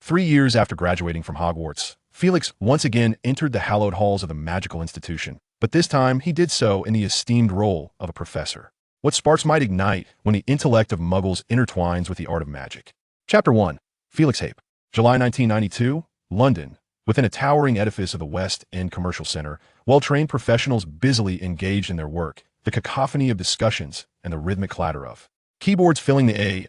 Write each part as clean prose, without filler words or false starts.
3 years after graduating from Hogwarts, Felix once again entered the hallowed halls of the magical institution, but this time he did so in the esteemed role of a professor. What sparks might ignite when the intellect of Muggles intertwines with the art of magic. Chapter 1. Felix Hape. July 1992, London. Within a towering edifice of the West End Commercial Center, well-trained professionals busily engaged in their work, the cacophony of discussions and the rhythmic clatter of keyboards filling the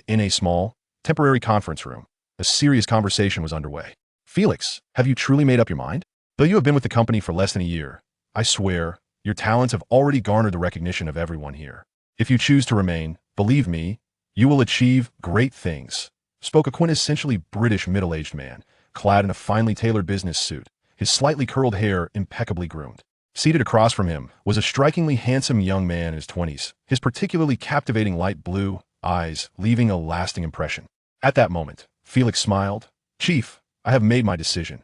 in a small, temporary conference room. A serious conversation was underway. Felix, have you truly made up your mind? Though you have been with the company for less than a year, I swear, your talents have already garnered the recognition of everyone here. If you choose to remain, believe me, you will achieve great things, spoke a quintessentially British middle-aged man, clad in a finely tailored business suit, his slightly curled hair impeccably groomed. Seated across from him was a strikingly handsome young man in his 20s, his particularly captivating light blue eyes leaving a lasting impression. At that moment, Felix smiled. Chief, I have made my decision.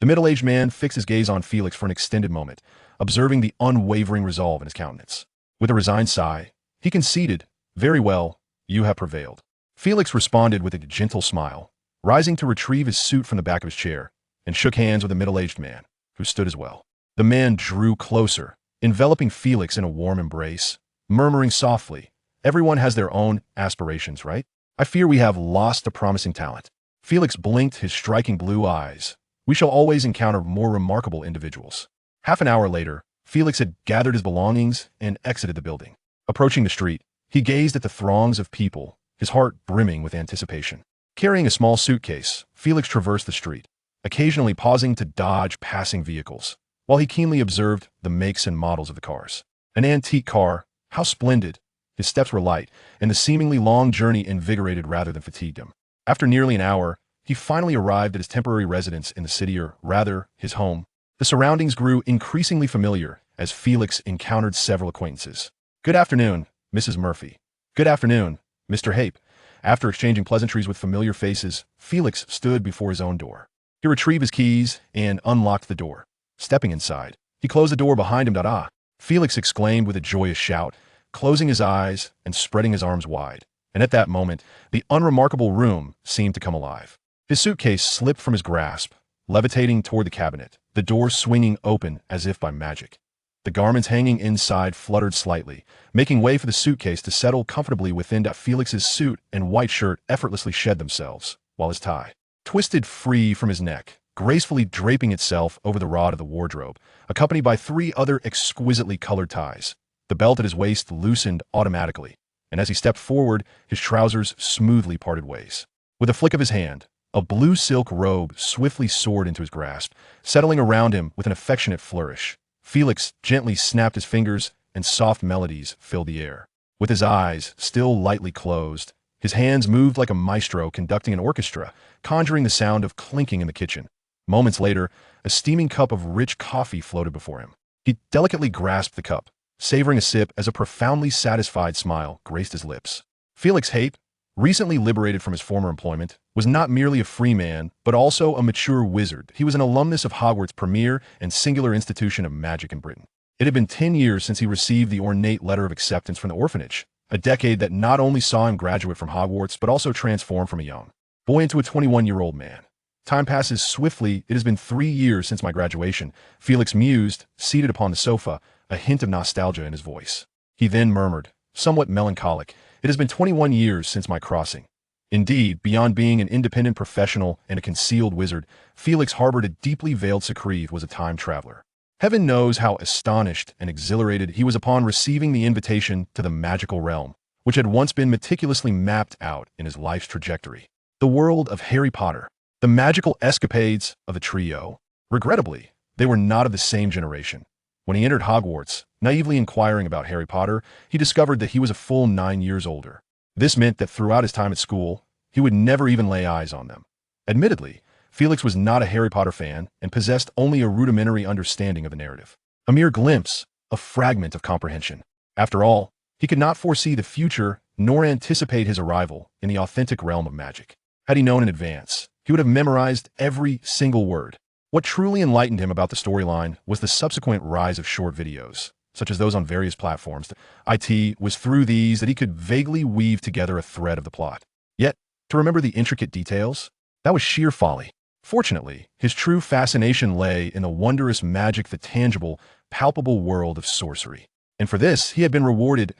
The middle-aged man fixed his gaze on Felix for an extended moment, observing the unwavering resolve in his countenance. With a resigned sigh, he conceded, very well, you have prevailed. Felix responded with a gentle smile, rising to retrieve his suit from the back of his chair, and shook hands with the middle-aged man, who stood as well. The man drew closer, enveloping Felix in a warm embrace, murmuring softly, everyone has their own aspirations, right? I fear we have lost a promising talent. Felix blinked his striking blue eyes. We shall always encounter more remarkable individuals. Half an hour later, Felix had gathered his belongings and exited the building. Approaching the street, he gazed at the throngs of people, his heart brimming with anticipation. Carrying a small suitcase, Felix traversed the street, occasionally pausing to dodge passing vehicles, while he keenly observed the makes and models of the cars. An antique car, how splendid! His steps were light, and the seemingly long journey invigorated rather than fatigued him. After nearly an hour, he finally arrived at his temporary residence in the city, or rather, his home. The surroundings grew increasingly familiar as Felix encountered several acquaintances. Good afternoon, Mrs. Murphy. Good afternoon, Mr. Hape. After exchanging pleasantries with familiar faces, Felix stood before his own door. He retrieved his keys and unlocked the door. Stepping inside, he closed the door behind him. Felix exclaimed with a joyous shout, closing his eyes and spreading his arms wide. And at that moment, the unremarkable room seemed to come alive. His suitcase slipped from his grasp, levitating toward the cabinet, the door swinging open as if by magic. The garments hanging inside fluttered slightly, making way for the suitcase to settle comfortably within. Felix's suit and white shirt effortlessly shed themselves, while his tie twisted free from his neck, gracefully draping itself over the rod of the wardrobe, accompanied by 3 other exquisitely colored ties. The belt at his waist loosened automatically, and as he stepped forward, his trousers smoothly parted ways. With a flick of his hand, a blue silk robe swiftly soared into his grasp, settling around him with an affectionate flourish. Felix gently snapped his fingers, and soft melodies filled the air. With his eyes still lightly closed, his hands moved like a maestro conducting an orchestra, conjuring the sound of clinking in the kitchen. Moments later, a steaming cup of rich coffee floated before him. He delicately grasped the cup, savoring a sip as a profoundly satisfied smile graced his lips. Felix Hape, recently liberated from his former employment, was not merely a free man, but also a mature wizard. He was an alumnus of Hogwarts' premier and singular institution of magic in Britain. It had been 10 years since he received the ornate letter of acceptance from the orphanage, a decade that not only saw him graduate from Hogwarts, but also transform from a young boy into a 21-year-old man. Time passes swiftly. It has been 3 years since my graduation, Felix mused, seated upon the sofa, a hint of nostalgia in his voice. He then murmured, somewhat melancholic, it has been 21 years since my crossing. Indeed, beyond being an independent professional and a concealed wizard, Felix harbored a deeply veiled secret, was a time traveler. Heaven knows how astonished and exhilarated he was upon receiving the invitation to the magical realm, which had once been meticulously mapped out in his life's trajectory. The world of Harry Potter, the magical escapades of the trio. Regrettably, they were not of the same generation. When he entered Hogwarts, naively inquiring about Harry Potter, he discovered that he was a full 9 years older. This meant that throughout his time at school, he would never even lay eyes on them. Admittedly, Felix was not a Harry Potter fan and possessed only a rudimentary understanding of the narrative. A mere glimpse, a fragment of comprehension. After all, he could not foresee the future nor anticipate his arrival in the authentic realm of magic. Had he known in advance, he would have memorized every single word. What truly enlightened him about the storyline was the subsequent rise of short videos, such as those on various platforms. It was through these that he could vaguely weave together a thread of the plot. Yet, To remember the intricate details? That was sheer folly. Fortunately, his true fascination lay in the wondrous magic, the tangible, palpable world of sorcery. And for this, he had been rewarded.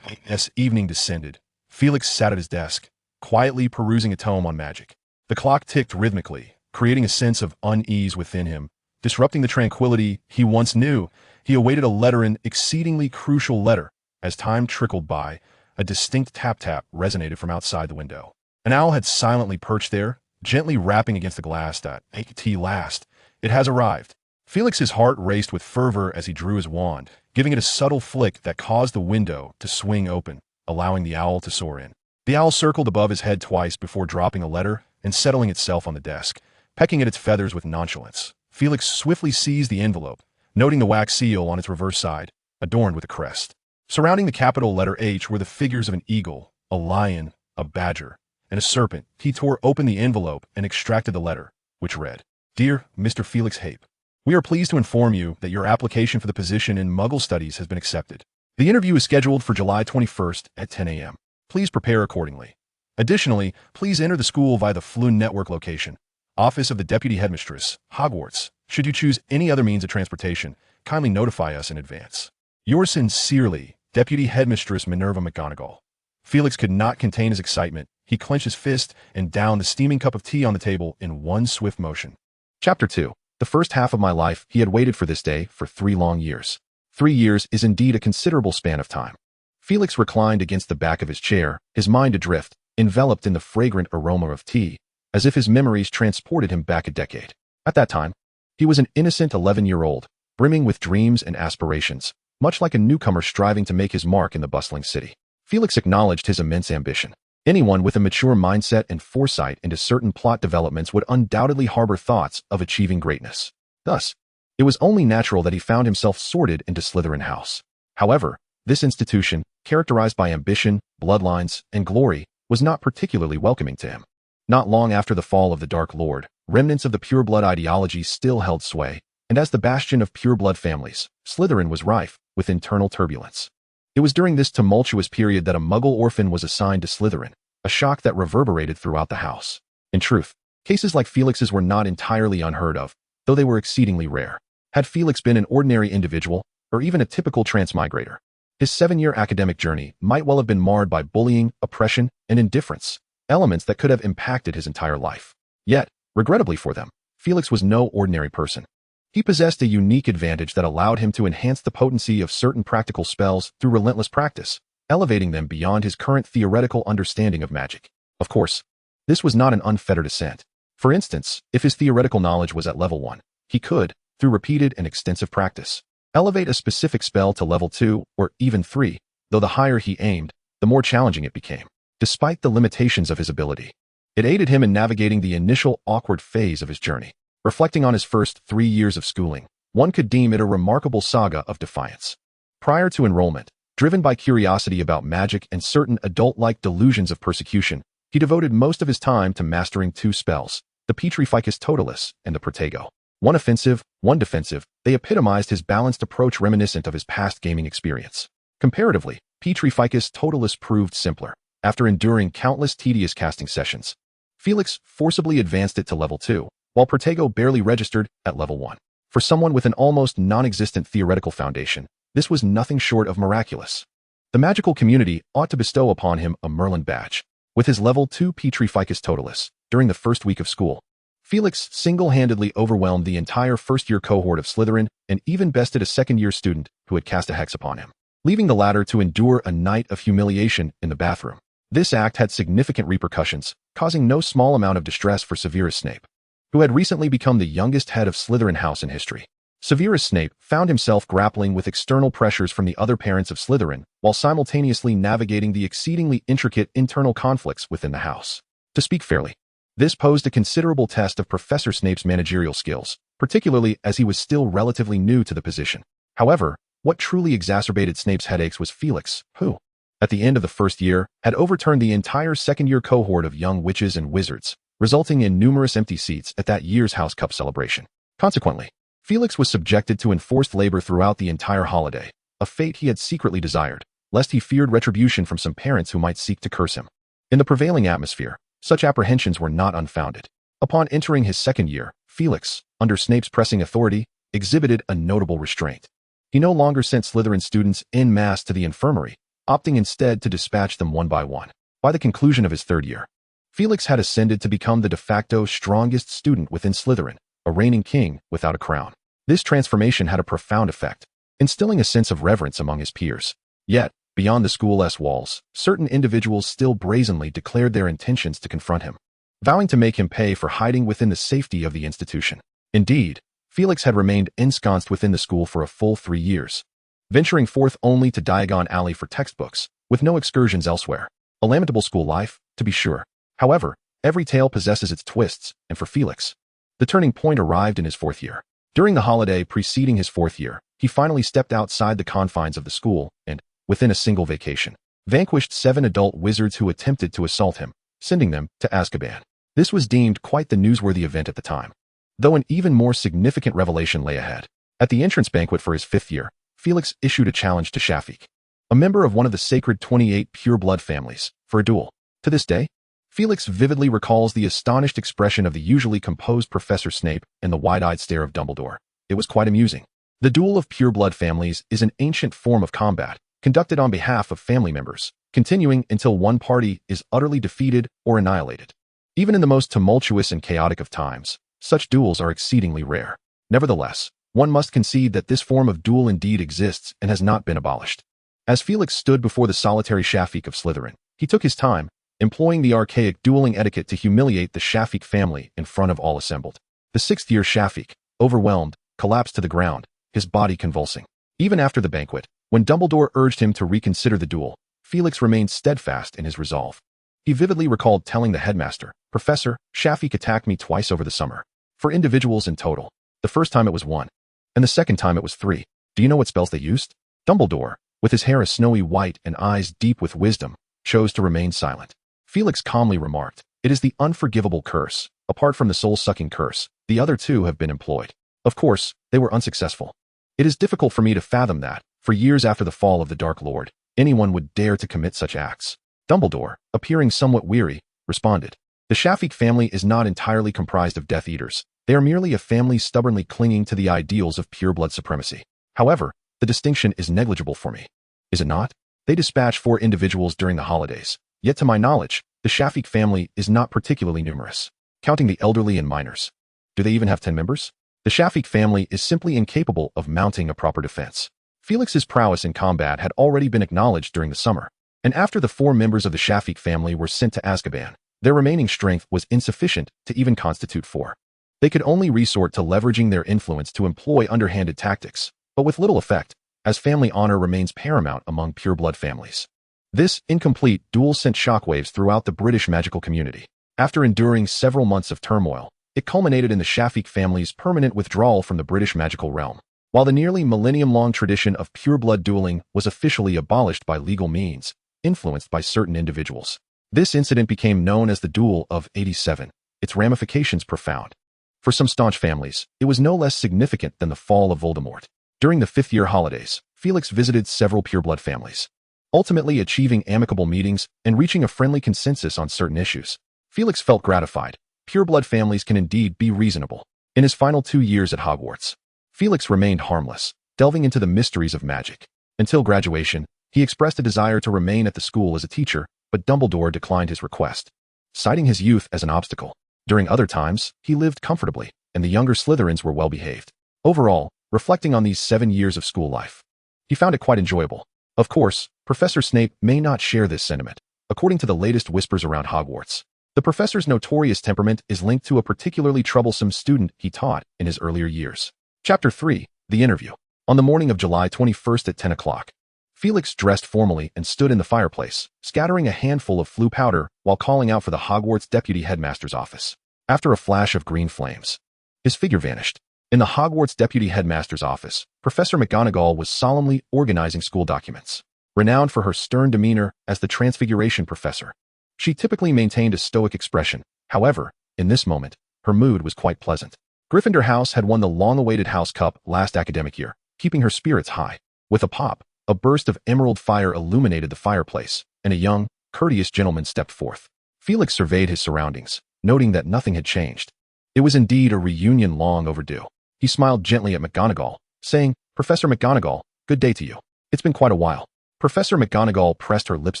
As evening descended, Felix sat at his desk, quietly perusing a tome on magic. The clock ticked rhythmically, creating a sense of unease within him, disrupting the tranquility he once knew. He awaited a letter, an exceedingly crucial letter. As time trickled by, a distinct tap-tap resonated from outside the window. An owl had silently perched there, gently rapping against the glass. At last, it has arrived. Felix's heart raced with fervor as he drew his wand, giving it a subtle flick that caused the window to swing open, allowing the owl to soar in. The owl circled above his head twice before dropping a letter and settling itself on the desk, pecking at its feathers with nonchalance. Felix swiftly seized the envelope, noting the wax seal on its reverse side, adorned with a crest. Surrounding the capital letter H were the figures of an eagle, a lion, a badger, and a serpent. He tore open the envelope and extracted the letter, which read, "Dear Mr. Felix Hape, we are pleased to inform you that your application for the position in Muggle Studies has been accepted. The interview is scheduled for July 21st at 10 a.m. Please prepare accordingly. Additionally, please enter the school via the Floon Network location, Office of the Deputy Headmistress, Hogwarts. Should you choose any other means of transportation, kindly notify us in advance. Yours sincerely, Deputy Headmistress Minerva McGonagall." Felix could not contain his excitement. He clenched his fist and downed the steaming cup of tea on the table in one swift motion. Chapter 2. The first half of my life, he had waited for this day for 3 long years. 3 years is indeed a considerable span of time. Felix reclined against the back of his chair, his mind adrift, enveloped in the fragrant aroma of tea, as if his memories transported him back a decade. At that time, he was an innocent 11-year-old, brimming with dreams and aspirations, much like a newcomer striving to make his mark in the bustling city. Felix acknowledged his immense ambition. Anyone with a mature mindset and foresight into certain plot developments would undoubtedly harbor thoughts of achieving greatness. Thus, it was only natural that he found himself sorted into Slytherin House. However, this institution, characterized by ambition, bloodlines, and glory, was not particularly welcoming to him. Not long after the fall of the Dark Lord, remnants of the pureblood ideology still held sway, and as the bastion of pureblood families, Slytherin was rife with internal turbulence. It was during this tumultuous period that a Muggle orphan was assigned to Slytherin, a shock that reverberated throughout the house. In truth, cases like Felix's were not entirely unheard of, though they were exceedingly rare. Had Felix been an ordinary individual, or even a typical transmigrator, his 7-year academic journey might well have been marred by bullying, oppression, and indifference, elements that could have impacted his entire life. Yet, regrettably for them, Felix was no ordinary person. He possessed a unique advantage that allowed him to enhance the potency of certain practical spells through relentless practice, elevating them beyond his current theoretical understanding of magic. Of course, this was not an unfettered ascent. For instance, if his theoretical knowledge was at level 1, he could, through repeated and extensive practice, elevate a specific spell to level 2 or even 3, though the higher he aimed, the more challenging it became. Despite the limitations of his ability, it aided him in navigating the initial awkward phase of his journey. Reflecting on his first 3 years of schooling, one could deem it a remarkable saga of defiance. Prior to enrollment, driven by curiosity about magic and certain adult-like delusions of persecution, he devoted most of his time to mastering 2 spells, the Petrificus Totalis and the Protego. One offensive, one defensive, they epitomized his balanced approach reminiscent of his past gaming experience. Comparatively, Petrificus Totalis proved simpler. After enduring countless tedious casting sessions, Felix forcibly advanced it to level 2, while Protego barely registered at level 1. For someone with an almost non-existent theoretical foundation, this was nothing short of miraculous. The magical community ought to bestow upon him a Merlin badge. With his level 2 Petrificus Totalis, during the first week of school, Felix single-handedly overwhelmed the entire first-year cohort of Slytherin and even bested a second-year student who had cast a hex upon him, leaving the latter to endure a night of humiliation in the bathroom. This act had significant repercussions, causing no small amount of distress for Severus Snape, who had recently become the youngest head of Slytherin House in history. Severus Snape found himself grappling with external pressures from the other parents of Slytherin, while simultaneously navigating the exceedingly intricate internal conflicts within the house. To speak fairly, this posed a considerable test of Professor Snape's managerial skills, particularly as he was still relatively new to the position. However, what truly exacerbated Snape's headaches was Felix, who, at the end of the first year, had overturned the entire second-year cohort of young witches and wizards, resulting in numerous empty seats at that year's House Cup celebration. Consequently, Felix was subjected to enforced labor throughout the entire holiday, a fate he had secretly desired, lest he feared retribution from some parents who might seek to curse him. In the prevailing atmosphere, Such apprehensions were not unfounded. Upon entering his second year, Felix, under Snape's pressing authority, exhibited a notable restraint. He no longer sent Slytherin students en masse to the infirmary, opting instead to dispatch them one by one. By the conclusion of his third year, Felix had ascended to become the de facto strongest student within Slytherin, a reigning king without a crown. This transformation had a profound effect, instilling a sense of reverence among his peers. Yet, beyond the school's walls, certain individuals still brazenly declared their intentions to confront him, vowing to make him pay for hiding within the safety of the institution. Indeed, Felix had remained ensconced within the school for a full 3 years, venturing forth only to Diagon Alley for textbooks, with no excursions elsewhere. A lamentable school life, to be sure. However, every tale possesses its twists, and for Felix, the turning point arrived in his 4th year. During the holiday preceding his 4th year, he finally stepped outside the confines of the school and, within a single vacation, vanquished 7 adult wizards who attempted to assault him, sending them to Azkaban. This was deemed quite the newsworthy event at the time, though an even more significant revelation lay ahead. At the entrance banquet for his 5th year, Felix issued a challenge to Shafik, a member of one of the sacred 28 pure-blood families, for a duel. To this day, Felix vividly recalls the astonished expression of the usually composed Professor Snape and the wide-eyed stare of Dumbledore. It was quite amusing. The duel of pure-blood families is an ancient form of combat, conducted on behalf of family members, continuing until one party is utterly defeated or annihilated. Even in the most tumultuous and chaotic of times, such duels are exceedingly rare. Nevertheless, one must concede that this form of duel indeed exists and has not been abolished. As Felix stood before the solitary Shafik of Slytherin, he took his time, employing the archaic dueling etiquette to humiliate the Shafik family in front of all assembled. The 6th year Shafik, overwhelmed, collapsed to the ground, his body convulsing. Even after the banquet, when Dumbledore urged him to reconsider the duel, Felix remained steadfast in his resolve. He vividly recalled telling the headmaster, "Professor, Shafik attacked me twice over the summer. For individuals in total. The first time it was 1, and the second time it was 3. Do you know what spells they used?" Dumbledore, with his hair a snowy white and eyes deep with wisdom, chose to remain silent. Felix calmly remarked, "It is the unforgivable curse. Apart from the soul-sucking curse, the other 2 have been employed. Of course, they were unsuccessful. It is difficult for me to fathom that, for years after the fall of the Dark Lord, anyone would dare to commit such acts." Dumbledore, appearing somewhat weary, responded, "The Shafik family is not entirely comprised of Death Eaters. They are merely a family stubbornly clinging to the ideals of pure-blood supremacy. However, the distinction is negligible for me. Is it not? They dispatch 4 individuals during the holidays. Yet to my knowledge, the Shafik family is not particularly numerous, counting the elderly and minors. Do they even have 10 members? The Shafik family is simply incapable of mounting a proper defense." Felix's prowess in combat had already been acknowledged during the summer, and after the 4 members of the Shafik family were sent to Azkaban, their remaining strength was insufficient to even constitute 4. They could only resort to leveraging their influence to employ underhanded tactics, but with little effect, as family honor remains paramount among pure-blood families. This incomplete duel sent shockwaves throughout the British magical community. After enduring several months of turmoil, it culminated in the Shafik family's permanent withdrawal from the British magical realm. While the nearly millennium-long tradition of pure-blood dueling was officially abolished by legal means, influenced by certain individuals, this incident became known as the Duel of 87, its ramifications profound. For some staunch families, it was no less significant than the fall of Voldemort. During the 5th year holidays, Felix visited several pure-blood families, ultimately achieving amicable meetings and reaching a friendly consensus on certain issues. Felix felt gratified. Pure-blood families can indeed be reasonable. In his final 2 years at Hogwarts, Felix remained harmless, delving into the mysteries of magic. Until graduation, he expressed a desire to remain at the school as a teacher, but Dumbledore declined his request, citing his youth as an obstacle. During other times, he lived comfortably, and the younger Slytherins were well-behaved. Overall, reflecting on these 7 years of school life, he found it quite enjoyable. Of course, Professor Snape may not share this sentiment. According to the latest whispers around Hogwarts, the professor's notorious temperament is linked to a particularly troublesome student he taught in his earlier years. Chapter 3, The Interview. On the morning of July 21st at 10 o'clock, Felix dressed formally and stood in the fireplace, scattering a handful of flue powder while calling out for the Hogwarts deputy headmaster's office. After a flash of green flames, his figure vanished. In the Hogwarts deputy headmaster's office, Professor McGonagall was solemnly organizing school documents. Renowned for her stern demeanor as the Transfiguration professor, she typically maintained a stoic expression. However, in this moment, her mood was quite pleasant. Gryffindor House had won the long-awaited House Cup last academic year, keeping her spirits high. With a pop, a burst of emerald fire illuminated the fireplace, and a young, courteous gentleman stepped forth. Felix surveyed his surroundings, noting that nothing had changed. It was indeed a reunion long overdue. He smiled gently at McGonagall, saying, "Professor McGonagall, good day to you. It's been quite a while." Professor McGonagall pressed her lips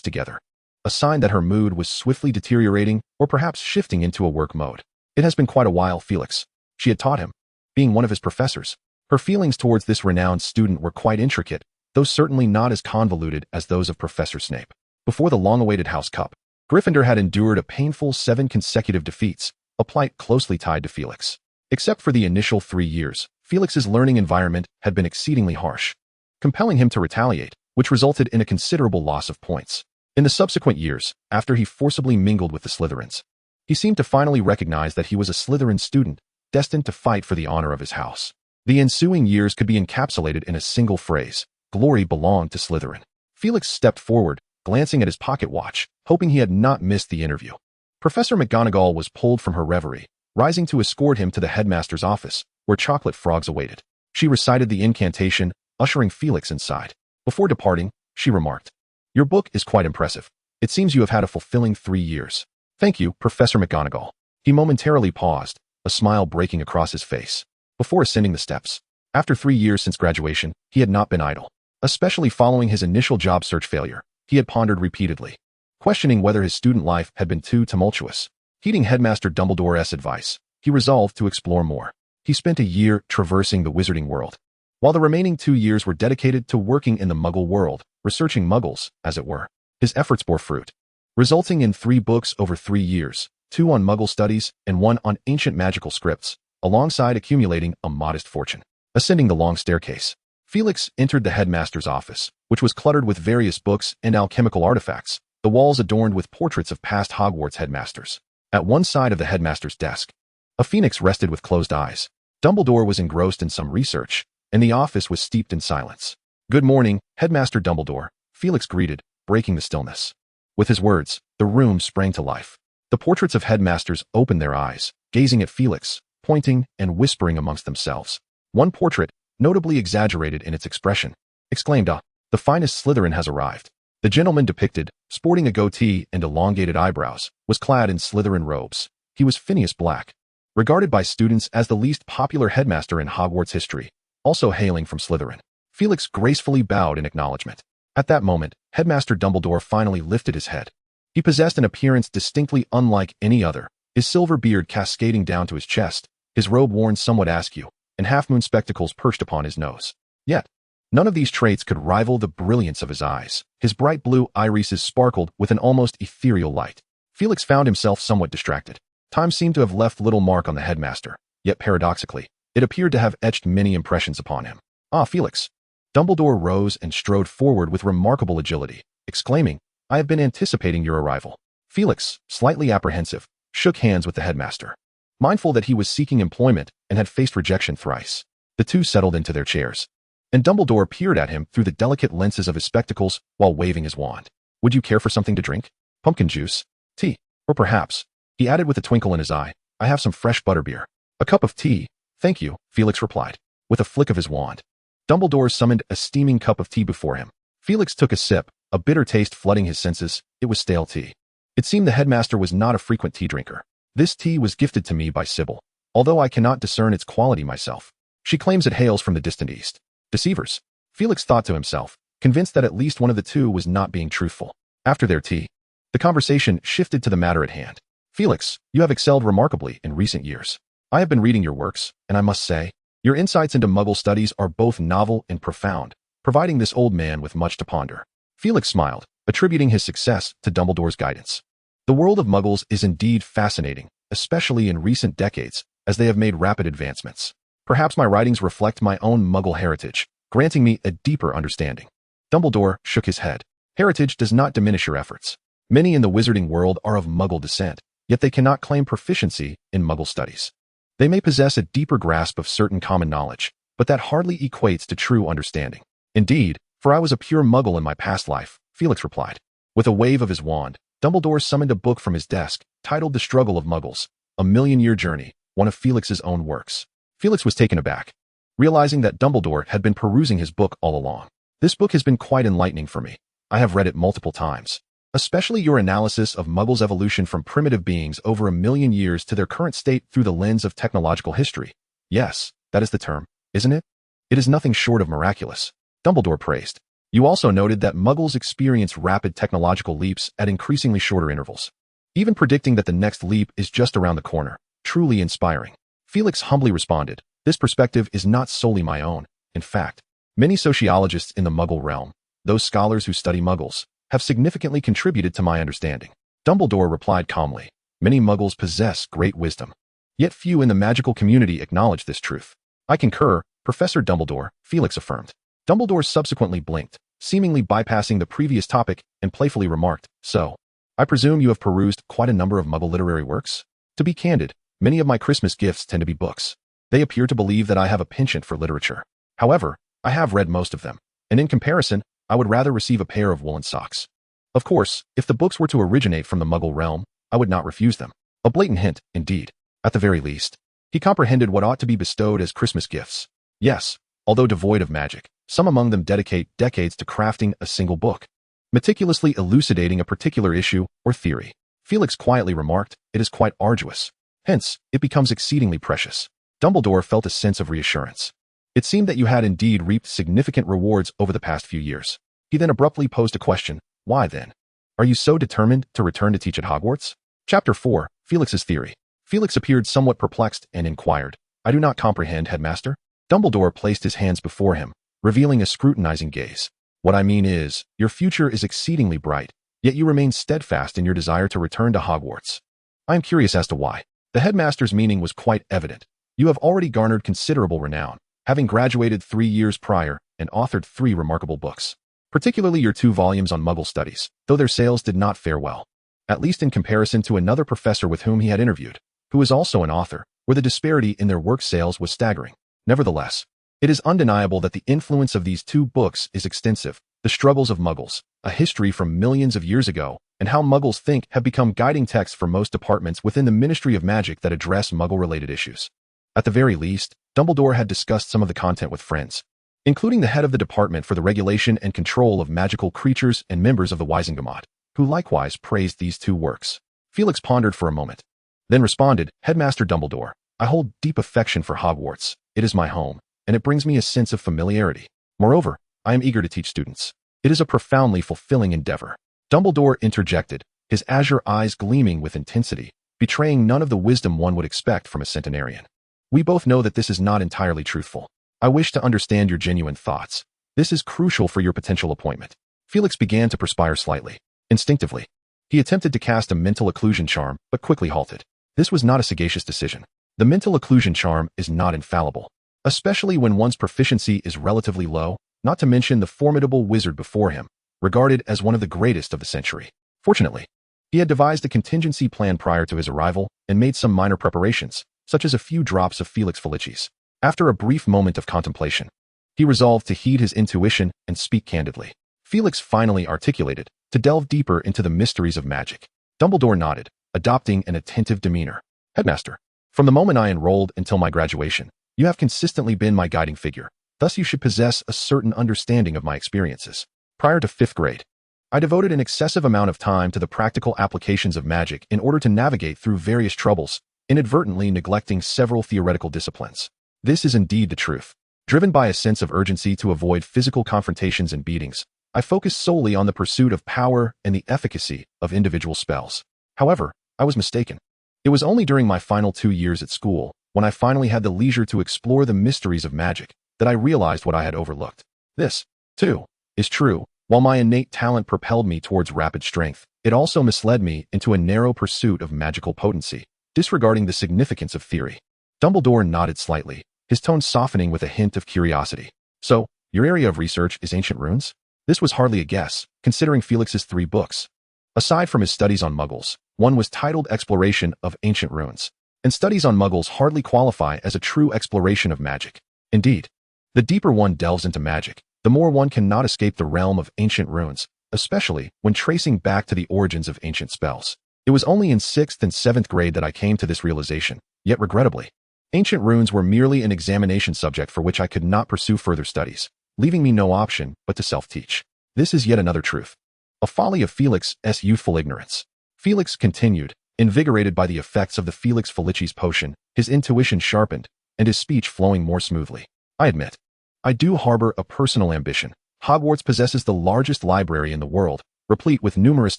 together, a sign that her mood was swiftly deteriorating or perhaps shifting into a work mode. It has been quite a while, Felix. She had taught him, being one of his professors. Her feelings towards this renowned student were quite intricate, though certainly not as convoluted as those of Professor Snape. Before the long-awaited House Cup, Gryffindor had endured a painful 7 consecutive defeats, a plight closely tied to Felix. Except for the initial 3 years, Felix's learning environment had been exceedingly harsh, compelling him to retaliate, which resulted in a considerable loss of points. In the subsequent years, after he forcibly mingled with the Slytherins, he seemed to finally recognize that he was a Slytherin student, destined to fight for the honor of his house. The ensuing years could be encapsulated in a single phrase: glory belonged to Slytherin. Felix stepped forward, glancing at his pocket watch, hoping he had not missed the interview. Professor McGonagall was pulled from her reverie, rising to escort him to the headmaster's office, where chocolate frogs awaited. She recited the incantation, ushering Felix inside. Before departing, she remarked, "Your book is quite impressive. It seems you have had a fulfilling 3 years." "Thank you, Professor McGonagall." He momentarily paused, a smile breaking across his face, before ascending the steps. After 3 years since graduation, he had not been idle. Especially following his initial job search failure, he had pondered repeatedly, questioning whether his student life had been too tumultuous. Heeding Headmaster Dumbledore's advice, he resolved to explore more. He spent a year traversing the Wizarding World, while the remaining 2 years were dedicated to working in the Muggle world, researching Muggles, as it were. His efforts bore fruit, resulting in 3 books over 3 years, 2 on Muggle studies and 1 on ancient magical scripts, alongside accumulating a modest fortune. Ascending the long staircase, Felix entered the headmaster's office, which was cluttered with various books and alchemical artifacts, the walls adorned with portraits of past Hogwarts headmasters. At one side of the headmaster's desk, a phoenix rested with closed eyes. Dumbledore was engrossed in some research, and the office was steeped in silence. "Good morning, Headmaster Dumbledore," Felix greeted, breaking the stillness. With his words, the room sprang to life. The portraits of headmasters opened their eyes, gazing at Felix, pointing and whispering amongst themselves. One portrait, notably exaggerated in its expression, exclaimed, "Ah, the finest Slytherin has arrived." The gentleman depicted, sporting a goatee and elongated eyebrows, was clad in Slytherin robes. He was Phineas Black, regarded by students as the least popular headmaster in Hogwarts history, also hailing from Slytherin. Felix gracefully bowed in acknowledgement. At that moment, Headmaster Dumbledore finally lifted his head. He possessed an appearance distinctly unlike any other, his silver beard cascading down to his chest, his robe worn somewhat askew, and half-moon spectacles perched upon his nose. Yet, none of these traits could rival the brilliance of his eyes. His bright blue irises sparkled with an almost ethereal light. Felix found himself somewhat distracted. Time seemed to have left little mark on the headmaster, yet paradoxically, it appeared to have etched many impressions upon him. "Ah, Felix." Dumbledore rose and strode forward with remarkable agility, exclaiming, "I have been anticipating your arrival." Felix, slightly apprehensive, shook hands with the headmaster, mindful that he was seeking employment and had faced rejection thrice. The two settled into their chairs, and Dumbledore peered at him through the delicate lenses of his spectacles while waving his wand. "Would you care for something to drink? Pumpkin juice? Tea? Or perhaps," he added with a twinkle in his eye, "I have some fresh butterbeer." "A cup of tea, thank you," Felix replied, with a flick of his wand. Dumbledore summoned a steaming cup of tea before him. Felix took a sip, a bitter taste flooding his senses. It was stale tea. It seemed the headmaster was not a frequent tea drinker. "This tea was gifted to me by Sybil, although I cannot discern its quality myself. She claims it hails from the distant east." Deceivers, Felix thought to himself, convinced that at least one of the two was not being truthful. After their tea, the conversation shifted to the matter at hand. "Felix, you have excelled remarkably in recent years. I have been reading your works, and I must say, your insights into Muggle studies are both novel and profound, providing this old man with much to ponder." Felix smiled, attributing his success to Dumbledore's guidance. "The world of Muggles is indeed fascinating, especially in recent decades, as they have made rapid advancements. Perhaps my writings reflect my own Muggle heritage, granting me a deeper understanding." Dumbledore shook his head. "Heritage does not diminish your efforts. Many in the wizarding world are of Muggle descent, yet they cannot claim proficiency in Muggle studies. They may possess a deeper grasp of certain common knowledge, but that hardly equates to true understanding." "Indeed, for I was a pure Muggle in my past life," Felix replied. With a wave of his wand, Dumbledore summoned a book from his desk, titled The Struggle of Muggles, A Million-Year Journey, one of Felix's own works. Felix was taken aback, realizing that Dumbledore had been perusing his book all along. "This book has been quite enlightening for me. I have read it multiple times. especially your analysis of Muggles' evolution from primitive beings over 1 million years to their current state through the lens of technological history. Yes, that is the term, isn't it? It is nothing short of miraculous, Dumbledore praised. You also noted that Muggles experience rapid technological leaps at increasingly shorter intervals, even predicting that the next leap is just around the corner. Truly inspiring. Felix humbly responded, this perspective is not solely my own. In fact, many sociologists in the Muggle realm, those scholars who study Muggles, have significantly contributed to my understanding. Dumbledore replied calmly, many Muggles possess great wisdom. Yet few in the magical community acknowledge this truth. I concur, Professor Dumbledore, Felix affirmed. Dumbledore subsequently blinked, seemingly bypassing the previous topic, and playfully remarked, so, I presume you have perused quite a number of Muggle literary works? To be candid, many of my Christmas gifts tend to be books. They appear to believe that I have a penchant for literature. However, I have read most of them, and in comparison, I would rather receive a pair of woolen socks. Of course, if the books were to originate from the Muggle realm, I would not refuse them. A blatant hint, indeed. At the very least, he comprehended what ought to be bestowed as Christmas gifts. Yes, although devoid of magic, some among them dedicate decades to crafting a single book, meticulously elucidating a particular issue or theory. Felix quietly remarked, it is quite arduous. Hence, it becomes exceedingly precious. Dumbledore felt a sense of reassurance. It seemed that you had indeed reaped significant rewards over the past few years. He then abruptly posed a question, why then? Are you so determined to return to teach at Hogwarts? Chapter 4, Felix's Theory. Felix appeared somewhat perplexed and inquired, I do not comprehend, Headmaster. Dumbledore placed his hands before him, revealing a scrutinizing gaze. What I mean is, your future is exceedingly bright, yet you remain steadfast in your desire to return to Hogwarts. I am curious as to why. The headmaster's meaning was quite evident. You have already garnered considerable renown, having graduated 3 years prior and authored 3 remarkable books, particularly your 2 volumes on Muggle studies, though their sales did not fare well, at least in comparison to another professor with whom he had interviewed, who was also an author, where the disparity in their work sales was staggering. Nevertheless, it is undeniable that the influence of these 2 books is extensive. The Struggles of Muggles, a history from millions of years ago, and How Muggles Think have become guiding texts for most departments within the Ministry of Magic that address Muggle-related issues. At the very least, Dumbledore had discussed some of the content with friends, including the head of the Department for the Regulation and Control of Magical Creatures and members of the Wizarding, who likewise praised these 2 works. Felix pondered for a moment, then responded, Headmaster Dumbledore, I hold deep affection for Hogwarts. It is my home, and it brings me a sense of familiarity. Moreover, I am eager to teach students. It is a profoundly fulfilling endeavor. Dumbledore interjected, his azure eyes gleaming with intensity, betraying none of the wisdom one would expect from a centenarian. We both know that this is not entirely truthful. I wish to understand your genuine thoughts. This is crucial for your potential appointment. Felix began to perspire slightly. Instinctively, he attempted to cast a mental occlusion charm, but quickly halted. This was not a sagacious decision. The mental occlusion charm is not infallible, especially when one's proficiency is relatively low, not to mention the formidable wizard before him, regarded as one of the greatest of the century. Fortunately, he had devised a contingency plan prior to his arrival and made some minor preparations, such as a few drops of Felix Felicis. After a brief moment of contemplation, he resolved to heed his intuition and speak candidly. Felix finally articulated, to delve deeper into the mysteries of magic. Dumbledore nodded, adopting an attentive demeanor. Headmaster, from the moment I enrolled until my graduation, you have consistently been my guiding figure. Thus you should possess a certain understanding of my experiences. Prior to 5th grade, I devoted an excessive amount of time to the practical applications of magic in order to navigate through various troubles, inadvertently neglecting several theoretical disciplines. This is indeed the truth. Driven by a sense of urgency to avoid physical confrontations and beatings, I focused solely on the pursuit of power and the efficacy of individual spells. However, I was mistaken. It was only during my final 2 years at school, when I finally had the leisure to explore the mysteries of magic, that I realized what I had overlooked. This, too, is true. While my innate talent propelled me towards rapid strength, it also misled me into a narrow pursuit of magical potency, disregarding the significance of theory. Dumbledore nodded slightly, his tone softening with a hint of curiosity. So, your area of research is ancient runes? This was hardly a guess, considering Felix's 3 books. Aside from his studies on Muggles, one was titled Exploration of Ancient Runes, and studies on Muggles hardly qualify as a true exploration of magic. Indeed, the deeper one delves into magic, the more one cannot escape the realm of ancient runes, especially when tracing back to the origins of ancient spells. It was only in 6th and 7th grade that I came to this realization, yet regrettably, ancient runes were merely an examination subject for which I could not pursue further studies, leaving me no option but to self-teach. This is yet another truth. A folly of Felix's youthful ignorance. Felix continued, invigorated by the effects of the Felix Felicis potion, his intuition sharpened, and his speech flowing more smoothly. I admit, I do harbor a personal ambition. Hogwarts possesses the largest library in the world, replete with numerous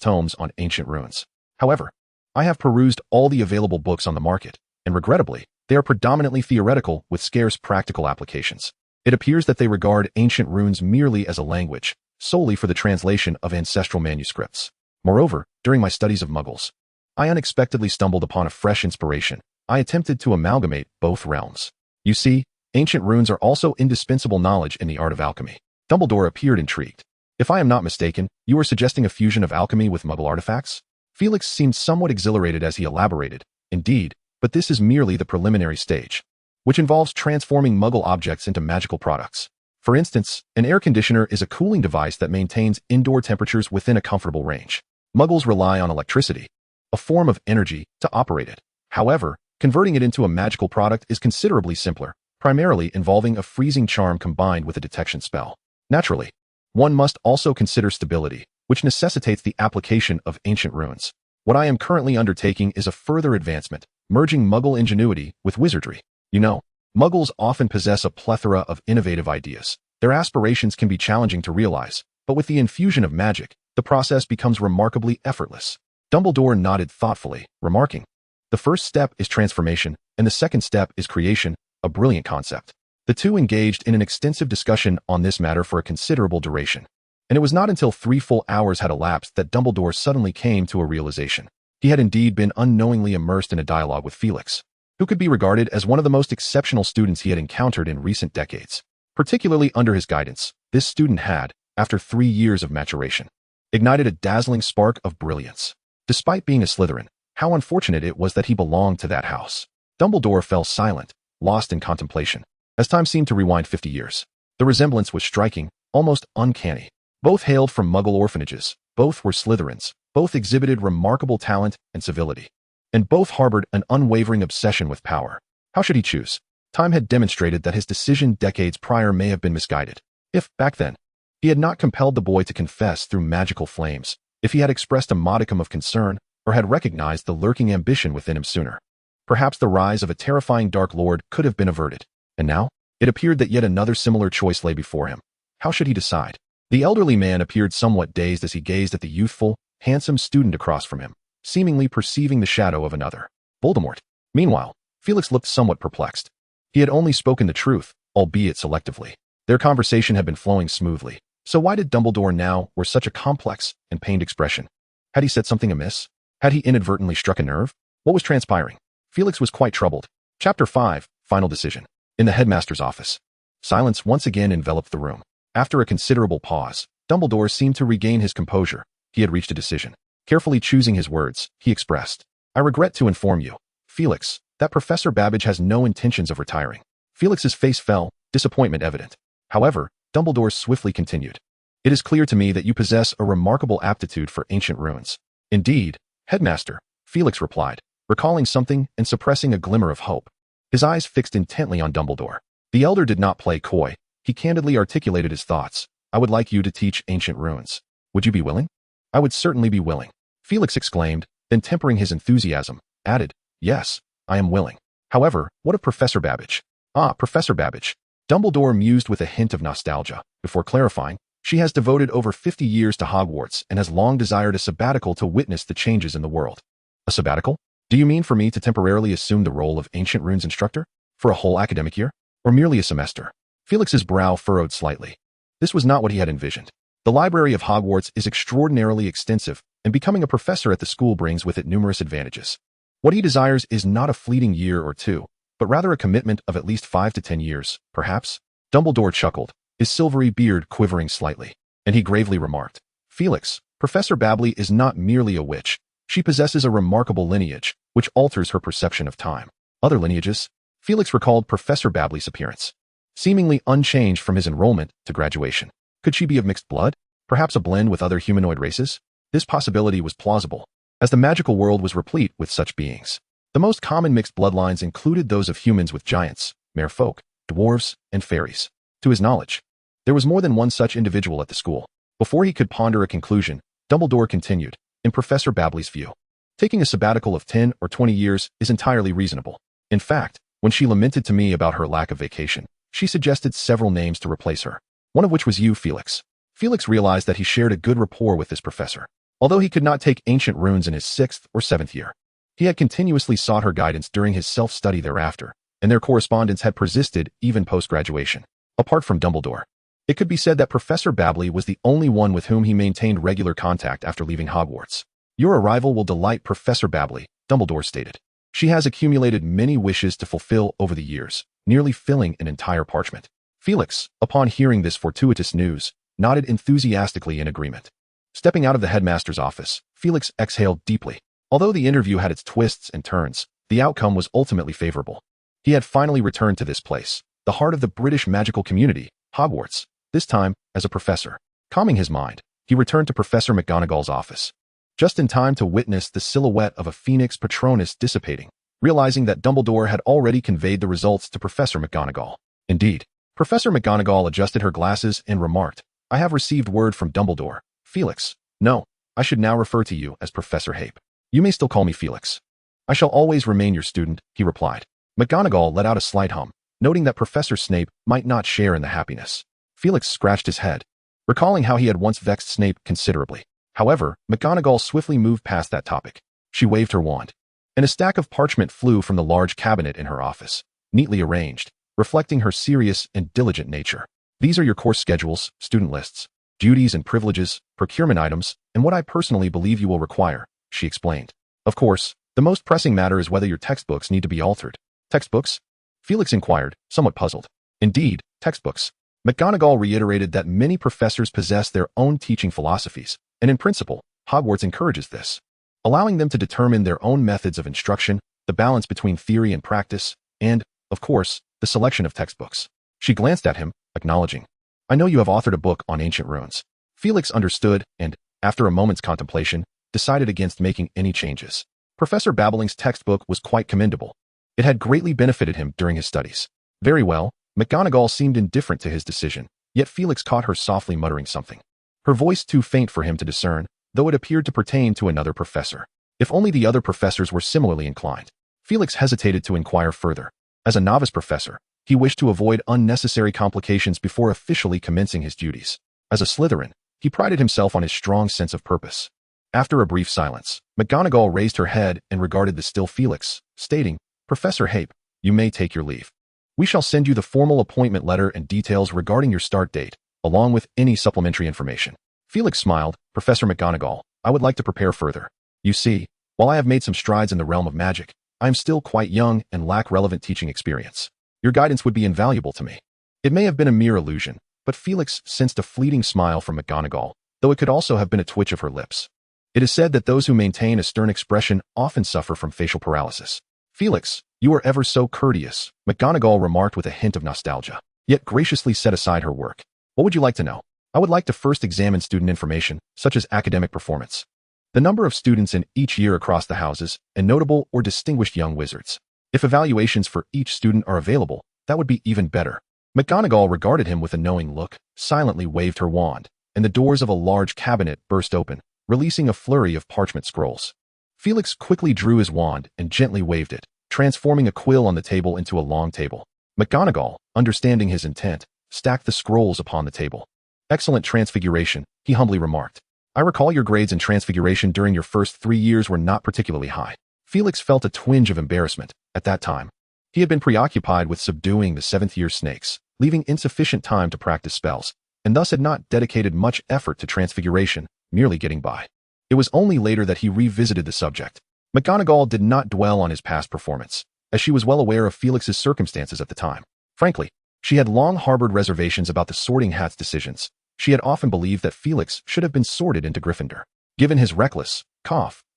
tomes on ancient runes. However, I have perused all the available books on the market, and regrettably, they are predominantly theoretical with scarce practical applications. It appears that they regard ancient runes merely as a language, solely for the translation of ancestral manuscripts. Moreover, during my studies of Muggles, I unexpectedly stumbled upon a fresh inspiration. I attempted to amalgamate both realms. You see, ancient runes are also indispensable knowledge in the art of alchemy. Dumbledore appeared intrigued. If I am not mistaken, you are suggesting a fusion of alchemy with Muggle artifacts? Felix seemed somewhat exhilarated as he elaborated. Indeed, but this is merely the preliminary stage, which involves transforming Muggle objects into magical products. For instance, an air conditioner is a cooling device that maintains indoor temperatures within a comfortable range. Muggles rely on electricity, a form of energy, to operate it. However, converting it into a magical product is considerably simpler, primarily involving a freezing charm combined with a detection spell. Naturally, one must also consider stability, which necessitates the application of ancient runes. What I am currently undertaking is a further advancement, merging Muggle ingenuity with wizardry. You know, Muggles often possess a plethora of innovative ideas. Their aspirations can be challenging to realize, but with the infusion of magic, the process becomes remarkably effortless. Dumbledore nodded thoughtfully, remarking, "The first step is transformation, and the second step is creation, a brilliant concept." The two engaged in an extensive discussion on this matter for a considerable duration, and it was not until 3 full hours had elapsed that Dumbledore suddenly came to a realization. He had indeed been unknowingly immersed in a dialogue with Felix, who could be regarded as one of the most exceptional students he had encountered in recent decades. Particularly under his guidance, this student had, after 3 years of maturation, ignited a dazzling spark of brilliance. Despite being a Slytherin, how unfortunate it was that he belonged to that house. Dumbledore fell silent, lost in contemplation. As time seemed to rewind 50 years, the resemblance was striking, almost uncanny. Both hailed from Muggle orphanages, both were Slytherins, both exhibited remarkable talent and civility, and both harbored an unwavering obsession with power. How should he choose? Time had demonstrated that his decision decades prior may have been misguided. If, back then, he had not compelled the boy to confess through magical flames, if he had expressed a modicum of concern, or had recognized the lurking ambition within him sooner, perhaps the rise of a terrifying Dark Lord could have been averted. And now, it appeared that yet another similar choice lay before him. How should he decide? The elderly man appeared somewhat dazed as he gazed at the youthful, handsome student across from him, seemingly perceiving the shadow of another. Voldemort. Meanwhile, Felix looked somewhat perplexed. He had only spoken the truth, albeit selectively. Their conversation had been flowing smoothly, so why did Dumbledore now wear such a complex and pained expression? Had he said something amiss? Had he inadvertently struck a nerve? What was transpiring? Felix was quite troubled. Chapter 5, Final Decision. In the headmaster's office, silence once again enveloped the room. After a considerable pause, Dumbledore seemed to regain his composure. He had reached a decision. Carefully choosing his words, he expressed, "I regret to inform you, Felix, that Professor Babbage has no intentions of retiring." Felix's face fell, disappointment evident. However, Dumbledore swiftly continued, "It is clear to me that you possess a remarkable aptitude for ancient runes." "Indeed, Headmaster," Felix replied, recalling something and suppressing a glimmer of hope. His eyes fixed intently on Dumbledore. The elder did not play coy. He candidly articulated his thoughts. "I would like you to teach ancient runes. Would you be willing?" "I would certainly be willing," Felix exclaimed, then tempering his enthusiasm, added, "Yes, I am willing. However, what of Professor Babbage?" "Ah, Professor Babbage." Dumbledore mused with a hint of nostalgia, before clarifying, "She has devoted over 50 years to Hogwarts and has long desired a sabbatical to witness the changes in the world." "A sabbatical? Do you mean for me to temporarily assume the role of ancient runes instructor? For a whole academic year? Or merely a semester?" Felix's brow furrowed slightly. This was not what he had envisioned. The library of Hogwarts is extraordinarily extensive, and becoming a professor at the school brings with it numerous advantages. What he desires is not a fleeting year or two, but rather a commitment of at least 5 to 10 years, perhaps. Dumbledore chuckled, his silvery beard quivering slightly, and he gravely remarked, "Felix, Professor Babbage is not merely a witch. She possesses a remarkable lineage, which alters her perception of time." Other lineages? Felix recalled Professor Babbley's appearance, seemingly unchanged from his enrollment to graduation. Could she be of mixed blood? Perhaps a blend with other humanoid races? This possibility was plausible, as the magical world was replete with such beings. The most common mixed bloodlines included those of humans with giants, merfolk, dwarves, and fairies. To his knowledge, there was more than one such individual at the school. Before he could ponder a conclusion, Dumbledore continued, in Professor Babley's view. Taking a sabbatical of 10 or 20 years is entirely reasonable. In fact, when she lamented to me about her lack of vacation, she suggested several names to replace her, one of which was you, Felix. Felix realized that he shared a good rapport with this professor. Although he could not take ancient runes in his 6th or 7th year, he had continuously sought her guidance during his self-study thereafter, and their correspondence had persisted even post-graduation. Apart from Dumbledore, it could be said that Professor Babley was the only one with whom he maintained regular contact after leaving Hogwarts. Your arrival will delight Professor Babley, Dumbledore stated. She has accumulated many wishes to fulfill over the years, nearly filling an entire parchment. Felix, upon hearing this fortuitous news, nodded enthusiastically in agreement. Stepping out of the headmaster's office, Felix exhaled deeply. Although the interview had its twists and turns, the outcome was ultimately favorable. He had finally returned to this place, the heart of the British magical community, Hogwarts, this time as a professor. Calming his mind, he returned to Professor McGonagall's office, just in time to witness the silhouette of a Phoenix Patronus dissipating, realizing that Dumbledore had already conveyed the results to Professor McGonagall. Indeed, Professor McGonagall adjusted her glasses and remarked, I have received word from Dumbledore. Felix. No, I should now refer to you as Professor Hape. You may still call me Felix. I shall always remain your student, he replied. McGonagall let out a slight hum, noting that Professor Snape might not share in the happiness. Felix scratched his head, recalling how he had once vexed Snape considerably. However, McGonagall swiftly moved past that topic. She waved her wand, and a stack of parchment flew from the large cabinet in her office, neatly arranged, reflecting her serious and diligent nature. These are your course schedules, student lists, duties and privileges, procurement items, and what I personally believe you will require, she explained. Of course, the most pressing matter is whether your textbooks need to be altered. Textbooks? Felix inquired, somewhat puzzled. Indeed, textbooks. McGonagall reiterated that many professors possess their own teaching philosophies, and in principle, Hogwarts encourages this, allowing them to determine their own methods of instruction, the balance between theory and practice, and, of course, the selection of textbooks. She glanced at him, acknowledging, I know you have authored a book on ancient runes. Felix understood and, after a moment's contemplation, decided against making any changes. Professor Babbling's textbook was quite commendable. It had greatly benefited him during his studies. Very well, McGonagall seemed indifferent to his decision, yet Felix caught her softly muttering something. Her voice too faint for him to discern, though it appeared to pertain to another professor. If only the other professors were similarly inclined. Felix hesitated to inquire further. As a novice professor, he wished to avoid unnecessary complications before officially commencing his duties. As a Slytherin, he prided himself on his strong sense of purpose. After a brief silence, McGonagall raised her head and regarded the still Felix, stating, Professor Hape, you may take your leave. We shall send you the formal appointment letter and details regarding your start date, along with any supplementary information. Felix smiled. Professor McGonagall, I would like to prepare further. You see, while I have made some strides in the realm of magic, I am still quite young and lack relevant teaching experience. Your guidance would be invaluable to me. It may have been a mere illusion, but Felix sensed a fleeting smile from McGonagall, though it could also have been a twitch of her lips. It is said that those who maintain a stern expression often suffer from facial paralysis. Felix, you are ever so courteous, McGonagall remarked with a hint of nostalgia, yet graciously set aside her work. What would you like to know? I would like to first examine student information, such as academic performance, the number of students in each year across the houses, and notable or distinguished young wizards. If evaluations for each student are available, that would be even better. McGonagall regarded him with a knowing look, silently waved her wand, and the doors of a large cabinet burst open, releasing a flurry of parchment scrolls. Felix quickly drew his wand and gently waved it, transforming a quill on the table into a long table. McGonagall, understanding his intent, stacked the scrolls upon the table. Excellent transfiguration, he humbly remarked. I recall your grades in transfiguration during your first 3 years were not particularly high. Felix felt a twinge of embarrassment. At that time, he had been preoccupied with subduing the 7th-year snakes, leaving insufficient time to practice spells, and thus had not dedicated much effort to transfiguration, merely getting by. It was only later that he revisited the subject. McGonagall did not dwell on his past performance, as she was well aware of Felix's circumstances at the time. Frankly, she had long harbored reservations about the Sorting Hat's decisions. She had often believed that Felix should have been sorted into Gryffindor. Given his reckless,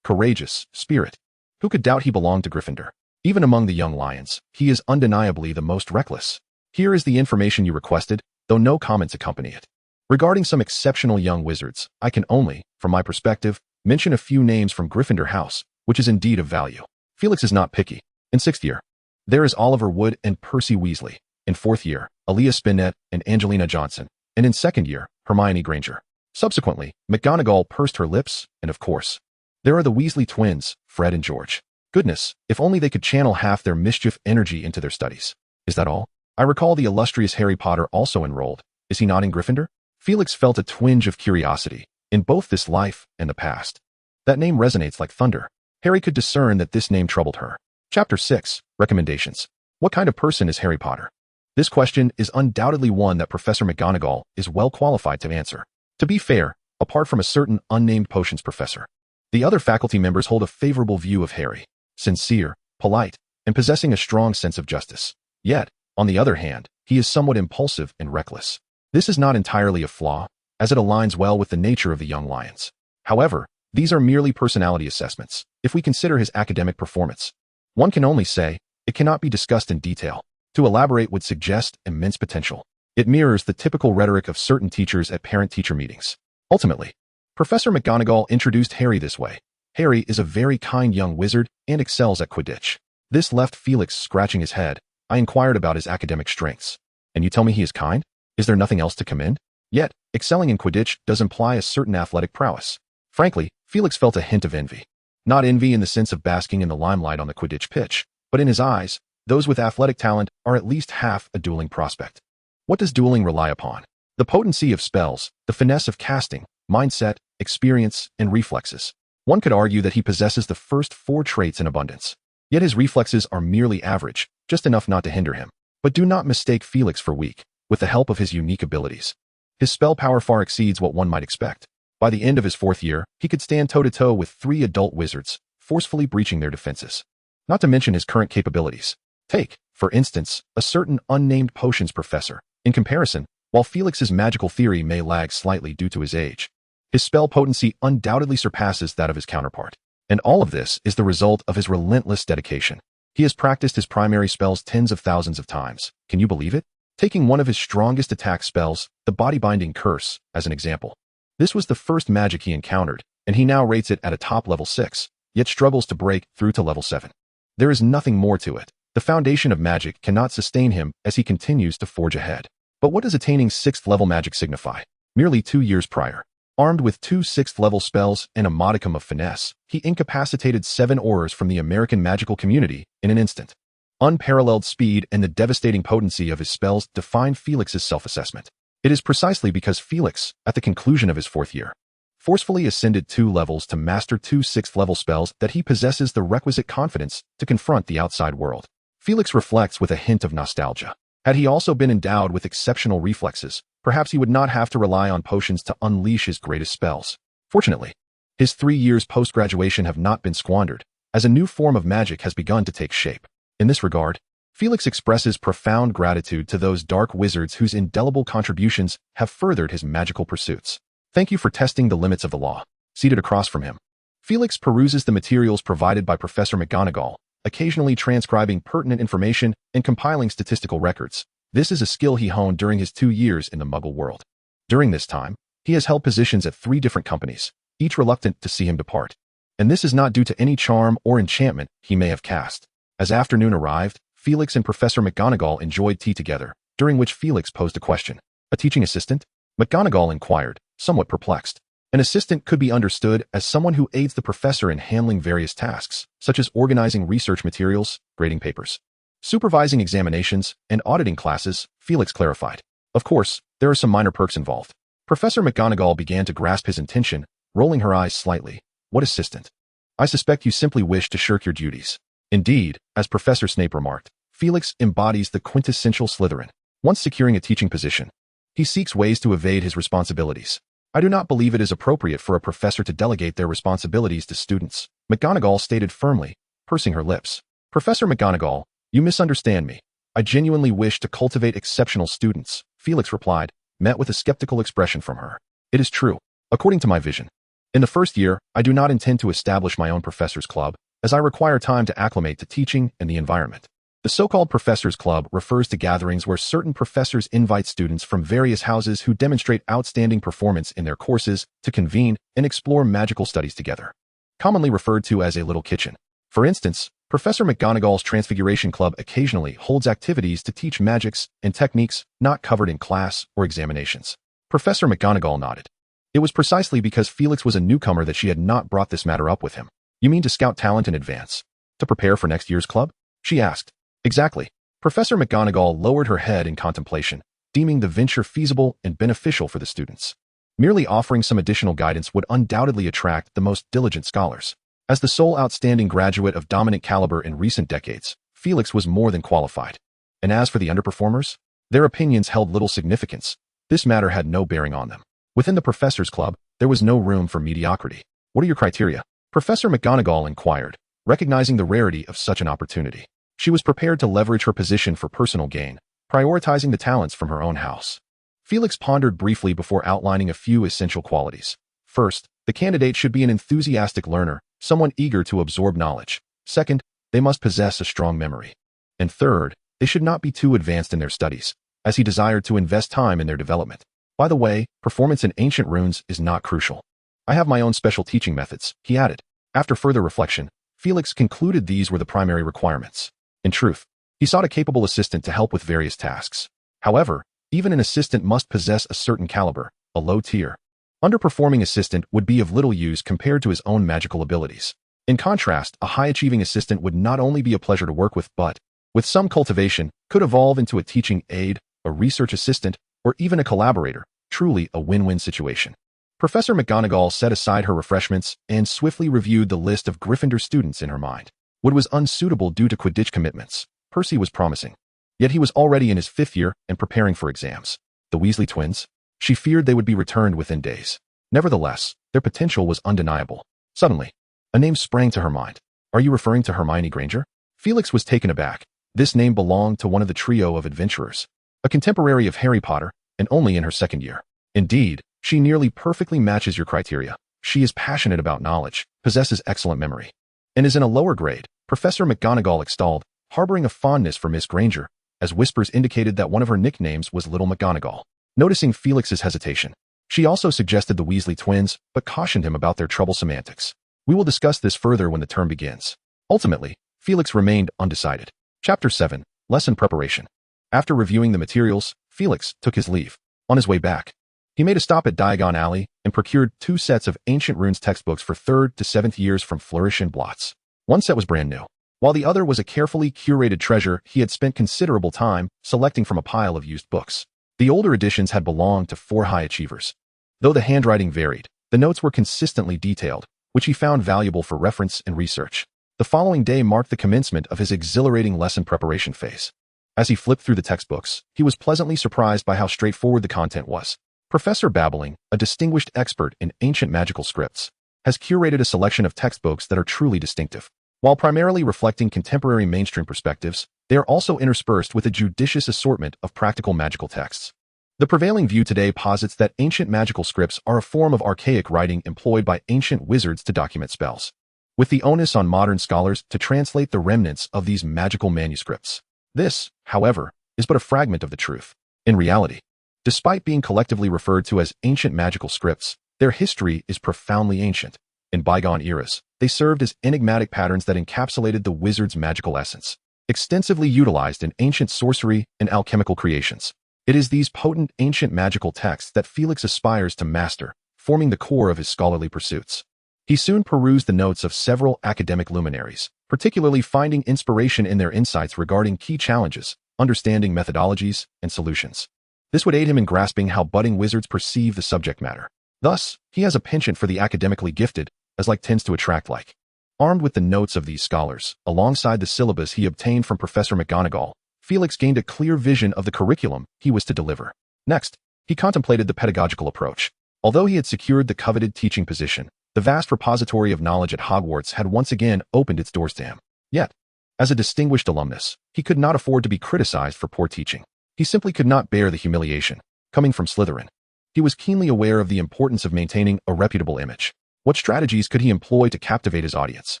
courageous spirit, who could doubt he belonged to Gryffindor? Even among the young lions, he is undeniably the most reckless. Here is the information you requested, though no comments accompany it. Regarding some exceptional young wizards, I can only, from my perspective, mention a few names from Gryffindor House, which is indeed of value. Felix is not picky. In 6th year, there is Oliver Wood and Percy Weasley. In 4th year, Aaliyah Spinnet and Angelina Johnson. And in 2nd year, Hermione Granger. Subsequently, McGonagall pursed her lips, and of course, there are the Weasley twins, Fred and George. Goodness, if only they could channel half their mischief energy into their studies. Is that all? I recall the illustrious Harry Potter also enrolled. Is he not in Gryffindor? Felix felt a twinge of curiosity, in both this life and the past. That name resonates like thunder. Harry could discern that this name troubled her. Chapter 6, Recommendations. What kind of person is Harry Potter? This question is undoubtedly one that Professor McGonagall is well qualified to answer. To be fair, apart from a certain unnamed potions professor, the other faculty members hold a favorable view of Harry. Sincere, polite, and possessing a strong sense of justice. Yet, on the other hand, he is somewhat impulsive and reckless. This is not entirely a flaw, as it aligns well with the nature of the young lions. However, these are merely personality assessments. If we consider his academic performance, one can only say, it cannot be discussed in detail. To elaborate would suggest immense potential. It mirrors the typical rhetoric of certain teachers at parent-teacher meetings. Ultimately, Professor McGonagall introduced Harry this way. Harry is a very kind young wizard and excels at Quidditch. This left Felix scratching his head. I inquired about his academic strengths. And you tell me he is kind? Is there nothing else to commend? Yet, excelling in Quidditch does imply a certain athletic prowess. Frankly, Felix felt a hint of envy. Not envy in the sense of basking in the limelight on the Quidditch pitch, but in his eyes, those with athletic talent are at least half a dueling prospect. What does dueling rely upon? The potency of spells, the finesse of casting, mindset, experience, and reflexes. One could argue that he possesses the first 4 traits in abundance. Yet his reflexes are merely average, just enough not to hinder him. But do not mistake Felix for weak, with the help of his unique abilities. His spell power far exceeds what one might expect. By the end of his 4th year, he could stand toe-to-toe with 3 adult wizards, forcefully breaching their defenses. Not to mention his current capabilities. Take, for instance, a certain unnamed potions professor. In comparison, while Felix's magical theory may lag slightly due to his age, his spell potency undoubtedly surpasses that of his counterpart. And all of this is the result of his relentless dedication. He has practiced his primary spells tens of thousands of times. Can you believe it? Taking one of his strongest attack spells, the body-binding curse, as an example. This was the first magic he encountered, and he now rates it at a top level 6, yet struggles to break through to level 7. There is nothing more to it. The foundation of magic cannot sustain him as he continues to forge ahead. But what does attaining 6th level magic signify? Merely 2 years prior, armed with 2 6th level spells and a modicum of finesse, he incapacitated 7 Aurors from the American magical community in an instant. Unparalleled speed and the devastating potency of his spells define Felix's self-assessment. It is precisely because Felix, at the conclusion of his 4th year, forcefully ascended 2 levels to master 2 6th level spells that he possesses the requisite confidence to confront the outside world. Felix reflects with a hint of nostalgia. Had he also been endowed with exceptional reflexes, perhaps he would not have to rely on potions to unleash his greatest spells. Fortunately, his 3 years post-graduation have not been squandered, as a new form of magic has begun to take shape. In this regard, Felix expresses profound gratitude to those dark wizards whose indelible contributions have furthered his magical pursuits. Thank you for testing the limits of the law. Seated across from him, Felix peruses the materials provided by Professor McGonagall, occasionally transcribing pertinent information and compiling statistical records. This is a skill he honed during his 2 years in the Muggle world. During this time, he has held positions at 3 different companies, each reluctant to see him depart. And this is not due to any charm or enchantment he may have cast. As afternoon arrived, Felix and Professor McGonagall enjoyed tea together, during which Felix posed a question. A teaching assistant? McGonagall inquired, somewhat perplexed. An assistant could be understood as someone who aids the professor in handling various tasks, such as organizing research materials, grading papers, supervising examinations, and auditing classes, Felix clarified. Of course, there are some minor perks involved. Professor McGonagall began to grasp his intention, rolling her eyes slightly. What assistant? I suspect you simply wish to shirk your duties. Indeed, as Professor Snape remarked, Felix embodies the quintessential Slytherin. Once securing a teaching position, he seeks ways to evade his responsibilities. I do not believe it is appropriate for a professor to delegate their responsibilities to students, McGonagall stated firmly, pursing her lips. Professor McGonagall, you misunderstand me. I genuinely wish to cultivate exceptional students, Felix replied, met with a skeptical expression from her. It is true, according to my vision. In the 1st year, I do not intend to establish my own professors' club, as I require time to acclimate to teaching and the environment. The so-called Professors Club refers to gatherings where certain professors invite students from various houses who demonstrate outstanding performance in their courses to convene and explore magical studies together, commonly referred to as a little kitchen. For instance, Professor McGonagall's Transfiguration Club occasionally holds activities to teach magics and techniques not covered in class or examinations. Professor McGonagall nodded. It was precisely because Felix was a newcomer that she had not brought this matter up with him. You mean to scout talent in advance? To prepare for next year's club? She asked. Exactly. Professor McGonagall lowered her head in contemplation, deeming the venture feasible and beneficial for the students. Merely offering some additional guidance would undoubtedly attract the most diligent scholars. As the sole outstanding graduate of dominant caliber in recent decades, Felix was more than qualified. And as for the underperformers, their opinions held little significance. This matter had no bearing on them. Within the Professors' Club, there was no room for mediocrity. What are your criteria? Professor McGonagall inquired, recognizing the rarity of such an opportunity. She was prepared to leverage her position for personal gain, prioritizing the talents from her own house. Felix pondered briefly before outlining a few essential qualities. First, the candidate should be an enthusiastic learner, someone eager to absorb knowledge. Second, they must possess a strong memory. And third, they should not be too advanced in their studies, as he desired to invest time in their development. By the way, performance in ancient runes is not crucial. I have my own special teaching methods, he added. After further reflection, Felix concluded these were the primary requirements. In truth, he sought a capable assistant to help with various tasks. However, even an assistant must possess a certain caliber, a low tier. Underperforming assistant would be of little use compared to his own magical abilities. In contrast, a high-achieving assistant would not only be a pleasure to work with but, with some cultivation, could evolve into a teaching aide, a research assistant, or even a collaborator, truly a win-win situation. Professor McGonagall set aside her refreshments and swiftly reviewed the list of Gryffindor students in her mind. Wood was unsuitable due to Quidditch commitments. Percy was promising. Yet he was already in his 5th year and preparing for exams. The Weasley twins? She feared they would be returned within days. Nevertheless, their potential was undeniable. Suddenly, a name sprang to her mind. Are you referring to Hermione Granger? Felix was taken aback. This name belonged to one of the trio of adventurers. A contemporary of Harry Potter, and only in her 2nd year. Indeed, she nearly perfectly matches your criteria. She is passionate about knowledge, possesses excellent memory, and is in a lower grade, Professor McGonagall extolled, harboring a fondness for Miss Granger, as whispers indicated that one of her nicknames was Little McGonagall. Noticing Felix's hesitation, she also suggested the Weasley twins, but cautioned him about their troublesome antics. We will discuss this further when the term begins. Ultimately, Felix remained undecided. Chapter 7, Lesson Preparation. After reviewing the materials, Felix took his leave. On his way back, he made a stop at Diagon Alley and procured 2 sets of Ancient Runes textbooks for 3rd to 7th years from Flourish and Blots. One set was brand new, while the other was a carefully curated treasure he had spent considerable time selecting from a pile of used books. The older editions had belonged to 4 high achievers. Though the handwriting varied, the notes were consistently detailed, which he found valuable for reference and research. The following day marked the commencement of his exhilarating lesson preparation phase. As he flipped through the textbooks, he was pleasantly surprised by how straightforward the content was. Professor Babbling, a distinguished expert in ancient magical scripts, has curated a selection of textbooks that are truly distinctive. While primarily reflecting contemporary mainstream perspectives, they are also interspersed with a judicious assortment of practical magical texts. The prevailing view today posits that ancient magical scripts are a form of archaic writing employed by ancient wizards to document spells, with the onus on modern scholars to translate the remnants of these magical manuscripts. This, however, is but a fragment of the truth. In reality, despite being collectively referred to as ancient magical scripts, their history is profoundly ancient. In bygone eras, they served as enigmatic patterns that encapsulated the wizard's magical essence, extensively utilized in ancient sorcery and alchemical creations. It is these potent ancient magical texts that Felix aspires to master, forming the core of his scholarly pursuits. He soon perused the notes of several academic luminaries, particularly finding inspiration in their insights regarding key challenges, understanding methodologies, and solutions. This would aid him in grasping how budding wizards perceive the subject matter. Thus, he has a penchant for the academically gifted, as like tends to attract like. Armed with the notes of these scholars, alongside the syllabus he obtained from Professor McGonagall, Felix gained a clear vision of the curriculum he was to deliver. Next, he contemplated the pedagogical approach. Although he had secured the coveted teaching position, the vast repository of knowledge at Hogwarts had once again opened its doors to him. Yet, as a distinguished alumnus, he could not afford to be criticized for poor teaching. He simply could not bear the humiliation. Coming from Slytherin, he was keenly aware of the importance of maintaining a reputable image. What strategies could he employ to captivate his audience?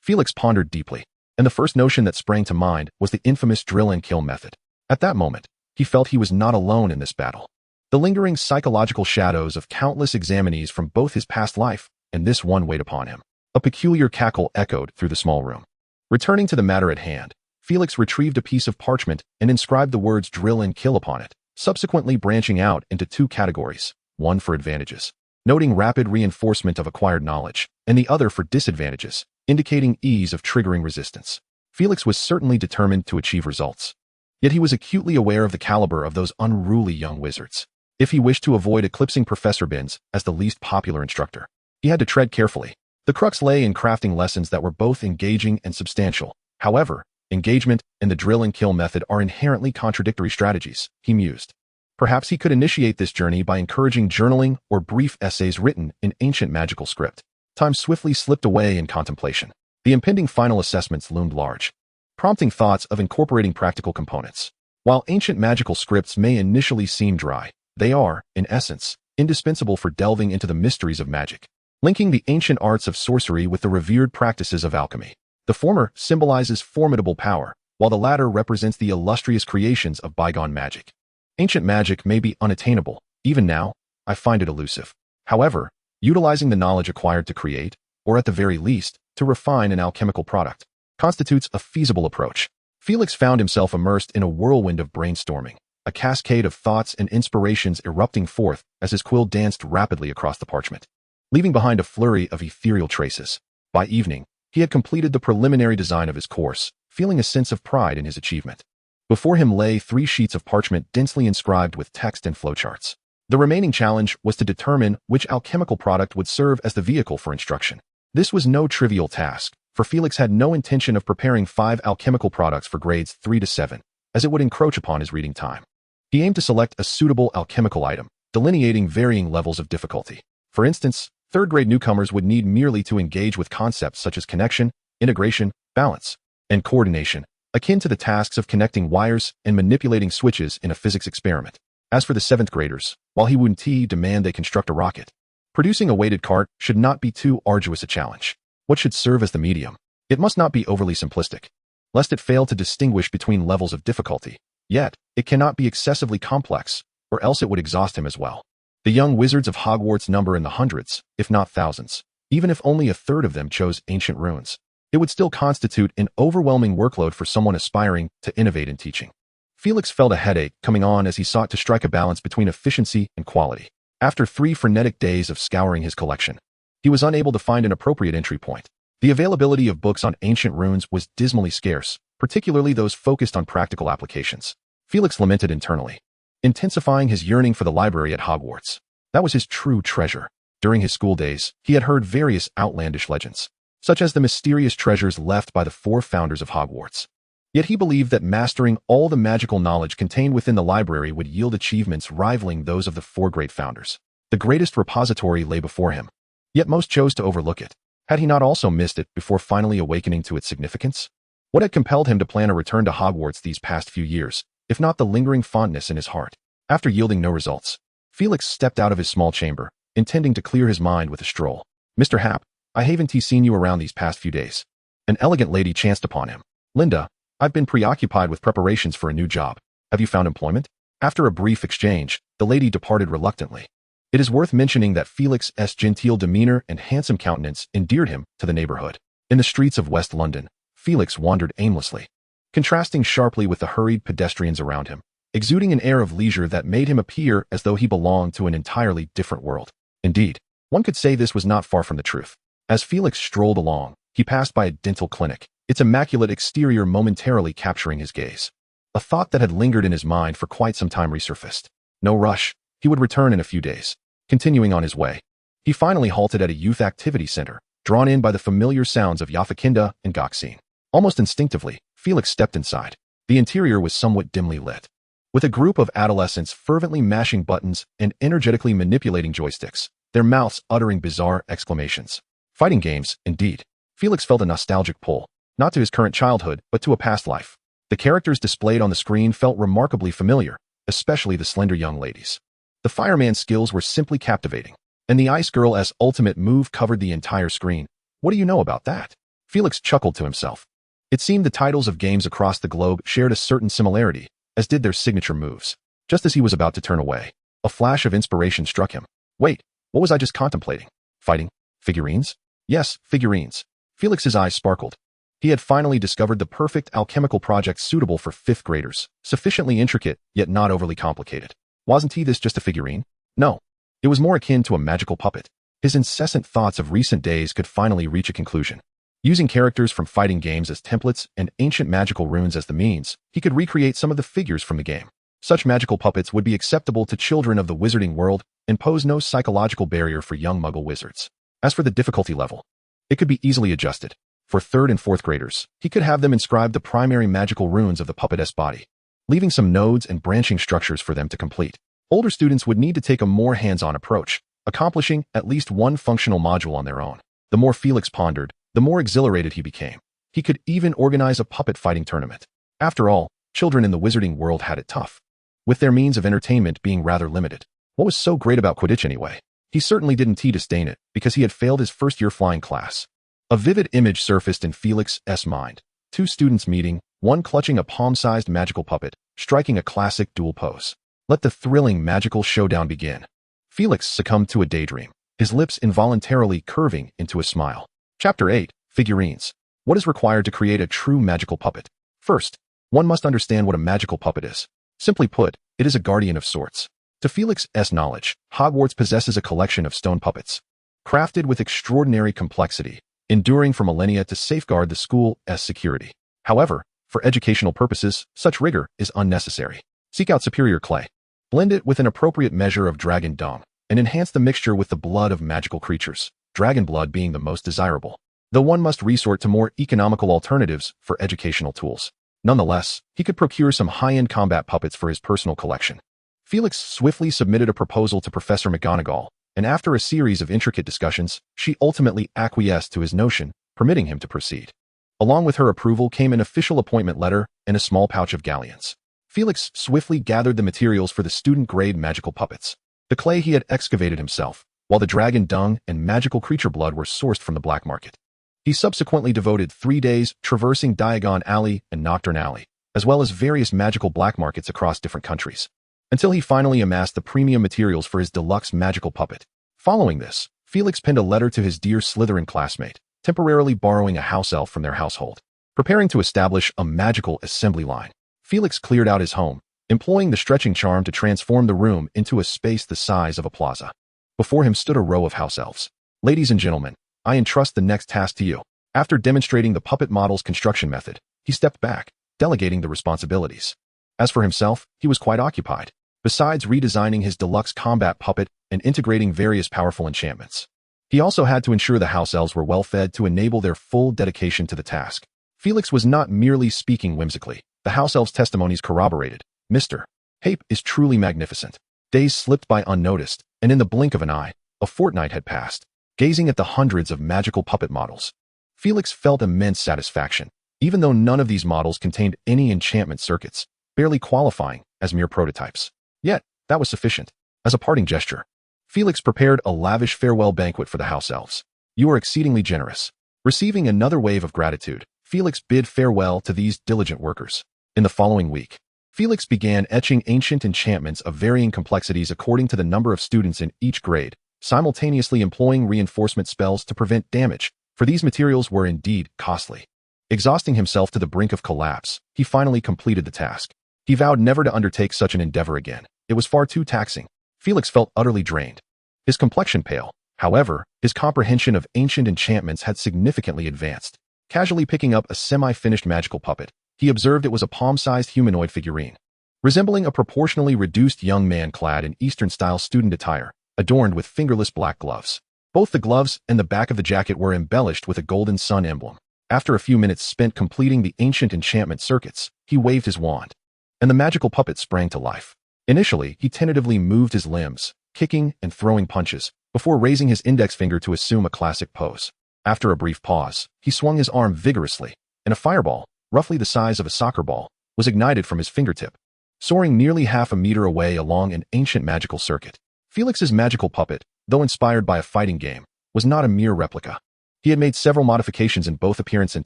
Felix pondered deeply, and the first notion that sprang to mind was the infamous drill and kill method. At that moment, he felt he was not alone in this battle. The lingering psychological shadows of countless examinees from both his past life and this one weighed upon him. A peculiar cackle echoed through the small room. Returning to the matter at hand, Felix retrieved a piece of parchment and inscribed the words drill and kill upon it, subsequently branching out into 2 categories, one for advantages, noting rapid reinforcement of acquired knowledge, and the other for disadvantages, indicating ease of triggering resistance. Felix was certainly determined to achieve results. Yet he was acutely aware of the caliber of those unruly young wizards. If he wished to avoid eclipsing Professor Binns as the least popular instructor, he had to tread carefully. The crux lay in crafting lessons that were both engaging and substantial. However, engagement and the drill and kill method are inherently contradictory strategies, he mused. Perhaps he could initiate this journey by encouraging journaling or brief essays written in ancient magical script. Time swiftly slipped away in contemplation. The impending final assessments loomed large, prompting thoughts of incorporating practical components. While ancient magical scripts may initially seem dry, they are, in essence, indispensable for delving into the mysteries of magic, linking the ancient arts of sorcery with the revered practices of alchemy. The former symbolizes formidable power, while the latter represents the illustrious creations of bygone magic. Ancient magic may be unattainable. Even now, I find it elusive. However, utilizing the knowledge acquired to create, or at the very least, to refine an alchemical product, constitutes a feasible approach. Felix found himself immersed in a whirlwind of brainstorming, a cascade of thoughts and inspirations erupting forth as his quill danced rapidly across the parchment, leaving behind a flurry of ethereal traces. By evening, he had completed the preliminary design of his course, feeling a sense of pride in his achievement. Before him lay 3 sheets of parchment densely inscribed with text and flowcharts. The remaining challenge was to determine which alchemical product would serve as the vehicle for instruction. This was no trivial task, for Felix had no intention of preparing 5 alchemical products for grades 3 to 7, as it would encroach upon his reading time. He aimed to select a suitable alchemical item, delineating varying levels of difficulty. For instance, 3rd-grade newcomers would need merely to engage with concepts such as connection, integration, balance, and coordination, akin to the tasks of connecting wires and manipulating switches in a physics experiment. As for the 7th graders, while he would demand they construct a rocket, producing a weighted cart should not be too arduous a challenge. What should serve as the medium? It must not be overly simplistic, lest it fail to distinguish between levels of difficulty. Yet, it cannot be excessively complex, or else it would exhaust him as well. The young wizards of Hogwarts number in the hundreds, if not thousands. Even if only a third of them chose ancient runes, it would still constitute an overwhelming workload for someone aspiring to innovate in teaching. Felix felt a headache coming on as he sought to strike a balance between efficiency and quality. After 3 frenetic days of scouring his collection, he was unable to find an appropriate entry point. The availability of books on ancient runes was dismally scarce, particularly those focused on practical applications. Felix lamented internally, intensifying his yearning for the library at Hogwarts. That was his true treasure. During his school days, he had heard various outlandish legends, such as the mysterious treasures left by the 4 founders of Hogwarts. Yet he believed that mastering all the magical knowledge contained within the library would yield achievements rivaling those of the 4 great founders. The greatest repository lay before him, yet most chose to overlook it. Had he not also missed it before finally awakening to its significance? What had compelled him to plan a return to Hogwarts these past few years, if not the lingering fondness in his heart? After yielding no results, Felix stepped out of his small chamber, intending to clear his mind with a stroll. "Mr. Happ, I haven't seen you around these past few days." An elegant lady chanced upon him. "Linda, I've been preoccupied with preparations for a new job. Have you found employment?" After a brief exchange, the lady departed reluctantly. It is worth mentioning that Felix's genteel demeanor and handsome countenance endeared him to the neighborhood. In the streets of West London, Felix wandered aimlessly, contrasting sharply with the hurried pedestrians around him, exuding an air of leisure that made him appear as though he belonged to an entirely different world. Indeed, one could say this was not far from the truth. As Felix strolled along, he passed by a dental clinic, its immaculate exterior momentarily capturing his gaze. A thought that had lingered in his mind for quite some time resurfaced. No rush, he would return in a few days. Continuing on his way, he finally halted at a youth activity center, drawn in by the familiar sounds of Yafakinda and Goxine. Almost instinctively, Felix stepped inside. The interior was somewhat dimly lit, with a group of adolescents fervently mashing buttons and energetically manipulating joysticks, their mouths uttering bizarre exclamations. Fighting games, indeed. Felix felt a nostalgic pull, not to his current childhood, but to a past life. The characters displayed on the screen felt remarkably familiar, especially the slender young ladies. The fireman's skills were simply captivating, and the Ice Girl's ultimate move covered the entire screen. What do you know about that? Felix chuckled to himself. It seemed the titles of games across the globe shared a certain similarity, as did their signature moves. Just as he was about to turn away, a flash of inspiration struck him. Wait, what was I just contemplating? Fighting? Figurines? Yes, figurines. Felix's eyes sparkled. He had finally discovered the perfect alchemical project suitable for 5th graders, sufficiently intricate, yet not overly complicated. Wasn't this just a figurine? No. It was more akin to a magical puppet. His incessant thoughts of recent days could finally reach a conclusion. Using characters from fighting games as templates and ancient magical runes as the means, he could recreate some of the figures from the game. Such magical puppets would be acceptable to children of the Wizarding World and pose no psychological barrier for young Muggle wizards. As for the difficulty level, it could be easily adjusted. For 3rd and 4th graders, he could have them inscribe the primary magical runes of the puppet's body, leaving some nodes and branching structures for them to complete. Older students would need to take a more hands-on approach, accomplishing at least one functional module on their own. The more Felix pondered, the more exhilarated he became. He could even organize a puppet fighting tournament. After all, children in the Wizarding World had it tough, with their means of entertainment being rather limited. What was so great about Quidditch anyway? He certainly didn't disdain it, because he had failed his first-year flying class. A vivid image surfaced in Felix's mind. 2 students meeting, one clutching a palm-sized magical puppet, striking a classic duel pose. Let the thrilling magical showdown begin. Felix succumbed to a daydream, his lips involuntarily curving into a smile. Chapter 8. Figurines. What is required to create a true magical puppet? First, one must understand what a magical puppet is. Simply put, it is a guardian of sorts. To Felix's knowledge, Hogwarts possesses a collection of stone puppets, crafted with extraordinary complexity, enduring for millennia to safeguard the school's security. However, for educational purposes, such rigor is unnecessary. Seek out superior clay. Blend it with an appropriate measure of dragon dung, and enhance the mixture with the blood of magical creatures, dragon blood being the most desirable, though one must resort to more economical alternatives for educational tools. Nonetheless, he could procure some high-end combat puppets for his personal collection. Felix swiftly submitted a proposal to Professor McGonagall, and after a series of intricate discussions, she ultimately acquiesced to his notion, permitting him to proceed. Along with her approval came an official appointment letter and a small pouch of galleons. Felix swiftly gathered the materials for the student-grade magical puppets. The clay he had excavated himself, while the dragon dung and magical creature blood were sourced from the black market. He subsequently devoted 3 days traversing Diagon Alley and Nocturne Alley, as well as various magical black markets across different countries, until he finally amassed the premium materials for his deluxe magical puppet. Following this, Felix penned a letter to his dear Slytherin classmate, temporarily borrowing a house elf from their household. Preparing to establish a magical assembly line, Felix cleared out his home, employing the stretching charm to transform the room into a space the size of a plaza. Before him stood a row of house elves. Ladies and gentlemen, I entrust the next task to you. After demonstrating the puppet model's construction method, he stepped back, delegating the responsibilities. As for himself, he was quite occupied, besides redesigning his deluxe combat puppet and integrating various powerful enchantments. He also had to ensure the house elves were well fed to enable their full dedication to the task. Felix was not merely speaking whimsically. The house elves' testimonies corroborated. Mr. Hape is truly magnificent. Days slipped by unnoticed, and in the blink of an eye, a fortnight had passed. Gazing at the hundreds of magical puppet models, Felix felt immense satisfaction, even though none of these models contained any enchantment circuits, barely qualifying as mere prototypes. Yet, that was sufficient. As a parting gesture, Felix prepared a lavish farewell banquet for the house elves. You are exceedingly generous. Receiving another wave of gratitude, Felix bid farewell to these diligent workers. In the following week, Felix began etching ancient enchantments of varying complexities according to the number of students in each grade, simultaneously employing reinforcement spells to prevent damage, for these materials were indeed costly. Exhausting himself to the brink of collapse, he finally completed the task. He vowed never to undertake such an endeavor again. It was far too taxing. Felix felt utterly drained. His complexion pale. However, his comprehension of ancient enchantments had significantly advanced. Casually picking up a semi-finished magical puppet, he observed it was a palm-sized humanoid figurine, resembling a proportionally reduced young man clad in Eastern-style student attire, adorned with fingerless black gloves. Both the gloves and the back of the jacket were embellished with a golden sun emblem. After a few minutes spent completing the ancient enchantment circuits, he waved his wand, and the magical puppet sprang to life. Initially, he tentatively moved his limbs, kicking and throwing punches, before raising his index finger to assume a classic pose. After a brief pause, he swung his arm vigorously, and a fireball, roughly the size of a soccer ball, was ignited from his fingertip, soaring nearly half a meter away along an ancient magical circuit. Felix's magical puppet, though inspired by a fighting game, was not a mere replica. He had made several modifications in both appearance and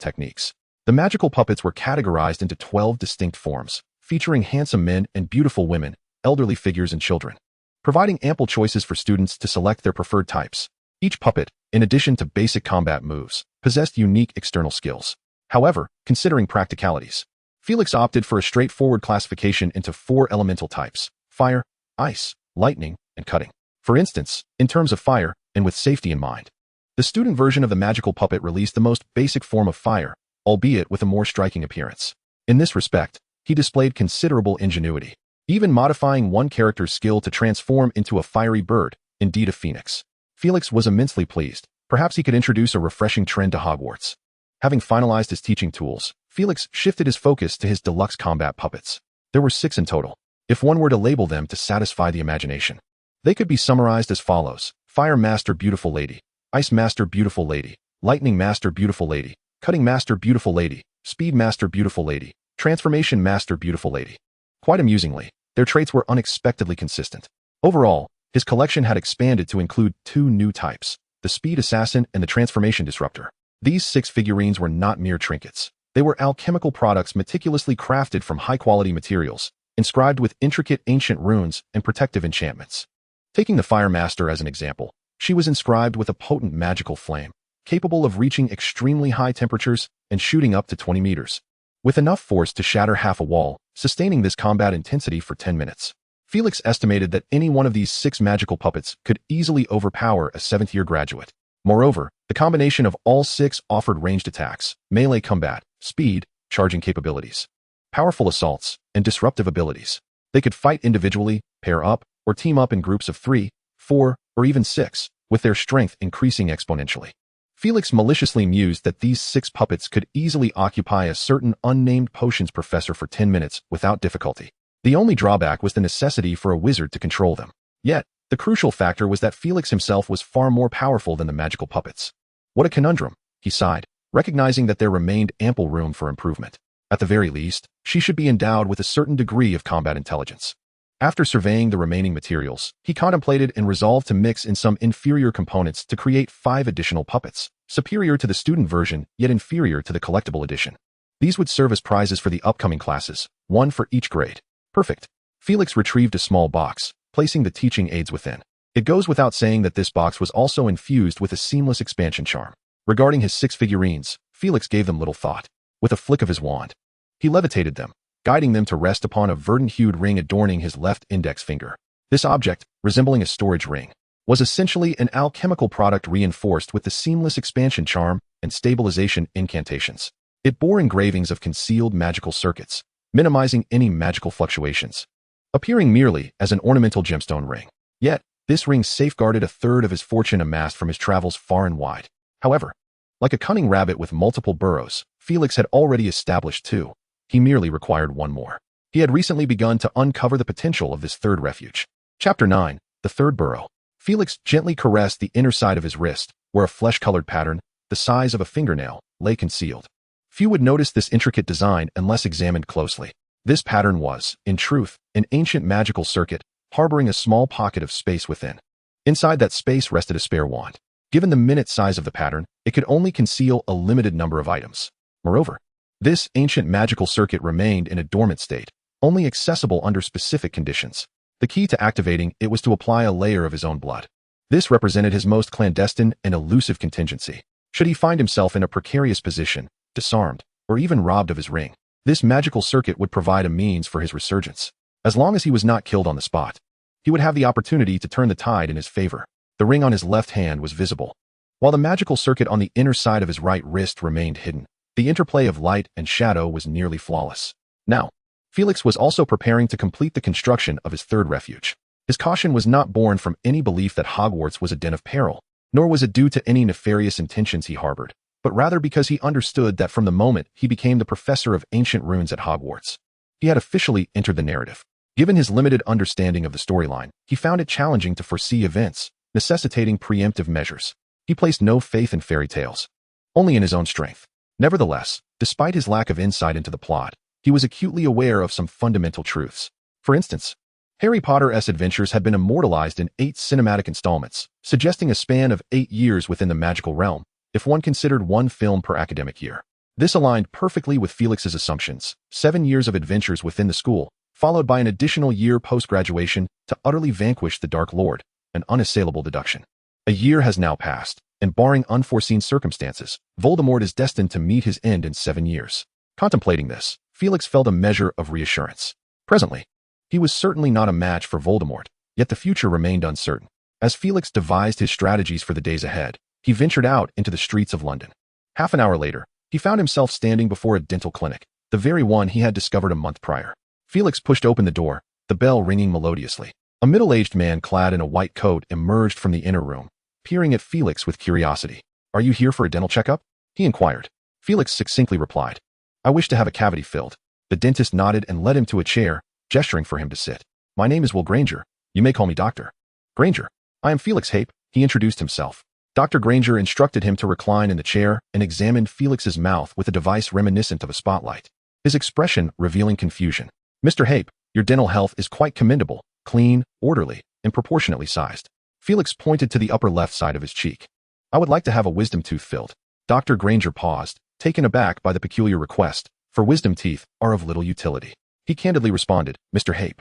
techniques. The magical puppets were categorized into 12 distinct forms, featuring handsome men and beautiful women, elderly figures and children, providing ample choices for students to select their preferred types. Each puppet, in addition to basic combat moves, possessed unique external skills. However, considering practicalities, Felix opted for a straightforward classification into 4 elemental types: fire, ice, lightning, and cutting. For instance, in terms of fire, and with safety in mind. The student version of the magical puppet released the most basic form of fire, albeit with a more striking appearance. In this respect, he displayed considerable ingenuity, even modifying one character's skill to transform into a fiery bird, indeed a phoenix. Felix was immensely pleased. Perhaps he could introduce a refreshing trend to Hogwarts. Having finalized his teaching tools, Felix shifted his focus to his deluxe combat puppets. There were 6 in total, if one were to label them to satisfy the imagination. They could be summarized as follows: Fire Master Beautiful Lady, Ice Master Beautiful Lady, Lightning Master Beautiful Lady, Cutting Master Beautiful Lady, Speed Master Beautiful Lady, Transformation Master Beautiful Lady. Quite amusingly, their traits were unexpectedly consistent. Overall, his collection had expanded to include 2 new types, the Speed Assassin and the Transformation Disruptor. These 6 figurines were not mere trinkets. They were alchemical products meticulously crafted from high-quality materials, inscribed with intricate ancient runes and protective enchantments. Taking the Fire Master as an example, she was inscribed with a potent magical flame, capable of reaching extremely high temperatures and shooting up to 20 meters, with enough force to shatter half a wall, sustaining this combat intensity for 10 minutes. Felix estimated that any one of these 6 magical puppets could easily overpower a 7th-year graduate. Moreover, the combination of all 6 offered ranged attacks, melee combat, speed, charging capabilities, powerful assaults, and disruptive abilities. They could fight individually, pair up, or team up in groups of 3, 4, or even 6, with their strength increasing exponentially. Felix maliciously mused that these 6 puppets could easily occupy a certain unnamed potions professor for 10 minutes without difficulty. The only drawback was the necessity for a wizard to control them. Yet, the crucial factor was that Felix himself was far more powerful than the magical puppets. What a conundrum, he sighed, recognizing that there remained ample room for improvement. At the very least, she should be endowed with a certain degree of combat intelligence. After surveying the remaining materials, he contemplated and resolved to mix in some inferior components to create 5 additional puppets, superior to the student version yet inferior to the collectible edition. These would serve as prizes for the upcoming classes, 1 for each grade. Perfect. Felix retrieved a small box, placing the teaching aids within. It goes without saying that this box was also infused with a seamless expansion charm. Regarding his 6 figurines, Felix gave them little thought. With a flick of his wand, he levitated them, guiding them to rest upon a verdant-hued ring adorning his left index finger. This object, resembling a storage ring, was essentially an alchemical product reinforced with the seamless expansion charm and stabilization incantations. It bore engravings of concealed magical circuits, minimizing any magical fluctuations, appearing merely as an ornamental gemstone ring. Yet, this ring safeguarded 1/3 of his fortune amassed from his travels far and wide. However, like a cunning rabbit with multiple burrows, Felix had already established 2. He merely required 1 more. He had recently begun to uncover the potential of this 3rd refuge. Chapter 9, The 3rd Burrow. Felix gently caressed the inner side of his wrist, where a flesh-colored pattern, the size of a fingernail, lay concealed. Few would notice this intricate design unless examined closely. This pattern was, in truth, an ancient magical circuit, harboring a small pocket of space within. Inside that space rested a spare wand. Given the minute size of the pattern, it could only conceal a limited number of items. Moreover, this ancient magical circuit remained in a dormant state, only accessible under specific conditions. The key to activating it was to apply a layer of his own blood. This represented his most clandestine and elusive contingency. Should he find himself in a precarious position, disarmed, or even robbed of his ring, this magical circuit would provide a means for his resurgence. As long as he was not killed on the spot, he would have the opportunity to turn the tide in his favor. The ring on his left hand was visible, while the magical circuit on the inner side of his right wrist remained hidden. The interplay of light and shadow was nearly flawless. Now, Felix was also preparing to complete the construction of his 3rd refuge. His caution was not born from any belief that Hogwarts was a den of peril, nor was it due to any nefarious intentions he harbored, but rather because he understood that from the moment he became the professor of ancient runes at Hogwarts, he had officially entered the narrative. Given his limited understanding of the storyline, he found it challenging to foresee events, necessitating preemptive measures. He placed no faith in fairy tales, only in his own strength. Nevertheless, despite his lack of insight into the plot, he was acutely aware of some fundamental truths. For instance, Harry Potter's adventures had been immortalized in 8 cinematic installments, suggesting a span of 8 years within the magical realm, if one considered 1 film per academic year. This aligned perfectly with Felix's assumptions: 7 years of adventures within the school, followed by an additional year post-graduation to utterly vanquish the Dark Lord, an unassailable deduction. A year has now passed, and barring unforeseen circumstances, Voldemort is destined to meet his end in 7 years. Contemplating this, Felix felt a measure of reassurance. Presently, he was certainly not a match for Voldemort, yet the future remained uncertain. As Felix devised his strategies for the days ahead, he ventured out into the streets of London. Half an hour later, he found himself standing before a dental clinic, the very one he had discovered a month prior. Felix pushed open the door, the bell ringing melodiously. A middle-aged man clad in a white coat emerged from the inner room, peering at Felix with curiosity. "Are you here for a dental checkup?" he inquired. Felix succinctly replied, "I wish to have a cavity filled." The dentist nodded and led him to a chair, gesturing for him to sit. "My name is Will Granger. You may call me Dr. Granger. I am Felix Hape," he introduced himself. Dr. Granger instructed him to recline in the chair and examined Felix's mouth with a device reminiscent of a spotlight, his expression revealing confusion. "Mr. Hape, your dental health is quite commendable, clean, orderly, and proportionately sized." Felix pointed to the upper left side of his cheek. "I would like to have a wisdom tooth filled." Dr. Granger paused, taken aback by the peculiar request, for wisdom teeth are of little utility. He candidly responded, "Mr. Hape,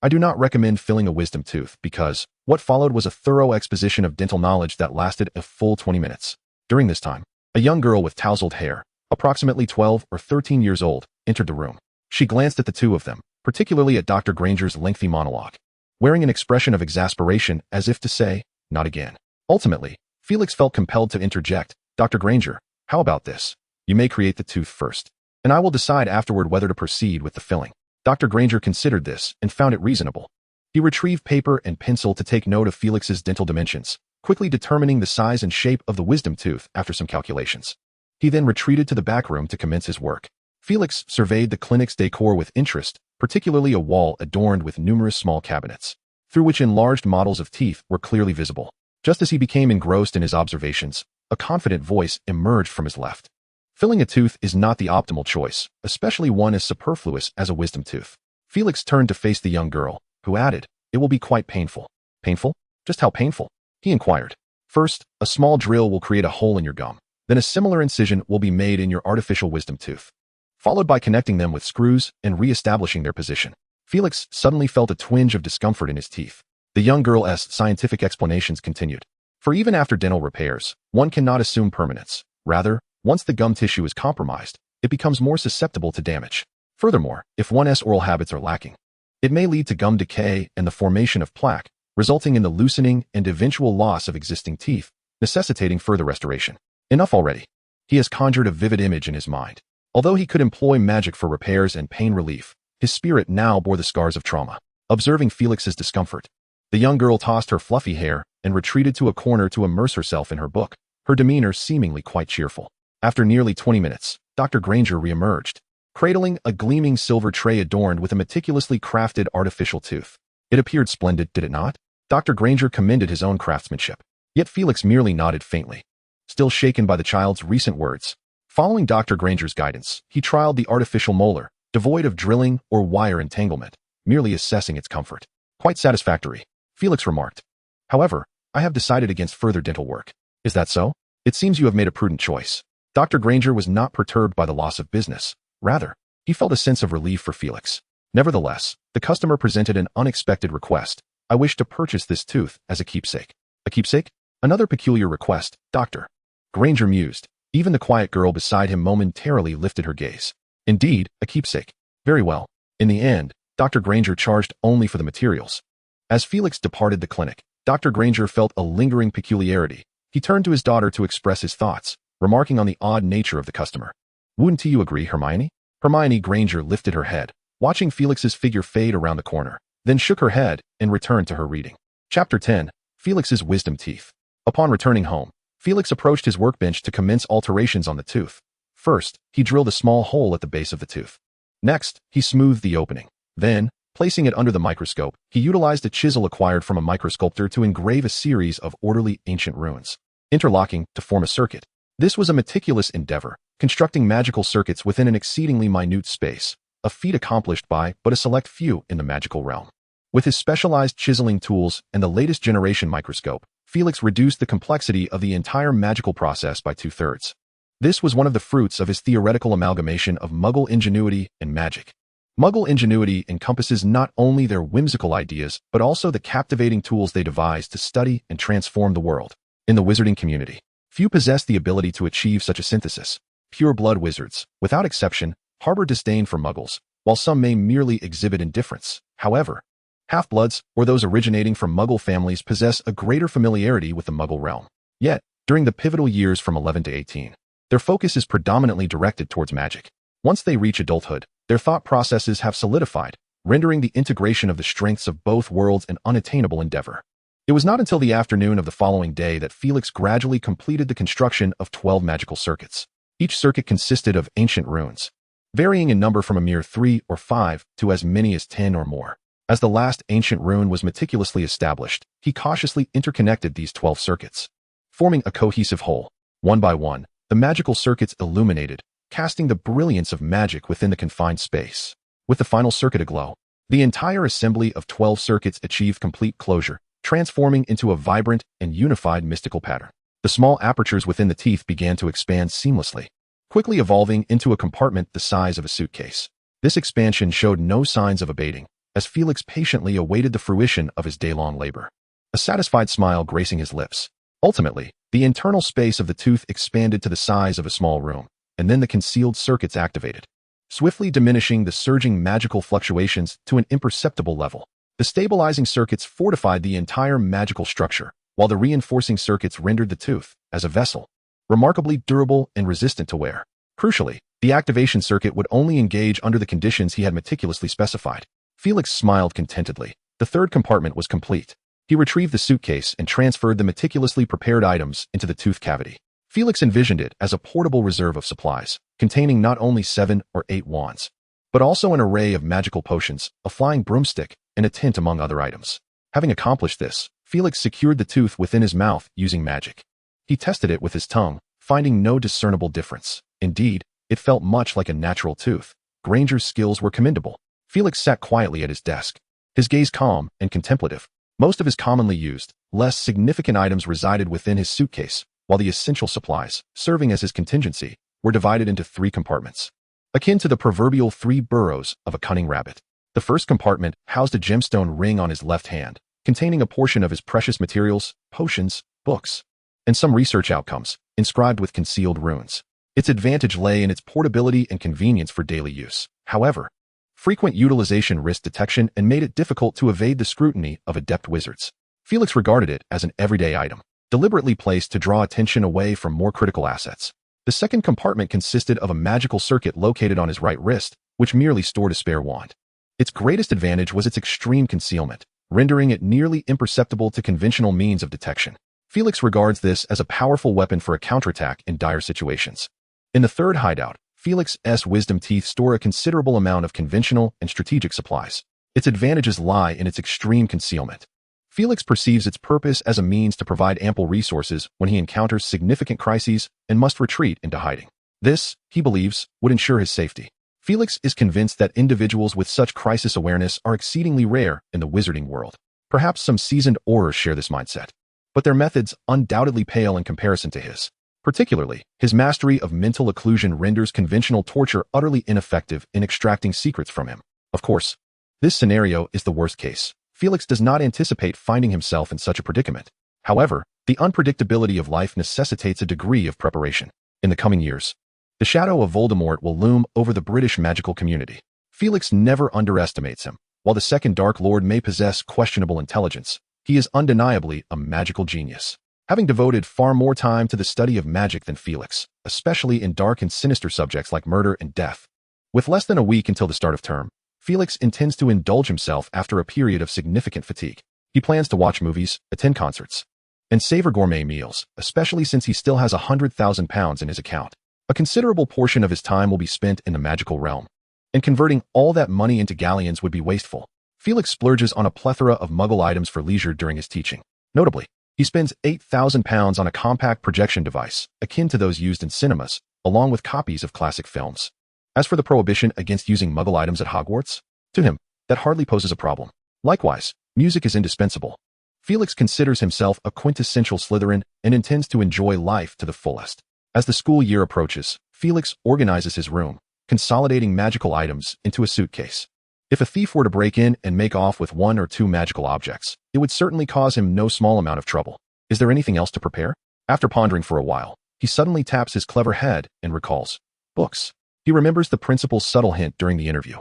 I do not recommend filling a wisdom tooth because..." What followed was a thorough exposition of dental knowledge that lasted a full 20 minutes. During this time, a young girl with tousled hair, approximately 12 or 13 years old, entered the room. She glanced at the two of them, particularly at Dr. Granger's lengthy monologue, wearing an expression of exasperation as if to say, "Not again." Ultimately, Felix felt compelled to interject, "Dr. Granger, how about this? You may create the tooth first, and I will decide afterward whether to proceed with the filling." Dr. Granger considered this and found it reasonable. He retrieved paper and pencil to take note of Felix's dental dimensions, quickly determining the size and shape of the wisdom tooth after some calculations. He then retreated to the back room to commence his work. Felix surveyed the clinic's decor with interest, particularly a wall adorned with numerous small cabinets, through which enlarged models of teeth were clearly visible. Just as he became engrossed in his observations, a confident voice emerged from his left. "Filling a tooth is not the optimal choice, especially one as superfluous as a wisdom tooth." Felix turned to face the young girl, who added, "It will be quite painful." "Painful? Just how painful?" he inquired. "First, a small drill will create a hole in your gum. Then a similar incision will be made in your artificial wisdom tooth, followed by connecting them with screws and re-establishing their position." Felix suddenly felt a twinge of discomfort in his teeth. The young girl's scientific explanations continued. "For even after dental repairs, one cannot assume permanence. Rather, once the gum tissue is compromised, it becomes more susceptible to damage. Furthermore, if one's oral habits are lacking, it may lead to gum decay and the formation of plaque, resulting in the loosening and eventual loss of existing teeth, necessitating further restoration." Enough already. He has conjured a vivid image in his mind. Although he could employ magic for repairs and pain relief, his spirit now bore the scars of trauma. Observing Felix's discomfort, the young girl tossed her fluffy hair and retreated to a corner to immerse herself in her book, her demeanor seemingly quite cheerful. After nearly 20 minutes, Dr. Granger re-emerged, cradling a gleaming silver tray adorned with a meticulously crafted artificial tooth. It appeared splendid, did it not? Dr. Granger commended his own craftsmanship. Yet Felix merely nodded faintly, still shaken by the child's recent words. Following Dr. Granger's guidance, he trialed the artificial molar, devoid of drilling or wire entanglement, merely assessing its comfort. "Quite satisfactory," Felix remarked. "However, I have decided against further dental work." "Is that so? It seems you have made a prudent choice." Dr. Granger was not perturbed by the loss of business. Rather, he felt a sense of relief for Felix. Nevertheless, the customer presented an unexpected request. "I wish to purchase this tooth as a keepsake." "A keepsake? Another peculiar request, Dr. Granger mused. Even the quiet girl beside him momentarily lifted her gaze. "Indeed, a keepsake. Very well." In the end, Dr. Granger charged only for the materials. As Felix departed the clinic, Dr. Granger felt a lingering peculiarity. He turned to his daughter to express his thoughts, remarking on the odd nature of the customer. "Wouldn't you agree, Hermione?" Hermione Granger lifted her head, watching Felix's figure fade around the corner, then shook her head and returned to her reading. Chapter 10. Felix's Wisdom Teeth. Upon returning home, Felix approached his workbench to commence alterations on the tooth. First, he drilled a small hole at the base of the tooth. Next, he smoothed the opening. Then, placing it under the microscope, he utilized a chisel acquired from a microsculptor to engrave a series of orderly ancient runes, interlocking to form a circuit. This was a meticulous endeavor, constructing magical circuits within an exceedingly minute space, a feat accomplished by but a select few in the magical realm. With his specialized chiseling tools and the latest generation microscope, Felix reduced the complexity of the entire magical process by 2/3. This was one of the fruits of his theoretical amalgamation of Muggle ingenuity and magic. Muggle ingenuity encompasses not only their whimsical ideas, but also the captivating tools they devised to study and transform the world. In the wizarding community, few possess the ability to achieve such a synthesis. Pure-blood wizards, without exception, harbor disdain for Muggles, while some may merely exhibit indifference. However, Half-bloods, or those originating from Muggle families, possess a greater familiarity with the Muggle realm. Yet, during the pivotal years from 11 to 18, their focus is predominantly directed towards magic. Once they reach adulthood, their thought processes have solidified, rendering the integration of the strengths of both worlds an unattainable endeavor. It was not until the afternoon of the following day that Felix gradually completed the construction of 12 magical circuits. Each circuit consisted of ancient runes, varying in number from a mere 3 or 5 to as many as 10 or more. As the last ancient rune was meticulously established, he cautiously interconnected these 12 circuits, forming a cohesive whole. One by one, the magical circuits illuminated, casting the brilliance of magic within the confined space. With the final circuit aglow, the entire assembly of 12 circuits achieved complete closure, transforming into a vibrant and unified mystical pattern. The small apertures within the teeth began to expand seamlessly, quickly evolving into a compartment the size of a suitcase. This expansion showed no signs of abating, as Felix patiently awaited the fruition of his day-long labor, a satisfied smile gracing his lips. Ultimately, the internal space of the tooth expanded to the size of a small room, and then the concealed circuits activated, swiftly diminishing the surging magical fluctuations to an imperceptible level. The stabilizing circuits fortified the entire magical structure, while the reinforcing circuits rendered the tooth, as a vessel, remarkably durable and resistant to wear. Crucially, the activation circuit would only engage under the conditions he had meticulously specified. Felix smiled contentedly. The third compartment was complete. He retrieved the suitcase and transferred the meticulously prepared items into the tooth cavity. Felix envisioned it as a portable reserve of supplies, containing not only 7 or 8 wands, but also an array of magical potions, a flying broomstick, and a tint among other items. Having accomplished this, Felix secured the tooth within his mouth using magic. He tested it with his tongue, finding no discernible difference. Indeed, it felt much like a natural tooth. Granger's skills were commendable. Felix sat quietly at his desk, his gaze calm and contemplative. Most of his commonly used, less significant items resided within his suitcase, while the essential supplies, serving as his contingency, were divided into 3 compartments, akin to the proverbial 3 burrows of a cunning rabbit. The first compartment housed a gemstone ring on his left hand, containing a portion of his precious materials, potions, books, and some research outcomes, inscribed with concealed runes. Its advantage lay in its portability and convenience for daily use. However, frequent utilization risked detection and made it difficult to evade the scrutiny of adept wizards. Felix regarded it as an everyday item, deliberately placed to draw attention away from more critical assets. The second compartment consisted of a magical circuit located on his right wrist, which merely stored a spare wand. Its greatest advantage was its extreme concealment, rendering it nearly imperceptible to conventional means of detection. Felix regards this as a powerful weapon for a counterattack in dire situations. In the third hideout, Felix's wisdom teeth store a considerable amount of conventional and strategic supplies. Its advantages lie in its extreme concealment. Felix perceives its purpose as a means to provide ample resources when he encounters significant crises and must retreat into hiding. This, he believes, would ensure his safety. Felix is convinced that individuals with such crisis awareness are exceedingly rare in the wizarding world. Perhaps some seasoned aurors share this mindset, but their methods undoubtedly pale in comparison to his. Particularly, his mastery of mental occlusion renders conventional torture utterly ineffective in extracting secrets from him. Of course, this scenario is the worst case. Felix does not anticipate finding himself in such a predicament. However, the unpredictability of life necessitates a degree of preparation. In the coming years, the shadow of Voldemort will loom over the British magical community. Felix never underestimates him. While the second Dark Lord may possess questionable intelligence, he is undeniably a magical genius. Having devoted far more time to the study of magic than Felix, especially in dark and sinister subjects like murder and death. With less than a week until the start of term, Felix intends to indulge himself after a period of significant fatigue. He plans to watch movies, attend concerts, and savor gourmet meals, especially since he still has £100,000 in his account. A considerable portion of his time will be spent in the magical realm, and converting all that money into galleons would be wasteful. Felix splurges on a plethora of Muggle items for leisure during his teaching. Notably, he spends £8,000 on a compact projection device, akin to those used in cinemas, along with copies of classic films. As for the prohibition against using Muggle items at Hogwarts, to him, that hardly poses a problem. Likewise, music is indispensable. Felix considers himself a quintessential Slytherin and intends to enjoy life to the fullest. As the school year approaches, Felix organizes his room, consolidating magical items into a suitcase. If a thief were to break in and make off with 1 or 2 magical objects, it would certainly cause him no small amount of trouble. Is there anything else to prepare? After pondering for a while, he suddenly taps his clever head and recalls books. He remembers the principal's subtle hint during the interview.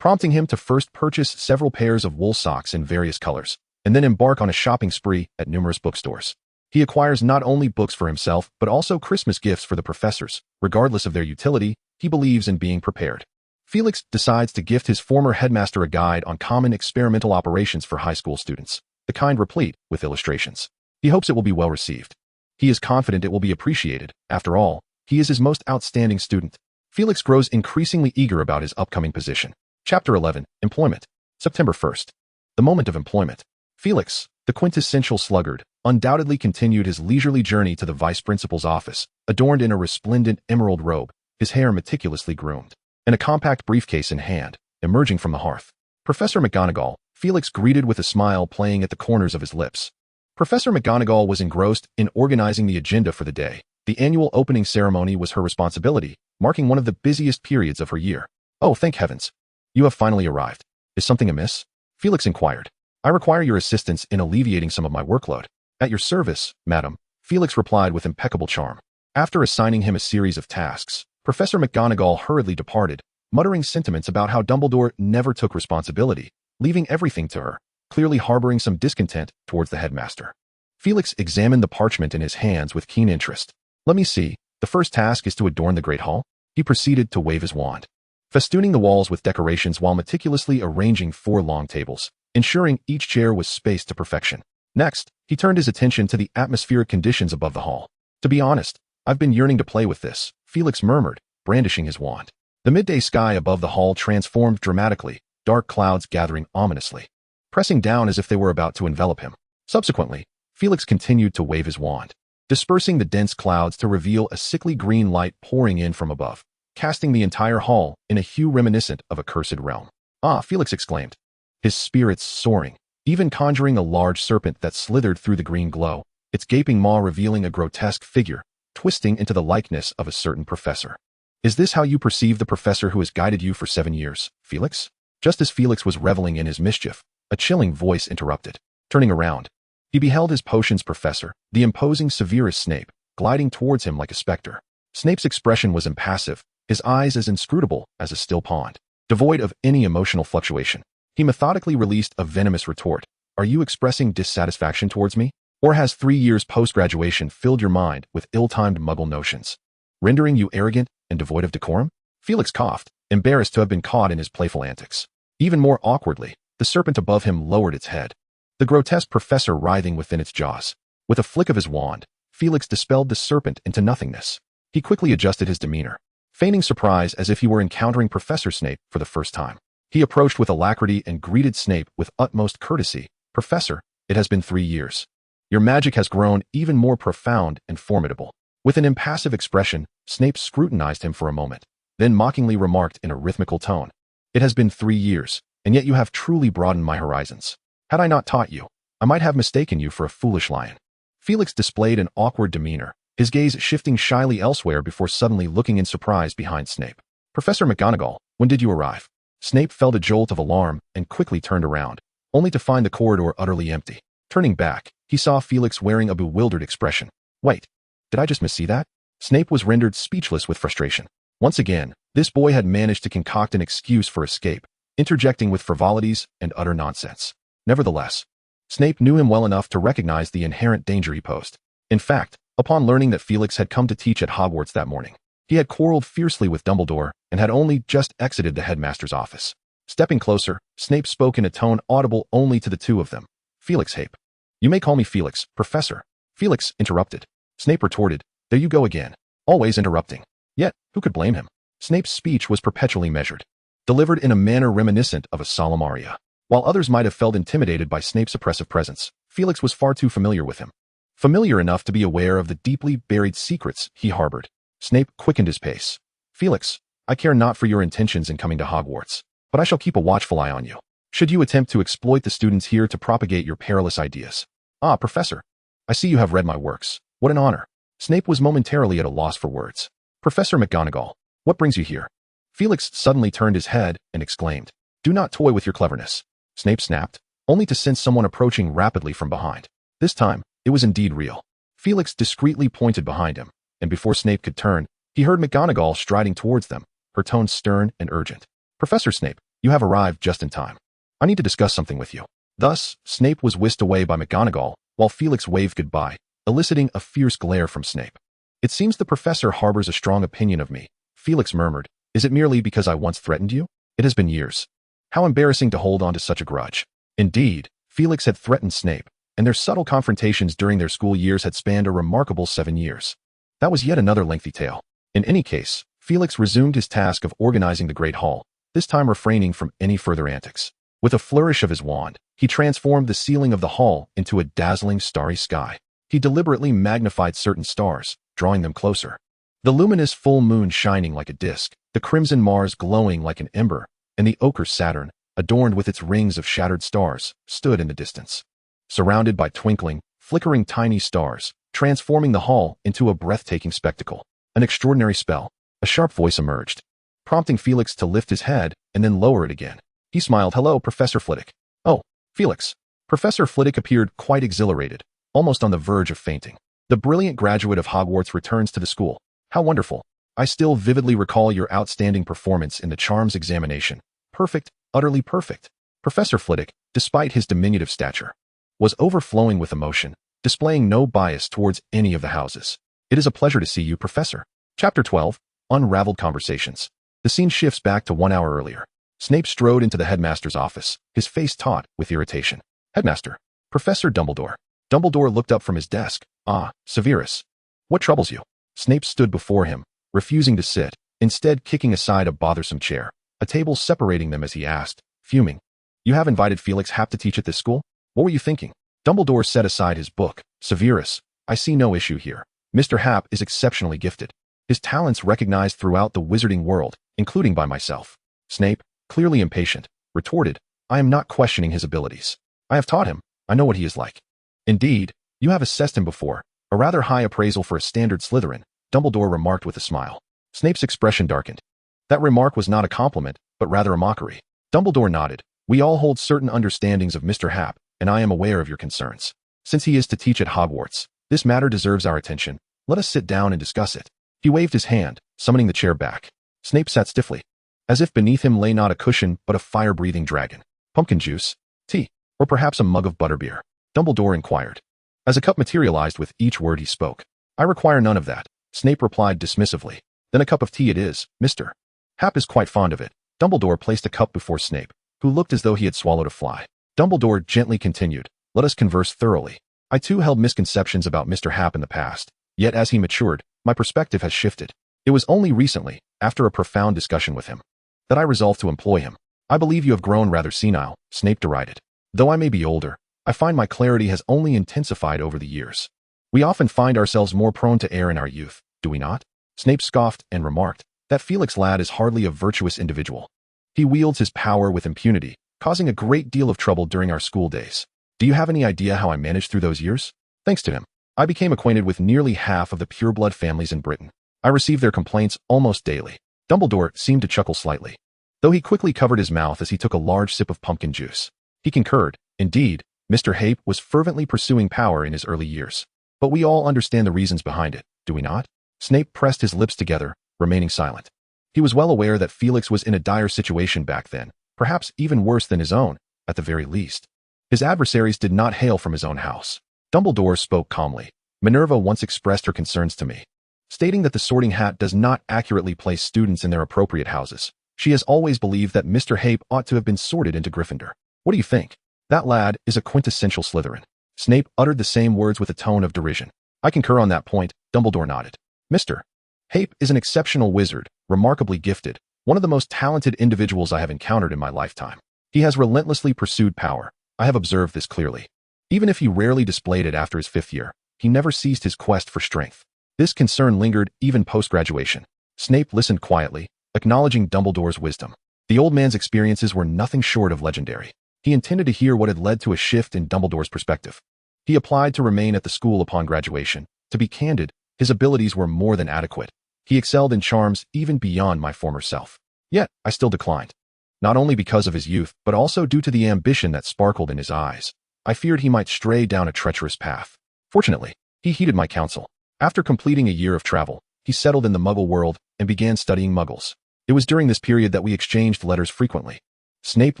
prompting him to first purchase several pairs of wool socks in various colors, and then embark on a shopping spree at numerous bookstores. He acquires not only books for himself, but also Christmas gifts for the professors. Regardless of their utility, he believes in being prepared. Felix decides to gift his former headmaster a guide on common experimental operations for high school students, the kind replete with illustrations. He hopes it will be well received. He is confident it will be appreciated. After all, he is his most outstanding student. Felix grows increasingly eager about his upcoming position. Chapter 11, Employment. September 1st. The moment of employment. Felix, the quintessential sluggard, undoubtedly continued his leisurely journey to the vice principal's office, adorned in a resplendent emerald robe, his hair meticulously groomed, and a compact briefcase in hand, emerging from the hearth. Professor McGonagall, Felix greeted with a smile playing at the corners of his lips. Professor McGonagall was engrossed in organizing the agenda for the day. The annual opening ceremony was her responsibility, marking one of the busiest periods of her year. Oh, thank heavens. You have finally arrived. Is something amiss? Felix inquired. I require your assistance in alleviating some of my workload. At your service, madam, Felix replied with impeccable charm. After assigning him a series of tasks, Professor McGonagall hurriedly departed, muttering sentiments about how Dumbledore never took responsibility, leaving everything to her, clearly harboring some discontent towards the headmaster. Felix examined the parchment in his hands with keen interest. Let me see, the first task is to adorn the Great Hall. He proceeded to wave his wand, festooning the walls with decorations while meticulously arranging 4 long tables, ensuring each chair was spaced to perfection. Next, he turned his attention to the atmospheric conditions above the hall. To be honest, I've been yearning to play with this, Felix murmured, brandishing his wand. The midday sky above the hall transformed dramatically, dark clouds gathering ominously, pressing down as if they were about to envelop him. Subsequently, Felix continued to wave his wand, dispersing the dense clouds to reveal a sickly green light pouring in from above, casting the entire hall in a hue reminiscent of a cursed realm. Ah, Felix exclaimed, his spirits soaring, even conjuring a large serpent that slithered through the green glow, its gaping maw revealing a grotesque figure, twisting into the likeness of a certain professor. Is this how you perceive the professor who has guided you for 7 years, Felix? Just as Felix was reveling in his mischief, a chilling voice interrupted. Turning around, he beheld his potions professor, the imposing Severus Snape, gliding towards him like a specter. Snape's expression was impassive, his eyes as inscrutable as a still pond, devoid of any emotional fluctuation. He methodically released a venomous retort. Are you expressing dissatisfaction towards me? Or has 3 years post-graduation filled your mind with ill-timed Muggle notions, rendering you arrogant and devoid of decorum? Felix coughed, embarrassed to have been caught in his playful antics. Even more awkwardly, the serpent above him lowered its head, the grotesque professor writhing within its jaws. With a flick of his wand, Felix dispelled the serpent into nothingness. He quickly adjusted his demeanor, feigning surprise as if he were encountering Professor Snape for the first time. He approached with alacrity and greeted Snape with utmost courtesy. Professor, it has been 3 years. Your magic has grown even more profound and formidable. With an impassive expression, Snape scrutinized him for a moment, then mockingly remarked in a rhythmical tone, It has been 3 years, and yet you have truly broadened my horizons. Had I not taught you, I might have mistaken you for a foolish lion. Felix displayed an awkward demeanor, his gaze shifting shyly elsewhere before suddenly looking in surprise behind Snape. Professor McGonagall, when did you arrive? Snape felt a jolt of alarm and quickly turned around, only to find the corridor utterly empty. Turning back, he saw Felix wearing a bewildered expression. Wait, did I just missee that? Snape was rendered speechless with frustration. Once again, this boy had managed to concoct an excuse for escape, interjecting with frivolities and utter nonsense. Nevertheless, Snape knew him well enough to recognize the inherent danger he posed. In fact, upon learning that Felix had come to teach at Hogwarts that morning, he had quarreled fiercely with Dumbledore and had only just exited the headmaster's office. Stepping closer, Snape spoke in a tone audible only to the two of them. Felix Hape. You may call me Felix, Professor. Felix interrupted. Snape retorted, There you go again, always interrupting. Yet, who could blame him? Snape's speech was perpetually measured, delivered in a manner reminiscent of a solemn aria. While others might have felt intimidated by Snape's oppressive presence, Felix was far too familiar with him. Familiar enough to be aware of the deeply buried secrets he harbored. Snape quickened his pace. Felix, I care not for your intentions in coming to Hogwarts, but I shall keep a watchful eye on you, should you attempt to exploit the students here to propagate your perilous ideas. Ah, Professor, I see you have read my works. What an honor. Snape was momentarily at a loss for words. Professor McGonagall, what brings you here? Felix suddenly turned his head and exclaimed, Do not toy with your cleverness. Snape snapped, only to sense someone approaching rapidly from behind. This time, it was indeed real. Felix discreetly pointed behind him, and before Snape could turn, he heard McGonagall striding towards them, her tone stern and urgent. Professor Snape, You have arrived just in time. I need to discuss something with you." Thus, Snape was whisked away by McGonagall, while Felix waved goodbye, eliciting a fierce glare from Snape. "It seems the professor harbors a strong opinion of me," Felix murmured. "Is it merely because I once threatened you? It has been years. How embarrassing to hold on to such a grudge." Indeed, Felix had threatened Snape, and their subtle confrontations during their school years had spanned a remarkable 7 years. That was yet another lengthy tale. In any case, Felix resumed his task of organizing the Great Hall, this time refraining from any further antics. With a flourish of his wand, he transformed the ceiling of the hall into a dazzling starry sky. He deliberately magnified certain stars, drawing them closer. The luminous full moon shining like a disk, the crimson Mars glowing like an ember, and the ochre Saturn, adorned with its rings of shattered stars, stood in the distance. Surrounded by twinkling, flickering tiny stars, transforming the hall into a breathtaking spectacle. An extraordinary spell. A sharp voice emerged, prompting Felix to lift his head and then lower it again. He smiled. "Hello, Professor Flitwick." "Oh, Felix." Professor Flitwick appeared quite exhilarated, almost on the verge of fainting. "The brilliant graduate of Hogwarts returns to the school. How wonderful. I still vividly recall your outstanding performance in the charms examination. Perfect, utterly perfect." Professor Flitwick, despite his diminutive stature, was overflowing with emotion, displaying no bias towards any of the houses. "It is a pleasure to see you, Professor." Chapter 12, Unraveled Conversations. The scene shifts back to 1 hour earlier. Snape strode into the headmaster's office, his face taut with irritation. "Headmaster, Professor Dumbledore." Dumbledore looked up from his desk. "Ah, Severus. What troubles you?" Snape stood before him, refusing to sit, instead kicking aside a bothersome chair, a table separating them as he asked, fuming. "You have invited Felix Happ to teach at this school? What were you thinking?" Dumbledore set aside his book. "Severus, I see no issue here. Mr. Happ is exceptionally gifted. His talents recognized throughout the wizarding world, including by myself." Snape, clearly impatient, retorted, "I am not questioning his abilities. I have taught him. I know what he is like." "Indeed, you have assessed him before. A rather high appraisal for a standard Slytherin," Dumbledore remarked with a smile. Snape's expression darkened. That remark was not a compliment, but rather a mockery. Dumbledore nodded. "We all hold certain understandings of Mr. Happ, and I am aware of your concerns. Since he is to teach at Hogwarts, this matter deserves our attention. Let us sit down and discuss it." He waved his hand, summoning the chair back. Snape sat stiffly, as if beneath him lay not a cushion but a fire-breathing dragon. "Pumpkin juice, tea, or perhaps a mug of butterbeer?" Dumbledore inquired, as a cup materialized with each word he spoke. "I require none of that," Snape replied dismissively. "Then a cup of tea it is, Mr. Happ is quite fond of it." Dumbledore placed a cup before Snape, who looked as though he had swallowed a fly. Dumbledore gently continued, "Let us converse thoroughly. I too held misconceptions about Mr. Happ in the past, yet as he matured, my perspective has shifted. It was only recently, after a profound discussion with him, that I resolved to employ him." "I believe you have grown rather senile," Snape derided. "Though I may be older, I find my clarity has only intensified over the years. We often find ourselves more prone to err in our youth, do we not?" Snape scoffed and remarked, "That Felix lad is hardly a virtuous individual. He wields his power with impunity, causing a great deal of trouble during our school days. Do you have any idea how I managed through those years? Thanks to him, I became acquainted with nearly half of the pureblood families in Britain. I received their complaints almost daily." Dumbledore seemed to chuckle slightly, though he quickly covered his mouth as he took a large sip of pumpkin juice. He concurred. "Indeed, Mr. Happ was fervently pursuing power in his early years. But we all understand the reasons behind it, do we not?" Snape pressed his lips together, remaining silent. He was well aware that Felix was in a dire situation back then, perhaps even worse than his own, at the very least. His adversaries did not hail from his own house. Dumbledore spoke calmly. "Minerva once expressed her concerns to me, stating that the Sorting Hat does not accurately place students in their appropriate houses. She has always believed that Mr. Happ ought to have been sorted into Gryffindor. What do you think? That lad is a quintessential Slytherin." Snape uttered the same words with a tone of derision. "I concur on that point," Dumbledore nodded. "Mr. Happ is an exceptional wizard, remarkably gifted, one of the most talented individuals I have encountered in my lifetime. He has relentlessly pursued power. I have observed this clearly. Even if he rarely displayed it after his 5th year, he never ceased his quest for strength. This concern lingered even post-graduation." Snape listened quietly, acknowledging Dumbledore's wisdom. The old man's experiences were nothing short of legendary. He intended to hear what had led to a shift in Dumbledore's perspective. He applied to remain at the school upon graduation. To be candid, his abilities were more than adequate. He excelled in charms even beyond my former self. Yet, I still declined. Not only because of his youth, but also due to the ambition that sparkled in his eyes. I feared he might stray down a treacherous path. Fortunately, he heeded my counsel. After completing a year of travel, he settled in the Muggle world and began studying Muggles. It was during this period that we exchanged letters frequently. Snape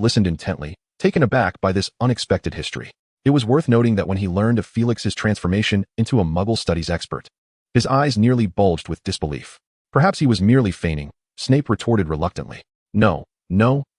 listened intently, taken aback by this unexpected history. It was worth noting that when he learned of Felix's transformation into a Muggle studies expert, his eyes nearly bulged with disbelief. Perhaps he was merely feigning, Snape retorted reluctantly. No,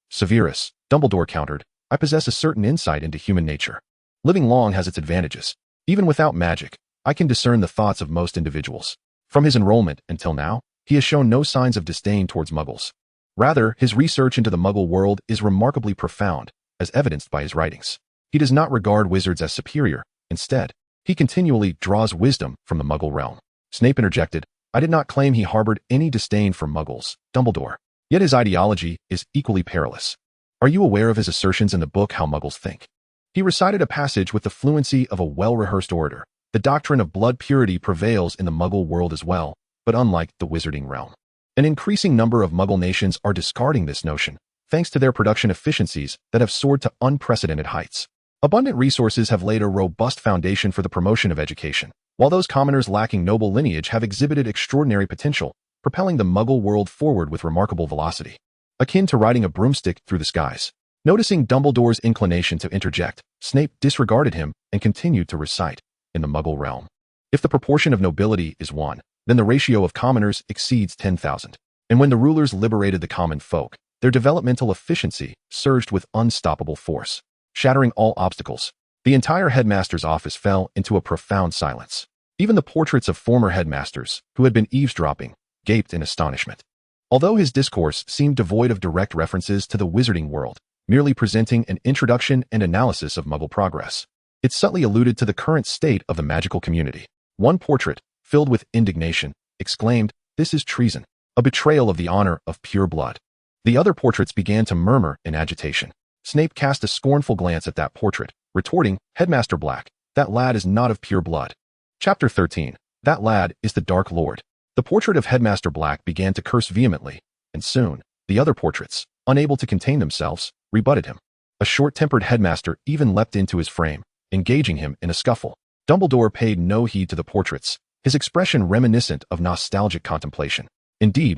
Severus, Dumbledore countered. I possess a certain insight into human nature. Living long has its advantages. Even without magic, I can discern the thoughts of most individuals. From his enrollment until now, he has shown no signs of disdain towards Muggles. Rather, his research into the Muggle world is remarkably profound, as evidenced by his writings. He does not regard wizards as superior. Instead, he continually draws wisdom from the Muggle realm. Snape interjected, I did not claim he harbored any disdain for Muggles, Dumbledore. Yet his ideology is equally perilous. Are you aware of his assertions in the book How Muggles Think? He recited a passage with the fluency of a well-rehearsed orator. The doctrine of blood purity prevails in the Muggle world as well, but unlike the wizarding realm. An increasing number of Muggle nations are discarding this notion, thanks to their production efficiencies that have soared to unprecedented heights. Abundant resources have laid a robust foundation for the promotion of education, while those commoners lacking noble lineage have exhibited extraordinary potential, propelling the Muggle world forward with remarkable velocity, akin to riding a broomstick through the skies. Noticing Dumbledore's inclination to interject, Snape disregarded him and continued to recite, in the Muggle realm, if the proportion of nobility is 1, then the ratio of commoners exceeds 10,000. And when the rulers liberated the common folk, their developmental efficiency surged with unstoppable force, shattering all obstacles. The entire headmaster's office fell into a profound silence. Even the portraits of former headmasters, who had been eavesdropping, gaped in astonishment. Although his discourse seemed devoid of direct references to the wizarding world, merely presenting an introduction and analysis of Muggle progress, it subtly alluded to the current state of the magical community. One portrait, filled with indignation, exclaimed, "This is treason, a betrayal of the honor of pure blood." The other portraits began to murmur in agitation. Snape cast a scornful glance at that portrait, retorting, "Headmaster Black, that lad is not of pure blood." Chapter 13. That lad is the Dark Lord. The portrait of Headmaster Black began to curse vehemently, and soon, the other portraits, unable to contain themselves, rebutted him. A short-tempered headmaster even leapt into his frame, engaging him in a scuffle. Dumbledore paid no heed to the portraits, his expression reminiscent of nostalgic contemplation. Indeed,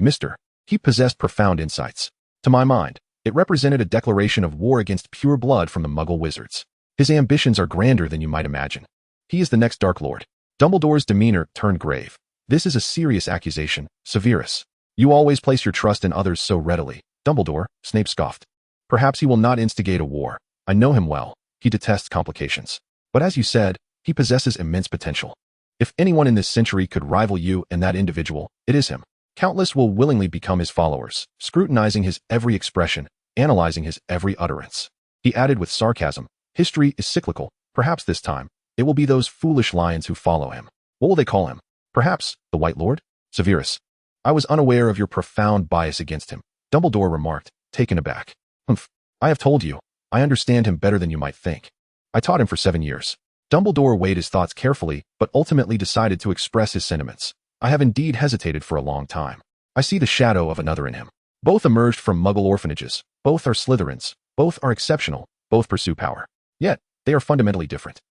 he possessed profound insights. To my mind, it represented a declaration of war against pure blood from the Muggle wizards. His ambitions are grander than you might imagine. He is the next Dark Lord. Dumbledore's demeanor turned grave. This is a serious accusation, Severus. You always place your trust in others so readily, Dumbledore, Snape scoffed. Perhaps he will not instigate a war. I know him well. He detests complications. But as you said, he possesses immense potential. If anyone in this century could rival you and that individual, it is him. Countless will willingly become his followers, scrutinizing his every expression, analyzing his every utterance. He added with sarcasm, history is cyclical. Perhaps this time, it will be those foolish lions who follow him. What will they call him? Perhaps, the White Lord? Severus. I was unaware of your profound bias against him, Dumbledore remarked, taken aback. Humph. I have told you, I understand him better than you might think. I taught him for 7 years. Dumbledore weighed his thoughts carefully, but ultimately decided to express his sentiments. I have indeed hesitated for a long time. I see the shadow of another in him. Both emerged from Muggle orphanages. Both are Slytherins. Both are exceptional. Both pursue power. Yet, they are fundamentally different.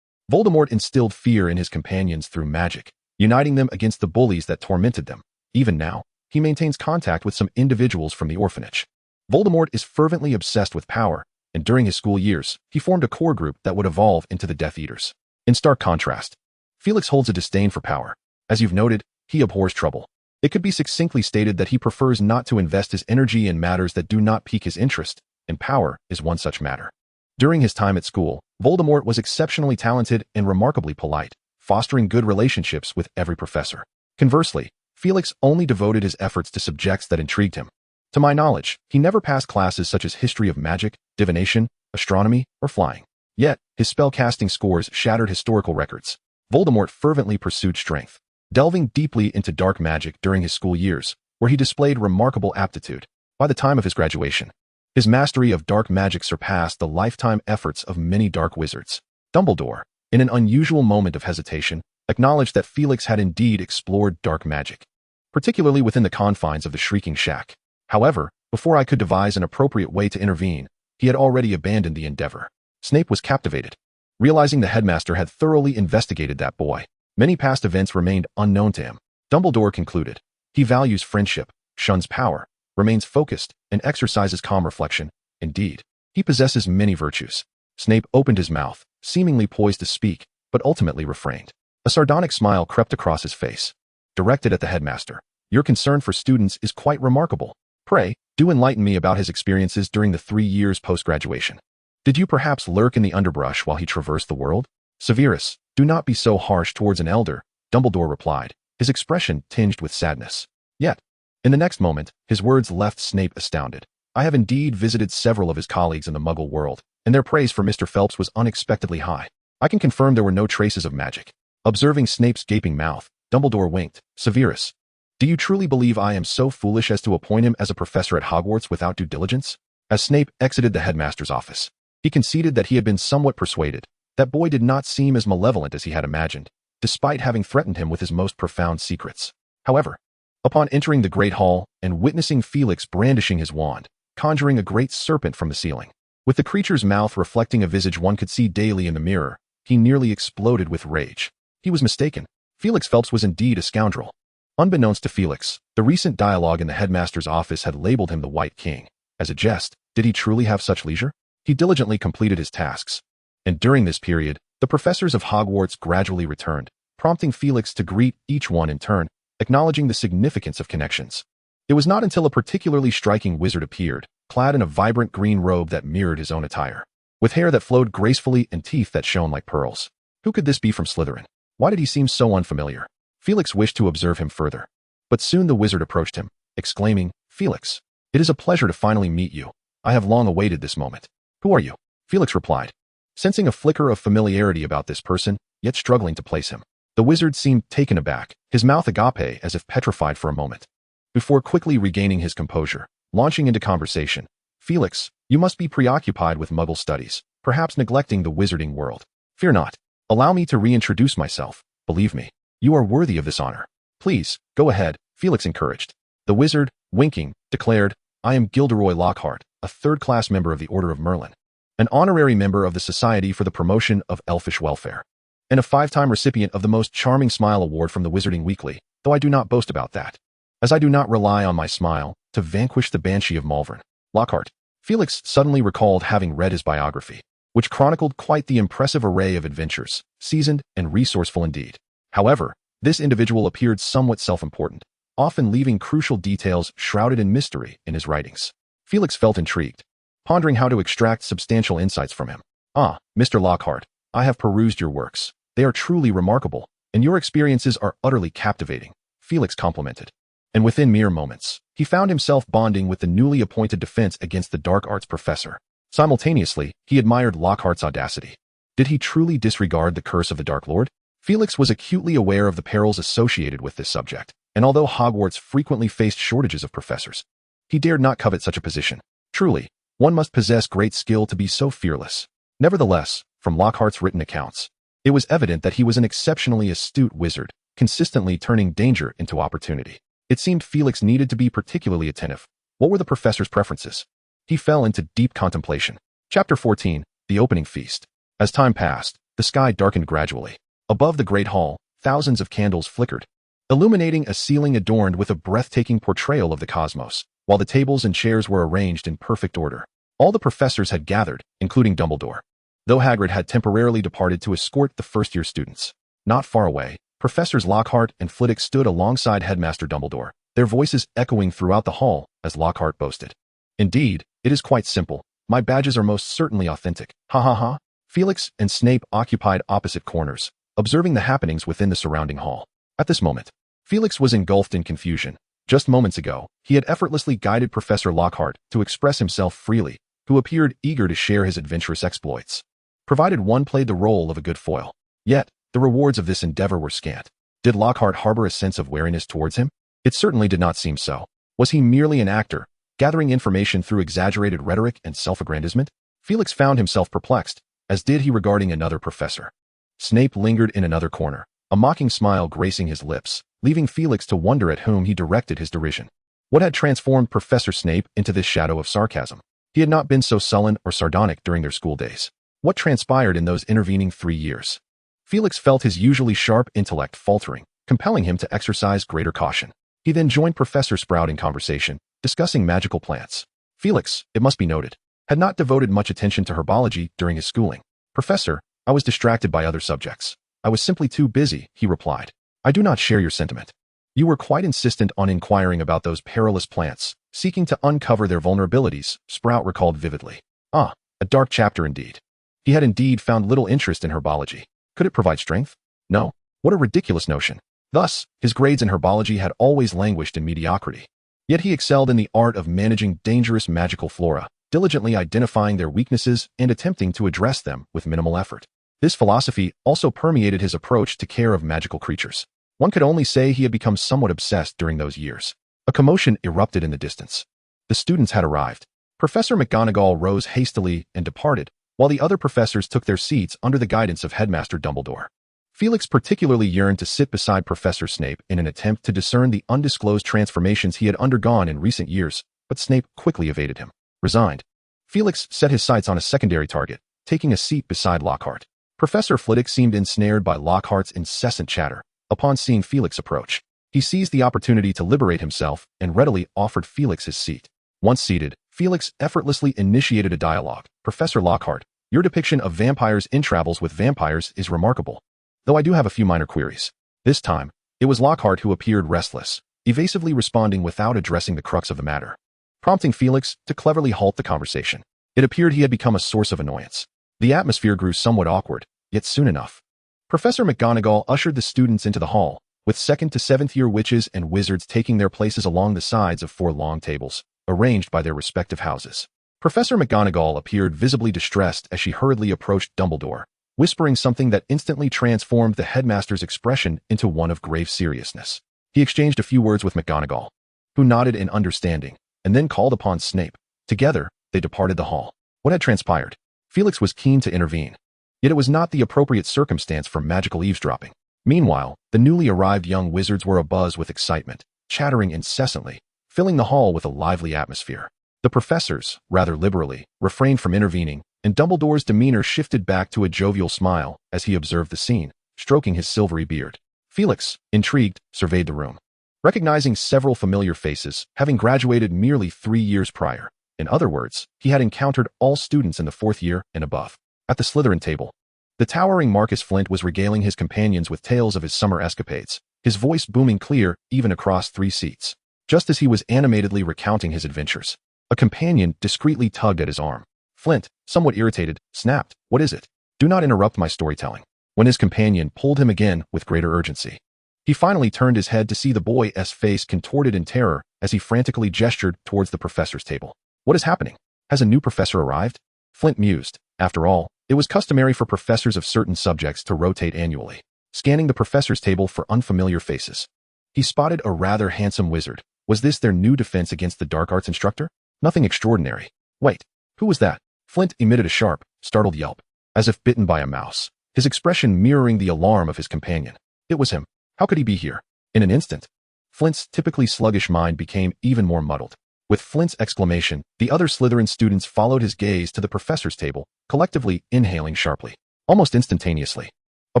Voldemort instilled fear in his companions through magic, uniting them against the bullies that tormented them. Even now, he maintains contact with some individuals from the orphanage. Voldemort is fervently obsessed with power, and during his school years, he formed a core group that would evolve into the Death Eaters. In stark contrast, Felix holds a disdain for power. As you've noted, he abhors trouble. It could be succinctly stated that he prefers not to invest his energy in matters that do not pique his interest, and power is one such matter. During his time at school, Voldemort was exceptionally talented and remarkably polite, fostering good relationships with every professor. Conversely, Felix only devoted his efforts to subjects that intrigued him. To my knowledge, he never passed classes such as history of magic, divination, astronomy, or flying. Yet, his spell-casting scores shattered historical records. Voldemort fervently pursued strength, delving deeply into dark magic during his school years, where he displayed remarkable aptitude. By the time of his graduation, his mastery of dark magic surpassed the lifetime efforts of many dark wizards. Dumbledore, in an unusual moment of hesitation, acknowledged that Felix had indeed explored dark magic, particularly within the confines of the Shrieking Shack. However, before I could devise an appropriate way to intervene, he had already abandoned the endeavor. Snape was captivated. Realizing the headmaster had thoroughly investigated that boy, many past events remained unknown to him. Dumbledore concluded, he values friendship, shuns power, remains focused, and exercises calm reflection. Indeed, He possesses many virtues. Snape opened his mouth, seemingly poised to speak, but ultimately refrained. A sardonic smile crept across his face. Directed at the headmaster. Your concern for students is quite remarkable. Pray, do enlighten me about his experiences during the 3 years post-graduation. Did you perhaps lurk in the underbrush while he traversed the world? Severus, do not be so harsh towards an elder, Dumbledore replied, his expression tinged with sadness. Yet, in the next moment, his words left Snape astounded. I have indeed visited several of his colleagues in the Muggle world, and their praise for Mr. Phelps was unexpectedly high. I can confirm there were no traces of magic. Observing Snape's gaping mouth, Dumbledore winked. Severus, do you truly believe I am so foolish as to appoint him as a professor at Hogwarts without due diligence? As Snape exited the headmaster's office, he conceded that he had been somewhat persuaded. That boy did not seem as malevolent as he had imagined, despite having threatened him with his most profound secrets. However, upon entering the Great Hall and witnessing Felix brandishing his wand, conjuring a great serpent from the ceiling, with the creature's mouth reflecting a visage one could see daily in the mirror, he nearly exploded with rage. He was mistaken. Felix Phelps was indeed a scoundrel. Unbeknownst to Felix, the recent dialogue in the headmaster's office had labeled him the White King. As a jest, did he truly have such leisure? He diligently completed his tasks. And during this period, the professors of Hogwarts gradually returned, prompting Felix to greet each one in turn, acknowledging the significance of connections. It was not until a particularly striking wizard appeared, clad in a vibrant green robe that mirrored his own attire, with hair that flowed gracefully and teeth that shone like pearls. Who could this be from Slytherin? Why did he seem so unfamiliar? Felix wished to observe him further. But soon the wizard approached him, exclaiming, Felix, it is a pleasure to finally meet you. I have long awaited this moment. Who are you? Felix replied, sensing a flicker of familiarity about this person, yet struggling to place him. The wizard seemed taken aback, his mouth agape as if petrified for a moment. Before quickly regaining his composure, launching into conversation, Felix, you must be preoccupied with Muggle studies, perhaps neglecting the wizarding world. Fear not. Allow me to reintroduce myself. Believe me, you are worthy of this honor. Please, go ahead, Felix encouraged. The wizard, winking, declared, I am Gilderoy Lockhart, a third-class member of the Order of Merlin, an honorary member of the Society for the Promotion of Elfish Welfare, and a 5-time recipient of the Most Charming Smile Award from the Wizarding Weekly, though I do not boast about that, as I do not rely on my smile to vanquish the Banshee of Malvern. Lockhart. Felix suddenly recalled having read his biography, which chronicled quite the impressive array of adventures, seasoned and resourceful indeed. However, this individual appeared somewhat self-important, often leaving crucial details shrouded in mystery in his writings. Felix felt intrigued, pondering how to extract substantial insights from him. Ah, Mr. Lockhart, I have perused your works. They are truly remarkable, and your experiences are utterly captivating, Felix complimented. And within mere moments, he found himself bonding with the newly appointed Defense Against the Dark Arts professor. Simultaneously, he admired Lockhart's audacity. Did he truly disregard the curse of the Dark Lord? Felix was acutely aware of the perils associated with this subject, and although Hogwarts frequently faced shortages of professors, he dared not covet such a position. Truly, one must possess great skill to be so fearless. Nevertheless, from Lockhart's written accounts, it was evident that he was an exceptionally astute wizard, consistently turning danger into opportunity. It seemed Felix needed to be particularly attentive. What were the professor's preferences? He fell into deep contemplation. Chapter 14, The Opening Feast. As time passed, the sky darkened gradually. Above the Great Hall, thousands of candles flickered, illuminating a ceiling adorned with a breathtaking portrayal of the cosmos, while the tables and chairs were arranged in perfect order. All the professors had gathered, including Dumbledore, though Hagrid had temporarily departed to escort the first-year students. Not far away, Professors Lockhart and Flitwick stood alongside Headmaster Dumbledore, their voices echoing throughout the hall as Lockhart boasted. Indeed, it is quite simple. My badges are most certainly authentic. Ha ha ha. Felix and Snape occupied opposite corners, observing the happenings within the surrounding hall. At this moment, Felix was engulfed in confusion. Just moments ago, he had effortlessly guided Professor Lockhart to express himself freely, who appeared eager to share his adventurous exploits, provided one played the role of a good foil. Yet, the rewards of this endeavor were scant. Did Lockhart harbor a sense of wariness towards him? It certainly did not seem so. Was he merely an actor, gathering information through exaggerated rhetoric and self-aggrandizement? Felix found himself perplexed, as did he regarding another professor. Snape lingered in another corner, a mocking smile gracing his lips, leaving Felix to wonder at whom he directed his derision. What had transformed Professor Snape into this shadow of sarcasm? He had not been so sullen or sardonic during their school days. What transpired in those intervening 3 years? Felix felt his usually sharp intellect faltering, compelling him to exercise greater caution. He then joined Professor Sprout in conversation, discussing magical plants. Felix, it must be noted, had not devoted much attention to herbology during his schooling. "Professor, I was distracted by other subjects. I was simply too busy," he replied. "I do not share your sentiment. You were quite insistent on inquiring about those perilous plants, seeking to uncover their vulnerabilities," Sprout recalled vividly. Ah, a dark chapter indeed. He had indeed found little interest in herbology. Could it provide strength? No. What a ridiculous notion. Thus, his grades in herbology had always languished in mediocrity. Yet he excelled in the art of managing dangerous magical flora, diligently identifying their weaknesses and attempting to address them with minimal effort. This philosophy also permeated his approach to care of magical creatures. One could only say he had become somewhat obsessed during those years. A commotion erupted in the distance. The students had arrived. Professor McGonagall rose hastily and departed, while the other professors took their seats under the guidance of Headmaster Dumbledore. Felix particularly yearned to sit beside Professor Snape in an attempt to discern the undisclosed transformations he had undergone in recent years, but Snape quickly evaded him. Resigned, Felix set his sights on a secondary target, taking a seat beside Lockhart. Professor Flitwick seemed ensnared by Lockhart's incessant chatter. Upon seeing Felix approach, he seized the opportunity to liberate himself and readily offered Felix his seat. Once seated, Felix effortlessly initiated a dialogue. "Professor Lockhart, your depiction of vampires in Travels with Vampires is remarkable, though I do have a few minor queries." This time, it was Lockhart who appeared restless, evasively responding without addressing the crux of the matter, prompting Felix to cleverly halt the conversation. It appeared he had become a source of annoyance. The atmosphere grew somewhat awkward, yet soon enough, Professor McGonagall ushered the students into the hall, with 2nd to 7th year witches and wizards taking their places along the sides of 4 long tables, arranged by their respective houses. Professor McGonagall appeared visibly distressed as she hurriedly approached Dumbledore, whispering something that instantly transformed the headmaster's expression into one of grave seriousness. He exchanged a few words with McGonagall, who nodded in understanding, and then called upon Snape. Together, they departed the hall. What had transpired? Felix was keen to intervene, yet it was not the appropriate circumstance for magical eavesdropping. Meanwhile, the newly arrived young wizards were abuzz with excitement, chattering incessantly, filling the hall with a lively atmosphere. The professors, rather liberally, refrained from intervening, and Dumbledore's demeanor shifted back to a jovial smile as he observed the scene, stroking his silvery beard. Felix, intrigued, surveyed the room, recognizing several familiar faces, having graduated merely 3 years prior. In other words, he had encountered all students in the 4th year and above. At the Slytherin table, the towering Marcus Flint was regaling his companions with tales of his summer escapades, his voice booming clear even across 3 seats. Just as he was animatedly recounting his adventures, a companion discreetly tugged at his arm. Flint, somewhat irritated, snapped, "What is it? Do not interrupt my storytelling," when his companion pulled him again with greater urgency. He finally turned his head to see the boy's face contorted in terror as he frantically gestured towards the professor's table. "What is happening? Has a new professor arrived?" Flint mused. After all, it was customary for professors of certain subjects to rotate annually. Scanning the professor's table for unfamiliar faces, he spotted a rather handsome wizard. Was this their new defense against the dark arts instructor? Nothing extraordinary. Wait, who was that? Flint emitted a sharp, startled yelp, as if bitten by a mouse, his expression mirroring the alarm of his companion. It was him. How could he be here? In an instant, Flint's typically sluggish mind became even more muddled. With Flint's exclamation, the other Slytherin students followed his gaze to the professor's table, collectively inhaling sharply. Almost instantaneously, a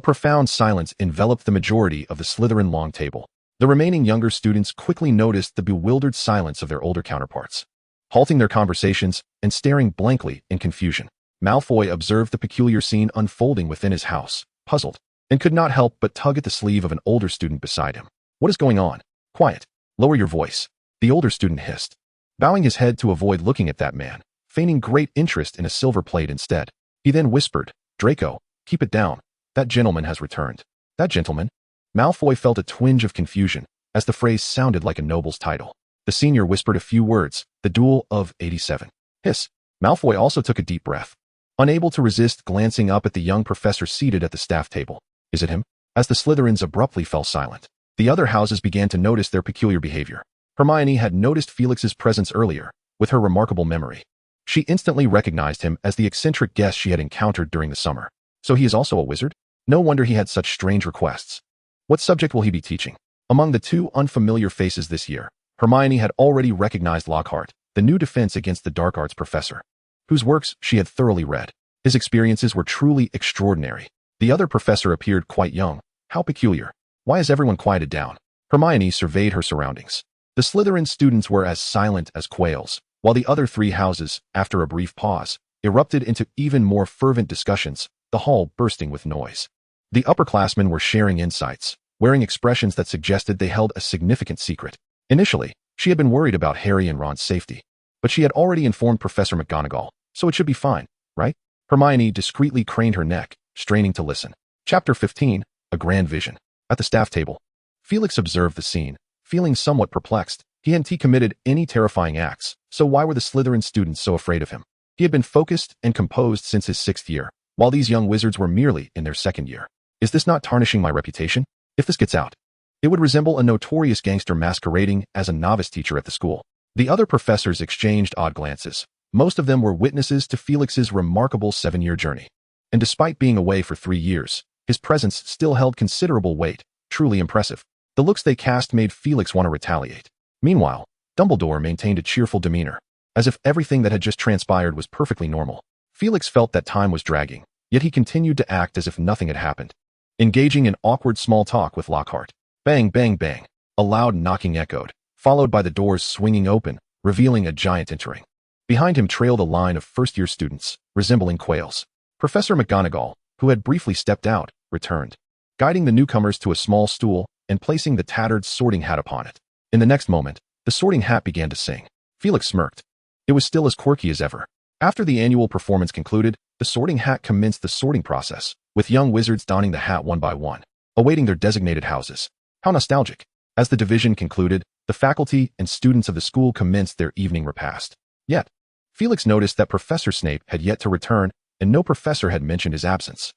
profound silence enveloped the majority of the Slytherin long table. The remaining younger students quickly noticed the bewildered silence of their older counterparts, halting their conversations and staring blankly in confusion. Malfoy observed the peculiar scene unfolding within his house, puzzled, and could not help but tug at the sleeve of an older student beside him. "What is going on?" "Quiet. Lower your voice," the older student hissed, bowing his head to avoid looking at that man, feigning great interest in a silver plate instead. He then whispered, "Draco, keep it down. That gentleman has returned." "That gentleman?" Malfoy felt a twinge of confusion, as the phrase sounded like a noble's title. The senior whispered a few words, "The duel of 87. Hiss. Malfoy also took a deep breath, unable to resist glancing up at the young professor seated at the staff table. "Is it him?" As the Slytherins abruptly fell silent, the other houses began to notice their peculiar behavior. Hermione had noticed Felix's presence earlier, with her remarkable memory. She instantly recognized him as the eccentric guest she had encountered during the summer. So he is also a wizard? No wonder he had such strange requests. What subject will he be teaching? Among the 2 unfamiliar faces this year, Hermione had already recognized Lockhart, the new defense against the dark arts professor, whose works she had thoroughly read. His experiences were truly extraordinary. The other professor appeared quite young. How peculiar. Why has everyone quieted down? Hermione surveyed her surroundings. The Slytherin students were as silent as quails, while the other three houses, after a brief pause, erupted into even more fervent discussions, the hall bursting with noise. The upperclassmen were sharing insights, wearing expressions that suggested they held a significant secret. Initially, she had been worried about Harry and Ron's safety, but she had already informed Professor McGonagall, so it should be fine, right? Hermione discreetly craned her neck, straining to listen. Chapter 15, A Grand Vision. At the staff table, Felix observed the scene, feeling somewhat perplexed. He hadn't committed any terrifying acts, so why were the Slytherin students so afraid of him? He had been focused and composed since his 6th year, while these young wizards were merely in their 2nd year. Is this not tarnishing my reputation? If this gets out, it would resemble a notorious gangster masquerading as a novice teacher at the school. The other professors exchanged odd glances. Most of them were witnesses to Felix's remarkable 7-year journey. And despite being away for 3 years, his presence still held considerable weight, truly impressive. The looks they cast made Felix want to retaliate. Meanwhile, Dumbledore maintained a cheerful demeanor, as if everything that had just transpired was perfectly normal. Felix felt that time was dragging, yet he continued to act as if nothing had happened. Engaging in awkward small talk with Lockhart. Bang, bang, bang. A loud knocking echoed, followed by the doors swinging open, revealing a giant entering. Behind him trailed a line of first-year students, resembling quails. Professor McGonagall, who had briefly stepped out, returned, guiding the newcomers to a small stool and placing the tattered sorting hat upon it. In the next moment, the sorting hat began to sing. Felix smirked. It was still as quirky as ever. After the annual performance concluded, the sorting hat commenced the sorting process, with young wizards donning the hat one by one, awaiting their designated houses. How nostalgic. As the division concluded, the faculty and students of the school commenced their evening repast. Yet, Felix noticed that Professor Snape had yet to return, and no professor had mentioned his absence.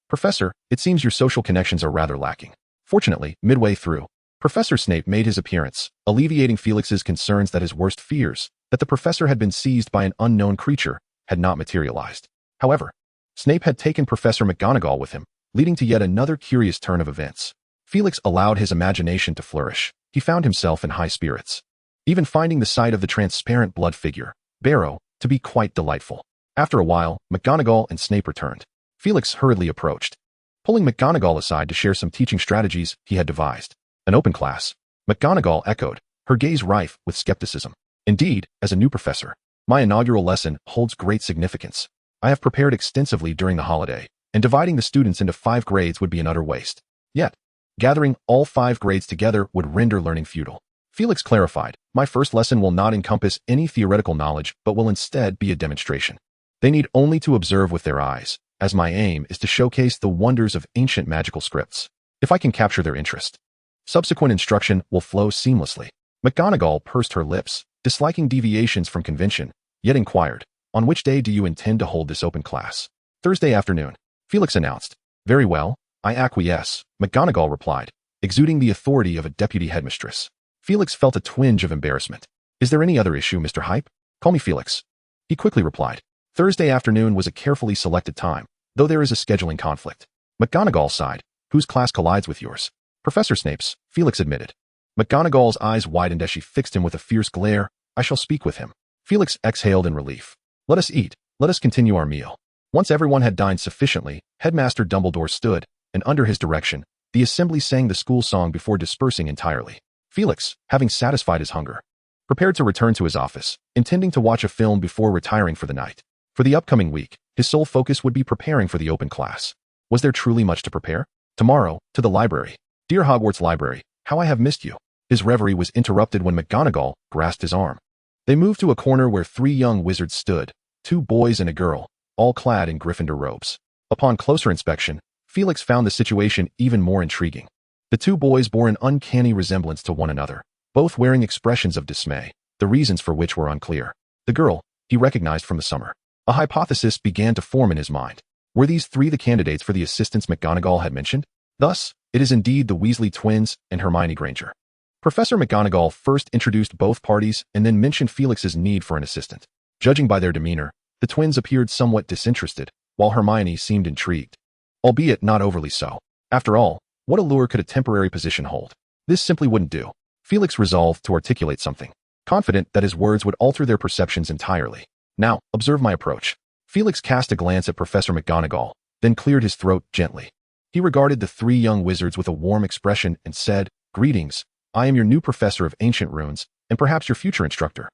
Professor, it seems your social connections are rather lacking. Fortunately, midway through, Professor Snape made his appearance, alleviating Felix's concerns that his worst fears, that the professor had been seized by an unknown creature, had not materialized. However, Snape had taken Professor McGonagall with him, leading to yet another curious turn of events. Felix allowed his imagination to flourish. He found himself in high spirits, even finding the sight of the transparent blood figure, Barrow, to be quite delightful. After a while, McGonagall and Snape returned. Felix hurriedly approached, pulling McGonagall aside to share some teaching strategies he had devised. An open class, McGonagall echoed, her gaze rife with skepticism. Indeed, as a new professor, my inaugural lesson holds great significance. I have prepared extensively during the holiday, and dividing the students into 5 grades would be an utter waste. Yet, gathering all 5 grades together would render learning futile. Felix clarified, my first lesson will not encompass any theoretical knowledge but will instead be a demonstration. They need only to observe with their eyes, as my aim is to showcase the wonders of ancient magical scripts. If I can capture their interest, subsequent instruction will flow seamlessly. McGonagall pursed her lips, disliking deviations from convention, yet inquired, on which day do you intend to hold this open class? Thursday afternoon, Felix announced. Very well, I acquiesce, McGonagall replied, exuding the authority of a deputy headmistress. Felix felt a twinge of embarrassment. Is there any other issue, Mr. Hype? Call me Felix. He quickly replied. Thursday afternoon was a carefully selected time, though there is a scheduling conflict. McGonagall sighed. Whose class collides with yours? Professor Snape's, Felix admitted. McGonagall's eyes widened as she fixed him with a fierce glare. I shall speak with him. Felix exhaled in relief. Let us eat. Let us continue our meal. Once everyone had dined sufficiently, Headmaster Dumbledore stood, and under his direction, the assembly sang the school song before dispersing entirely. Felix, having satisfied his hunger, prepared to return to his office, intending to watch a film before retiring for the night. For the upcoming week, his sole focus would be preparing for the open class. Was there truly much to prepare? Tomorrow, to the library. Dear Hogwarts Library, how I have missed you. His reverie was interrupted when McGonagall grasped his arm. They moved to a corner where 3 young wizards stood, 2 boys and a girl, all clad in Gryffindor robes. Upon closer inspection, Felix found the situation even more intriguing. The 2 boys bore an uncanny resemblance to one another, both wearing expressions of dismay, the reasons for which were unclear. The girl, he recognized from the summer. A hypothesis began to form in his mind. Were these 3 the candidates for the assistants McGonagall had mentioned? Thus, it is indeed the Weasley twins and Hermione Granger. Professor McGonagall first introduced both parties and then mentioned Felix's need for an assistant. Judging by their demeanor, the twins appeared somewhat disinterested, while Hermione seemed intrigued, albeit not overly so. After all, what allure could a temporary position hold? This simply wouldn't do. Felix resolved to articulate something, confident that his words would alter their perceptions entirely. Now, observe my approach. Felix cast a glance at Professor McGonagall, then cleared his throat gently. He regarded the 3 young wizards with a warm expression and said, Greetings, I am your new professor of ancient runes, and perhaps your future instructor.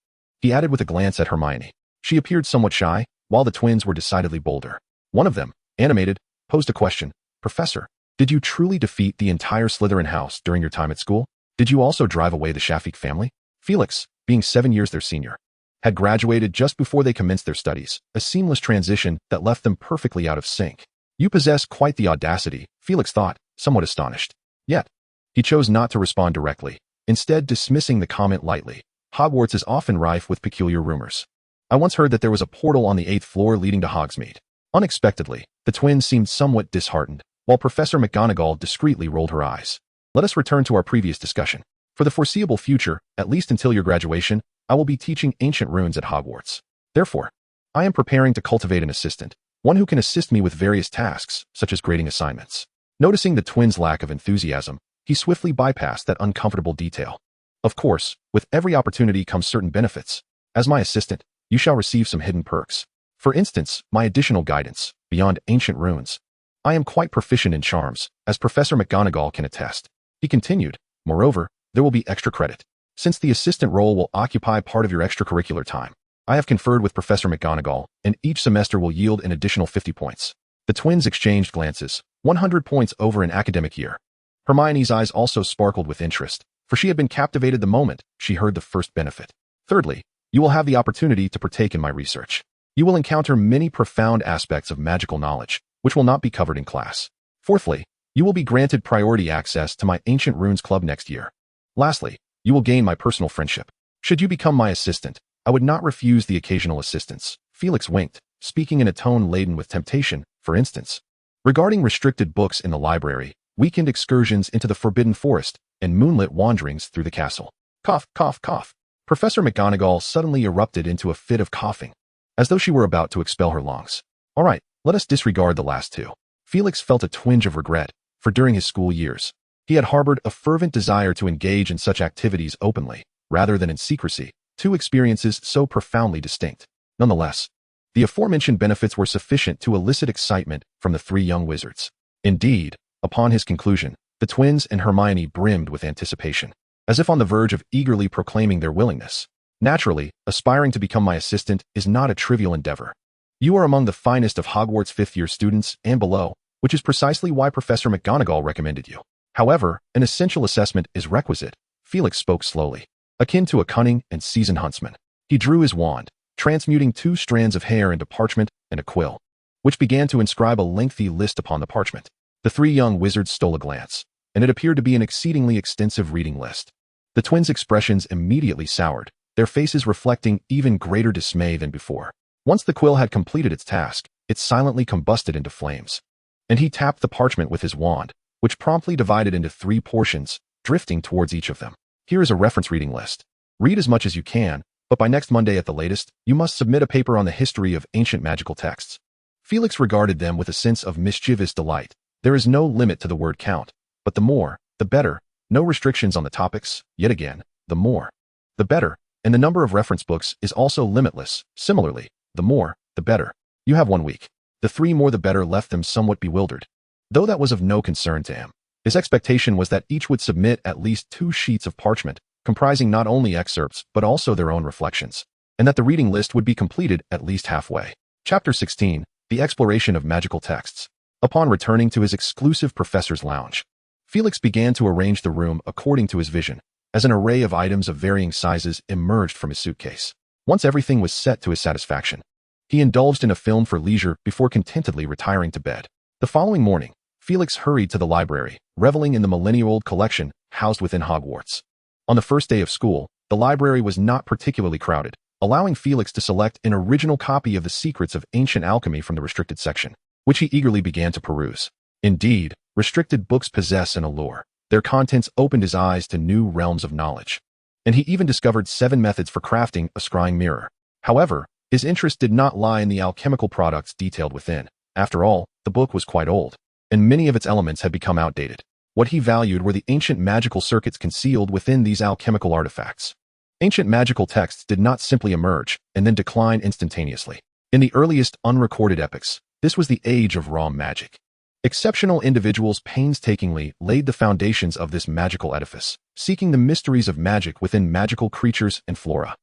he added with a glance at Hermione. She appeared somewhat shy, while the twins were decidedly bolder. One of them, animated, posed a question. Professor, did you truly defeat the entire Slytherin house during your time at school? Did you also drive away the Shafik family? Felix, being 7 years their senior, had graduated just before they commenced their studies, a seamless transition that left them perfectly out of sync. You possess quite the audacity, Felix thought, somewhat astonished. Yet, he chose not to respond directly, instead dismissing the comment lightly. Hogwarts is often rife with peculiar rumors. I once heard that there was a portal on the 8th floor leading to Hogsmeade. Unexpectedly, the twins seemed somewhat disheartened, while Professor McGonagall discreetly rolled her eyes. Let us return to our previous discussion. For the foreseeable future, at least until your graduation, I will be teaching ancient runes at Hogwarts. Therefore, I am preparing to cultivate an assistant, one who can assist me with various tasks, such as grading assignments. Noticing the twins' lack of enthusiasm, he swiftly bypassed that uncomfortable detail. Of course, with every opportunity comes certain benefits. As my assistant, you shall receive some hidden perks. For instance, my additional guidance, beyond ancient runes. I am quite proficient in charms, as Professor McGonagall can attest. He continued, moreover, there will be extra credit. Since the assistant role will occupy part of your extracurricular time, I have conferred with Professor McGonagall, and each semester will yield an additional 50 points. The twins exchanged glances, 100 points over an academic year. Hermione's eyes also sparkled with interest, for she had been captivated the moment she heard the first benefit. Thirdly, you will have the opportunity to partake in my research. You will encounter many profound aspects of magical knowledge, which will not be covered in class. Fourthly, you will be granted priority access to my Ancient Runes Club next year. Lastly, you will gain my personal friendship. Should you become my assistant, I would not refuse the occasional assistance. Felix winked, speaking in a tone laden with temptation, for instance, regarding restricted books in the library, weekend excursions into the Forbidden Forest, and moonlit wanderings through the castle. Cough, cough, cough. Professor McGonagall suddenly erupted into a fit of coughing, as though she were about to expel her lungs. All right, let us disregard the last two. Felix felt a twinge of regret, for during his school years, he had harbored a fervent desire to engage in such activities openly, rather than in secrecy, two experiences so profoundly distinct. Nonetheless, the aforementioned benefits were sufficient to elicit excitement from the three young wizards. Indeed, upon his conclusion, the twins and Hermione brimmed with anticipation, as if on the verge of eagerly proclaiming their willingness. Naturally, aspiring to become my assistant is not a trivial endeavor. You are among the finest of Hogwarts fifth-year students and below, which is precisely why Professor McGonagall recommended you. However, an essential assessment is requisite. Felix spoke slowly, akin to a cunning and seasoned huntsman. He drew his wand, transmuting 2 strands of hair into parchment and a quill, which began to inscribe a lengthy list upon the parchment. The 3 young wizards stole a glance, and it appeared to be an exceedingly extensive reading list. The twins' expressions immediately soured, their faces reflecting even greater dismay than before. Once the quill had completed its task, it silently combusted into flames, and he tapped the parchment with his wand, which promptly divided into 3 portions, drifting towards each of them. Here is a reference reading list. Read as much as you can, but by next Monday at the latest, you must submit a paper on the history of ancient magical texts. Felix regarded them with a sense of mischievous delight. There is no limit to the word count, but the more, the better. No restrictions on the topics, yet again, the more, the better, and the number of reference books is also limitless. Similarly, the more, the better. You have 1 week. The 3 more the better left them somewhat bewildered, though that was of no concern to him. His expectation was that each would submit at least 2 sheets of parchment, comprising not only excerpts but also their own reflections, and that the reading list would be completed at least halfway. Chapter 16, The Exploration of Magical Texts. Upon returning to his exclusive professor's lounge, Felix began to arrange the room according to his vision, as an array of items of varying sizes emerged from his suitcase. Once everything was set to his satisfaction, he indulged in a film for leisure before contentedly retiring to bed. The following morning, Felix hurried to the library, reveling in the millennia-old collection housed within Hogwarts. On the first day of school, the library was not particularly crowded, allowing Felix to select an original copy of The Secrets of Ancient Alchemy from the restricted section, which he eagerly began to peruse. Indeed, restricted books possess an allure. Their contents opened his eyes to new realms of knowledge, and he even discovered 7 methods for crafting a scrying mirror. However, his interest did not lie in the alchemical products detailed within. After all, the book was quite old, and many of its elements had become outdated. What he valued were the ancient magical circuits concealed within these alchemical artifacts. Ancient magical texts did not simply emerge and then decline instantaneously. In the earliest unrecorded epochs, this was the age of raw magic. Exceptional individuals painstakingly laid the foundations of this magical edifice, seeking the mysteries of magic within magical creatures and flora.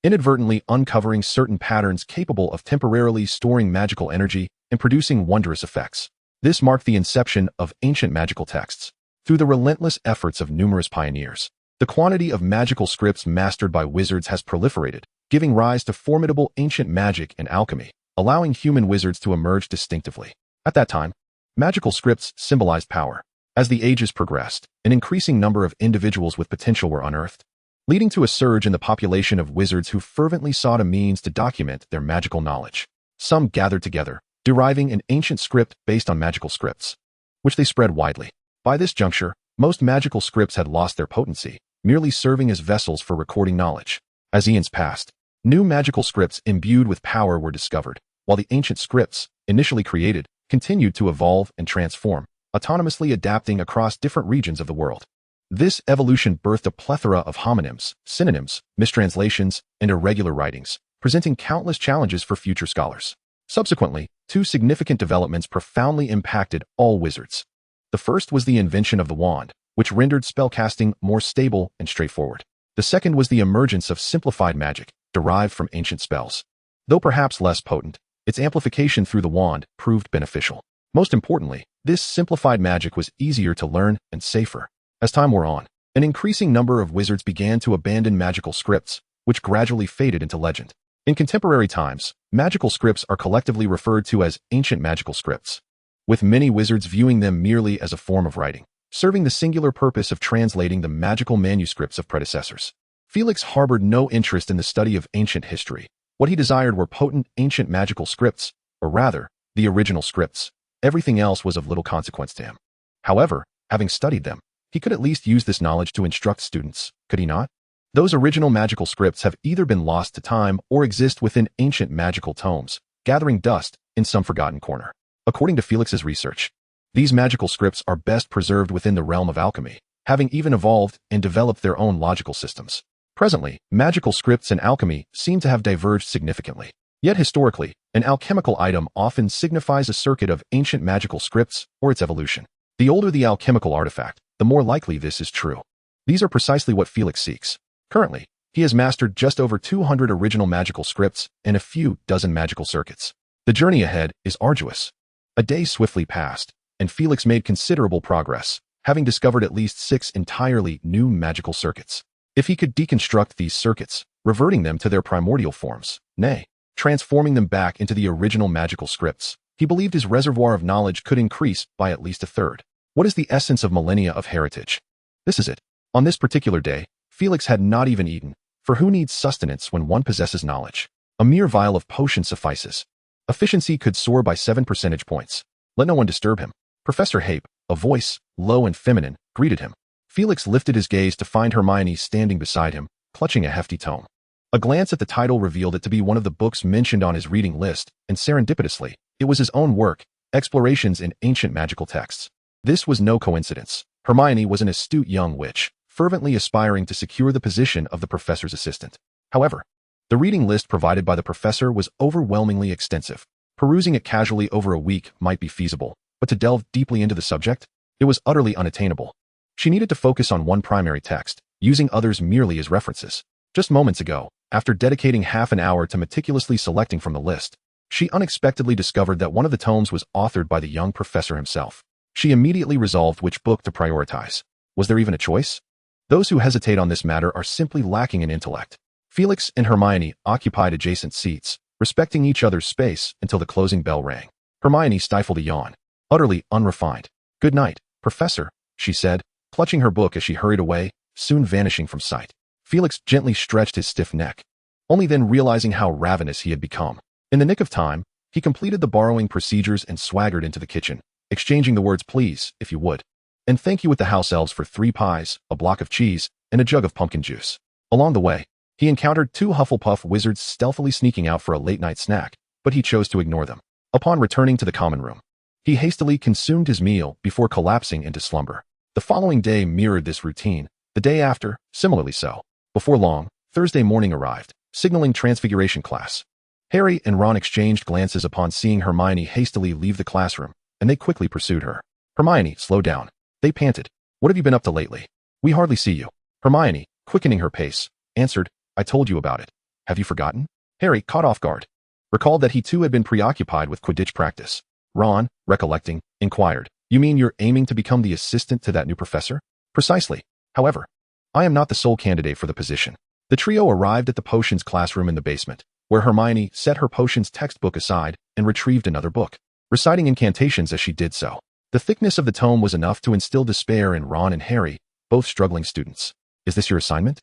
inadvertently uncovering certain patterns capable of temporarily storing magical energy and producing wondrous effects. This marked the inception of ancient magical texts. Through the relentless efforts of numerous pioneers, the quantity of magical scripts mastered by wizards has proliferated, giving rise to formidable ancient magic and alchemy, allowing human wizards to emerge distinctively. At that time, magical scripts symbolized power. As the ages progressed, an increasing number of individuals with potential were unearthed, leading to a surge in the population of wizards who fervently sought a means to document their magical knowledge. Some gathered together, deriving an ancient script based on magical scripts, which they spread widely. By this juncture, most magical scripts had lost their potency, merely serving as vessels for recording knowledge. As eons passed, new magical scripts imbued with power were discovered, while the ancient scripts, initially created, continued to evolve and transform, autonomously adapting across different regions of the world. This evolution birthed a plethora of homonyms, synonyms, mistranslations, and irregular writings, presenting countless challenges for future scholars. Subsequently, two significant developments profoundly impacted all wizards. The first was the invention of the wand, which rendered spellcasting more stable and straightforward. The second was the emergence of simplified magic, derived from ancient spells. Though perhaps less potent, its amplification through the wand proved beneficial. Most importantly, this simplified magic was easier to learn and safer. As time wore on, an increasing number of wizards began to abandon magical scripts, which gradually faded into legend. In contemporary times, magical scripts are collectively referred to as ancient magical scripts, with many wizards viewing them merely as a form of writing, serving the singular purpose of translating the magical manuscripts of predecessors. Felix harbored no interest in the study of ancient history. What he desired were potent ancient magical scripts, or rather, the original scripts. Everything else was of little consequence to him. However, having studied them, he could at least use this knowledge to instruct students, could he not? Those original magical scripts have either been lost to time or exist within ancient magical tomes, gathering dust in some forgotten corner. According to Felix's research, these magical scripts are best preserved within the realm of alchemy, having even evolved and developed their own logical systems. Presently, magical scripts and alchemy seem to have diverged significantly. Yet historically, an alchemical item often signifies a circuit of ancient magical scripts or its evolution. The older the alchemical artifact, the more likely this is true. These are precisely what Felix seeks. Currently, he has mastered just over 200 original magical scripts and a few dozen magical circuits. The journey ahead is arduous. A day swiftly passed, and Felix made considerable progress, having discovered at least 6 entirely new magical circuits. If he could deconstruct these circuits, reverting them to their primordial forms, nay, transforming them back into the original magical scripts, he believed his reservoir of knowledge could increase by at least a third. What is the essence of millennia of heritage? This is it. On this particular day, Felix had not even eaten, for who needs sustenance when one possesses knowledge? A mere vial of potion suffices. Efficiency could soar by 7 percentage points. Let no one disturb him. Professor Hape, a voice, low and feminine, greeted him. Felix lifted his gaze to find Hermione standing beside him, clutching a hefty tome. A glance at the title revealed it to be one of the books mentioned on his reading list, and serendipitously, it was his own work, Explorations in Ancient Magical Texts. This was no coincidence. Hermione was an astute young witch, fervently aspiring to secure the position of the professor's assistant. However, the reading list provided by the professor was overwhelmingly extensive. Perusing it casually over a week might be feasible, but to delve deeply into the subject, it was utterly unattainable. She needed to focus on one primary text, using others merely as references. Just moments ago, after dedicating half an hour to meticulously selecting from the list, she unexpectedly discovered that one of the tomes was authored by the young professor himself. She immediately resolved which book to prioritize. Was there even a choice? Those who hesitate on this matter are simply lacking in intellect. Felix and Hermione occupied adjacent seats, respecting each other's space until the closing bell rang. Hermione stifled a yawn, utterly unrefined. "Good night, Professor," she said, clutching her book as she hurried away, soon vanishing from sight. Felix gently stretched his stiff neck, only then realizing how ravenous he had become. In the nick of time, he completed the borrowing procedures and swaggered into the kitchen, exchanging the words "please, if you would," and "thank you" with the house elves for 3 pies, a block of cheese, and a jug of pumpkin juice. Along the way, he encountered 2 Hufflepuff wizards stealthily sneaking out for a late-night snack, but he chose to ignore them. Upon returning to the common room, he hastily consumed his meal before collapsing into slumber. The following day mirrored this routine, the day after, similarly so. Before long, Thursday morning arrived, signaling Transfiguration class. Harry and Ron exchanged glances upon seeing Hermione hastily leave the classroom, and they quickly pursued her. "Hermione, slow down," they panted. "What have you been up to lately? We hardly see you." Hermione, quickening her pace, answered, "I told you about it. Have you forgotten? Harry, caught off guard, recalled that he too had been preoccupied with Quidditch practice. Ron, recollecting, inquired, "You mean you're aiming to become the assistant to that new professor?" "Precisely. However, I am not the sole candidate for the position." The trio arrived at the potions classroom in the basement, where Hermione set her potions textbook aside and retrieved another book, reciting incantations as she did so. The thickness of the tome was enough to instill despair in Ron and Harry, both struggling students. "Is this your assignment?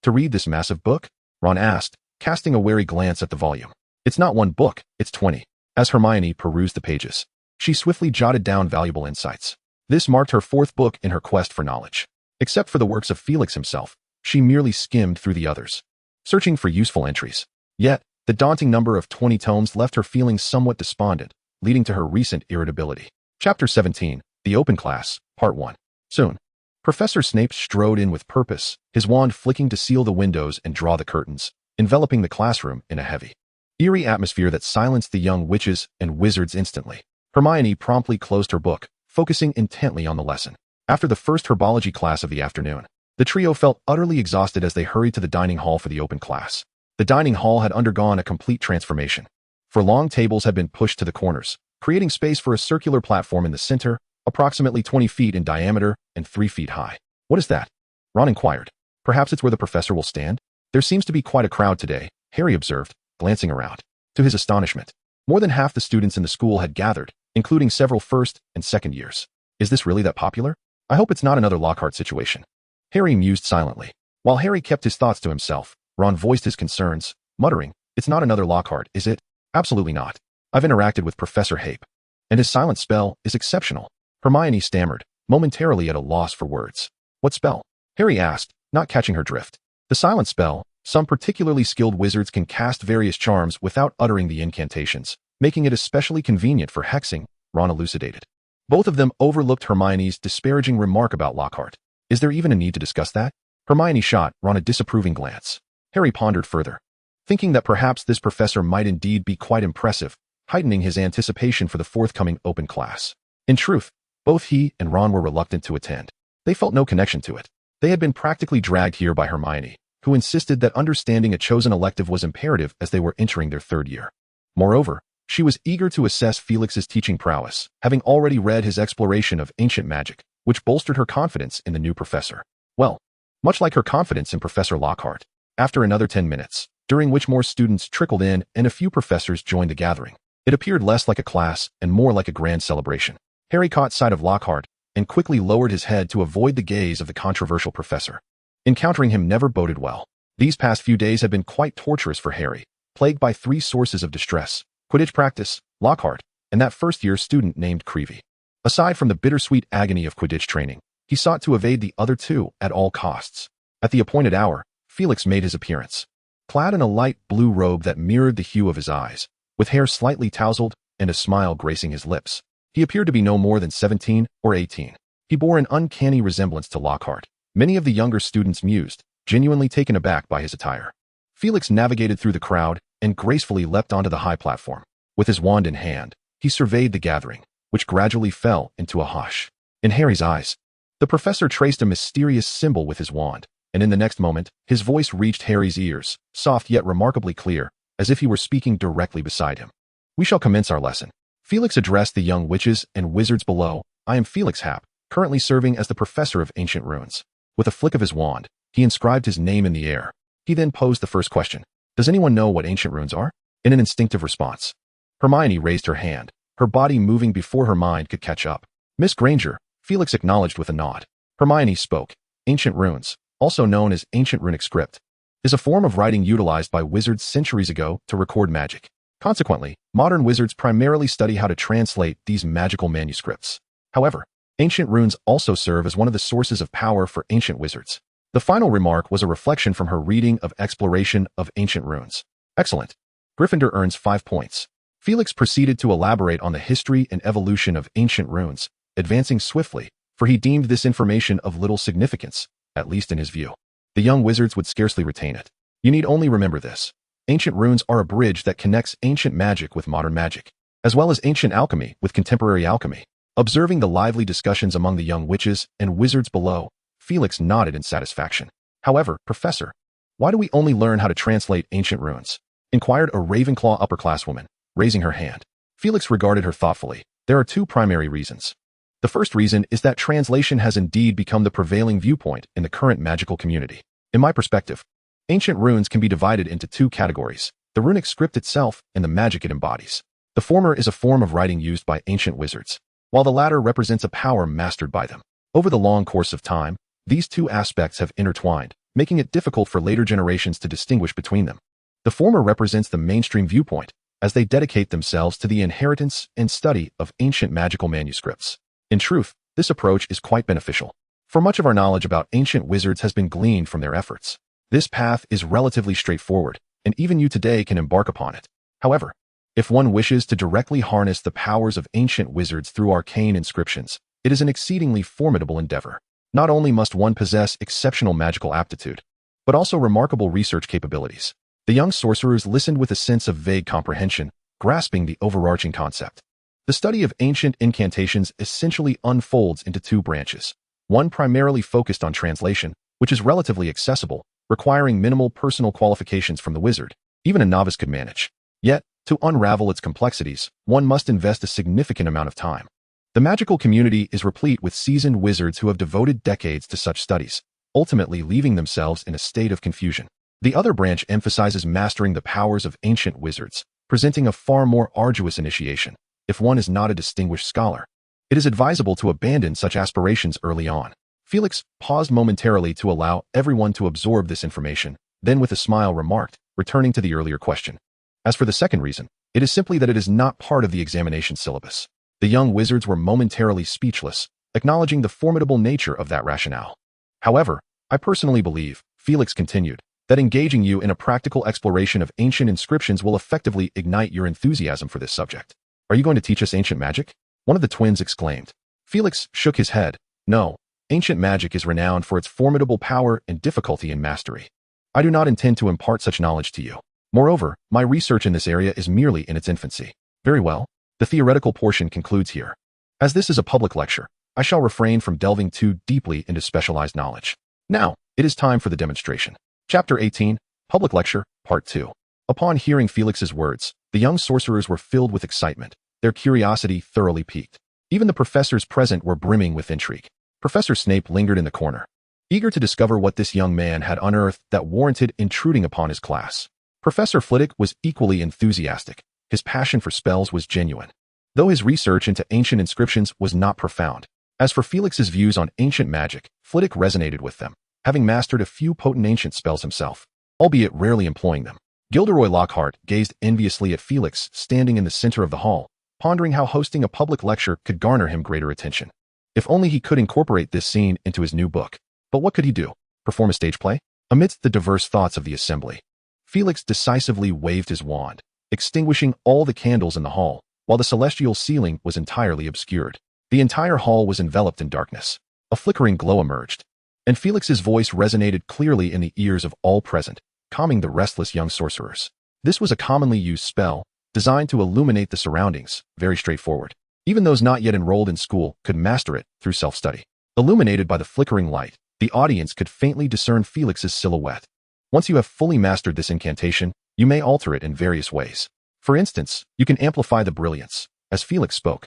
To read this massive book?" Ron asked, casting a wary glance at the volume. "It's not one book, it's 20. As Hermione perused the pages, she swiftly jotted down valuable insights. This marked her 4th book in her quest for knowledge. Except for the works of Felix himself, she merely skimmed through the others, searching for useful entries. Yet, the daunting number of 20 tomes left her feeling somewhat despondent, leading to her recent irritability. Chapter 17, The Open Class, Part 1. Soon, Professor Snape strode in with purpose, his wand flicking to seal the windows and draw the curtains, enveloping the classroom in a heavy, eerie atmosphere that silenced the young witches and wizards instantly. Hermione promptly closed her book, focusing intently on the lesson. After the first herbology class of the afternoon, the trio felt utterly exhausted as they hurried to the dining hall for the open class. The dining hall had undergone a complete transformation. For long tables had been pushed to the corners, creating space for a circular platform in the center, approximately 20 feet in diameter and 3 feet high. "What is that?" Ron inquired. "Perhaps it's where the professor will stand?" "There seems to be quite a crowd today," Harry observed, glancing around. To his astonishment, more than half the students in the school had gathered, including several first and second years. "Is this really that popular? I hope it's not another Lockhart situation." Harry mused silently. While Harry kept his thoughts to himself, Ron voiced his concerns, muttering, "It's not another Lockhart, is it?" "Absolutely not. I've interacted with Professor Hape, and his silent spell is exceptional." Hermione stammered, momentarily at a loss for words. "What spell?" Harry asked, not catching her drift. "The silent spell. Some particularly skilled wizards can cast various charms without uttering the incantations, making it especially convenient for hexing," Ron elucidated. Both of them overlooked Hermione's disparaging remark about Lockhart. "Is there even a need to discuss that?" Hermione shot Ron a disapproving glance. Harry pondered further, thinking that perhaps this professor might indeed be quite impressive, heightening his anticipation for the forthcoming open class. In truth, both he and Ron were reluctant to attend. They felt no connection to it. They had been practically dragged here by Hermione, who insisted that understanding a chosen elective was imperative as they were entering their 3rd year. Moreover, she was eager to assess Felix's teaching prowess, having already read his exploration of ancient magic, which bolstered her confidence in the new professor. Well, much like her confidence in Professor Lockhart. After another 10 minutes, during which more students trickled in and a few professors joined the gathering, it appeared less like a class and more like a grand celebration. Harry caught sight of Lockhart and quickly lowered his head to avoid the gaze of the controversial professor. Encountering him never boded well. These past few days had been quite torturous for Harry, plagued by 3 sources of distress: Quidditch practice, Lockhart, and that first-year student named Creevy. Aside from the bittersweet agony of Quidditch training, he sought to evade the other 2 at all costs. At the appointed hour, Felix made his appearance, clad in a light blue robe that mirrored the hue of his eyes, with hair slightly tousled and a smile gracing his lips. He appeared to be no more than 17 or 18. He bore an uncanny resemblance to Lockhart. Many of the younger students mused, genuinely taken aback by his attire. Felix navigated through the crowd and gracefully leapt onto the high platform. With his wand in hand, he surveyed the gathering, which gradually fell into a hush. In Harry's eyes, the professor traced a mysterious symbol with his wand, and in the next moment, his voice reached Harry's ears, soft yet remarkably clear, as if he were speaking directly beside him. "We shall commence our lesson." Felix addressed the young witches and wizards below. "I am Felix Happ, currently serving as the professor of ancient runes." With a flick of his wand, he inscribed his name in the air. He then posed the first question. "Does anyone know what ancient runes are?" In an instinctive response, Hermione raised her hand, her body moving before her mind could catch up. "Miss Granger," Felix acknowledged with a nod. Hermione spoke. "Ancient runes, also known as ancient runic script, is a form of writing utilized by wizards centuries ago to record magic. Consequently, modern wizards primarily study how to translate these magical manuscripts. However, ancient runes also serve as one of the sources of power for ancient wizards." The final remark was a reflection from her reading of Exploration of Ancient Runes. "Excellent. Gryffindor earns 5 points." Felix proceeded to elaborate on the history and evolution of ancient runes, advancing swiftly, for he deemed this information of little significance, at least in his view. The young wizards would scarcely retain it. "You need only remember this. Ancient runes are a bridge that connects ancient magic with modern magic, as well as ancient alchemy with contemporary alchemy." Observing the lively discussions among the young witches and wizards below, Felix nodded in satisfaction. "However, Professor, Why do we only learn how to translate ancient runes? Inquired a Ravenclaw upperclasswoman, raising her hand. Felix regarded her thoughtfully. There are two primary reasons. The first reason is that translation has indeed become the prevailing viewpoint in the current magical community. In my perspective, ancient runes can be divided into two categories: the runic script itself and the magic it embodies. The former is a form of writing used by ancient wizards, while the latter represents a power mastered by them. Over the long course of time, these two aspects have intertwined, making it difficult for later generations to distinguish between them. The former represents the mainstream viewpoint, as they dedicate themselves to the inheritance and study of ancient magical manuscripts. In truth, this approach is quite beneficial, for much of our knowledge about ancient wizards has been gleaned from their efforts. This path is relatively straightforward, and even you today can embark upon it. However, if one wishes to directly harness the powers of ancient wizards through arcane inscriptions, it is an exceedingly formidable endeavor. Not only must one possess exceptional magical aptitude, but also remarkable research capabilities. The young sorcerers listened with a sense of vague comprehension, grasping the overarching concept. The study of ancient incantations essentially unfolds into two branches. One primarily focused on translation, which is relatively accessible, requiring minimal personal qualifications from the wizard. Even a novice could manage. Yet, to unravel its complexities, one must invest a significant amount of time. The magical community is replete with seasoned wizards who have devoted decades to such studies, ultimately leaving themselves in a state of confusion. The other branch emphasizes mastering the powers of ancient wizards, presenting a far more arduous initiation. If one is not a distinguished scholar, it is advisable to abandon such aspirations early on. Felix paused momentarily to allow everyone to absorb this information, then with a smile remarked, returning to the earlier question. As for the second reason, it is simply that it is not part of the examination syllabus. The young wizards were momentarily speechless, acknowledging the formidable nature of that rationale. However, I personally believe, Felix continued, that engaging you in a practical exploration of ancient inscriptions will effectively ignite your enthusiasm for this subject. Are you going to teach us ancient magic? One of the twins exclaimed. Felix shook his head. No, ancient magic is renowned for its formidable power and difficulty in mastery. I do not intend to impart such knowledge to you. Moreover, my research in this area is merely in its infancy. Very well. The theoretical portion concludes here. As this is a public lecture, I shall refrain from delving too deeply into specialized knowledge. Now, it is time for the demonstration. Chapter 18, Public Lecture, Part 2. Upon hearing Felix's words, the young sorcerers were filled with excitement, their curiosity thoroughly piqued. Even the professors present were brimming with intrigue. Professor Snape lingered in the corner, eager to discover what this young man had unearthed that warranted intruding upon his class. Professor Flitwick was equally enthusiastic. His passion for spells was genuine, though his research into ancient inscriptions was not profound. As for Felix's views on ancient magic, Flitwick resonated with them, having mastered a few potent ancient spells himself, albeit rarely employing them. Gilderoy Lockhart gazed enviously at Felix standing in the center of the hall, pondering how hosting a public lecture could garner him greater attention. If only he could incorporate this scene into his new book. But what could he do? Perform a stage play? Amidst the diverse thoughts of the assembly, Felix decisively waved his wand, extinguishing all the candles in the hall, while the celestial ceiling was entirely obscured. The entire hall was enveloped in darkness. A flickering glow emerged, and Felix's voice resonated clearly in the ears of all present, calming the restless young sorcerers. This was a commonly used spell, designed to illuminate the surroundings, very straightforward. Even those not yet enrolled in school could master it through self-study. Illuminated by the flickering light, the audience could faintly discern Felix's silhouette. Once you have fully mastered this incantation, you may alter it in various ways. For instance, you can amplify the brilliance. As Felix spoke,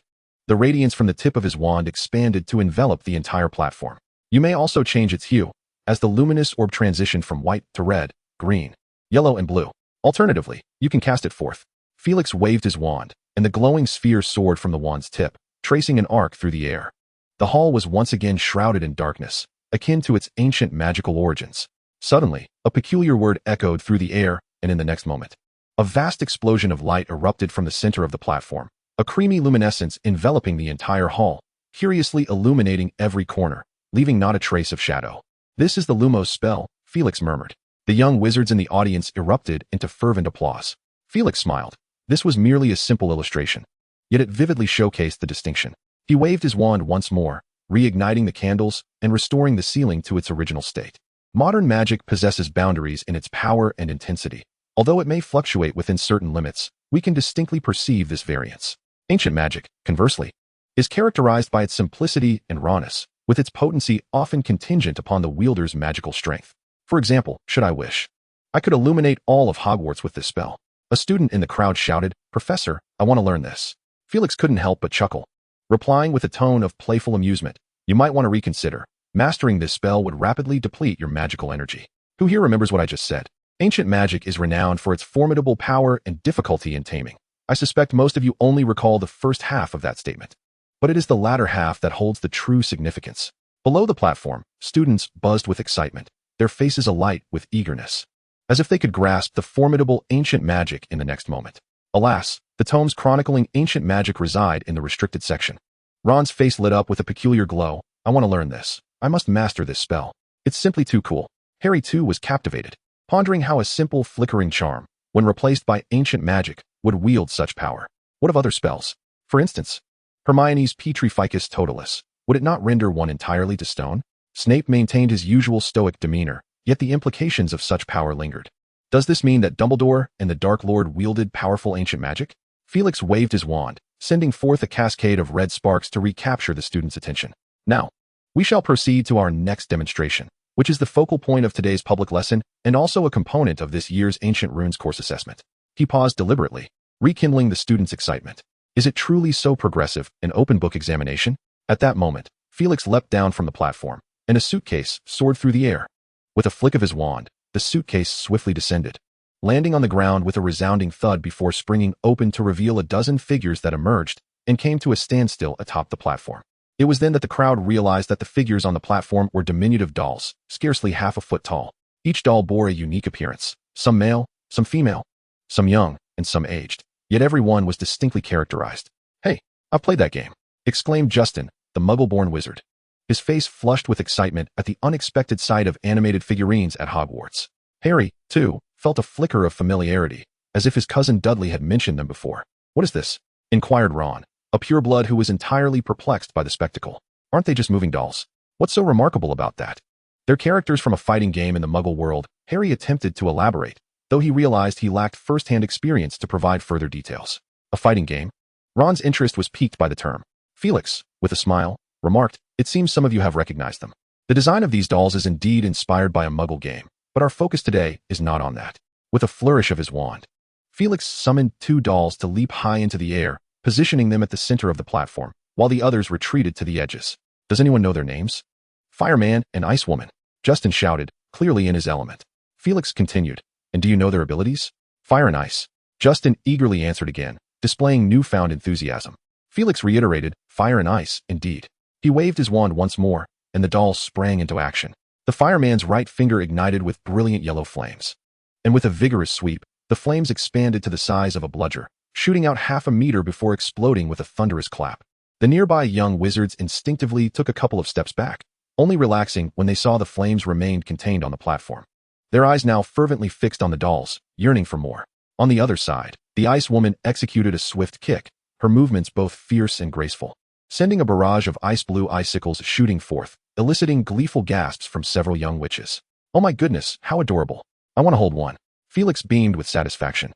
the radiance from the tip of his wand expanded to envelop the entire platform. You may also change its hue, as the luminous orb transitioned from white to red, green, yellow, and blue. Alternatively, you can cast it forth. Felix waved his wand, and the glowing sphere soared from the wand's tip, tracing an arc through the air. The hall was once again shrouded in darkness, akin to its ancient magical origins. Suddenly, a peculiar word echoed through the air, and in the next moment, a vast explosion of light erupted from the center of the platform, a creamy luminescence enveloping the entire hall, curiously illuminating every corner, leaving not a trace of shadow. This is the Lumos spell, Felix murmured. The young wizards in the audience erupted into fervent applause. Felix smiled. This was merely a simple illustration, yet it vividly showcased the distinction. He waved his wand once more, reigniting the candles and restoring the ceiling to its original state. Modern magic possesses boundaries in its power and intensity. Although it may fluctuate within certain limits, we can distinctly perceive this variance. Ancient magic, conversely, is characterized by its simplicity and rawness, with its potency often contingent upon the wielder's magical strength. For example, should I wish, I could illuminate all of Hogwarts with this spell. A student in the crowd shouted, "Professor, I want to learn this." Felix couldn't help but chuckle, replying with a tone of playful amusement, "You might want to reconsider. Mastering this spell would rapidly deplete your magical energy." Who here remembers what I just said? Ancient magic is renowned for its formidable power and difficulty in taming. I suspect most of you only recall the first half of that statement. But it is the latter half that holds the true significance. Below the platform, students buzzed with excitement, their faces alight with eagerness, as if they could grasp the formidable ancient magic in the next moment. Alas, the tomes chronicling ancient magic reside in the restricted section. Ron's face lit up with a peculiar glow. "I want to learn this. I must master this spell. It's simply too cool." Harry too was captivated, pondering how a simple flickering charm, when replaced by ancient magic, would wield such power. What of other spells? For instance, Hermione's Petrificus Totalis. Would it not render one entirely to stone? Snape maintained his usual stoic demeanor, yet the implications of such power lingered. Does this mean that Dumbledore and the Dark Lord wielded powerful ancient magic? Felix waved his wand, sending forth a cascade of red sparks to recapture the students' attention. Now, we shall proceed to our next demonstration, which is the focal point of today's public lesson and also a component of this year's Ancient Runes course assessment. He paused deliberately, rekindling the students' excitement. Is it truly so progressive, an open book examination? At that moment, Felix leapt down from the platform, and a suitcase soared through the air. With a flick of his wand, the suitcase swiftly descended, landing on the ground with a resounding thud before springing open to reveal a dozen figures that emerged and came to a standstill atop the platform. It was then that the crowd realized that the figures on the platform were diminutive dolls, scarcely half a foot tall. Each doll bore a unique appearance, some male, some female, some young, and some aged. Yet every one was distinctly characterized. "Hey, I've played that game," exclaimed Justin, the Muggle-born wizard, his face flushed with excitement at the unexpected sight of animated figurines at Hogwarts. Harry, too, felt a flicker of familiarity, as if his cousin Dudley had mentioned them before. "What is this?" inquired Ron, a pureblood who was entirely perplexed by the spectacle. "Aren't they just moving dolls? What's so remarkable about that?" "They're characters from a fighting game in the Muggle world," Harry attempted to elaborate, though he realized he lacked first-hand experience to provide further details. "A fighting game?" Ron's interest was piqued by the term. Felix, with a smile, remarked, "It seems some of you have recognized them. The design of these dolls is indeed inspired by a Muggle game, but our focus today is not on that." With a flourish of his wand, Felix summoned 2 dolls to leap high into the air, positioning them at the center of the platform, while the others retreated to the edges. "Does anyone know their names?" "Fireman and Ice Woman," Justin shouted, clearly in his element. Felix continued, "And do you know their abilities?" "Fire and Ice," Justin eagerly answered again, displaying newfound enthusiasm. Felix reiterated, "Fire and Ice, indeed." He waved his wand once more, and the dolls sprang into action. The fireman's right finger ignited with brilliant yellow flames, and with a vigorous sweep, the flames expanded to the size of a bludger, shooting out half a meter before exploding with a thunderous clap. The nearby young wizards instinctively took a couple of steps back, only relaxing when they saw the flames remained contained on the platform, their eyes now fervently fixed on the dolls, yearning for more. On the other side, the Ice Woman executed a swift kick, her movements both fierce and graceful, sending a barrage of ice-blue icicles shooting forth, eliciting gleeful gasps from several young witches. "Oh my goodness, how adorable. I want to hold one." Felix beamed with satisfaction,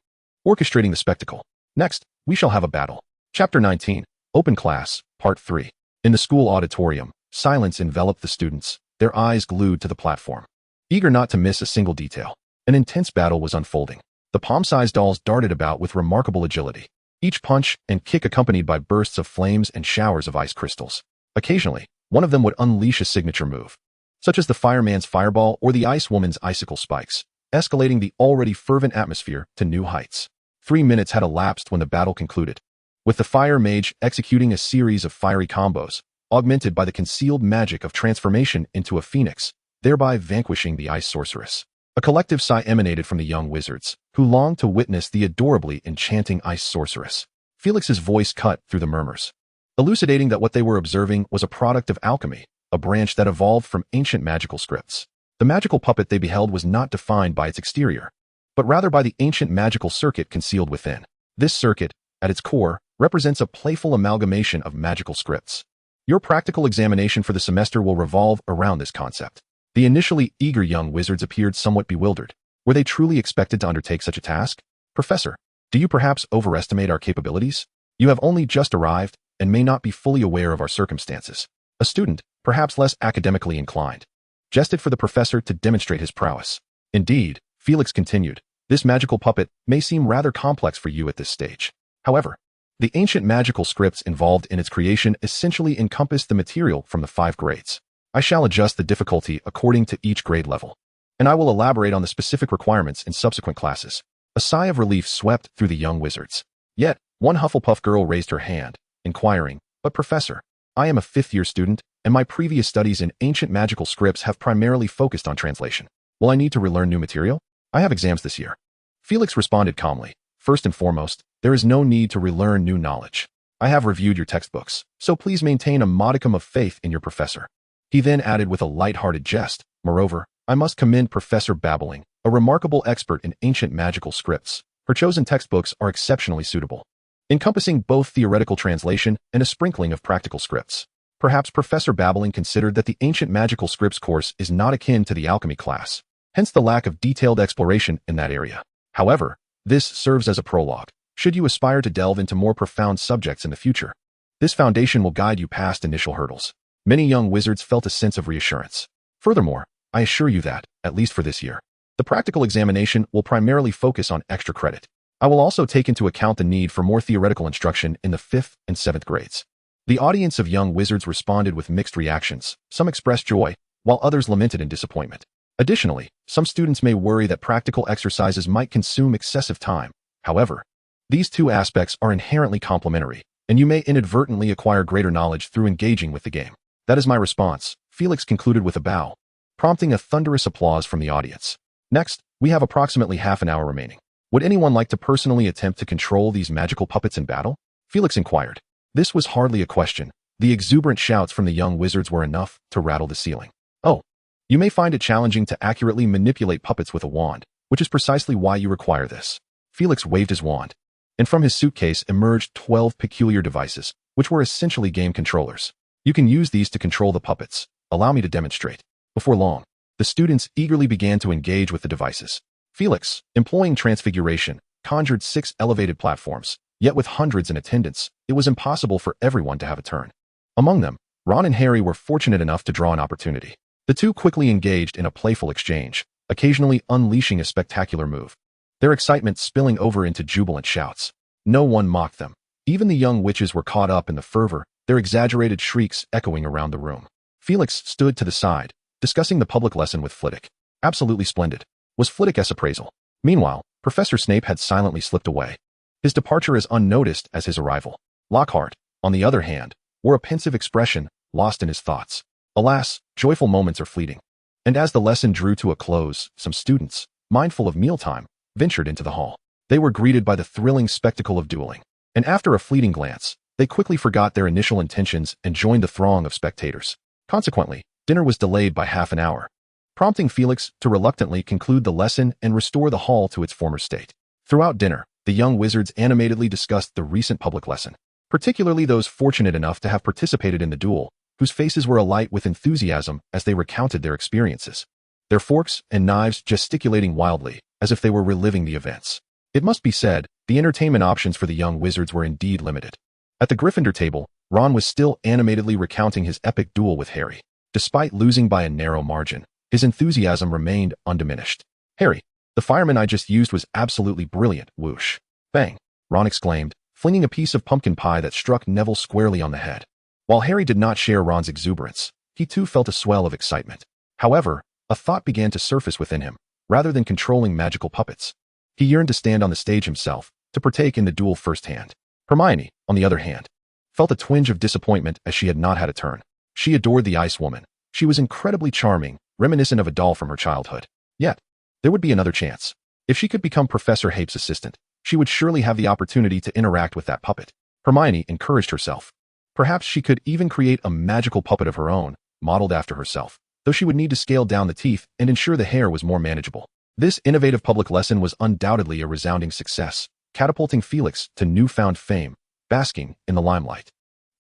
orchestrating the spectacle. "Next, we shall have a battle." Chapter 19, Open Class, Part 3. In the school auditorium, silence enveloped the students, their eyes glued to the platform, eager not to miss a single detail. An intense battle was unfolding. The palm-sized dolls darted about with remarkable agility, each punch and kick accompanied by bursts of flames and showers of ice crystals. Occasionally, one of them would unleash a signature move, such as the fireman's fireball or the Ice Woman's icicle spikes, escalating the already fervent atmosphere to new heights. 3 minutes had elapsed when the battle concluded, with the fire mage executing a series of fiery combos, augmented by the concealed magic of transformation into a phoenix, thereby vanquishing the ice sorceress. A collective sigh emanated from the young wizards, who longed to witness the adorably enchanting ice sorceress. Felix's voice cut through the murmurs, elucidating that what they were observing was a product of alchemy, a branch that evolved from ancient magical scripts. The magical puppet they beheld was not defined by its exterior, but rather by the ancient magical circuit concealed within. This circuit, at its core, represents a playful amalgamation of magical scripts. Your practical examination for the semester will revolve around this concept. The initially eager young wizards appeared somewhat bewildered. Were they truly expected to undertake such a task? "Professor, do you perhaps overestimate our capabilities? You have only just arrived and may not be fully aware of our circumstances." A student, perhaps less academically inclined, gestured for the professor to demonstrate his prowess. Indeed, Felix continued. This magical puppet may seem rather complex for you at this stage. However, the ancient magical scripts involved in its creation essentially encompass the material from the 5 grades. I shall adjust the difficulty according to each grade level, and I will elaborate on the specific requirements in subsequent classes. A sigh of relief swept through the young wizards. Yet, one Hufflepuff girl raised her hand, inquiring, "But Professor, I am a 5th-year student, and my previous studies in ancient magical scripts have primarily focused on translation. Will I need to relearn new material? I have exams this year." Felix responded calmly. "First and foremost, there is no need to relearn new knowledge. I have reviewed your textbooks, so please maintain a modicum of faith in your professor." He then added with a light-hearted jest, "Moreover, I must commend Professor Babbling, a remarkable expert in ancient magical scripts. Her chosen textbooks are exceptionally suitable, encompassing both theoretical translation and a sprinkling of practical scripts." Perhaps Professor Babbling considered that the ancient magical scripts course is not akin to the alchemy class, hence the lack of detailed exploration in that area. However, this serves as a prologue, should you aspire to delve into more profound subjects in the future. This foundation will guide you past initial hurdles. Many young wizards felt a sense of reassurance. Furthermore, I assure you that, at least for this year, the practical examination will primarily focus on extra credit. I will also take into account the need for more theoretical instruction in the 5th and 7th grades. The audience of young wizards responded with mixed reactions. Some expressed joy, while others lamented in disappointment. Additionally, some students may worry that practical exercises might consume excessive time. However, these two aspects are inherently complementary, and you may inadvertently acquire greater knowledge through engaging with the game. That is my response, Felix concluded with a bow, prompting a thunderous applause from the audience. Next, we have approximately half an hour remaining. Would anyone like to personally attempt to control these magical puppets in battle? Felix inquired. This was hardly a question. The exuberant shouts from the young wizards were enough to rattle the ceiling. "Oh, you may find it challenging to accurately manipulate puppets with a wand, which is precisely why you require this." Felix waved his wand, and from his suitcase emerged 12 peculiar devices, which were essentially game controllers. "You can use these to control the puppets. Allow me to demonstrate." Before long, the students eagerly began to engage with the devices. Felix, employing transfiguration, conjured 6 elevated platforms, yet with hundreds in attendance, it was impossible for everyone to have a turn. Among them, Ron and Harry were fortunate enough to draw an opportunity. The two quickly engaged in a playful exchange, occasionally unleashing a spectacular move, their excitement spilling over into jubilant shouts. No one mocked them. Even the young witches were caught up in the fervor, their exaggerated shrieks echoing around the room. Felix stood to the side, discussing the public lesson with Flitwick. "Absolutely splendid," was Flitwick's appraisal. Meanwhile, Professor Snape had silently slipped away, his departure as unnoticed as his arrival. Lockhart, on the other hand, wore a pensive expression, lost in his thoughts. Alas, joyful moments are fleeting. And as the lesson drew to a close, some students, mindful of mealtime, ventured into the hall. They were greeted by the thrilling spectacle of dueling, and after a fleeting glance, they quickly forgot their initial intentions and joined the throng of spectators. Consequently, dinner was delayed by half an hour, prompting Felix to reluctantly conclude the lesson and restore the hall to its former state. Throughout dinner, the young wizards animatedly discussed the recent public lesson, particularly those fortunate enough to have participated in the duel, whose faces were alight with enthusiasm as they recounted their experiences, their forks and knives gesticulating wildly, as if they were reliving the events. It must be said, the entertainment options for the young wizards were indeed limited. At the Gryffindor table, Ron was still animatedly recounting his epic duel with Harry. Despite losing by a narrow margin, his enthusiasm remained undiminished. "Harry, the fireman I just used was absolutely brilliant, whoosh. Bang," Ron exclaimed, flinging a piece of pumpkin pie that struck Neville squarely on the head. While Harry did not share Ron's exuberance, he too felt a swell of excitement. However, a thought began to surface within him. Rather than controlling magical puppets, he yearned to stand on the stage himself, to partake in the duel firsthand. Hermione, on the other hand, felt a twinge of disappointment as she had not had a turn. She adored the Ice Woman. She was incredibly charming, reminiscent of a doll from her childhood. Yet, there would be another chance. If she could become Professor Hape's assistant, she would surely have the opportunity to interact with that puppet. Hermione encouraged herself. Perhaps she could even create a magical puppet of her own, modeled after herself, though she would need to scale down the teeth and ensure the hair was more manageable. This innovative public lesson was undoubtedly a resounding success, catapulting Felix to newfound fame, basking in the limelight.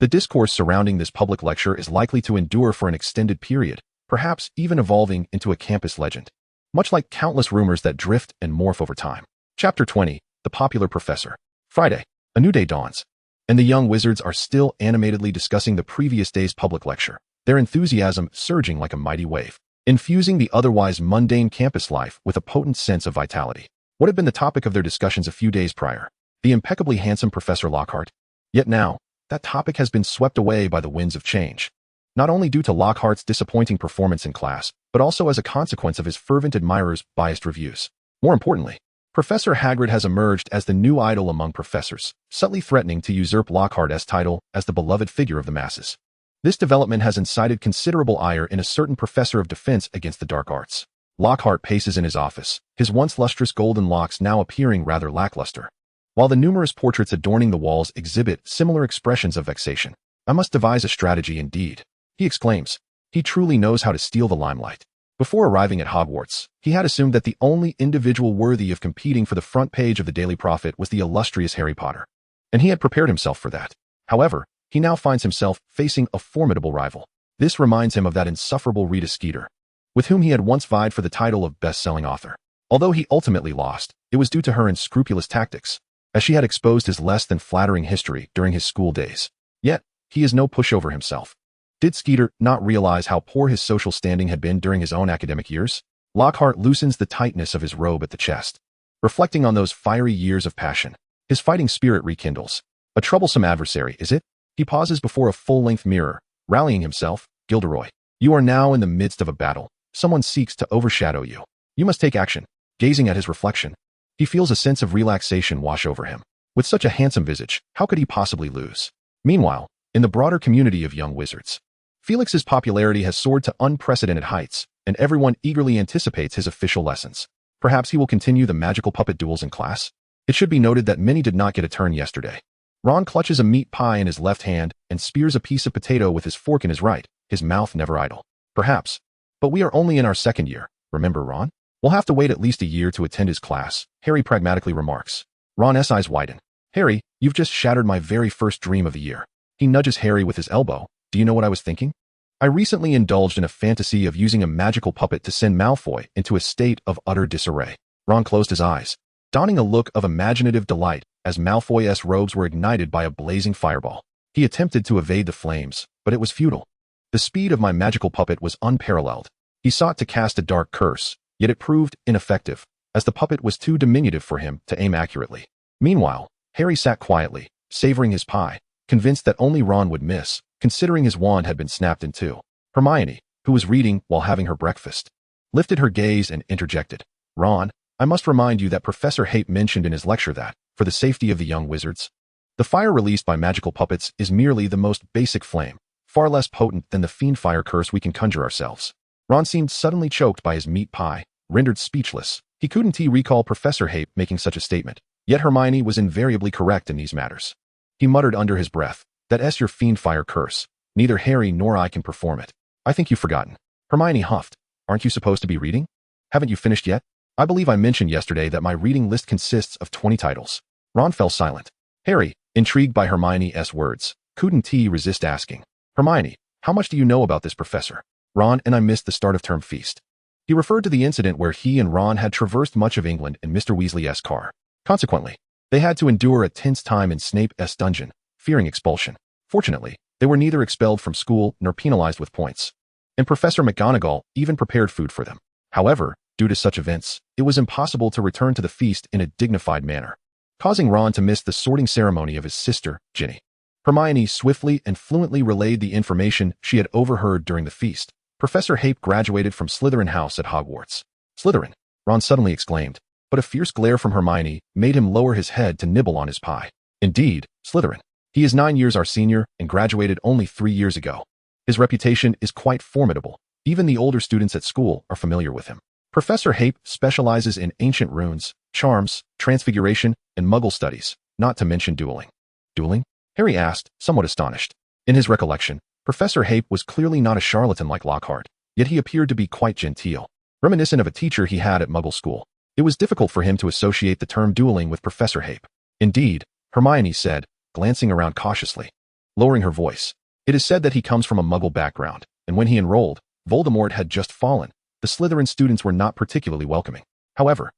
The discourse surrounding this public lecture is likely to endure for an extended period, perhaps even evolving into a campus legend, much like countless rumors that drift and morph over time. Chapter 20, The Popular Professor. Friday, a new day dawns, and the young wizards are still animatedly discussing the previous day's public lecture, their enthusiasm surging like a mighty wave. infusing the otherwise mundane campus life with a potent sense of vitality. What had been the topic of their discussions a few days prior? The impeccably handsome Professor Lockhart. Yet now, that topic has been swept away by the winds of change. Not only due to Lockhart's disappointing performance in class, but also as a consequence of his fervent admirers' biased reviews. More importantly, Professor Hagrid has emerged as the new idol among professors, subtly threatening to usurp Lockhart's title as the beloved figure of the masses. This development has incited considerable ire in a certain professor of defense against the dark arts. Lockhart paces in his office, his once lustrous golden locks now appearing rather lackluster. While the numerous portraits adorning the walls exhibit similar expressions of vexation. "I must devise a strategy indeed," he exclaims. He truly knows how to steal the limelight. Before arriving at Hogwarts, he had assumed that the only individual worthy of competing for the front page of the Daily Prophet was the illustrious Harry Potter. And he had prepared himself for that. However, he now finds himself facing a formidable rival. This reminds him of that insufferable Rita Skeeter, with whom he had once vied for the title of best-selling author. Although he ultimately lost, it was due to her unscrupulous tactics, as she had exposed his less than flattering history during his school days. Yet, he is no pushover himself. Did Skeeter not realize how poor his social standing had been during his own academic years? Lockhart loosens the tightness of his robe at the chest. Reflecting on those fiery years of passion, his fighting spirit rekindles. A troublesome adversary, is it? He pauses before a full-length mirror, rallying himself. "Gilderoy, you are now in the midst of a battle. Someone seeks to overshadow you. You must take action." Gazing at his reflection, he feels a sense of relaxation wash over him. With such a handsome visage, how could he possibly lose? Meanwhile, in the broader community of young wizards, Felix's popularity has soared to unprecedented heights, and everyone eagerly anticipates his official lessons. Perhaps he will continue the magical puppet duels in class? It should be noted that many did not get a turn yesterday. Ron clutches a meat pie in his left hand and spears a piece of potato with his fork in his right, his mouth never idle. "Perhaps. But we are only in our second year, remember, Ron? We'll have to wait at least a year to attend his class," Harry pragmatically remarks. Ron's eyes widen. "Harry, you've just shattered my very first dream of the year." He nudges Harry with his elbow. "Do you know what I was thinking? I recently indulged in a fantasy of using a magical puppet to send Malfoy into a state of utter disarray." Ron closed his eyes, donning a look of imaginative delight as Malfoy's robes were ignited by a blazing fireball. He attempted to evade the flames, but it was futile. "The speed of my magical puppet was unparalleled." He sought to cast a dark curse, yet it proved ineffective, as the puppet was too diminutive for him to aim accurately. Meanwhile, Harry sat quietly, savoring his pie, convinced that only Ron would miss, considering his wand had been snapped in two. Hermione, who was reading while having her breakfast, lifted her gaze and interjected. "Ron, I must remind you that Professor Hape mentioned in his lecture that, for the safety of the young wizards, the fire released by magical puppets is merely the most basic flame, far less potent than the fiend fire curse we can conjure ourselves." Ron seemed suddenly choked by his meat pie, rendered speechless. He couldn't recall Professor Hape making such a statement, yet Hermione was invariably correct in these matters. He muttered under his breath, "That's your fiend fire curse. Neither Harry nor I can perform it." "I think you've forgotten." Hermione huffed. "Aren't you supposed to be reading? Haven't you finished yet? I believe I mentioned yesterday that my reading list consists of 20 titles." Ron fell silent. Harry, intrigued by Hermione's words, couldn't resist asking, "Hermione, how much do you know about this professor?" "Ron and I missed the start of term feast." He referred to the incident where he and Ron had traversed much of England in Mr. Weasley's car. Consequently, they had to endure a tense time in Snape's dungeon, fearing expulsion. Fortunately, they were neither expelled from school nor penalized with points, and Professor McGonagall even prepared food for them. However, due to such events, it was impossible to return to the feast in a dignified manner, causing Ron to miss the sorting ceremony of his sister, Ginny. Hermione swiftly and fluently relayed the information she had overheard during the feast. Professor Hape graduated from Slytherin House at Hogwarts. "Slytherin?" Ron suddenly exclaimed, but a fierce glare from Hermione made him lower his head to nibble on his pie. "Indeed, Slytherin. He is 9 years our senior and graduated only 3 years ago. His reputation is quite formidable. Even the older students at school are familiar with him. Professor Hape specializes in ancient runes, charms, transfiguration, and Muggle studies, not to mention dueling." "Dueling?" Harry asked, somewhat astonished. In his recollection, Professor Hape was clearly not a charlatan like Lockhart, yet he appeared to be quite genteel, reminiscent of a teacher he had at Muggle school. It was difficult for him to associate the term dueling with Professor Hape. "Indeed," Hermione said, glancing around cautiously. Lowering her voice, "It is said that he comes from a Muggle background, and when he enrolled, Voldemort had just fallen. The Slytherin students were not particularly welcoming. However,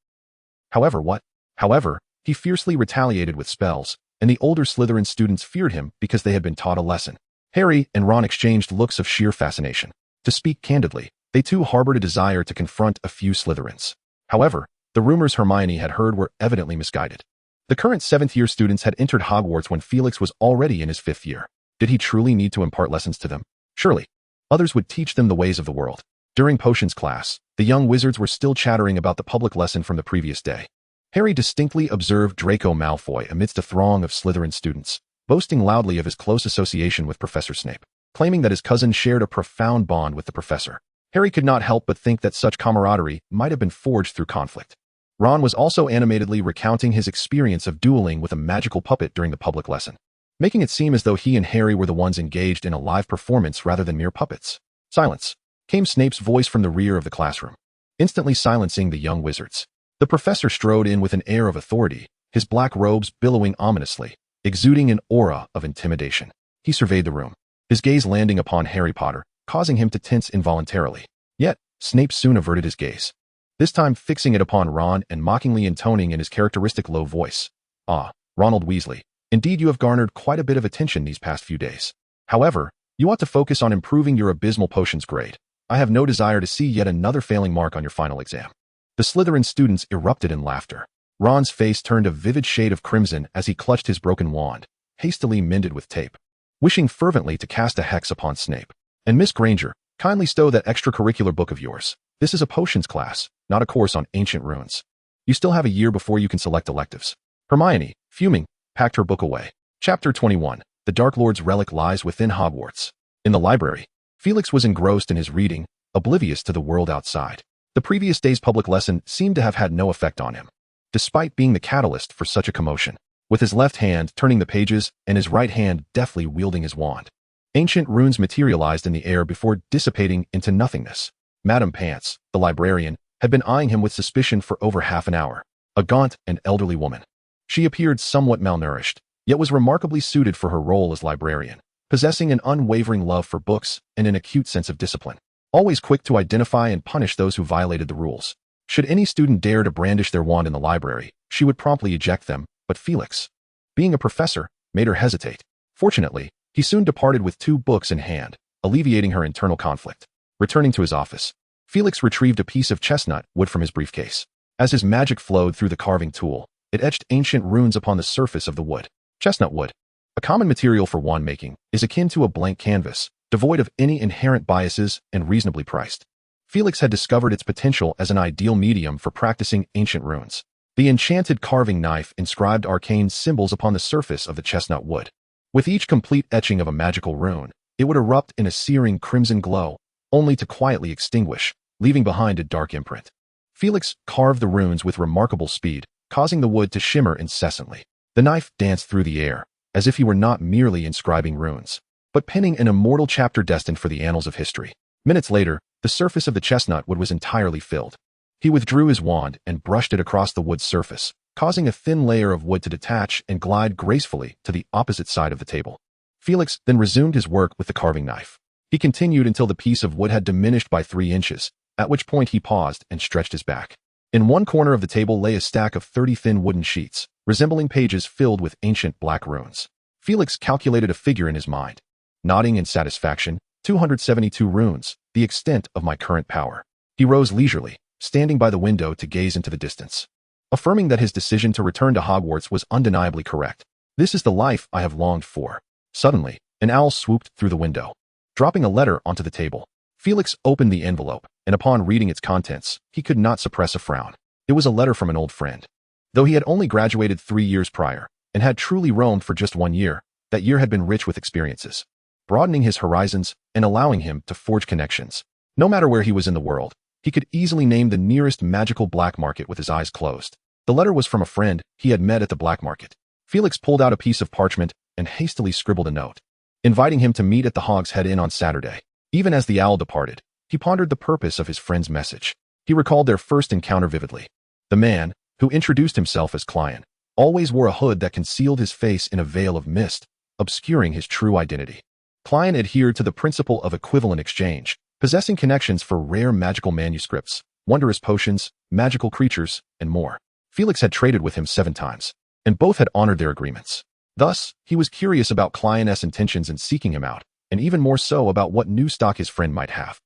what? However, he fiercely retaliated with spells, and the older Slytherin students feared him because they had been taught a lesson." Harry and Ron exchanged looks of sheer fascination. To speak candidly, They too harbored a desire to confront a few Slytherins. However, the rumors Hermione had heard were evidently misguided. The current 7th-year students had entered Hogwarts when Felix was already in his 5th year. Did he truly need to impart lessons to them? Surely. Others would teach them the ways of the world. During potions class, the young wizards were still chattering about the public lesson from the previous day. Harry distinctly observed Draco Malfoy amidst a throng of Slytherin students, boasting loudly of his close association with Professor Snape, claiming that his cousin shared a profound bond with the professor. Harry could not help but think that such camaraderie might have been forged through conflict. Ron was also animatedly recounting his experience of dueling with a magical puppet during the public lesson, making it seem as though he and Harry were the ones engaged in a live performance rather than mere puppets. Silence, came Snape's voice from the rear of the classroom, instantly silencing the young wizards. The professor strode in with an air of authority, his black robes billowing ominously, exuding an aura of intimidation. He surveyed the room, his gaze landing upon Harry Potter, causing him to tense involuntarily. Yet, Snape soon averted his gaze, this time fixing it upon Ron and mockingly intoning in his characteristic low voice. "Ah, Ronald Weasley, indeed you have garnered quite a bit of attention these past few days. However, you ought to focus on improving your abysmal potions grade. I have no desire to see yet another failing mark on your final exam." The Slytherin students erupted in laughter. Ron's face turned a vivid shade of crimson as he clutched his broken wand, hastily mended with tape, wishing fervently to cast a hex upon Snape. "And Miss Granger, kindly stow that extracurricular book of yours. This is a potions class, not a course on ancient runes. You still have a year before you can select electives." Hermione, fuming, packed her book away. Chapter 21. The Dark Lord's relic lies within Hogwarts. In the library, Felix was engrossed in his reading, oblivious to the world outside. The previous day's public lesson seemed to have had no effect on him, despite being the catalyst for such a commotion. With his left hand turning the pages and his right hand deftly wielding his wand, ancient runes materialized in the air before dissipating into nothingness. Madame Pants, the librarian, had been eyeing him with suspicion for over half an hour. A gaunt and elderly woman. She appeared somewhat malnourished, yet was remarkably suited for her role as librarian, possessing an unwavering love for books and an acute sense of discipline, always quick to identify and punish those who violated the rules. Should any student dare to brandish their wand in the library, she would promptly eject them, but Felix, being a professor, made her hesitate. Fortunately, he soon departed with 2 books in hand, alleviating her internal conflict. Returning to his office, Felix retrieved a piece of chestnut wood from his briefcase. As his magic flowed through the carving tool, it etched ancient runes upon the surface of the wood. Chestnut wood, a common material for wand making, is akin to a blank canvas, devoid of any inherent biases and reasonably priced. Felix had discovered its potential as an ideal medium for practicing ancient runes. The enchanted carving knife inscribed arcane symbols upon the surface of the chestnut wood. With each complete etching of a magical rune, it would erupt in a searing crimson glow, only to quietly extinguish, leaving behind a dark imprint. Felix carved the runes with remarkable speed, causing the wood to shimmer incessantly. The knife danced through the air, as if he were not merely inscribing runes, but penning an immortal chapter destined for the annals of history. Minutes later, the surface of the chestnut wood was entirely filled. He withdrew his wand and brushed it across the wood's surface, causing a thin layer of wood to detach and glide gracefully to the opposite side of the table. Felix then resumed his work with the carving knife. He continued until the piece of wood had diminished by 3 inches, at which point he paused and stretched his back. In one corner of the table lay a stack of 30 thin wooden sheets, resembling pages filled with ancient black runes. Felix calculated a figure in his mind. Nodding in satisfaction, 272 runes, the extent of my current power. He rose leisurely, standing by the window to gaze into the distance, affirming that his decision to return to Hogwarts was undeniably correct. This is the life I have longed for. Suddenly, an owl swooped through the window, dropping a letter onto the table. Felix opened the envelope, and upon reading its contents, he could not suppress a frown. It was a letter from an old friend. Though he had only graduated 3 years prior, and had truly roamed for just 1 year, that year had been rich with experiences, broadening his horizons and allowing him to forge connections. No matter where he was in the world, he could easily name the nearest magical black market with his eyes closed. The letter was from a friend he had met at the black market. Felix pulled out a piece of parchment and hastily scribbled a note, inviting him to meet at the Hog's Head Inn on Saturday. Even as the owl departed, he pondered the purpose of his friend's message. He recalled their first encounter vividly. The man, who introduced himself as Clyan, always wore a hood that concealed his face in a veil of mist, obscuring his true identity. Clyan adhered to the principle of equivalent exchange, possessing connections for rare magical manuscripts, wondrous potions, magical creatures, and more. Felix had traded with him 7 times, and both had honored their agreements. Thus, he was curious about Clyan's intentions in seeking him out, and even more so about what new stock his friend might have.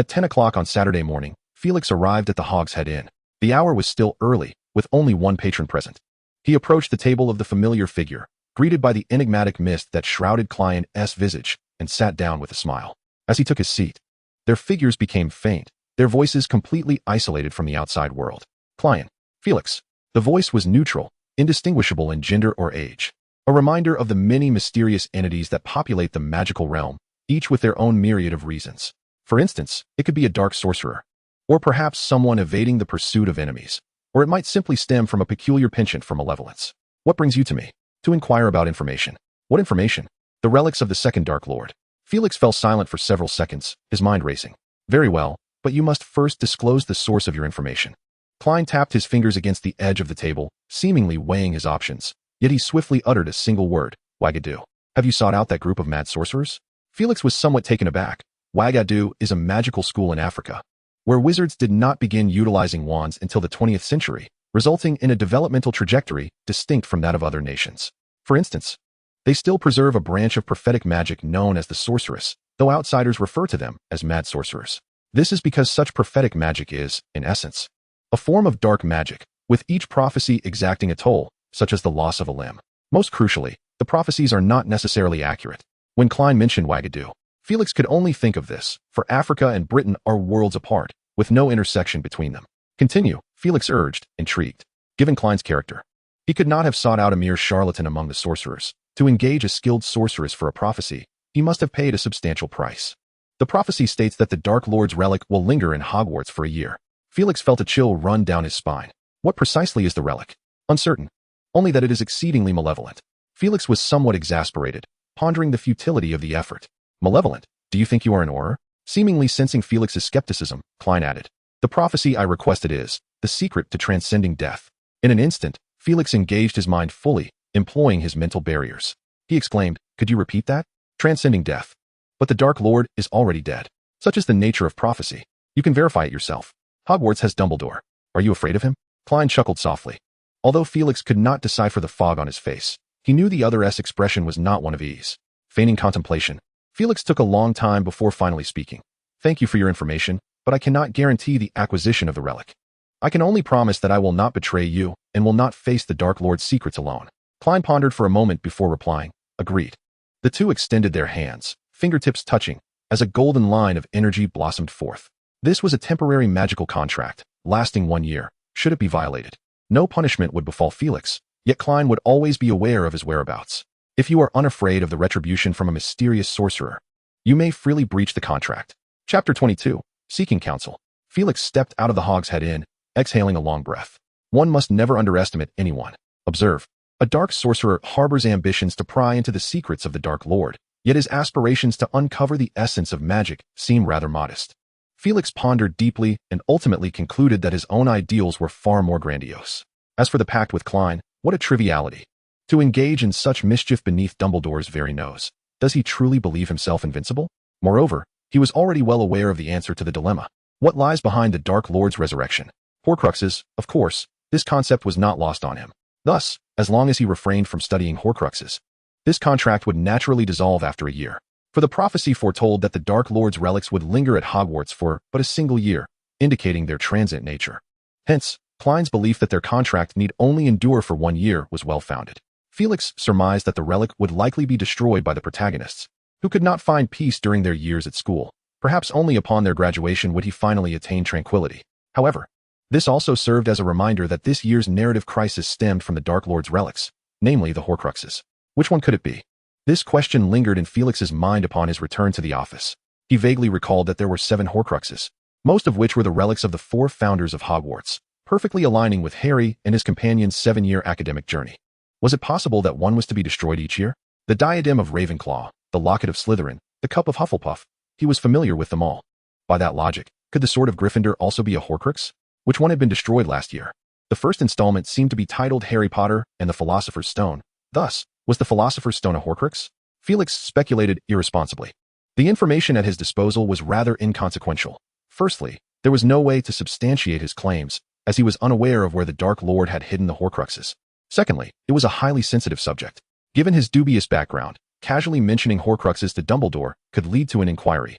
At 10 o'clock on Saturday morning, Felix arrived at the Hogshead Inn. The hour was still early, with only one patron present. He approached the table of the familiar figure, greeted by the enigmatic mist that shrouded Client's visage, and sat down with a smile. As he took his seat, their figures became faint, their voices completely isolated from the outside world. Client. Felix. The voice was neutral, indistinguishable in gender or age. A reminder of the many mysterious entities that populate the magical realm, each with their own myriad of reasons. For instance, it could be a dark sorcerer, or perhaps someone evading the pursuit of enemies, or it might simply stem from a peculiar penchant for malevolence. What brings you to me? To inquire about information. What information? The relics of the second Dark Lord. Felix fell silent for several seconds, his mind racing. Very well, but you must first disclose the source of your information. Klein tapped his fingers against the edge of the table, seemingly weighing his options, yet he swiftly uttered a single word, Wagadoo. Have you sought out that group of mad sorcerers? Felix was somewhat taken aback. Wagadoo is a magical school in Africa, where wizards did not begin utilizing wands until the 20th century, resulting in a developmental trajectory distinct from that of other nations. For instance, they still preserve a branch of prophetic magic known as the sorceress, though outsiders refer to them as mad sorcerers. This is because such prophetic magic is, in essence, a form of dark magic, with each prophecy exacting a toll, such as the loss of a limb. Most crucially, the prophecies are not necessarily accurate. When Klein mentioned Wagadoo, Felix could only think of this, for Africa and Britain are worlds apart, with no intersection between them. Continue, Felix urged, intrigued. Given Klein's character, he could not have sought out a mere charlatan among the sorcerers. To engage a skilled sorceress for a prophecy, he must have paid a substantial price. The prophecy states that the Dark Lord's relic will linger in Hogwarts for a year. Felix felt a chill run down his spine. What precisely is the relic? Uncertain. Only that it is exceedingly malevolent. Felix was somewhat exasperated, pondering the futility of the effort. Malevolent? Do you think you are an Auror? Seemingly sensing Felix's skepticism, Klein added. The prophecy I requested is the secret to transcending death. In an instant, Felix engaged his mind fully, employing his mental barriers. He exclaimed, could you repeat that? Transcending death. But the Dark Lord is already dead. Such is the nature of prophecy. You can verify it yourself. Hogwarts has Dumbledore. Are you afraid of him? Klein chuckled softly. Although Felix could not decipher the fog on his face, he knew the other's expression was not one of ease. Feigning contemplation, Felix took a long time before finally speaking. Thank you for your information, but I cannot guarantee the acquisition of the relic. I can only promise that I will not betray you and will not face the Dark Lord's secrets alone. Klein pondered for a moment before replying, agreed. The two extended their hands, fingertips touching, as a golden line of energy blossomed forth. This was a temporary magical contract, lasting 1 year, should it be violated. No punishment would befall Felix, yet Klein would always be aware of his whereabouts. If you are unafraid of the retribution from a mysterious sorcerer, you may freely breach the contract. Chapter 22, Seeking Counsel. Felix stepped out of the Hogshead Inn, exhaling a long breath. One must never underestimate anyone. Observe. A dark sorcerer harbors ambitions to pry into the secrets of the Dark Lord, yet his aspirations to uncover the essence of magic seem rather modest. Felix pondered deeply and ultimately concluded that his own ideals were far more grandiose. As for the pact with Klein, what a triviality. To engage in such mischief beneath Dumbledore's very nose. Does he truly believe himself invincible? Moreover, he was already well aware of the answer to the dilemma. What lies behind the Dark Lord's resurrection? Horcruxes, of course, this concept was not lost on him. Thus, as long as he refrained from studying Horcruxes, this contract would naturally dissolve after a year. For the prophecy foretold that the Dark Lord's relics would linger at Hogwarts for but a single year, indicating their transient nature. Hence, Klein's belief that their contract need only endure for 1 year was well-founded. Felix surmised that the relic would likely be destroyed by the protagonists, who could not find peace during their years at school. Perhaps only upon their graduation would he finally attain tranquility. However, this also served as a reminder that this year's narrative crisis stemmed from the Dark Lord's relics, namely the Horcruxes. Which one could it be? This question lingered in Felix's mind upon his return to the office. He vaguely recalled that there were 7 Horcruxes, most of which were the relics of the 4 founders of Hogwarts, perfectly aligning with Harry and his companion's 7-year academic journey. Was it possible that one was to be destroyed each year? The diadem of Ravenclaw, the locket of Slytherin, the cup of Hufflepuff, he was familiar with them all. By that logic, could the sword of Gryffindor also be a Horcrux? Which one had been destroyed last year? The first installment seemed to be titled Harry Potter and the Philosopher's Stone. Thus, was the Philosopher's Stone a Horcrux? Felix speculated irresponsibly. The information at his disposal was rather inconsequential. Firstly, there was no way to substantiate his claims, as he was unaware of where the Dark Lord had hidden the Horcruxes. Secondly, it was a highly sensitive subject. Given his dubious background, casually mentioning Horcruxes to Dumbledore could lead to an inquiry.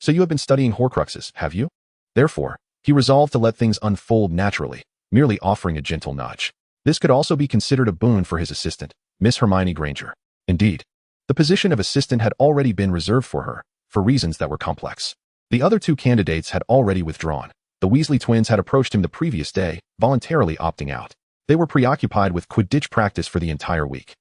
So you have been studying Horcruxes, have you? Therefore, he resolved to let things unfold naturally, merely offering a gentle nudge. This could also be considered a boon for his assistant, Miss Hermione Granger. Indeed, the position of assistant had already been reserved for her, for reasons that were complex. The other two candidates had already withdrawn. The Weasley twins had approached him the previous day, voluntarily opting out. They were preoccupied with Quidditch practice for the entire week,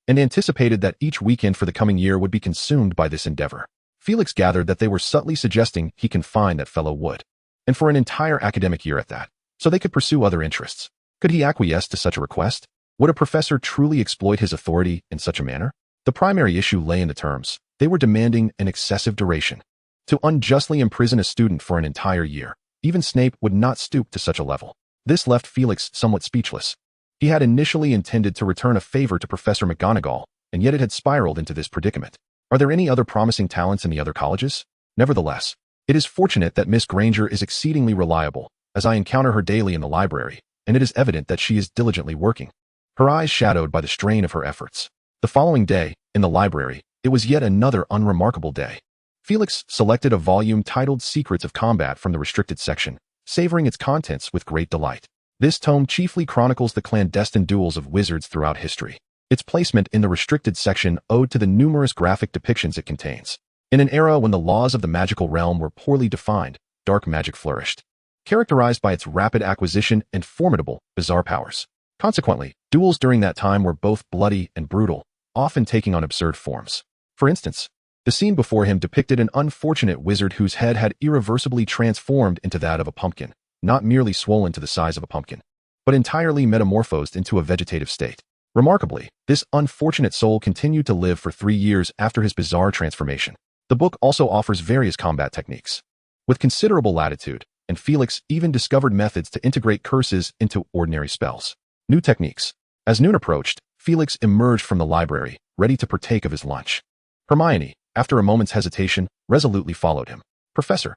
and anticipated that each weekend for the coming year would be consumed by this endeavor. Felix gathered that they were subtly suggesting he confine that fellow wood, and for an entire academic year at that, so they could pursue other interests. Could he acquiesce to such a request? Would a professor truly exploit his authority in such a manner? The primary issue lay in the terms. They were demanding an excessive duration. To unjustly imprison a student for an entire year, even Snape would not stoop to such a level. This left Felix somewhat speechless. He had initially intended to return a favor to Professor McGonagall, and yet it had spiraled into this predicament. Are there any other promising talents in the other colleges? Nevertheless, it is fortunate that Miss Granger is exceedingly reliable, as I encounter her daily in the library, and it is evident that she is diligently working. Her eyes shadowed by the strain of her efforts. The following day, in the library, it was yet another unremarkable day. Felix selected a volume titled Secrets of Combat from the restricted section, savoring its contents with great delight. This tome chiefly chronicles the clandestine duels of wizards throughout history. Its placement in the restricted section owed to the numerous graphic depictions it contains. In an era when the laws of the magical realm were poorly defined, dark magic flourished, characterized by its rapid acquisition and formidable, bizarre powers. Consequently, duels during that time were both bloody and brutal, often taking on absurd forms. For instance, the scene before him depicted an unfortunate wizard whose head had irreversibly transformed into that of a pumpkin, not merely swollen to the size of a pumpkin, but entirely metamorphosed into a vegetative state. Remarkably, this unfortunate soul continued to live for 3 years after his bizarre transformation. The book also offers various combat techniques, with considerable latitude, and Felix even discovered methods to integrate curses into ordinary spells. New techniques. As noon approached, Felix emerged from the library, ready to partake of his lunch. Hermione, after a moment's hesitation, resolutely followed him. Professor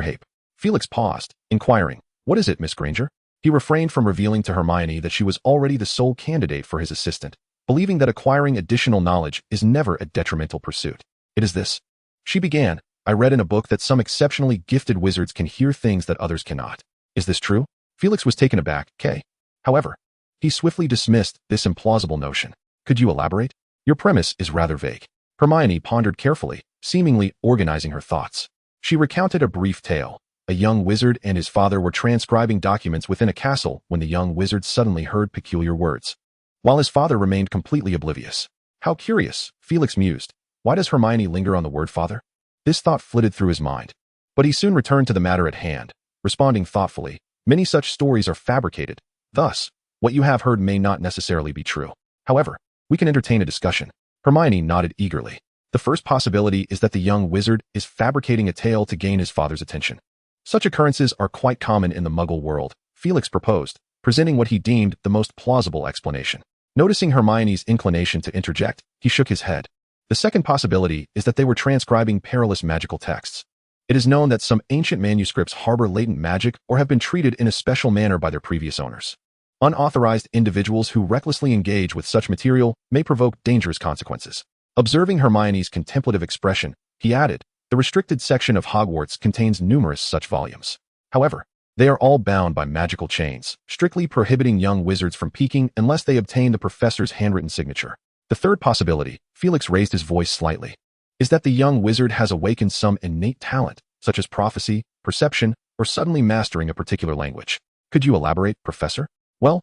Hape. Felix paused, inquiring, "What is it, Miss Granger?" He refrained from revealing to Hermione that she was already the sole candidate for his assistant, believing that acquiring additional knowledge is never a detrimental pursuit. "It is this," she began. "I read in a book that some exceptionally gifted wizards can hear things that others cannot. Is this true?" Felix was taken aback. However, he swiftly dismissed this implausible notion. "Could you elaborate? Your premise is rather vague." Hermione pondered carefully, seemingly organizing her thoughts. She recounted a brief tale. A young wizard and his father were transcribing documents within a castle when the young wizard suddenly heard peculiar words, while his father remained completely oblivious. How curious, Felix mused. Why does Hermione linger on the word father? This thought flitted through his mind, but he soon returned to the matter at hand, responding thoughtfully, "Many such stories are fabricated. Thus, what you have heard may not necessarily be true. However, we can entertain a discussion." Hermione nodded eagerly. The first possibility is that the young wizard is fabricating a tale to gain his father's attention. Such occurrences are quite common in the Muggle world, Felix proposed, presenting what he deemed the most plausible explanation. Noticing Hermione's inclination to interject, he shook his head. The second possibility is that they were transcribing perilous magical texts. It is known that some ancient manuscripts harbor latent magic or have been treated in a special manner by their previous owners. Unauthorized individuals who recklessly engage with such material may provoke dangerous consequences. Observing Hermione's contemplative expression, he added, "The restricted section of Hogwarts contains numerous such volumes. However, they are all bound by magical chains, strictly prohibiting young wizards from peeking unless they obtain the professor's handwritten signature." The third possibility, Felix raised his voice slightly, is that the young wizard has awakened some innate talent, such as prophecy, perception, or suddenly mastering a particular language. Could you elaborate, Professor? Well,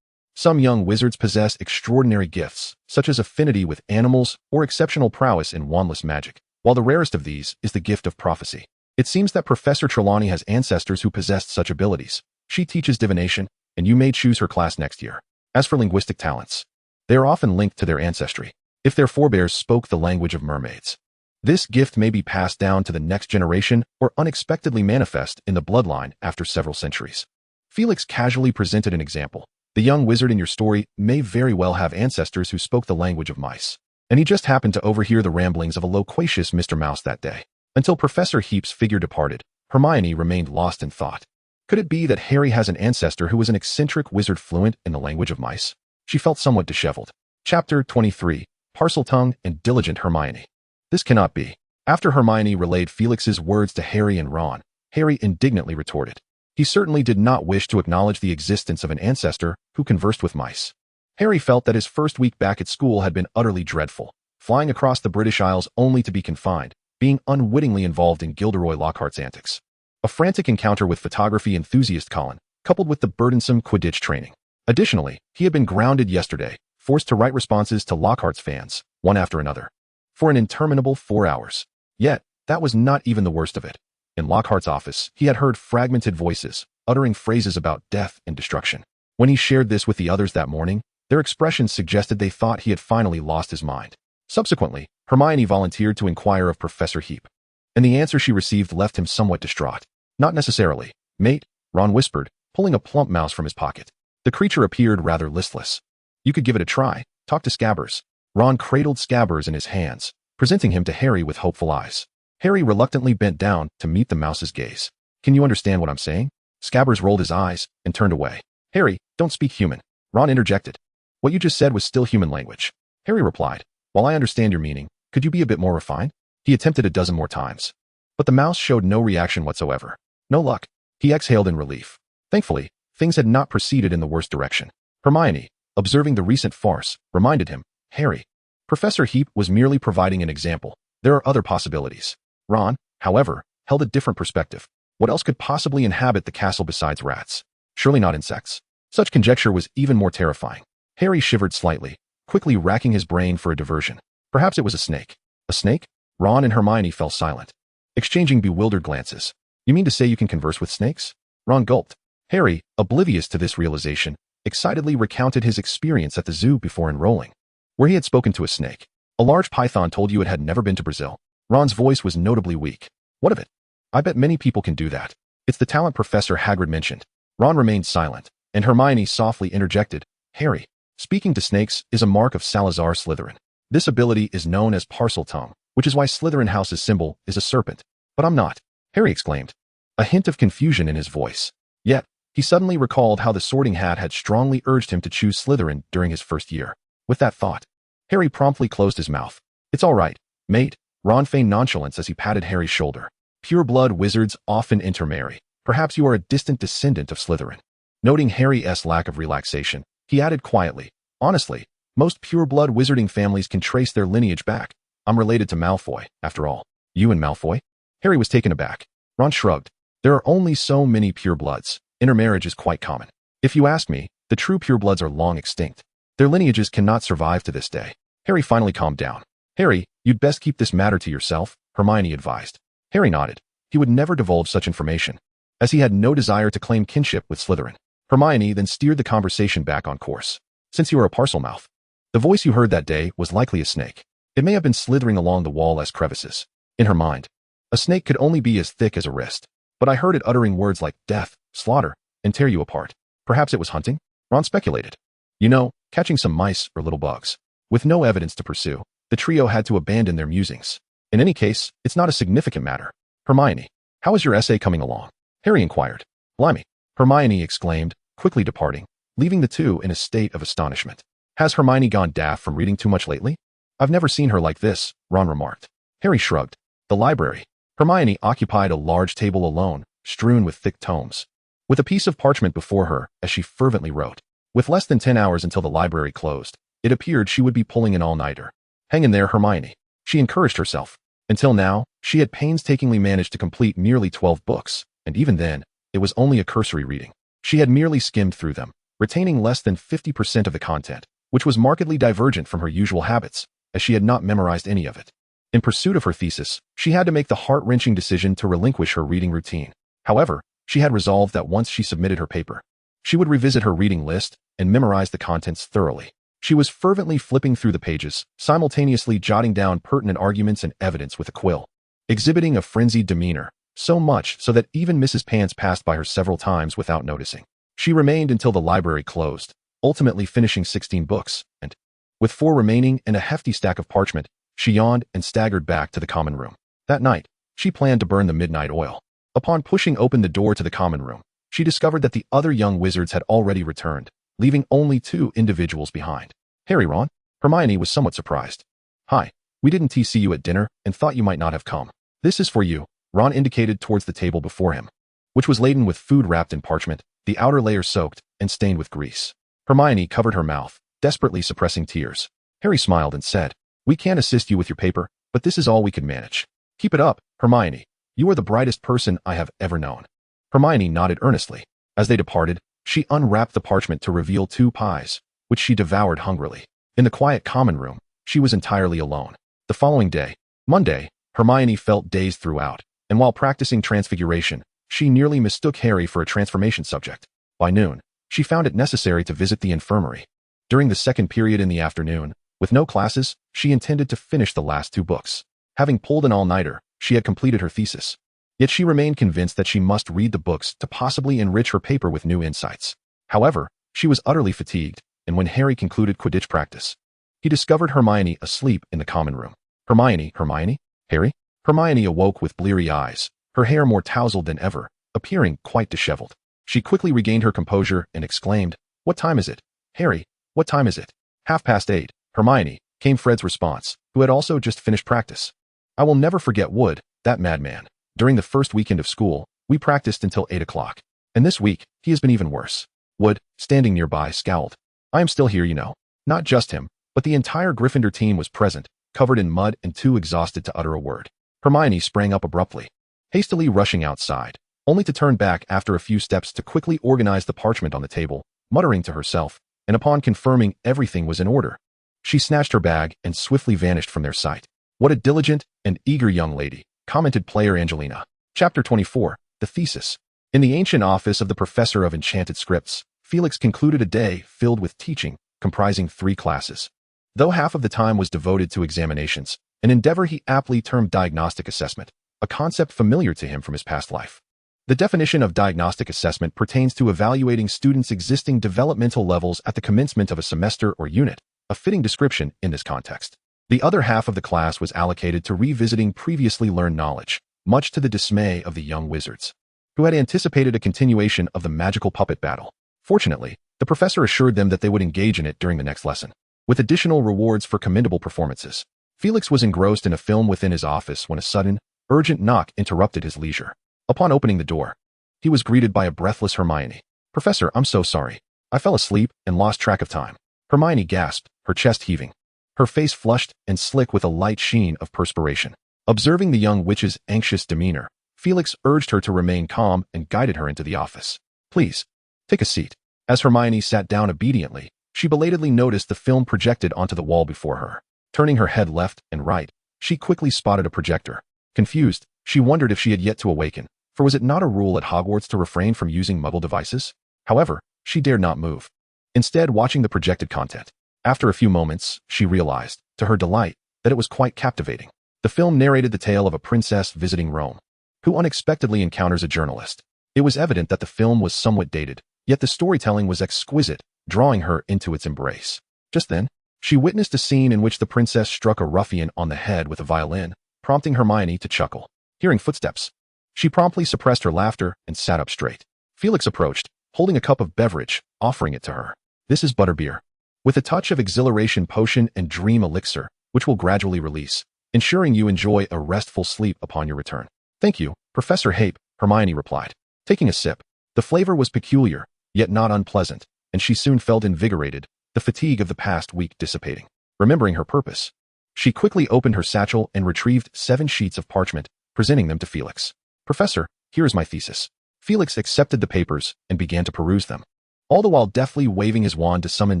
some young wizards possess extraordinary gifts, such as affinity with animals or exceptional prowess in wandless magic, while the rarest of these is the gift of prophecy. It seems that Professor Trelawney has ancestors who possessed such abilities. She teaches divination, and you may choose her class next year. As for linguistic talents, they are often linked to their ancestry, if their forebears spoke the language of mermaids. This gift may be passed down to the next generation or unexpectedly manifest in the bloodline after several centuries. Felix casually presented an example. The young wizard in your story may very well have ancestors who spoke the language of mice, and he just happened to overhear the ramblings of a loquacious Mr. Mouse that day. Until Professor Heap's figure departed, Hermione remained lost in thought. Could it be that Harry has an ancestor who was an eccentric wizard fluent in the language of mice? She felt somewhat disheveled. Chapter 23. Parseltongue and Diligent Hermione. This cannot be. After Hermione relayed Felix's words to Harry and Ron, Harry indignantly retorted. He certainly did not wish to acknowledge the existence of an ancestor who conversed with mice. Harry felt that his first week back at school had been utterly dreadful, flying across the British Isles only to be confined, being unwittingly involved in Gilderoy Lockhart's antics. A frantic encounter with photography enthusiast Colin, coupled with the burdensome Quidditch training. Additionally, he had been grounded yesterday, forced to write responses to Lockhart's fans, one after another, for an interminable 4 hours. Yet, that was not even the worst of it. In Lockhart's office, he had heard fragmented voices, uttering phrases about death and destruction. When he shared this with the others that morning, their expressions suggested they thought he had finally lost his mind. Subsequently, Hermione volunteered to inquire of Professor Heap, and the answer she received left him somewhat distraught. Not necessarily, mate, Ron whispered, pulling a plump mouse from his pocket. The creature appeared rather listless. You could give it a try, talk to Scabbers. Ron cradled Scabbers in his hands, presenting him to Harry with hopeful eyes. Harry reluctantly bent down to meet the mouse's gaze. Can you understand what I'm saying? Scabbers rolled his eyes and turned away. Harry, don't speak human. Ron interjected. What you just said was still human language. Harry replied. While I understand your meaning, could you be a bit more refined? He attempted a dozen more times. But the mouse showed no reaction whatsoever. No luck. He exhaled in relief. Thankfully, things had not proceeded in the worst direction. Hermione, observing the recent farce, reminded him, Harry, Professor Heap was merely providing an example. There are other possibilities. Ron, however, held a different perspective. What else could possibly inhabit the castle besides rats? Surely not insects. Such conjecture was even more terrifying. Harry shivered slightly, quickly racking his brain for a diversion. Perhaps it was a snake. A snake? Ron and Hermione fell silent, exchanging bewildered glances. You mean to say you can converse with snakes? Ron gulped. Harry, oblivious to this realization, excitedly recounted his experience at the zoo before enrolling, where he had spoken to a snake. A large python told you it had never been to Brazil. Ron's voice was notably weak. What of it? I bet many people can do that. It's the talent Professor Hagrid mentioned. Ron remained silent, and Hermione softly interjected, Harry, speaking to snakes is a mark of Salazar Slytherin. This ability is known as Parseltongue, which is why Slytherin House's symbol is a serpent. But I'm not, Harry exclaimed, a hint of confusion in his voice. Yet, he suddenly recalled how the Sorting Hat had strongly urged him to choose Slytherin during his first year. With that thought, Harry promptly closed his mouth. It's all right, mate, Ron feigned nonchalance as he patted Harry's shoulder. Pure-blood wizards often intermarry. Perhaps you are a distant descendant of Slytherin. Noting Harry's lack of relaxation, he added quietly, honestly, most pure-blood wizarding families can trace their lineage back. I'm related to Malfoy, after all. You and Malfoy? Harry was taken aback. Ron shrugged. There are only so many pure-bloods. Intermarriage is quite common. If you ask me, the true pure-bloods are long extinct. Their lineages cannot survive to this day. Harry finally calmed down. Harry, you'd best keep this matter to yourself, Hermione advised. Harry nodded. He would never divulge such information, as he had no desire to claim kinship with Slytherin. Hermione then steered the conversation back on course. Since you are a Parselmouth, the voice you heard that day was likely a snake. It may have been slithering along the wall-less crevices. In her mind, a snake could only be as thick as a wrist. But I heard it uttering words like death, slaughter, and tear you apart. Perhaps it was hunting? Ron speculated. You know, catching some mice or little bugs. With no evidence to pursue, the trio had to abandon their musings. In any case, it's not a significant matter. Hermione, how is your essay coming along? Harry inquired. Blimey, Hermione exclaimed, quickly departing, leaving the two in a state of astonishment. Has Hermione gone daft from reading too much lately? I've never seen her like this, Ron remarked. Harry shrugged. The library. Hermione occupied a large table alone, strewn with thick tomes, with a piece of parchment before her as she fervently wrote. With less than 10 hours until the library closed, it appeared she would be pulling an all-nighter. Hang in there, Hermione, she encouraged herself. Until now, she had painstakingly managed to complete nearly 12 books, and even then, it was only a cursory reading. She had merely skimmed through them, retaining less than 50% of the content, which was markedly divergent from her usual habits, as she had not memorized any of it. In pursuit of her thesis, she had to make the heart-wrenching decision to relinquish her reading routine. However, she had resolved that once she submitted her paper, she would revisit her reading list and memorize the contents thoroughly. She was fervently flipping through the pages, simultaneously jotting down pertinent arguments and evidence with a quill, exhibiting a frenzied demeanor, so much so that even Mrs. Pants passed by her several times without noticing. She remained until the library closed, ultimately finishing 16 books, and, with 4 remaining and a hefty stack of parchment, she yawned and staggered back to the common room. That night, she planned to burn the midnight oil. Upon pushing open the door to the common room, she discovered that the other young wizards had already returned, leaving only 2 individuals behind. Harry, Ron? Hermione was somewhat surprised. Hi, We didn't see you at dinner and thought you might not have come. This is for you. Ron indicated towards the table before him, which was laden with food wrapped in parchment, the outer layer soaked and stained with grease. Hermione covered her mouth, desperately suppressing tears. Harry smiled and said, "We can't assist you with your paper, but this is all we could manage. Keep it up, Hermione. You are the brightest person I have ever known." Hermione nodded earnestly. As they departed, she unwrapped the parchment to reveal 2 pies, which she devoured hungrily. In the quiet common room, she was entirely alone. The following day, Monday, Hermione felt dazed throughout, and while practicing transfiguration, she nearly mistook Harry for a transformation subject. By noon, she found it necessary to visit the infirmary. During the second period in the afternoon, with no classes, she intended to finish the last 2 books. Having pulled an all-nighter, she had completed her thesis. Yet she remained convinced that she must read the books to possibly enrich her paper with new insights. However, she was utterly fatigued, and when Harry concluded Quidditch practice, he discovered Hermione asleep in the common room. Hermione, Harry? Hermione awoke with bleary eyes, her hair more tousled than ever, appearing quite disheveled. She quickly regained her composure and exclaimed, "What time is it? Harry, what time is it?" 8:30, Hermione, came Fred's response, who had also just finished practice. "I will never forget Wood, that madman. During the first weekend of school, we practiced until 8 o'clock. And this week, he has been even worse." Wood, standing nearby, scowled. "I am still here, you know." Not just him, but the entire Gryffindor team was present, covered in mud and too exhausted to utter a word. Hermione sprang up abruptly, hastily rushing outside, only to turn back after a few steps to quickly organize the parchment on the table, muttering to herself, and upon confirming everything was in order, she snatched her bag and swiftly vanished from their sight. "What a diligent and eager young lady," commented player Angelina. Chapter 24, The Thesis. In the ancient office of the Professor of Enchanted Scripts, Felix concluded a day filled with teaching, comprising 3 classes. Though half of the time was devoted to examinations, an endeavor he aptly termed diagnostic assessment, a concept familiar to him from his past life. The definition of diagnostic assessment pertains to evaluating students' existing developmental levels at the commencement of a semester or unit, a fitting description in this context. The other half of the class was allocated to revisiting previously learned knowledge, much to the dismay of the young wizards, who had anticipated a continuation of the magical puppet battle. Fortunately, the professor assured them that they would engage in it during the next lesson, with additional rewards for commendable performances. Felix was engrossed in a film within his office when a sudden, urgent knock interrupted his leisure. Upon opening the door, he was greeted by a breathless Hermione. "Professor, I'm so sorry. I fell asleep and lost track of time." Hermione gasped, her chest heaving, her face flushed and slick with a light sheen of perspiration. Observing the young witch's anxious demeanor, Felix urged her to remain calm and guided her into the office. "Please, take a seat." As Hermione sat down obediently, she belatedly noticed the film projected onto the wall before her. Turning her head left and right, she quickly spotted a projector. Confused, she wondered if she had yet to awaken, for was it not a rule at Hogwarts to refrain from using Muggle devices? However, she dared not move, instead watching the projected content. After a few moments, she realized, to her delight, that it was quite captivating. The film narrated the tale of a princess visiting Rome, who unexpectedly encounters a journalist. It was evident that the film was somewhat dated, yet the storytelling was exquisite, drawing her into its embrace. Just then, she witnessed a scene in which the princess struck a ruffian on the head with a violin, prompting Hermione to chuckle. Hearing footsteps, she promptly suppressed her laughter and sat up straight. Felix approached, holding a cup of beverage, offering it to her. "This is butterbeer, with a touch of exhilaration potion and dream elixir, which will gradually release, ensuring you enjoy a restful sleep upon your return." "Thank you, Professor Hape," Hermione replied. Taking a sip, the flavor was peculiar, yet not unpleasant, and she soon felt invigorated, the fatigue of the past week dissipating. Remembering her purpose, she quickly opened her satchel and retrieved 7 sheets of parchment, presenting them to Felix. "Professor, here is my thesis." Felix accepted the papers and began to peruse them, all the while deftly waving his wand to summon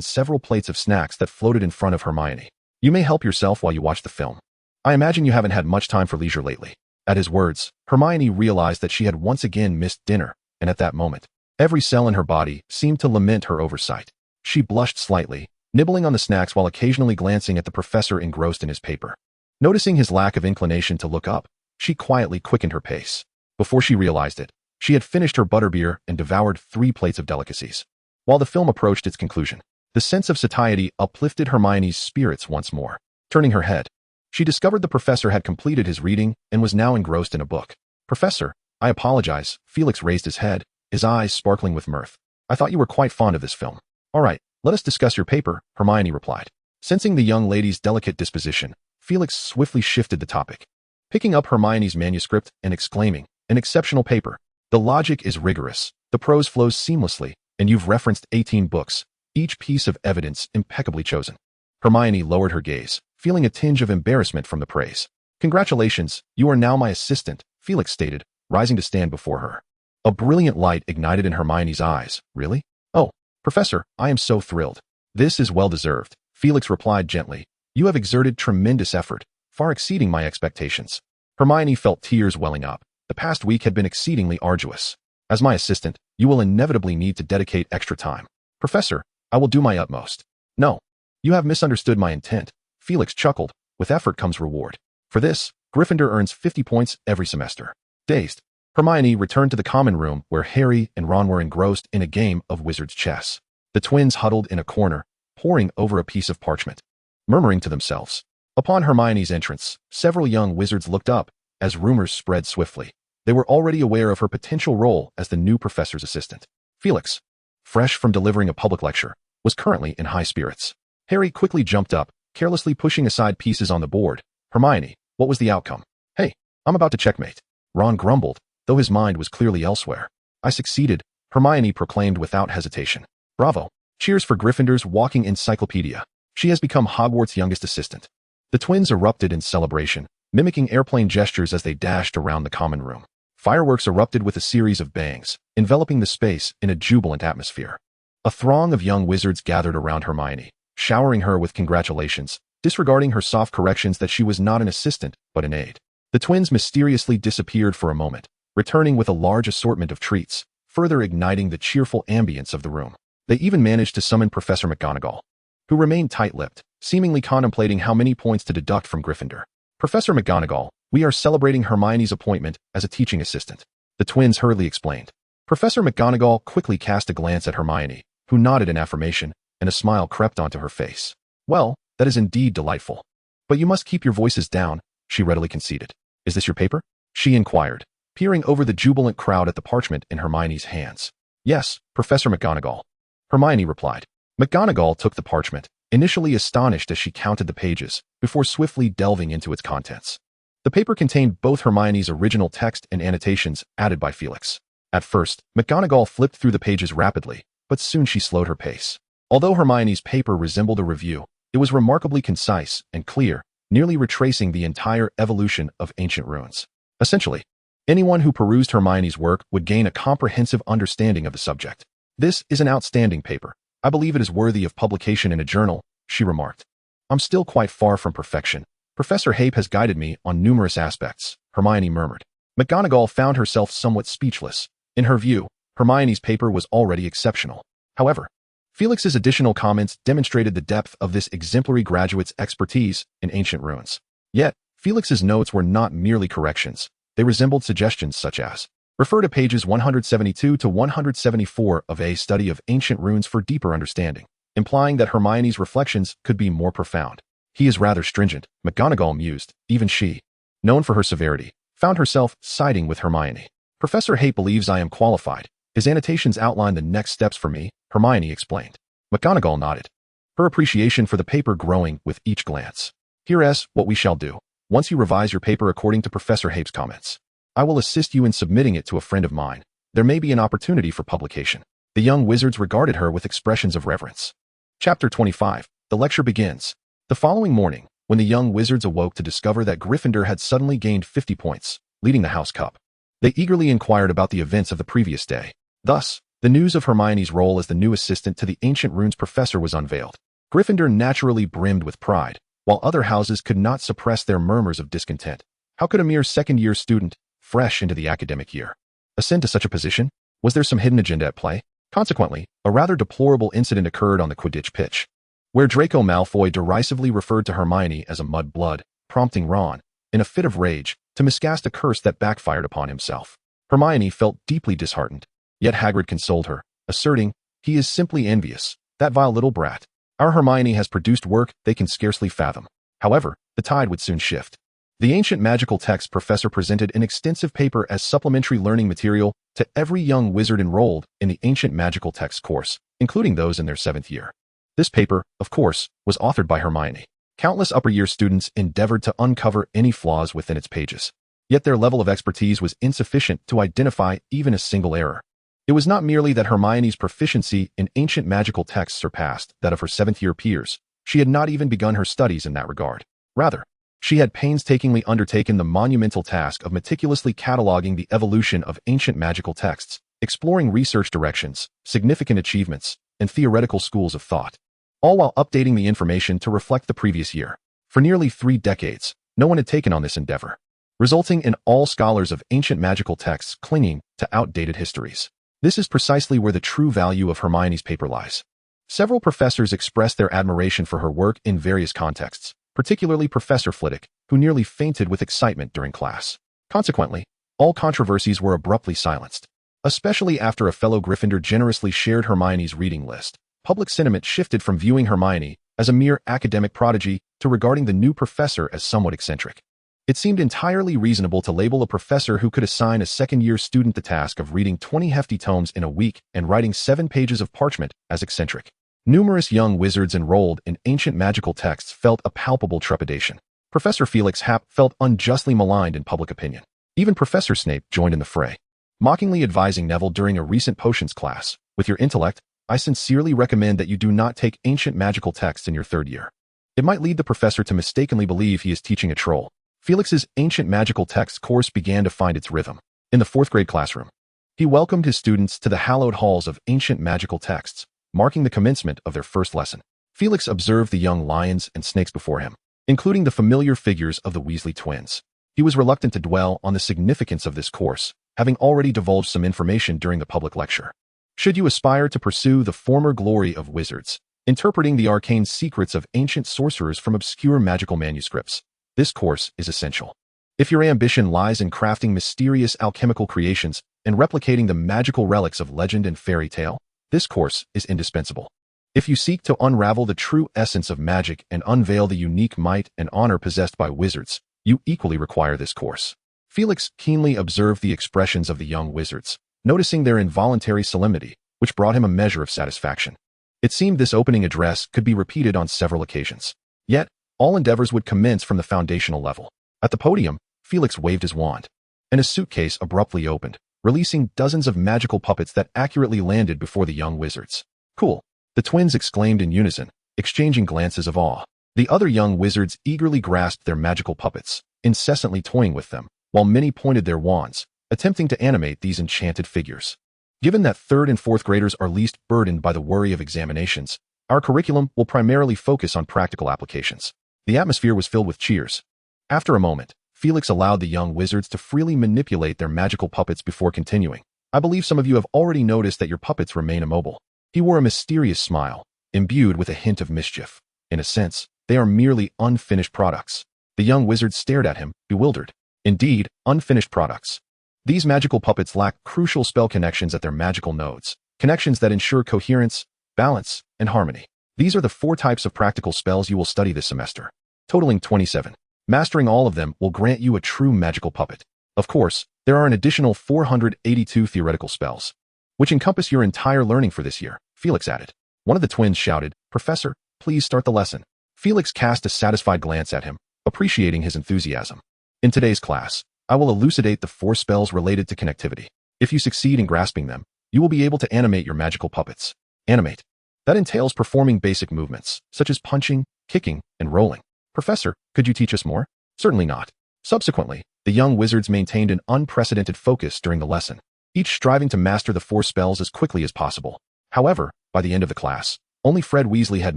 several plates of snacks that floated in front of Hermione. "You may help yourself while you watch the film. I imagine you haven't had much time for leisure lately." At his words, Hermione realized that she had once again missed dinner, and at that moment, every cell in her body seemed to lament her oversight. She blushed slightly, nibbling on the snacks while occasionally glancing at the professor engrossed in his paper. Noticing his lack of inclination to look up, she quietly quickened her pace. Before she realized it, she had finished her butterbeer and devoured 3 plates of delicacies. While the film approached its conclusion, the sense of satiety uplifted Hermione's spirits once more. Turning her head, she discovered the professor had completed his reading and was now engrossed in a book. "Professor, I apologize." Felix raised his head, his eyes sparkling with mirth. "I thought you were quite fond of this film." "All right, let us discuss your paper," Hermione replied. Sensing the young lady's delicate disposition, Felix swiftly shifted the topic, picking up Hermione's manuscript and exclaiming, "An exceptional paper. The logic is rigorous, the prose flows seamlessly, and you've referenced 18 books, each piece of evidence impeccably chosen." Hermione lowered her gaze, feeling a tinge of embarrassment from the praise. "Congratulations, you are now my assistant," Felix stated, rising to stand before her. A brilliant light ignited in Hermione's eyes. "Really? Oh, Professor, I am so thrilled." "This is well-deserved," Felix replied gently. "You have exerted tremendous effort, far exceeding my expectations." Hermione felt tears welling up. The past week had been exceedingly arduous. "As my assistant, you will inevitably need to dedicate extra time." "Professor, I will do my utmost." "No, you have misunderstood my intent," Felix chuckled. "With effort comes reward. For this, Gryffindor earns 50 points every semester." Dazed, Hermione returned to the common room where Harry and Ron were engrossed in a game of wizard's chess. The twins huddled in a corner, poring over a piece of parchment, murmuring to themselves. Upon Hermione's entrance, several young wizards looked up as rumors spread swiftly. They were already aware of her potential role as the new professor's assistant. Felix, fresh from delivering a public lecture, was currently in high spirits. Harry quickly jumped up, carelessly pushing aside pieces on the board. "Hermione, what was the outcome?" "Hey, I'm about to checkmate," Ron grumbled, though his mind was clearly elsewhere. "I succeeded," Hermione proclaimed without hesitation. "Bravo. Cheers for Gryffindor's walking encyclopedia. She has become Hogwarts' youngest assistant." The twins erupted in celebration, mimicking airplane gestures as they dashed around the common room. Fireworks erupted with a series of bangs, enveloping the space in a jubilant atmosphere. A throng of young wizards gathered around Hermione, showering her with congratulations, disregarding her soft corrections that she was not an assistant, but an aide. The twins mysteriously disappeared for a moment, returning with a large assortment of treats, further igniting the cheerful ambience of the room. They even managed to summon Professor McGonagall, who remained tight-lipped, seemingly contemplating how many points to deduct from Gryffindor. "Professor McGonagall, we are celebrating Hermione's appointment as a teaching assistant," the twins hurriedly explained. Professor McGonagall quickly cast a glance at Hermione, who nodded in affirmation, and a smile crept onto her face. "Well, that is indeed delightful. But you must keep your voices down," she readily conceded. "Is this your paper?" she inquired, peering over the jubilant crowd at the parchment in Hermione's hands. "Yes, Professor McGonagall," Hermione replied. McGonagall took the parchment, initially astonished as she counted the pages, before swiftly delving into its contents. The paper contained both Hermione's original text and annotations added by Felix. At first, McGonagall flipped through the pages rapidly, but soon she slowed her pace. Although Hermione's paper resembled a review, it was remarkably concise and clear, nearly retracing the entire evolution of ancient runes. Essentially, anyone who perused Hermione's work would gain a comprehensive understanding of the subject. "This is an outstanding paper. I believe it is worthy of publication in a journal," she remarked. "I'm still quite far from perfection. Professor Hape has guided me on numerous aspects," Hermione murmured. McGonagall found herself somewhat speechless. In her view, Hermione's paper was already exceptional. However, Felix's additional comments demonstrated the depth of this exemplary graduate's expertise in ancient runes. Yet, Felix's notes were not merely corrections. They resembled suggestions such as, "Refer to pages 172 to 174 of A Study of Ancient Runes for deeper understanding," implying that Hermione's reflections could be more profound. "He is rather stringent," McGonagall mused. Even she, known for her severity, found herself siding with Hermione. "Professor Hape believes I am qualified. His annotations outline the next steps for me," Hermione explained. McGonagall nodded, her appreciation for the paper growing with each glance. "Here's what we shall do. Once you revise your paper according to Professor Hape's comments, I will assist you in submitting it to a friend of mine. There may be an opportunity for publication." The young wizards regarded her with expressions of reverence. Chapter 25. The lecture begins. The following morning, when the young wizards awoke to discover that Gryffindor had suddenly gained 50 points, leading the House Cup, they eagerly inquired about the events of the previous day. Thus, the news of Hermione's role as the new assistant to the Ancient Runes professor was unveiled. Gryffindor naturally brimmed with pride, while other houses could not suppress their murmurs of discontent. How could a mere second-year student, fresh into the academic year, ascend to such a position? Was there some hidden agenda at play? Consequently, a rather deplorable incident occurred on the Quidditch pitch, where Draco Malfoy derisively referred to Hermione as a mudblood, prompting Ron, in a fit of rage, to miscast a curse that backfired upon himself. Hermione felt deeply disheartened, yet Hagrid consoled her, asserting, "He is simply envious, that vile little brat. Our Hermione has produced work they can scarcely fathom." However, the tide would soon shift. The ancient magical text professor presented an extensive paper as supplementary learning material to every young wizard enrolled in the ancient magical text course, including those in their 7th year. This paper, of course, was authored by Hermione. Countless upper-year students endeavored to uncover any flaws within its pages. Yet their level of expertise was insufficient to identify even a single error. It was not merely that Hermione's proficiency in ancient magical texts surpassed that of her seventh-year peers. She had not even begun her studies in that regard. Rather, she had painstakingly undertaken the monumental task of meticulously cataloging the evolution of ancient magical texts, exploring research directions, significant achievements, and theoretical schools of thought, all while updating the information to reflect the previous year. For nearly 3 decades, no one had taken on this endeavor, resulting in all scholars of ancient magical texts clinging to outdated histories. This is precisely where the true value of Hermione's paper lies. Several professors expressed their admiration for her work in various contexts, particularly Professor Flitwick, who nearly fainted with excitement during class. Consequently, all controversies were abruptly silenced. Especially after a fellow Gryffindor generously shared Hermione's reading list, public sentiment shifted from viewing Hermione as a mere academic prodigy to regarding the new professor as somewhat eccentric. It seemed entirely reasonable to label a professor who could assign a second-year student the task of reading 20 hefty tomes in a week and writing 7 pages of parchment as eccentric. Numerous young wizards enrolled in ancient magical texts felt a palpable trepidation. Professor Felix Happ felt unjustly maligned in public opinion. Even Professor Snape joined in the fray, mockingly advising Neville during a recent potions class, "With your intellect, I sincerely recommend that you do not take ancient magical texts in your 3rd year. It might lead the professor to mistakenly believe he is teaching a troll." Felix's ancient magical texts course began to find its rhythm. In the 4th grade classroom, he welcomed his students to the hallowed halls of ancient magical texts, marking the commencement of their first lesson. Felix observed the young lions and snakes before him, including the familiar figures of the Weasley twins. He was reluctant to dwell on the significance of this course, having already divulged some information during the public lecture. Should you aspire to pursue the former glory of wizards, interpreting the arcane secrets of ancient sorcerers from obscure magical manuscripts, this course is essential. If your ambition lies in crafting mysterious alchemical creations and replicating the magical relics of legend and fairy tale, this course is indispensable. If you seek to unravel the true essence of magic and unveil the unique might and honor possessed by wizards, you equally require this course. Felix keenly observed the expressions of the young wizards, noticing their involuntary solemnity, which brought him a measure of satisfaction. It seemed this opening address could be repeated on several occasions. Yet, all endeavors would commence from the foundational level. At the podium, Felix waved his wand, and his suitcase abruptly opened, releasing dozens of magical puppets that accurately landed before the young wizards. "Cool," the twins exclaimed in unison, exchanging glances of awe. The other young wizards eagerly grasped their magical puppets, incessantly toying with them, while many pointed their wands, attempting to animate these enchanted figures. Given that 3rd and 4th graders are least burdened by the worry of examinations, our curriculum will primarily focus on practical applications. The atmosphere was filled with cheers. After a moment, Felix allowed the young wizards to freely manipulate their magical puppets before continuing. "I believe some of you have already noticed that your puppets remain immobile." He wore a mysterious smile, imbued with a hint of mischief. In a sense, they are merely unfinished products. The young wizards stared at him, bewildered. Indeed, unfinished products. These magical puppets lack crucial spell connections at their magical nodes, connections that ensure coherence, balance, and harmony. These are the 4 types of practical spells you will study this semester, totaling 27. Mastering all of them will grant you a true magical puppet. Of course, there are an additional 482 theoretical spells, which encompass your entire learning for this year, Felix added. One of the twins shouted, "Professor, please start the lesson." Felix cast a satisfied glance at him, appreciating his enthusiasm. "In today's class, I will elucidate the 4 spells related to connectivity. If you succeed in grasping them, you will be able to animate your magical puppets." Animate. That entails performing basic movements, such as punching, kicking, and rolling. "Professor, could you teach us more?" "Certainly not." Subsequently, the young wizards maintained an unprecedented focus during the lesson, each striving to master the 4 spells as quickly as possible. However, by the end of the class, only Fred Weasley had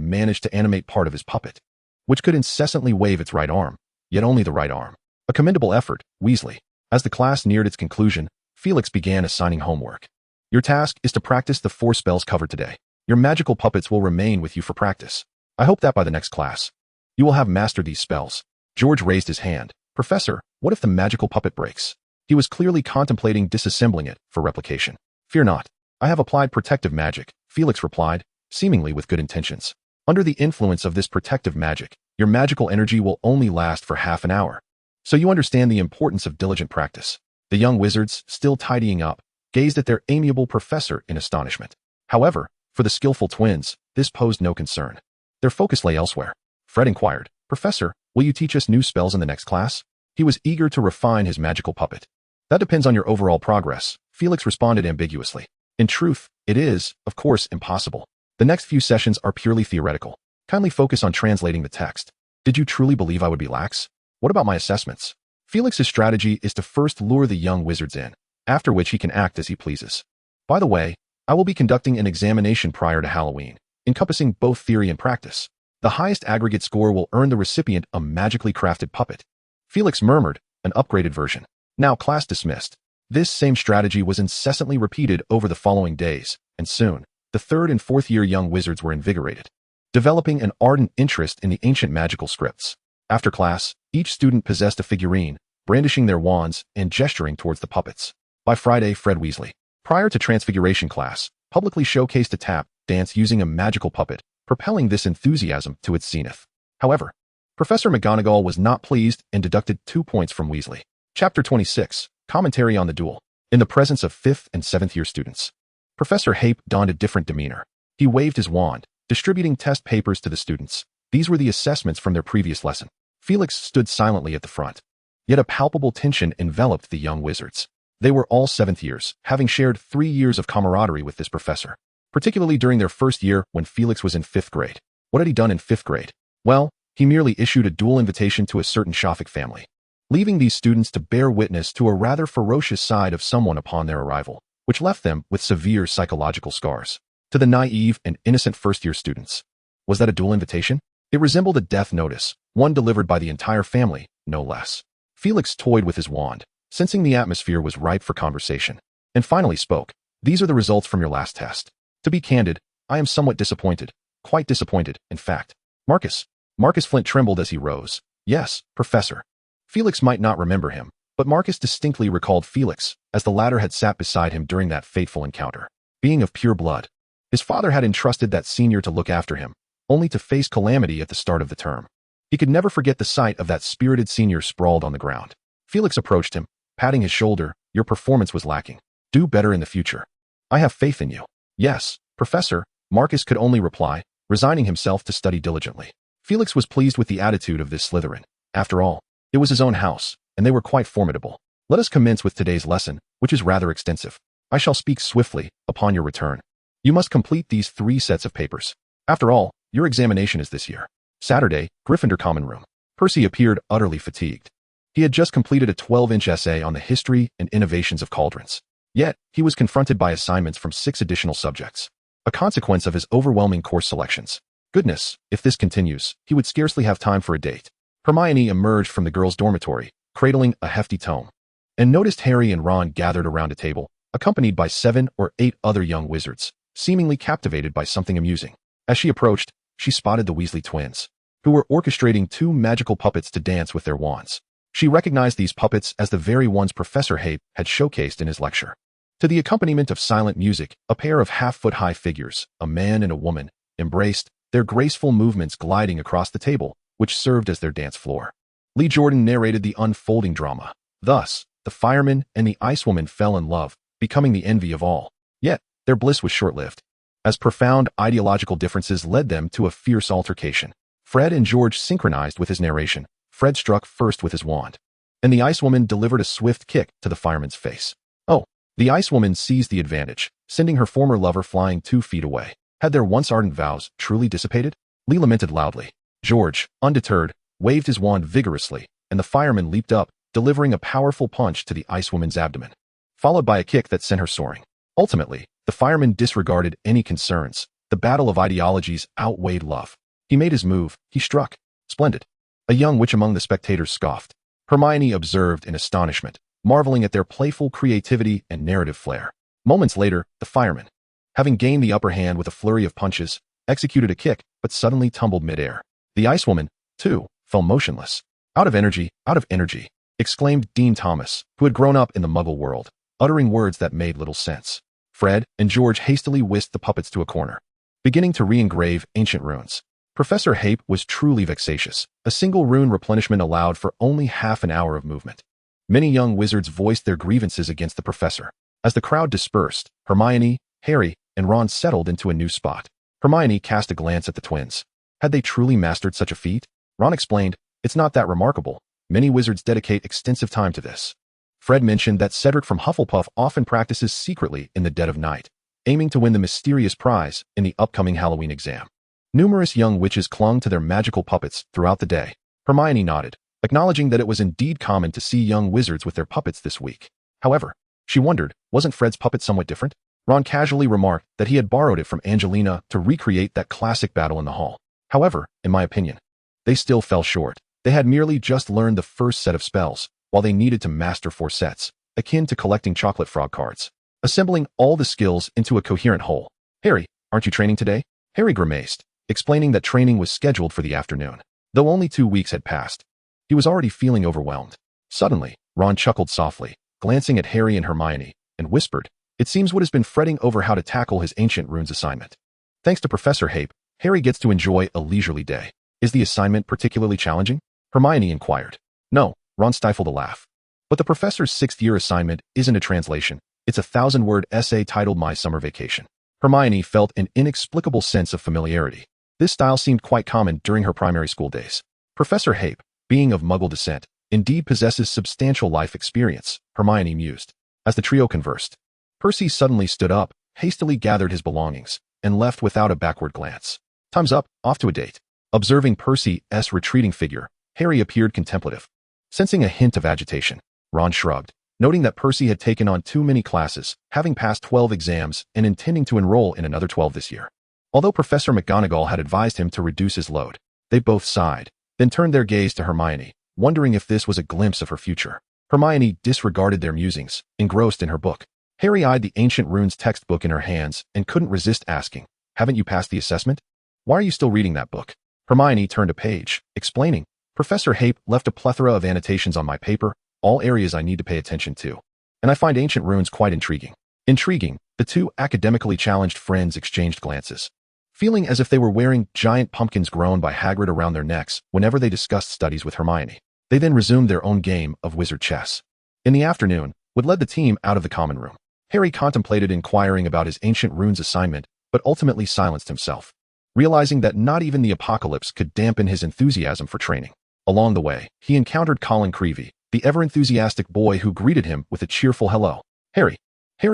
managed to animate part of his puppet, which could incessantly wave its right arm, yet only the right arm. A commendable effort, Weasley. As the class neared its conclusion, Felix began assigning homework. "Your task is to practice the 4 spells covered today. Your magical puppets will remain with you for practice. I hope that by the next class, you will have mastered these spells." George raised his hand. "Professor, what if the magical puppet breaks?" He was clearly contemplating disassembling it for replication. "Fear not. I have applied protective magic," Felix replied, seemingly with good intentions. "Under the influence of this protective magic, your magical energy will only last for half an hour. So you understand the importance of diligent practice." The young wizards, still tidying up, gazed at their amiable professor in astonishment. However, for the skillful twins, this posed no concern. Their focus lay elsewhere. Fred inquired, "Professor, will you teach us new spells in the next class?" He was eager to refine his magical puppet. "That depends on your overall progress," Felix responded ambiguously. "In truth, it is, of course, impossible. The next few sessions are purely theoretical. Kindly focus on translating the text." "Did you truly believe I would be lax? What about my assessments?" Felix's strategy is to first lure the young wizards in, after which he can act as he pleases. "By the way, I will be conducting an examination prior to Halloween, encompassing both theory and practice. The highest aggregate score will earn the recipient a magically crafted puppet." Felix murmured, "An upgraded version." Now class dismissed. This same strategy was incessantly repeated over the following days, and soon, the third and fourth year young wizards were invigorated, developing an ardent interest in the ancient magical scripts. After class, each student possessed a figurine, brandishing their wands and gesturing towards the puppets. By Friday, Fred Weasley, prior to Transfiguration class, publicly showcased a tap dance using a magical puppet, propelling this enthusiasm to its zenith. However, Professor McGonagall was not pleased and deducted 2 points from Weasley. Chapter 26, Commentary on the Duel. In the presence of 5th and 7th year students, Professor Hape donned a different demeanor. He waved his wand, distributing test papers to the students. These were the assessments from their previous lesson. Felix stood silently at the front. Yet a palpable tension enveloped the young wizards. They were all 7th years, having shared 3 years of camaraderie with this professor, particularly during their first year when Felix was in 5th grade. What had he done in 5th grade? Well, he merely issued a duel invitation to a certain Shafik family, leaving these students to bear witness to a rather ferocious side of someone upon their arrival, which left them with severe psychological scars. To the naive and innocent first-year students, was that a duel invitation? It resembled a death notice, one delivered by the entire family, no less. Felix toyed with his wand, sensing the atmosphere was ripe for conversation, and finally spoke. "These are the results from your last test. To be candid, I am somewhat disappointed, quite disappointed, in fact." Marcus Flint trembled as he rose. "Yes, Professor." Felix might not remember him, but Marcus distinctly recalled Felix, as the latter had sat beside him during that fateful encounter. Being of pure blood, his father had entrusted that senior to look after him, only to face calamity at the start of the term. He could never forget the sight of that spirited senior sprawled on the ground. Felix approached him, patting his shoulder. "Your performance was lacking. Do better in the future. I have faith in you." "Yes, Professor," Marcus could only reply, resigning himself to study diligently. Felix was pleased with the attitude of this Slytherin. After all, it was his own house, and they were quite formidable. "Let us commence with today's lesson, which is rather extensive. I shall speak swiftly. Upon your return, you must complete these 3 sets of papers. After all, your examination is this year." Saturday, Gryffindor Common Room. Percy appeared utterly fatigued. He had just completed a 12-inch essay on the history and innovations of cauldrons. Yet, he was confronted by assignments from 6 additional subjects, a consequence of his overwhelming course selections. Goodness, if this continues, he would scarcely have time for a date. Hermione emerged from the girls' dormitory, cradling a hefty tome, and noticed Harry and Ron gathered around a table, accompanied by 7 or 8 other young wizards, seemingly captivated by something amusing. As she approached, she spotted the Weasley twins, who were orchestrating 2 magical puppets to dance with their wands. She recognized these puppets as the very ones Professor Hape had showcased in his lecture. To the accompaniment of silent music, a pair of half-foot-high figures, a man and a woman, embraced, their graceful movements gliding across the table, which served as their dance floor. Lee Jordan narrated the unfolding drama. Thus, the fireman and the ice woman fell in love, becoming the envy of all. Yet, their bliss was short-lived, as profound ideological differences led them to a fierce altercation. Fred and George synchronized with his narration. Fred struck first with his wand, and the ice woman delivered a swift kick to the fireman's face. Oh, the ice woman seized the advantage, sending her former lover flying 2 feet away. Had their once ardent vows truly dissipated? Lee lamented loudly. George, undeterred, waved his wand vigorously, and the fireman leaped up, delivering a powerful punch to the ice woman's abdomen, followed by a kick that sent her soaring. Ultimately, the fireman disregarded any concerns. The battle of ideologies outweighed love. He made his move. He struck. Splendid. A young witch among the spectators scoffed. Hermione observed in astonishment, marveling at their playful creativity and narrative flair. Moments later, the fireman, having gained the upper hand with a flurry of punches, executed a kick, but suddenly tumbled midair. The ice woman, too, fell motionless. Out of energy, exclaimed Dean Thomas, who had grown up in the Muggle world, uttering words that made little sense. Fred and George hastily whisked the puppets to a corner, beginning to re-engrave ancient runes. Professor Hape was truly vexatious. A single rune replenishment allowed for only half an hour of movement. Many young wizards voiced their grievances against the professor. As the crowd dispersed, Hermione, Harry, and Ron settled into a new spot. Hermione cast a glance at the twins. Had they truly mastered such a feat? Ron explained, "It's not that remarkable. Many wizards dedicate extensive time to this." Fred mentioned that Cedric from Hufflepuff often practices secretly in the dead of night, aiming to win the mysterious prize in the upcoming Halloween exam. Numerous young witches clung to their magical puppets throughout the day. Hermione nodded, acknowledging that it was indeed common to see young wizards with their puppets this week. However, she wondered, wasn't Fred's puppet somewhat different? Ron casually remarked that he had borrowed it from Angelina to recreate that classic battle in the hall. However, in my opinion, they still fell short. They had merely just learned the first set of spells, while they needed to master 4 sets, akin to collecting chocolate frog cards. Assembling all the skills into a coherent whole. "Harry, aren't you training today?" Harry grimaced, explaining that training was scheduled for the afternoon. Though only 2 weeks had passed, he was already feeling overwhelmed. Suddenly, Ron chuckled softly, glancing at Harry and Hermione, and whispered, "It seems Wood has been fretting over how to tackle his ancient runes assignment. Thanks to Professor Hape, Harry gets to enjoy a leisurely day. Is the assignment particularly challenging?" Hermione inquired. "No," Ron stifled a laugh. "But the professor's 6th-year assignment isn't a translation. It's a 1,000-word essay titled My Summer Vacation." Hermione felt an inexplicable sense of familiarity. This style seemed quite common during her primary school days. Professor Hape, being of Muggle descent, indeed possesses substantial life experience, Hermione mused. As the trio conversed, Percy suddenly stood up, hastily gathered his belongings, and left without a backward glance. "Time's up, off to a date." Observing Percy's retreating figure, Harry appeared contemplative. Sensing a hint of agitation, Ron shrugged, noting that Percy had taken on too many classes, having passed 12 exams and intending to enroll in another 12 this year. Although Professor McGonagall had advised him to reduce his load, they both sighed, then turned their gaze to Hermione, wondering if this was a glimpse of her future. Hermione disregarded their musings, engrossed in her book. Harry eyed the Ancient Runes textbook in her hands and couldn't resist asking, "Haven't you passed the assessment? Why are you still reading that book?" Hermione turned a page, explaining, "Professor Hape left a plethora of annotations on my paper, all areas I need to pay attention to. And I find ancient runes quite intriguing." Intriguing, the two academically challenged friends exchanged glances, feeling as if they were wearing giant pumpkins grown by Hagrid around their necks whenever they discussed studies with Hermione. They then resumed their own game of wizard chess. In the afternoon, Wood led the team out of the common room. Harry contemplated inquiring about his ancient runes assignment, but ultimately silenced himself, realizing that not even the apocalypse could dampen his enthusiasm for training. Along the way, he encountered Colin Creevey, the ever-enthusiastic boy who greeted him with a cheerful hello. Harry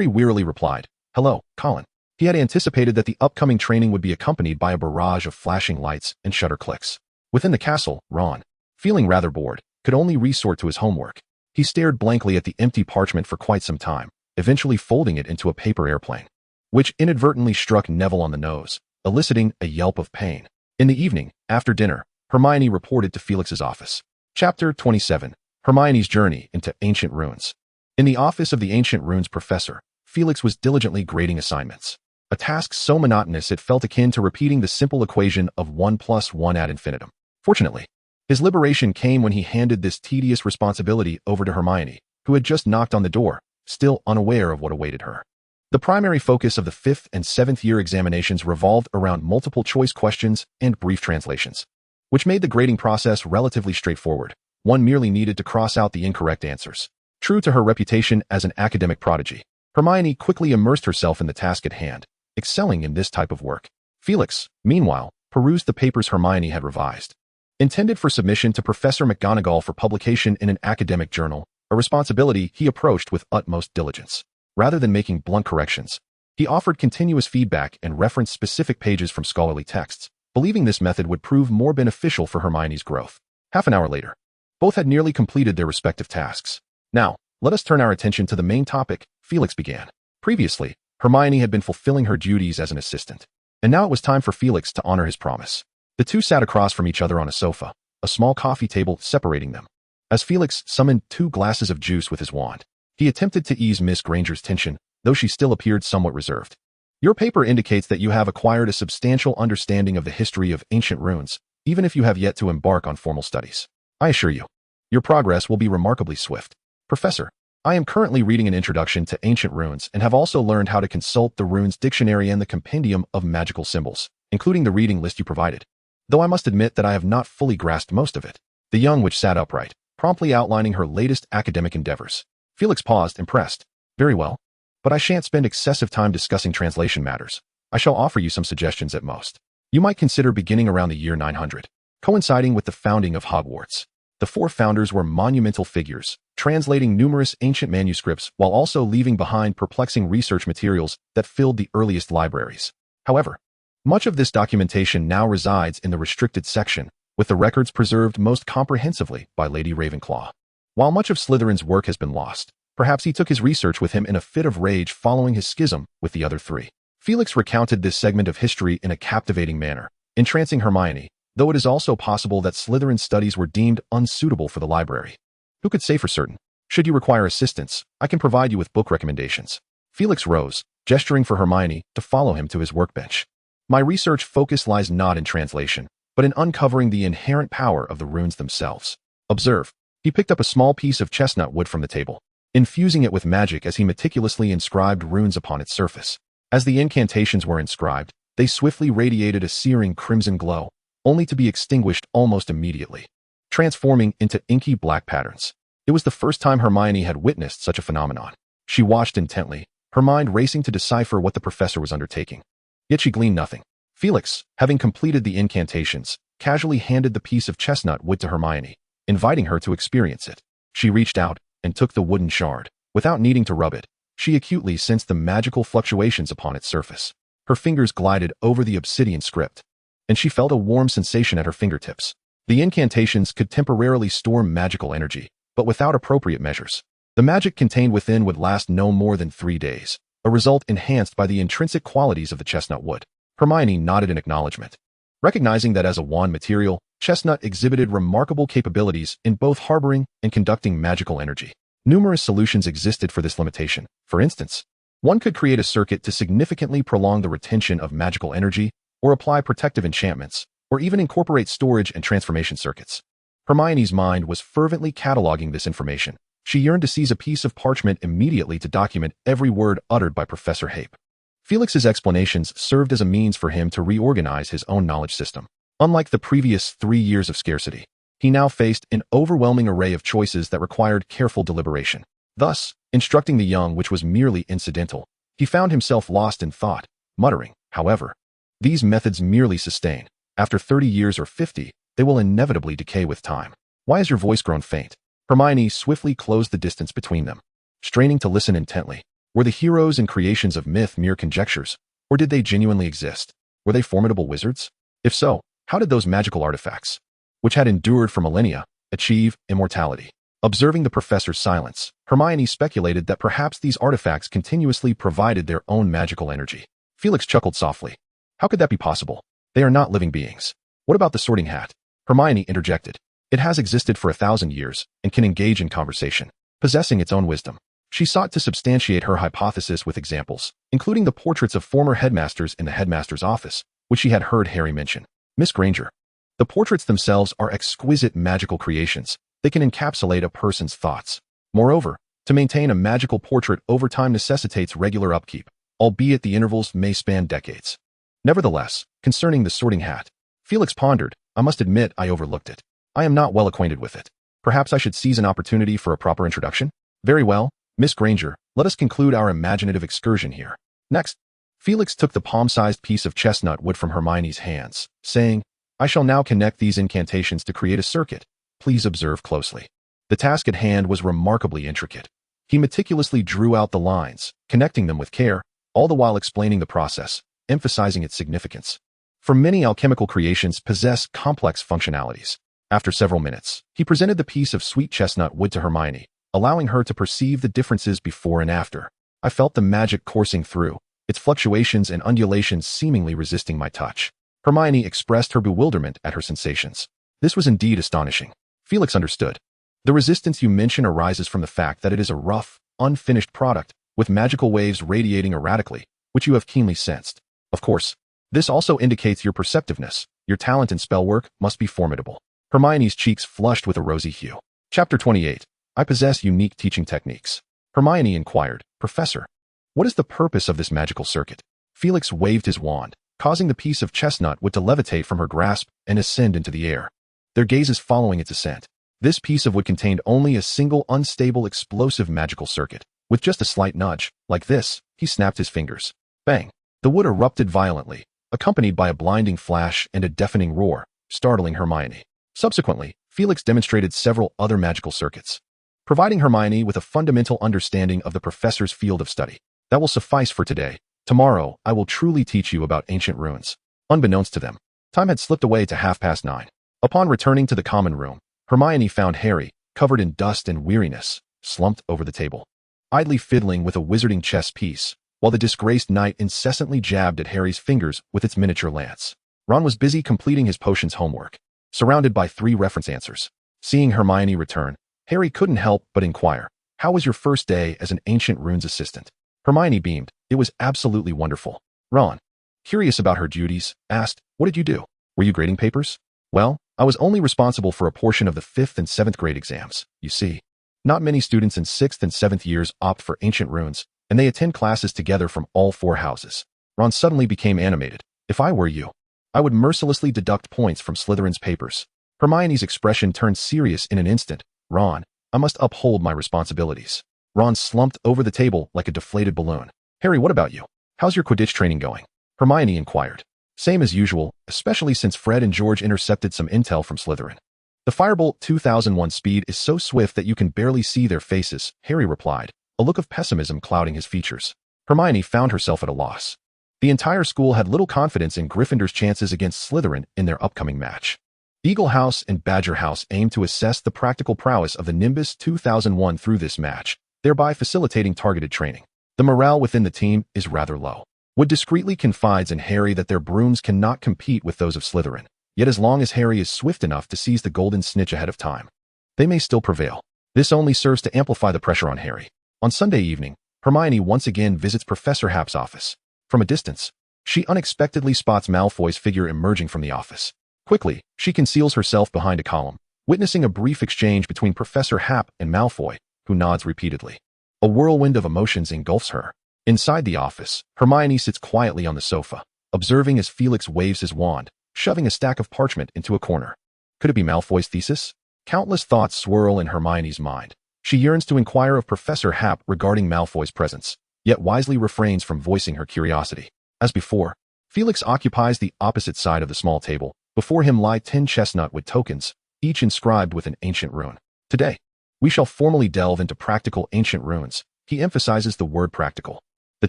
wearily replied, "Hello, Colin." He had anticipated that the upcoming training would be accompanied by a barrage of flashing lights and shutter clicks. Within the castle, Ron, feeling rather bored, could only resort to his homework. He stared blankly at the empty parchment for quite some time, eventually folding it into a paper airplane, which inadvertently struck Neville on the nose, eliciting a yelp of pain. In the evening, after dinner, Hermione reported to Felix's office. Chapter 27. Hermione's Journey into Ancient Runes. In the office of the Ancient Runes professor, Felix was diligently grading assignments, a task so monotonous it felt akin to repeating the simple equation of 1 + 1 ad infinitum. Fortunately, his liberation came when he handed this tedious responsibility over to Hermione, who had just knocked on the door, still unaware of what awaited her. The primary focus of the 5th and 7th year examinations revolved around multiple choice questions and brief translations, which made the grading process relatively straightforward. One merely needed to cross out the incorrect answers. True to her reputation as an academic prodigy, Hermione quickly immersed herself in the task at hand, excelling in this type of work. Felix, meanwhile, perused the papers Hermione had revised. Intended for submission to Professor McGonagall for publication in an academic journal, a responsibility he approached with utmost diligence. Rather than making blunt corrections, he offered continuous feedback and referenced specific pages from scholarly texts, believing this method would prove more beneficial for Hermione's growth. Half an hour later, both had nearly completed their respective tasks. "Now, let us turn our attention to the main topic," Felix began. Previously, Hermione had been fulfilling her duties as an assistant, and now it was time for Felix to honor his promise. The two sat across from each other on a sofa, a small coffee table separating them. As Felix summoned 2 glasses of juice with his wand, he attempted to ease Miss Granger's tension, though she still appeared somewhat reserved. "Your paper indicates that you have acquired a substantial understanding of the history of ancient runes, even if you have yet to embark on formal studies. I assure you, your progress will be remarkably swift. Professor, I am currently reading an introduction to ancient runes and have also learned how to consult the runes dictionary and the compendium of magical symbols, including the reading list you provided. Though I must admit that I have not fully grasped most of it." The young witch sat upright, promptly outlining her latest academic endeavors. Felix paused, impressed. "Very well, but I shan't spend excessive time discussing translation matters. I shall offer you some suggestions at most. You might consider beginning around the year 900. coinciding with the founding of Hogwarts. The four founders were monumental figures, translating numerous ancient manuscripts while also leaving behind perplexing research materials that filled the earliest libraries. However, much of this documentation now resides in the restricted section, with the records preserved most comprehensively by Lady Ravenclaw. While much of Slytherin's work has been lost, perhaps he took his research with him in a fit of rage following his schism with the other three. Felix recounted this segment of history in a captivating manner, entrancing Hermione, though it is also possible that Slytherin's studies were deemed unsuitable for the library. Who could say for certain? Should you require assistance, I can provide you with book recommendations. Felix rose, gesturing for Hermione to follow him to his workbench. My research focus lies not in translation, but in uncovering the inherent power of the runes themselves. Observe. He picked up a small piece of chestnut wood from the table, infusing it with magic as he meticulously inscribed runes upon its surface. As the incantations were inscribed, they swiftly radiated a searing crimson glow, only to be extinguished almost immediately, transforming into inky black patterns. It was the first time Hermione had witnessed such a phenomenon. She watched intently, her mind racing to decipher what the professor was undertaking. Yet she gleaned nothing. Felix, having completed the incantations, casually handed the piece of chestnut wood to Hermione, inviting her to experience it. She reached out and took the wooden shard. Without needing to rub it, she acutely sensed the magical fluctuations upon its surface. Her fingers glided over the obsidian script, and she felt a warm sensation at her fingertips. The incantations could temporarily store magical energy, but without appropriate measures. The magic contained within would last no more than 3 days, a result enhanced by the intrinsic qualities of the chestnut wood. Hermione nodded in acknowledgement, recognizing that as a wand material, chestnut exhibited remarkable capabilities in both harboring and conducting magical energy. Numerous solutions existed for this limitation. For instance, one could create a circuit to significantly prolong the retention of magical energy, or apply protective enchantments, or even incorporate storage and transformation circuits. Hermione's mind was fervently cataloging this information. She yearned to seize a piece of parchment immediately to document every word uttered by Professor Hape. Felix's explanations served as a means for him to reorganize his own knowledge system. Unlike the previous 3 years of scarcity, he now faced an overwhelming array of choices that required careful deliberation. Thus, instructing the young which was merely incidental, he found himself lost in thought, muttering, however, these methods merely sustain. After 30 years or 50, they will inevitably decay with time. Why has your voice grown faint? Hermione swiftly closed the distance between them, straining to listen intently. Were the heroes and creations of myth mere conjectures, or did they genuinely exist? Were they formidable wizards? If so, how did those magical artifacts, which had endured for millennia, achieve immortality? Observing the professor's silence, Hermione speculated that perhaps these artifacts continuously provided their own magical energy. Felix chuckled softly. How could that be possible? They are not living beings. What about the sorting hat? Hermione interjected. It has existed for 1,000 years and can engage in conversation, possessing its own wisdom. She sought to substantiate her hypothesis with examples, including the portraits of former headmasters in the headmaster's office, which she had heard Harry mention. Miss Granger. The portraits themselves are exquisite magical creations. They can encapsulate a person's thoughts. Moreover, to maintain a magical portrait over time necessitates regular upkeep, albeit the intervals may span decades. Nevertheless, concerning the sorting hat, Felix pondered. I must admit I overlooked it. I am not well acquainted with it. Perhaps I should seize an opportunity for a proper introduction? Very well, Miss Granger, let us conclude our imaginative excursion here. Next, Felix took the palm-sized piece of chestnut wood from Hermione's hands, saying, I shall now connect these incantations to create a circuit. Please observe closely. The task at hand was remarkably intricate. He meticulously drew out the lines, connecting them with care, all the while explaining the process, emphasizing its significance. For many alchemical creations possess complex functionalities. After several minutes, he presented the piece of sweet chestnut wood to Hermione, allowing her to perceive the differences before and after. I felt the magic coursing through, its fluctuations and undulations seemingly resisting my touch. Hermione expressed her bewilderment at her sensations. This was indeed astonishing. Felix understood. The resistance you mention arises from the fact that it is a rough, unfinished product, with magical waves radiating erratically, which you have keenly sensed. Of course, this also indicates your perceptiveness. Your talent in spellwork must be formidable. Hermione's cheeks flushed with a rosy hue. Chapter 28. I possess unique teaching techniques. Hermione inquired, Professor, what is the purpose of this magical circuit? Felix waved his wand, causing the piece of chestnut wood to levitate from her grasp and ascend into the air, their gazes following its ascent. This piece of wood contained only a single unstable explosive magical circuit. With just a slight nudge, like this, he snapped his fingers. Bang! The wood erupted violently, accompanied by a blinding flash and a deafening roar, startling Hermione. Subsequently, Felix demonstrated several other magical circuits, providing Hermione with a fundamental understanding of the professor's field of study. That will suffice for today. Tomorrow, I will truly teach you about ancient runes. Unbeknownst to them, time had slipped away to 9:30. Upon returning to the common room, Hermione found Harry, covered in dust and weariness, slumped over the table, idly fiddling with a wizarding chess piece, while the disgraced knight incessantly jabbed at Harry's fingers with its miniature lance. Ron was busy completing his potions homework, surrounded by 3 reference answers. Seeing Hermione return, Harry couldn't help but inquire, "How was your first day as an ancient runes assistant?" Hermione beamed. "It was absolutely wonderful." Ron, curious about her duties, asked, "What did you do? Were you grading papers?" "Well, I was only responsible for a portion of the 5th and 7th grade exams, you see. Not many students in 6th and 7th years opt for ancient runes, and they attend classes together from all 4 houses." Ron suddenly became animated. "If I were you, I would mercilessly deduct points from Slytherin's papers." Hermione's expression turned serious in an instant. "Ron, I must uphold my responsibilities." Ron slumped over the table like a deflated balloon. "Harry, what about you? How's your Quidditch training going?" Hermione inquired. "Same as usual, especially since Fred and George intercepted some intel from Slytherin. The Firebolt 2001 speed is so swift that you can barely see their faces," Harry replied, a look of pessimism clouding his features. Hermione found herself at a loss. The entire school had little confidence in Gryffindor's chances against Slytherin in their upcoming match. Eagle House and Badger House aimed to assess the practical prowess of the Nimbus 2001 through this match, thereby facilitating targeted training. The morale within the team is rather low. Wood discreetly confides in Harry that their brooms cannot compete with those of Slytherin, yet as long as Harry is swift enough to seize the golden snitch ahead of time, they may still prevail. This only serves to amplify the pressure on Harry. On Sunday evening, Hermione once again visits Professor Happ's office. From a distance, she unexpectedly spots Malfoy's figure emerging from the office. Quickly, she conceals herself behind a column, witnessing a brief exchange between Professor Happ and Malfoy, who nods repeatedly. A whirlwind of emotions engulfs her. Inside the office, Hermione sits quietly on the sofa, observing as Felix waves his wand, shoving a stack of parchment into a corner. Could it be Malfoy's thesis? Countless thoughts swirl in Hermione's mind. She yearns to inquire of Professor Happ regarding Malfoy's presence, yet wisely refrains from voicing her curiosity. As before, Felix occupies the opposite side of the small table. Before him lie 10 chestnut wood tokens, each inscribed with an ancient rune. Today, we shall formally delve into practical ancient runes. He emphasizes the word practical. The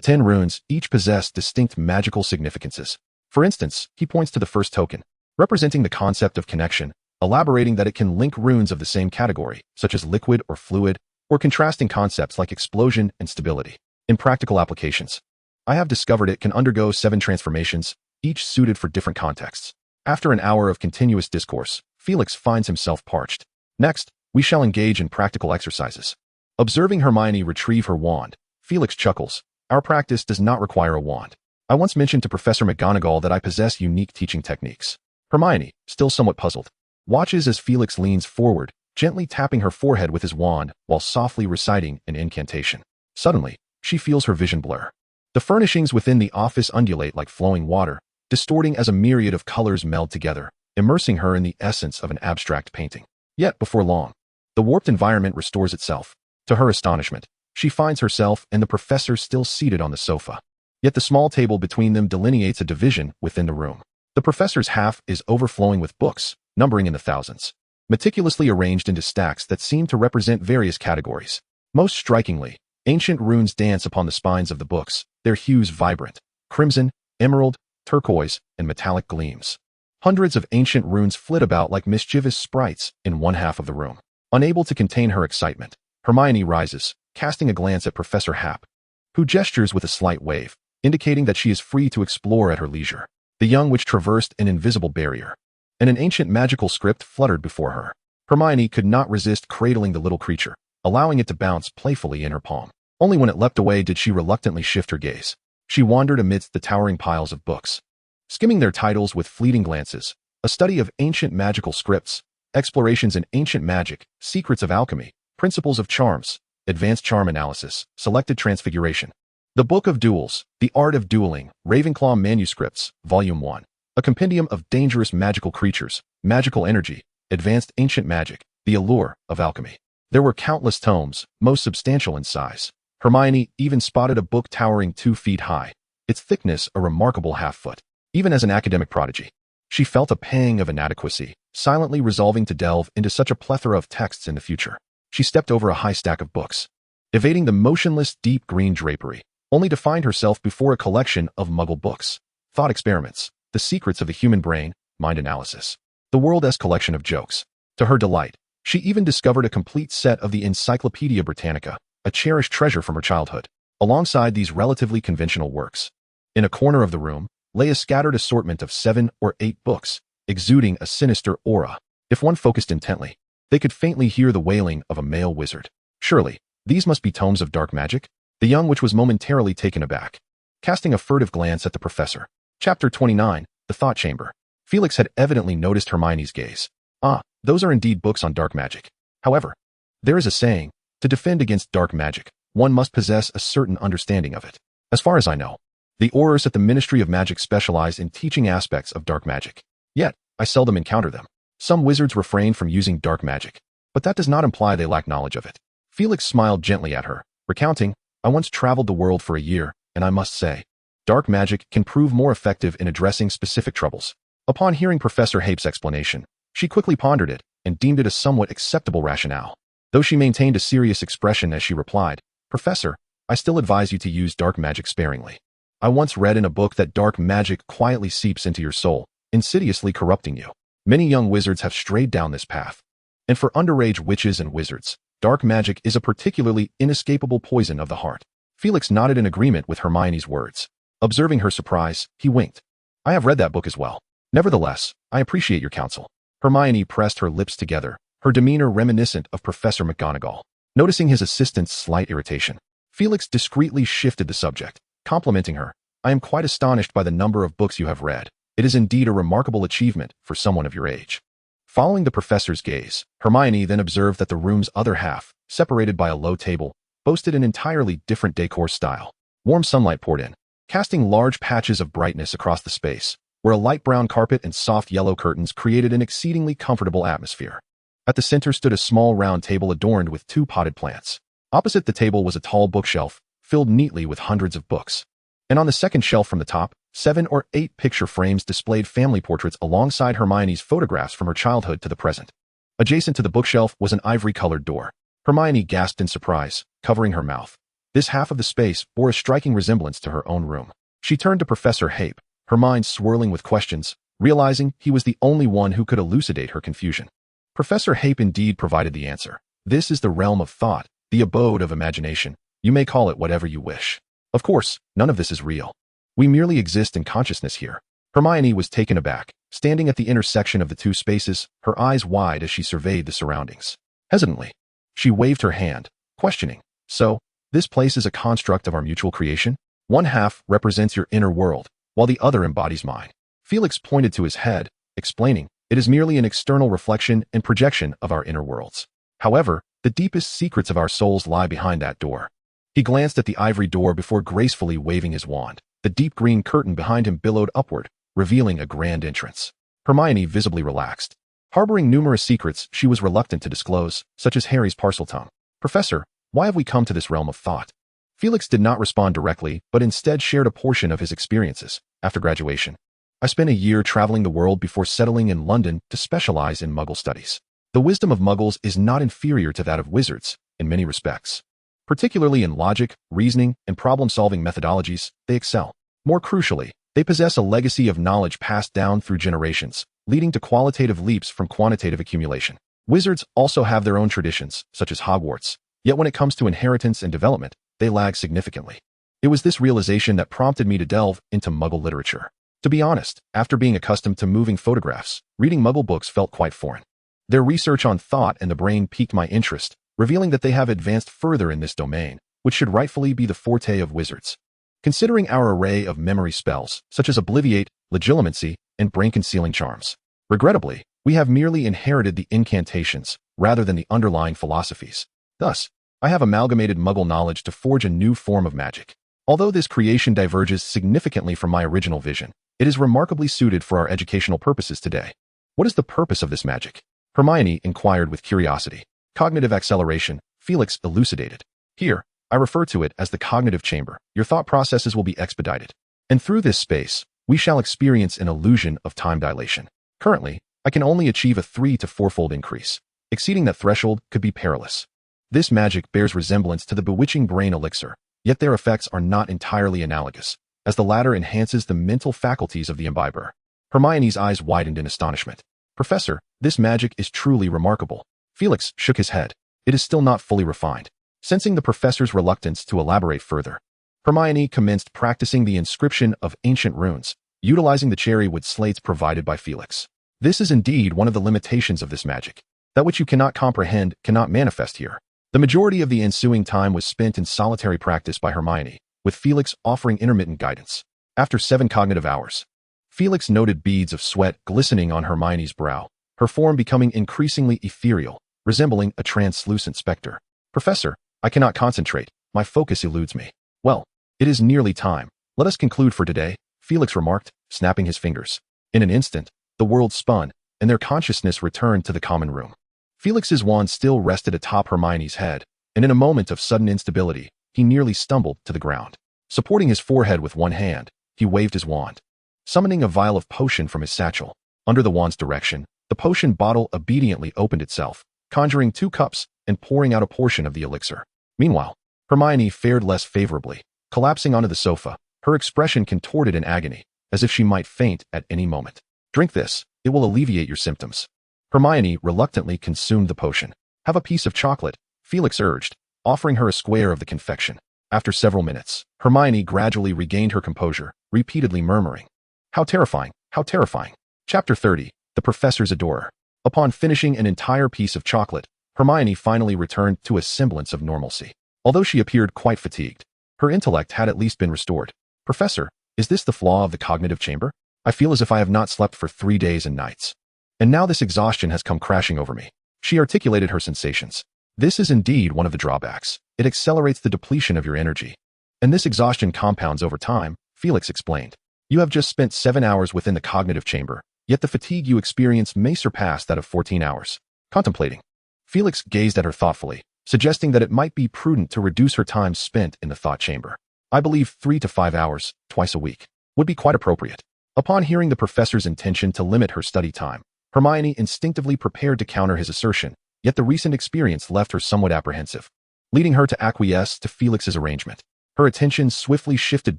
10 runes each possess distinct magical significances. For instance, he points to the first token, representing the concept of connection, elaborating that it can link runes of the same category, such as liquid or fluid, or contrasting concepts like explosion and stability. In practical applications, I have discovered it can undergo 7 transformations, each suited for different contexts. After an hour of continuous discourse, Felix finds himself parched. Next, we shall engage in practical exercises. Observing Hermione retrieve her wand, Felix chuckles. Our practice does not require a wand. I once mentioned to Professor McGonagall that I possess unique teaching techniques. Hermione, still somewhat puzzled, watches as Felix leans forward, gently tapping her forehead with his wand while softly reciting an incantation. Suddenly, she feels her vision blur. The furnishings within the office undulate like flowing water, distorting as a myriad of colors meld together, immersing her in the essence of an abstract painting. Yet, before long, the warped environment restores itself. To her astonishment, she finds herself and the professor still seated on the sofa. Yet the small table between them delineates a division within the room. The professor's half is overflowing with books, numbering in the thousands, meticulously arranged into stacks that seem to represent various categories. Most strikingly, ancient runes dance upon the spines of the books, their hues vibrant, crimson, emerald, turquoise, and metallic gleams. Hundreds of ancient runes flit about like mischievous sprites in one half of the room. Unable to contain her excitement, Hermione rises, casting a glance at Professor Happ, who gestures with a slight wave, indicating that she is free to explore at her leisure. The young witch traversed an invisible barrier, and an ancient magical script fluttered before her. Hermione could not resist cradling the little creature, allowing it to bounce playfully in her palm. Only when it leapt away did she reluctantly shift her gaze. She wandered amidst the towering piles of books, skimming their titles with fleeting glances. A study of ancient magical scripts, explorations in ancient magic, secrets of alchemy, principles of charms, advanced charm analysis, selected transfiguration. The Book of Duels, The Art of Dueling, Ravenclaw Manuscripts, Volume 1. A compendium of dangerous magical creatures, magical energy, advanced ancient magic, the allure of alchemy. There were countless tomes, most substantial in size. Hermione even spotted a book towering 2 feet high, its thickness a remarkable half-foot. Even as an academic prodigy, She felt a pang of inadequacy, silently resolving to delve into such a plethora of texts in the future. She stepped over a high stack of books, evading the motionless, deep green drapery, only to find herself before a collection of Muggle books, thought experiments, the secrets of the human brain, mind analysis, the world-esque collection of jokes. To her delight, she even discovered a complete set of the Encyclopedia Britannica, a cherished treasure from her childhood. Alongside these relatively conventional works, in a corner of the room, lay a scattered assortment of 7 or 8 books, exuding a sinister aura. If one focused intently, they could faintly hear the wailing of a male wizard. Surely, these must be tomes of dark magic? The young witch was momentarily taken aback, casting a furtive glance at the professor. Chapter 29, The Thought Chamber. Felix had evidently noticed Hermione's gaze. Ah, those are indeed books on dark magic. However, there is a saying, to defend against dark magic, one must possess a certain understanding of it. As far as I know, the Aurors at the Ministry of Magic specialize in teaching aspects of dark magic. Yet, I seldom encounter them. Some wizards refrain from using dark magic, but that does not imply they lack knowledge of it. Felix smiled gently at her, recounting, I once traveled the world for a year, and I must say, dark magic can prove more effective in addressing specific troubles. Upon hearing Professor Hape's explanation, she quickly pondered it and deemed it a somewhat acceptable rationale. Though she maintained a serious expression as she replied, Professor, I still advise you to use dark magic sparingly. I once read in a book that dark magic quietly seeps into your soul, insidiously corrupting you. Many young wizards have strayed down this path. And for underage witches and wizards, dark magic is a particularly inescapable poison of the heart. Felix nodded in agreement with Hermione's words. Observing her surprise, he winked. I have read that book as well. Nevertheless, I appreciate your counsel. Hermione pressed her lips together, her demeanor reminiscent of Professor McGonagall. Noticing his assistant's slight irritation, Felix discreetly shifted the subject, complimenting her. I am quite astonished by the number of books you have read. It is indeed a remarkable achievement for someone of your age. Following the professor's gaze, Hermione then observed that the room's other half, separated by a low table, boasted an entirely different decor style. Warm sunlight poured in, casting large patches of brightness across the space, where a light brown carpet and soft yellow curtains created an exceedingly comfortable atmosphere. At the center stood a small round table adorned with 2 potted plants. Opposite the table was a tall bookshelf, filled neatly with hundreds of books. And on the second shelf from the top, 7 or 8 picture frames displayed family portraits alongside Hermione's photographs from her childhood to the present. Adjacent to the bookshelf was an ivory-colored door. Hermione gasped in surprise, covering her mouth. This half of the space bore a striking resemblance to her own room. She turned to Professor Hape, her mind swirling with questions, realizing he was the only one who could elucidate her confusion. Professor Hape indeed provided the answer. This is the realm of thought, the abode of imagination. You may call it whatever you wish. Of course, none of this is real. We merely exist in consciousness here. Hermione was taken aback, standing at the intersection of the 2 spaces, her eyes wide as she surveyed the surroundings. Hesitantly, she waved her hand, questioning, So, this place is a construct of our mutual creation? One half represents your inner world, while the other embodies mine. Felix pointed to his head, explaining, It is merely an external reflection and projection of our inner worlds. However, the deepest secrets of our souls lie behind that door. He glanced at the ivory door before gracefully waving his wand. The deep green curtain behind him billowed upward, revealing a grand entrance. Hermione visibly relaxed. Harboring numerous secrets she was reluctant to disclose, such as Harry's Parseltongue. Professor, why have we come to this realm of thought? Felix did not respond directly, but instead shared a portion of his experiences. After graduation, I spent a year traveling the world before settling in London to specialize in Muggle studies. The wisdom of Muggles is not inferior to that of wizards, in many respects. Particularly in logic, reasoning, and problem-solving methodologies, they excel. More crucially, they possess a legacy of knowledge passed down through generations, leading to qualitative leaps from quantitative accumulation. Wizards also have their own traditions, such as Hogwarts, yet when it comes to inheritance and development, they lag significantly. It was this realization that prompted me to delve into Muggle literature. To be honest, after being accustomed to moving photographs, reading Muggle books felt quite foreign. Their research on thought and the brain piqued my interest, revealing that they have advanced further in this domain, which should rightfully be the forte of wizards. Considering our array of memory spells, such as Obliviate, Legilimency, and brain-concealing charms, regrettably, we have merely inherited the incantations, rather than the underlying philosophies. Thus, I have amalgamated Muggle knowledge to forge a new form of magic. Although this creation diverges significantly from my original vision, it is remarkably suited for our educational purposes today. What is the purpose of this magic? Hermione inquired with curiosity. Cognitive acceleration, Felix elucidated. Here, I refer to it as the cognitive chamber. Your thought processes will be expedited. And through this space, we shall experience an illusion of time dilation. Currently, I can only achieve a 3 to 4-fold increase. Exceeding that threshold could be perilous. This magic bears resemblance to the bewitching brain elixir, yet their effects are not entirely analogous, as the latter enhances the mental faculties of the imbiber. Hermione's eyes widened in astonishment. Professor, this magic is truly remarkable. Felix shook his head. It is still not fully refined. Sensing the professor's reluctance to elaborate further, Hermione commenced practicing the inscription of ancient runes, utilizing the cherry-wood slates provided by Felix. This is indeed one of the limitations of this magic. That which you cannot comprehend cannot manifest here. The majority of the ensuing time was spent in solitary practice by Hermione, with Felix offering intermittent guidance. After 7 cognitive hours, Felix noted beads of sweat glistening on Hermione's brow, her form becoming increasingly ethereal, resembling a translucent specter. Professor, I cannot concentrate. My focus eludes me. Well, it is nearly time. Let us conclude for today, Felix remarked, snapping his fingers. In an instant, the world spun, and their consciousness returned to the common room. Felix's wand still rested atop Hermione's head, and in a moment of sudden instability, he nearly stumbled to the ground. Supporting his forehead with one hand, he waved his wand, summoning a vial of potion from his satchel. Under the wand's direction, the potion bottle obediently opened itself, conjuring 2 cups and pouring out a portion of the elixir. Meanwhile, Hermione fared less favorably, collapsing onto the sofa, her expression contorted in agony, as if she might faint at any moment. Drink this, it will alleviate your symptoms. Hermione reluctantly consumed the potion. Have a piece of chocolate, Felix urged, offering her a square of the confection. After several minutes, Hermione gradually regained her composure, repeatedly murmuring, "How terrifying, how terrifying." Chapter 30, The Professor's Adorer. Upon finishing an entire piece of chocolate, Hermione finally returned to a semblance of normalcy. Although she appeared quite fatigued, her intellect had at least been restored. Professor, is this the flaw of the cognitive chamber? I feel as if I have not slept for 3 days and nights. And now this exhaustion has come crashing over me. She articulated her sensations. This is indeed one of the drawbacks. It accelerates the depletion of your energy. And this exhaustion compounds over time, Felix explained. You have just spent 7 hours within the cognitive chamber, yet the fatigue you experience may surpass that of 14 hours. Contemplating, Felix gazed at her thoughtfully, suggesting that it might be prudent to reduce her time spent in the thought chamber. I believe 3 to 5 hours, twice a week, would be quite appropriate. Upon hearing the professor's intention to limit her study time, Hermione instinctively prepared to counter his assertion, yet the recent experience left her somewhat apprehensive, leading her to acquiesce to Felix's arrangement. Her attention swiftly shifted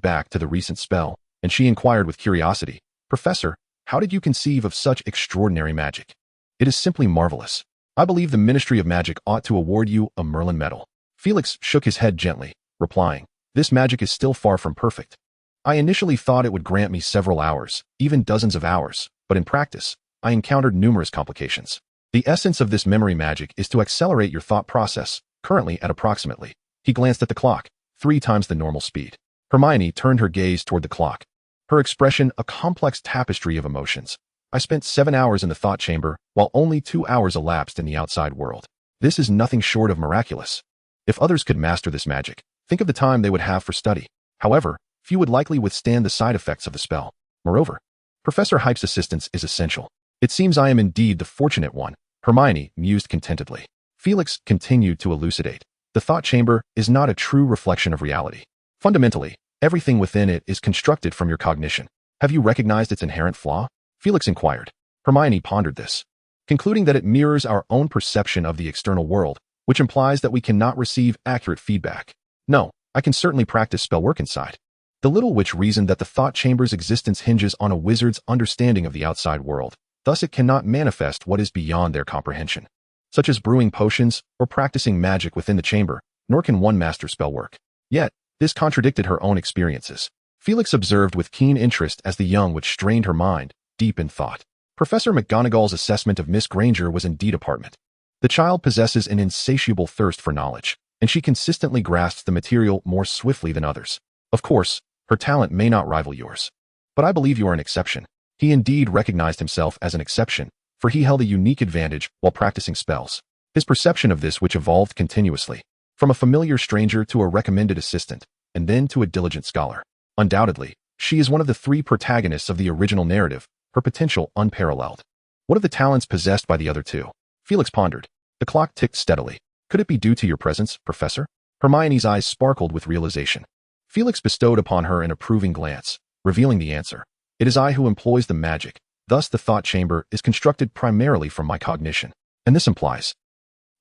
back to the recent spell, and she inquired with curiosity, Professor, how did you conceive of such extraordinary magic? It is simply marvelous. I believe the Ministry of Magic ought to award you a Merlin medal. Felix shook his head gently, replying, This magic is still far from perfect. I initially thought it would grant me several hours, even dozens of hours, but in practice, I encountered numerous complications. The essence of this memory magic is to accelerate your thought process, currently at approximately. He glanced at the clock, 3 times the normal speed. Hermione turned her gaze toward the clock, her expression a complex tapestry of emotions. I spent 7 hours in the thought chamber, while only 2 hours elapsed in the outside world. This is nothing short of miraculous. If others could master this magic, think of the time they would have for study. However, few would likely withstand the side effects of the spell. Moreover, Professor Hype's assistance is essential. It seems I am indeed the fortunate one, Hermione mused contentedly. Felix continued to elucidate. The thought chamber is not a true reflection of reality. Fundamentally, everything within it is constructed from your cognition. Have you recognized its inherent flaw? Felix inquired. Hermione pondered this, concluding that it mirrors our own perception of the external world, which implies that we cannot receive accurate feedback. No, I can certainly practice spell work inside. The little witch reasoned that the thought chamber's existence hinges on a wizard's understanding of the outside world. Thus it cannot manifest what is beyond their comprehension, such as brewing potions or practicing magic within the chamber, nor can one master spell work. Yet, this contradicted her own experiences. Felix observed with keen interest as the young witch strained her mind, deep in thought. Professor McGonagall's assessment of Miss Granger was indeed apparent. The child possesses an insatiable thirst for knowledge, and she consistently grasps the material more swiftly than others. Of course, her talent may not rival yours, but I believe you are an exception. He indeed recognized himself as an exception, for he held a unique advantage while practicing spells. His perception of this which evolved continuously, from a familiar stranger to a recommended assistant, and then to a diligent scholar. Undoubtedly, she is one of the 3 protagonists of the original narrative, her potential unparalleled. What of the talents possessed by the other 2? Felix pondered. The clock ticked steadily. Could it be due to your presence, Professor? Hermione's eyes sparkled with realization. Felix bestowed upon her an approving glance, revealing the answer. It is I who employs the magic. Thus, the thought chamber is constructed primarily from my cognition. And this implies.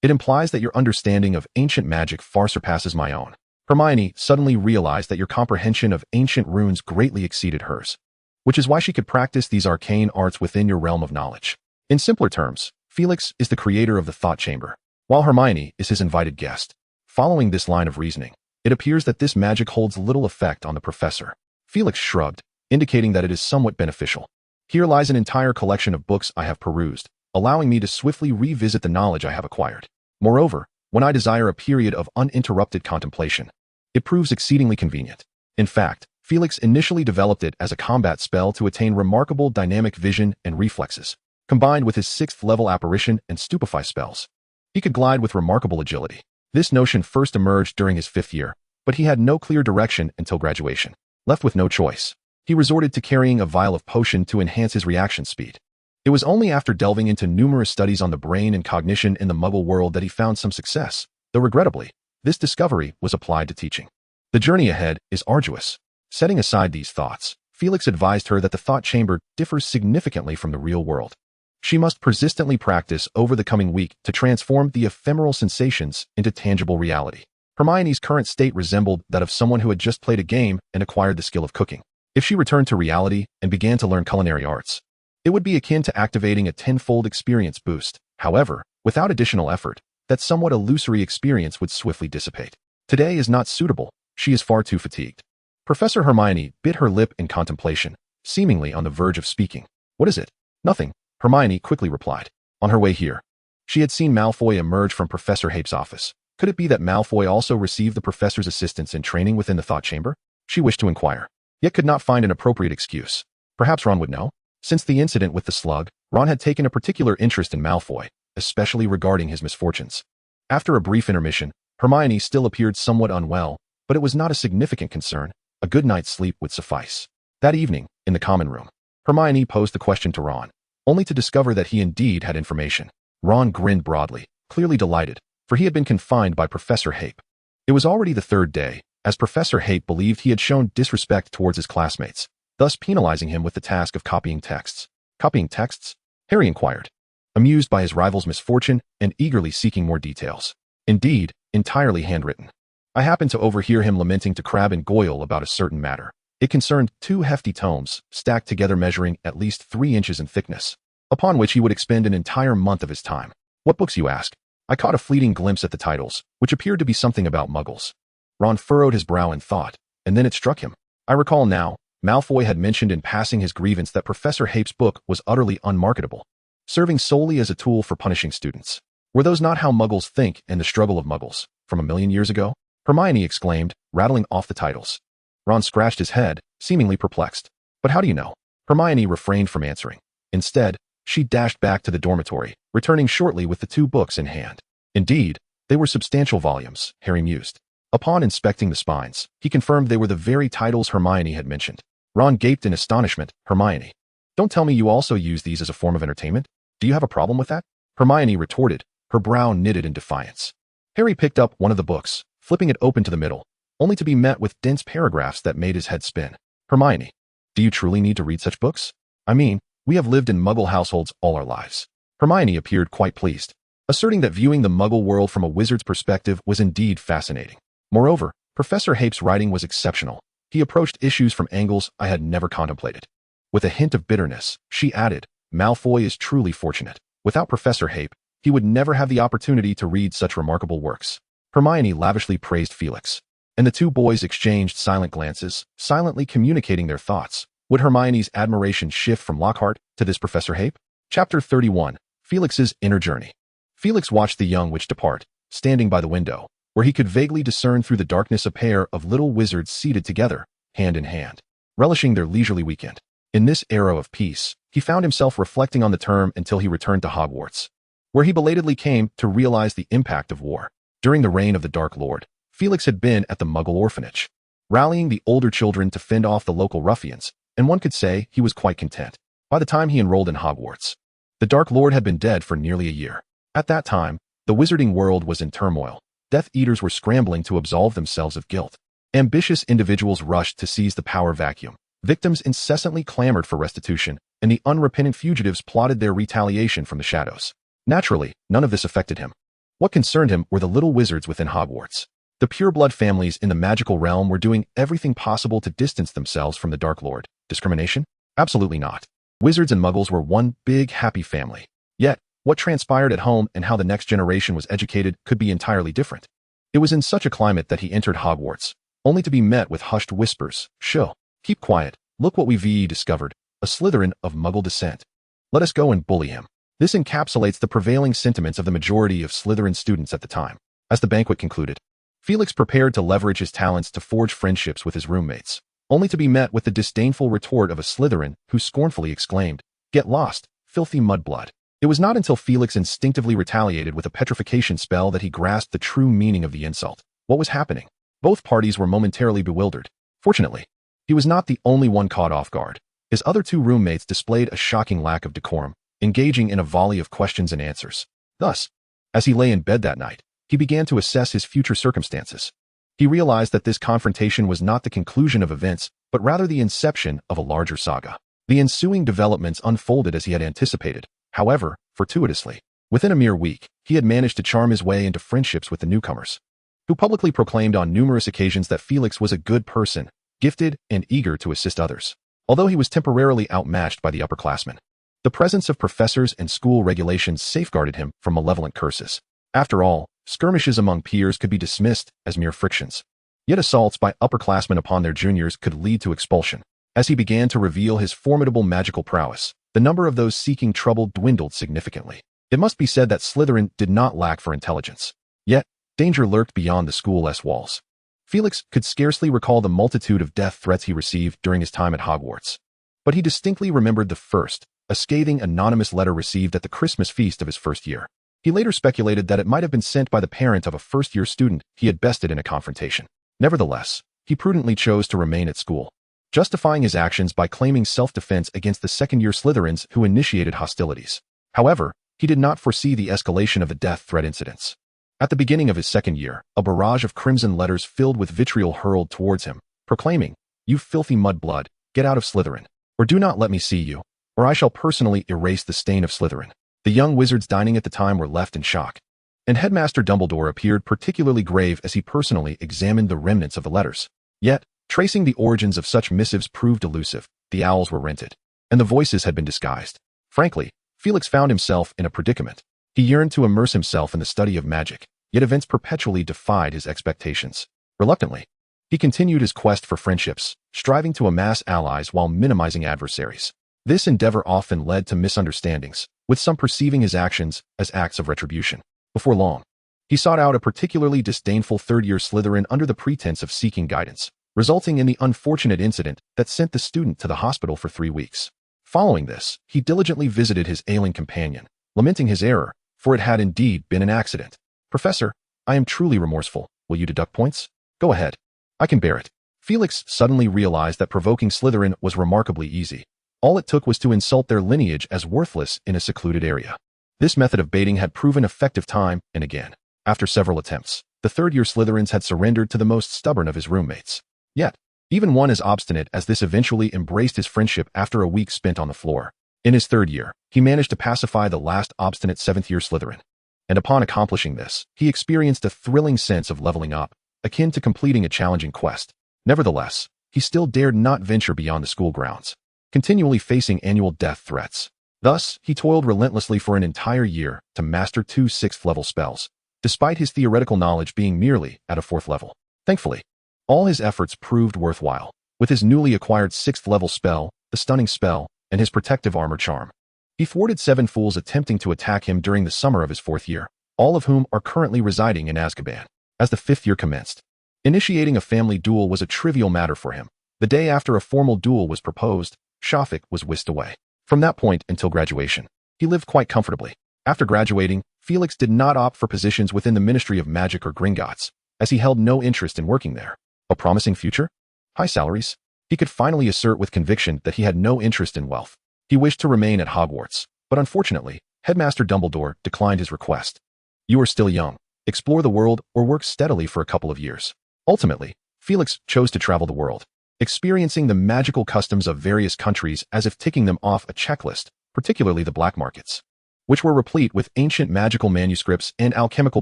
It implies that your understanding of ancient magic far surpasses my own. Hermione suddenly realized that your comprehension of ancient runes greatly exceeded hers, which is why she could practice these arcane arts within your realm of knowledge. In simpler terms, Felix is the creator of the thought chamber, while Hermione is his invited guest. Following this line of reasoning, it appears that this magic holds little effect on the professor. Felix shrugged, indicating that it is somewhat beneficial. Here lies an entire collection of books I have perused, allowing me to swiftly revisit the knowledge I have acquired. Moreover, when I desire a period of uninterrupted contemplation, it proves exceedingly convenient. In fact, Felix initially developed it as a combat spell to attain remarkable dynamic vision and reflexes. Combined with his 6th level apparition and stupefy spells, he could glide with remarkable agility. This notion first emerged during his 5th year, but he had no clear direction until graduation. Left with no choice, he resorted to carrying a vial of potion to enhance his reaction speed. It was only after delving into numerous studies on the brain and cognition in the Muggle world that he found some success, though regrettably, this discovery was applied to teaching. The journey ahead is arduous. Setting aside these thoughts, Felix advised her that the thought chamber differs significantly from the real world. She must persistently practice over the coming week to transform the ephemeral sensations into tangible reality. Hermione's current state resembled that of someone who had just played a game and acquired the skill of cooking. If she returned to reality and began to learn culinary arts, it would be akin to activating a tenfold experience boost. However, without additional effort, that somewhat illusory experience would swiftly dissipate. Today is not suitable. She is far too fatigued. Professor Hermione bit her lip in contemplation, seemingly on the verge of speaking. What is it? Nothing, Hermione quickly replied. On her way here, she had seen Malfoy emerge from Professor Hape's office. Could it be that Malfoy also received the professor's assistance in training within the thought chamber? She wished to inquire, yet could not find an appropriate excuse. Perhaps Ron would know? Since the incident with the slug, Ron had taken a particular interest in Malfoy, especially regarding his misfortunes. After a brief intermission, Hermione still appeared somewhat unwell, but it was not a significant concern. A good night's sleep would suffice. That evening, in the common room, Hermione posed the question to Ron, only to discover that he indeed had information. Ron grinned broadly, clearly delighted, for he had been confined by Professor Hape. It was already the 3rd day, as Professor Hape believed he had shown disrespect towards his classmates, thus penalizing him with the task of copying texts. Copying texts? Harry inquired, amused by his rival's misfortune and eagerly seeking more details. Indeed, entirely handwritten. I happened to overhear him lamenting to Crabbe and Goyle about a certain matter. It concerned 2 hefty tomes, stacked together measuring at least 3 inches in thickness, upon which he would expend an entire month of his time. What books, you ask? I caught a fleeting glimpse at the titles, which appeared to be something about Muggles. Ron furrowed his brow in thought, and then it struck him. I recall now, Malfoy had mentioned in passing his grievance that Professor Hape's book was utterly unmarketable, serving solely as a tool for punishing students. Were those not how Muggles think in the struggle of Muggles, from 1,000,000 years ago? Hermione exclaimed, rattling off the titles. Ron scratched his head, seemingly perplexed. But how do you know? Hermione refrained from answering. Instead, she dashed back to the dormitory, returning shortly with the 2 books in hand. Indeed, they were substantial volumes, Harry mused. Upon inspecting the spines, he confirmed they were the very titles Hermione had mentioned. Ron gaped in astonishment. Hermione, don't tell me you also use these as a form of entertainment? Do you have a problem with that? Hermione retorted, her brow knitted in defiance. Harry picked up one of the books, flipping it open to the middle, only to be met with dense paragraphs that made his head spin. Hermione, do you truly need to read such books? I mean, we have lived in Muggle households all our lives. Hermione appeared quite pleased, asserting that viewing the Muggle world from a wizard's perspective was indeed fascinating. Moreover, Professor Hape's writing was exceptional. He approached issues from angles I had never contemplated. With a hint of bitterness, she added, Malfoy is truly fortunate. Without Professor Hape, he would never have the opportunity to read such remarkable works. Hermione lavishly praised Felix, and the 2 boys exchanged silent glances, silently communicating their thoughts. Would Hermione's admiration shift from Lockhart to this Professor Hape? Chapter 31, Felix's Inner Journey. Felix watched the young witch depart, standing by the window, where he could vaguely discern through the darkness a pair of little wizards seated together, hand in hand, relishing their leisurely weekend. In this era of peace, he found himself reflecting on the term until he returned to Hogwarts, where he belatedly came to realize the impact of war. During the reign of the Dark Lord, Felix had been at the Muggle orphanage, rallying the older children to fend off the local ruffians, and one could say he was quite content. By the time he enrolled in Hogwarts, the Dark Lord had been dead for nearly a year. At that time, the Wizarding world was in turmoil. Death Eaters were scrambling to absolve themselves of guilt. Ambitious individuals rushed to seize the power vacuum, Victims incessantly clamored for restitution, and the unrepentant fugitives plotted their retaliation from the shadows. Naturally, none of this affected him. What concerned him were the little wizards within Hogwarts. The pureblood families in the magical realm were doing everything possible to distance themselves from the Dark Lord. Discrimination? Absolutely not. Wizards and Muggles were one big, happy family. Yet, what transpired at home and how the next generation was educated could be entirely different. It was in such a climate that he entered Hogwarts, only to be met with hushed whispers. Shh, keep quiet. Look what we've discovered. A Slytherin of Muggle descent. Let us go and bully him. This encapsulates the prevailing sentiments of the majority of Slytherin students at the time. As the banquet concluded, Felix prepared to leverage his talents to forge friendships with his roommates, only to be met with the disdainful retort of a Slytherin who scornfully exclaimed, "Get lost, filthy mudblood." It was not until Felix instinctively retaliated with a petrification spell that he grasped the true meaning of the insult. What was happening? Both parties were momentarily bewildered. Fortunately, he was not the only one caught off guard. His other two roommates displayed a shocking lack of decorum, engaging in a volley of questions and answers. Thus, as he lay in bed that night, he began to assess his future circumstances. He realized that this confrontation was not the conclusion of events, but rather the inception of a larger saga. The ensuing developments unfolded as he had anticipated. However, fortuitously, within a mere week, he had managed to charm his way into friendships with the newcomers, who publicly proclaimed on numerous occasions that Felix was a good person, gifted and eager to assist others. Although he was temporarily outmatched by the upperclassmen, the presence of professors and school regulations safeguarded him from malevolent curses. After all, skirmishes among peers could be dismissed as mere frictions. Yet assaults by upperclassmen upon their juniors could lead to expulsion. As he began to reveal his formidable magical prowess, the number of those seeking trouble dwindled significantly. It must be said that Slytherin did not lack for intelligence. Yet, danger lurked beyond the school's walls. Felix could scarcely recall the multitude of death threats he received during his time at Hogwarts. But he distinctly remembered the first, a scathing anonymous letter received at the Christmas feast of his first year. He later speculated that it might have been sent by the parent of a first-year student he had bested in a confrontation. Nevertheless, he prudently chose to remain at school, justifying his actions by claiming self-defense against the second-year Slytherins who initiated hostilities. However, he did not foresee the escalation of the death threat incidents. At the beginning of his second year, a barrage of crimson letters filled with vitriol hurled towards him, proclaiming, "You filthy mudblood, get out of Slytherin, or do not let me see you, or I shall personally erase the stain of Slytherin." The young wizards dining at the time were left in shock, and Headmaster Dumbledore appeared particularly grave as he personally examined the remnants of the letters. Yet, tracing the origins of such missives proved elusive. The owls were rented, and the voices had been disguised. Frankly, Felix found himself in a predicament. He yearned to immerse himself in the study of magic, yet events perpetually defied his expectations. Reluctantly, he continued his quest for friendships, striving to amass allies while minimizing adversaries. This endeavor often led to misunderstandings, with some perceiving his actions as acts of retribution. Before long, he sought out a particularly disdainful third-year Slytherin under the pretense of seeking guidance, resulting in the unfortunate incident that sent the student to the hospital for 3 weeks. Following this, he diligently visited his ailing companion, lamenting his error, for it had indeed been an accident. "Professor, I am truly remorseful. Will you deduct points?" "Go ahead. I can bear it." Felix suddenly realized that provoking Slytherin was remarkably easy. All it took was to insult their lineage as worthless in a secluded area. This method of baiting had proven effective time and again. After several attempts, the third-year Slytherins had surrendered to the most stubborn of his roommates. Yet, even one as obstinate as this eventually embraced his friendship after a week spent on the floor. In his third year, he managed to pacify the last obstinate seventh-year Slytherin. And upon accomplishing this, he experienced a thrilling sense of leveling up, akin to completing a challenging quest. Nevertheless, he still dared not venture beyond the school grounds, continually facing annual death threats. Thus, he toiled relentlessly for an entire year to master 2 6th-level spells, despite his theoretical knowledge being merely at a 4th level. Thankfully, all his efforts proved worthwhile. With his newly acquired 6th-level spell, the Stunning Spell, and his protective armor charm, he thwarted 7 fools attempting to attack him during the summer of his 4th year, all of whom are currently residing in Azkaban. As the 5th year commenced, initiating a family duel was a trivial matter for him. The day after a formal duel was proposed, Shafik was whisked away. From that point until graduation, he lived quite comfortably. After graduating, Felix did not opt for positions within the Ministry of Magic or Gringotts, as he held no interest in working there. A promising future? High salaries? He could finally assert with conviction that he had no interest in wealth. He wished to remain at Hogwarts, but unfortunately, Headmaster Dumbledore declined his request. "You are still young. Explore the world or work steadily for a couple of years." Ultimately, Felix chose to travel the world. experiencing the magical customs of various countries as if ticking them off a checklist, particularly the black markets, which were replete with ancient magical manuscripts and alchemical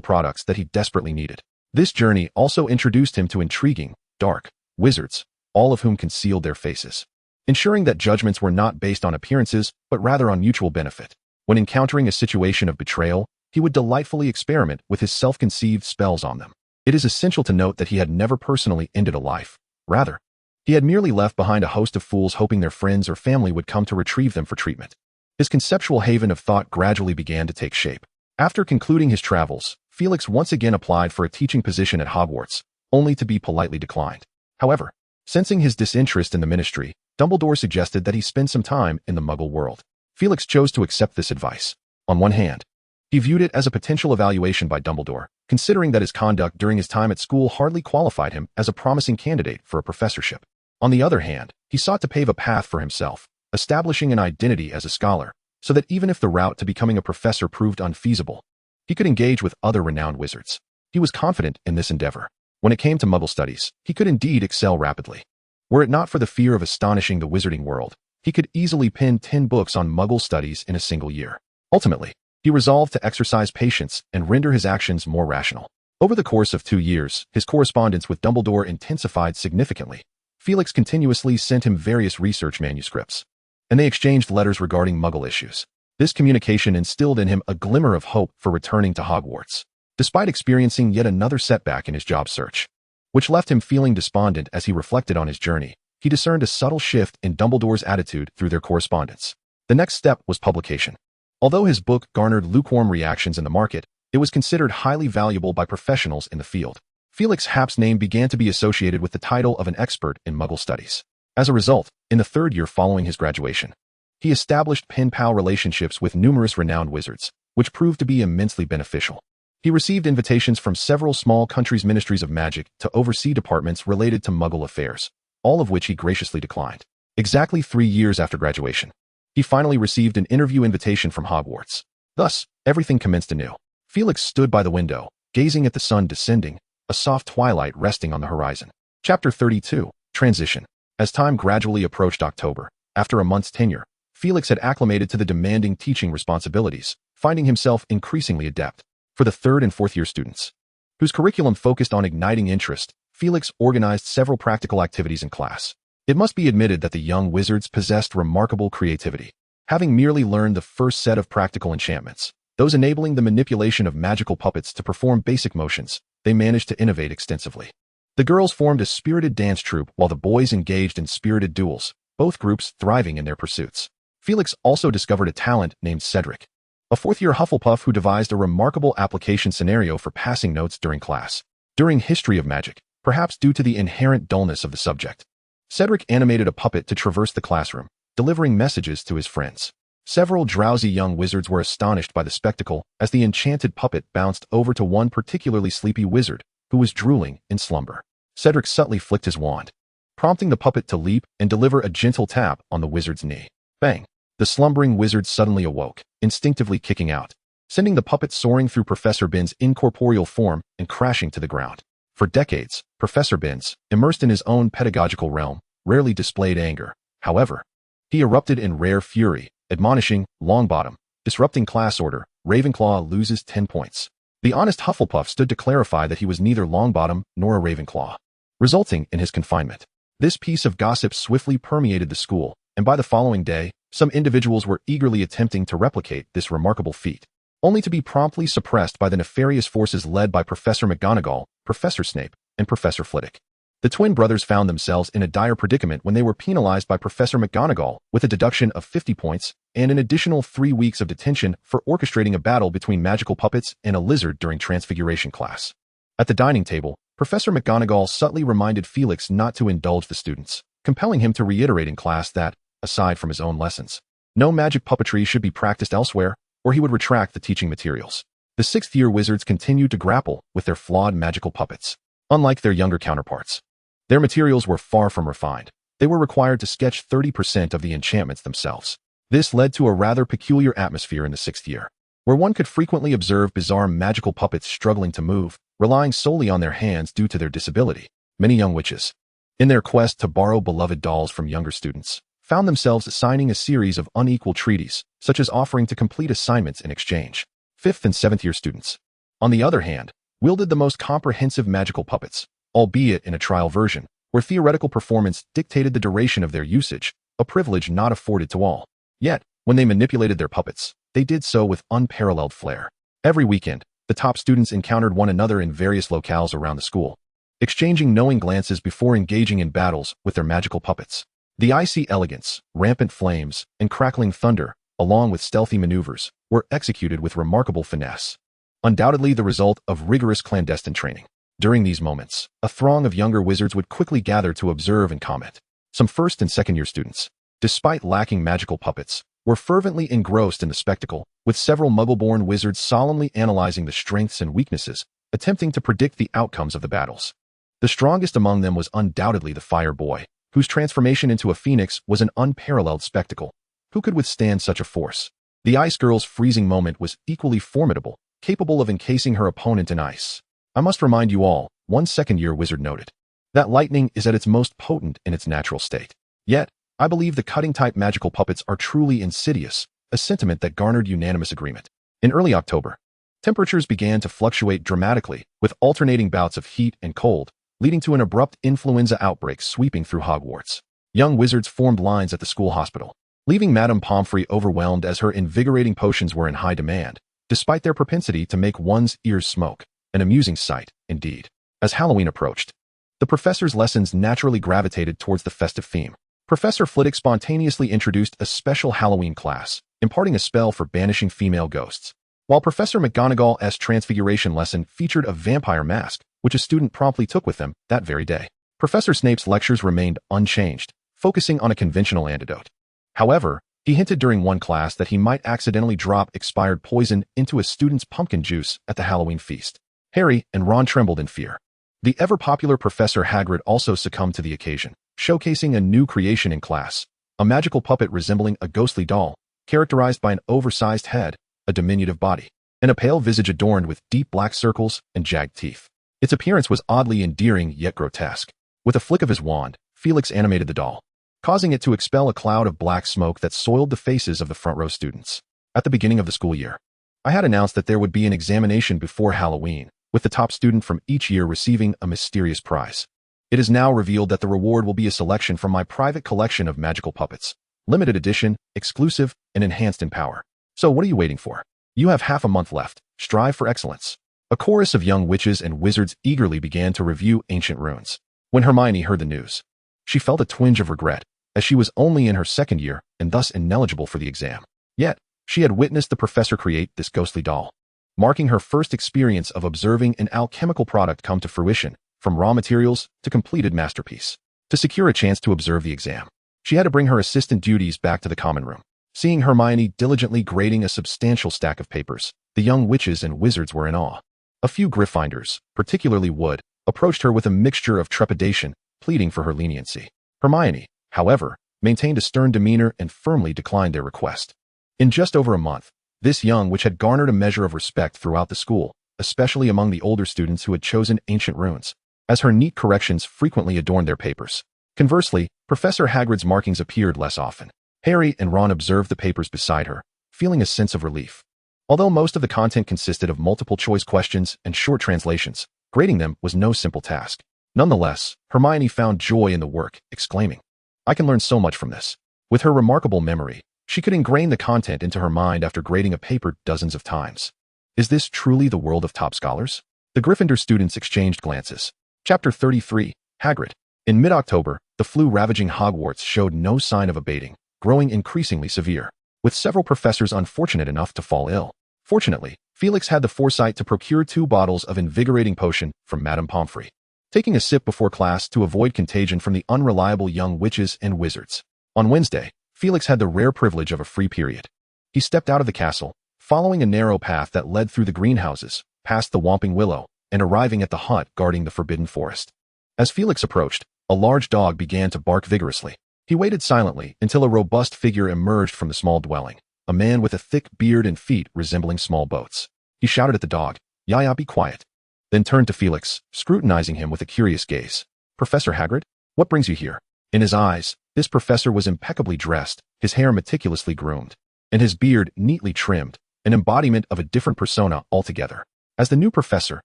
products that he desperately needed. This journey also introduced him to intriguing, dark wizards, all of whom concealed their faces, ensuring that judgments were not based on appearances but rather on mutual benefit. When encountering a situation of betrayal, he would delightfully experiment with his self-conceived spells on them. It is essential to note that he had never personally ended a life. Rather, he had merely left behind a host of fools hoping their friends or family would come to retrieve them for treatment. His conceptual haven of thought gradually began to take shape. After concluding his travels, Felix once again applied for a teaching position at Hogwarts, only to be politely declined. However, sensing his disinterest in the ministry, Dumbledore suggested that he spend some time in the Muggle world. Felix chose to accept this advice. On one hand, he viewed it as a potential evaluation by Dumbledore, considering that his conduct during his time at school hardly qualified him as a promising candidate for a professorship. On the other hand, he sought to pave a path for himself, establishing an identity as a scholar, so that even if the route to becoming a professor proved unfeasible, he could engage with other renowned wizards. He was confident in this endeavor. When it came to Muggle studies, he could indeed excel rapidly. Were it not for the fear of astonishing the Wizarding world, he could easily pen 10 books on Muggle studies in a single year. Ultimately, he resolved to exercise patience and render his actions more rational. Over the course of 2 years, his correspondence with Dumbledore intensified significantly. Felix continuously sent him various research manuscripts, and they exchanged letters regarding Muggle issues. This communication instilled in him a glimmer of hope for returning to Hogwarts, despite experiencing yet another setback in his job search, which left him feeling despondent as he reflected on his journey. He discerned a subtle shift in Dumbledore's attitude through their correspondence. The next step was publication. Although his book garnered lukewarm reactions in the market, it was considered highly valuable by professionals in the field. Felix Happ's name began to be associated with the title of an expert in Muggle studies. As a result, in the 3rd year following his graduation, he established pen-pal relationships with numerous renowned wizards, which proved to be immensely beneficial. He received invitations from several small countries' ministries of magic to oversee departments related to Muggle affairs, all of which he graciously declined. Exactly 3 years after graduation, he finally received an interview invitation from Hogwarts. Thus, everything commenced anew. Felix stood by the window, gazing at the sun descending, a soft twilight resting on the horizon. Chapter 32, Transition. As time gradually approached October, after a month's tenure, Felix had acclimated to the demanding teaching responsibilities, finding himself increasingly adept. For the 3rd and 4th year students, whose curriculum focused on igniting interest, Felix organized several practical activities in class. It must be admitted that the young wizards possessed remarkable creativity. Having merely learned the first set of practical enchantments, those enabling the manipulation of magical puppets to perform basic motions, they managed to innovate extensively. The girls formed a spirited dance troupe while the boys engaged in spirited duels, both groups thriving in their pursuits. Felix also discovered a talent named Cedric, a 4th-year Hufflepuff who devised a remarkable application scenario for passing notes during class. During History of Magic, perhaps due to the inherent dullness of the subject, Cedric animated a puppet to traverse the classroom, delivering messages to his friends. Several drowsy young wizards were astonished by the spectacle as the enchanted puppet bounced over to one particularly sleepy wizard who was drooling in slumber. Cedric subtly flicked his wand, prompting the puppet to leap and deliver a gentle tap on the wizard's knee. Bang! The slumbering wizard suddenly awoke, instinctively kicking out, sending the puppet soaring through Professor Binns' incorporeal form and crashing to the ground. For decades, Professor Binns, immersed in his own pedagogical realm, rarely displayed anger. However, he erupted in rare fury, admonishing, Longbottom, disrupting class order, Ravenclaw loses 10 points. The honest Hufflepuff stood to clarify that he was neither Longbottom nor a Ravenclaw, resulting in his confinement. This piece of gossip swiftly permeated the school, and by the following day, some individuals were eagerly attempting to replicate this remarkable feat, only to be promptly suppressed by the nefarious forces led by Professor McGonagall, Professor Snape, and Professor Flitwick. The twin brothers found themselves in a dire predicament when they were penalized by Professor McGonagall with a deduction of 50 points and an additional 3 weeks of detention for orchestrating a battle between magical puppets and a lizard during Transfiguration class. At the dining table, Professor McGonagall subtly reminded Felix not to indulge the students, compelling him to reiterate in class that, aside from his own lessons, no magic puppetry should be practiced elsewhere, or he would retract the teaching materials. The 6th-year wizards continued to grapple with their flawed magical puppets. Unlike their younger counterparts, their materials were far from refined. They were required to sketch 30% of the enchantments themselves. This led to a rather peculiar atmosphere in the 6th year, where one could frequently observe bizarre magical puppets struggling to move, relying solely on their hands due to their disability. Many young witches, in their quest to borrow beloved dolls from younger students, found themselves signing a series of unequal treaties, such as offering to complete assignments in exchange. 5th and 7th year students, on the other hand, wielded the most comprehensive magical puppets, albeit in a trial version, where theoretical performance dictated the duration of their usage, a privilege not afforded to all. Yet, when they manipulated their puppets, they did so with unparalleled flair. Every weekend, the top students encountered one another in various locales around the school, exchanging knowing glances before engaging in battles with their magical puppets. The icy elegance, rampant flames, and crackling thunder, along with stealthy maneuvers, were executed with remarkable finesse, undoubtedly the result of rigorous clandestine training. During these moments, a throng of younger wizards would quickly gather to observe and comment. Some 1st and 2nd year students, despite lacking magical puppets, were fervently engrossed in the spectacle, with several Muggle-born wizards solemnly analyzing the strengths and weaknesses, attempting to predict the outcomes of the battles. The strongest among them was undoubtedly the Fire Boy, whose transformation into a phoenix was an unparalleled spectacle. Who could withstand such a force? The Ice Girl's freezing moment was equally formidable, capable of encasing her opponent in ice. I must remind you all, one 2nd year wizard noted, that lightning is at its most potent in its natural state. Yet, I believe the cutting-type magical puppets are truly insidious, a sentiment that garnered unanimous agreement. In early October, temperatures began to fluctuate dramatically, with alternating bouts of heat and cold, leading to an abrupt influenza outbreak sweeping through Hogwarts. Young wizards formed lines at the school hospital, leaving Madame Pomfrey overwhelmed as her invigorating potions were in high demand, despite their propensity to make one's ears smoke. An amusing sight, indeed. As Halloween approached, the professor's lessons naturally gravitated towards the festive theme. Professor Flitwick spontaneously introduced a special Halloween class, imparting a spell for banishing female ghosts, while Professor McGonagall's transfiguration lesson featured a vampire mask, which a student promptly took with them that very day. Professor Snape's lectures remained unchanged, focusing on a conventional antidote. However, he hinted during one class that he might accidentally drop expired poison into a student's pumpkin juice at the Halloween feast. Harry and Ron trembled in fear. The ever-popular Professor Hagrid also succumbed to the occasion, showcasing a new creation in class, a magical puppet resembling a ghostly doll, characterized by an oversized head, a diminutive body, and a pale visage adorned with deep black circles and jagged teeth. Its appearance was oddly endearing yet grotesque. With a flick of his wand, Felix animated the doll, causing it to expel a cloud of black smoke that soiled the faces of the front-row students. At the beginning of the school year, I had announced that there would be an examination before Halloween, with the top student from each year receiving a mysterious prize. It is now revealed that the reward will be a selection from my private collection of magical puppets, limited edition, exclusive, and enhanced in power. So what are you waiting for? You have half a month left. Strive for excellence. A chorus of young witches and wizards eagerly began to review ancient runes. When Hermione heard the news, she felt a twinge of regret, as she was only in her 2nd year and thus ineligible for the exam. Yet, she had witnessed the professor create this ghostly doll, marking her first experience of observing an alchemical product come to fruition, from raw materials to completed masterpiece. To secure a chance to observe the exam, she had to bring her assistant duties back to the common room. Seeing Hermione diligently grading a substantial stack of papers, the young witches and wizards were in awe. A few Gryffindors, particularly Wood, approached her with a mixture of trepidation, pleading for her leniency. Hermione, however, maintained a stern demeanor and firmly declined their request. In just over a month, this young witch had garnered a measure of respect throughout the school, especially among the older students who had chosen ancient runes, as her neat corrections frequently adorned their papers. Conversely, Professor Hagrid's markings appeared less often. Harry and Ron observed the papers beside her, feeling a sense of relief. Although most of the content consisted of multiple-choice questions and short translations, grading them was no simple task. Nonetheless, Hermione found joy in the work, exclaiming, "I can learn so much from this." With her remarkable memory, she could ingrain the content into her mind after grading a paper dozens of times. Is this truly the world of top scholars? The Gryffindor students exchanged glances. Chapter 33, Hagrid. In mid-October, the flu ravaging Hogwarts showed no sign of abating, growing increasingly severe, with several professors unfortunate enough to fall ill. Fortunately, Felix had the foresight to procure 2 bottles of invigorating potion from Madame Pomfrey, taking a sip before class to avoid contagion from the unreliable young witches and wizards. On Wednesday, Felix had the rare privilege of a free period. He stepped out of the castle, following a narrow path that led through the greenhouses, past the Whomping Willow, and arriving at the hut guarding the Forbidden Forest. As Felix approached, a large dog began to bark vigorously. He waited silently until a robust figure emerged from the small dwelling, a man with a thick beard and feet resembling small boats. He shouted at the dog, "Yaya, be quiet," then turned to Felix, scrutinizing him with a curious gaze. "Professor Hagrid?" What brings you here? In his eyes, this professor was impeccably dressed, his hair meticulously groomed, and his beard neatly trimmed, an embodiment of a different persona altogether. As the new professor,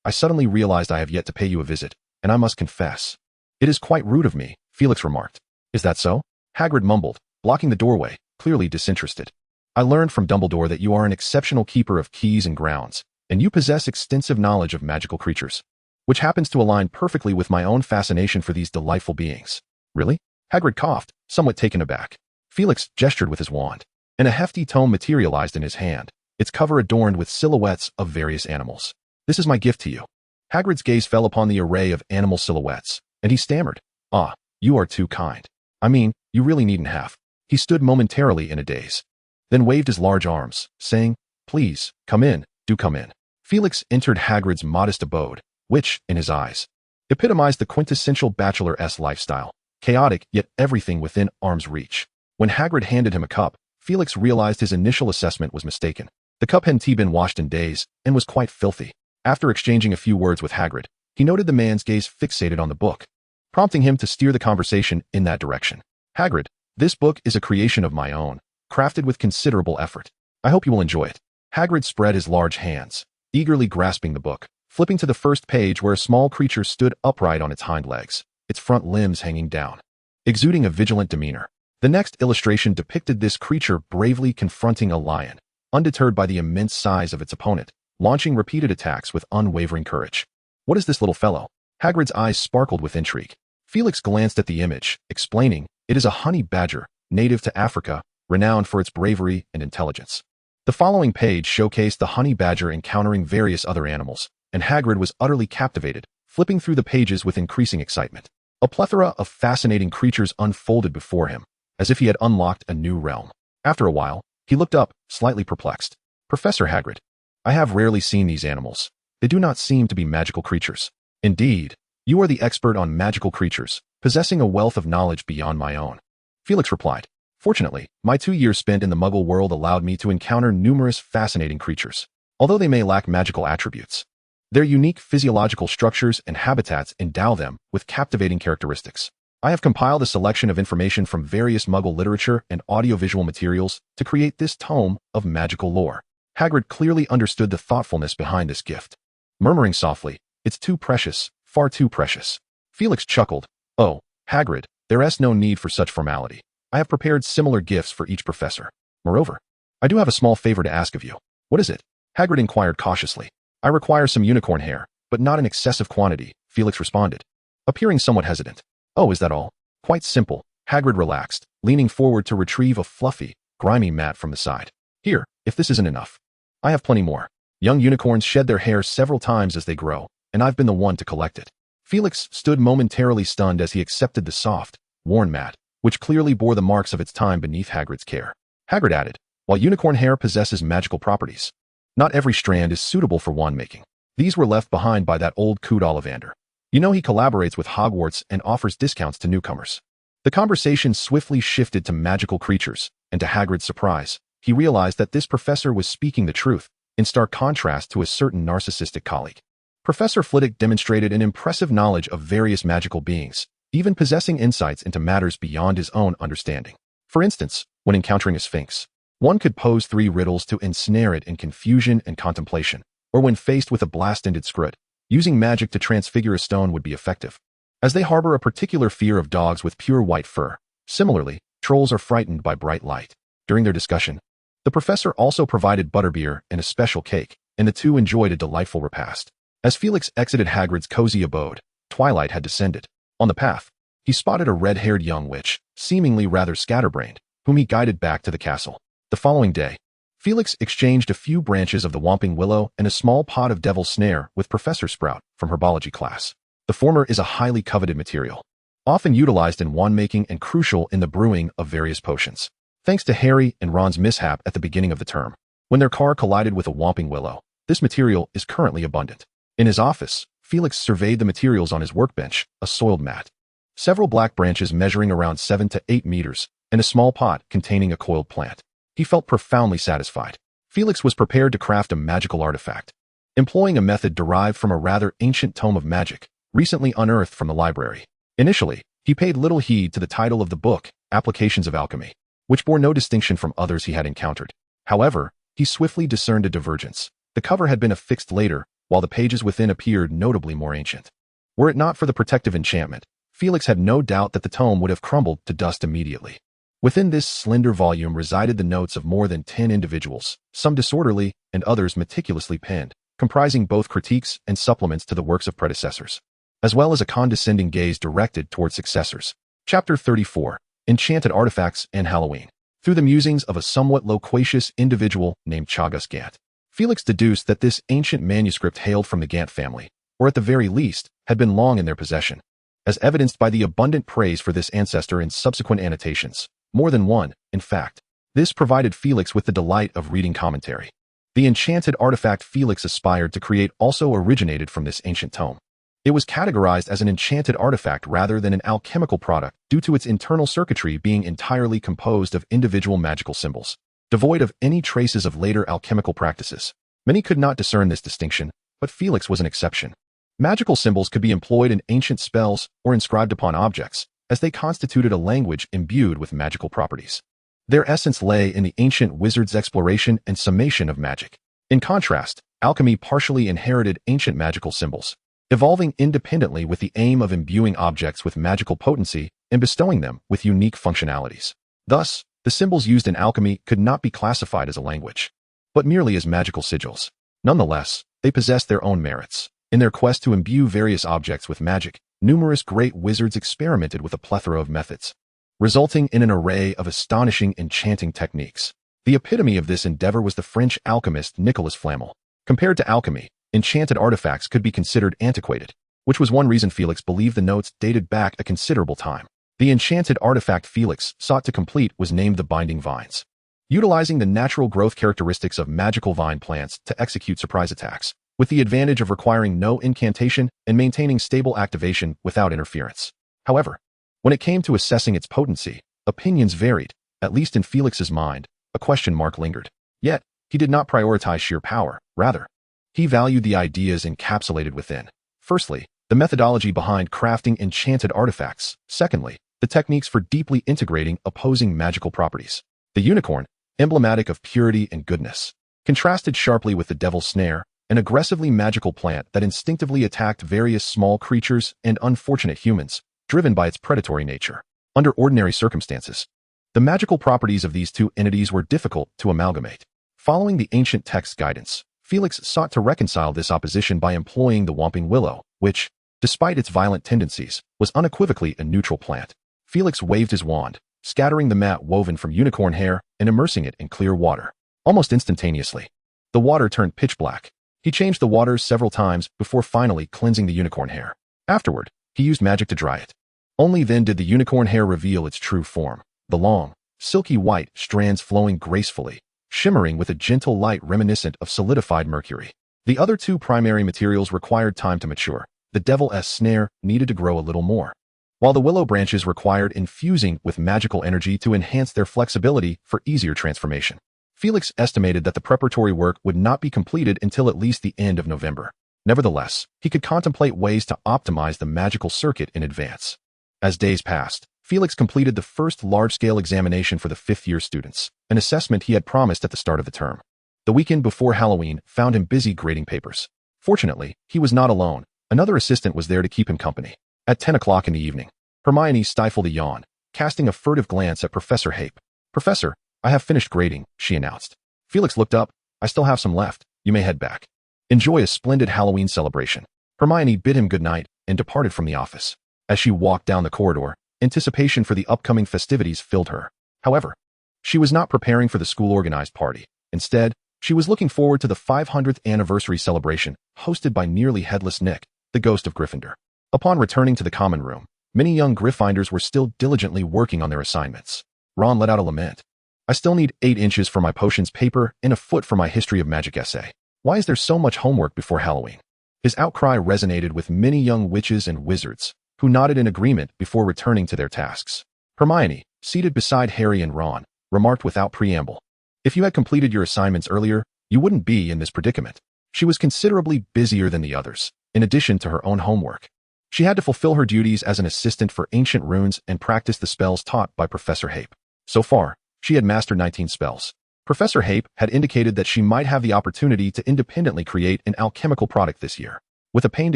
I suddenly realized I have yet to pay you a visit, and I must confess. It is quite rude of me, Felix remarked. Is that so? Hagrid mumbled, blocking the doorway, clearly disinterested. I learned from Dumbledore that you are an exceptional keeper of keys and grounds, and you possess extensive knowledge of magical creatures, which happens to align perfectly with my own fascination for these delightful beings. Really? Hagrid coughed, somewhat taken aback. Felix gestured with his wand, and a hefty tome materialized in his hand, its cover adorned with silhouettes of various animals. This is my gift to you. Hagrid's gaze fell upon the array of animal silhouettes, and he stammered, Ah, you are too kind. I mean, you really needn't have. He stood momentarily in a daze, then waved his large arms, saying, Please, come in, do come in. Felix entered Hagrid's modest abode, which, in his eyes, epitomized the quintessential bachelor-esque lifestyle, chaotic yet everything within arm's reach. When Hagrid handed him a cup, Felix realized his initial assessment was mistaken. The cup hadn't been washed in days and was quite filthy. After exchanging a few words with Hagrid, he noted the man's gaze fixated on the book, prompting him to steer the conversation in that direction. Hagrid, this book is a creation of my own, crafted with considerable effort. I hope you will enjoy it. Hagrid spread his large hands, eagerly grasping the book, flipping to the first page where a small creature stood upright on its hind legs, its front limbs hanging down, exuding a vigilant demeanor. The next illustration depicted this creature bravely confronting a lion, undeterred by the immense size of its opponent, launching repeated attacks with unwavering courage. What is this little fellow? Hagrid's eyes sparkled with intrigue. Felix glanced at the image, explaining, It is a honey badger, native to Africa, renowned for its bravery and intelligence. The following page showcased the honey badger encountering various other animals, and Hagrid was utterly captivated, flipping through the pages with increasing excitement. A plethora of fascinating creatures unfolded before him, as if he had unlocked a new realm. After a while, he looked up, slightly perplexed. Professor Hagrid, I have rarely seen these animals. They do not seem to be magical creatures. Indeed, you are the expert on magical creatures, possessing a wealth of knowledge beyond my own. Felix replied, Fortunately, my 2 years spent in the Muggle world allowed me to encounter numerous fascinating creatures. Although they may lack magical attributes, their unique physiological structures and habitats endow them with captivating characteristics. I have compiled a selection of information from various Muggle literature and audiovisual materials to create this tome of magical lore. Hagrid clearly understood the thoughtfulness behind this gift. Murmuring softly, It's too precious, far too precious. Felix chuckled, Oh, Hagrid, there is no need for such formality. I have prepared similar gifts for each professor. Moreover, I do have a small favor to ask of you. What is it? Hagrid inquired cautiously. I require some unicorn hair, but not in excessive quantity, Felix responded, appearing somewhat hesitant. Oh, is that all? Quite simple. Hagrid relaxed, leaning forward to retrieve a fluffy, grimy mat from the side. Here, if this isn't enough. I have plenty more. Young unicorns shed their hair several times as they grow, and I've been the one to collect it. Felix stood momentarily stunned as he accepted the soft, worn mat, which clearly bore the marks of its time beneath Hagrid's care. Hagrid added, While unicorn hair possesses magical properties, not every strand is suitable for wand making. These were left behind by that old coot Ollivander. You know he collaborates with Hogwarts and offers discounts to newcomers. The conversation swiftly shifted to magical creatures, and to Hagrid's surprise, he realized that this professor was speaking the truth, in stark contrast to a certain narcissistic colleague. Professor Flitwick demonstrated an impressive knowledge of various magical beings, even possessing insights into matters beyond his own understanding. For instance, when encountering a sphinx, one could pose 3 riddles to ensnare it in confusion and contemplation, or when faced with a blast-ended script, using magic to transfigure a stone would be effective. As they harbor a particular fear of dogs with pure white fur, similarly, trolls are frightened by bright light. During their discussion, the professor also provided butterbeer and a special cake, and the two enjoyed a delightful repast. As Felix exited Hagrid's cozy abode, twilight had descended. On the path, he spotted a red-haired young witch, seemingly rather scatterbrained, whom he guided back to the castle. The following day, Felix exchanged a few branches of the Whomping Willow and a small pot of Devil's Snare with Professor Sprout from herbology class. The former is a highly coveted material, often utilized in wand-making and crucial in the brewing of various potions. Thanks to Harry and Ron's mishap at the beginning of the term, when their car collided with a Whomping Willow, this material is currently abundant. In his office, Felix surveyed the materials on his workbench, a soiled mat, several black branches measuring around 7 to 8 meters, and a small pot containing a coiled plant. He felt profoundly satisfied. Felix was prepared to craft a magical artifact, employing a method derived from a rather ancient tome of magic, recently unearthed from the library. Initially, He paid little heed to the title of the book, Applications of Alchemy, which bore no distinction from others he had encountered. However, he swiftly discerned a divergence. The cover had been affixed later, while the pages within appeared notably more ancient. Were it not for the protective enchantment, Felix had no doubt that the tome would have crumbled to dust immediately. Within this slender volume resided the notes of more than 10 individuals, some disorderly and others meticulously penned, comprising both critiques and supplements to the works of predecessors, as well as a condescending gaze directed toward successors. Chapter 34. Enchanted Artifacts and Halloween. Through the musings of a somewhat loquacious individual named Chagus Gant, Felix deduced that this ancient manuscript hailed from the Gant family, or at the very least, had been long in their possession, as evidenced by the abundant praise for this ancestor in subsequent annotations. More than one, in fact. This provided Felix with the delight of reading commentary. The enchanted artifact Felix aspired to create also originated from this ancient tome. It was categorized as an enchanted artifact rather than an alchemical product due to its internal circuitry being entirely composed of individual magical symbols, devoid of any traces of later alchemical practices. Many could not discern this distinction, but Felix was an exception. Magical symbols could be employed in ancient spells or inscribed upon objects, as they constituted a language imbued with magical properties. Their essence lay in the ancient wizard's exploration and summation of magic. In contrast, alchemy partially inherited ancient magical symbols, evolving independently with the aim of imbuing objects with magical potency and bestowing them with unique functionalities. Thus, the symbols used in alchemy could not be classified as a language, but merely as magical sigils. Nonetheless, they possessed their own merits. In their quest to imbue various objects with magic, numerous great wizards experimented with a plethora of methods, resulting in an array of astonishing enchanting techniques. The epitome of this endeavor was the French alchemist Nicolas Flamel. Compared to alchemy, enchanted artifacts could be considered antiquated, which was one reason Felix believed the notes dated back a considerable time. The enchanted artifact Felix sought to complete was named the Binding Vines, utilizing the natural growth characteristics of magical vine plants to execute surprise attacks, with the advantage of requiring no incantation and maintaining stable activation without interference. However, when it came to assessing its potency, opinions varied. At least in Felix's mind, a question mark lingered. Yet, he did not prioritize sheer power. Rather, he valued the ideas encapsulated within. Firstly, the methodology behind crafting enchanted artifacts. Secondly, the techniques for deeply integrating opposing magical properties. The unicorn, emblematic of purity and goodness, contrasted sharply with the devil's snare, an aggressively magical plant that instinctively attacked various small creatures and unfortunate humans, driven by its predatory nature. Under ordinary circumstances, the magical properties of these two entities were difficult to amalgamate. Following the ancient text's guidance, Felix sought to reconcile this opposition by employing the Whomping Willow, which, despite its violent tendencies, was unequivocally a neutral plant. Felix waved his wand, scattering the mat woven from unicorn hair and immersing it in clear water. Almost instantaneously, the water turned pitch black. He changed the waters several times before finally cleansing the unicorn hair. Afterward, he used magic to dry it. Only then did the unicorn hair reveal its true form, the long, silky white strands flowing gracefully, shimmering with a gentle light reminiscent of solidified mercury. The other two primary materials required time to mature. The devil's snare needed to grow a little more, while the willow branches required infusing with magical energy to enhance their flexibility for easier transformation. Felix estimated that the preparatory work would not be completed until at least the end of November. Nevertheless, he could contemplate ways to optimize the magical circuit in advance. As days passed, Felix completed the first large-scale examination for the fifth-year students, an assessment he had promised at the start of the term. The weekend before Halloween found him busy grading papers. Fortunately, he was not alone. Another assistant was there to keep him company. At 10 o'clock in the evening, Hermione stifled a yawn, casting a furtive glance at Professor Hape. "Professor, I have finished grading," she announced. Felix looked up. "I still have some left. You may head back. Enjoy a splendid Halloween celebration." Hermione bid him good night and departed from the office. As she walked down the corridor, anticipation for the upcoming festivities filled her. However, she was not preparing for the school-organized party. Instead, she was looking forward to the 500th anniversary celebration hosted by nearly headless Nick, the ghost of Gryffindor. Upon returning to the common room, many young Gryffindors were still diligently working on their assignments. Ron let out a lament. "I still need 8 inches for my potions paper and a foot for my history of magic essay. Why is there so much homework before Halloween?" His outcry resonated with many young witches and wizards, who nodded in agreement before returning to their tasks. Hermione, seated beside Harry and Ron, remarked without preamble, "If you had completed your assignments earlier, you wouldn't be in this predicament." She was considerably busier than the others, in addition to her own homework. She had to fulfill her duties as an assistant for ancient runes and practice the spells taught by Professor Hape. So far, she had mastered 19 spells. Professor Hape had indicated that she might have the opportunity to independently create an alchemical product this year. With a pained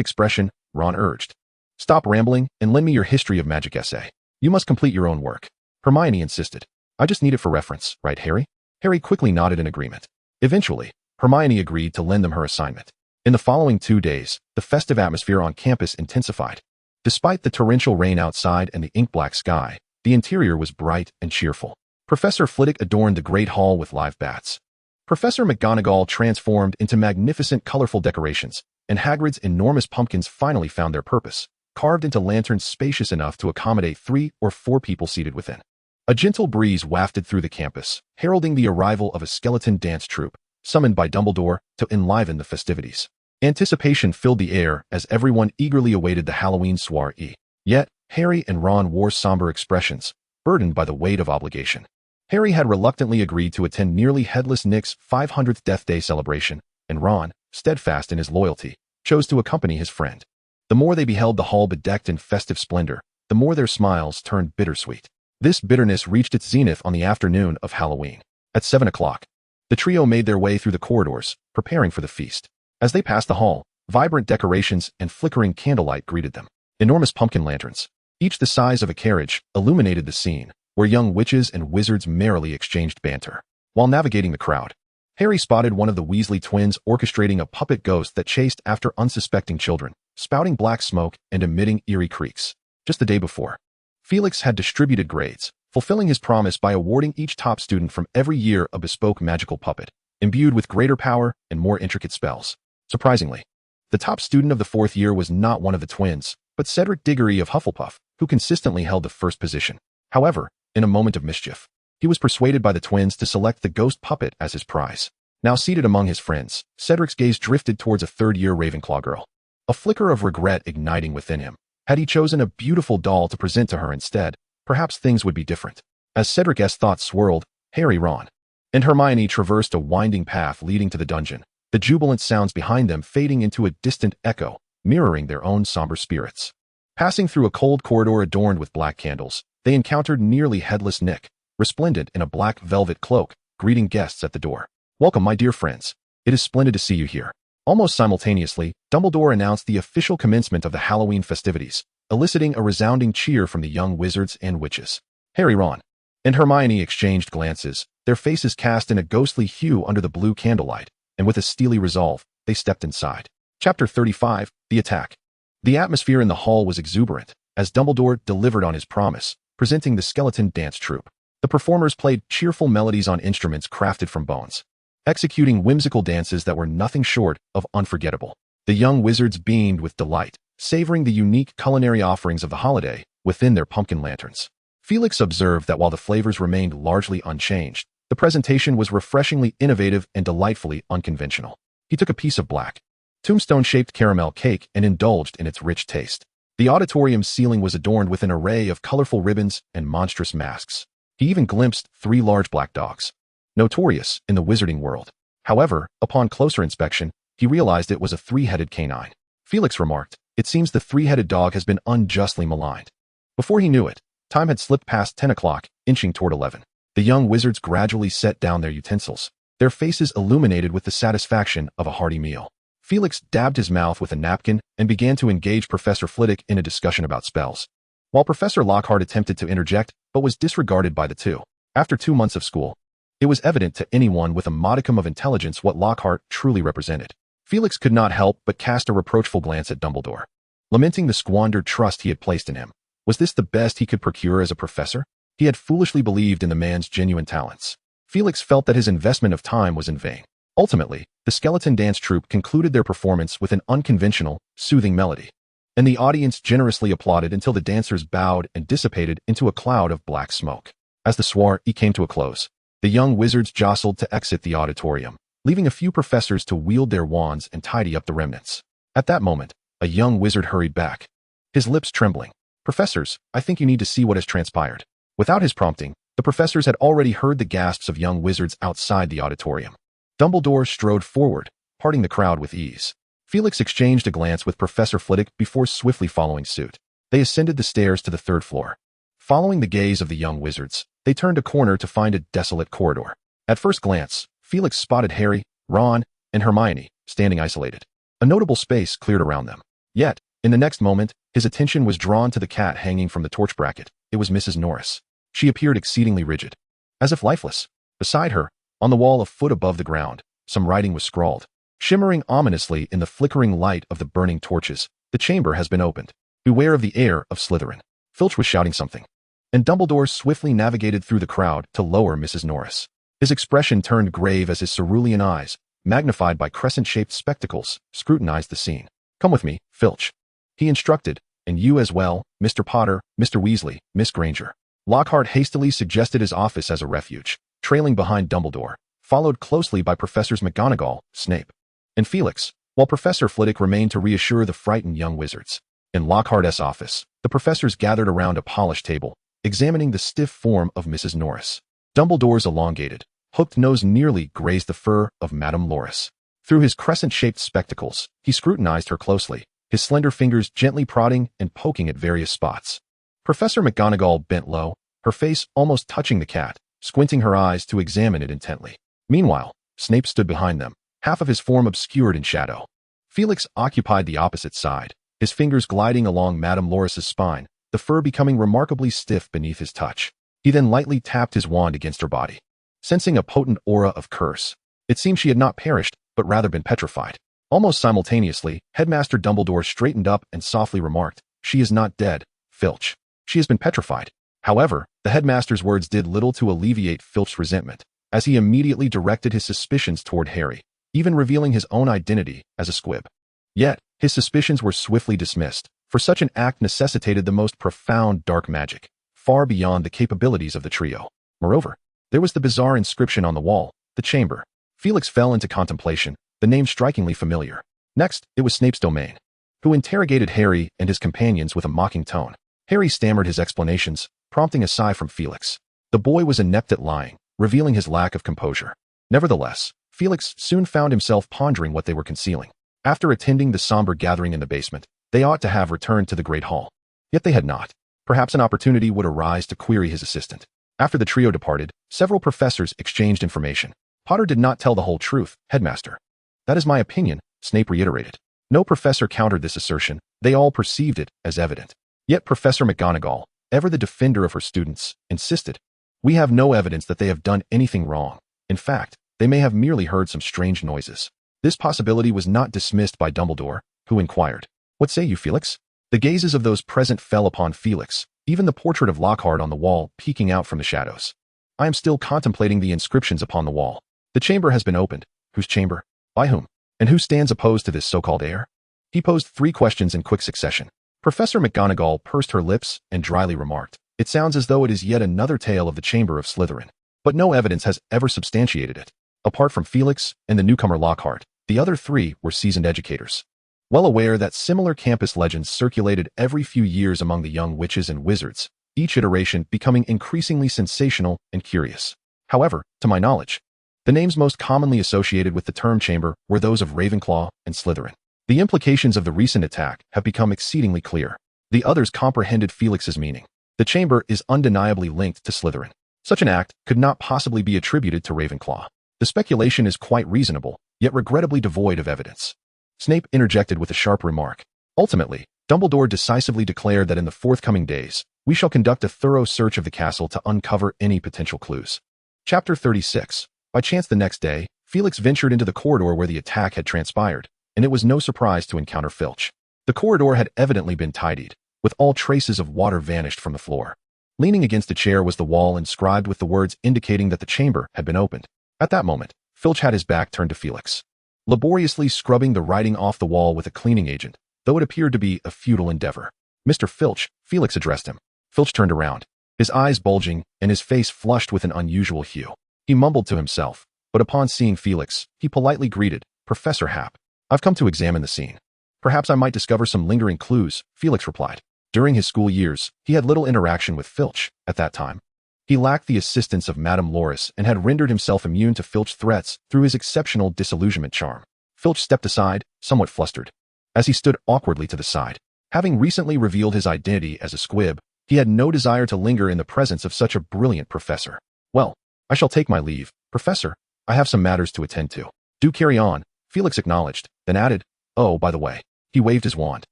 expression, Ron urged, "Stop rambling and lend me your history of magic essay. You must complete your own work." Hermione insisted. "I just need it for reference, right, Harry?" Harry quickly nodded in agreement. Eventually, Hermione agreed to lend them her assignment. In the following 2 days, the festive atmosphere on campus intensified. Despite the torrential rain outside and the ink-black sky, the interior was bright and cheerful. Professor Flitwick adorned the great hall with live bats. Professor McGonagall transformed into magnificent colorful decorations, and Hagrid's enormous pumpkins finally found their purpose, carved into lanterns spacious enough to accommodate 3 or 4 people seated within. A gentle breeze wafted through the campus, heralding the arrival of a skeleton dance troupe, summoned by Dumbledore to enliven the festivities. Anticipation filled the air as everyone eagerly awaited the Halloween soiree. Yet, Harry and Ron wore somber expressions, burdened by the weight of obligation. Harry had reluctantly agreed to attend nearly headless Nick's 500th Death Day celebration, and Ron, steadfast in his loyalty, chose to accompany his friend. The more they beheld the hall bedecked in festive splendor, the more their smiles turned bittersweet. This bitterness reached its zenith on the afternoon of Halloween. At 7 o'clock, the trio made their way through the corridors, preparing for the feast. As they passed the hall, vibrant decorations and flickering candlelight greeted them. Enormous pumpkin lanterns, each the size of a carriage, illuminated the scene, where young witches and wizards merrily exchanged banter. While navigating the crowd, Harry spotted one of the Weasley twins orchestrating a puppet ghost that chased after unsuspecting children, spouting black smoke and emitting eerie creaks. Just the day before, Felix had distributed grades, fulfilling his promise by awarding each top student from every year a bespoke magical puppet, imbued with greater power and more intricate spells. Surprisingly, the top student of the 4th year was not one of the twins, but Cedric Diggory of Hufflepuff, who consistently held the first position. However, in a moment of mischief, he was persuaded by the twins to select the ghost puppet as his prize. Now seated among his friends, Cedric's gaze drifted towards a 3rd-year Ravenclaw girl, a flicker of regret igniting within him. Had he chosen a beautiful doll to present to her instead, perhaps things would be different. As Cedric's thoughts swirled, Harry, Ron, and Hermione traversed a winding path leading to the dungeon, the jubilant sounds behind them fading into a distant echo, mirroring their own somber spirits. Passing through a cold corridor adorned with black candles, they encountered nearly headless Nick, resplendent in a black velvet cloak, greeting guests at the door. "Welcome, my dear friends. It is splendid to see you here." Almost simultaneously, Dumbledore announced the official commencement of the Halloween festivities, eliciting a resounding cheer from the young wizards and witches. Harry, Ron, and Hermione exchanged glances, their faces cast in a ghostly hue under the blue candlelight, and with a steely resolve, they stepped inside. Chapter 35, The Attack. The atmosphere in the hall was exuberant, as Dumbledore delivered on his promise, presenting the skeleton dance troupe. The performers played cheerful melodies on instruments crafted from bones, executing whimsical dances that were nothing short of unforgettable. The young wizards beamed with delight, savoring the unique culinary offerings of the holiday within their pumpkin lanterns. Felix observed that while the flavors remained largely unchanged, the presentation was refreshingly innovative and delightfully unconventional. He took a piece of black, tombstone-shaped caramel cake and indulged in its rich taste. The auditorium's ceiling was adorned with an array of colorful ribbons and monstrous masks. He even glimpsed 3 large black dogs, notorious in the Wizarding World. However, upon closer inspection, he realized it was a 3-headed canine. Felix remarked, "It seems the 3-headed dog has been unjustly maligned." Before he knew it, time had slipped past 10 o'clock, inching toward 11. The young wizards gradually set down their utensils, their faces illuminated with the satisfaction of a hearty meal. Felix dabbed his mouth with a napkin and began to engage Professor Flitwick in a discussion about spells, while Professor Lockhart attempted to interject but was disregarded by the two. After 2 months of school, it was evident to anyone with a modicum of intelligence what Lockhart truly represented. Felix could not help but cast a reproachful glance at Dumbledore, lamenting the squandered trust he had placed in him. Was this the best he could procure as a professor? He had foolishly believed in the man's genuine talents. Felix felt that his investment of time was in vain. Ultimately, the skeleton dance troupe concluded their performance with an unconventional, soothing melody, and the audience generously applauded until the dancers bowed and dissipated into a cloud of black smoke. As the soiree came to a close, the young wizards jostled to exit the auditorium, leaving a few professors to wield their wands and tidy up the remnants. At that moment, a young wizard hurried back, his lips trembling. "Professors, I think you need to see what has transpired." Without his prompting, the professors had already heard the gasps of young wizards outside the auditorium. Dumbledore strode forward, parting the crowd with ease. Felix exchanged a glance with Professor Flitwick before swiftly following suit. They ascended the stairs to the third floor. Following the gaze of the young wizards, they turned a corner to find a desolate corridor. At first glance, Felix spotted Harry, Ron, and Hermione standing isolated. A notable space cleared around them. Yet, in the next moment, his attention was drawn to the cat hanging from the torch bracket. It was Mrs. Norris. She appeared exceedingly rigid, as if lifeless. Beside her, on the wall a foot above the ground, some writing was scrawled. Shimmering ominously in the flickering light of the burning torches, the chamber has been opened. Beware of the heir of Slytherin. Filch was shouting something, and Dumbledore swiftly navigated through the crowd to lower Mrs. Norris. His expression turned grave as his cerulean eyes, magnified by crescent-shaped spectacles, scrutinized the scene. Come with me, Filch, he instructed, and you as well, Mr. Potter, Mr. Weasley, Miss Granger. Lockhart hastily suggested his office as a refuge, trailing behind Dumbledore, followed closely by Professors McGonagall, Snape, and Felix, while Professor Flitwick remained to reassure the frightened young wizards. In Lockhart's office, the professors gathered around a polished table, examining the stiff form of Mrs. Norris. Dumbledore's elongated, hooked nose nearly grazed the fur of Madame Loris. Through his crescent-shaped spectacles, he scrutinized her closely, his slender fingers gently prodding and poking at various spots. Professor McGonagall bent low, her face almost touching the cat, squinting her eyes to examine it intently. Meanwhile, Snape stood behind them, half of his form obscured in shadow. Felix occupied the opposite side, his fingers gliding along Madame Loris's spine, the fur becoming remarkably stiff beneath his touch. He then lightly tapped his wand against her body, sensing a potent aura of curse. It seemed she had not perished, but rather been petrified. Almost simultaneously, Headmaster Dumbledore straightened up and softly remarked, "She is not dead, Filch. She has been petrified." However, the headmaster's words did little to alleviate Filch's resentment, as he immediately directed his suspicions toward Harry, even revealing his own identity as a squib. Yet, his suspicions were swiftly dismissed, for such an act necessitated the most profound dark magic, far beyond the capabilities of the trio. Moreover, there was the bizarre inscription on the wall, the chamber. Felix fell into contemplation, the name strikingly familiar. Next, it was Snape's domain, who interrogated Harry and his companions with a mocking tone. Harry stammered his explanations, prompting a sigh from Felix. The boy was inept at lying, revealing his lack of composure. Nevertheless, Felix soon found himself pondering what they were concealing. After attending the somber gathering in the basement, they ought to have returned to the Great Hall. Yet they had not. Perhaps an opportunity would arise to query his assistant. After the trio departed, several professors exchanged information. Potter did not tell the whole truth, Headmaster. That is my opinion, Snape reiterated. No professor countered this assertion, they all perceived it as evident. Yet Professor McGonagall, ever the defender of her students, insisted. We have no evidence that they have done anything wrong. In fact, they may have merely heard some strange noises. This possibility was not dismissed by Dumbledore, who inquired, "What say you, Felix?" The gazes of those present fell upon Felix, even the portrait of Lockhart on the wall peeking out from the shadows. I am still contemplating the inscriptions upon the wall. The chamber has been opened. Whose chamber? By whom? And who stands opposed to this so-called heir? He posed 3 questions in quick succession. Professor McGonagall pursed her lips and dryly remarked, "It sounds as though it is yet another tale of the chamber of Slytherin. But no evidence has ever substantiated it. Apart from Felix and the newcomer Lockhart, the other 3 were seasoned educators, well aware that similar campus legends circulated every few years among the young witches and wizards, each iteration becoming increasingly sensational and curious. However, to my knowledge, the names most commonly associated with the term chamber were those of Ravenclaw and Slytherin. The implications of the recent attack have become exceedingly clear. The others comprehended Felix's meaning. The chamber is undeniably linked to Slytherin. Such an act could not possibly be attributed to Ravenclaw. The speculation is quite reasonable, yet regrettably devoid of evidence." Snape interjected with a sharp remark. Ultimately, Dumbledore decisively declared that in the forthcoming days, we shall conduct a thorough search of the castle to uncover any potential clues. Chapter 36. By chance the next day, Felix ventured into the corridor where the attack had transpired, and it was no surprise to encounter Filch. The corridor had evidently been tidied, with all traces of water vanished from the floor. Leaning against a chair was the wall inscribed with the words indicating that the chamber had been opened. At that moment, Filch had his back turned to Felix, laboriously scrubbing the writing off the wall with a cleaning agent, though it appeared to be a futile endeavor. "Mr. Filch," Felix addressed him. Filch turned around, his eyes bulging and his face flushed with an unusual hue. He mumbled to himself, but upon seeing Felix, he politely greeted, "Professor Happ, I've come to examine the scene. Perhaps I might discover some lingering clues," Felix replied. During his school years, he had little interaction with Filch at that time. He lacked the assistance of Madame Loris and had rendered himself immune to Filch's threats through his exceptional disillusionment charm. Filch stepped aside, somewhat flustered. As he stood awkwardly to the side, having recently revealed his identity as a squib, he had no desire to linger in the presence of such a brilliant professor. Well, I shall take my leave, Professor. I have some matters to attend to. Do carry on, Felix acknowledged, then added, oh, by the way. He waved his wand,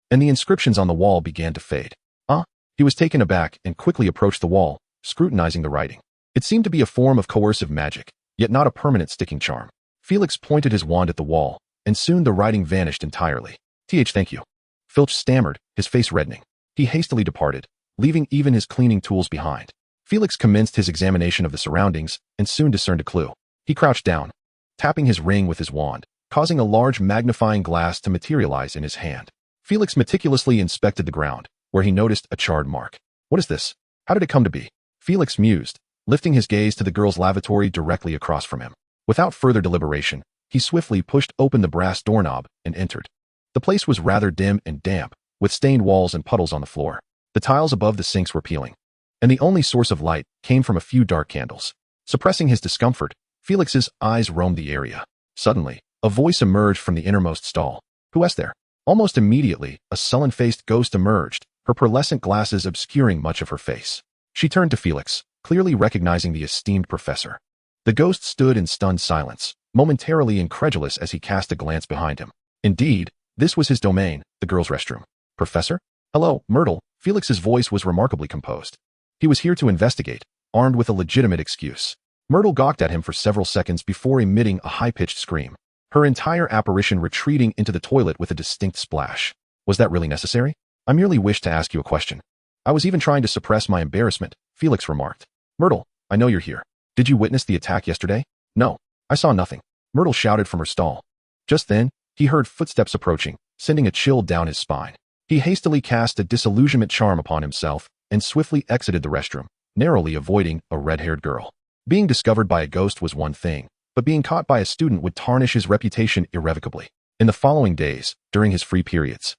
and the inscriptions on the wall began to fade. He was taken aback and quickly approached the wall, scrutinizing the writing. It seemed to be a form of coercive magic, yet not a permanent sticking charm. Felix pointed his wand at the wall, and soon the writing vanished entirely. Thank you. Filch stammered, his face reddening. He hastily departed, leaving even his cleaning tools behind. Felix commenced his examination of the surroundings and soon discerned a clue. He crouched down, tapping his ring with his wand, causing a large magnifying glass to materialize in his hand. Felix meticulously inspected the ground, where he noticed a charred mark. What is this? How did it come to be? Felix mused, lifting his gaze to the girl's lavatory directly across from him. Without further deliberation, he swiftly pushed open the brass doorknob and entered. The place was rather dim and damp, with stained walls and puddles on the floor. The tiles above the sinks were peeling, and the only source of light came from a few dark candles. Suppressing his discomfort, Felix's eyes roamed the area. Suddenly, a voice emerged from the innermost stall. Who is there? Almost immediately, a sullen-faced ghost emerged, her pearlescent glasses obscuring much of her face. She turned to Felix, clearly recognizing the esteemed professor. The ghost stood in stunned silence, momentarily incredulous as he cast a glance behind him. Indeed, this was his domain, the girls' restroom. Professor? Hello, Myrtle. Felix's voice was remarkably composed. He was here to investigate, armed with a legitimate excuse. Myrtle gawked at him for several seconds before emitting a high-pitched scream, her entire apparition retreating into the toilet with a distinct splash. Was that really necessary? I merely wished to ask you a question. I was even trying to suppress my embarrassment, Felix remarked. Myrtle, I know you're here. Did you witness the attack yesterday? No, I saw nothing, Myrtle shouted from her stall. Just then, he heard footsteps approaching, sending a chill down his spine. He hastily cast a disillusionment charm upon himself and swiftly exited the restroom, narrowly avoiding a red-haired girl. Being discovered by a ghost was one thing, but being caught by a student would tarnish his reputation irrevocably. In the following days, during his free periods,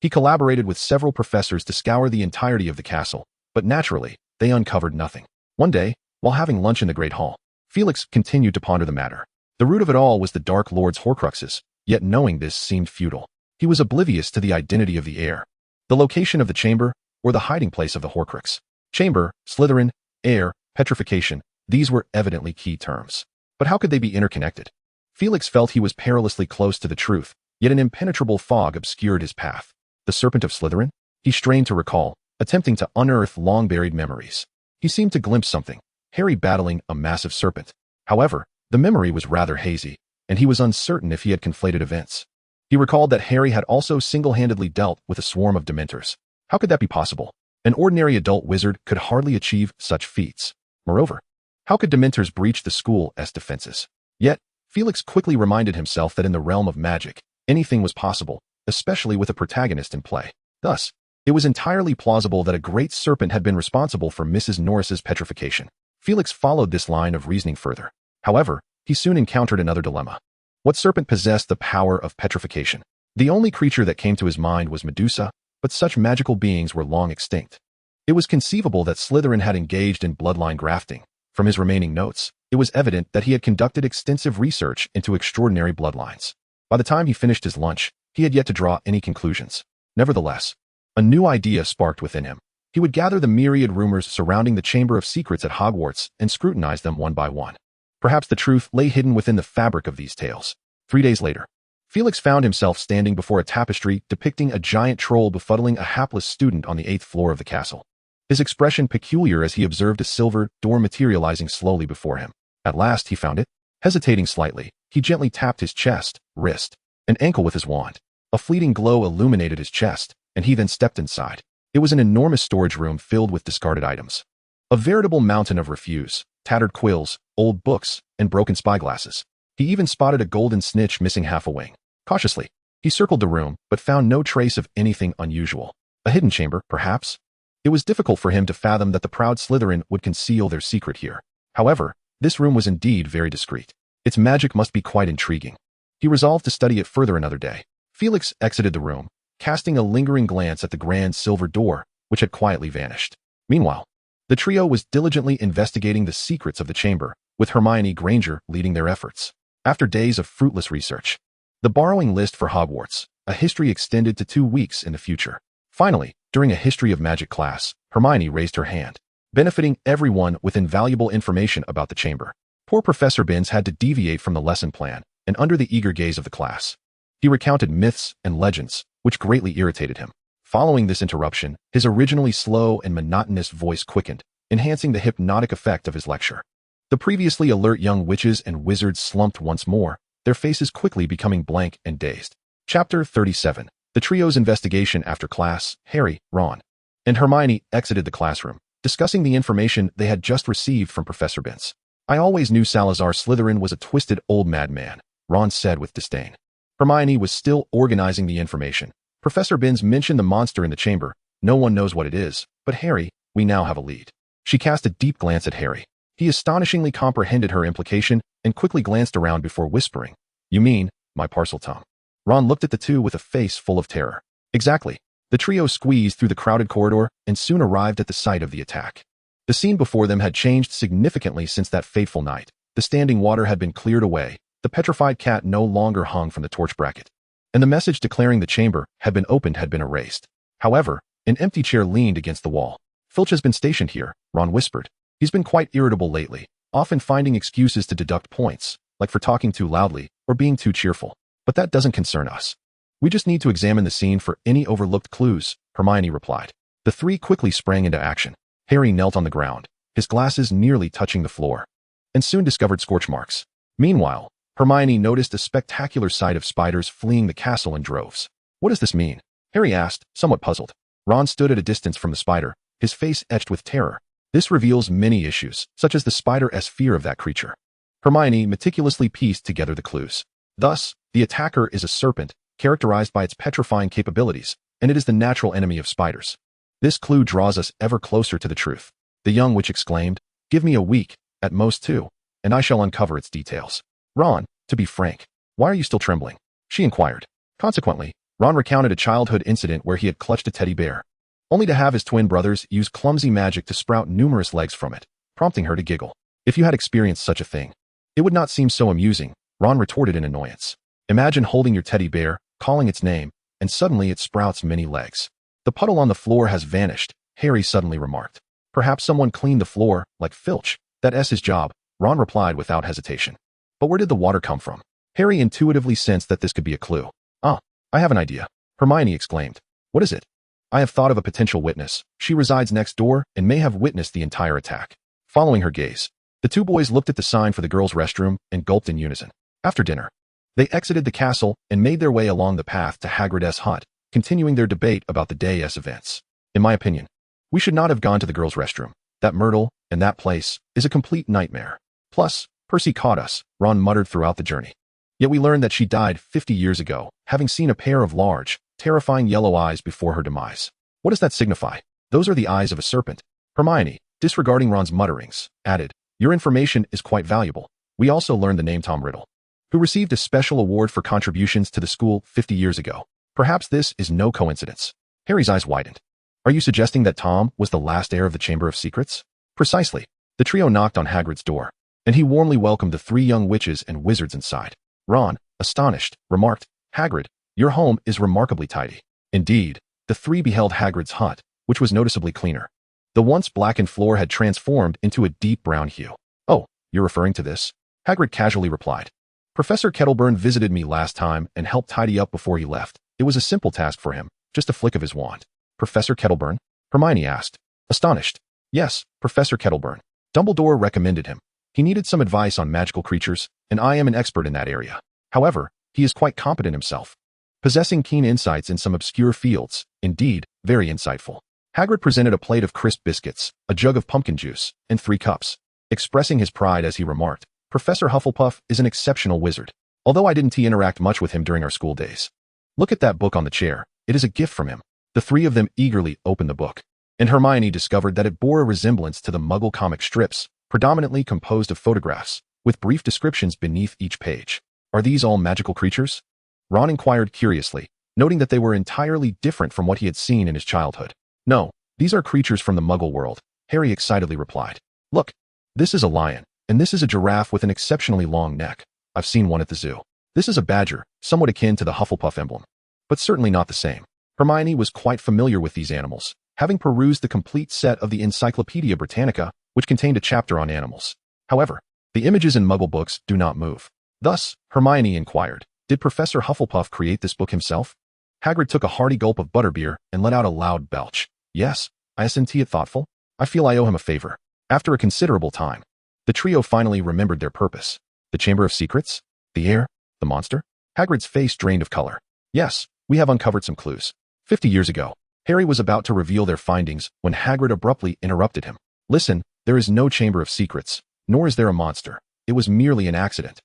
he collaborated with several professors to scour the entirety of the castle, but naturally, they uncovered nothing. One day, while having lunch in the Great Hall, Felix continued to ponder the matter. The root of it all was the Dark Lord's Horcruxes, yet knowing this seemed futile. He was oblivious to the identity of the heir, the location of the chamber, or the hiding place of the Horcrux. Chamber, Slytherin, heir, petrification, these were evidently key terms. But how could they be interconnected? Felix felt he was perilously close to the truth, yet an impenetrable fog obscured his path. The Serpent of Slytherin? He strained to recall, attempting to unearth long-buried memories. He seemed to glimpse something, Harry battling a massive serpent. However, the memory was rather hazy, and he was uncertain if he had conflated events. He recalled that Harry had also single-handedly dealt with a swarm of Dementors. How could that be possible? An ordinary adult wizard could hardly achieve such feats. Moreover, how could Dementors breach the school's defenses? Yet, Felix quickly reminded himself that in the realm of magic, anything was possible, especially with a protagonist in play. Thus, it was entirely plausible that a great serpent had been responsible for Mrs. Norris's petrification. Felix followed this line of reasoning further. However, he soon encountered another dilemma. What serpent possessed the power of petrification? The only creature that came to his mind was Medusa, but such magical beings were long extinct. It was conceivable that Slytherin had engaged in bloodline grafting. From his remaining notes, it was evident that he had conducted extensive research into extraordinary bloodlines. By the time he finished his lunch, he had yet to draw any conclusions. Nevertheless, a new idea sparked within him. He would gather the myriad rumors surrounding the Chamber of Secrets at Hogwarts and scrutinize them one by one. Perhaps the truth lay hidden within the fabric of these tales. 3 days later, Felix found himself standing before a tapestry depicting a giant troll befuddling a hapless student on the 8th floor of the castle. His expression peculiar as he observed a silver door materializing slowly before him. At last he found it. Hesitating slightly, he gently tapped his chest, wrist, and ankle with his wand. A fleeting glow illuminated his chest, and he then stepped inside. It was an enormous storage room filled with discarded items. A veritable mountain of refuse, tattered quills, old books, and broken spyglasses. He even spotted a golden snitch missing half a wing. Cautiously, he circled the room, but found no trace of anything unusual. A hidden chamber, perhaps? It was difficult for him to fathom that the proud Slytherin would conceal their secret here. However, this room was indeed very discreet. Its magic must be quite intriguing. He resolved to study it further another day. Felix exited the room, casting a lingering glance at the grand silver door, which had quietly vanished. Meanwhile, the trio was diligently investigating the secrets of the chamber, with Hermione Granger leading their efforts. After days of fruitless research, The borrowing list for Hogwarts, a history extended to 2 weeks in the future. Finally, during a history of magic class, Hermione raised her hand, benefiting everyone with invaluable information about the chamber. Poor Professor Binns had to deviate from the lesson plan, and under the eager gaze of the class, he recounted myths and legends, which greatly irritated him. Following this interruption, his originally slow and monotonous voice quickened, enhancing the hypnotic effect of his lecture. The previously alert young witches and wizards slumped once more, their faces quickly becoming blank and dazed. Chapter 37. The trio's investigation after class. Harry, Ron, and Hermione exited the classroom, discussing the information they had just received from Professor Binns. I always knew Salazar Slytherin was a twisted old madman, Ron said with disdain. Hermione was still organizing the information. Professor Binns mentioned the monster in the chamber. No one knows what it is, but Harry, we now have a lead. She cast a deep glance at Harry. He astonishingly comprehended her implication and quickly glanced around before whispering, "You mean, my parcel Tom?" Ron looked at the two with a face full of terror. Exactly. The trio squeezed through the crowded corridor and soon arrived at the site of the attack. The scene before them had changed significantly since that fateful night. The standing water had been cleared away, the petrified cat no longer hung from the torch bracket, and the message declaring the chamber had been opened had been erased. However, an empty chair leaned against the wall. "Filch has been stationed here," Ron whispered. "He's been quite irritable lately, often finding excuses to deduct points, like for talking too loudly or being too cheerful. But that doesn't concern us. We just need to examine the scene for any overlooked clues," Hermione replied. The three quickly sprang into action. Harry knelt on the ground, his glasses nearly touching the floor, and soon discovered scorch marks. Meanwhile, Hermione noticed a spectacular sight of spiders fleeing the castle in droves. "What does this mean?" Harry asked, somewhat puzzled. Ron stood at a distance from the spider, his face etched with terror. "This reveals many issues, such as the spider's fear of that creature." Hermione meticulously pieced together the clues. Thus, the attacker is a serpent, characterized by its petrifying capabilities, and it is the natural enemy of spiders. This clue draws us ever closer to the truth. The young witch exclaimed, "Give me a week, at most 2, and I shall uncover its details." "Ron, to be frank, why are you still trembling?" she inquired. Consequently, Ron recounted a childhood incident where he had clutched a teddy bear, only to have his twin brothers use clumsy magic to sprout numerous legs from it, prompting her to giggle. "If you had experienced such a thing, it would not seem so amusing," Ron retorted in annoyance. "Imagine holding your teddy bear, calling its name, and suddenly it sprouts many legs." "The puddle on the floor has vanished," Harry suddenly remarked. "Perhaps someone cleaned the floor, like Filch. That's his job," Ron replied without hesitation. "But where did the water come from?" Harry intuitively sensed that this could be a clue. "Ah, I have an idea," Hermione exclaimed. "What is it?" "I have thought of a potential witness. She resides next door and may have witnessed the entire attack." Following her gaze, the two boys looked at the sign for the girls' restroom and gulped in unison. After dinner, they exited the castle and made their way along the path to Hagrid's hut, continuing their debate about the day's events. "In my opinion, we should not have gone to the girls' restroom. That Myrtle and that place is a complete nightmare. Plus, Percy caught us," Ron muttered throughout the journey. "Yet we learned that she died 50 years ago, having seen a pair of large, terrifying yellow eyes before her demise." "What does that signify?" "Those are the eyes of a serpent." Hermione, disregarding Ron's mutterings, added, "Your information is quite valuable. We also learned the name Tom Riddle, who received a special award for contributions to the school 50 years ago. Perhaps this is no coincidence." Harry's eyes widened. "Are you suggesting that Tom was the last heir of the Chamber of Secrets?" "Precisely." The trio knocked on Hagrid's door, and he warmly welcomed the 3 young witches and wizards inside. Ron, astonished, remarked, "Hagrid, your home is remarkably tidy." Indeed, the 3 beheld Hagrid's hut, which was noticeably cleaner. The once blackened floor had transformed into a deep brown hue. "Oh, you're referring to this?" Hagrid casually replied. "Professor Kettleburn visited me last time and helped tidy up before he left. It was a simple task for him, just a flick of his wand." "Professor Kettleburn?" Hermione asked, astonished. "Yes, Professor Kettleburn. Dumbledore recommended him. He needed some advice on magical creatures, and I am an expert in that area. However, he is quite competent himself, possessing keen insights in some obscure fields, indeed, very insightful." Hagrid presented a plate of crisp biscuits, a jug of pumpkin juice, and 3 cups, expressing his pride as he remarked, "Professor Hufflepuff is an exceptional wizard, although I didn't interact much with him during our school days. Look at that book on the chair. It is a gift from him." The 3 of them eagerly opened the book, and Hermione discovered that it bore a resemblance to the Muggle comic strips, predominantly composed of photographs, with brief descriptions beneath each page. "Are these all magical creatures?" Ron inquired curiously, noting that they were entirely different from what he had seen in his childhood. "No, these are creatures from the Muggle world," Harry excitedly replied. "Look, this is a lion, and this is a giraffe with an exceptionally long neck. I've seen one at the zoo." This is a badger, somewhat akin to the Hufflepuff emblem, but certainly not the same. Hermione was quite familiar with these animals, having perused the complete set of the Encyclopedia Britannica, which contained a chapter on animals. However, the images in Muggle books do not move. Thus, Hermione inquired, did Professor Hufflepuff create this book himself? Hagrid took a hearty gulp of butterbeer and let out a loud belch. Yes, I assent it thoughtful. I feel I owe him a favor. After a considerable time, the trio finally remembered their purpose. The Chamber of Secrets? The heir? The monster? Hagrid's face drained of color. Yes, we have uncovered some clues. 50 years ago, Harry was about to reveal their findings when Hagrid abruptly interrupted him. Listen, there is no Chamber of Secrets, nor is there a monster. It was merely an accident.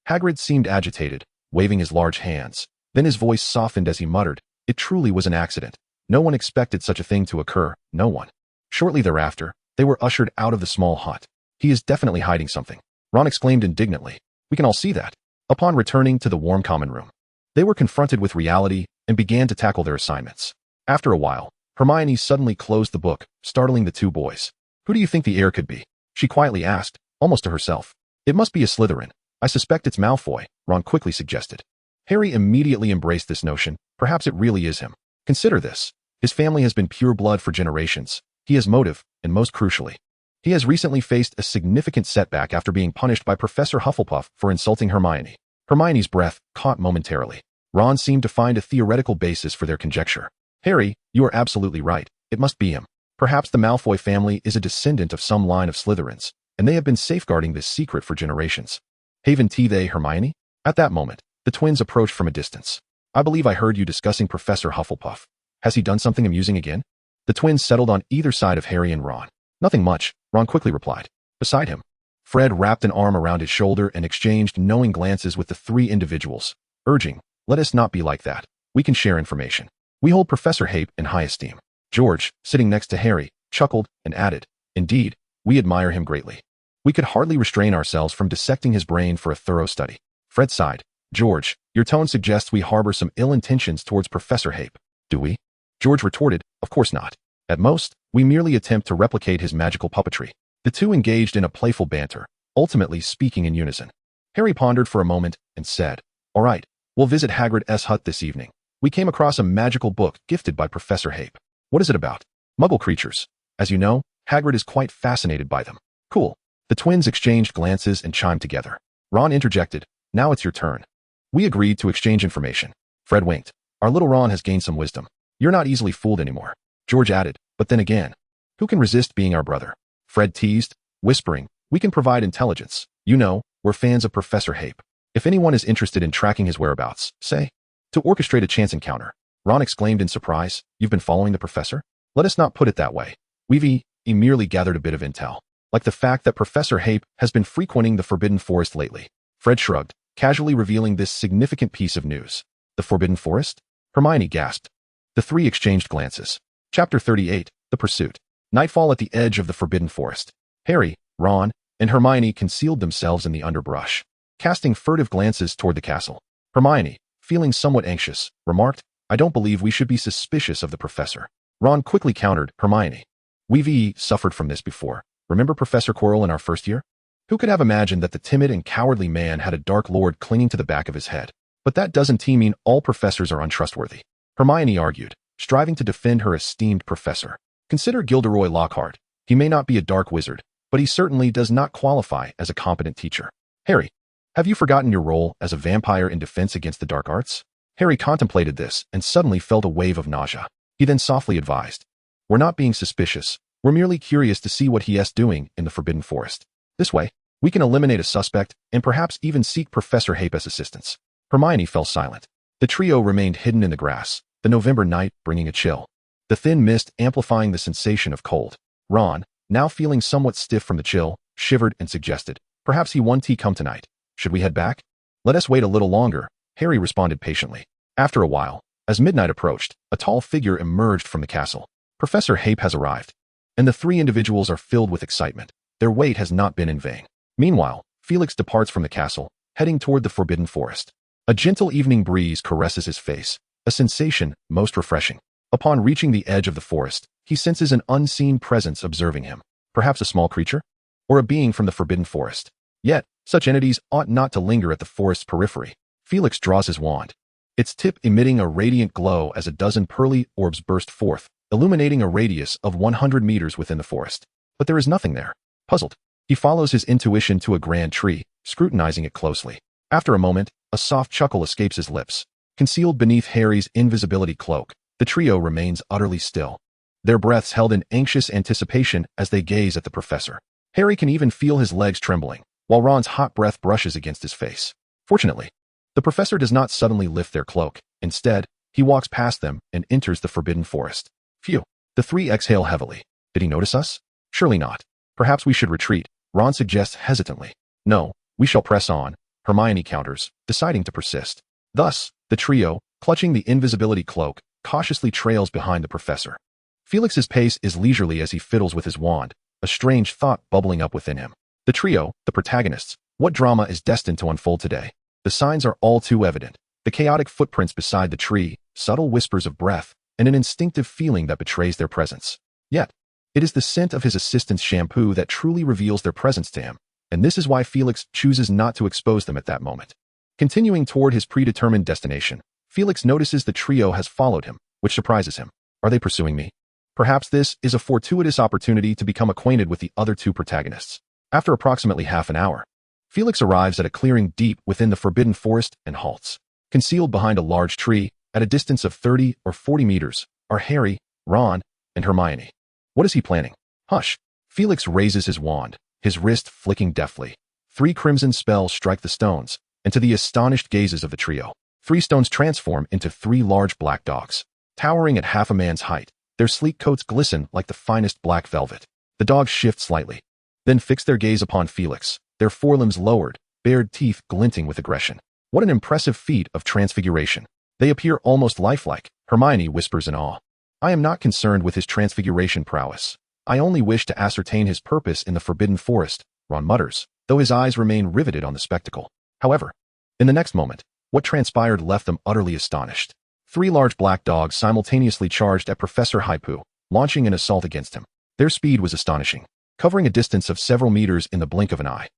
Hagrid seemed agitated, waving his large hands. Then his voice softened as he muttered, it truly was an accident. No one expected such a thing to occur, no one. Shortly thereafter, they were ushered out of the small hut. He is definitely hiding something, Ron exclaimed indignantly. We can all see that. Upon returning to the warm common room, they were confronted with reality and began to tackle their assignments. After a while, Hermione suddenly closed the book, startling the two boys. Who do you think the heir could be? She quietly asked, almost to herself. It must be a Slytherin. I suspect it's Malfoy, Ron quickly suggested. Harry immediately embraced this notion. Perhaps it really is him. Consider this. His family has been pure blood for generations. He has motive, and most crucially, he has recently faced a significant setback after being punished by Professor Hufflepuff for insulting Hermione. Hermione's breath caught momentarily. Ron seemed to find a theoretical basis for their conjecture. Harry, you are absolutely right. It must be him. Perhaps the Malfoy family is a descendant of some line of Slytherins, and they have been safeguarding this secret for generations. Haven they, Hermione? At that moment, the twins approached from a distance. I believe I heard you discussing Professor Hufflepuff. Has he done something amusing again? The twins settled on either side of Harry and Ron. Nothing much, Ron quickly replied. Beside him, Fred wrapped an arm around his shoulder and exchanged knowing glances with the three individuals, urging, let us not be like that. We can share information. We hold Professor Hape in high esteem. George, sitting next to Harry, chuckled and added, indeed, we admire him greatly. We could hardly restrain ourselves from dissecting his brain for a thorough study. Fred sighed. George, your tone suggests we harbor some ill intentions towards Professor Hape. Do we? George retorted, of course not. At most, we merely attempt to replicate his magical puppetry. The two engaged in a playful banter, ultimately speaking in unison. Harry pondered for a moment and said, all right, we'll visit Hagrid's hut this evening. We came across a magical book gifted by Professor Hape. What is it about? Muggle creatures. As you know, Hagrid is quite fascinated by them. Cool. The twins exchanged glances and chimed together. Ron interjected, now it's your turn. We agreed to exchange information. Fred winked. Our little Ron has gained some wisdom. You're not easily fooled anymore. George added, but then again, who can resist being our brother? Fred teased, whispering, we can provide intelligence. You know, we're fans of Professor Hape. If anyone is interested in tracking his whereabouts, say, to orchestrate a chance encounter. Ron exclaimed in surprise, you've been following the professor? Let us not put it that way. We've merely gathered a bit of intel, like the fact that Professor Hape has been frequenting the Forbidden Forest lately. Fred shrugged, casually revealing this significant piece of news. The Forbidden Forest? Hermione gasped. The three exchanged glances. Chapter 38, The Pursuit. Nightfall at the edge of the Forbidden Forest. Harry, Ron, and Hermione concealed themselves in the underbrush, casting furtive glances toward the castle. Hermione, feeling somewhat anxious, remarked, I don't believe we should be suspicious of the professor. Ron quickly countered, Hermione. We've suffered from this before. Remember Professor Quirrell in our first year? Who could have imagined that the timid and cowardly man had a dark lord clinging to the back of his head? But that doesn't mean all professors are untrustworthy. Hermione argued, striving to defend her esteemed professor. Consider Gilderoy Lockhart. He may not be a dark wizard, but he certainly does not qualify as a competent teacher. Harry, have you forgotten your role as a vampire in defense against the dark arts? Harry contemplated this and suddenly felt a wave of nausea. He then softly advised, we're not being suspicious. We're merely curious to see what he is doing in the Forbidden Forest. This way, we can eliminate a suspect and perhaps even seek Professor Hape's assistance. Hermione fell silent. The trio remained hidden in the grass, the November night bringing a chill, the thin mist amplifying the sensation of cold. Ron, now feeling somewhat stiff from the chill, shivered and suggested, perhaps he won't come tonight. Should we head back? Let us wait a little longer, Harry responded patiently. After a while, as midnight approached, a tall figure emerged from the castle. Professor Hape has arrived, and the three individuals are filled with excitement. Their wait has not been in vain. Meanwhile, Felix departs from the castle, heading toward the Forbidden Forest. A gentle evening breeze caresses his face, a sensation most refreshing. Upon reaching the edge of the forest, he senses an unseen presence observing him. Perhaps a small creature? Or a being from the Forbidden Forest. Yet, such entities ought not to linger at the forest's periphery. Felix draws his wand, its tip emitting a radiant glow as a dozen pearly orbs burst forth, illuminating a radius of 100 meters within the forest. But there is nothing there. Puzzled, he follows his intuition to a grand tree, scrutinizing it closely. After a moment, a soft chuckle escapes his lips. Concealed beneath Harry's invisibility cloak, the trio remains utterly still, their breaths held in anxious anticipation as they gaze at the professor. Harry can even feel his legs trembling, while Ron's hot breath brushes against his face. Fortunately, the professor does not suddenly lift their cloak. Instead, he walks past them and enters the forbidden forest. Phew. The three exhale heavily. Did he notice us? Surely not. Perhaps we should retreat, Ron suggests hesitantly. No, we shall press on, Hermione counters, deciding to persist. Thus, the trio, clutching the invisibility cloak, cautiously trails behind the professor. Felix's pace is leisurely as he fiddles with his wand, a strange thought bubbling up within him. The trio, the protagonists, what drama is destined to unfold today? The signs are all too evident. The chaotic footprints beside the tree, subtle whispers of breath, and an instinctive feeling that betrays their presence. Yet, it is the scent of his assistant's shampoo that truly reveals their presence to him, and this is why Felix chooses not to expose them at that moment. Continuing toward his predetermined destination, Felix notices the trio has followed him, which surprises him. Are they pursuing me? Perhaps this is a fortuitous opportunity to become acquainted with the other two protagonists. After approximately half an hour, Felix arrives at a clearing deep within the forbidden forest and halts. Concealed behind a large tree, at a distance of 30 or 40 meters, are Harry, Ron, and Hermione. What is he planning? Hush. Felix raises his wand, his wrist flicking deftly. 3 crimson spells strike the stones, and to the astonished gazes of the trio, 3 stones transform into 3 large black dogs. Towering at half a man's height, their sleek coats glisten like the finest black velvet. The dogs shift slightly, then fix their gaze upon Felix, their forelimbs lowered, bared teeth glinting with aggression. What an impressive feat of transfiguration. They appear almost lifelike, Hermione whispers in awe. I am not concerned with his transfiguration prowess. I only wish to ascertain his purpose in the forbidden forest, Ron mutters, though his eyes remain riveted on the spectacle. However, in the next moment, what transpired left them utterly astonished. 3 large black dogs simultaneously charged at Professor Hypoo, launching an assault against him. Their speed was astonishing, covering a distance of several meters in the blink of an eye.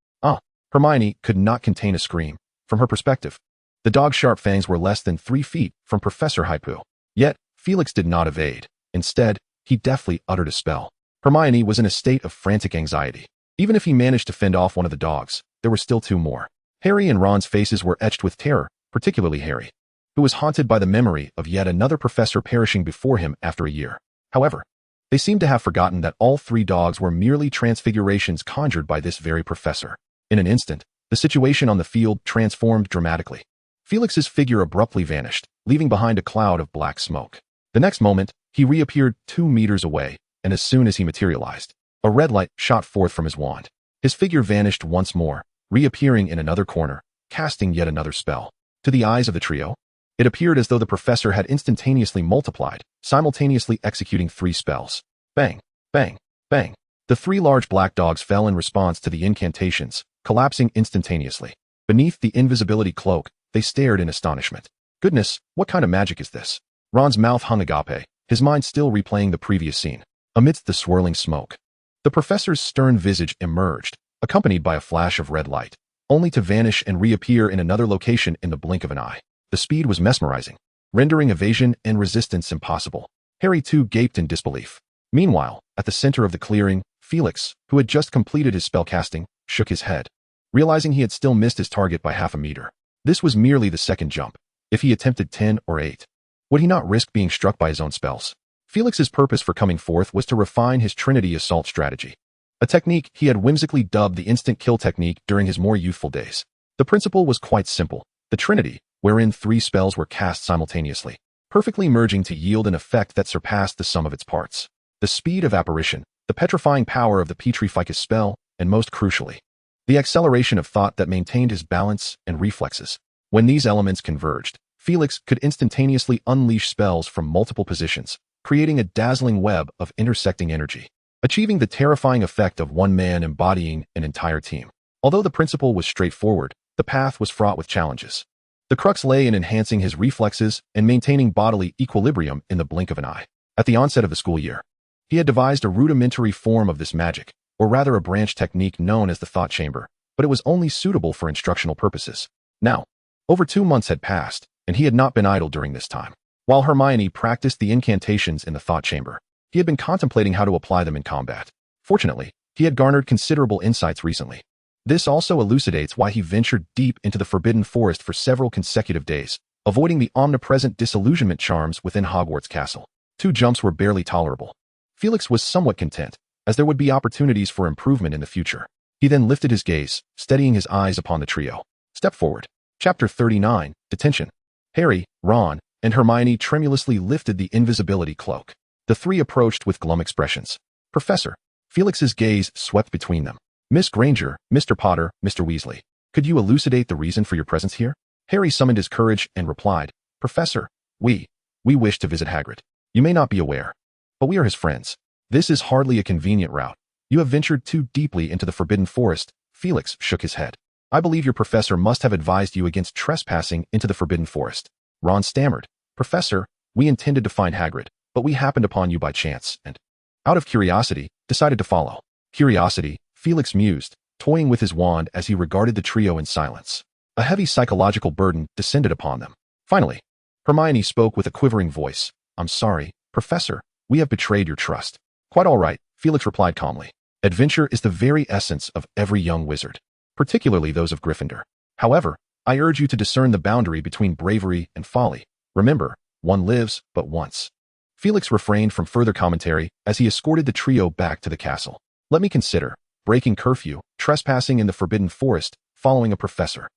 Hermione could not contain a scream. From her perspective, the dog's sharp fangs were less than 3 feet from Professor Hypoo. Yet, Felix did not evade. Instead, he deftly uttered a spell. Hermione was in a state of frantic anxiety. Even if he managed to fend off one of the dogs, there were still 2 more. Harry and Ron's faces were etched with terror, particularly Harry, who was haunted by the memory of yet another professor perishing before him after a year. However, they seemed to have forgotten that all 3 dogs were merely transfigurations conjured by this very professor. In an instant, the situation on the field transformed dramatically. Felix's figure abruptly vanished, leaving behind a cloud of black smoke. The next moment, he reappeared 2 meters away, and as soon as he materialized, a red light shot forth from his wand. His figure vanished once more, reappearing in another corner, casting yet another spell. To the eyes of the trio, it appeared as though the professor had instantaneously multiplied, simultaneously executing 3 spells. Bang, bang, bang. The 3 large black dogs fell in response to the incantations, collapsing instantaneously. Beneath the invisibility cloak, they stared in astonishment. Goodness, what kind of magic is this? Ron's mouth hung agape, his mind still replaying the previous scene. Amidst the swirling smoke, the professor's stern visage emerged, accompanied by a flash of red light, only to vanish and reappear in another location in the blink of an eye. The speed was mesmerizing, rendering evasion and resistance impossible. Harry too gaped in disbelief. Meanwhile, at the center of the clearing, Felix, who had just completed his spellcasting, shook his head, realizing he had still missed his target by half a meter. This was merely the second jump. If he attempted 10 or 8, would he not risk being struck by his own spells? Felix's purpose for coming forth was to refine his Trinity assault strategy, a technique he had whimsically dubbed the instant kill technique during his more youthful days. The principle was quite simple. The Trinity, wherein 3 spells were cast simultaneously, perfectly merging to yield an effect that surpassed the sum of its parts. The speed of apparition, the petrifying power of the Petrificus spell, and most crucially, the acceleration of thought that maintained his balance and reflexes. When these elements converged, Felix could instantaneously unleash spells from multiple positions, creating a dazzling web of intersecting energy, achieving the terrifying effect of one man embodying an entire team. Although the principle was straightforward, the path was fraught with challenges. The crux lay in enhancing his reflexes and maintaining bodily equilibrium in the blink of an eye. At the onset of the school year, he had devised a rudimentary form of this magic, or rather a branch technique known as the thought chamber, but it was only suitable for instructional purposes. Now, Over 2 months had passed, and he had not been idle during this time. While Hermione practiced the incantations in the thought chamber, he had been contemplating how to apply them in combat. Fortunately, he had garnered considerable insights recently. This also elucidates why he ventured deep into the Forbidden Forest for several consecutive days, avoiding the omnipresent disillusionment charms within Hogwarts Castle. 2 jumps were barely tolerable. Felix was somewhat content, as there would be opportunities for improvement in the future. He then lifted his gaze, steadying his eyes upon the trio. Step forward. Chapter 39, Detention. Harry, Ron, and Hermione tremulously lifted the invisibility cloak. The 3 approached with glum expressions. Professor. Felix's gaze swept between them. Miss Granger, Mr. Potter, Mr. Weasley. Could you elucidate the reason for your presence here? Harry summoned his courage and replied, Professor, we wish to visit Hagrid. You may not be aware, but we are his friends. This is hardly a convenient route. You have ventured too deeply into the Forbidden Forest. Felix shook his head. I believe your professor must have advised you against trespassing into the Forbidden Forest. Ron stammered. Professor, we intended to find Hagrid, but we happened upon you by chance and, out of curiosity, decided to follow. Curiosity, Felix mused, toying with his wand as he regarded the trio in silence. A heavy psychological burden descended upon them. Finally, Hermione spoke with a quivering voice. I'm sorry, Professor, we have betrayed your trust. Quite all right, Felix replied calmly. Adventure is the very essence of every young wizard, particularly those of Gryffindor. However, I urge you to discern the boundary between bravery and folly. Remember, one lives but once. Felix refrained from further commentary as he escorted the trio back to the castle. Let me consider. Breaking curfew, trespassing in the Forbidden Forest, following a professor.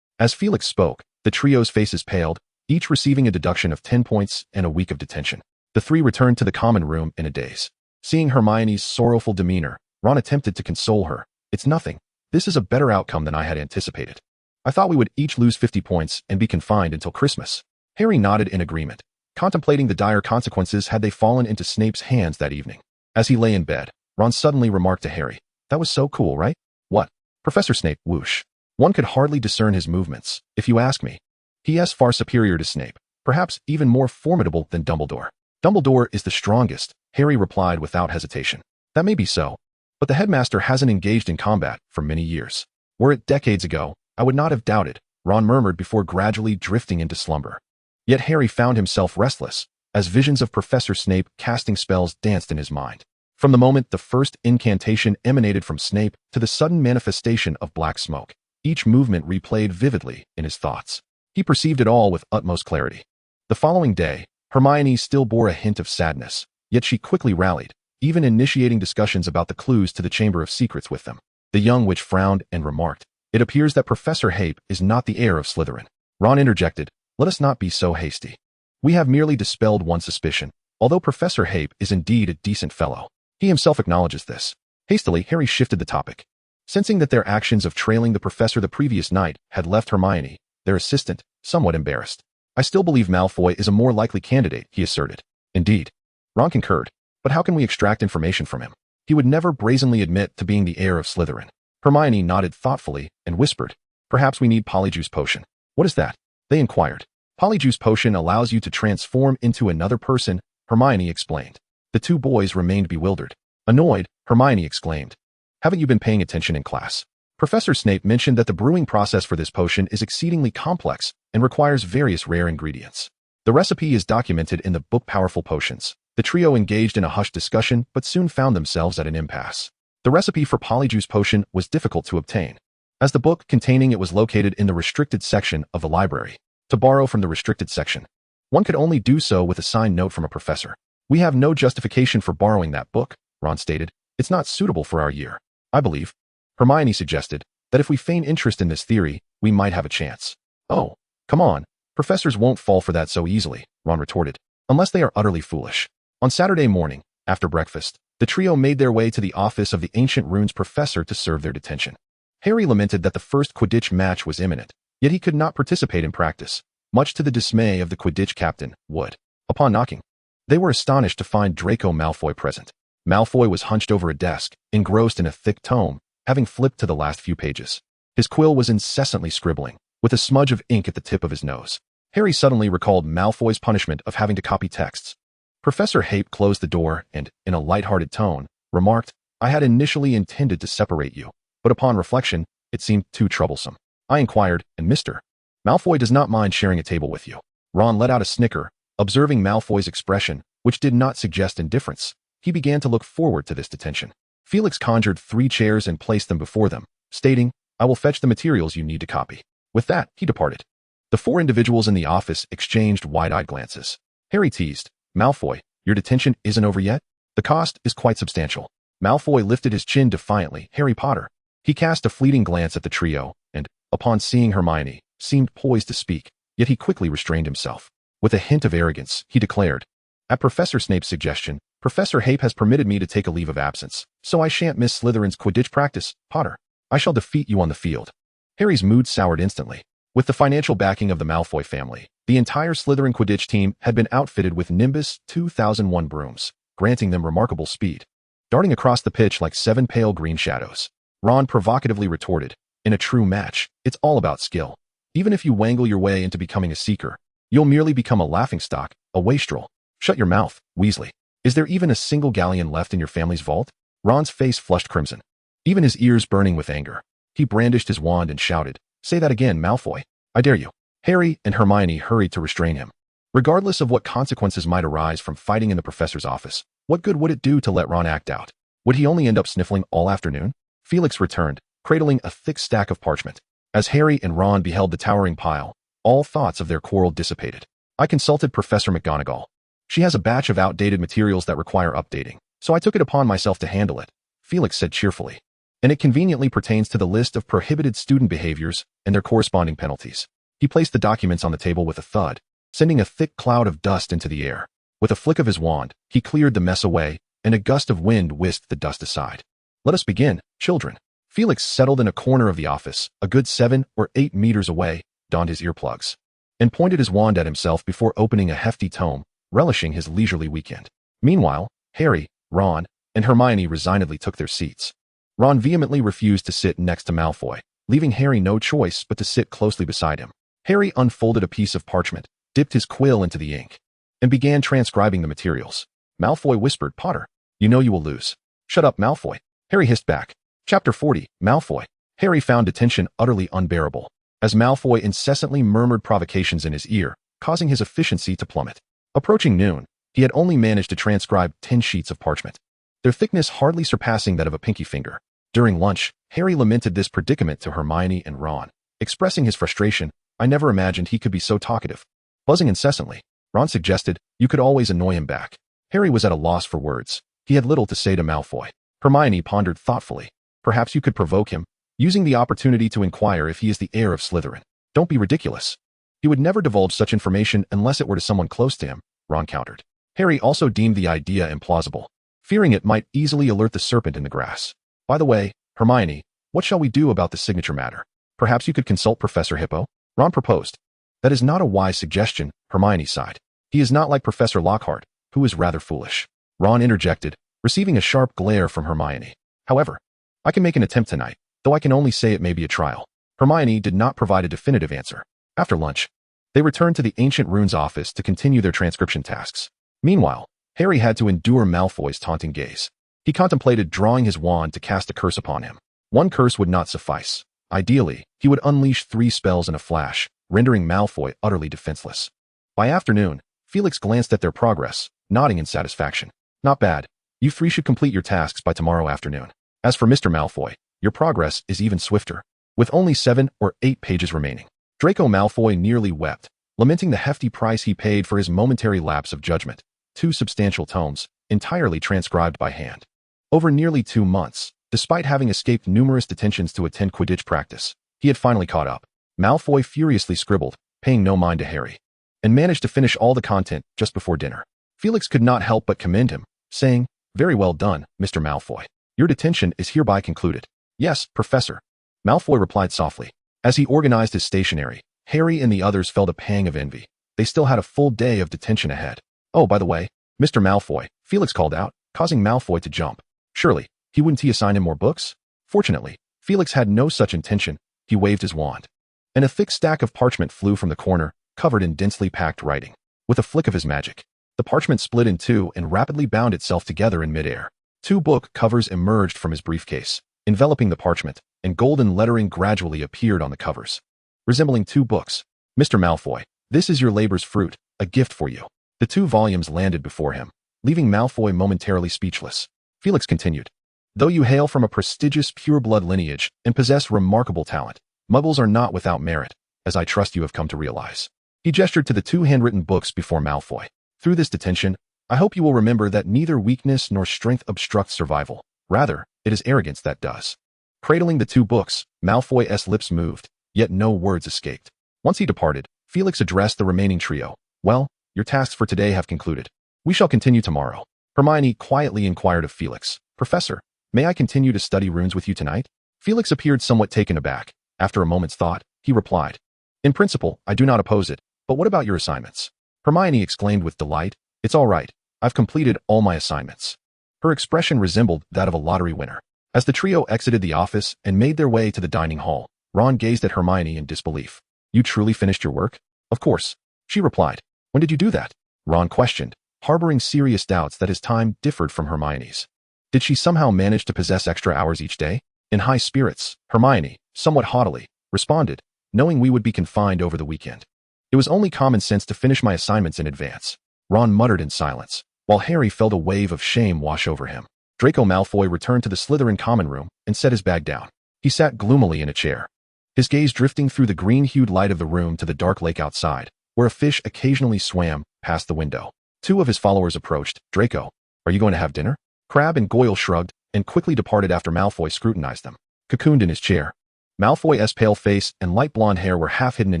As Felix spoke, the trio's faces paled, each receiving a deduction of 10 points and a week of detention. The 3 returned to the common room in a daze. Seeing Hermione's sorrowful demeanor, Ron attempted to console her. It's nothing. This is a better outcome than I had anticipated. I thought we would each lose 50 points and be confined until Christmas. Harry nodded in agreement, contemplating the dire consequences had they fallen into Snape's hands that evening. As he lay in bed, Ron suddenly remarked to Harry, That was so cool, right? What? Professor Snape, whoosh. One could hardly discern his movements, if you ask me. He is far superior to Snape, perhaps even more formidable than Dumbledore. Dumbledore is the strongest, Harry replied without hesitation. That may be so, but the headmaster hasn't engaged in combat for many years. Were it decades ago, I would not have doubted, Ron murmured before gradually drifting into slumber. Yet Harry found himself restless, as visions of Professor Snape casting spells danced in his mind. From the moment the first incantation emanated from Snape to the sudden manifestation of black smoke, each movement replayed vividly in his thoughts. He perceived it all with utmost clarity. The following day, Hermione still bore a hint of sadness, yet she quickly rallied, even initiating discussions about the clues to the Chamber of Secrets with them. The young witch frowned and remarked, It appears that Professor Hape is not the heir of Slytherin. Ron interjected, Let us not be so hasty. We have merely dispelled one suspicion, although Professor Hape is indeed a decent fellow. He himself acknowledges this. Hastily, Harry shifted the topic. Sensing that their actions of trailing the professor the previous night had left Hermione, their assistant, somewhat embarrassed. I still believe Malfoy is a more likely candidate, he asserted. Indeed. Ron concurred. But how can we extract information from him? He would never brazenly admit to being the heir of Slytherin. Hermione nodded thoughtfully and whispered, Perhaps we need Polyjuice Potion. What is that? They inquired. Polyjuice Potion allows you to transform into another person, Hermione explained. The 2 boys remained bewildered. Annoyed, Hermione exclaimed, Haven't you been paying attention in class? Professor Snape mentioned that the brewing process for this potion is exceedingly complex and requires various rare ingredients. The recipe is documented in the book Powerful Potions. The trio engaged in a hushed discussion but soon found themselves at an impasse. The recipe for Polyjuice Potion was difficult to obtain, as the book containing it was located in the restricted section of the library. To borrow from the restricted section, one could only do so with a signed note from a professor. We have no justification for borrowing that book, Ron stated. It's not suitable for our year. I believe, Hermione suggested, that if we feign interest in this theory, we might have a chance. Oh, come on. Professors won't fall for that so easily, Ron retorted, unless they are utterly foolish. On Saturday morning, after breakfast, the trio made their way to the office of the Ancient Runes professor to serve their detention. Harry lamented that the first Quidditch match was imminent, yet he could not participate in practice, much to the dismay of the Quidditch captain, Wood. Upon knocking, they were astonished to find Draco Malfoy present. Malfoy was hunched over a desk, engrossed in a thick tome, having flipped to the last few pages. His quill was incessantly scribbling, with a smudge of ink at the tip of his nose. Harry suddenly recalled Malfoy's punishment of having to copy texts. Professor Hape closed the door and, in a light-hearted tone, remarked, I had initially intended to separate you, but upon reflection, it seemed too troublesome. I inquired, and Mr. Malfoy does not mind sharing a table with you. Ron let out a snicker, observing Malfoy's expression, which did not suggest indifference. He began to look forward to this detention. Felix conjured 3 chairs and placed them before them, stating, "I will fetch the materials you need to copy." With that, he departed. The 4 individuals in the office exchanged wide-eyed glances. Harry teased, "Malfoy, your detention isn't over yet? The cost is quite substantial." Malfoy lifted his chin defiantly. Harry Potter. He cast a fleeting glance at the trio, and, upon seeing Hermione, seemed poised to speak, yet he quickly restrained himself. With a hint of arrogance, he declared, "At Professor Snape's suggestion, Professor Hape has permitted me to take a leave of absence, so I shan't miss Slytherin's Quidditch practice, Potter. I shall defeat you on the field." Harry's mood soured instantly. With the financial backing of the Malfoy family, the entire Slytherin Quidditch team had been outfitted with Nimbus 2001 brooms, granting them remarkable speed. Darting across the pitch like 7 pale green shadows, Ron provocatively retorted, "In a true match, it's all about skill. Even if you wangle your way into becoming a seeker, you'll merely become a laughingstock, a wastrel. Shut your mouth, Weasley. Is there even a single galleon left in your family's vault?" Ron's face flushed crimson, even his ears burning with anger. He brandished his wand and shouted, "Say that again, Malfoy. I dare you." Harry and Hermione hurried to restrain him. Regardless of what consequences might arise from fighting in the professor's office, what good would it do to let Ron act out? Would he only end up sniffling all afternoon? Felix returned, cradling a thick stack of parchment. As Harry and Ron beheld the towering pile, all thoughts of their quarrel dissipated. "I consulted Professor McGonagall. She has a batch of outdated materials that require updating, so I took it upon myself to handle it," Felix said cheerfully. "And it conveniently pertains to the list of prohibited student behaviors and their corresponding penalties." He placed the documents on the table with a thud, sending a thick cloud of dust into the air. With a flick of his wand, he cleared the mess away, and a gust of wind whisked the dust aside. "Let us begin, children." Felix settled in a corner of the office, a good 7 or 8 meters away, donned his earplugs, and pointed his wand at himself before opening a hefty tome, relishing his leisurely weekend. Meanwhile, Harry, Ron, and Hermione resignedly took their seats. Ron vehemently refused to sit next to Malfoy, leaving Harry no choice but to sit closely beside him. Harry unfolded a piece of parchment, dipped his quill into the ink, and began transcribing the materials. Malfoy whispered, "Potter, you know you will lose." "Shut up, Malfoy," Harry hissed back. Chapter 40, Malfoy. Harry found detention utterly unbearable, as Malfoy incessantly murmured provocations in his ear, causing his efficiency to plummet. Approaching noon, he had only managed to transcribe 10 sheets of parchment, their thickness hardly surpassing that of a pinky finger. During lunch, Harry lamented this predicament to Hermione and Ron, expressing his frustration. "I never imagined he could be so talkative." Buzzing incessantly, Ron suggested, "You could always annoy him back." Harry was at a loss for words. He had little to say to Malfoy. Hermione pondered thoughtfully. "Perhaps you could provoke him, using the opportunity to inquire if he is the heir of Slytherin." "Don't be ridiculous. He would never divulge such information unless it were to someone close to him," Ron countered. Harry also deemed the idea implausible, fearing it might easily alert the serpent in the grass. "By the way, Hermione, what shall we do about the signature matter? Perhaps you could consult Professor Hippo?" Ron proposed. "That is not a wise suggestion," Hermione sighed. "He is not like Professor Lockhart, who is rather foolish." Ron interjected, receiving a sharp glare from Hermione. "However, I can make an attempt tonight, though I can only say it may be a trial." Hermione did not provide a definitive answer. After lunch, they returned to the Ancient Runes office to continue their transcription tasks. Meanwhile, Harry had to endure Malfoy's taunting gaze. He contemplated drawing his wand to cast a curse upon him. One curse would not suffice. Ideally, he would unleash 3 spells in a flash, rendering Malfoy utterly defenseless. By afternoon, Felix glanced at their progress, nodding in satisfaction. "Not bad. You 3 should complete your tasks by tomorrow afternoon. As for Mr. Malfoy, your progress is even swifter, with only 7 or 8 pages remaining." Draco Malfoy nearly wept, lamenting the hefty price he paid for his momentary lapse of judgment. 2 substantial tomes, entirely transcribed by hand. Over nearly 2 months, despite having escaped numerous detentions to attend Quidditch practice, he had finally caught up. Malfoy furiously scribbled, paying no mind to Harry, and managed to finish all the content just before dinner. Felix could not help but commend him, saying, "Very well done, Mr. Malfoy. Your detention is hereby concluded." "Yes, Professor," Malfoy replied softly. As he organized his stationery, Harry and the others felt a pang of envy. They still had a full day of detention ahead. "Oh, by the way, Mr. Malfoy," Felix called out, causing Malfoy to jump. Surely, wouldn't he assign him more books? Fortunately, Felix had no such intention. He waved his wand, and a thick stack of parchment flew from the corner, covered in densely packed writing. With a flick of his magic, the parchment split in 2 and rapidly bound itself together in midair. 2 book covers emerged from his briefcase, enveloping the parchment, and golden lettering gradually appeared on the covers. Resembling 2 books, Mr. Malfoy, this is your labor's fruit, a gift for you. The 2 volumes landed before him, leaving Malfoy momentarily speechless. Felix continued. Though you hail from a prestigious pure-blood lineage and possess remarkable talent, Muggles are not without merit, as I trust you have come to realize. He gestured to the 2 handwritten books before Malfoy. Through this detention, I hope you will remember that neither weakness nor strength obstructs survival. Rather, it is arrogance that does. Cradling the 2 books, Malfoy's lips moved, yet no words escaped. Once he departed, Felix addressed the remaining trio. Well, your tasks for today have concluded. We shall continue tomorrow. Hermione quietly inquired of Felix. Professor, may I continue to study runes with you tonight? Felix appeared somewhat taken aback. After a moment's thought, he replied. In principle, I do not oppose it, but what about your assignments? Hermione exclaimed with delight. It's all right. I've completed all my assignments. Her expression resembled that of a lottery winner. As the trio exited the office and made their way to the dining hall, Ron gazed at Hermione in disbelief. You truly finished your work? Of course, she replied. When did you do that? Ron questioned, harboring serious doubts that his time differed from Hermione's. Did she somehow manage to possess extra hours each day? In high spirits, Hermione, somewhat haughtily, responded, knowing we would be confined over the weekend. It was only common sense to finish my assignments in advance. Ron muttered in silence, while Harry felt a wave of shame wash over him. Draco Malfoy returned to the Slytherin common room and set his bag down. He sat gloomily in a chair, his gaze drifting through the green-hued light of the room to the dark lake outside, where a fish occasionally swam past the window. 2 of his followers approached. Draco, are you going to have dinner? Crabbe and Goyle shrugged and quickly departed after Malfoy scrutinized them. Cocooned in his chair, Malfoy's pale face and light blonde hair were half hidden in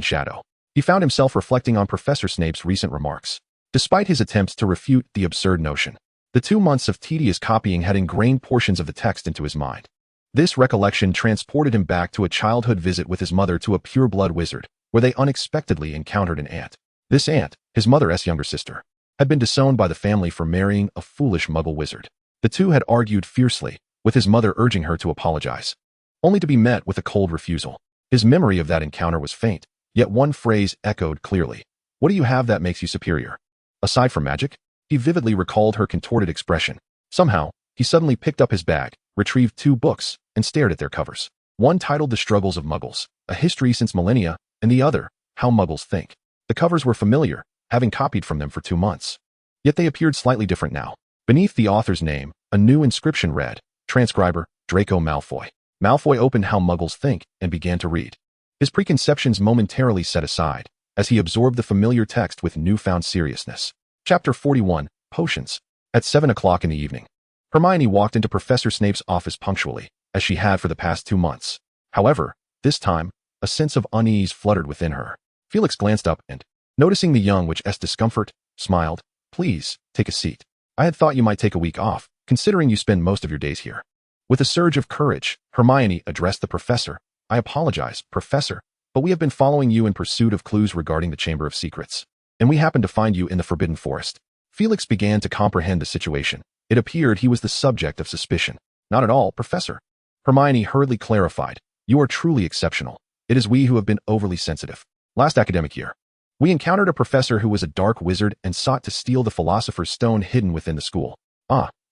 shadow. He found himself reflecting on Professor Snape's recent remarks. Despite his attempts to refute the absurd notion, the 2 months of tedious copying had ingrained portions of the text into his mind. This recollection transported him back to a childhood visit with his mother to a pure-blood wizard, where they unexpectedly encountered an aunt. This aunt, his mother's younger sister, had been disowned by the family for marrying a foolish Muggle wizard. The 2 had argued fiercely, with his mother urging her to apologize, only to be met with a cold refusal. His memory of that encounter was faint, yet one phrase echoed clearly. What do you have that makes you superior? Aside from magic? He vividly recalled her contorted expression. Somehow, he suddenly picked up his bag, retrieved 2 books, and stared at their covers. One titled The Struggles of Muggles, A History Since Millennia, and the other, How Muggles Think. The covers were familiar, having copied from them for 2 months. Yet they appeared slightly different now. Beneath the author's name, a new inscription read, Transcriber, Draco Malfoy. Malfoy opened How Muggles Think and began to read. His preconceptions momentarily set aside, as he absorbed the familiar text with newfound seriousness. Chapter 41, Potions. At 7 o'clock in the evening, Hermione walked into Professor Snape's office punctually, as she had for the past 2 months. However, this time, a sense of unease fluttered within her. Felix glanced up and, noticing the young witch's discomfort, smiled. Please, take a seat. I had thought you might take a week off, considering you spend most of your days here. With a surge of courage, Hermione addressed the professor. I apologize, Professor, but we have been following you in pursuit of clues regarding the Chamber of Secrets, and we happened to find you in the Forbidden Forest. Felix began to comprehend the situation. It appeared he was the subject of suspicion. Not at all, Professor. Hermione hurriedly clarified. You are truly exceptional. It is we who have been overly sensitive. Last academic year, we encountered a professor who was a dark wizard and sought to steal the Philosopher's Stone hidden within the school.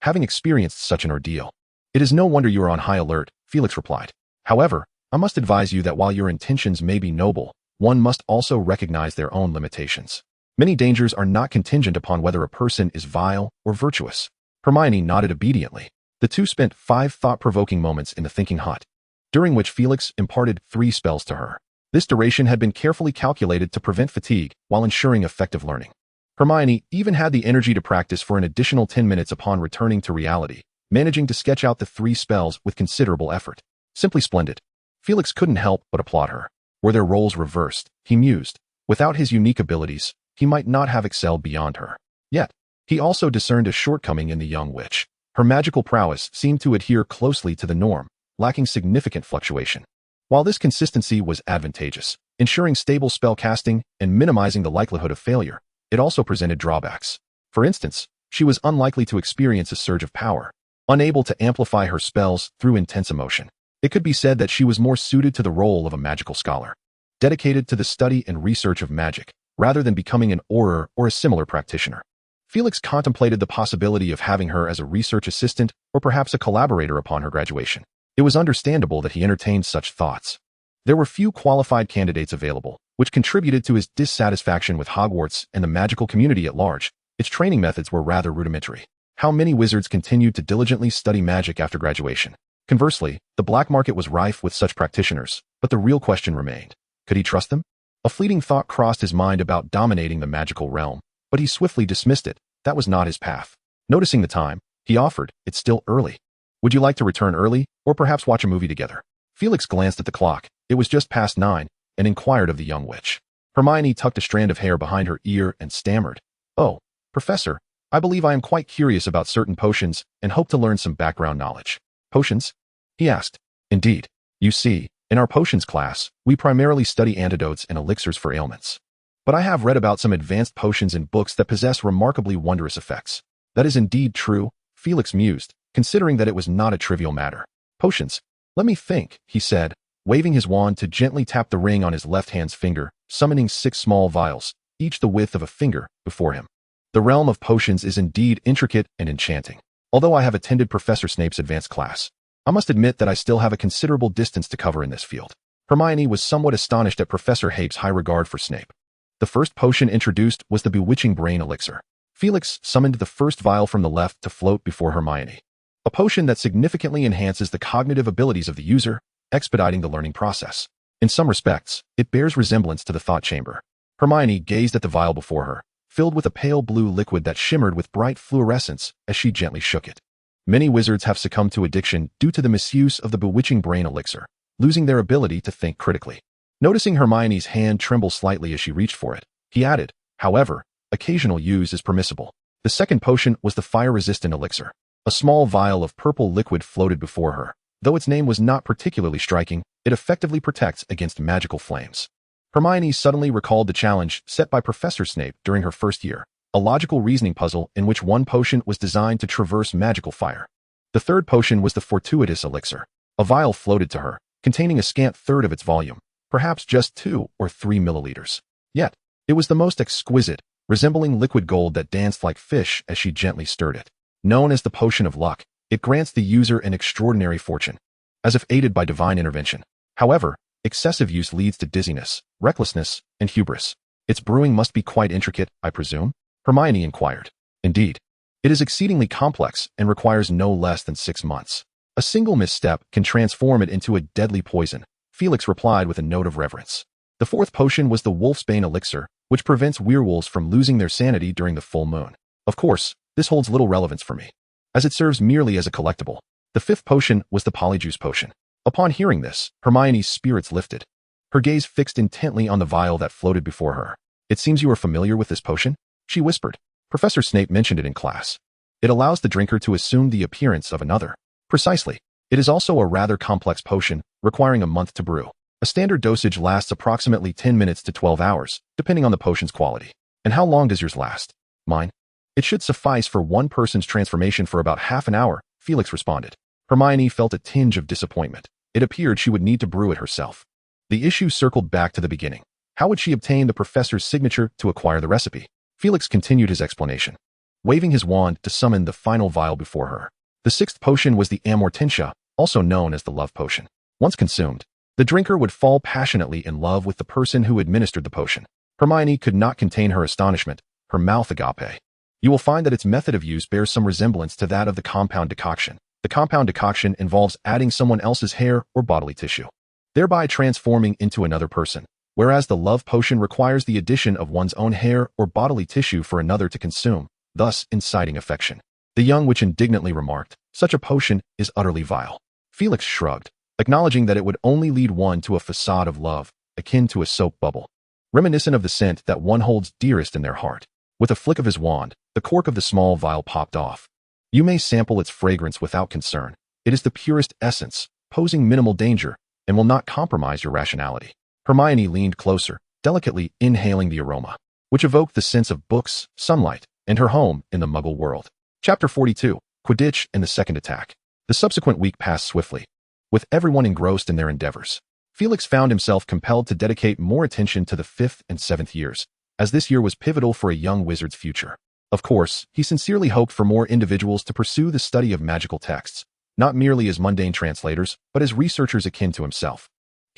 Having experienced such an ordeal, it is no wonder you are on high alert, Felix replied. However, I must advise you that while your intentions may be noble, one must also recognize their own limitations. Many dangers are not contingent upon whether a person is vile or virtuous. Hermione nodded obediently. The 2 spent 5 thought-provoking moments in the thinking hut, during which Felix imparted 3 spells to her. This duration had been carefully calculated to prevent fatigue while ensuring effective learning. Hermione even had the energy to practice for an additional 10 minutes upon returning to reality, managing to sketch out the 3 spells with considerable effort. Simply splendid. Felix couldn't help but applaud her. Were their roles reversed, he mused. Without his unique abilities, he might not have excelled beyond her. Yet, he also discerned a shortcoming in the young witch. Her magical prowess seemed to adhere closely to the norm, lacking significant fluctuation. While this consistency was advantageous, ensuring stable spell casting and minimizing the likelihood of failure, it also presented drawbacks. For instance, she was unlikely to experience a surge of power, unable to amplify her spells through intense emotion. It could be said that she was more suited to the role of a magical scholar, dedicated to the study and research of magic, rather than becoming an auror or a similar practitioner. Felix contemplated the possibility of having her as a research assistant or perhaps a collaborator upon her graduation. It was understandable that he entertained such thoughts. There were few qualified candidates available, which contributed to his dissatisfaction with Hogwarts and the magical community at large. Its training methods were rather rudimentary. How many wizards continued to diligently study magic after graduation? Conversely, the black market was rife with such practitioners, but the real question remained. Could he trust them? A fleeting thought crossed his mind about dominating the magical realm, but he swiftly dismissed it. That was not his path. Noticing the time, he offered, "It's still early. Would you like to return early, or perhaps watch a movie together?" Felix glanced at the clock. It was just past 9, and inquired of the young witch. Hermione tucked a strand of hair behind her ear and stammered, "Oh, Professor, I believe I am quite curious about certain potions and hope to learn some background knowledge." "Potions?" he asked. "Indeed. You see, in our potions class, we primarily study antidotes and elixirs for ailments. But I have read about some advanced potions in books that possess remarkably wondrous effects." "That is indeed true," Felix mused, considering that it was not a trivial matter. "Potions? Let me think," he said, waving his wand to gently tap the ring on his left hand's finger, summoning 6 small vials, each the width of a finger, before him. "The realm of potions is indeed intricate and enchanting. Although I have attended Professor Snape's advanced class, I must admit that I still have a considerable distance to cover in this field." Hermione was somewhat astonished at Professor Snape's high regard for Snape. The first potion introduced was the bewitching brain elixir. Felix summoned the first vial from the left to float before Hermione. A potion that significantly enhances the cognitive abilities of the user, expediting the learning process. In some respects, it bears resemblance to the thought chamber. Hermione gazed at the vial before her, filled with a pale blue liquid that shimmered with bright fluorescence as she gently shook it. Many wizards have succumbed to addiction due to the misuse of the bewitching brain elixir, losing their ability to think critically. Noticing Hermione's hand tremble slightly as she reached for it, he added, "However, occasional use is permissible." The second potion was the fire-resistant elixir. A small vial of purple liquid floated before her. Though its name was not particularly striking, it effectively protects against magical flames. Hermione suddenly recalled the challenge set by Professor Snape during her first year, a logical reasoning puzzle in which one potion was designed to traverse magical fire. The third potion was the fortuitous elixir. A vial floated to her, containing a scant third of its volume, perhaps just 2 or 3 milliliters. Yet, it was the most exquisite, resembling liquid gold that danced like fish as she gently stirred it. Known as the potion of luck, it grants the user an extraordinary fortune, as if aided by divine intervention. However, excessive use leads to dizziness, recklessness, and hubris. "Its brewing must be quite intricate, I presume?" Hermione inquired. "Indeed. It is exceedingly complex and requires no less than 6 months. A single misstep can transform it into a deadly poison," Felix replied with a note of reverence. The fourth potion was the Wolfsbane elixir, which prevents werewolves from losing their sanity during the full moon. Of course, this holds little relevance for me, as it serves merely as a collectible. The fifth potion was the Polyjuice potion. Upon hearing this, Hermione's spirits lifted. Her gaze fixed intently on the vial that floated before her. "It seems you are familiar with this potion?" she whispered. "Professor Snape mentioned it in class. It allows the drinker to assume the appearance of another." "Precisely. It is also a rather complex potion, requiring a month to brew. A standard dosage lasts approximately 10 minutes to 12 hours, depending on the potion's quality." "And how long does yours last?" "Mine? It should suffice for one person's transformation for about half an hour," Felix responded. Hermione felt a tinge of disappointment. It appeared she would need to brew it herself. The issue circled back to the beginning. How would she obtain the professor's signature to acquire the recipe? Felix continued his explanation, waving his wand to summon the final vial before her. The sixth potion was the Amortentia, also known as the love potion. Once consumed, the drinker would fall passionately in love with the person who administered the potion. Hermione could not contain her astonishment, her mouth agape. "You will find that its method of use bears some resemblance to that of the compound decoction. The compound decoction involves adding someone else's hair or bodily tissue, thereby transforming into another person, whereas the love potion requires the addition of one's own hair or bodily tissue for another to consume, thus inciting affection." The young witch indignantly remarked, "Such a potion is utterly vile." Felix shrugged, acknowledging that it would only lead one to a facade of love, akin to a soap bubble, reminiscent of the scent that one holds dearest in their heart. With a flick of his wand, the cork of the small vial popped off. "You may sample its fragrance without concern. It is the purest essence, posing minimal danger, and will not compromise your rationality." Hermione leaned closer, delicately inhaling the aroma, which evoked the sense of books, sunlight, and her home in the Muggle world. Chapter 42, Quidditch and the Second Attack. The subsequent week passed swiftly, with everyone engrossed in their endeavors. Felix found himself compelled to dedicate more attention to the 5th and 7th years, as this year was pivotal for a young wizard's future. Of course, he sincerely hoped for more individuals to pursue the study of magical texts, not merely as mundane translators, but as researchers akin to himself.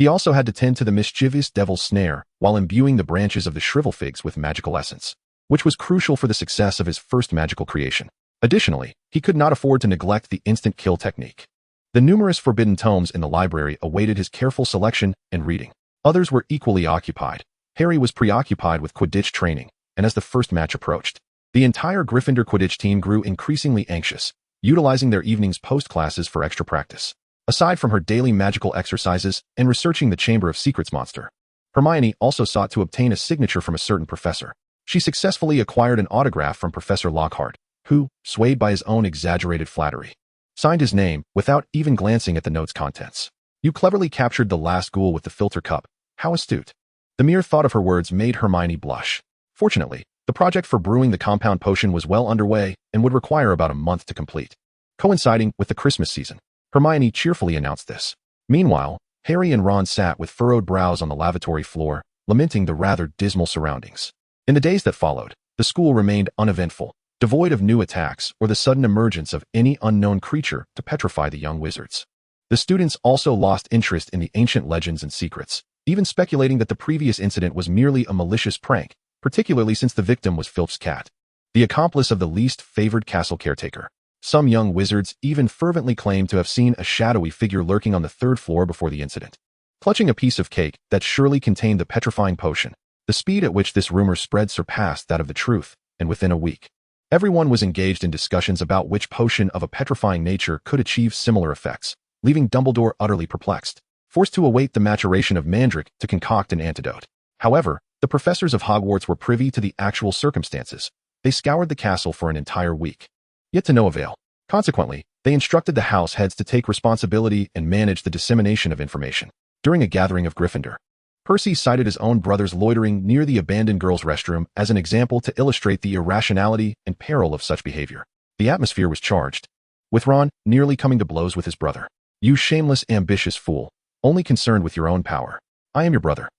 He also had to tend to the mischievous devil's snare while imbuing the branches of the shrivel figs with magical essence, which was crucial for the success of his first magical creation. Additionally, he could not afford to neglect the instant kill technique. The numerous forbidden tomes in the library awaited his careful selection and reading. Others were equally occupied. Harry was preoccupied with Quidditch training, and as the first match approached, the entire Gryffindor Quidditch team grew increasingly anxious, utilizing their evenings post-classes for extra practice. Aside from her daily magical exercises and researching the Chamber of Secrets monster, Hermione also sought to obtain a signature from a certain professor. She successfully acquired an autograph from Professor Lockhart, who, swayed by his own exaggerated flattery, signed his name without even glancing at the note's contents. "You cleverly captured the last ghoul with the filter cup. How astute." The mere thought of her words made Hermione blush. Fortunately, the project for brewing the compound potion was well underway and would require about a month to complete. Coinciding with the Christmas season, Hermione cheerfully announced this. Meanwhile, Harry and Ron sat with furrowed brows on the lavatory floor, lamenting the rather dismal surroundings. In the days that followed, the school remained uneventful, devoid of new attacks or the sudden emergence of any unknown creature to petrify the young wizards. The students also lost interest in the ancient legends and secrets, even speculating that the previous incident was merely a malicious prank, particularly since the victim was Filch's cat, the accomplice of the least favored castle caretaker. Some young wizards even fervently claimed to have seen a shadowy figure lurking on the third floor before the incident, clutching a piece of cake that surely contained the petrifying potion. The speed at which this rumor spread surpassed that of the truth, and within a week, everyone was engaged in discussions about which potion of a petrifying nature could achieve similar effects, leaving Dumbledore utterly perplexed, forced to await the maturation of Mandrake to concoct an antidote. However, the professors of Hogwarts were privy to the actual circumstances. They scoured the castle for an entire week, yet to no avail. Consequently, they instructed the house heads to take responsibility and manage the dissemination of information. During a gathering of Gryffindor, Percy cited his own brother's loitering near the abandoned girls' restroom as an example to illustrate the irrationality and peril of such behavior. The atmosphere was charged, with Ron nearly coming to blows with his brother. "You shameless, ambitious fool, only concerned with your own power. I am your brother,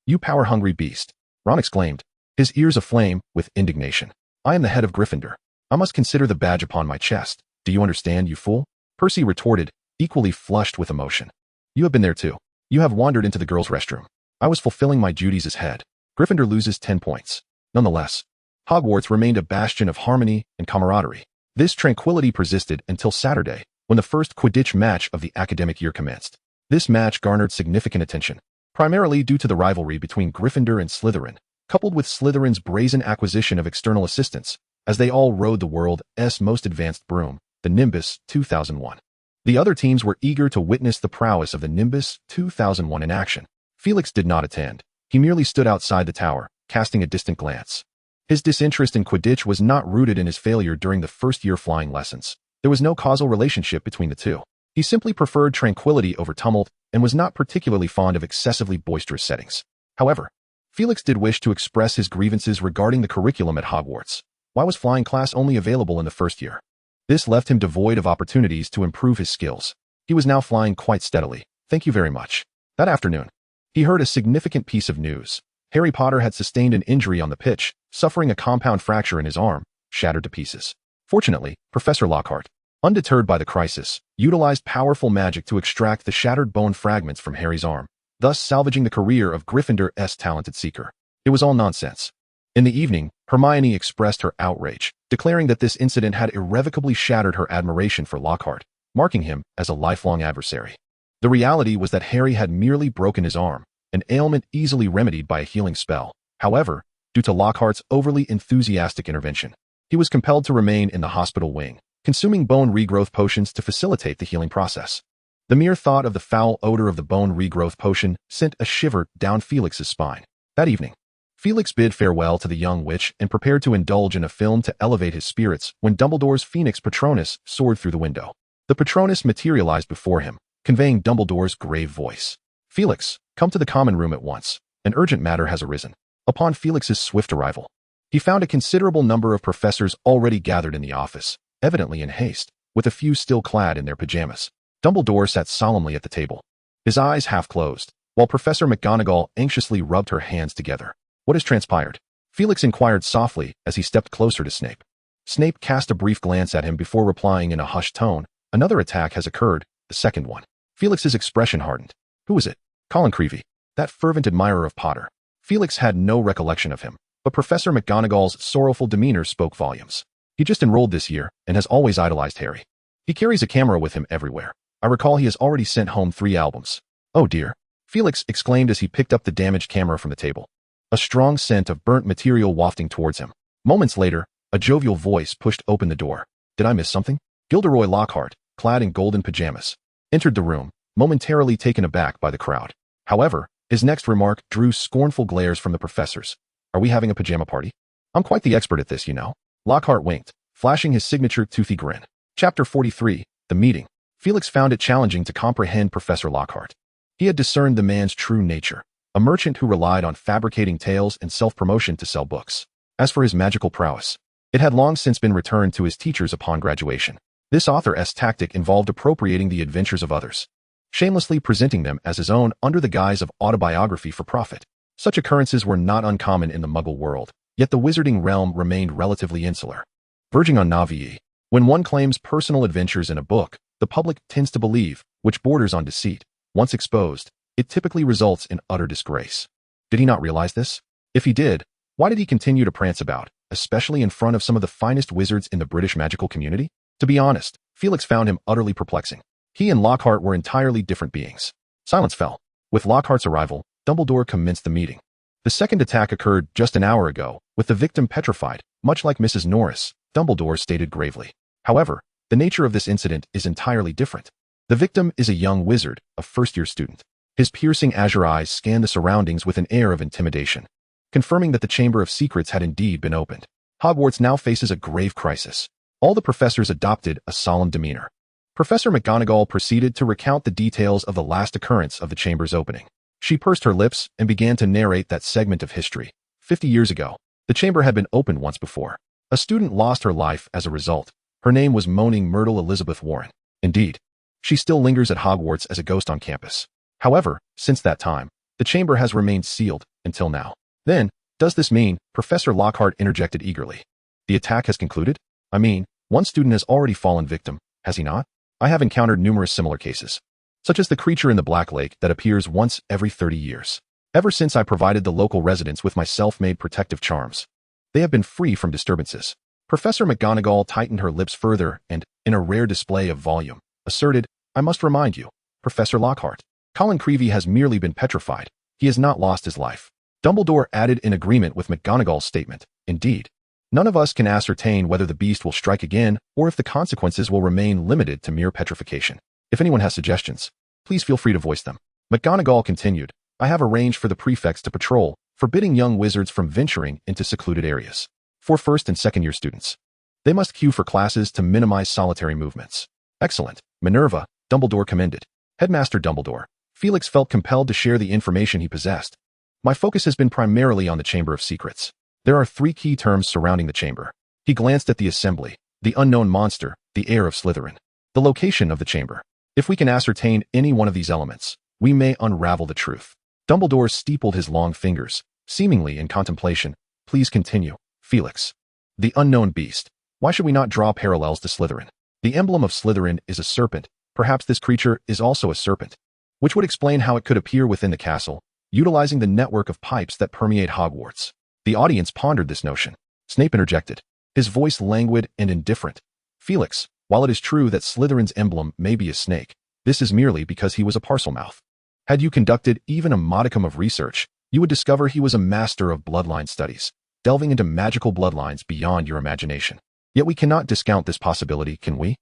you power-hungry beast," Ron exclaimed, his ears aflame with indignation. "I am the head of Gryffindor. I must consider the badge upon my chest. Do you understand, you fool?" Percy retorted, equally flushed with emotion. "You have been there too. You have wandered into the girls' restroom. I was fulfilling my duties as head." Gryffindor loses 10 points. Nonetheless, Hogwarts remained a bastion of harmony and camaraderie. This tranquility persisted until Saturday, when the first Quidditch match of the academic year commenced. This match garnered significant attention, primarily due to the rivalry between Gryffindor and Slytherin, coupled with Slytherin's brazen acquisition of external assistance, as they all rode the world's most advanced broom, the Nimbus 2001. The other teams were eager to witness the prowess of the Nimbus 2001 in action. Felix did not attend. He merely stood outside the tower, casting a distant glance. His disinterest in Quidditch was not rooted in his failure during the first-year flying lessons. There was no causal relationship between the two. He simply preferred tranquility over tumult and was not particularly fond of excessively boisterous settings. However, Felix did wish to express his grievances regarding the curriculum at Hogwarts. Why was flying class only available in the first year? This left him devoid of opportunities to improve his skills. He was now flying quite steadily. "Thank you very much." That afternoon, he heard a significant piece of news. Harry Potter had sustained an injury on the pitch, suffering a compound fracture in his arm, shattered to pieces. Fortunately, Professor Lockhart, undeterred by the crisis, utilized powerful magic to extract the shattered bone fragments from Harry's arm, thus salvaging the career of Gryffindor's talented seeker. It was all nonsense. In the evening, Hermione expressed her outrage, declaring that this incident had irrevocably shattered her admiration for Lockhart, marking him as a lifelong adversary. The reality was that Harry had merely broken his arm, an ailment easily remedied by a healing spell. However, due to Lockhart's overly enthusiastic intervention, he was compelled to remain in the hospital wing, consuming bone regrowth potions to facilitate the healing process. The mere thought of the foul odor of the bone regrowth potion sent a shiver down Felix's spine. That evening, Felix bid farewell to the young witch and prepared to indulge in a film to elevate his spirits when Dumbledore's Phoenix Patronus soared through the window. The Patronus materialized before him, conveying Dumbledore's grave voice. "Felix, come to the common room at once. An urgent matter has arisen." Upon Felix's swift arrival, he found a considerable number of professors already gathered in the office, evidently in haste, with a few still clad in their pajamas. Dumbledore sat solemnly at the table, his eyes half closed, while Professor McGonagall anxiously rubbed her hands together. "What has transpired?" Felix inquired softly as he stepped closer to Snape. Snape cast a brief glance at him before replying in a hushed tone, "Another attack has occurred, the second one." Felix's expression hardened. Who is it? Colin Creevy, that fervent admirer of Potter. Felix had no recollection of him, but Professor McGonagall's sorrowful demeanor spoke volumes. He just enrolled this year and has always idolized Harry. He carries a camera with him everywhere. I recall he has already sent home 3 albums. Oh dear. Felix exclaimed as he picked up the damaged camera from the table. A strong scent of burnt material wafting towards him. Moments later, a jovial voice pushed open the door. Did I miss something? Gilderoy Lockhart, clad in golden pajamas, entered the room, momentarily taken aback by the crowd. However, his next remark drew scornful glares from the professors. Are we having a pajama party? I'm quite the expert at this, you know. Lockhart winked, flashing his signature toothy grin. Chapter 43, The Meeting. Felix found it challenging to comprehend Professor Lockhart. He had discerned the man's true nature, a merchant who relied on fabricating tales and self-promotion to sell books. As for his magical prowess, it had long since been returned to his teachers upon graduation. This author's tactic involved appropriating the adventures of others, shamelessly presenting them as his own under the guise of autobiography for profit. Such occurrences were not uncommon in the Muggle world, yet the wizarding realm remained relatively insular, verging on naivete. When one claims personal adventures in a book, the public tends to believe, which borders on deceit. Once exposed, it typically results in utter disgrace. Did he not realize this? If he did, why did he continue to prance about, especially in front of some of the finest wizards in the British magical community? To be honest, Felix found him utterly perplexing. He and Lockhart were entirely different beings. Silence fell. With Lockhart's arrival, Dumbledore commenced the meeting. The second attack occurred just an hour ago, with the victim petrified, much like Mrs. Norris, Dumbledore stated gravely. However, the nature of this incident is entirely different. The victim is a young wizard, a first-year student. His piercing azure eyes scanned the surroundings with an air of intimidation, confirming that the Chamber of Secrets had indeed been opened. Hogwarts now faces a grave crisis. All the professors adopted a solemn demeanor. Professor McGonagall proceeded to recount the details of the last occurrence of the chamber's opening. She pursed her lips and began to narrate that segment of history. 50 years ago, the chamber had been opened once before. A student lost her life as a result. Her name was Moaning Myrtle Elizabeth Warren. Indeed, she still lingers at Hogwarts as a ghost on campus. However, since that time, the chamber has remained sealed until now. Then, does this mean? Professor Lockhart interjected eagerly. The attack has concluded? I mean, one student has already fallen victim, has he not? I have encountered numerous similar cases, such as the creature in the Black Lake that appears once every 30 years. Ever since I provided the local residents with my self-made protective charms, they have been free from disturbances. Professor McGonagall tightened her lips further and, in a rare display of volume, asserted, I must remind you, Professor Lockhart, Colin Creevy has merely been petrified. He has not lost his life. Dumbledore added in agreement with McGonagall's statement. Indeed, none of us can ascertain whether the beast will strike again or if the consequences will remain limited to mere petrification. If anyone has suggestions, please feel free to voice them. McGonagall continued, I have arranged for the prefects to patrol, forbidding young wizards from venturing into secluded areas. For first and second year students, they must queue for classes to minimize solitary movements. Excellent, Minerva, Dumbledore commended. Headmaster Dumbledore, Felix felt compelled to share the information he possessed. My focus has been primarily on the Chamber of Secrets. There are 3 key terms surrounding the chamber. He glanced at the assembly, the unknown monster, the heir of Slytherin, the location of the chamber. If we can ascertain any one of these elements, we may unravel the truth. Dumbledore steepled his long fingers, seemingly in contemplation. Please continue, Felix. The unknown beast. Why should we not draw parallels to Slytherin? The emblem of Slytherin is a serpent. Perhaps this creature is also a serpent, which would explain how it could appear within the castle, utilizing the network of pipes that permeate Hogwarts. The audience pondered this notion. Snape interjected, his voice languid and indifferent. Felix, while it is true that Slytherin's emblem may be a snake, this is merely because he was a Parselmouth. Had you conducted even a modicum of research, you would discover he was a master of bloodline studies, delving into magical bloodlines beyond your imagination. Yet we cannot discount this possibility, can we?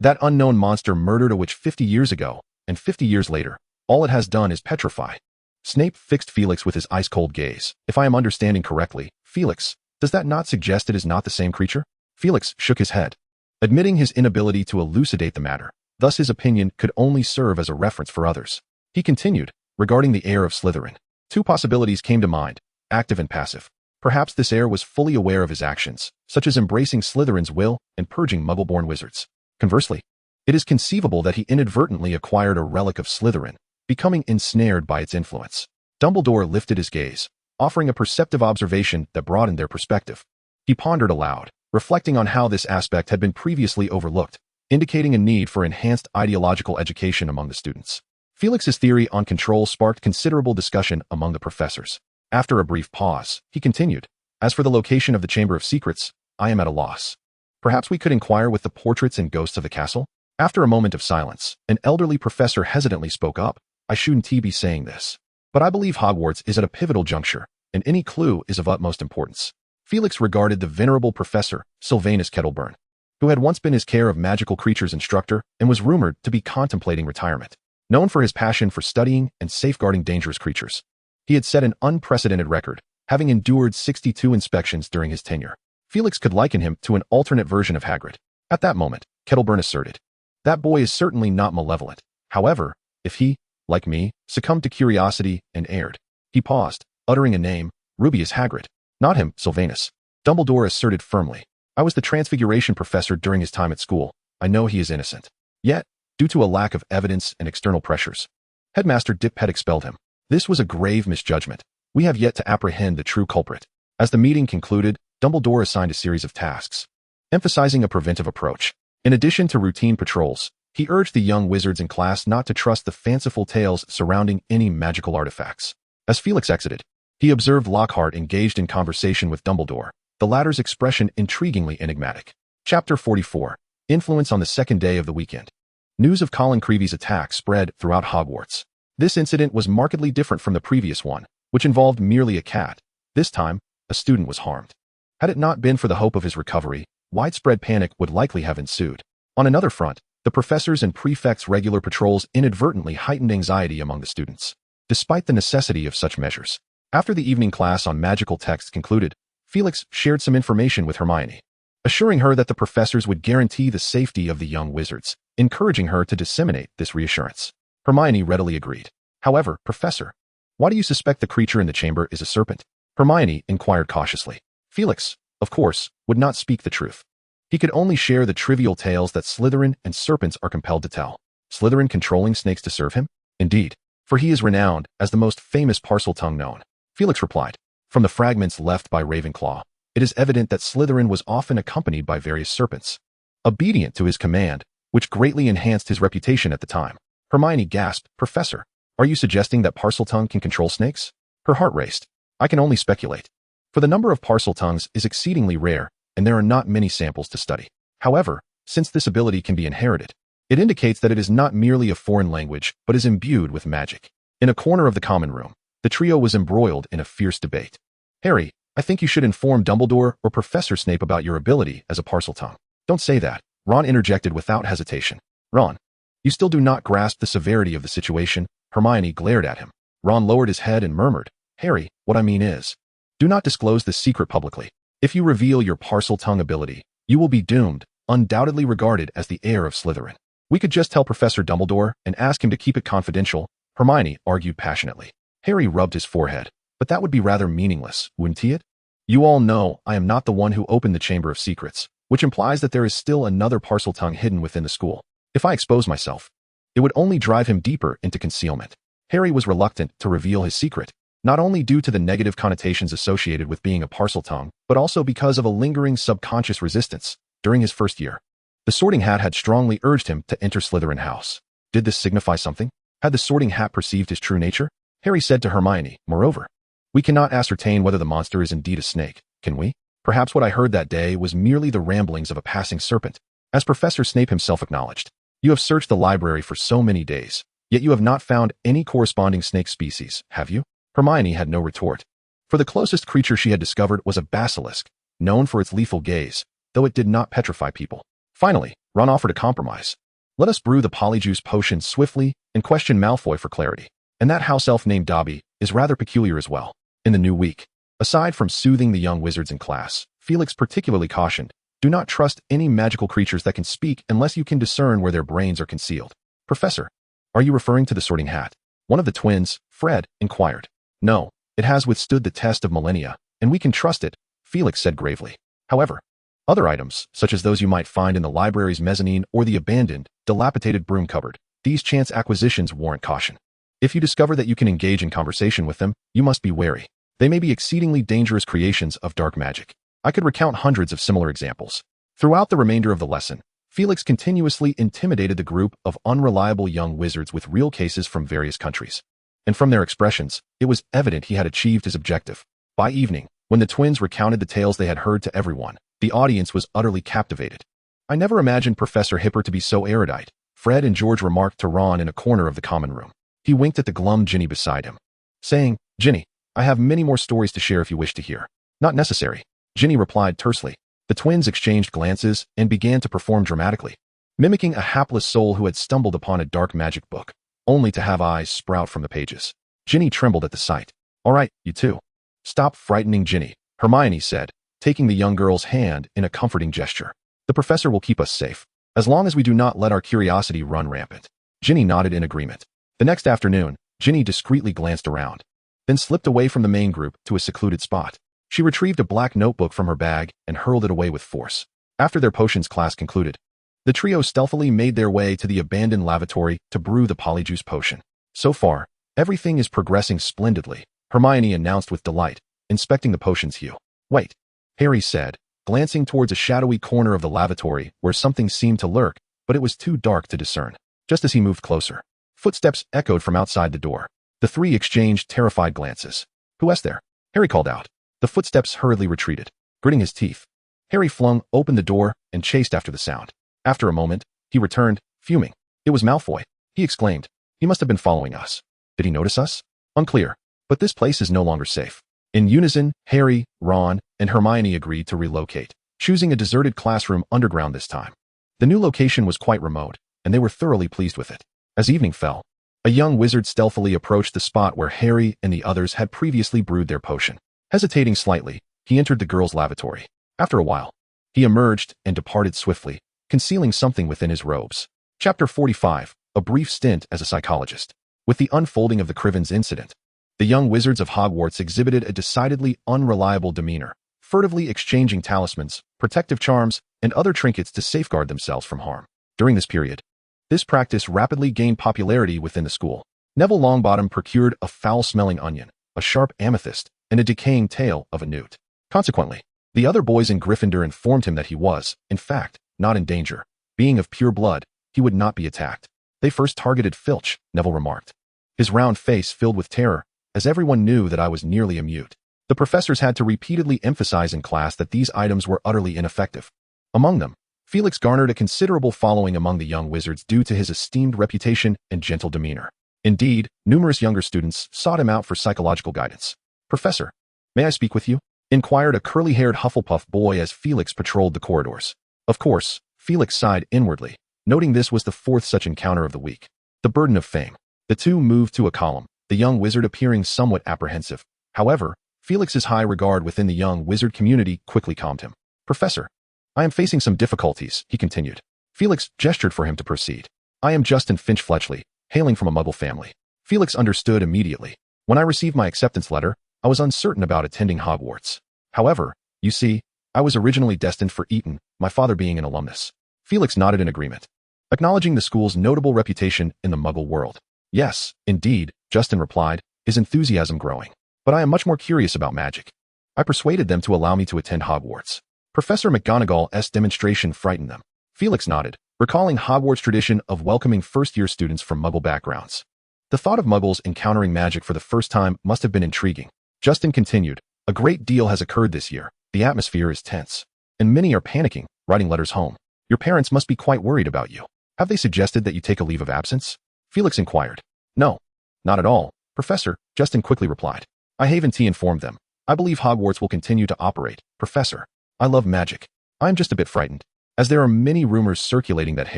That unknown monster murdered a witch 50 years ago, and 50 years later, all it has done is petrify. Snape fixed Felix with his ice-cold gaze. If I am understanding correctly, Felix, does that not suggest it is not the same creature? Felix shook his head, admitting his inability to elucidate the matter. Thus his opinion could only serve as a reference for others. He continued, regarding the heir of Slytherin. 2 possibilities came to mind, active and passive. Perhaps this heir was fully aware of his actions, such as embracing Slytherin's will and purging Muggle-born wizards. Conversely, it is conceivable that he inadvertently acquired a relic of Slytherin, becoming ensnared by its influence. Dumbledore lifted his gaze, offering a perceptive observation that broadened their perspective. He pondered aloud, reflecting on how this aspect had been previously overlooked, indicating a need for enhanced ideological education among the students. Felix's theory on control sparked considerable discussion among the professors. After a brief pause, he continued, "As for the location of the Chamber of Secrets, I am at a loss. Perhaps we could inquire with the portraits and ghosts of the castle?" After a moment of silence, an elderly professor hesitantly spoke up. "I shouldn't be saying this, but I believe Hogwarts is at a pivotal juncture, and any clue is of utmost importance." Felix regarded the venerable professor, Sylvanus Kettleburn, who had once been his care of magical creatures instructor and was rumored to be contemplating retirement. Known for his passion for studying and safeguarding dangerous creatures, he had set an unprecedented record, having endured 62 inspections during his tenure. Felix could liken him to an alternate version of Hagrid. At that moment, Kettleburn asserted, "That boy is certainly not malevolent. However, if he, like me, succumbed to curiosity and erred." He paused, uttering a name. "Rubius Hagrid." "Not him, Sylvanus," Dumbledore asserted firmly. "I was the Transfiguration professor during his time at school. I know he is innocent. Yet, due to a lack of evidence and external pressures, Headmaster Dippet expelled him. This was a grave misjudgment. We have yet to apprehend the true culprit." As the meeting concluded, Dumbledore assigned a series of tasks, emphasizing a preventive approach. In addition to routine patrols, he urged the young wizards in class not to trust the fanciful tales surrounding any magical artifacts. As Felix exited, he observed Lockhart engaged in conversation with Dumbledore, the latter's expression intriguingly enigmatic. Chapter 44. Influence on the second day of the weekend. News of Colin Creevy's attack spread throughout Hogwarts. This incident was markedly different from the previous one, which involved merely a cat. This time, a student was harmed. Had it not been for the hope of his recovery, widespread panic would likely have ensued. On another front, the professors' and prefects' regular patrols inadvertently heightened anxiety among the students, despite the necessity of such measures. After the evening class on magical texts concluded, Felix shared some information with Hermione, assuring her that the professors would guarantee the safety of the young wizards, encouraging her to disseminate this reassurance. Hermione readily agreed. "However, Professor, why do you suspect the creature in the chamber is a serpent?" Hermione inquired cautiously. Felix, of course, would not speak the truth. He could only share the trivial tales that Slytherin and serpents are compelled to tell. Slytherin controlling snakes to serve him? Indeed, for he is renowned as the most famous Parseltongue known. Felix replied. From the fragments left by Ravenclaw, it is evident that Slytherin was often accompanied by various serpents, obedient to his command, which greatly enhanced his reputation at the time. Hermione gasped, "Professor, are you suggesting that Parseltongue can control snakes?" Her heart raced. "I can only speculate. For the number of Parseltongues is exceedingly rare, and there are not many samples to study. However, since this ability can be inherited, it indicates that it is not merely a foreign language, but is imbued with magic." In a corner of the common room, the trio was embroiled in a fierce debate. "Harry, I think you should inform Dumbledore or Professor Snape about your ability as a Parseltongue." "Don't say that," Ron interjected without hesitation. "Ron, you still do not grasp the severity of the situation." Hermione glared at him. Ron lowered his head and murmured, "Harry, what I mean is, do not disclose this secret publicly. If you reveal your Parseltongue ability, you will be doomed, undoubtedly regarded as the heir of Slytherin." "We could just tell Professor Dumbledore and ask him to keep it confidential," Hermione argued passionately. Harry rubbed his forehead. "But that would be rather meaningless, wouldn't it? You all know I am not the one who opened the Chamber of Secrets, which implies that there is still another Parseltongue hidden within the school. If I expose myself, it would only drive him deeper into concealment." Harry was reluctant to reveal his secret, not only due to the negative connotations associated with being a Parseltongue, but also because of a lingering subconscious resistance during his first year. The Sorting Hat had strongly urged him to enter Slytherin House. Did this signify something? Had the Sorting Hat perceived his true nature? Harry said to Hermione, "Moreover, we cannot ascertain whether the monster is indeed a snake, can we? Perhaps what I heard that day was merely the ramblings of a passing serpent." As Professor Snape himself acknowledged, "You have searched the library for so many days, yet you have not found any corresponding snake species, have you?" Hermione had no retort. For the closest creature she had discovered was a basilisk, known for its lethal gaze, though it did not petrify people. Finally, Ron offered a compromise. "Let us brew the polyjuice potion swiftly and question Malfoy for clarity. And that house elf named Dobby is rather peculiar as well." In the new week, aside from soothing the young wizards in class, Felix particularly cautioned, "Do not trust any magical creatures that can speak unless you can discern where their brains are concealed." "Professor, are you referring to the Sorting Hat?" one of the twins, Fred, inquired. "No, it has withstood the test of millennia, and we can trust it," Felix said gravely. "However, other items, such as those you might find in the library's mezzanine or the abandoned, dilapidated broom cupboard, these chance acquisitions warrant caution. If you discover that you can engage in conversation with them, you must be wary. They may be exceedingly dangerous creations of dark magic." I could recount hundreds of similar examples. Throughout the remainder of the lesson, Felix continuously intimidated the group of unreliable young wizards with real cases from various countries. And from their expressions, it was evident he had achieved his objective. By evening, when the twins recounted the tales they had heard to everyone, the audience was utterly captivated. I never imagined Professor Hipper to be so erudite, Fred and George remarked to Ron in a corner of the common room. He winked at the glum Ginny beside him, saying, "Ginny, I have many more stories to share if you wish to hear." "Not necessary," Ginny replied tersely. The twins exchanged glances and began to perform dramatically, mimicking a hapless soul who had stumbled upon a dark magic book, only to have eyes sprout from the pages. Ginny trembled at the sight. "All right, you two. Stop frightening Ginny," Hermione said, taking the young girl's hand in a comforting gesture. "The professor will keep us safe, as long as we do not let our curiosity run rampant." Ginny nodded in agreement. The next afternoon, Ginny discreetly glanced around, then slipped away from the main group to a secluded spot. She retrieved a black notebook from her bag and hurled it away with force. After their potions class concluded, the trio stealthily made their way to the abandoned lavatory to brew the polyjuice potion. "So far, everything is progressing splendidly," Hermione announced with delight, inspecting the potion's hue. "Wait," Harry said, glancing towards a shadowy corner of the lavatory where something seemed to lurk, but it was too dark to discern. Just as he moved closer, footsteps echoed from outside the door. The three exchanged terrified glances. "Who is there?" Harry called out. The footsteps hurriedly retreated. Gritting his teeth, Harry flung open the door and chased after the sound. After a moment, he returned, fuming. "It was Malfoy," he exclaimed. "He must have been following us. Did he notice us?" "Unclear, but this place is no longer safe." In unison, Harry, Ron, and Hermione agreed to relocate, choosing a deserted classroom underground this time. The new location was quite remote, and they were thoroughly pleased with it. As evening fell, a young wizard stealthily approached the spot where Harry and the others had previously brewed their potion. Hesitating slightly, he entered the girls' lavatory. After a while, he emerged and departed swiftly, concealing something within his robes. Chapter 45, A Brief Stint as a Psychologist. With the unfolding of the Crivens incident, the young wizards of Hogwarts exhibited a decidedly unreliable demeanor, furtively exchanging talismans, protective charms, and other trinkets to safeguard themselves from harm. During this period, this practice rapidly gained popularity within the school. Neville Longbottom procured a foul-smelling onion, a sharp amethyst, and a decaying tail of a newt. Consequently, the other boys in Gryffindor informed him that he was, in fact, not in danger. Being of pure blood, he would not be attacked. "They first targeted Filch," Neville remarked, his round face filled with terror, "as everyone knew that I was nearly a mute." The professors had to repeatedly emphasize in class that these items were utterly ineffective. Among them, Felix garnered a considerable following among the young wizards due to his esteemed reputation and gentle demeanor. Indeed, numerous younger students sought him out for psychological guidance. "Professor, may I speak with you?" inquired a curly-haired Hufflepuff boy as Felix patrolled the corridors. Of course, Felix sighed inwardly, noting this was the fourth such encounter of the week. The burden of fame. The two moved to a column, the young wizard appearing somewhat apprehensive. However, Felix's high regard within the young wizard community quickly calmed him. "Professor, I am facing some difficulties," he continued. Felix gestured for him to proceed. "I am Justin Finch Fletchley, hailing from a Muggle family." Felix understood immediately. "When I received my acceptance letter, I was uncertain about attending Hogwarts. However, you see, I was originally destined for Eton, my father being an alumnus." Felix nodded in agreement, acknowledging the school's notable reputation in the Muggle world. "Yes, indeed," Justin replied, his enthusiasm growing. "But I am much more curious about magic. I persuaded them to allow me to attend Hogwarts. Professor McGonagall's demonstration frightened them." Felix nodded, recalling Hogwarts' tradition of welcoming first-year students from Muggle backgrounds. The thought of Muggles encountering magic for the first time must have been intriguing. Justin continued, "A great deal has occurred this year. The atmosphere is tense, and many are panicking, writing letters home. Your parents must be quite worried about you. Have they suggested that you take a leave of absence?" Felix inquired. "No, not at all, Professor," Justin quickly replied. "I haven't informed them. I believe Hogwarts will continue to operate, Professor. I love magic. I am just a bit frightened, as there are many rumors circulating that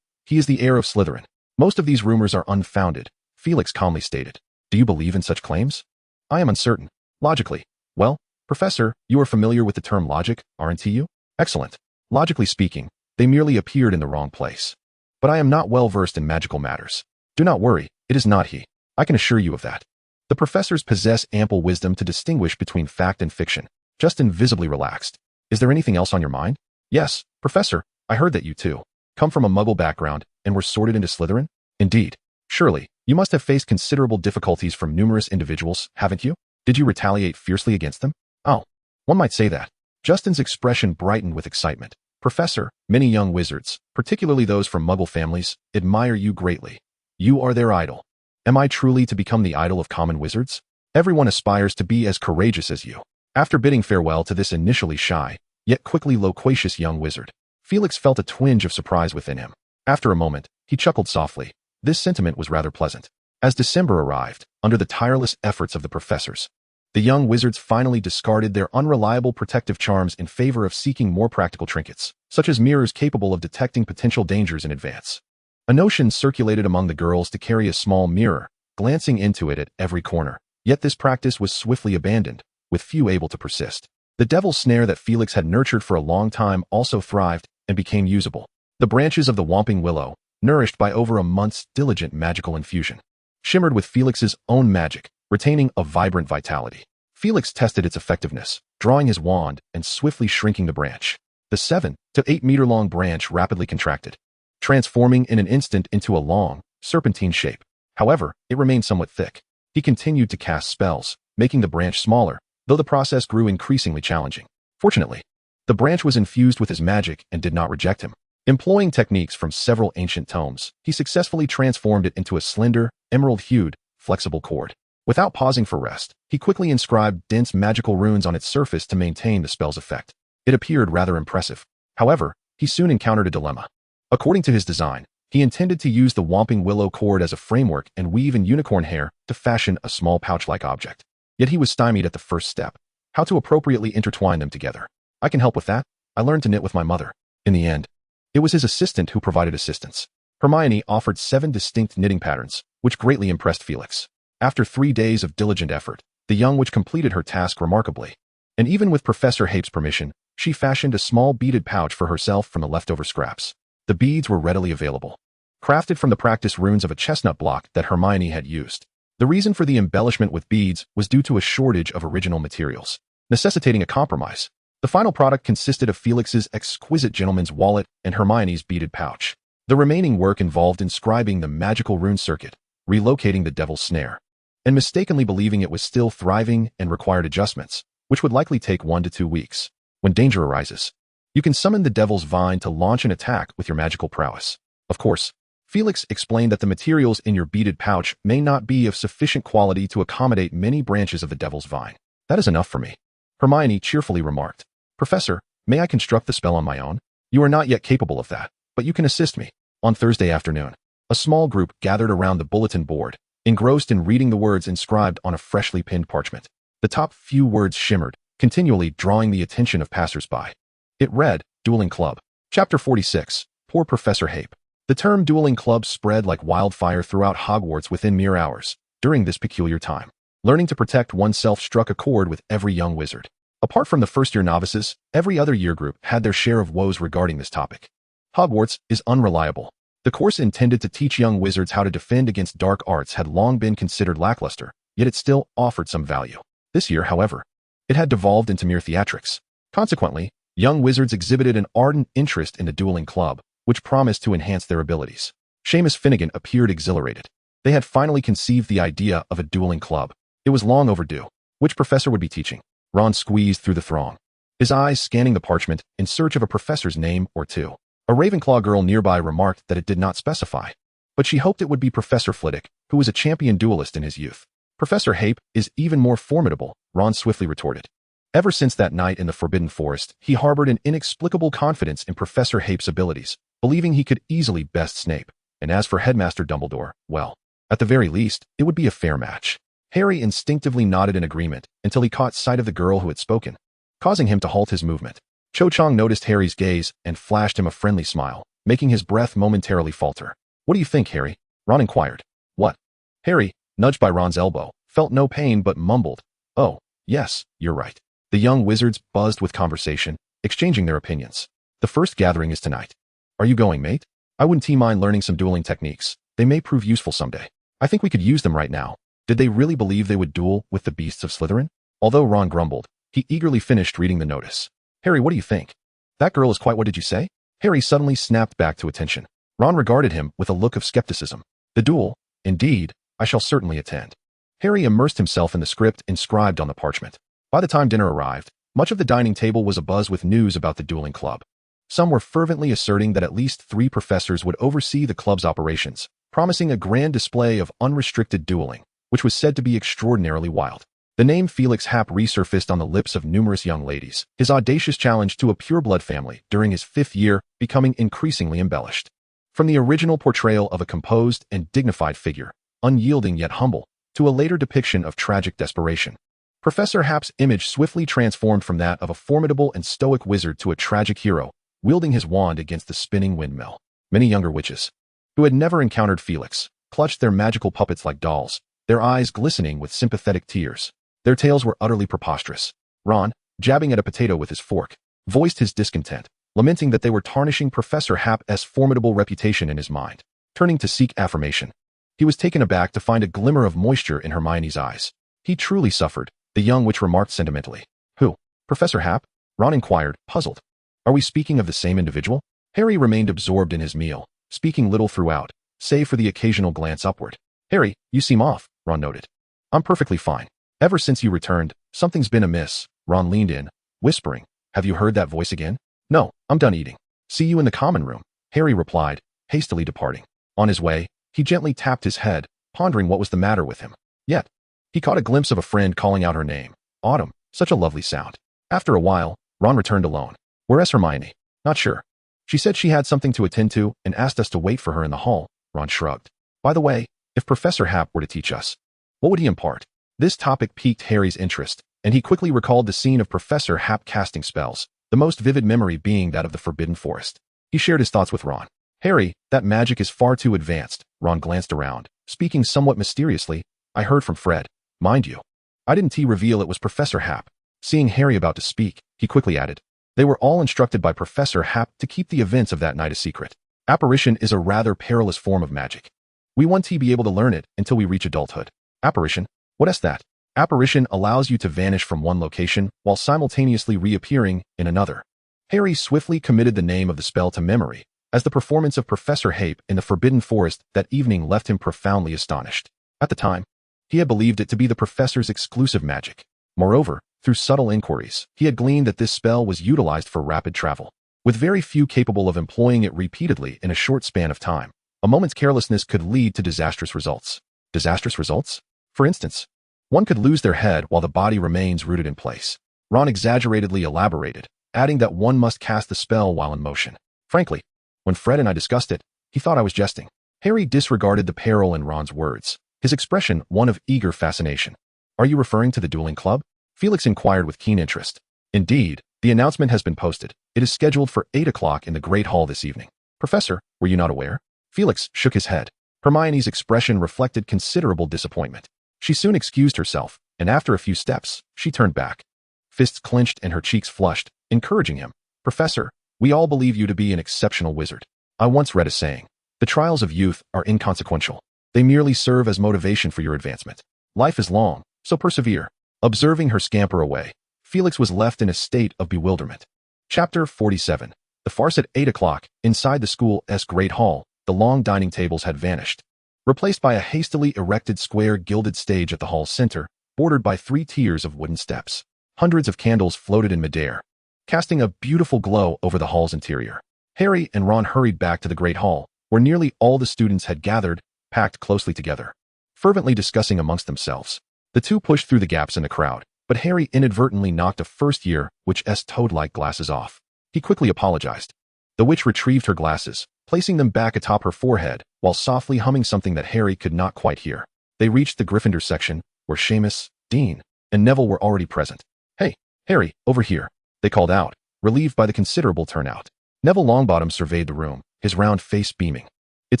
he is the heir of Slytherin. Most of these rumors are unfounded," Felix calmly stated. "Do you believe in such claims?" "I am uncertain. Logically. Well, Professor, you are familiar with the term logic, aren't you?" "Excellent. Logically speaking, they merely appeared in the wrong place. But I am not well versed in magical matters. Do not worry, it is not he. I can assure you of that." The professors possess ample wisdom to distinguish between fact and fiction. Justin visibly relaxed. "Is there anything else on your mind?" "Yes, Professor, I heard that you too come from a Muggle background and were sorted into Slytherin." "Indeed. Surely, you must have faced considerable difficulties from numerous individuals, haven't you? Did you retaliate fiercely against them?" "Oh, one might say that." Justin's expression brightened with excitement. Professor, many young wizards, particularly those from Muggle families, admire you greatly. You are their idol. Am I truly to become the idol of common wizards? Everyone aspires to be as courageous as you. After bidding farewell to this initially shy, yet quickly loquacious young wizard, Felix felt a twinge of surprise within him. After a moment, he chuckled softly. This sentiment was rather pleasant. As December arrived, under the tireless efforts of the professors, the young wizards finally discarded their unreliable protective charms in favor of seeking more practical trinkets, such as mirrors capable of detecting potential dangers in advance. A notion circulated among the girls to carry a small mirror, glancing into it at every corner. Yet this practice was swiftly abandoned, with few able to persist. The devil's snare that Felix had nurtured for a long time also thrived and became usable. The branches of the Whomping Willow, nourished by over a month's diligent magical infusion, shimmered with Felix's own magic, retaining a vibrant vitality. Felix tested its effectiveness, drawing his wand and swiftly shrinking the branch. The 7 to 8 meter long branch rapidly contracted, transforming in an instant into a long, serpentine shape. However, it remained somewhat thick. He continued to cast spells, making the branch smaller, though the process grew increasingly challenging. Fortunately, the branch was infused with his magic and did not reject him. Employing techniques from several ancient tomes, he successfully transformed it into a slender, emerald-hued, flexible cord. Without pausing for rest, he quickly inscribed dense magical runes on its surface to maintain the spell's effect. It appeared rather impressive. However, he soon encountered a dilemma. According to his design, he intended to use the Whomping Willow cord as a framework and weave in unicorn hair to fashion a small pouch-like object. Yet he was stymied at the first step: how to appropriately intertwine them together. I can help with that. I learned to knit with my mother. In the end, it was his assistant who provided assistance. Hermione offered 7 distinct knitting patterns, which greatly impressed Felix. After 3 days of diligent effort, the young witch completed her task remarkably. And even with Professor Hape's permission, she fashioned a small beaded pouch for herself from the leftover scraps. The beads were readily available, crafted from the practice runes of a chestnut block that Hermione had used. The reason for the embellishment with beads was due to a shortage of original materials, necessitating a compromise. The final product consisted of Felix's exquisite gentleman's wallet and Hermione's beaded pouch. The remaining work involved inscribing the magical rune circuit, relocating the devil's snare, and mistakenly believing it was still thriving and required adjustments, which would likely take 1 to 2 weeks. When danger arises, you can summon the devil's vine to launch an attack with your magical prowess. Of course, Felix explained that the materials in your beaded pouch may not be of sufficient quality to accommodate many branches of the devil's vine. That is enough for me, Hermione cheerfully remarked. Professor, may I construct the spell on my own? You are not yet capable of that, but you can assist me. On Thursday afternoon, a small group gathered around the bulletin board, engrossed in reading the words inscribed on a freshly pinned parchment. The top few words shimmered, continually drawing the attention of passers-by. It read, Dueling Club. Chapter 46, Poor Professor Hape. The term dueling club spread like wildfire throughout Hogwarts within mere hours. During this peculiar time, learning to protect oneself struck a chord with every young wizard. Apart from the first-year novices, every other year group had their share of woes regarding this topic. Hogwarts is unreliable. The course intended to teach young wizards how to defend against dark arts had long been considered lackluster, yet it still offered some value. This year, however, it had devolved into mere theatrics. Consequently, young wizards exhibited an ardent interest in the dueling club, which promised to enhance their abilities. Seamus Finnegan appeared exhilarated. They had finally conceived the idea of a dueling club. It was long overdue. Which professor would be teaching? Ron squeezed through the throng, his eyes scanning the parchment in search of a professor's name or two. A Ravenclaw girl nearby remarked that it did not specify, but she hoped it would be Professor Flitwick, who was a champion duelist in his youth. Professor Hape is even more formidable, Ron swiftly retorted. Ever since that night in the Forbidden Forest, he harbored an inexplicable confidence in Professor Hape's abilities, believing he could easily best Snape. And as for Headmaster Dumbledore, well, at the very least, it would be a fair match. Harry instinctively nodded in agreement until he caught sight of the girl who had spoken, causing him to halt his movement. Cho Chang noticed Harry's gaze and flashed him a friendly smile, making his breath momentarily falter. What do you think, Harry? Ron inquired. What? Harry, nudged by Ron's elbow, felt no pain but mumbled. Oh, yes, you're right. The young wizards buzzed with conversation, exchanging their opinions. The first gathering is tonight. Are you going, mate? I wouldn't mind learning some dueling techniques. They may prove useful someday. I think we could use them right now. Did they really believe they would duel with the beasts of Slytherin? Although Ron grumbled, he eagerly finished reading the notice. Harry, what do you think? That girl is quite what did you say? Harry suddenly snapped back to attention. Ron regarded him with a look of skepticism. The duel? Indeed, I shall certainly attend. Harry immersed himself in the script inscribed on the parchment. By the time dinner arrived, much of the dining table was abuzz with news about the dueling club. Some were fervently asserting that at least 3 professors would oversee the club's operations, promising a grand display of unrestricted dueling, which was said to be extraordinarily wild. The name Felix Happ resurfaced on the lips of numerous young ladies, his audacious challenge to a pureblood family during his 5th year becoming increasingly embellished. From the original portrayal of a composed and dignified figure, unyielding yet humble, to a later depiction of tragic desperation, Professor Happ's image swiftly transformed from that of a formidable and stoic wizard to a tragic hero, wielding his wand against the spinning windmill. Many younger witches, who had never encountered Felix, clutched their magical puppets like dolls, their eyes glistening with sympathetic tears. Their tales were utterly preposterous. Ron, jabbing at a potato with his fork, voiced his discontent, lamenting that they were tarnishing Professor Happ's formidable reputation in his mind. Turning to seek affirmation, he was taken aback to find a glimmer of moisture in Hermione's eyes. He truly suffered, the young witch remarked sentimentally. Who? Professor Happ? Ron inquired, puzzled. Are we speaking of the same individual? Harry remained absorbed in his meal, speaking little throughout, save for the occasional glance upward. Harry, you seem off, Ron noted. I'm perfectly fine. Ever since you returned, something's been amiss. Ron leaned in, whispering. Have you heard that voice again? No, I'm done eating. See you in the common room, Harry replied, hastily departing. On his way, he gently tapped his head, pondering what was the matter with him. Yet, he caught a glimpse of a friend calling out her name. Autumn, such a lovely sound. After a while, Ron returned alone. Where's Hermione? Not sure. She said she had something to attend to and asked us to wait for her in the hall. Ron shrugged. By the way, if Professor Happ were to teach us, what would he impart? This topic piqued Harry's interest, and he quickly recalled the scene of Professor Happ casting spells, the most vivid memory being that of the Forbidden Forest. He shared his thoughts with Ron. Harry, that magic is far too advanced. Ron glanced around, speaking somewhat mysteriously. I heard from Fred. Mind you, I didn't reveal it was Professor Happ. Seeing Harry about to speak, he quickly added. They were all instructed by Professor Happ to keep the events of that night a secret. Apparition is a rather perilous form of magic. We won't be able to learn it until we reach adulthood. Apparition? What is that? Apparition allows you to vanish from one location while simultaneously reappearing in another. Harry swiftly committed the name of the spell to memory, as the performance of Professor Happ in the Forbidden Forest that evening left him profoundly astonished. At the time, he had believed it to be the professor's exclusive magic. Moreover, through subtle inquiries, he had gleaned that this spell was utilized for rapid travel, with very few capable of employing it repeatedly in a short span of time. A moment's carelessness could lead to disastrous results. Disastrous results? For instance, one could lose their head while the body remains rooted in place. Ron exaggeratedly elaborated, adding that one must cast the spell while in motion. Frankly, when Fred and I discussed it, he thought I was jesting. Harry disregarded the peril in Ron's words, his expression one of eager fascination. Are you referring to the dueling club? Felix inquired with keen interest. Indeed, the announcement has been posted. It is scheduled for 8 o'clock in the Great Hall this evening. Professor, were you not aware? Felix shook his head. Hermione's expression reflected considerable disappointment. She soon excused herself, and after a few steps, she turned back. Fists clenched and her cheeks flushed, encouraging him. Professor, we all believe you to be an exceptional wizard. I once read a saying, the trials of youth are inconsequential. They merely serve as motivation for your advancement. Life is long, so persevere. Observing her scamper away, Felix was left in a state of bewilderment. Chapter 47. The farce at 8 o'clock, inside the school's Great Hall, the long dining tables had vanished, replaced by a hastily erected square gilded stage at the hall's center, bordered by 3 tiers of wooden steps. Hundreds of candles floated in midair, casting a beautiful glow over the hall's interior. Harry and Ron hurried back to the Great Hall, where nearly all the students had gathered, packed closely together, fervently discussing amongst themselves. The two pushed through the gaps in the crowd, but Harry inadvertently knocked a first-year witch's toad-like glasses off. He quickly apologized. The witch retrieved her glasses, placing them back atop her forehead, while softly humming something that Harry could not quite hear. They reached the Gryffindor section, where Seamus, Dean, and Neville were already present. Hey, Harry, over here, they called out, relieved by the considerable turnout. Neville Longbottom surveyed the room, his round face beaming. It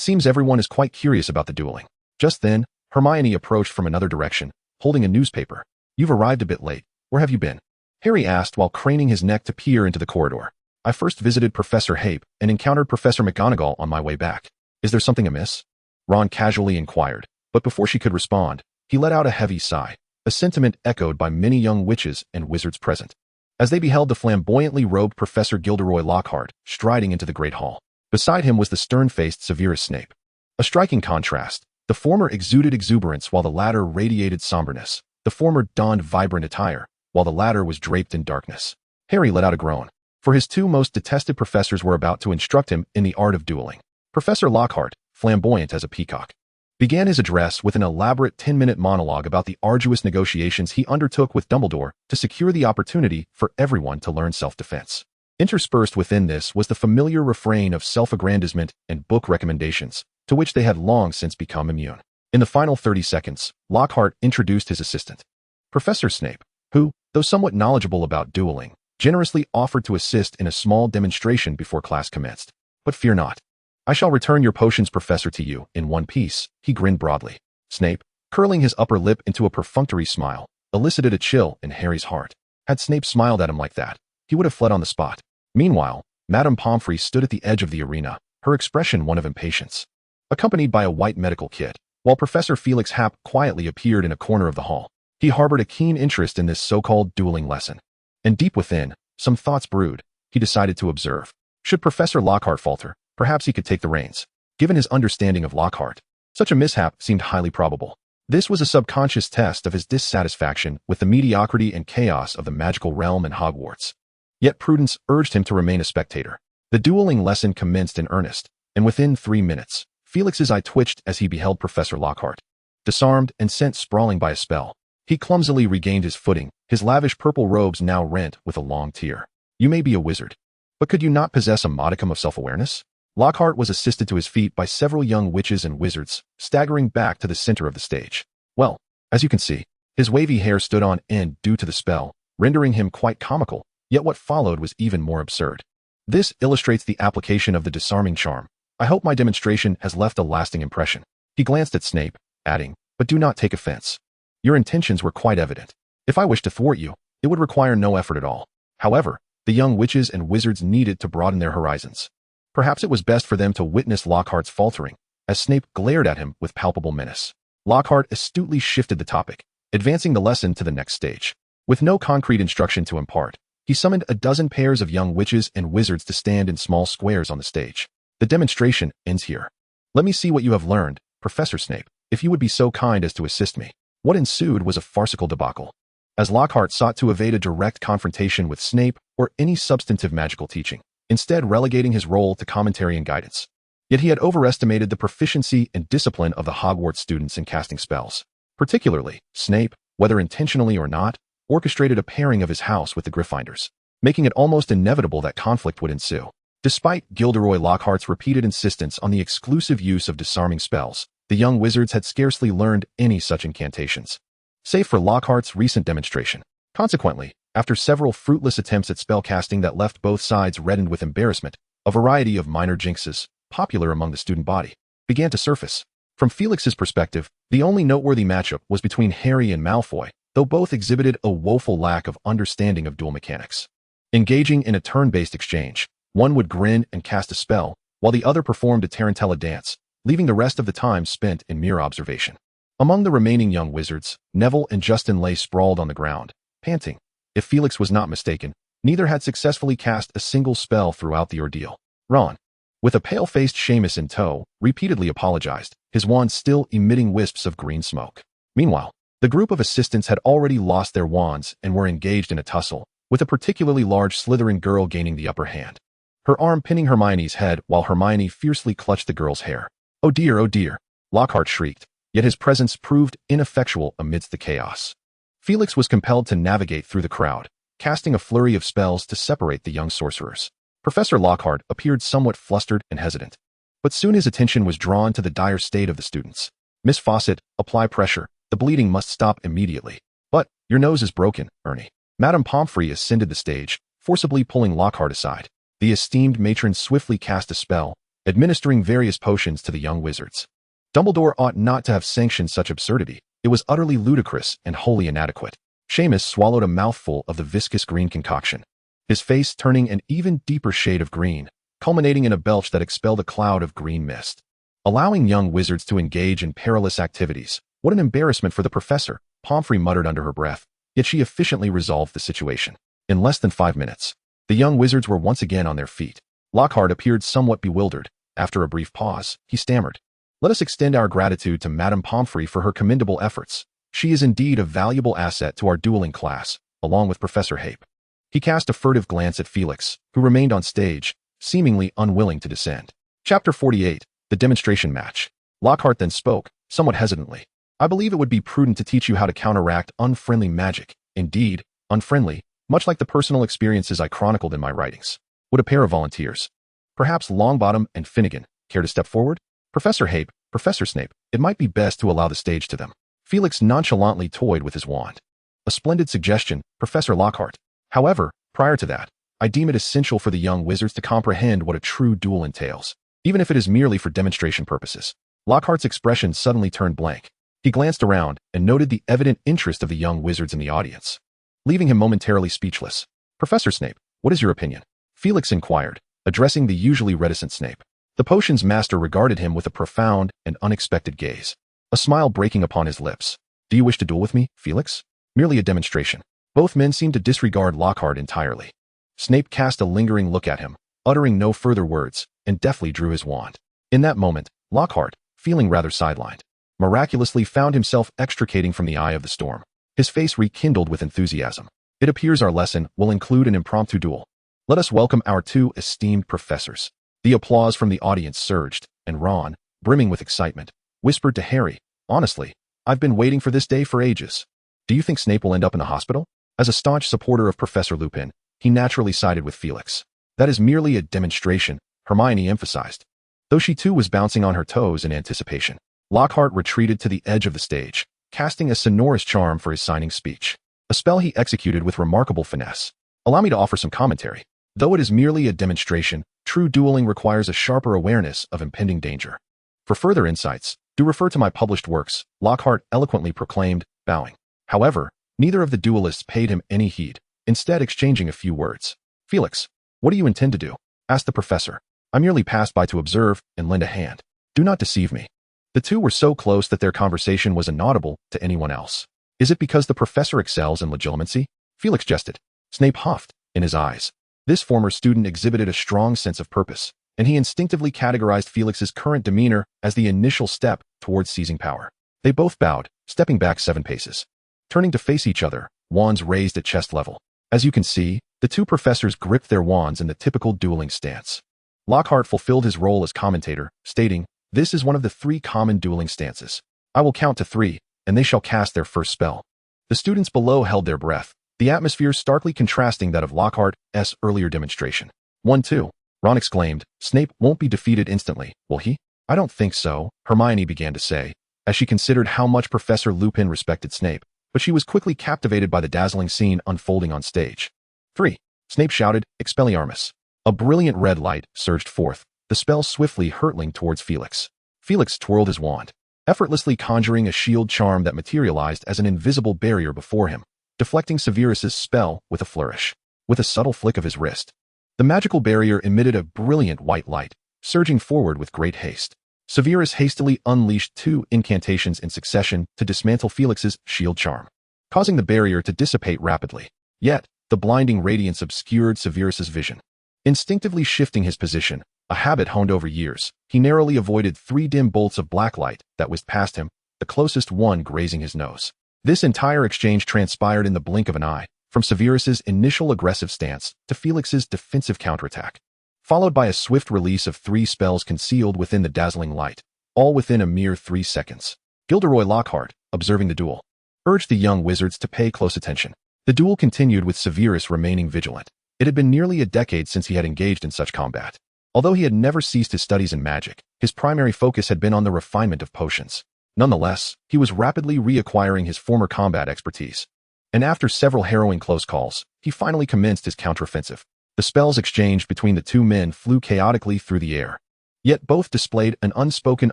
seems everyone is quite curious about the dueling. Just then, Hermione approached from another direction, holding a newspaper. You've arrived a bit late. Where have you been? Harry asked while craning his neck to peer into the corridor. I first visited Professor Happ and encountered Professor McGonagall on my way back. Is there something amiss? Ron casually inquired, but before she could respond, he let out a heavy sigh, a sentiment echoed by many young witches and wizards present, as they beheld the flamboyantly robed Professor Gilderoy Lockhart striding into the Great Hall. Beside him was the stern-faced Severus Snape. A striking contrast. The former exuded exuberance while the latter radiated somberness. The former donned vibrant attire, while the latter was draped in darkness. Harry let out a groan. for his two most detested professors were about to instruct him in the art of dueling. Professor Lockhart, flamboyant as a peacock, began his address with an elaborate 10-minute monologue about the arduous negotiations he undertook with Dumbledore to secure the opportunity for everyone to learn self-defense. Interspersed within this was the familiar refrain of self-aggrandizement and book recommendations, to which they had long since become immune. In the final 30 seconds, Lockhart introduced his assistant, Professor Snape, who, though somewhat knowledgeable about dueling, generously offered to assist in a small demonstration before class commenced. But fear not. I shall return your potions, Professor, to you in one piece, he grinned broadly. Snape, curling his upper lip into a perfunctory smile, elicited a chill in Harry's heart. Had Snape smiled at him like that, he would have fled on the spot. Meanwhile, Madame Pomfrey stood at the edge of the arena, her expression one of impatience. Accompanied by a white medical kit, while Professor Felix Happ quietly appeared in a corner of the hall, he harbored a keen interest in this so-called dueling lesson. And deep within, some thoughts brewed. He decided to observe. Should Professor Lockhart falter, perhaps he could take the reins. Given his understanding of Lockhart, such a mishap seemed highly probable. This was a subconscious test of his dissatisfaction with the mediocrity and chaos of the magical realm and Hogwarts. Yet prudence urged him to remain a spectator. The dueling lesson commenced in earnest, and within 3 minutes, Felix's eye twitched as he beheld Professor Lockhart. Disarmed and sent sprawling by a spell, he clumsily regained his footing, his lavish purple robes now rent with a long tear. You may be a wizard, but could you not possess a modicum of self-awareness? Lockhart was assisted to his feet by several young witches and wizards, staggering back to the center of the stage. Well, as you can see, his wavy hair stood on end due to the spell, rendering him quite comical, yet what followed was even more absurd. This illustrates the application of the disarming charm. I hope my demonstration has left a lasting impression. He glanced at Snape, adding, but do not take offense. Your intentions were quite evident. If I wished to thwart you, it would require no effort at all. However, the young witches and wizards needed to broaden their horizons. Perhaps it was best for them to witness Lockhart's faltering, as Snape glared at him with palpable menace. Lockhart astutely shifted the topic, advancing the lesson to the next stage. With no concrete instruction to impart, he summoned a dozen pairs of young witches and wizards to stand in small squares on the stage. The demonstration ends here. Let me see what you have learned, Professor Snape, if you would be so kind as to assist me. What ensued was a farcical debacle. As Lockhart sought to evade a direct confrontation with Snape or any substantive magical teaching, instead relegating his role to commentary and guidance. Yet he had overestimated the proficiency and discipline of the Hogwarts students in casting spells. Particularly, Snape, whether intentionally or not, orchestrated a pairing of his house with the Gryffindors, making it almost inevitable that conflict would ensue. Despite Gilderoy Lockhart's repeated insistence on the exclusive use of disarming spells, the young wizards had scarcely learned any such incantations, save for Lockhart's recent demonstration. Consequently, after several fruitless attempts at spellcasting that left both sides reddened with embarrassment, a variety of minor jinxes, popular among the student body, began to surface. From Felix's perspective, the only noteworthy matchup was between Harry and Malfoy, though both exhibited a woeful lack of understanding of duel mechanics. Engaging in a turn-based exchange, one would grin and cast a spell, while the other performed a tarantella dance, leaving the rest of the time spent in mere observation. Among the remaining young wizards, Neville and Justin lay sprawled on the ground, panting. If Felix was not mistaken, neither had successfully cast a single spell throughout the ordeal. Ron, with a pale-faced Seamus in tow, repeatedly apologized, his wand still emitting wisps of green smoke. Meanwhile, the group of assistants had already lost their wands and were engaged in a tussle, with a particularly large Slytherin girl gaining the upper hand, her arm pinning Hermione's head while Hermione fiercely clutched the girl's hair. Oh dear, Lockhart shrieked, yet his presence proved ineffectual amidst the chaos. Felix was compelled to navigate through the crowd, casting a flurry of spells to separate the young sorcerers. Professor Lockhart appeared somewhat flustered and hesitant, but soon his attention was drawn to the dire state of the students. Miss Fawcett, apply pressure. The bleeding must stop immediately. But, your nose is broken, Ernie. Madame Pomfrey ascended the stage, forcibly pulling Lockhart aside. The esteemed matron swiftly cast a spell, administering various potions to the young wizards. Dumbledore ought not to have sanctioned such absurdity. It was utterly ludicrous and wholly inadequate. Seamus swallowed a mouthful of the viscous green concoction, his face turning an even deeper shade of green, culminating in a belch that expelled a cloud of green mist. Allowing young wizards to engage in perilous activities. What an embarrassment for the professor, Pomfrey muttered under her breath, yet she efficiently resolved the situation. In less than 5 minutes, the young wizards were once again on their feet. Lockhart appeared somewhat bewildered. After a brief pause, he stammered, "Let us extend our gratitude to Madame Pomfrey for her commendable efforts. She is indeed a valuable asset to our dueling class, along with Professor Hape." He cast a furtive glance at Felix, who remained on stage, seemingly unwilling to descend. Chapter 48, The Demonstration Match. Lockhart then spoke, somewhat hesitantly. I believe it would be prudent to teach you how to counteract unfriendly magic. Indeed, unfriendly, much like the personal experiences I chronicled in my writings. Would a pair of volunteers, perhaps Longbottom and Finnegan, care to step forward? Professor Hape, Professor Snape, it might be best to allow the stage to them. Felix nonchalantly toyed with his wand. A splendid suggestion, Professor Lockhart. However, prior to that, I deem it essential for the young wizards to comprehend what a true duel entails, even if it is merely for demonstration purposes. Lockhart's expression suddenly turned blank. He glanced around and noted the evident interest of the young wizards in the audience, leaving him momentarily speechless. Professor Snape, what is your opinion? Felix inquired, addressing the usually reticent Snape. The potions master regarded him with a profound and unexpected gaze, a smile breaking upon his lips. Do you wish to duel with me, Felix? Merely a demonstration. Both men seemed to disregard Lockhart entirely. Snape cast a lingering look at him, uttering no further words, and deftly drew his wand. In that moment, Lockhart, feeling rather sidelined, miraculously found himself extricating from the eye of the storm. His face rekindled with enthusiasm. It appears our lesson will include an impromptu duel. Let us welcome our two esteemed professors. The applause from the audience surged, and Ron, brimming with excitement, whispered to Harry, honestly, I've been waiting for this day for ages. Do you think Snape will end up in the hospital? As a staunch supporter of Professor Lupin, he naturally sided with Felix. That is merely a demonstration, Hermione emphasized, though she too was bouncing on her toes in anticipation. Lockhart retreated to the edge of the stage, casting a sonorous charm for his signing speech, a spell he executed with remarkable finesse. Allow me to offer some commentary. Though it is merely a demonstration, true dueling requires a sharper awareness of impending danger. For further insights, do refer to my published works, Lockhart eloquently proclaimed, bowing. However, neither of the duelists paid him any heed, instead exchanging a few words. Felix, what do you intend to do? Asked the professor. I merely passed by to observe and lend a hand. Do not deceive me. The two were so close that their conversation was inaudible to anyone else. Is it because the professor excels in legilimency? Felix jested. Snape huffed, in his eyes. This former student exhibited a strong sense of purpose, and he instinctively categorized Felix's current demeanor as the initial step towards seizing power. They both bowed, stepping back 7 paces. Turning to face each other, wands raised at chest level. As you can see, the two professors gripped their wands in the typical dueling stance. Lockhart fulfilled his role as commentator, stating, this is one of the 3 common dueling stances. I will count to 3, and they shall cast their first spell. The students below held their breath, the atmosphere starkly contrasting that of Lockhart's earlier demonstration. 1-2. Ron exclaimed, Snape won't be defeated instantly, will he? I don't think so, Hermione began to say, as she considered how much Professor Lupin respected Snape, but she was quickly captivated by the dazzling scene unfolding on stage. 3. Snape shouted, Expelliarmus. A brilliant red light surged forth, the spell swiftly hurtling towards Felix. Felix twirled his wand, effortlessly conjuring a shield charm that materialized as an invisible barrier before him, deflecting Severus's spell with a flourish. With a subtle flick of his wrist, the magical barrier emitted a brilliant white light, surging forward with great haste. Severus hastily unleashed 2 incantations in succession to dismantle Felix's shield charm, causing the barrier to dissipate rapidly. Yet, the blinding radiance obscured Severus's vision. Instinctively shifting his position, a habit honed over years, he narrowly avoided 3 dim bolts of black light that whizzed past him, the closest one grazing his nose. This entire exchange transpired in the blink of an eye, from Severus's initial aggressive stance to Felix's defensive counterattack, followed by a swift release of 3 spells concealed within the dazzling light, all within a mere 3 seconds. Gilderoy Lockhart, observing the duel, urged the young wizards to pay close attention. The duel continued with Severus remaining vigilant. It had been nearly a decade since he had engaged in such combat. Although he had never ceased his studies in magic, his primary focus had been on the refinement of potions. Nonetheless, he was rapidly reacquiring his former combat expertise. And after several harrowing close calls, he finally commenced his counteroffensive. The spells exchanged between the 2 men flew chaotically through the air. Yet both displayed an unspoken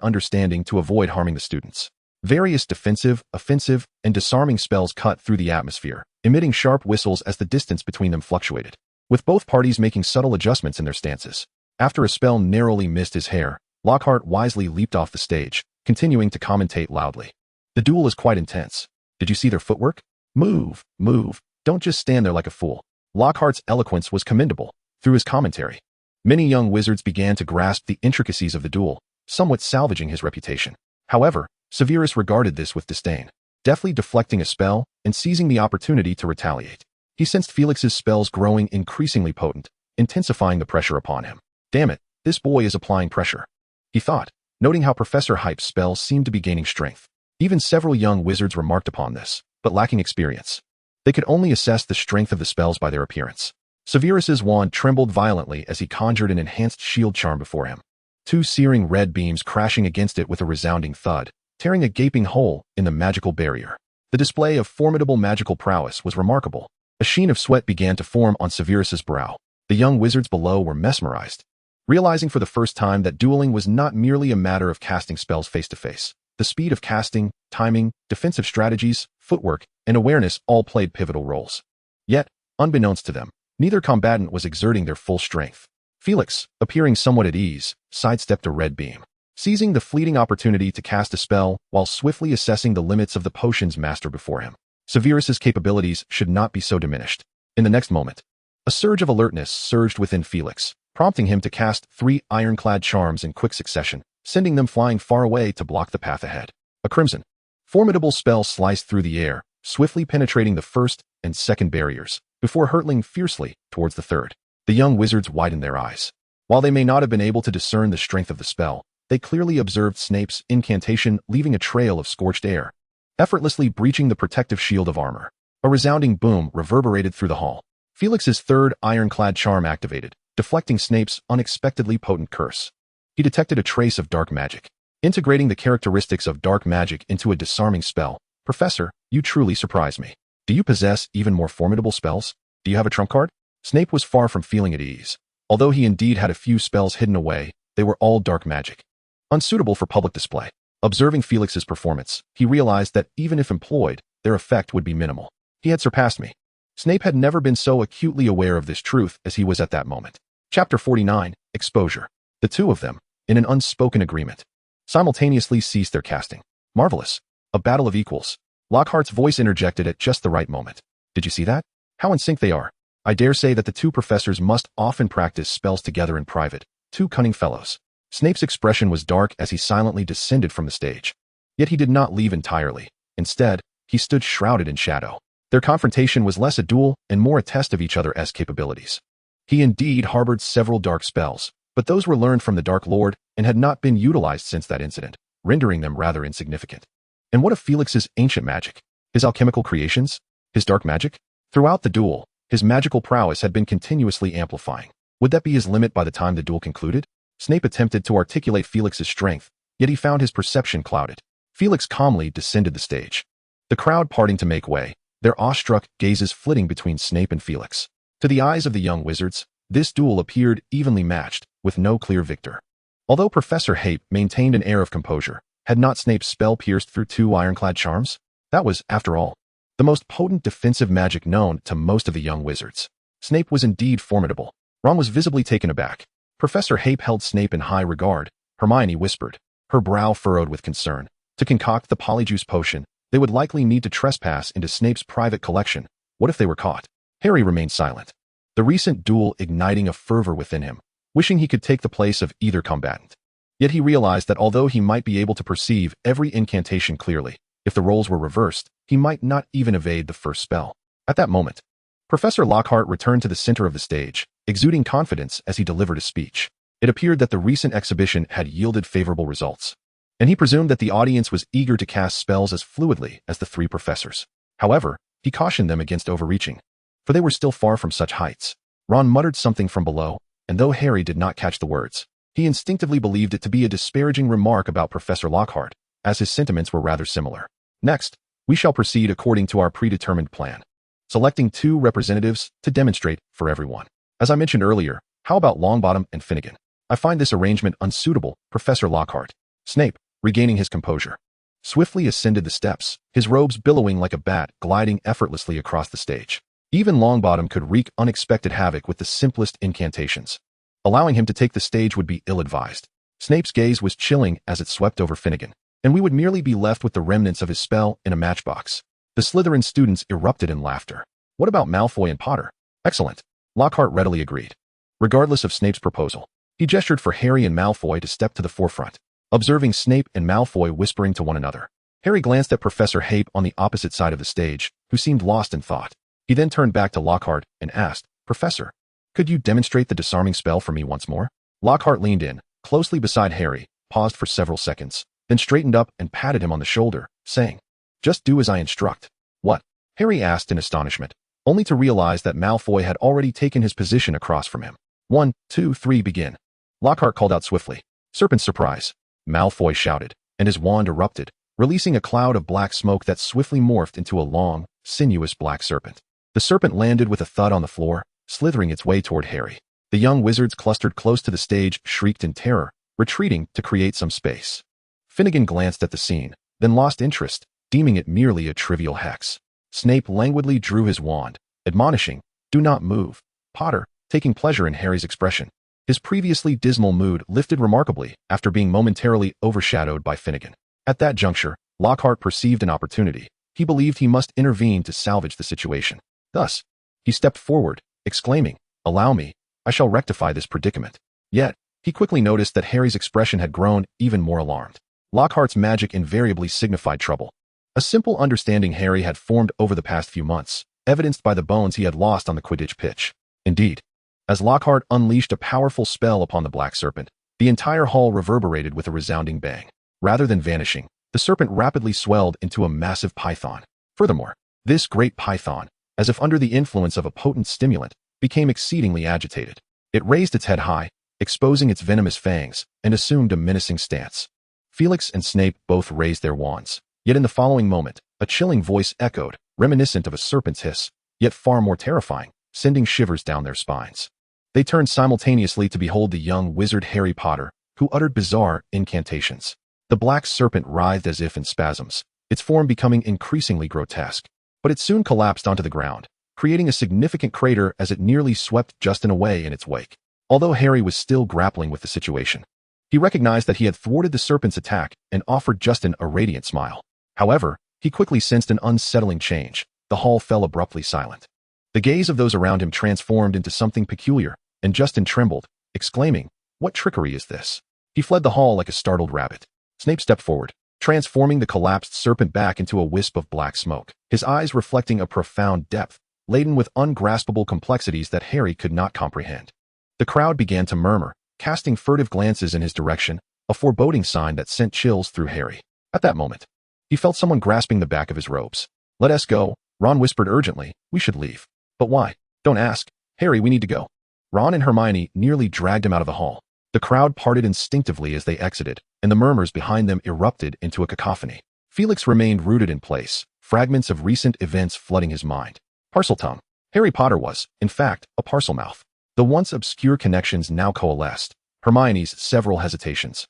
understanding to avoid harming the students. Various defensive, offensive, and disarming spells cut through the atmosphere, emitting sharp whistles as the distance between them fluctuated, with both parties making subtle adjustments in their stances. After a spell narrowly missed his hair, Lockhart wisely leaped off the stage, continuing to commentate loudly. The duel is quite intense. Did you see their footwork? Move, move, don't just stand there like a fool. Lockhart's eloquence was commendable. Through his commentary, many young wizards began to grasp the intricacies of the duel, somewhat salvaging his reputation. However, Severus regarded this with disdain, deftly deflecting a spell and seizing the opportunity to retaliate. He sensed Felix's spells growing increasingly potent, intensifying the pressure upon him. Damn it, this boy is applying pressure, he thought, noting how Professor Hype's spells seemed to be gaining strength. Even several young wizards remarked upon this, but lacking experience. They could only assess the strength of the spells by their appearance. Severus's wand trembled violently as he conjured an enhanced shield charm before him. 2 searing red beams crashing against it with a resounding thud, tearing a gaping hole in the magical barrier. The display of formidable magical prowess was remarkable. A sheen of sweat began to form on Severus's brow. The young wizards below were mesmerized, realizing for the first time that dueling was not merely a matter of casting spells face-to-face. The speed of casting, timing, defensive strategies, footwork, and awareness all played pivotal roles. Yet, unbeknownst to them, neither combatant was exerting their full strength. Felix, appearing somewhat at ease, sidestepped a red beam, seizing the fleeting opportunity to cast a spell while swiftly assessing the limits of the potion's master before him. Severus's capabilities should not be so diminished. In the next moment, a surge of alertness surged within Felix, prompting him to cast 3 ironclad charms in quick succession, sending them flying far away to block the path ahead. A crimson, formidable spell sliced through the air, swiftly penetrating the first and second barriers, before hurtling fiercely towards the third. The young wizards widened their eyes. While they may not have been able to discern the strength of the spell, they clearly observed Snape's incantation leaving a trail of scorched air, effortlessly breaching the protective shield of armor. A resounding boom reverberated through the hall. Felix's 3rd ironclad charm activated, deflecting Snape's unexpectedly potent curse. He detected a trace of dark magic. Integrating the characteristics of dark magic into a disarming spell. Professor, you truly surprise me. Do you possess even more formidable spells? Do you have a trump card? Snape was far from feeling at ease. Although he indeed had a few spells hidden away, they were all dark magic, unsuitable for public display. Observing Felix's performance, he realized that even if employed, their effect would be minimal. He had surpassed me. Snape had never been so acutely aware of this truth as he was at that moment. Chapter 49, Exposure. The two of them, in an unspoken agreement, simultaneously ceased their casting. Marvelous. A battle of equals. Lockhart's voice interjected at just the right moment. Did you see that? How in sync they are. I dare say that the two professors must often practice spells together in private. 2 cunning fellows. Snape's expression was dark as he silently descended from the stage. Yet he did not leave entirely. Instead, he stood shrouded in shadow. Their confrontation was less a duel and more a test of each other's capabilities. He indeed harbored several dark spells, but those were learned from the Dark Lord and had not been utilized since that incident, rendering them rather insignificant. And what of Felix's ancient magic? His alchemical creations? His dark magic? Throughout the duel, his magical prowess had been continuously amplifying. Would that be his limit by the time the duel concluded? Snape attempted to articulate Felix's strength, yet he found his perception clouded. Felix calmly descended the stage. The crowd parting to make way, their awestruck gazes flitting between Snape and Felix. To the eyes of the young wizards, this duel appeared evenly matched, with no clear victor. Although Professor Hape maintained an air of composure, had not Snape's spell pierced through 2 ironclad charms? That was, after all, the most potent defensive magic known to most of the young wizards. Snape was indeed formidable. Ron was visibly taken aback. Professor Hape held Snape in high regard. Hermione whispered, her brow furrowed with concern. To concoct the polyjuice potion, they would likely need to trespass into Snape's private collection. What if they were caught? Harry remained silent, the recent duel igniting a fervor within him, wishing he could take the place of either combatant. Yet he realized that although he might be able to perceive every incantation clearly, if the roles were reversed, he might not even evade the first spell. At that moment, Professor Lockhart returned to the center of the stage, exuding confidence as he delivered a speech. It appeared that the recent exhibition had yielded favorable results, and he presumed that the audience was eager to cast spells as fluidly as the 3 professors. However, he cautioned them against overreaching, for they were still far from such heights. Ron muttered something from below, and though Harry did not catch the words, he instinctively believed it to be a disparaging remark about Professor Lockhart, as his sentiments were rather similar. Next, we shall proceed according to our predetermined plan, selecting 2 representatives to demonstrate for everyone. As I mentioned earlier, how about Longbottom and Finnegan? I find this arrangement unsuitable, Professor Lockhart. Snape, regaining his composure, swiftly ascended the steps, his robes billowing like a bat gliding effortlessly across the stage. Even Longbottom could wreak unexpected havoc with the simplest incantations. Allowing him to take the stage would be ill-advised. Snape's gaze was chilling as it swept over Finnegan, and we would merely be left with the remnants of his spell in a matchbox. The Slytherin students erupted in laughter. What about Malfoy and Potter? Excellent. Lockhart readily agreed. Regardless of Snape's proposal, he gestured for Harry and Malfoy to step to the forefront. Observing Snape and Malfoy whispering to one another, Harry glanced at Professor Hape on the opposite side of the stage, who seemed lost in thought. He then turned back to Lockhart and asked, "Professor, could you demonstrate the disarming spell for me once more?" Lockhart leaned in, closely beside Harry, paused for several seconds, then straightened up and patted him on the shoulder, saying, "Just do as I instruct." "What?" Harry asked in astonishment, only to realize that Malfoy had already taken his position across from him. 1, 2, 3, begin. Lockhart called out swiftly. "Serpent surprise," Malfoy shouted, and his wand erupted, releasing a cloud of black smoke that swiftly morphed into a long, sinuous black serpent. The serpent landed with a thud on the floor, slithering its way toward Harry. The young wizards clustered close to the stage shrieked in terror, retreating to create some space. Finnegan glanced at the scene, then lost interest, deeming it merely a trivial hex. Snape languidly drew his wand, admonishing, "Do not move." Potter, taking pleasure in Harry's expression. His previously dismal mood lifted remarkably after being momentarily overshadowed by Finnegan. At that juncture, Lockhart perceived an opportunity. He believed he must intervene to salvage the situation. Thus, he stepped forward, exclaiming, "Allow me, I shall rectify this predicament." Yet, he quickly noticed that Harry's expression had grown even more alarmed. Lockhart's magic invariably signified trouble. A simple understanding Harry had formed over the past few months, evidenced by the bones he had lost on the Quidditch pitch. Indeed, as Lockhart unleashed a powerful spell upon the black serpent, the entire hall reverberated with a resounding bang. Rather than vanishing, the serpent rapidly swelled into a massive python. Furthermore, this great python, as if under the influence of a potent stimulant, became exceedingly agitated. It raised its head high, exposing its venomous fangs, and assumed a menacing stance. Felix and Snape both raised their wands. Yet in the following moment, a chilling voice echoed, reminiscent of a serpent's hiss, yet far more terrifying, sending shivers down their spines. They turned simultaneously to behold the young wizard Harry Potter, who uttered bizarre incantations. The black serpent writhed as if in spasms, its form becoming increasingly grotesque. But it soon collapsed onto the ground, creating a significant crater as it nearly swept Justin away in its wake. Although Harry was still grappling with the situation, he recognized that he had thwarted the serpent's attack and offered Justin a radiant smile. However, he quickly sensed an unsettling change. The hall fell abruptly silent. The gaze of those around him transformed into something peculiar, and Justin trembled, exclaiming, "What trickery is this?" He fled the hall like a startled rabbit. Snape stepped forward, transforming the collapsed serpent back into a wisp of black smoke, his eyes reflecting a profound depth, laden with ungraspable complexities that Harry could not comprehend. The crowd began to murmur, casting furtive glances in his direction, a foreboding sign that sent chills through Harry. At that moment, he felt someone grasping the back of his robes. "Let us go," Ron whispered urgently. "We should leave." "But why?" "Don't ask. Harry, we need to go." Ron and Hermione nearly dragged him out of the hall. The crowd parted instinctively as they exited, and the murmurs behind them erupted into a cacophony. Felix remained rooted in place, fragments of recent events flooding his mind. Parseltongue. Harry Potter was, in fact, a Parselmouth. The once obscure connections now coalesced. Hermione's several hesitations,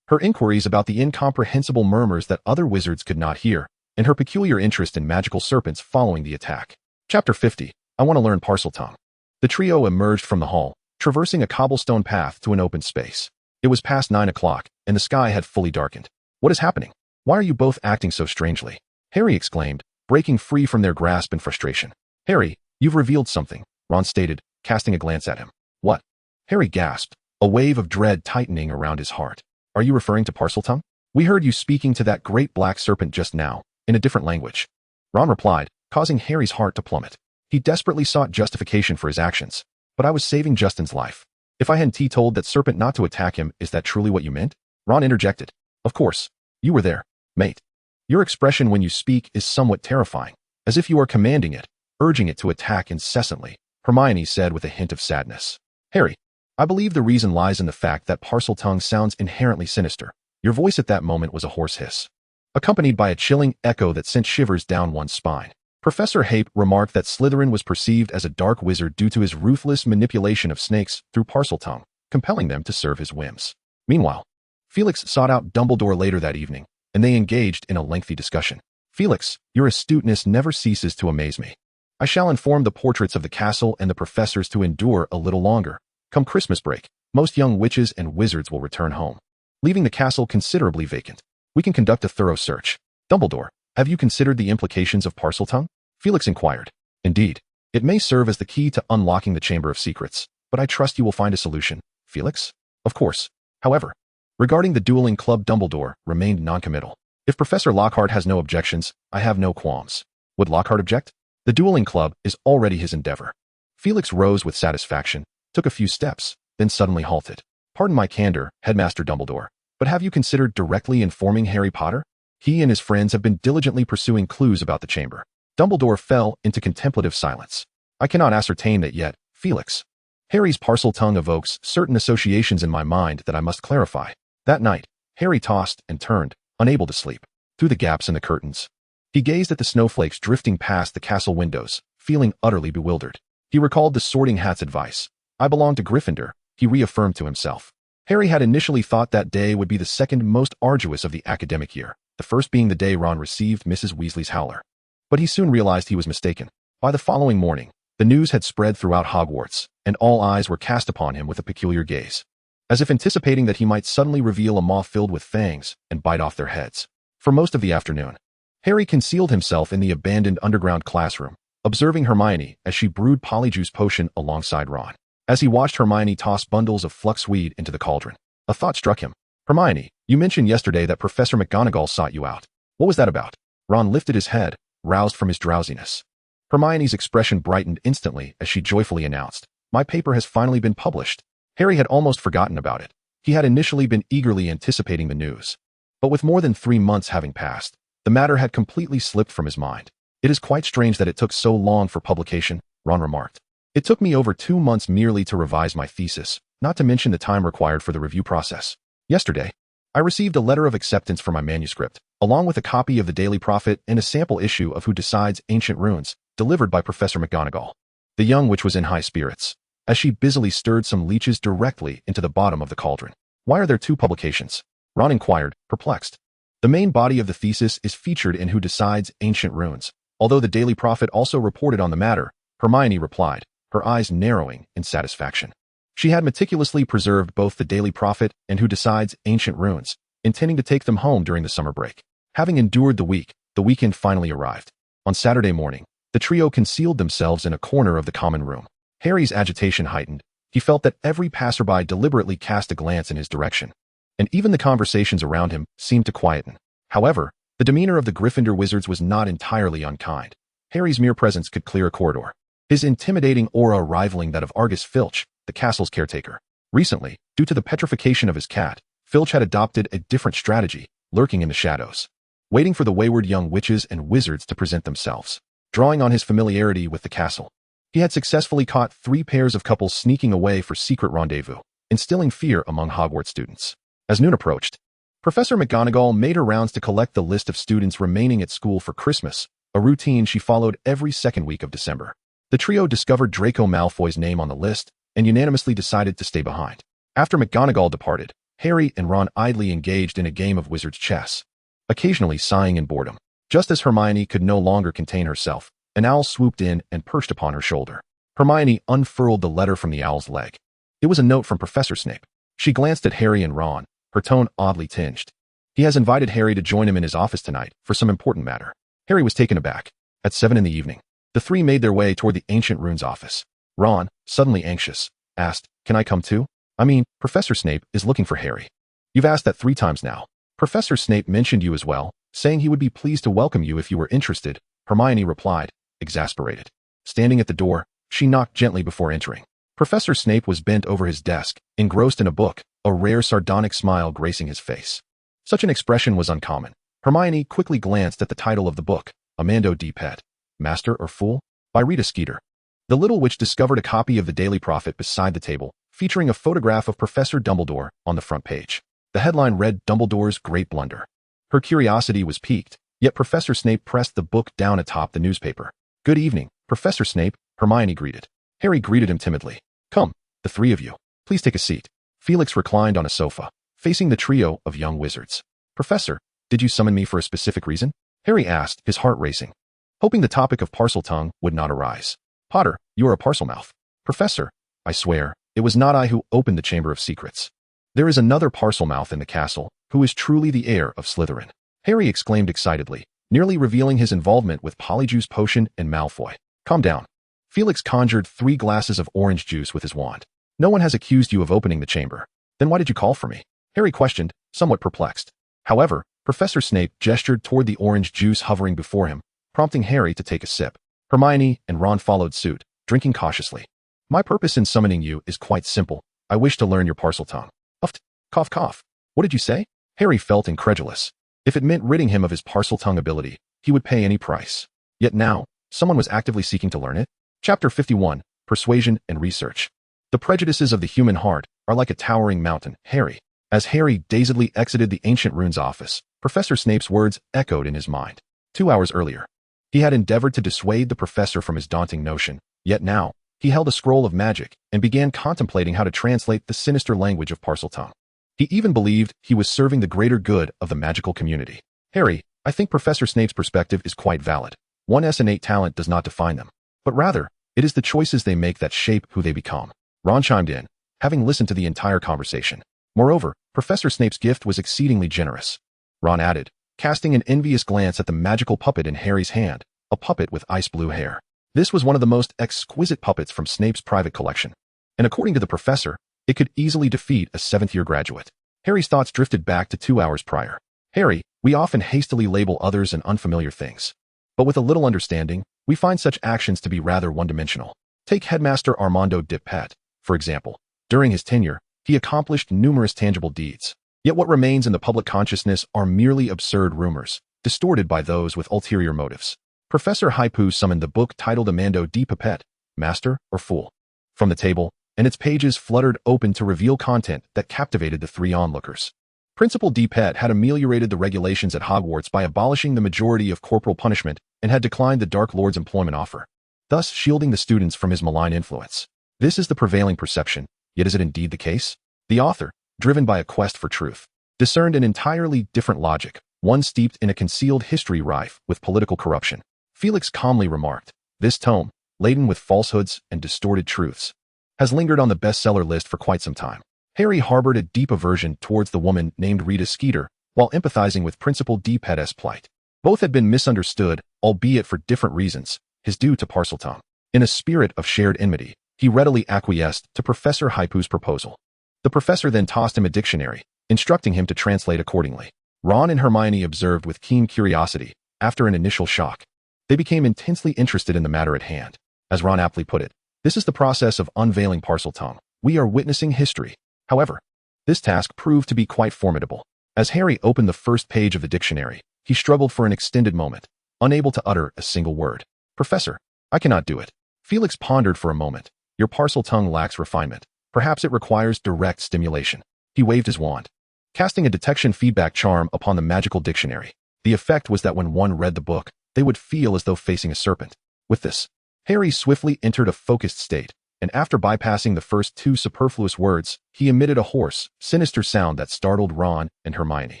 her inquiries about the incomprehensible murmurs that other wizards could not hear, and her peculiar interest in magical serpents following the attack. Chapter 50. I want to learn Parseltongue. The trio emerged from the hall, traversing a cobblestone path to an open space. It was past 9 o'clock, and the sky had fully darkened. "What is happening? Why are you both acting so strangely?" Harry exclaimed, breaking free from their grasp in frustration. "Harry, you've revealed something," Ron stated, casting a glance at him. "What?" Harry gasped, a wave of dread tightening around his heart. "Are you referring to Parseltongue? We heard you speaking to that great black serpent just now, in a different language," Ron replied, causing Harry's heart to plummet. He desperately sought justification for his actions. "But I was saving Justin's life. If I hadn't told that serpent not to attack him, is that truly what you meant?" Ron interjected. "Of course. You were there, mate. Your expression when you speak is somewhat terrifying, as if you are commanding it, urging it to attack incessantly," Hermione said with a hint of sadness. "Harry, I believe the reason lies in the fact that Parseltongue sounds inherently sinister." Your voice at that moment was a hoarse hiss, accompanied by a chilling echo that sent shivers down one's spine. Professor Hape remarked that Slytherin was perceived as a dark wizard due to his ruthless manipulation of snakes through Parseltongue, compelling them to serve his whims. Meanwhile, Felix sought out Dumbledore later that evening, and they engaged in a lengthy discussion. "Felix, your astuteness never ceases to amaze me. I shall inform the portraits of the castle and the professors to endure a little longer. Come Christmas break, most young witches and wizards will return home, leaving the castle considerably vacant. We can conduct a thorough search. Dumbledore, have you considered the implications of Parseltongue?" Felix inquired. "Indeed, it may serve as the key to unlocking the Chamber of Secrets, but I trust you will find a solution." "Felix?" "Of course. However, regarding the dueling club, Dumbledore remained noncommittal. If Professor Lockhart has no objections, I have no qualms." "Would Lockhart object?" The dueling club is already his endeavor. Felix rose with satisfaction, took a few steps, then suddenly halted. Pardon my candor, Headmaster Dumbledore, but have you considered directly informing Harry Potter? He and his friends have been diligently pursuing clues about the chamber. Dumbledore fell into contemplative silence. I cannot ascertain that yet, Felix. Harry's parcel tongue evokes certain associations in my mind that I must clarify. That night, Harry tossed and turned, unable to sleep, through the gaps in the curtains. He gazed at the snowflakes drifting past the castle windows, feeling utterly bewildered. He recalled the Sorting Hat's advice. I belong to Gryffindor, he reaffirmed to himself. Harry had initially thought that day would be the second most arduous of the academic year, the first being the day Ron received Mrs. Weasley's howler. But he soon realized he was mistaken. By the following morning, the news had spread throughout Hogwarts, and all eyes were cast upon him with a peculiar gaze, as if anticipating that he might suddenly reveal a maw filled with fangs and bite off their heads. For most of the afternoon, Harry concealed himself in the abandoned underground classroom, observing Hermione as she brewed Polyjuice Potion alongside Ron. As he watched Hermione toss bundles of fluxweed into the cauldron, a thought struck him. Hermione, you mentioned yesterday that Professor McGonagall sought you out. What was that about? Ron lifted his head, roused from his drowsiness. Hermione's expression brightened instantly as she joyfully announced, my paper has finally been published. Harry had almost forgotten about it. He had initially been eagerly anticipating the news. But with more than 3 months having passed, the matter had completely slipped from his mind. It is quite strange that it took so long for publication, Ron remarked. It took me over 2 months merely to revise my thesis, not to mention the time required for the review process. Yesterday, I received a letter of acceptance for my manuscript, along with a copy of the Daily Prophet and a sample issue of Who Decides Ancient Runes, delivered by Professor McGonagall. The young witch was in high spirits, as she busily stirred some leeches directly into the bottom of the cauldron. Why are there 2 publications? Ron inquired, perplexed. The main body of the thesis is featured in Who Decides Ancient Runes. Although the Daily Prophet also reported on the matter, Hermione replied, her eyes narrowing in satisfaction. She had meticulously preserved both the Daily Prophet and Who Decides Ancient Runes, intending to take them home during the summer break. Having endured the week, the weekend finally arrived. On Saturday morning, the trio concealed themselves in a corner of the common room. Harry's agitation heightened. He felt that every passerby deliberately cast a glance in his direction, and even the conversations around him seemed to quieten. However, the demeanor of the Gryffindor wizards was not entirely unkind. Harry's mere presence could clear a corridor, his intimidating aura rivaling that of Argus Filch, the castle's caretaker. Recently, due to the petrification of his cat, Filch had adopted a different strategy, lurking in the shadows, waiting for the wayward young witches and wizards to present themselves. Drawing on his familiarity with the castle, he had successfully caught 3 pairs of couples sneaking away for secret rendezvous, instilling fear among Hogwarts students. As noon approached, Professor McGonagall made her rounds to collect the list of students remaining at school for Christmas, a routine she followed every second week of December. The trio discovered Draco Malfoy's name on the list and unanimously decided to stay behind. After McGonagall departed, Harry and Ron idly engaged in a game of wizard's chess, occasionally sighing in boredom. Just as Hermione could no longer contain herself, an owl swooped in and perched upon her shoulder. Hermione unfurled the letter from the owl's leg. It was a note from Professor Snape. She glanced at Harry and Ron, her tone oddly tinged. He has invited Harry to join him in his office tonight for some important matter. Harry was taken aback. At 7 in the evening, the 3 made their way toward the Ancient Runes office. Ron, suddenly anxious, asked, can I come too? I mean, Professor Snape is looking for Harry. You've asked that 3 times now. Professor Snape mentioned you as well, saying he would be pleased to welcome you if you were interested, Hermione replied, exasperated. Standing at the door, she knocked gently before entering. Professor Snape was bent over his desk, engrossed in a book, a rare sardonic smile gracing his face. Such an expression was uncommon. Hermione quickly glanced at the title of the book, Amando D. Pet, Master or Fool? By Rita Skeeter. The little witch discovered a copy of the Daily Prophet beside the table, featuring a photograph of Professor Dumbledore on the front page. The headline read Dumbledore's Great Blunder. Her curiosity was piqued, yet Professor Snape pressed the book down atop the newspaper. Good evening, Professor Snape, Hermione greeted. Harry greeted him timidly. Come, the 3 of you. Please take a seat. Felix reclined on a sofa, facing the trio of young wizards. Professor, did you summon me for a specific reason? Harry asked, his heart racing, hoping the topic of Parseltongue would not arise. Potter, you are a Parselmouth. Professor, I swear, it was not I who opened the Chamber of Secrets. There is another Parselmouth in the castle, who is truly the heir of Slytherin. Harry exclaimed excitedly, nearly revealing his involvement with Polyjuice Potion and Malfoy. Calm down. Felix conjured 3 glasses of orange juice with his wand. No one has accused you of opening the chamber. Then why did you call for me? Harry questioned, somewhat perplexed. However, Professor Snape gestured toward the orange juice hovering before him, prompting Harry to take a sip. Hermione and Ron followed suit, drinking cautiously. My purpose in summoning you is quite simple. I wish to learn your parcel tongue. Uft. Cough cough. What did you say? Harry felt incredulous. If it meant ridding him of his parcel tongue ability, he would pay any price. Yet now, someone was actively seeking to learn it? Chapter 51, Persuasion and Research. The prejudices of the human heart are like a towering mountain, Harry. As Harry dazedly exited the ancient rune's office, Professor Snape's words echoed in his mind. 2 hours earlier, he had endeavored to dissuade the professor from his daunting notion, yet now, he held a scroll of magic and began contemplating how to translate the sinister language of Parseltongue. He even believed he was serving the greater good of the magical community. Harry, I think Professor Snape's perspective is quite valid. One's innate talent does not define them, but rather, it is the choices they make that shape who they become. Ron chimed in, having listened to the entire conversation. Moreover, Professor Snape's gift was exceedingly generous. Ron added, casting an envious glance at the magical puppet in Harry's hand, a puppet with ice blue hair. This was one of the most exquisite puppets from Snape's private collection, and according to the professor, it could easily defeat a 7th-year graduate. Harry's thoughts drifted back to 2 hours prior. Harry, we often hastily label others and unfamiliar things. But with a little understanding, we find such actions to be rather one-dimensional. Take Headmaster Armando Dipet, for example. During his tenure, he accomplished numerous tangible deeds. Yet what remains in the public consciousness are merely absurd rumors, distorted by those with ulterior motives. Professor Hypoo summoned the book titled Armando D. Pipette, Master or Fool, from the table, and its pages fluttered open to reveal content that captivated the 3 onlookers. Principal Dipet had ameliorated the regulations at Hogwarts by abolishing the majority of corporal punishment and had declined the Dark Lord's employment offer, thus shielding the students from his malign influence. This is the prevailing perception, yet is it indeed the case? The author, driven by a quest for truth, discerned an entirely different logic, one steeped in a concealed history rife with political corruption. Felix calmly remarked, this tome, laden with falsehoods and distorted truths, has lingered on the bestseller list for quite some time. Harry harbored a deep aversion towards the woman named Rita Skeeter, while empathizing with Principal Dipet's plight. Both had been misunderstood, albeit for different reasons, his due to Parseltongue. In a spirit of shared enmity, he readily acquiesced to Professor Hypoo's proposal. The professor then tossed him a dictionary, instructing him to translate accordingly. Ron and Hermione observed with keen curiosity. After an initial shock, they became intensely interested in the matter at hand. As Ron aptly put it, this is the process of unveiling Parseltongue. We are witnessing history. However, this task proved to be quite formidable. As Harry opened the first page of the dictionary, he struggled for an extended moment, unable to utter a single word. Professor, I cannot do it. Felix pondered for a moment. Your Parseltongue lacks refinement. Perhaps it requires direct stimulation. He waved his wand, casting a detection feedback charm upon the magical dictionary. The effect was that when one read the book, they would feel as though facing a serpent. With this, Harry swiftly entered a focused state, and after bypassing the first 2 superfluous words, he emitted a hoarse, sinister sound that startled Ron and Hermione.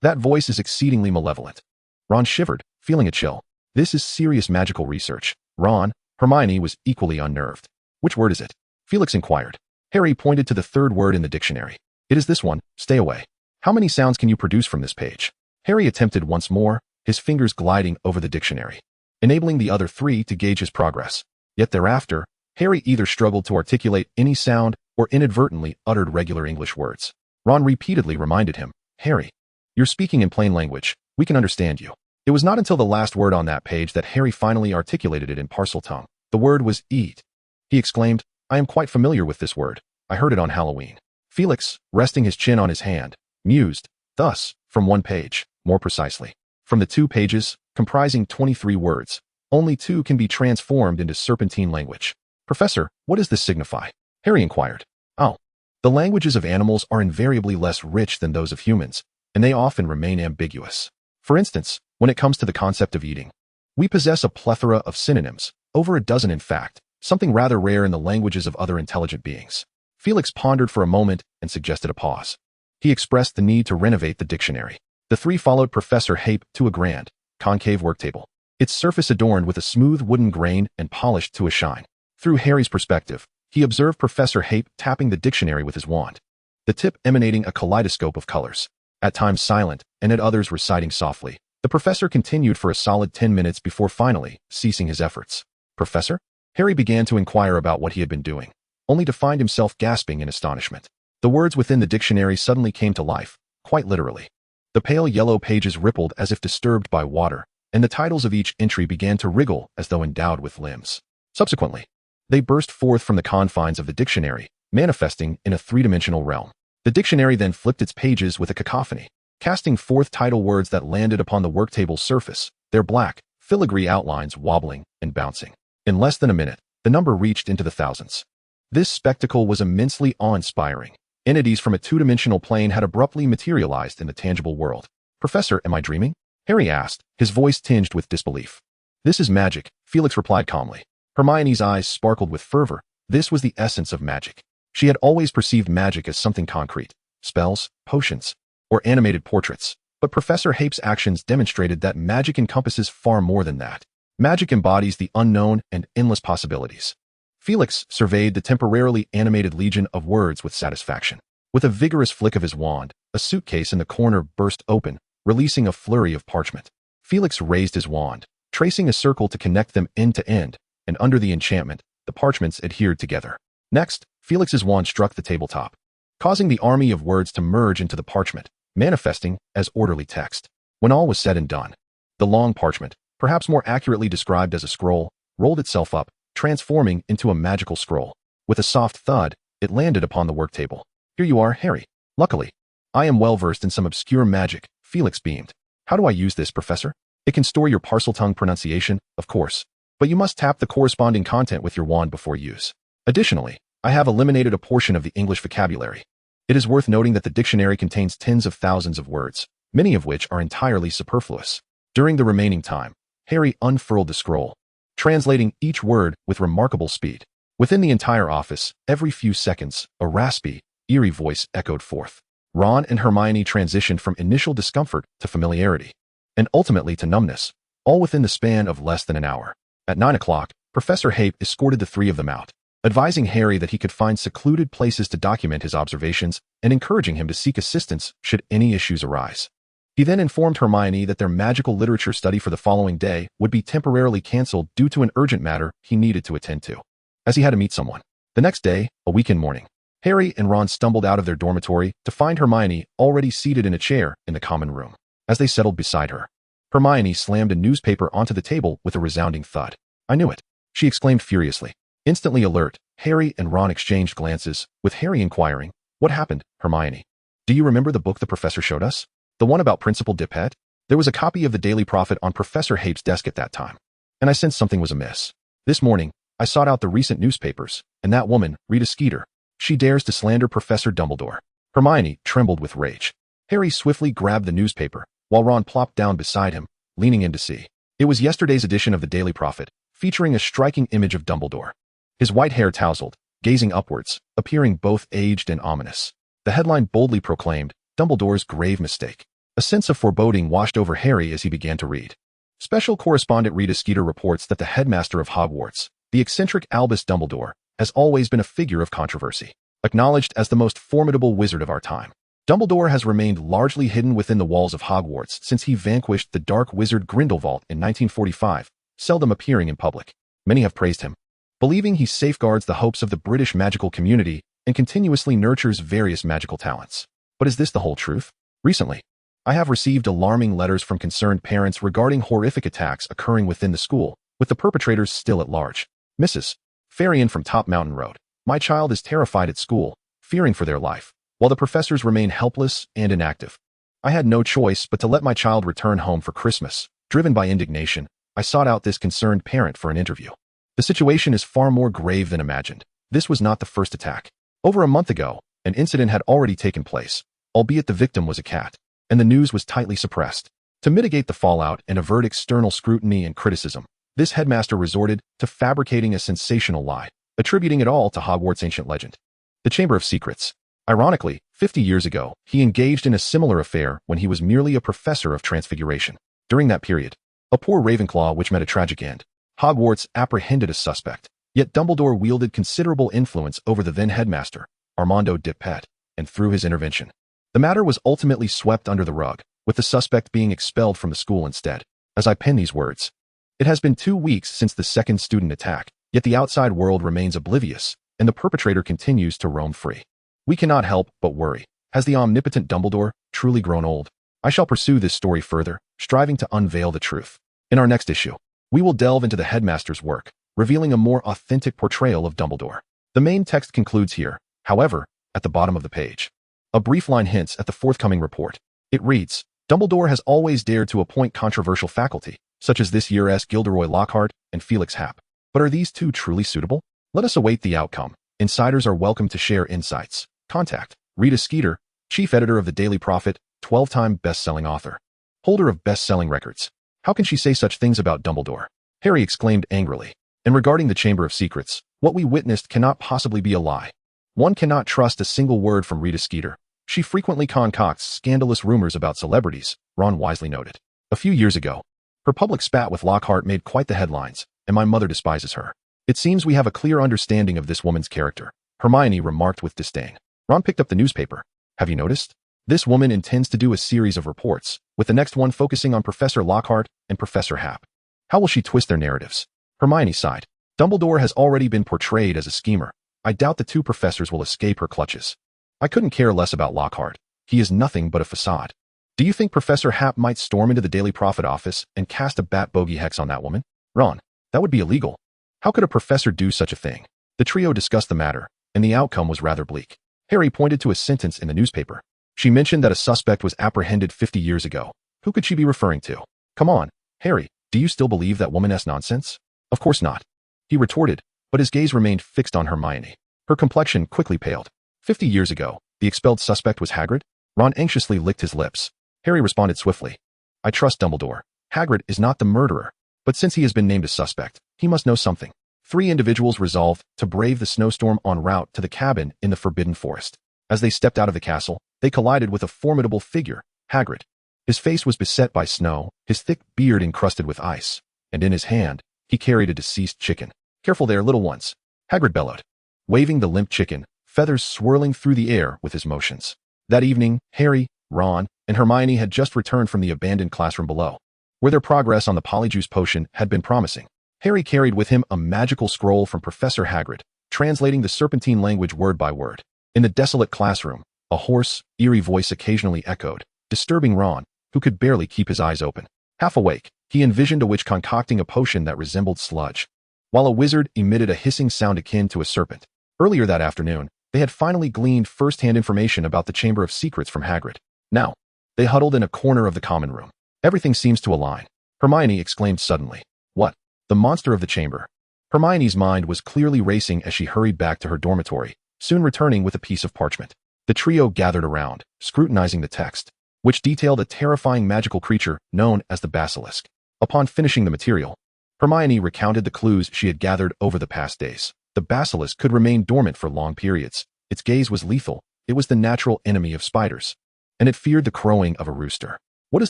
That voice is exceedingly malevolent. Ron shivered, feeling a chill. This is serious magical research. Hermione was equally unnerved. Which word is it? Felix inquired. Harry pointed to the 3rd word in the dictionary. It is this one, stay away. How many sounds can you produce from this page? Harry attempted once more, his fingers gliding over the dictionary, enabling the other 3 to gauge his progress. Yet thereafter, Harry either struggled to articulate any sound or inadvertently uttered regular English words. Ron repeatedly reminded him, Harry, you're speaking in plain language. We can understand you. It was not until the last word on that page that Harry finally articulated it in Parseltongue. The word was eat. He exclaimed, I am quite familiar with this word. I heard it on Halloween. Felix, resting his chin on his hand, mused, thus, from 1 page, more precisely. From the 2 pages, comprising 23 words, only 2 can be transformed into serpentine language. Professor, what does this signify? Harry inquired. Oh, the languages of animals are invariably less rich than those of humans, and they often remain ambiguous. For instance, when it comes to the concept of eating, we possess a plethora of synonyms, over a dozen in fact, something rather rare in the languages of other intelligent beings. Felix pondered for a moment and suggested a pause. He expressed the need to renovate the dictionary. The 3 followed Professor Hape to a grand, concave work table, its surface adorned with a smooth wooden grain and polished to a shine. Through Harry's perspective, he observed Professor Hape tapping the dictionary with his wand, the tip emanating a kaleidoscope of colors, at times silent and at others reciting softly. The professor continued for a solid 10 minutes before finally ceasing his efforts. Professor? Harry began to inquire about what he had been doing, only to find himself gasping in astonishment. The words within the dictionary suddenly came to life, quite literally. The pale yellow pages rippled as if disturbed by water, and the titles of each entry began to wriggle as though endowed with limbs. Subsequently, they burst forth from the confines of the dictionary, manifesting in a three-dimensional realm. The dictionary then flipped its pages with a cacophony, casting forth title words that landed upon the worktable's surface, their black, filigree outlines wobbling and bouncing. In less than a minute, the number reached into the thousands. This spectacle was immensely awe-inspiring. Entities from a two-dimensional plane had abruptly materialized in the tangible world. "Professor, am I dreaming?" Harry asked, his voice tinged with disbelief. "This is magic," Felix replied calmly. Hermione's eyes sparkled with fervor. This was the essence of magic. She had always perceived magic as something concrete, spells, potions, or animated portraits. But Professor Hape's actions demonstrated that magic encompasses far more than that. Magic embodies the unknown and endless possibilities. Felix surveyed the temporarily animated legion of words with satisfaction. With a vigorous flick of his wand, a suitcase in the corner burst open, releasing a flurry of parchment. Felix raised his wand, tracing a circle to connect them end to end, and under the enchantment, the parchments adhered together. Next, Felix's wand struck the tabletop, causing the army of words to merge into the parchment, manifesting as orderly text. When all was said and done, the long parchment, perhaps more accurately described as a scroll, rolled itself up, transforming into a magical scroll. With a soft thud, it landed upon the work table. "Here you are, Harry. Luckily, I am well versed in some obscure magic," Felix beamed. "How do I use this, Professor?" "It can store your Parseltongue pronunciation, of course, but you must tap the corresponding content with your wand before use. Additionally, I have eliminated a portion of the English vocabulary. It is worth noting that the dictionary contains tens of thousands of words, many of which are entirely superfluous." During the remaining time, Harry unfurled the scroll, translating each word with remarkable speed. Within the entire office, every few seconds, a raspy, eerie voice echoed forth. Ron and Hermione transitioned from initial discomfort to familiarity, and ultimately to numbness, all within the span of less than an hour. At 9 o'clock, Professor Hape escorted the three of them out, advising Harry that he could find secluded places to document his observations and encouraging him to seek assistance should any issues arise. He then informed Hermione that their magical literature study for the following day would be temporarily cancelled due to an urgent matter he needed to attend to, as he had to meet someone. The next day, a weekend morning, Harry and Ron stumbled out of their dormitory to find Hermione already seated in a chair in the common room. As they settled beside her, Hermione slammed a newspaper onto the table with a resounding thud. "I knew it," she exclaimed furiously. Instantly alert, Harry and Ron exchanged glances, with Harry inquiring, "What happened, Hermione? Do you remember the book the professor showed us? The one about Principal Dippet?" There was a copy of the Daily Prophet on Professor Hape's desk at that time, and I sensed something was amiss. This morning, I sought out the recent newspapers, and that woman, Rita Skeeter, she dares to slander Professor Dumbledore. Hermione trembled with rage. Harry swiftly grabbed the newspaper, while Ron plopped down beside him, leaning in to see. It was yesterday's edition of the Daily Prophet, featuring a striking image of Dumbledore. His white hair tousled, gazing upwards, appearing both aged and ominous. The headline boldly proclaimed, "Dumbledore's grave mistake." A sense of foreboding washed over Harry as he began to read. Special correspondent Rita Skeeter reports that the headmaster of Hogwarts, the eccentric Albus Dumbledore, has always been a figure of controversy, acknowledged as the most formidable wizard of our time. Dumbledore has remained largely hidden within the walls of Hogwarts since he vanquished the dark wizard Grindelwald in 1945, seldom appearing in public. Many have praised him, believing he safeguards the hopes of the British magical community and continuously nurtures various magical talents. But is this the whole truth? Recently, I have received alarming letters from concerned parents regarding horrific attacks occurring within the school, with the perpetrators still at large. Mrs. Farian from Top Mountain Road. My child is terrified at school, fearing for their life, while the professors remain helpless and inactive. I had no choice but to let my child return home for Christmas. Driven by indignation, I sought out this concerned parent for an interview. The situation is far more grave than imagined. This was not the first attack. Over a month ago, an incident had already taken place, albeit the victim was a cat, and the news was tightly suppressed. To mitigate the fallout and avert external scrutiny and criticism, this headmaster resorted to fabricating a sensational lie, attributing it all to Hogwarts' ancient legend, the Chamber of Secrets. Ironically, 50 years ago, he engaged in a similar affair when he was merely a professor of Transfiguration. During that period, a poor Ravenclaw which met a tragic end, Hogwarts apprehended a suspect, yet Dumbledore wielded considerable influence over the then headmaster, Armando Dippet, and through his intervention, the matter was ultimately swept under the rug, with the suspect being expelled from the school instead. As I pen these words, it has been 2 weeks since the second student attack, yet the outside world remains oblivious, and the perpetrator continues to roam free. We cannot help but worry. Has the omnipotent Dumbledore truly grown old? I shall pursue this story further, striving to unveil the truth. In our next issue, we will delve into the headmaster's work, revealing a more authentic portrayal of Dumbledore. The main text concludes here, however, at the bottom of the page. A brief line hints at the forthcoming report. It reads, Dumbledore has always dared to appoint controversial faculty, such as this year's Gilderoy Lockhart and Felix Happ. But are these two truly suitable? Let us await the outcome. Insiders are welcome to share insights. Contact Rita Skeeter, Chief Editor of the Daily Prophet, 12-time best-selling author. Holder of best-selling records. How can she say such things about Dumbledore? Harry exclaimed angrily. And regarding the Chamber of Secrets, what we witnessed cannot possibly be a lie. One cannot trust a single word from Rita Skeeter. She frequently concocts scandalous rumors about celebrities, Ron wisely noted. A few years ago, her public spat with Lockhart made quite the headlines, and my mother despises her. It seems we have a clear understanding of this woman's character, Hermione remarked with disdain. Ron picked up the newspaper. Have you noticed? This woman intends to do a series of reports, with the next one focusing on Professor Lockhart and Professor Happ. How will she twist their narratives? Hermione sighed. Dumbledore has already been portrayed as a schemer. I doubt the two professors will escape her clutches. I couldn't care less about Lockhart. He is nothing but a facade. Do you think Professor Happ might storm into the Daily Prophet office and cast a bat bogey hex on that woman? Ron, that would be illegal. How could a professor do such a thing? The trio discussed the matter, and the outcome was rather bleak. Harry pointed to a sentence in the newspaper. She mentioned that a suspect was apprehended 50 years ago. Who could she be referring to? Come on, Harry, do you still believe that woman's nonsense? Of course not. He retorted, but his gaze remained fixed on Hermione. Her complexion quickly paled. 50 years ago, the expelled suspect was Hagrid? Ron anxiously licked his lips. Harry responded swiftly. I trust Dumbledore. Hagrid is not the murderer. But since he has been named a suspect, he must know something. 3 individuals resolved to brave the snowstorm en route to the cabin in the Forbidden Forest. As they stepped out of the castle, they collided with a formidable figure, Hagrid. His face was beset by snow, his thick beard encrusted with ice, and in his hand, he carried a deceased chicken. Careful there, little ones, Hagrid bellowed, waving the limp chicken, feathers swirling through the air with his motions. That evening, Harry, Ron, and Hermione had just returned from the abandoned classroom below, where their progress on the Polyjuice potion had been promising. Harry carried with him a magical scroll from Professor Hagrid, translating the Serpentine language word by word. In the desolate classroom, a hoarse, eerie voice occasionally echoed, disturbing Ron, who could barely keep his eyes open. Half awake, he envisioned a witch concocting a potion that resembled sludge, while a wizard emitted a hissing sound akin to a serpent. Earlier that afternoon, they had finally gleaned first-hand information about the Chamber of Secrets from Hagrid. Now, they huddled in a corner of the common room. Everything seems to align. Hermione exclaimed suddenly. What? The monster of the chamber. Hermione's mind was clearly racing as she hurried back to her dormitory, soon returning with a piece of parchment. The trio gathered around, scrutinizing the text, which detailed a terrifying magical creature known as the basilisk. Upon finishing the material, Hermione recounted the clues she had gathered over the past days. The basilisk could remain dormant for long periods. Its gaze was lethal. It was the natural enemy of spiders, and it feared the crowing of a rooster. What does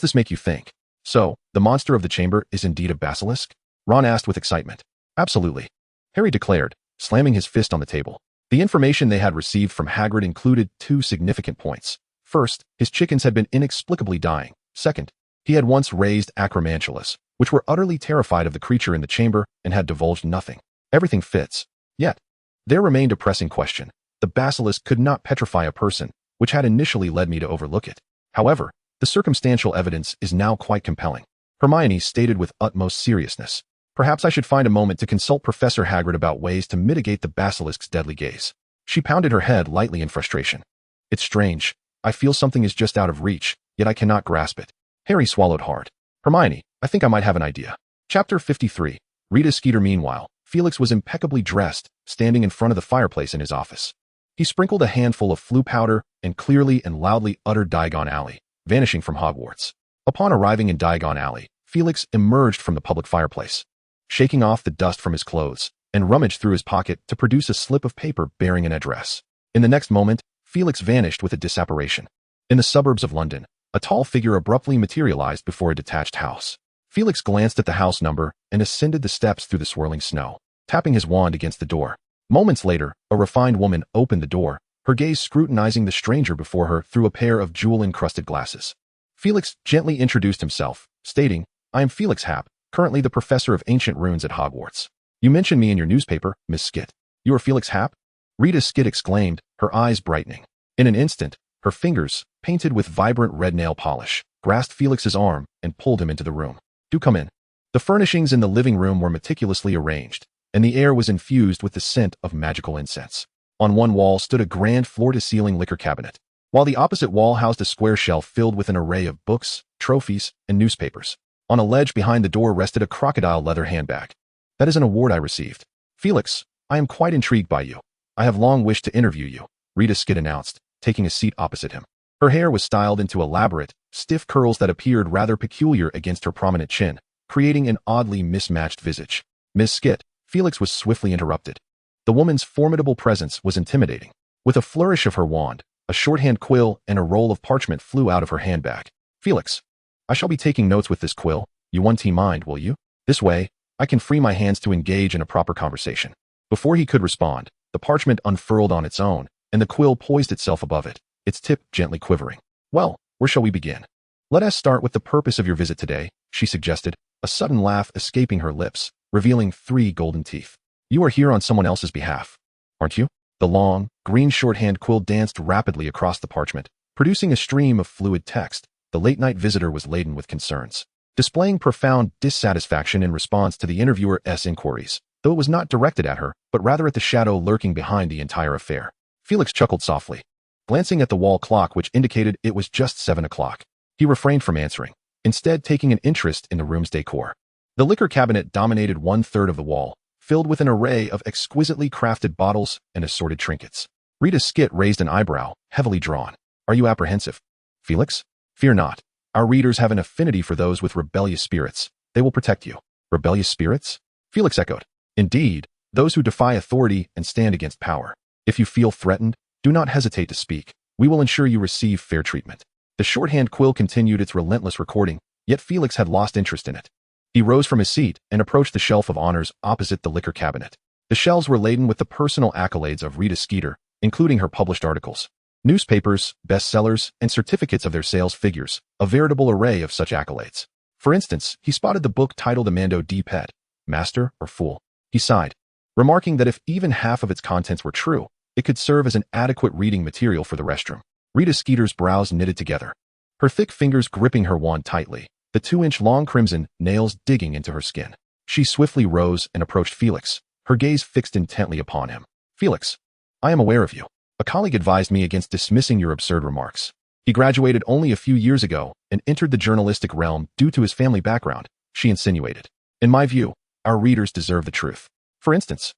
this make you think? So, the monster of the chamber is indeed a basilisk? Ron asked with excitement. Absolutely, Harry declared, slamming his fist on the table. The information they had received from Hagrid included 2 significant points. First, his chickens had been inexplicably dying. Second, he had once raised acromantulas, which were utterly terrified of the creature in the chamber and had divulged nothing. Everything fits. Yet, there remained a pressing question. The basilisk could not petrify a person, which had initially led me to overlook it. However, the circumstantial evidence is now quite compelling. Hermione stated with utmost seriousness. Perhaps I should find a moment to consult Professor Hagrid about ways to mitigate the basilisk's deadly gaze. She pounded her head lightly in frustration. It's strange. I feel something is just out of reach, yet I cannot grasp it. Harry swallowed hard. Hermione, I think I might have an idea. Chapter 53. Rita Skeeter. Meanwhile, Felix was impeccably dressed, standing in front of the fireplace in his office. He sprinkled a handful of flue powder and clearly and loudly uttered Diagon Alley, vanishing from Hogwarts. Upon arriving in Diagon Alley, Felix emerged from the public fireplace, shaking off the dust from his clothes, and rummaged through his pocket to produce a slip of paper bearing an address. In the next moment, Felix vanished with a disapparition. In the suburbs of London, a tall figure abruptly materialized before a detached house. Felix glanced at the house number and ascended the steps through the swirling snow, tapping his wand against the door. Moments later, a refined woman opened the door, her gaze scrutinizing the stranger before her through a pair of jewel-encrusted glasses. Felix gently introduced himself, stating, I am Felix Happ, currently the professor of ancient runes at Hogwarts. You mentioned me in your newspaper, Miss Skit. You are Felix Happ? Rita Skit exclaimed, her eyes brightening. In an instant, her fingers, painted with vibrant red nail polish, grasped Felix's arm and pulled him into the room. Do come in. The furnishings in the living room were meticulously arranged, and the air was infused with the scent of magical incense. On one wall stood a grand floor-to-ceiling liquor cabinet, while the opposite wall housed a square shelf filled with an array of books, trophies, and newspapers. On a ledge behind the door rested a crocodile leather handbag. That is an award I received. Felix, I am quite intrigued by you. I have long wished to interview you, Rita Skeet announced, taking a seat opposite him. Her hair was styled into elaborate, stiff curls that appeared rather peculiar against her prominent chin, creating an oddly mismatched visage. Miss Skeet, Felix was swiftly interrupted. The woman's formidable presence was intimidating. With a flourish of her wand, a shorthand quill and a roll of parchment flew out of her handbag. Felix, I shall be taking notes with this quill. You won't mind, will you? This way, I can free my hands to engage in a proper conversation. Before he could respond, the parchment unfurled on its own, and the quill poised itself above it, its tip gently quivering. Well, where shall we begin? Let us start with the purpose of your visit today, she suggested, a sudden laugh escaping her lips, revealing 3 golden teeth. You are here on someone else's behalf, aren't you? The long, green shorthand quill danced rapidly across the parchment, producing a stream of fluid text. The late-night visitor was laden with concerns, displaying profound dissatisfaction in response to the interviewer's inquiries, though it was not directed at her, but rather at the shadow lurking behind the entire affair. Felix chuckled softly, glancing at the wall clock which indicated it was just 7 o'clock. He refrained from answering, instead taking an interest in the room's decor. The liquor cabinet dominated 1/3 of the wall, filled with an array of exquisitely crafted bottles and assorted trinkets. Rita Skeet raised an eyebrow, heavily drawn. Are you apprehensive, Felix? Fear not. Our readers have an affinity for those with rebellious spirits. They will protect you. Rebellious spirits? Felix echoed. Indeed, those who defy authority and stand against power. If you feel threatened, do not hesitate to speak. We will ensure you receive fair treatment. The shorthand quill continued its relentless recording, yet Felix had lost interest in it. He rose from his seat and approached the shelf of honors opposite the liquor cabinet. The shelves were laden with the personal accolades of Rita Skeeter, including her published articles, newspapers, bestsellers, and certificates of their sales figures, a veritable array of such accolades. For instance, he spotted the book titled Amando D. Pet, Master or Fool. He sighed, remarking that if even half of its contents were true, it could serve as an adequate reading material for the restroom. Rita Skeeter's brows knitted together, her thick fingers gripping her wand tightly, the 2-inch-long crimson nails digging into her skin. She swiftly rose and approached Felix, her gaze fixed intently upon him. Felix, I am aware of you. A colleague advised me against dismissing your absurd remarks. He graduated only a few years ago and entered the journalistic realm due to his family background, she insinuated. In my view, our readers deserve the truth. For instance,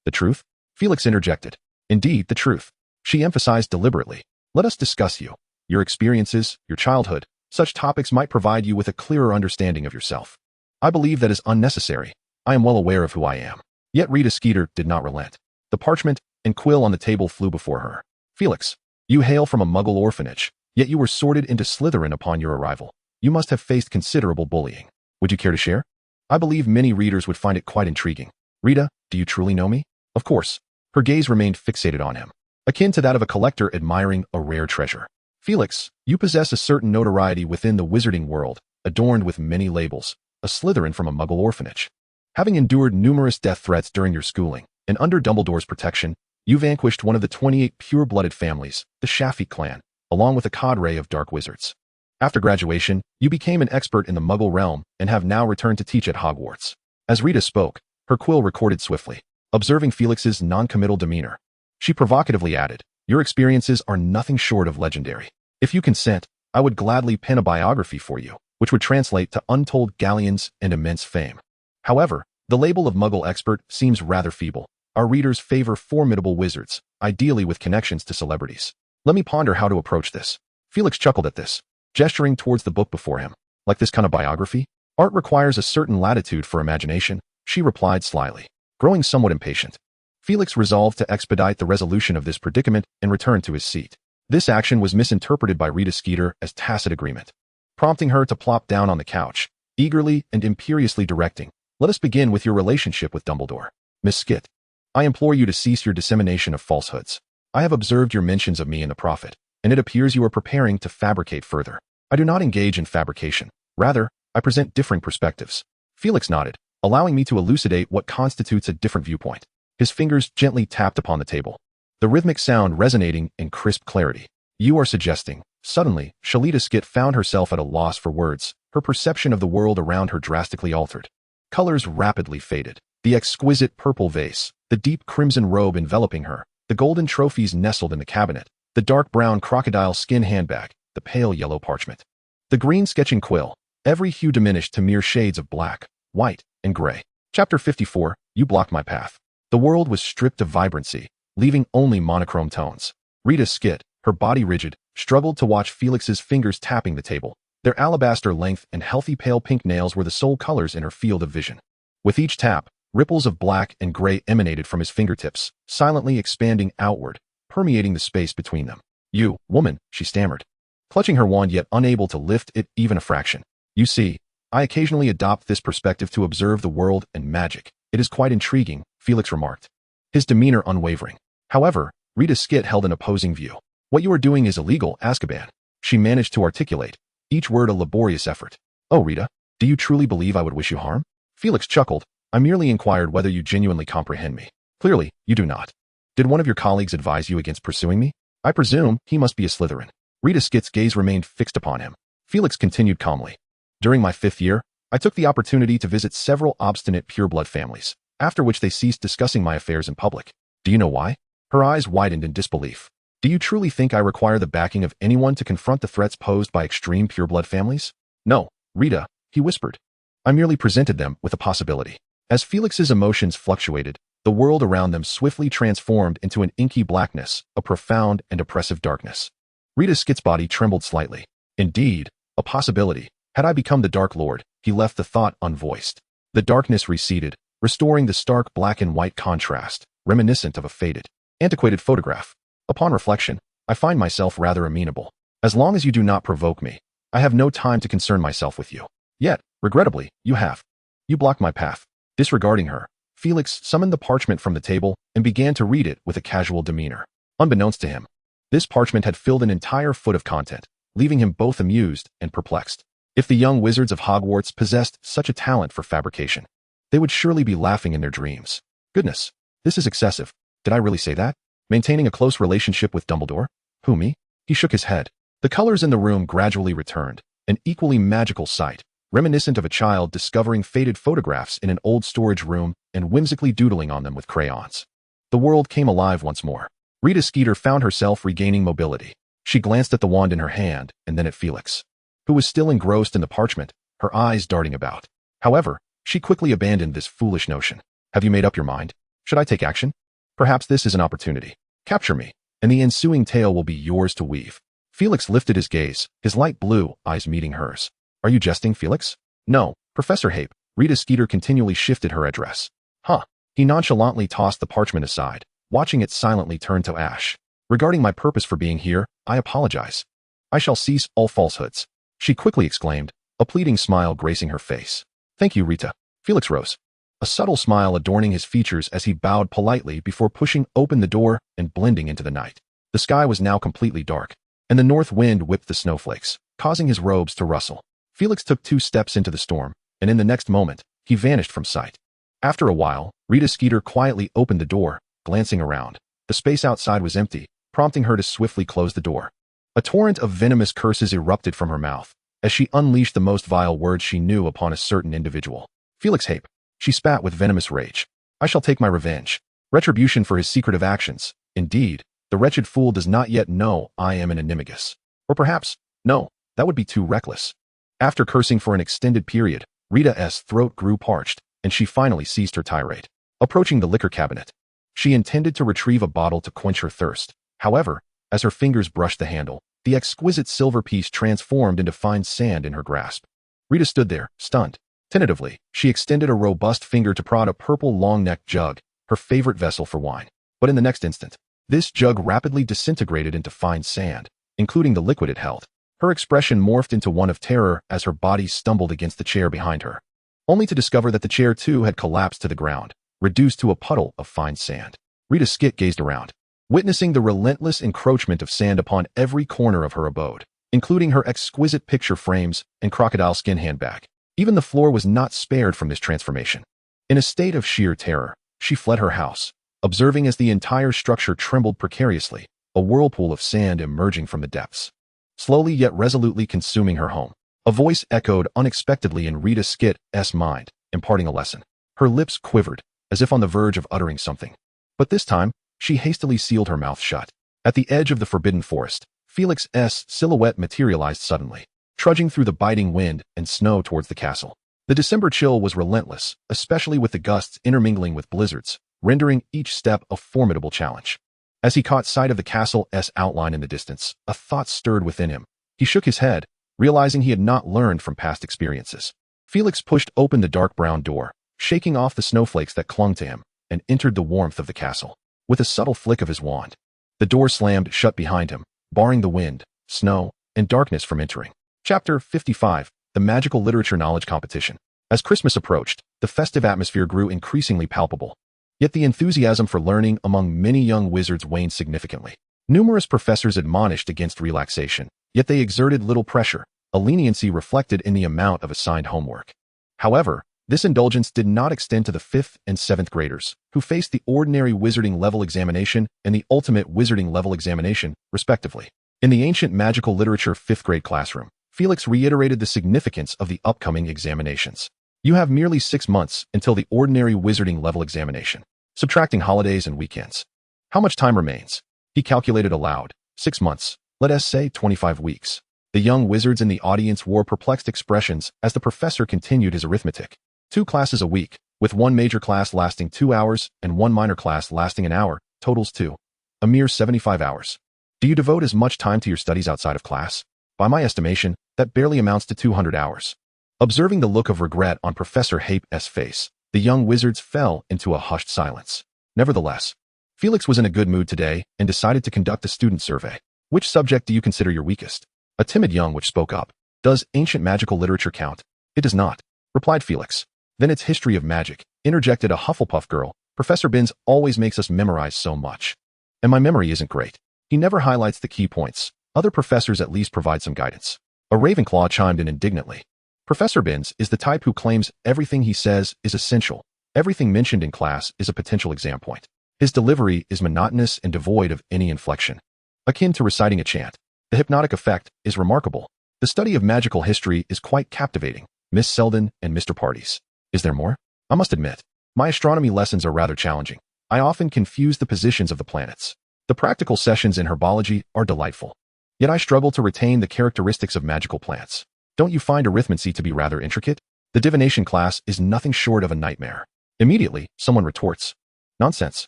the truth? Felix interjected. Indeed, the truth. She emphasized deliberately. Let us discuss you, your experiences, your childhood. Such topics might provide you with a clearer understanding of yourself. I believe that is unnecessary. I am well aware of who I am. Yet Rita Skeeter did not relent. The parchment and quill on the table flew before her. Felix, you hail from a Muggle orphanage, yet you were sorted into Slytherin upon your arrival. You must have faced considerable bullying. Would you care to share? I believe many readers would find it quite intriguing. Rita, do you truly know me? Of course. Her gaze remained fixated on him, akin to that of a collector admiring a rare treasure. Felix, you possess a certain notoriety within the wizarding world, adorned with many labels, a Slytherin from a Muggle orphanage. Having endured numerous death threats during your schooling, and under Dumbledore's protection, you vanquished one of the 28 pure-blooded families, the Shafiq clan, along with a cadre of dark wizards. After graduation, you became an expert in the Muggle realm and have now returned to teach at Hogwarts. As Rita spoke, her quill recorded swiftly, observing Felix's non-committal demeanor. She provocatively added, your experiences are nothing short of legendary. If you consent, I would gladly pen a biography for you, which would translate to untold galleons and immense fame. However, the label of Muggle expert seems rather feeble. Our readers favor formidable wizards, ideally with connections to celebrities. Let me ponder how to approach this. Felix chuckled at this, gesturing towards the book before him. Like this kind of biography? Art requires a certain latitude for imagination, she replied slyly, growing somewhat impatient. Felix resolved to expedite the resolution of this predicament and returned to his seat. This action was misinterpreted by Rita Skeeter as tacit agreement, prompting her to plop down on the couch, eagerly and imperiously directing, let us begin with your relationship with Dumbledore. Miss Skeet, I implore you to cease your dissemination of falsehoods. I have observed your mentions of me in the Prophet, and it appears you are preparing to fabricate further. I do not engage in fabrication. Rather, I present differing perspectives. Felix nodded, allowing me to elucidate what constitutes a different viewpoint. His fingers gently tapped upon the table, the rhythmic sound resonating in crisp clarity. You are suggesting. Suddenly, Shalita Skeet found herself at a loss for words, her perception of the world around her drastically altered. Colors rapidly faded. The exquisite purple vase, the deep crimson robe enveloping her, the golden trophies nestled in the cabinet, the dark brown crocodile skin handbag, the pale yellow parchment. The green sketching quill, every hue diminished to mere shades of black, white, and gray. Chapter 54, You Blocked My Path. The world was stripped of vibrancy, leaving only monochrome tones. Rita Skit, her body rigid, struggled to watch Felix's fingers tapping the table. Their alabaster length and healthy pale pink nails were the sole colors in her field of vision. With each tap, ripples of black and gray emanated from his fingertips, silently expanding outward, permeating the space between them. You, woman, she stammered, clutching her wand yet unable to lift it even a fraction. You see, I occasionally adopt this perspective to observe the world and magic. It is quite intriguing, Felix remarked, his demeanor unwavering. However, Rita Skit held an opposing view. What you are doing is illegal, Azkaban. She managed to articulate, each word a laborious effort. Oh, Rita, do you truly believe I would wish you harm? Felix chuckled. I merely inquired whether you genuinely comprehend me. Clearly, you do not. Did one of your colleagues advise you against pursuing me? I presume he must be a Slytherin. Rita Skit's gaze remained fixed upon him. Felix continued calmly. During my 5th year, I took the opportunity to visit several obstinate pureblood families, after which they ceased discussing my affairs in public. Do you know why? Her eyes widened in disbelief. Do you truly think I require the backing of anyone to confront the threats posed by extreme pureblood families? No, Rita, he whispered. I merely presented them with a possibility. As Felix's emotions fluctuated, the world around them swiftly transformed into an inky blackness, a profound and oppressive darkness. Rita Skit's body trembled slightly. Indeed, a possibility. Had I become the Dark Lord, he left the thought unvoiced. The darkness receded, restoring the stark black and white contrast, reminiscent of a faded, antiquated photograph. Upon reflection, I find myself rather amenable. As long as you do not provoke me, I have no time to concern myself with you. Yet, regrettably, you have. You blocked my path. Disregarding her, Felix summoned the parchment from the table and began to read it with a casual demeanor. Unbeknownst to him, this parchment had filled an entire foot of content, leaving him both amused and perplexed. If the young wizards of Hogwarts possessed such a talent for fabrication, they would surely be laughing in their dreams. Goodness, this is excessive. Did I really say that? Maintaining a close relationship with Dumbledore? Who, me? He shook his head. The colors in the room gradually returned, an equally magical sight, reminiscent of a child discovering faded photographs in an old storage room and whimsically doodling on them with crayons. The world came alive once more. Rita Skeeter found herself regaining mobility. She glanced at the wand in her hand and then at Felix, who was still engrossed in the parchment, her eyes darting about. However, she quickly abandoned this foolish notion. Have you made up your mind? Should I take action? Perhaps this is an opportunity. Capture me, and the ensuing tale will be yours to weave. Felix lifted his gaze, his light blue eyes meeting hers. Are you jesting, Felix? No, Professor Hape. Rita Skeeter continually shifted her address. Huh. He nonchalantly tossed the parchment aside, watching it silently turn to ash. Regarding my purpose for being here, I apologize. I shall cease all falsehoods. She quickly exclaimed, a pleading smile gracing her face. Thank you, Rita. Felix rose, a subtle smile adorning his features as he bowed politely before pushing open the door and blending into the night. The sky was now completely dark, and the north wind whipped the snowflakes, causing his robes to rustle. Felix took 2 steps into the storm, and in the next moment, he vanished from sight. After a while, Rita Skeeter quietly opened the door, glancing around. The space outside was empty, prompting her to swiftly close the door. A torrent of venomous curses erupted from her mouth, as she unleashed the most vile words she knew upon a certain individual. Felix Hape. She spat with venomous rage. I shall take my revenge. Retribution for his secretive actions. Indeed, the wretched fool does not yet know I am an animagus. Or perhaps, no, that would be too reckless. After cursing for an extended period, Rita's throat grew parched, and she finally ceased her tirade. Approaching the liquor cabinet, she intended to retrieve a bottle to quench her thirst. However, as her fingers brushed the handle, the exquisite silver piece transformed into fine sand in her grasp. Rita stood there, stunned. Tentatively, she extended a robust finger to prod a purple long-necked jug, her favorite vessel for wine. But in the next instant, this jug rapidly disintegrated into fine sand, including the liquid it held. Her expression morphed into one of terror as her body stumbled against the chair behind her, only to discover that the chair too had collapsed to the ground, reduced to a puddle of fine sand. Rita Skit gazed around, witnessing the relentless encroachment of sand upon every corner of her abode, including her exquisite picture frames and crocodile skin handbag. Even the floor was not spared from this transformation. In a state of sheer terror, she fled her house, observing as the entire structure trembled precariously, a whirlpool of sand emerging from the depths, slowly yet resolutely consuming her home. A voice echoed unexpectedly in Rita Skit's mind, imparting a lesson. Her lips quivered, as if on the verge of uttering something. But this time, she hastily sealed her mouth shut. At the edge of the forbidden forest, Felix's silhouette materialized suddenly, trudging through the biting wind and snow towards the castle. The December chill was relentless, especially with the gusts intermingling with blizzards, rendering each step a formidable challenge. As he caught sight of the castle's outline in the distance, a thought stirred within him. He shook his head, realizing he had not learned from past experiences. Felix pushed open the dark brown door, shaking off the snowflakes that clung to him, and entered the warmth of the castle. With a subtle flick of his wand, the door slammed shut behind him, barring the wind, snow, and darkness from entering. Chapter 55, The Magical Literature Knowledge Competition. As Christmas approached, the festive atmosphere grew increasingly palpable. Yet the enthusiasm for learning among many young wizards waned significantly. Numerous professors admonished against relaxation, yet they exerted little pressure, a leniency reflected in the amount of assigned homework. However, this indulgence did not extend to the 5th and 7th graders, who faced the ordinary wizarding level examination and the ultimate wizarding level examination, respectively. In the ancient magical literature 5th grade classroom, Felix reiterated the significance of the upcoming examinations. You have merely 6 months until the ordinary wizarding level examination, subtracting holidays and weekends. How much time remains? He calculated aloud. 6 months. Let us say 25 weeks. The young wizards in the audience wore perplexed expressions as the professor continued his arithmetic. 2 classes a week, with 1 major class lasting 2 hours and 1 minor class lasting an hour, totals 2. A mere 75 hours. Do you devote as much time to your studies outside of class? By my estimation, that barely amounts to 200 hours. Observing the look of regret on Professor Hape's face, the young wizards fell into a hushed silence. Nevertheless, Felix was in a good mood today and decided to conduct a student survey. Which subject do you consider your weakest? A timid young witch spoke up. Does ancient magical literature count? It does not, replied Felix. Then it's history of magic, interjected a Hufflepuff girl. Professor Binns always makes us memorize so much. And my memory isn't great. He never highlights the key points. Other professors at least provide some guidance. A Ravenclaw chimed in indignantly. Professor Binns is the type who claims everything he says is essential. Everything mentioned in class is a potential exam point. His delivery is monotonous and devoid of any inflection, akin to reciting a chant. The hypnotic effect is remarkable. The study of magical history is quite captivating. Miss Selden and Mr. Parties. Is there more? I must admit, my astronomy lessons are rather challenging. I often confuse the positions of the planets. The practical sessions in herbology are delightful. Yet I struggle to retain the characteristics of magical plants. Don't you find arithmancy to be rather intricate? The divination class is nothing short of a nightmare. Immediately, someone retorts. Nonsense.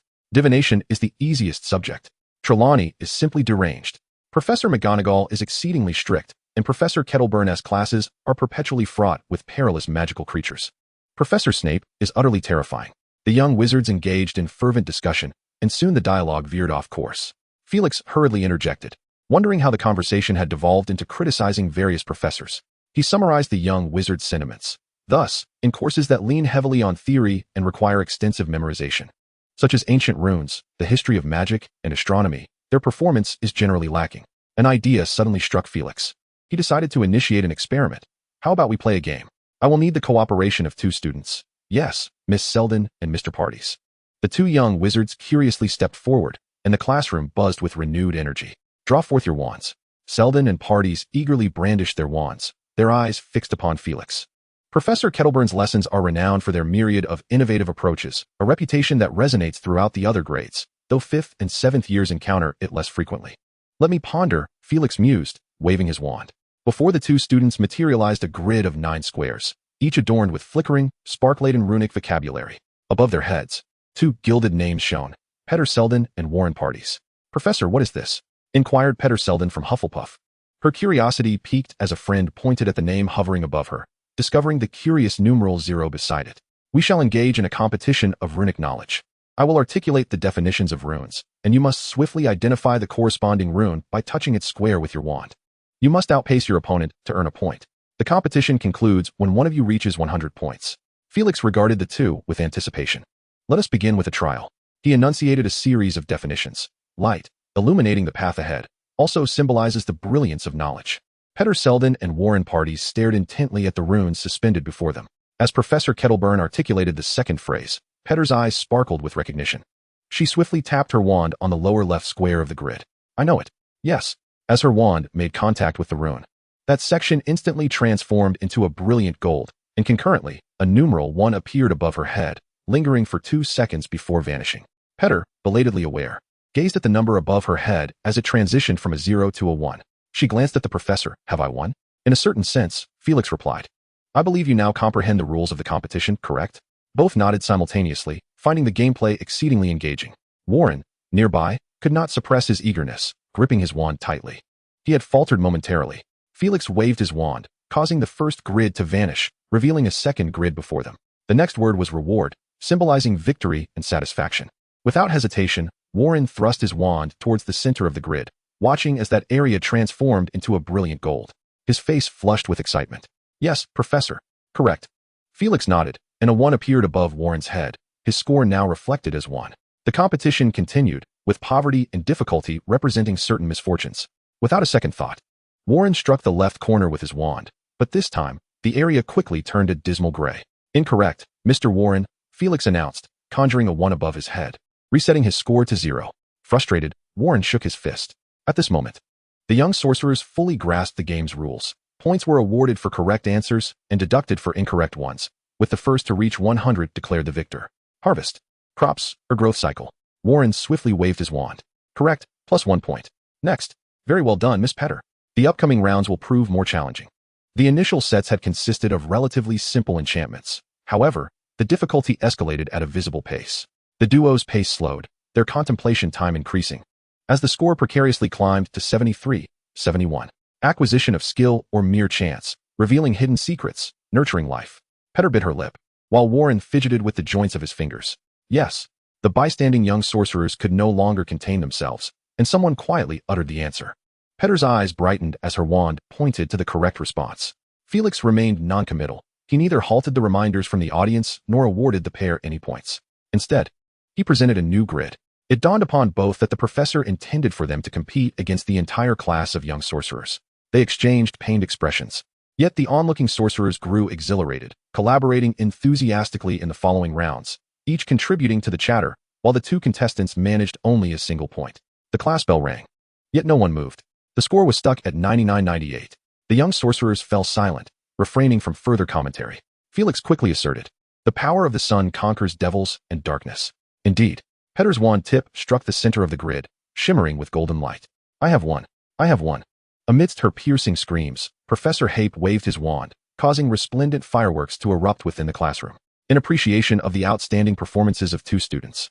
Divination is the easiest subject. Trelawney is simply deranged. Professor McGonagall is exceedingly strict, and Professor Kettleburn's classes are perpetually fraught with perilous magical creatures. Professor Snape is utterly terrifying. The young wizards engaged in fervent discussion, and soon the dialogue veered off course. Felix hurriedly interjected, wondering how the conversation had devolved into criticizing various professors. He summarized the young wizard's sentiments. Thus, in courses that lean heavily on theory and require extensive memorization, such as ancient runes, the history of magic, and astronomy, their performance is generally lacking. An idea suddenly struck Felix. He decided to initiate an experiment. How about we play a game? I will need the cooperation of 2 students. Yes, Miss Selden and Mr. Parties. The 2 young wizards curiously stepped forward, and the classroom buzzed with renewed energy. Draw forth your wands. Selden and Parties eagerly brandished their wands, their eyes fixed upon Felix. Professor Kettleburn's lessons are renowned for their myriad of innovative approaches, a reputation that resonates throughout the other grades, though 5th and 7th years encounter it less frequently. Let me ponder, Felix mused, waving his wand. Before the 2 students materialized a grid of 9 squares, each adorned with flickering, spark-laden runic vocabulary. Above their heads, 2 gilded names shone, Petter Selden and Warren Parties. Professor, what is this? Inquired Petter Selden from Hufflepuff. Her curiosity piqued as a friend pointed at the name hovering above her, discovering the curious numeral 0 beside it. We shall engage in a competition of runic knowledge. I will articulate the definitions of runes, and you must swiftly identify the corresponding rune by touching its square with your wand. You must outpace your opponent to earn a point. The competition concludes when one of you reaches 100 points. Felix regarded the 2 with anticipation. Let us begin with a trial. He enunciated a series of definitions. Light, illuminating the path ahead, also symbolizes the brilliance of knowledge. Petter Selden and Warren Parties stared intently at the runes suspended before them. As Professor Kettleburn articulated the second phrase, Petter's eyes sparkled with recognition. She swiftly tapped her wand on the lower left square of the grid. I know it. Yes. As her wand made contact with the rune, That section instantly transformed into a brilliant gold, and concurrently, a numeral 1 appeared above her head, lingering for 2 seconds before vanishing. Petter, belatedly aware, gazed at the number above her head as it transitioned from a 0 to a 1. She glanced at the professor. Have I won? In a certain sense, Felix replied. I believe you now comprehend the rules of the competition, correct? Both nodded simultaneously, finding the gameplay exceedingly engaging. Warren, nearby, could not suppress his eagerness, gripping his wand tightly. He had faltered momentarily. Felix waved his wand, causing the first grid to vanish, revealing a second grid before them. The next word was reward, symbolizing victory and satisfaction. Without hesitation, Warren thrust his wand towards the center of the grid, watching as that area transformed into a brilliant gold. His face flushed with excitement. Yes, Professor. Correct. Felix nodded, and a 1 appeared above Warren's head, his score now reflected as 1. The competition continued, with poverty and difficulty representing certain misfortunes. Without a second thought, Warren struck the left corner with his wand, but this time, the area quickly turned a dismal gray. Incorrect, Mr. Warren, Felix announced, conjuring a 1 above his head, resetting his score to 0. Frustrated, Warren shook his fist. At this moment, the young sorcerers fully grasped the game's rules. Points were awarded for correct answers and deducted for incorrect ones, with the first to reach 100 declared the victor. Harvest, crops, or growth cycle. Warren swiftly waved his wand. Correct, plus 1 point. Next. Very well done, Miss Petter. The upcoming rounds will prove more challenging. The initial sets had consisted of relatively simple enchantments. However, the difficulty escalated at a visible pace. The duo's pace slowed, their contemplation time increasing, as the score precariously climbed to 73, 71. Acquisition of skill or mere chance, revealing hidden secrets, nurturing life. Petter bit her lip, while Warren fidgeted with the joints of his fingers. Yes, the bystanding young sorcerers could no longer contain themselves, and someone quietly uttered the answer. Petter's eyes brightened as her wand pointed to the correct response. Felix remained noncommittal. He neither halted the reminders from the audience nor awarded the pair any points. Instead, he presented a new grid. It dawned upon both that the professor intended for them to compete against the entire class of young sorcerers. They exchanged pained expressions. Yet the onlooking sorcerers grew exhilarated, collaborating enthusiastically in the following rounds, each contributing to the chatter, while the two contestants managed only a single point. The class bell rang. Yet no one moved. The score was stuck at 99-98. The young sorcerers fell silent, refraining from further commentary. Felix quickly asserted, the power of the sun conquers devils and darkness. Indeed, Petter's wand tip struck the center of the grid, shimmering with golden light. I have won. I have won. Amidst her piercing screams, Professor Hape waved his wand, causing resplendent fireworks to erupt within the classroom, in appreciation of the outstanding performances of 2 students.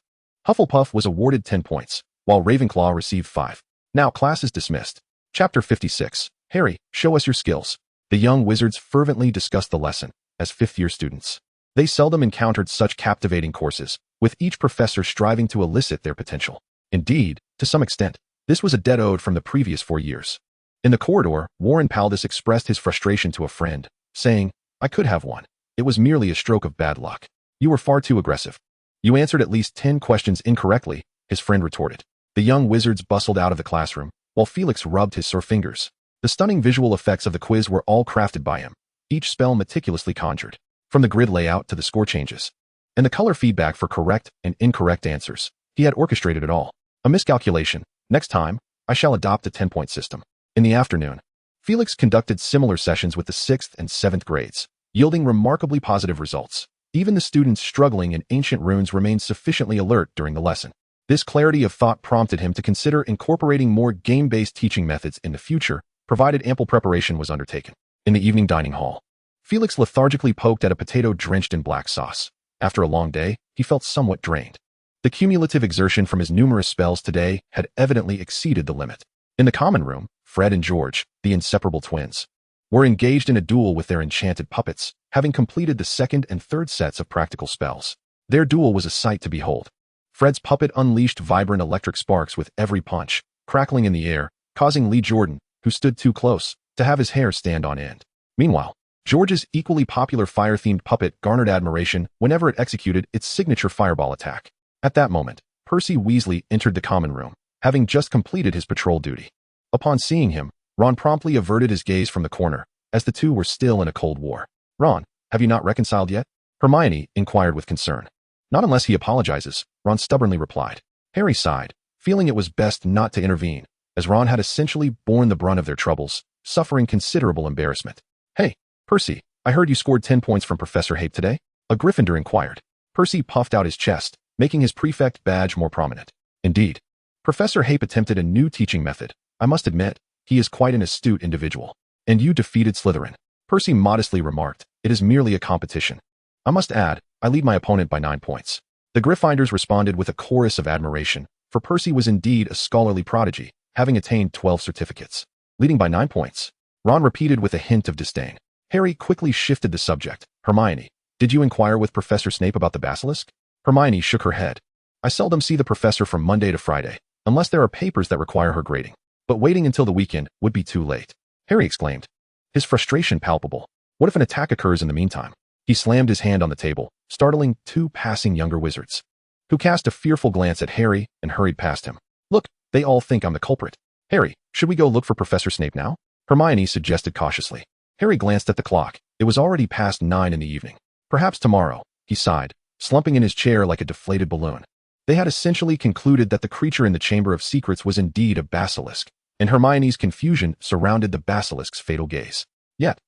Hufflepuff was awarded 10 points, while Ravenclaw received 5. Now class is dismissed. Chapter 56. Harry, show us your skills. The young wizards fervently discussed the lesson, as fifth-year students. They seldom encountered such captivating courses, with each professor striving to elicit their potential. Indeed, to some extent, this was a dead ode from the previous 4 years. In the corridor, Warren Paldus expressed his frustration to a friend, saying, I could have won. It was merely a stroke of bad luck. You were far too aggressive. You answered at least 10 questions incorrectly, his friend retorted. The young wizards bustled out of the classroom, while Felix rubbed his sore fingers. The stunning visual effects of the quiz were all crafted by him, each spell meticulously conjured, from the grid layout to the score changes, and the color feedback for correct and incorrect answers. He had orchestrated it all. A miscalculation. Next time, I shall adopt a 10-point system. In the afternoon, Felix conducted similar sessions with the 6th and 7th grades, yielding remarkably positive results. Even the students struggling in ancient runes remained sufficiently alert during the lesson. This clarity of thought prompted him to consider incorporating more game-based teaching methods in the future, provided ample preparation was undertaken. In the evening dining hall, Felix lethargically poked at a potato drenched in black sauce. After a long day, he felt somewhat drained. The cumulative exertion from his numerous spells today had evidently exceeded the limit. In the common room, Fred and George, the inseparable twins, were engaged in a duel with their enchanted puppets, having completed the 2nd and 3rd sets of practical spells. Their duel was a sight to behold. Fred's puppet unleashed vibrant electric sparks with every punch, crackling in the air, causing Lee Jordan, who stood too close, to have his hair stand on end. Meanwhile, George's equally popular fire-themed puppet garnered admiration whenever it executed its signature fireball attack. At that moment, Percy Weasley entered the common room, having just completed his patrol duty. Upon seeing him, Ron promptly averted his gaze from the corner, as the two were still in a cold war. Ron, have you not reconciled yet? Hermione inquired with concern. Not unless he apologizes, Ron stubbornly replied. Harry sighed, feeling it was best not to intervene, as Ron had essentially borne the brunt of their troubles, suffering considerable embarrassment. "Hey, Percy, I heard you scored 10 points from Professor Hape today?" A Gryffindor inquired. Percy puffed out his chest, making his prefect badge more prominent. "Indeed. Professor Hape attempted a new teaching method. I must admit, he is quite an astute individual. And you defeated Slytherin," Percy modestly remarked. "It is merely a competition. I must add, I lead my opponent by 9 points." The Gryffindors responded with a chorus of admiration, for Percy was indeed a scholarly prodigy, having attained 12 certificates. "Leading by 9 points. Ron repeated with a hint of disdain. Harry quickly shifted the subject. "Hermione, did you inquire with Professor Snape about the basilisk?" Hermione shook her head. "I seldom see the professor from Monday to Friday, unless there are papers that require her grading. But waiting until the weekend would be too late," Harry exclaimed, his frustration palpable. "What if an attack occurs in the meantime?" He slammed his hand on the table, startling 2 passing younger wizards, who cast a fearful glance at Harry and hurried past him. "Look, they all think I'm the culprit. Harry, should we go look for Professor Snape now?" Hermione suggested cautiously. Harry glanced at the clock. It was already past 9 in the evening. "Perhaps tomorrow," he sighed, slumping in his chair like a deflated balloon. They had essentially concluded that the creature in the Chamber of Secrets was indeed a basilisk, and Hermione's confusion surrounded the basilisk's fatal gaze. Yet,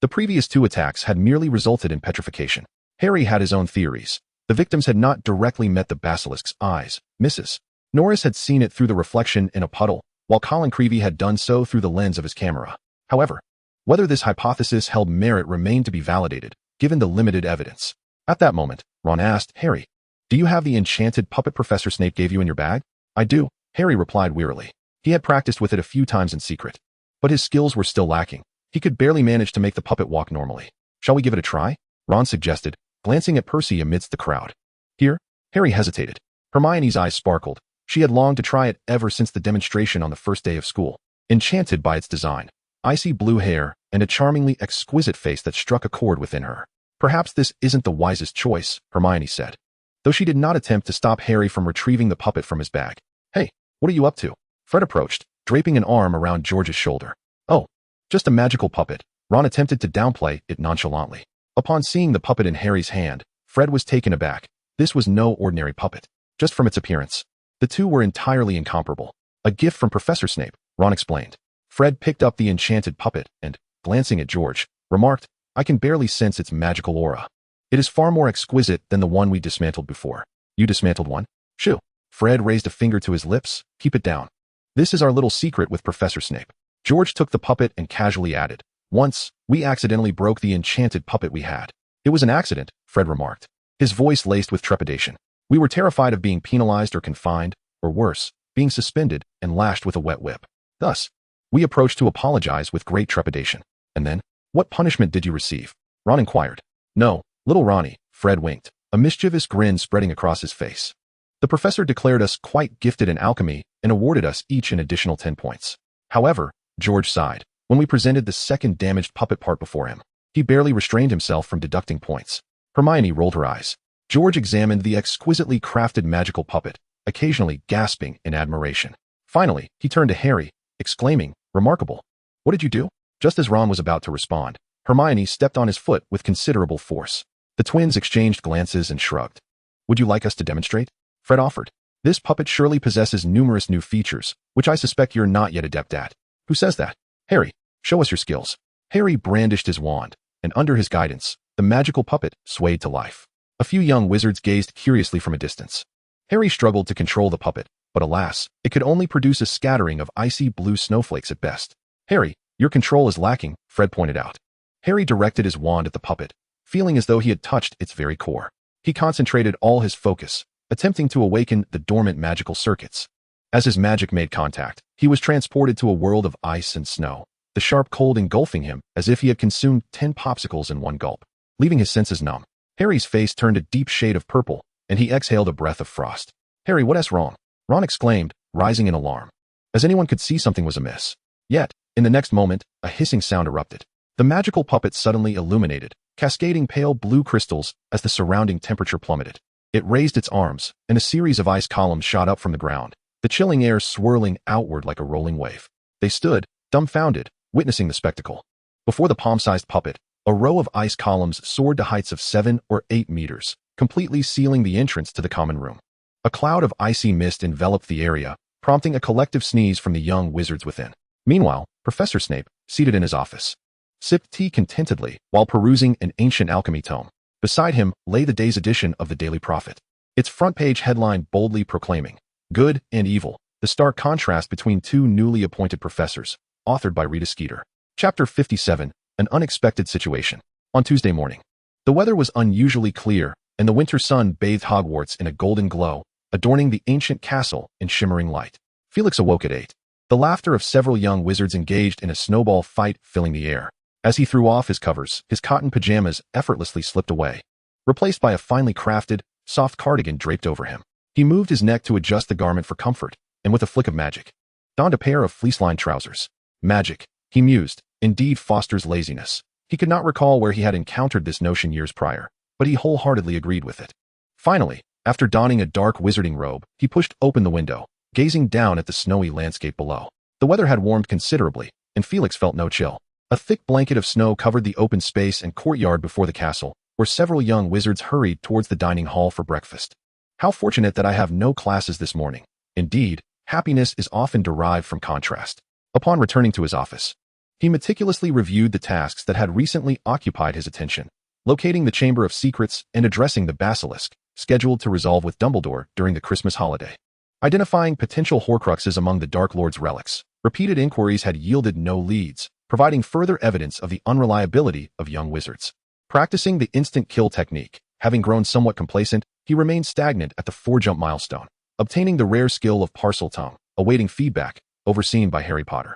the previous 2 attacks had merely resulted in petrification. Harry had his own theories. The victims had not directly met the basilisk's eyes. Mrs. Norris had seen it through the reflection in a puddle, while Colin Creevey had done so through the lens of his camera. However, whether this hypothesis held merit remained to be validated, given the limited evidence. At that moment, Ron asked, "Harry, do you have the enchanted puppet Professor Snape gave you in your bag?" "I do," Harry replied wearily. He had practiced with it a few times in secret, but his skills were still lacking. He could barely manage to make the puppet walk normally. "Shall we give it a try?" Ron suggested, glancing at Percy amidst the crowd. "Here?" Harry hesitated. Hermione's eyes sparkled. She had longed to try it ever since the demonstration on the first day of school. Enchanted by its design, icy blue hair, and a charmingly exquisite face that struck a chord within her. "Perhaps this isn't the wisest choice," Hermione said, though she did not attempt to stop Harry from retrieving the puppet from his bag. "Hey, what are you up to?" Fred approached, draping an arm around George's shoulder. "Oh, just a magical puppet." Ron attempted to downplay it nonchalantly. Upon seeing the puppet in Harry's hand, Fred was taken aback. This was no ordinary puppet. Just from its appearance, the two were entirely incomparable. "A gift from Professor Snape," Ron explained. Fred picked up the enchanted puppet and, glancing at George, remarked, "I can barely sense its magical aura. It is far more exquisite than the one we dismantled before." "You dismantled one?" "Shoo." Fred raised a finger to his lips. "Keep it down. This is our little secret with Professor Snape." George took the puppet and casually added, "Once, we accidentally broke the enchanted puppet we had." "It was an accident," Fred remarked, his voice laced with trepidation. "We were terrified of being penalized or confined, or worse, being suspended and lashed with a wet whip. Thus, we approached to apologize with great trepidation." "And then, what punishment did you receive?" Ron inquired. "No, little Ronnie," Fred winked, a mischievous grin spreading across his face. "The professor declared us quite gifted in alchemy and awarded us each an additional 10 points. However," George sighed, "when we presented the second damaged puppet part before him, he barely restrained himself from deducting points." Hermione rolled her eyes. George examined the exquisitely crafted magical puppet, occasionally gasping in admiration. Finally, he turned to Harry, exclaiming, "Remarkable. What did you do?" Just as Ron was about to respond, Hermione stepped on his foot with considerable force. The twins exchanged glances and shrugged. "Would you like us to demonstrate?" Fred offered. "This puppet surely possesses numerous new features, which I suspect you're not yet adept at." "Who says that?" "Harry, show us your skills." Harry brandished his wand, and under his guidance, the magical puppet swayed to life. A few young wizards gazed curiously from a distance. Harry struggled to control the puppet, but alas, it could only produce a scattering of icy blue snowflakes at best. "Harry, your control is lacking," Fred pointed out. Harry directed his wand at the puppet, feeling as though he had touched its very core. He concentrated all his focus, attempting to awaken the dormant magical circuits. As his magic made contact, he was transported to a world of ice and snow, the sharp cold engulfing him as if he had consumed 10 popsicles in one gulp, leaving his senses numb. Harry's face turned a deep shade of purple, and he exhaled a breath of frost. "Harry, what's wrong?" Ron exclaimed, rising in alarm, as anyone could see something was amiss. Yet, in the next moment, a hissing sound erupted. The magical puppet suddenly illuminated, cascading pale blue crystals as the surrounding temperature plummeted. It raised its arms, and a series of ice columns shot up from the ground, the chilling air swirling outward like a rolling wave. They stood, dumbfounded, witnessing the spectacle. Before the palm-sized puppet, a row of ice columns soared to heights of 7 or 8 meters, completely sealing the entrance to the common room. A cloud of icy mist enveloped the area, prompting a collective sneeze from the young wizards within. Meanwhile, Professor Snape, seated in his office, sipped tea contentedly while perusing an ancient alchemy tome. Beside him lay the day's edition of the Daily Prophet, its front-page headline boldly proclaiming, "Good and Evil, the stark contrast between two newly appointed professors," authored by Rita Skeeter. Chapter 57, An Unexpected Situation. On Tuesday morning, the weather was unusually clear, and the winter sun bathed Hogwarts in a golden glow, adorning the ancient castle in shimmering light. Felix awoke at 8. The laughter of several young wizards engaged in a snowball fight filling the air. As he threw off his covers, his cotton pajamas effortlessly slipped away, replaced by a finely crafted, soft cardigan draped over him. He moved his neck to adjust the garment for comfort, and with a flick of magic, donned a pair of fleece-lined trousers. Magic, he mused, indeed fosters laziness. He could not recall where he had encountered this notion years prior, but he wholeheartedly agreed with it. Finally, after donning a dark wizarding robe, he pushed open the window, gazing down at the snowy landscape below. The weather had warmed considerably, and Felix felt no chill. A thick blanket of snow covered the open space and courtyard before the castle, where several young wizards hurried towards the dining hall for breakfast. How fortunate that I have no classes this morning. Indeed, happiness is often derived from contrast. Upon returning to his office, he meticulously reviewed the tasks that had recently occupied his attention, locating the Chamber of Secrets and addressing the basilisk, scheduled to resolve with Dumbledore during the Christmas holiday. Identifying potential Horcruxes among the Dark Lord's relics, repeated inquiries had yielded no leads, providing further evidence of the unreliability of young wizards. Practicing the instant kill technique, having grown somewhat complacent, he remained stagnant at the 4-jump milestone, obtaining the rare skill of Parseltongue, awaiting feedback, overseen by Harry Potter.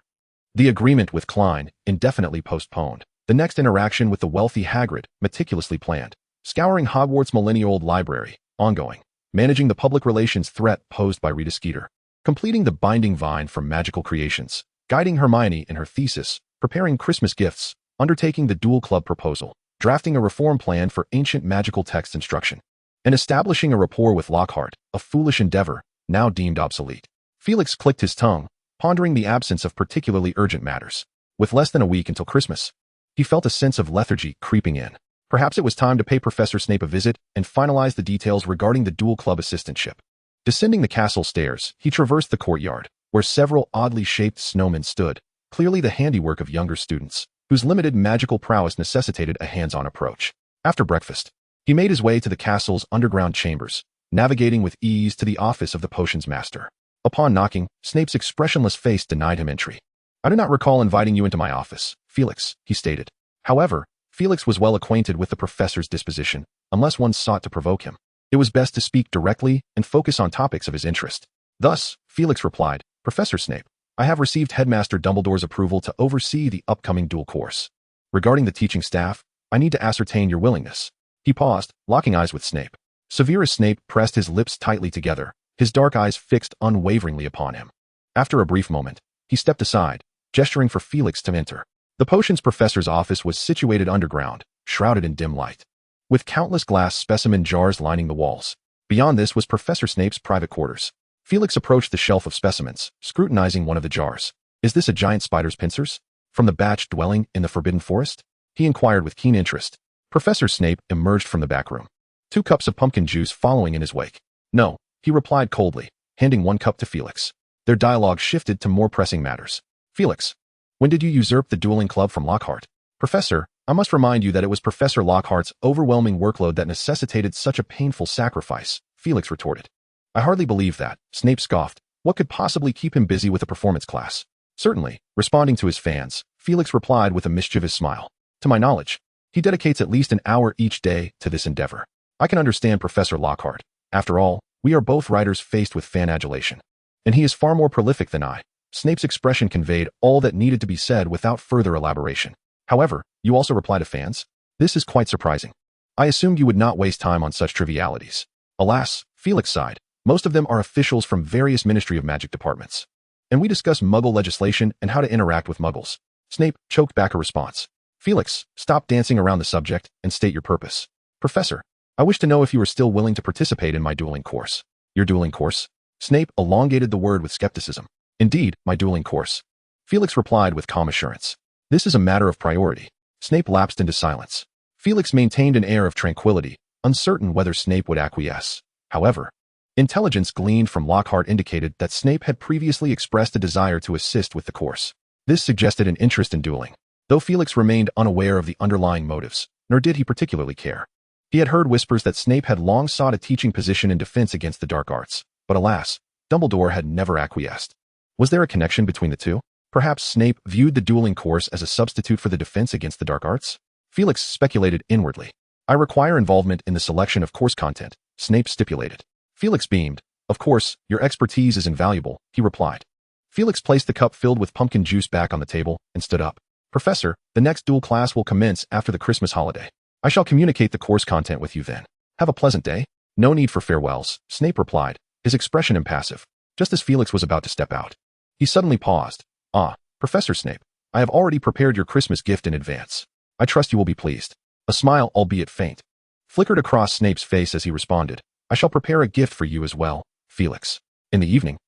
The agreement with Klein, indefinitely postponed. The next interaction with the wealthy Hagrid, meticulously planned. Scouring Hogwarts' millennia-old library, ongoing. Managing the public relations threat posed by Rita Skeeter. Completing the binding vine from Magical Creations. Guiding Hermione in her thesis. Preparing Christmas gifts. Undertaking the duel club proposal. Drafting a reform plan for ancient magical text instruction. And establishing a rapport with Lockhart, a foolish endeavor, now deemed obsolete. Felix clicked his tongue, pondering the absence of particularly urgent matters. With less than a week until Christmas, he felt a sense of lethargy creeping in. Perhaps it was time to pay Professor Snape a visit and finalize the details regarding the duel club assistantship. Descending the castle stairs, he traversed the courtyard, where several oddly shaped snowmen stood, clearly the handiwork of younger students, whose limited magical prowess necessitated a hands-on approach. After breakfast, he made his way to the castle's underground chambers, navigating with ease to the office of the potions master. Upon knocking, Snape's expressionless face denied him entry. "I do not recall inviting you into my office, Felix," he stated. However, Felix was well acquainted with the professor's disposition, unless one sought to provoke him. It was best to speak directly and focus on topics of his interest. Thus, Felix replied, "Professor Snape, I have received Headmaster Dumbledore's approval to oversee the upcoming duel course. Regarding the teaching staff, I need to ascertain your willingness." He paused, locking eyes with Snape. Severus Snape pressed his lips tightly together, his dark eyes fixed unwaveringly upon him. After a brief moment, he stepped aside, gesturing for Felix to enter. The potions professor's office was situated underground, shrouded in dim light, with countless glass specimen jars lining the walls. Beyond this was Professor Snape's private quarters. Felix approached the shelf of specimens, scrutinizing one of the jars. "Is this a giant spider's pincers? From the batch dwelling in the Forbidden Forest?" he inquired with keen interest. Professor Snape emerged from the back room, 2 cups of pumpkin juice following in his wake. "No," he replied coldly, handing 1 cup to Felix. Their dialogue shifted to more pressing matters. "Felix, when did you usurp the dueling club from Lockhart?" "Professor, I must remind you that it was Professor Lockhart's overwhelming workload that necessitated such a painful sacrifice," Felix retorted. "I hardly believe that," Snape scoffed. "What could possibly keep him busy with a performance class?" "Certainly," responding to his fans, Felix replied with a mischievous smile. "To my knowledge, he dedicates at least an hour each day to this endeavor. I can understand Professor Lockhart. After all, we are both writers faced with fan adulation. And he is far more prolific than I." Snape's expression conveyed all that needed to be said without further elaboration. "However, you also reply to fans? This is quite surprising. I assumed you would not waste time on such trivialities." "Alas," Felix sighed, "most of them are officials from various Ministry of Magic departments. And we discuss Muggle legislation and how to interact with Muggles." Snape choked back a response. "Felix, stop dancing around the subject and state your purpose." "Professor, I wish to know if you are still willing to participate in my dueling course." "Your dueling course?" Snape elongated the word with skepticism. "Indeed, my dueling course." Felix replied with calm assurance. "This is a matter of priority." Snape lapsed into silence. Felix maintained an air of tranquility, uncertain whether Snape would acquiesce. However, intelligence gleaned from Lockhart indicated that Snape had previously expressed a desire to assist with the course. This suggested an interest in dueling, though Felix remained unaware of the underlying motives, nor did he particularly care. He had heard whispers that Snape had long sought a teaching position in defense against the dark arts, but alas, Dumbledore had never acquiesced. Was there a connection between the two? Perhaps Snape viewed the dueling course as a substitute for the defense against the dark arts? Felix speculated inwardly. I require involvement in the selection of course content, Snape stipulated. Felix beamed. Of course, your expertise is invaluable, he replied. Felix placed the cup filled with pumpkin juice back on the table and stood up. Professor, the next duel class will commence after the Christmas holiday. I shall communicate the course content with you then. Have a pleasant day. No need for farewells, Snape replied, his expression impassive. Just as Felix was about to step out, he suddenly paused. Ah, Professor Snape, I have already prepared your Christmas gift in advance. I trust you will be pleased. A smile, albeit faint, flickered across Snape's face as he responded. I shall prepare a gift for you as well, Felix. In the evening,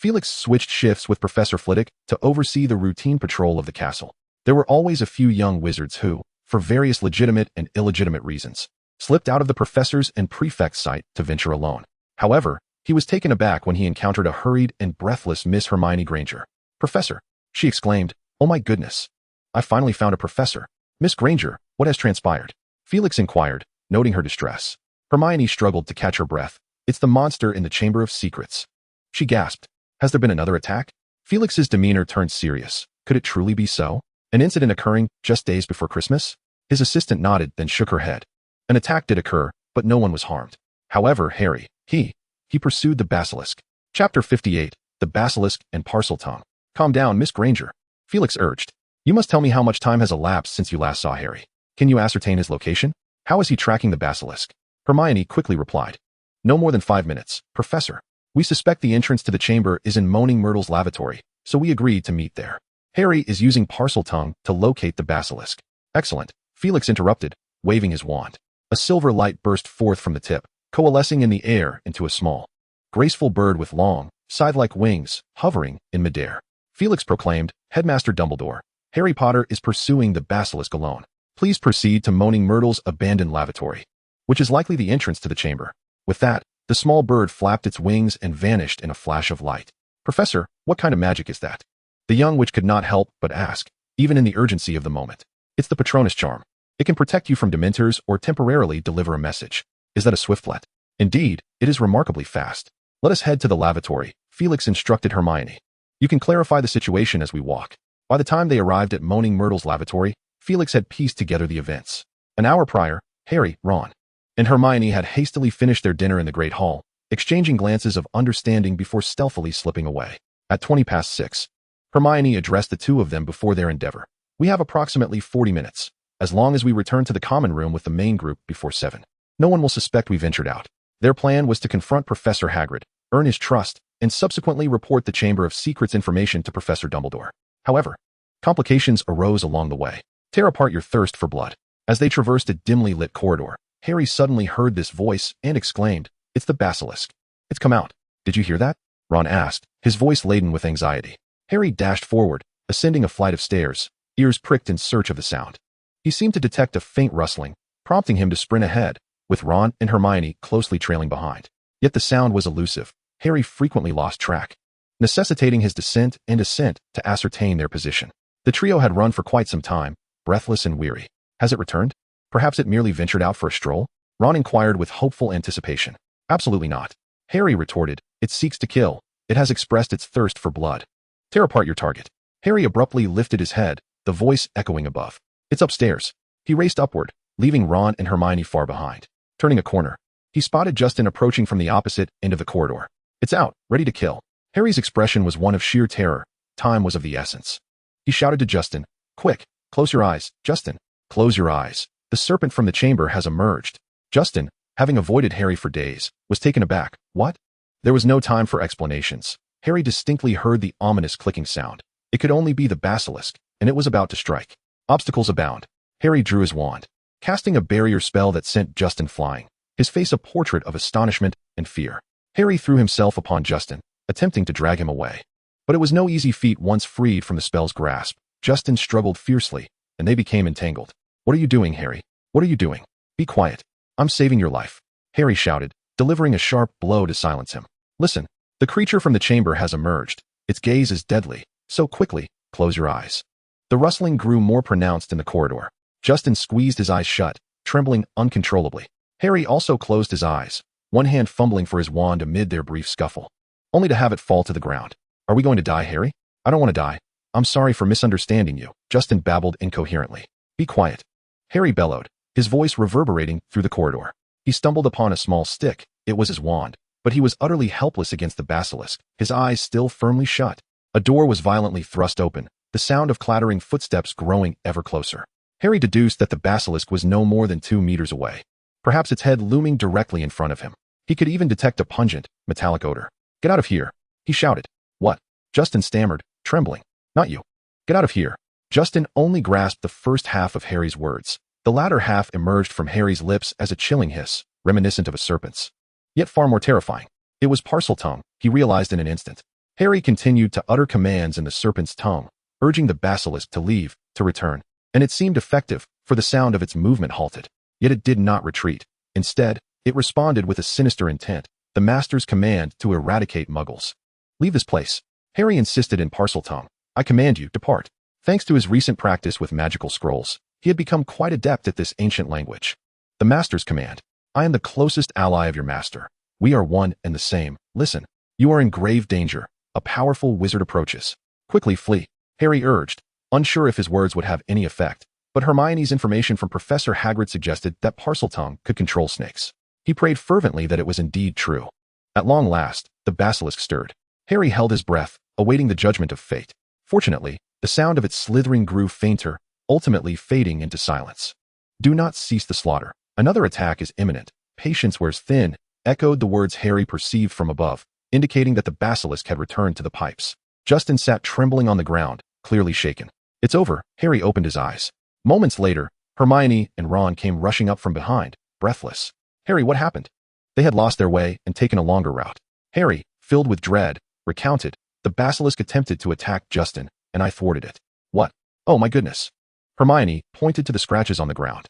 Felix switched shifts with Professor Flitwick to oversee the routine patrol of the castle. There were always a few young wizards who, for various legitimate and illegitimate reasons, slipped out of the professor's and prefect's sight to venture alone. However, he was taken aback when he encountered a hurried and breathless Miss Hermione Granger. Professor, she exclaimed, oh my goodness. I finally found a professor. Miss Granger, what has transpired? Felix inquired, noting her distress. Hermione struggled to catch her breath. It's the monster in the Chamber of Secrets. She gasped. Has there been another attack? Felix's demeanor turned serious. Could it truly be so? An incident occurring just days before Christmas? His assistant nodded, then shook her head. An attack did occur, but no one was harmed. However, Harry, he pursued the basilisk. Chapter 58, The Basilisk and Parseltongue. Calm down, Miss Granger, Felix urged. You must tell me how much time has elapsed since you last saw Harry. Can you ascertain his location? How is he tracking the basilisk? Hermione quickly replied. No more than 5 minutes, Professor. We suspect the entrance to the chamber is in Moaning Myrtle's lavatory, so we agreed to meet there. Harry is using Parseltongue to locate the basilisk. Excellent, Felix interrupted, waving his wand. A silver light burst forth from the tip, coalescing in the air into a small, graceful bird with long, scythe-like wings, hovering in midair. Felix proclaimed, Headmaster Dumbledore, Harry Potter is pursuing the basilisk alone. Please proceed to Moaning Myrtle's abandoned lavatory, which is likely the entrance to the chamber. With that, the small bird flapped its wings and vanished in a flash of light. Professor, what kind of magic is that? The young witch could not help but ask, even in the urgency of the moment. It's the Patronus charm. It can protect you from dementors or temporarily deliver a message. Is that a swiftlet? Indeed, it is remarkably fast. Let us head to the lavatory, Felix instructed Hermione. You can clarify the situation as we walk. By the time they arrived at Moaning Myrtle's lavatory, Felix had pieced together the events. An hour prior, Harry, Ron, and Hermione had hastily finished their dinner in the Great Hall, exchanging glances of understanding before stealthily slipping away. At 6:20, Hermione addressed the two of them before their endeavor. We have approximately 40 minutes, as long as we return to the common room with the main group before 7. No one will suspect we ventured out. Their plan was to confront Professor Hagrid, earn his trust, and subsequently report the Chamber of Secrets information to Professor Dumbledore. However, complications arose along the way. Tear apart your thirst for blood. As they traversed a dimly lit corridor, Harry suddenly heard this voice and exclaimed, It's the basilisk. It's come out. Did you hear that? Ron asked, his voice laden with anxiety. Harry dashed forward, ascending a flight of stairs, ears pricked in search of the sound. He seemed to detect a faint rustling, prompting him to sprint ahead, with Ron and Hermione closely trailing behind. Yet the sound was elusive. Harry frequently lost track, necessitating his descent and ascent to ascertain their position. The trio had run for quite some time, breathless and weary. Has it returned? Perhaps it merely ventured out for a stroll? Ron inquired with hopeful anticipation. Absolutely not. Harry retorted, It seeks to kill. It has expressed its thirst for blood. Tear apart your target. Harry abruptly lifted his head, the voice echoing above. It's upstairs. He raced upward, leaving Ron and Hermione far behind. Turning a corner, he spotted Justin approaching from the opposite end of the corridor. It's out, ready to kill. Harry's expression was one of sheer terror. Time was of the essence. He shouted to Justin, Quick, close your eyes, Justin. Close your eyes. The serpent from the chamber has emerged. Justin, having avoided Harry for days, was taken aback. What? There was no time for explanations. Harry distinctly heard the ominous clicking sound. It could only be the basilisk, and it was about to strike. Obstacles abound. Harry drew his wand, casting a barrier spell that sent Justin flying, his face a portrait of astonishment and fear. Harry threw himself upon Justin, attempting to drag him away. But it was no easy feat once freed from the spell's grasp. Justin struggled fiercely, and they became entangled. What are you doing, Harry? What are you doing? Be quiet. I'm saving your life, Harry shouted, delivering a sharp blow to silence him. Listen, the creature from the chamber has emerged. Its gaze is deadly. So quickly, close your eyes. The rustling grew more pronounced in the corridor. Justin squeezed his eyes shut, trembling uncontrollably. Harry also closed his eyes, one hand fumbling for his wand amid their brief scuffle, only to have it fall to the ground. Are we going to die, Harry? I don't want to die. I'm sorry for misunderstanding you, Justin babbled incoherently. Be quiet. Harry bellowed, his voice reverberating through the corridor. He stumbled upon a small stick. It was his wand, but he was utterly helpless against the basilisk, his eyes still firmly shut. A door was violently thrust open, the sound of clattering footsteps growing ever closer. Harry deduced that the basilisk was no more than 2 meters away, perhaps its head looming directly in front of him. He could even detect a pungent, metallic odor. Get out of here, he shouted. What? Justin stammered, trembling. Not you. Get out of here. Justin only grasped the first half of Harry's words. The latter half emerged from Harry's lips as a chilling hiss, reminiscent of a serpent's. Yet far more terrifying. It was Parseltongue, he realized in an instant. Harry continued to utter commands in the serpent's tongue, urging the basilisk to leave, to return. And it seemed effective, for the sound of its movement halted. Yet it did not retreat. Instead, it responded with a sinister intent, the master's command to eradicate Muggles. Leave this place. Harry insisted in Parseltongue. I command you, depart. Thanks to his recent practice with magical scrolls, he had become quite adept at this ancient language. The master's command. I am the closest ally of your master. We are one and the same. Listen, you are in grave danger. A powerful wizard approaches. Quickly flee, Harry urged, unsure if his words would have any effect. But Hermione's information from Professor Hagrid suggested that Parseltongue could control snakes. He prayed fervently that it was indeed true. At long last, the basilisk stirred. Harry held his breath, awaiting the judgment of fate. Fortunately, the sound of its slithering grew fainter, ultimately fading into silence. Do not cease the slaughter. Another attack is imminent. Patience wears thin, echoed the words Harry perceived from above, indicating that the basilisk had returned to the pipes. Justin sat trembling on the ground, clearly shaken. It's over, Harry opened his eyes. Moments later, Hermione and Ron came rushing up from behind, breathless. Harry, what happened? They had lost their way and taken a longer route. Harry, filled with dread, recounted, the basilisk attempted to attack Justin, and I thwarted it. What? Oh my goodness. Hermione pointed to the scratches on the ground.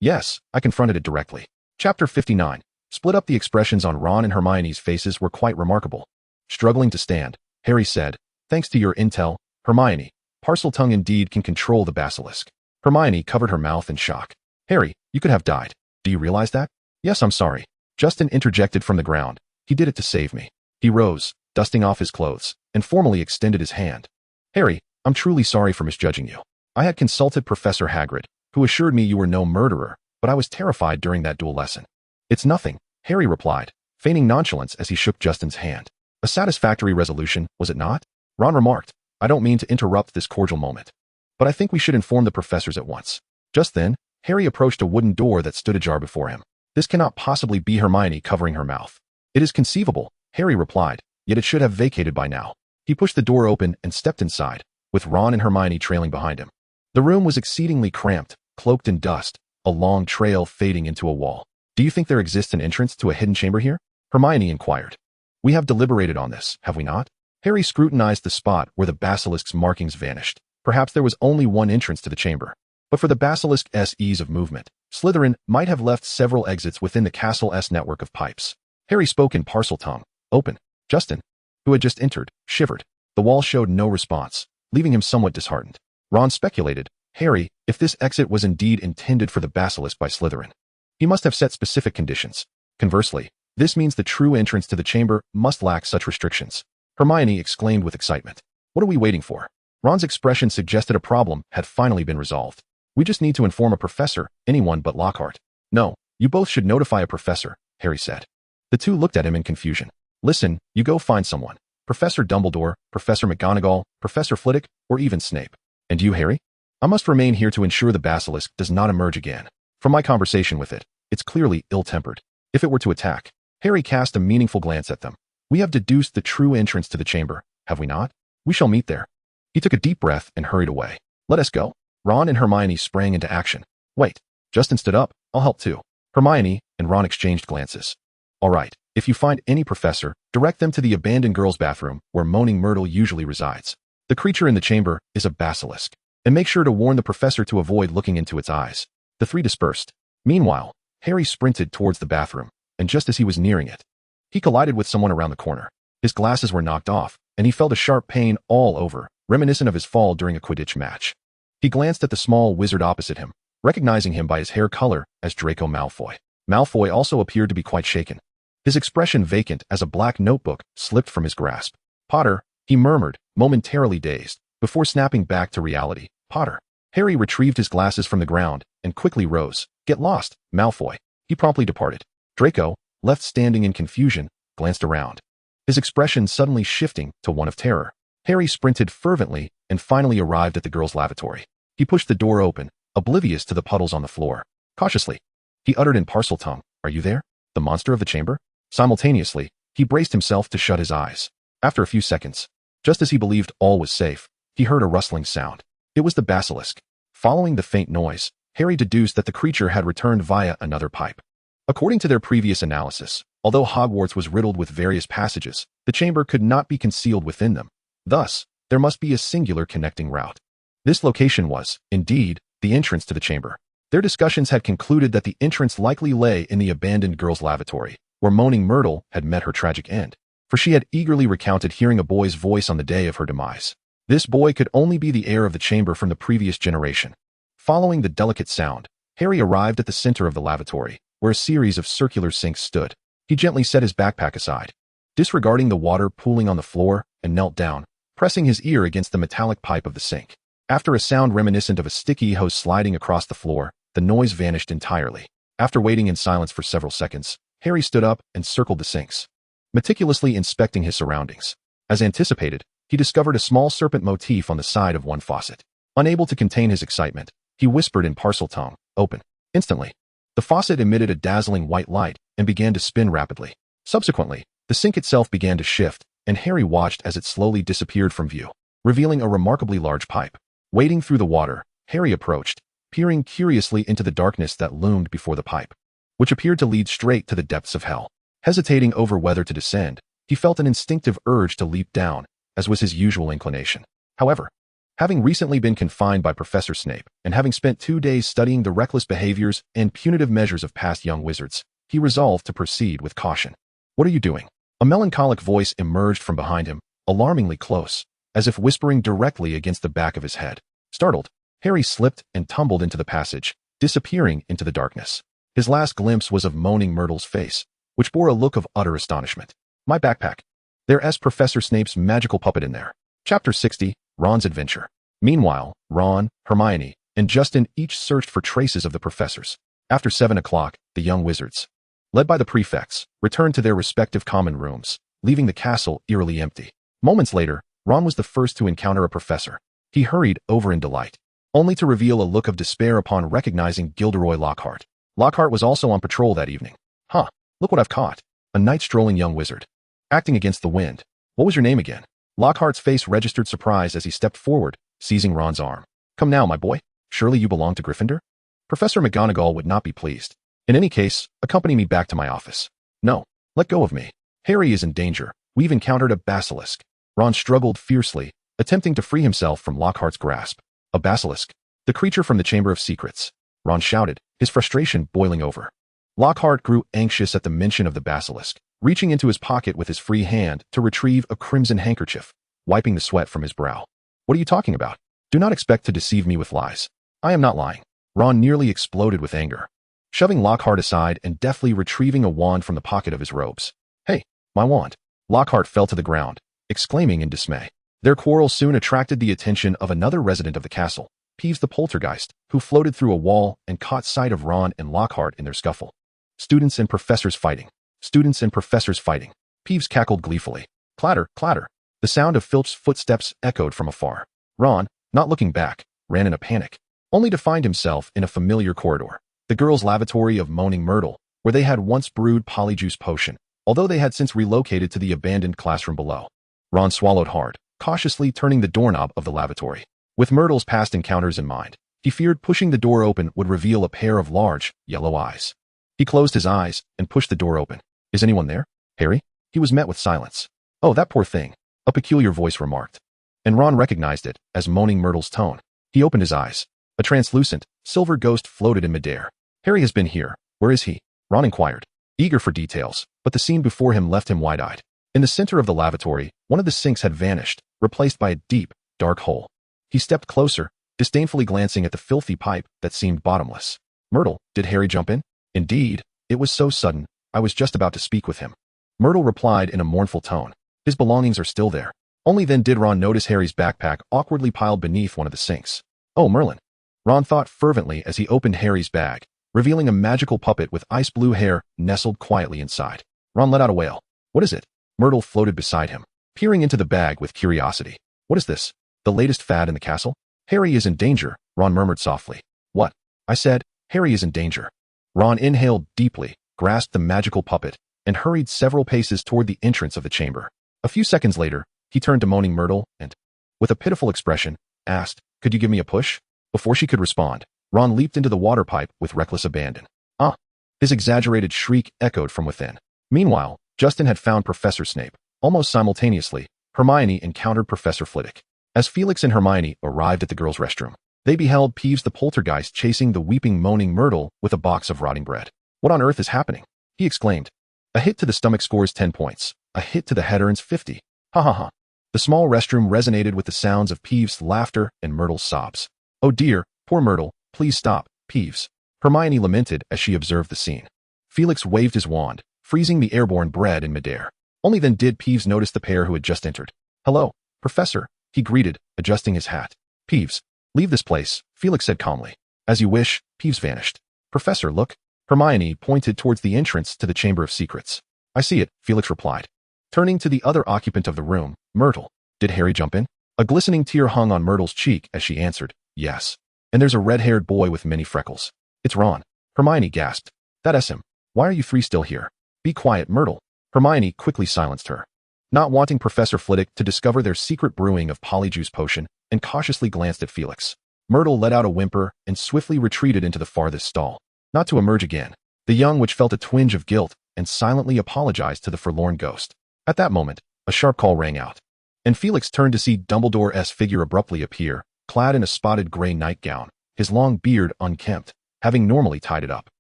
Yes, I confronted it directly. Chapter 59. Split up. The expressions on Ron and Hermione's faces were quite remarkable. Struggling to stand, Harry said, thanks to your intel, Hermione, Parseltongue indeed can control the basilisk. Hermione covered her mouth in shock. Harry, you could have died. Do you realize that? Yes, I'm sorry. Justin interjected from the ground. He did it to save me. He rose, dusting off his clothes, and formally extended his hand. Harry, I'm truly sorry for misjudging you. I had consulted Professor Hagrid, who assured me you were no murderer, but I was terrified during that duel lesson. It's nothing, Harry replied, feigning nonchalance as he shook Justin's hand. A satisfactory resolution, was it not? Ron remarked, I don't mean to interrupt this cordial moment, but I think we should inform the professors at once. Just then, Harry approached a wooden door that stood ajar before him. This cannot possibly be Hermione covering her mouth. It is conceivable, Harry replied, yet it should have vacated by now. He pushed the door open and stepped inside, with Ron and Hermione trailing behind him. The room was exceedingly cramped, cloaked in dust, a long trail fading into a wall. Do you think there exists an entrance to a hidden chamber here? Hermione inquired. We have deliberated on this, have we not? Harry scrutinized the spot where the basilisk's markings vanished. Perhaps there was only one entrance to the chamber. But for the basilisk's ease of movement, Slytherin might have left several exits within the castle's network of pipes. Harry spoke in Parseltongue. Open. Justin, who had just entered, shivered. The wall showed no response, leaving him somewhat disheartened. Ron speculated, Harry, if this exit was indeed intended for the basilisk by Slytherin, he must have set specific conditions. Conversely, this means the true entrance to the chamber must lack such restrictions. Hermione exclaimed with excitement. What are we waiting for? Ron's expression suggested a problem had finally been resolved. We just need to inform a professor, anyone but Lockhart. No, you both should notify a professor, Harry said. The two looked at him in confusion. Listen, you go find someone. Professor Dumbledore, Professor McGonagall, Professor Flitwick, or even Snape. And you, Harry? I must remain here to ensure the basilisk does not emerge again. From my conversation with it, it's clearly ill-tempered. If it were to attack, Harry cast a meaningful glance at them. We have deduced the true entrance to the chamber, have we not? We shall meet there. He took a deep breath and hurried away. Let us go. Ron and Hermione sprang into action. Wait. Justin stood up. I'll help too. Hermione and Ron exchanged glances. All right. If you find any professor, direct them to the abandoned girls' bathroom where Moaning Myrtle usually resides. The creature in the chamber is a basilisk. And make sure to warn the professor to avoid looking into its eyes. The three dispersed. Meanwhile, Harry sprinted towards the bathroom, and just as he was nearing it, he collided with someone around the corner. His glasses were knocked off, and he felt a sharp pain all over, reminiscent of his fall during a Quidditch match. He glanced at the small wizard opposite him, recognizing him by his hair color as Draco Malfoy. Malfoy also appeared to be quite shaken, his expression vacant as a black notebook slipped from his grasp. "Potter," he murmured, momentarily dazed, before snapping back to reality. "Potter." Harry retrieved his glasses from the ground and quickly rose. "Get lost, Malfoy." He promptly departed. Draco, left standing in confusion, glanced around, his expression suddenly shifting to one of terror. Harry sprinted fervently and finally arrived at the girls' lavatory. He pushed the door open, oblivious to the puddles on the floor. Cautiously, he uttered in Parseltongue, "Are you there? The monster of the chamber?" Simultaneously, he braced himself to shut his eyes. After a few seconds, just as he believed all was safe, he heard a rustling sound. It was the basilisk. Following the faint noise, Harry deduced that the creature had returned via another pipe. According to their previous analysis, although Hogwarts was riddled with various passages, the chamber could not be concealed within them. Thus, there must be a singular connecting route. This location was, indeed, the entrance to the chamber. Their discussions had concluded that the entrance likely lay in the abandoned girls' lavatory, where Moaning Myrtle had met her tragic end, for she had eagerly recounted hearing a boy's voice on the day of her demise. This boy could only be the heir of the chamber from the previous generation. Following the delicate sound, Harry arrived at the center of the lavatory, where a series of circular sinks stood. He gently set his backpack aside, disregarding the water pooling on the floor, and knelt down, pressing his ear against the metallic pipe of the sink. After a sound reminiscent of a sticky hose sliding across the floor, the noise vanished entirely. After waiting in silence for several seconds, Harry stood up and circled the sinks, meticulously inspecting his surroundings. As anticipated, he discovered a small serpent motif on the side of one faucet. Unable to contain his excitement, he whispered in Parseltongue, "Open." Instantly, the faucet emitted a dazzling white light and began to spin rapidly. Subsequently, the sink itself began to shift, and Harry watched as it slowly disappeared from view, revealing a remarkably large pipe. Wading through the water, Harry approached, peering curiously into the darkness that loomed before the pipe, which appeared to lead straight to the depths of hell. Hesitating over whether to descend, he felt an instinctive urge to leap down, as was his usual inclination. However, having recently been confined by Professor Snape, and having spent 2 days studying the reckless behaviors and punitive measures of past young wizards, he resolved to proceed with caution. "What are you doing?" A melancholic voice emerged from behind him, alarmingly close, as if whispering directly against the back of his head. Startled, Harry slipped and tumbled into the passage, disappearing into the darkness. His last glimpse was of Moaning Myrtle's face, which bore a look of utter astonishment. "My backpack. There's Professor Snape's magical puppet in there." Chapter 60, Ron's Adventure. Meanwhile, Ron, Hermione, and Justin each searched for traces of the professors. After 7 o'clock, the young wizards, led by the prefects, returned to their respective common rooms, leaving the castle eerily empty. Moments later, Ron was the first to encounter a professor. He hurried over in delight, only to reveal a look of despair upon recognizing Gilderoy Lockhart. Lockhart was also on patrol that evening. "Huh, look what I've caught. A night-strolling young wizard. Acting against the wind. What was your name again?" Lockhart's face registered surprise as he stepped forward, seizing Ron's arm. "Come now, my boy. Surely you belong to Gryffindor?" Professor McGonagall would not be pleased. "In any case, accompany me back to my office." "No, let go of me. Harry is in danger. We've encountered a basilisk." Ron struggled fiercely, attempting to free himself from Lockhart's grasp. "A basilisk? The creature from the Chamber of Secrets," Ron shouted, his frustration boiling over. Lockhart grew anxious at the mention of the basilisk, reaching into his pocket with his free hand to retrieve a crimson handkerchief, wiping the sweat from his brow. "What are you talking about? Do not expect to deceive me with lies." "I am not lying." Ron nearly exploded with anger, shoving Lockhart aside and deftly retrieving a wand from the pocket of his robes. "Hey, my wand." Lockhart fell to the ground, exclaiming in dismay. Their quarrel soon attracted the attention of another resident of the castle, Peeves the Poltergeist, who floated through a wall and caught sight of Ron and Lockhart in their scuffle. "Students and professors fighting. Students and professors fighting." Peeves cackled gleefully. Clatter, clatter. The sound of Filch's footsteps echoed from afar. Ron, not looking back, ran in a panic, only to find himself in a familiar corridor, the girls' lavatory of Moaning Myrtle, where they had once brewed Polyjuice Potion, although they had since relocated to the abandoned classroom below. Ron swallowed hard, cautiously turning the doorknob of the lavatory. With Myrtle's past encounters in mind, he feared pushing the door open would reveal a pair of large, yellow eyes. He closed his eyes and pushed the door open. "Is anyone there, Harry?" He was met with silence. "Oh, that poor thing," a peculiar voice remarked. And Ron recognized it as Moaning Myrtle's tone. He opened his eyes. A translucent, silver ghost floated in midair. "Harry has been here. Where is he?" Ron inquired, eager for details, but the scene before him left him wide-eyed. In the center of the lavatory, one of the sinks had vanished, replaced by a deep, dark hole. He stepped closer, disdainfully glancing at the filthy pipe that seemed bottomless. Myrtle, did Harry jump in? Indeed, it was so sudden, I was just about to speak with him. Myrtle replied in a mournful tone. His belongings are still there. Only then did Ron notice Harry's backpack awkwardly piled beneath one of the sinks. Oh, Merlin. Ron thought fervently as he opened Harry's bag, revealing a magical puppet with ice blue hair nestled quietly inside. Ron let out a wail. What is it? Myrtle floated beside him, peering into the bag with curiosity. What is this? The latest fad in the castle? Harry is in danger, Ron murmured softly. What? I said, Harry is in danger. Ron inhaled deeply, grasped the magical puppet, and hurried several paces toward the entrance of the chamber. A few seconds later, he turned to moaning Myrtle and, with a pitiful expression, asked, Could you give me a push? Before she could respond, Ron leaped into the water pipe with reckless abandon. Ah! His exaggerated shriek echoed from within. Meanwhile, Justin had found Professor Snape. Almost simultaneously, Hermione encountered Professor Flitwick. As Felix and Hermione arrived at the girls' restroom, they beheld Peeves the poltergeist chasing the weeping, moaning Myrtle with a box of rotting bread. What on earth is happening? He exclaimed. A hit to the stomach scores 10 points. A hit to the head earns 50. Ha ha ha. The small restroom resonated with the sounds of Peeves' laughter and Myrtle's sobs. Oh dear, poor Myrtle, please stop, Peeves. Hermione lamented as she observed the scene. Felix waved his wand, freezing the airborne bread in midair. Only then did Peeves notice the pair who had just entered. Hello, Professor, he greeted, adjusting his hat. Peeves, leave this place, Felix said calmly. As you wish, Peeves vanished. Professor, look. Hermione pointed towards the entrance to the Chamber of Secrets. I see it, Felix replied. Turning to the other occupant of the room, Myrtle. Did Harry jump in? A glistening tear hung on Myrtle's cheek as she answered, yes. And there's a red-haired boy with many freckles. It's Ron. Hermione gasped. That's him. Why are you three still here? Be quiet, Myrtle. Hermione quickly silenced her. Not wanting Professor Flitwick to discover their secret brewing of polyjuice potion, and cautiously glanced at Felix. Myrtle let out a whimper and swiftly retreated into the farthest stall, not to emerge again. The young witch felt a twinge of guilt and silently apologized to the forlorn ghost. At that moment, a sharp call rang out, and Felix turned to see Dumbledore's figure abruptly appear, clad in a spotted gray nightgown, his long beard unkempt, having normally tied it up.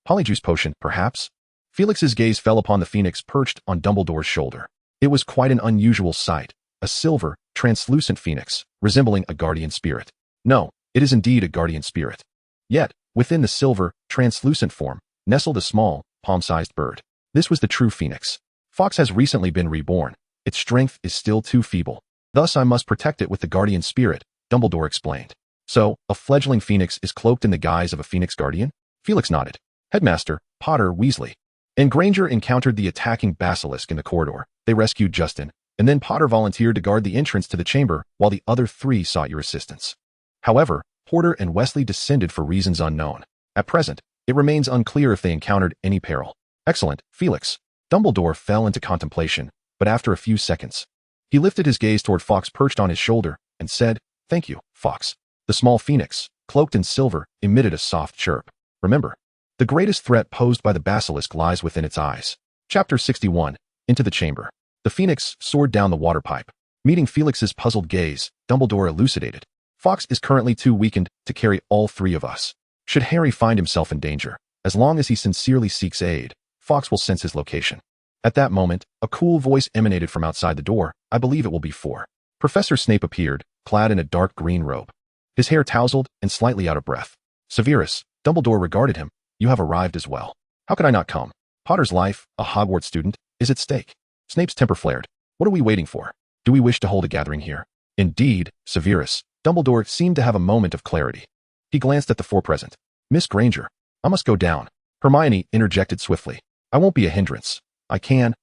Polyjuice potion, perhaps? Felix's gaze fell upon the phoenix perched on Dumbledore's shoulder. It was quite an unusual sight, a silver, translucent phoenix, resembling a guardian spirit. No, it is indeed a guardian spirit. Yet, within the silver, translucent form, nestled a small, palm-sized bird. This was the true phoenix. Fox has recently been reborn. Its strength is still too feeble. Thus I must protect it with the guardian spirit, Dumbledore explained. So, a fledgling phoenix is cloaked in the guise of a phoenix guardian? Felix nodded. Headmaster, Potter Weasley. And Granger encountered the attacking basilisk in the corridor. They rescued Justin, and then Potter volunteered to guard the entrance to the chamber while the other three sought your assistance. However, Porter and Weasley descended for reasons unknown. At present, it remains unclear if they encountered any peril. Excellent, Felix. Dumbledore fell into contemplation, but after a few seconds, he lifted his gaze toward Fox perched on his shoulder and said, Thank you, Fox. The small phoenix, cloaked in silver, emitted a soft chirp. Remember, the greatest threat posed by the basilisk lies within its eyes. Chapter 61, Into the Chamber. The phoenix soared down the water pipe. Meeting Felix's puzzled gaze, Dumbledore elucidated. Fox is currently too weakened to carry all three of us. Should Harry find himself in danger, as long as he sincerely seeks aid, Fox will sense his location. At that moment, a cool voice emanated from outside the door. I believe it will be 4. Professor Snape appeared, clad in a dark green robe. His hair tousled and slightly out of breath. Severus, Dumbledore regarded him. You have arrived as well. How could I not come? Potter's life, a Hogwarts student, is at stake. Snape's temper flared. What are we waiting for? Do we wish to hold a gathering here? Indeed, Severus. Dumbledore seemed to have a moment of clarity. He glanced at the 4 present. Miss Granger, I must go down. Hermione interjected swiftly. I won't be a hindrance. I can,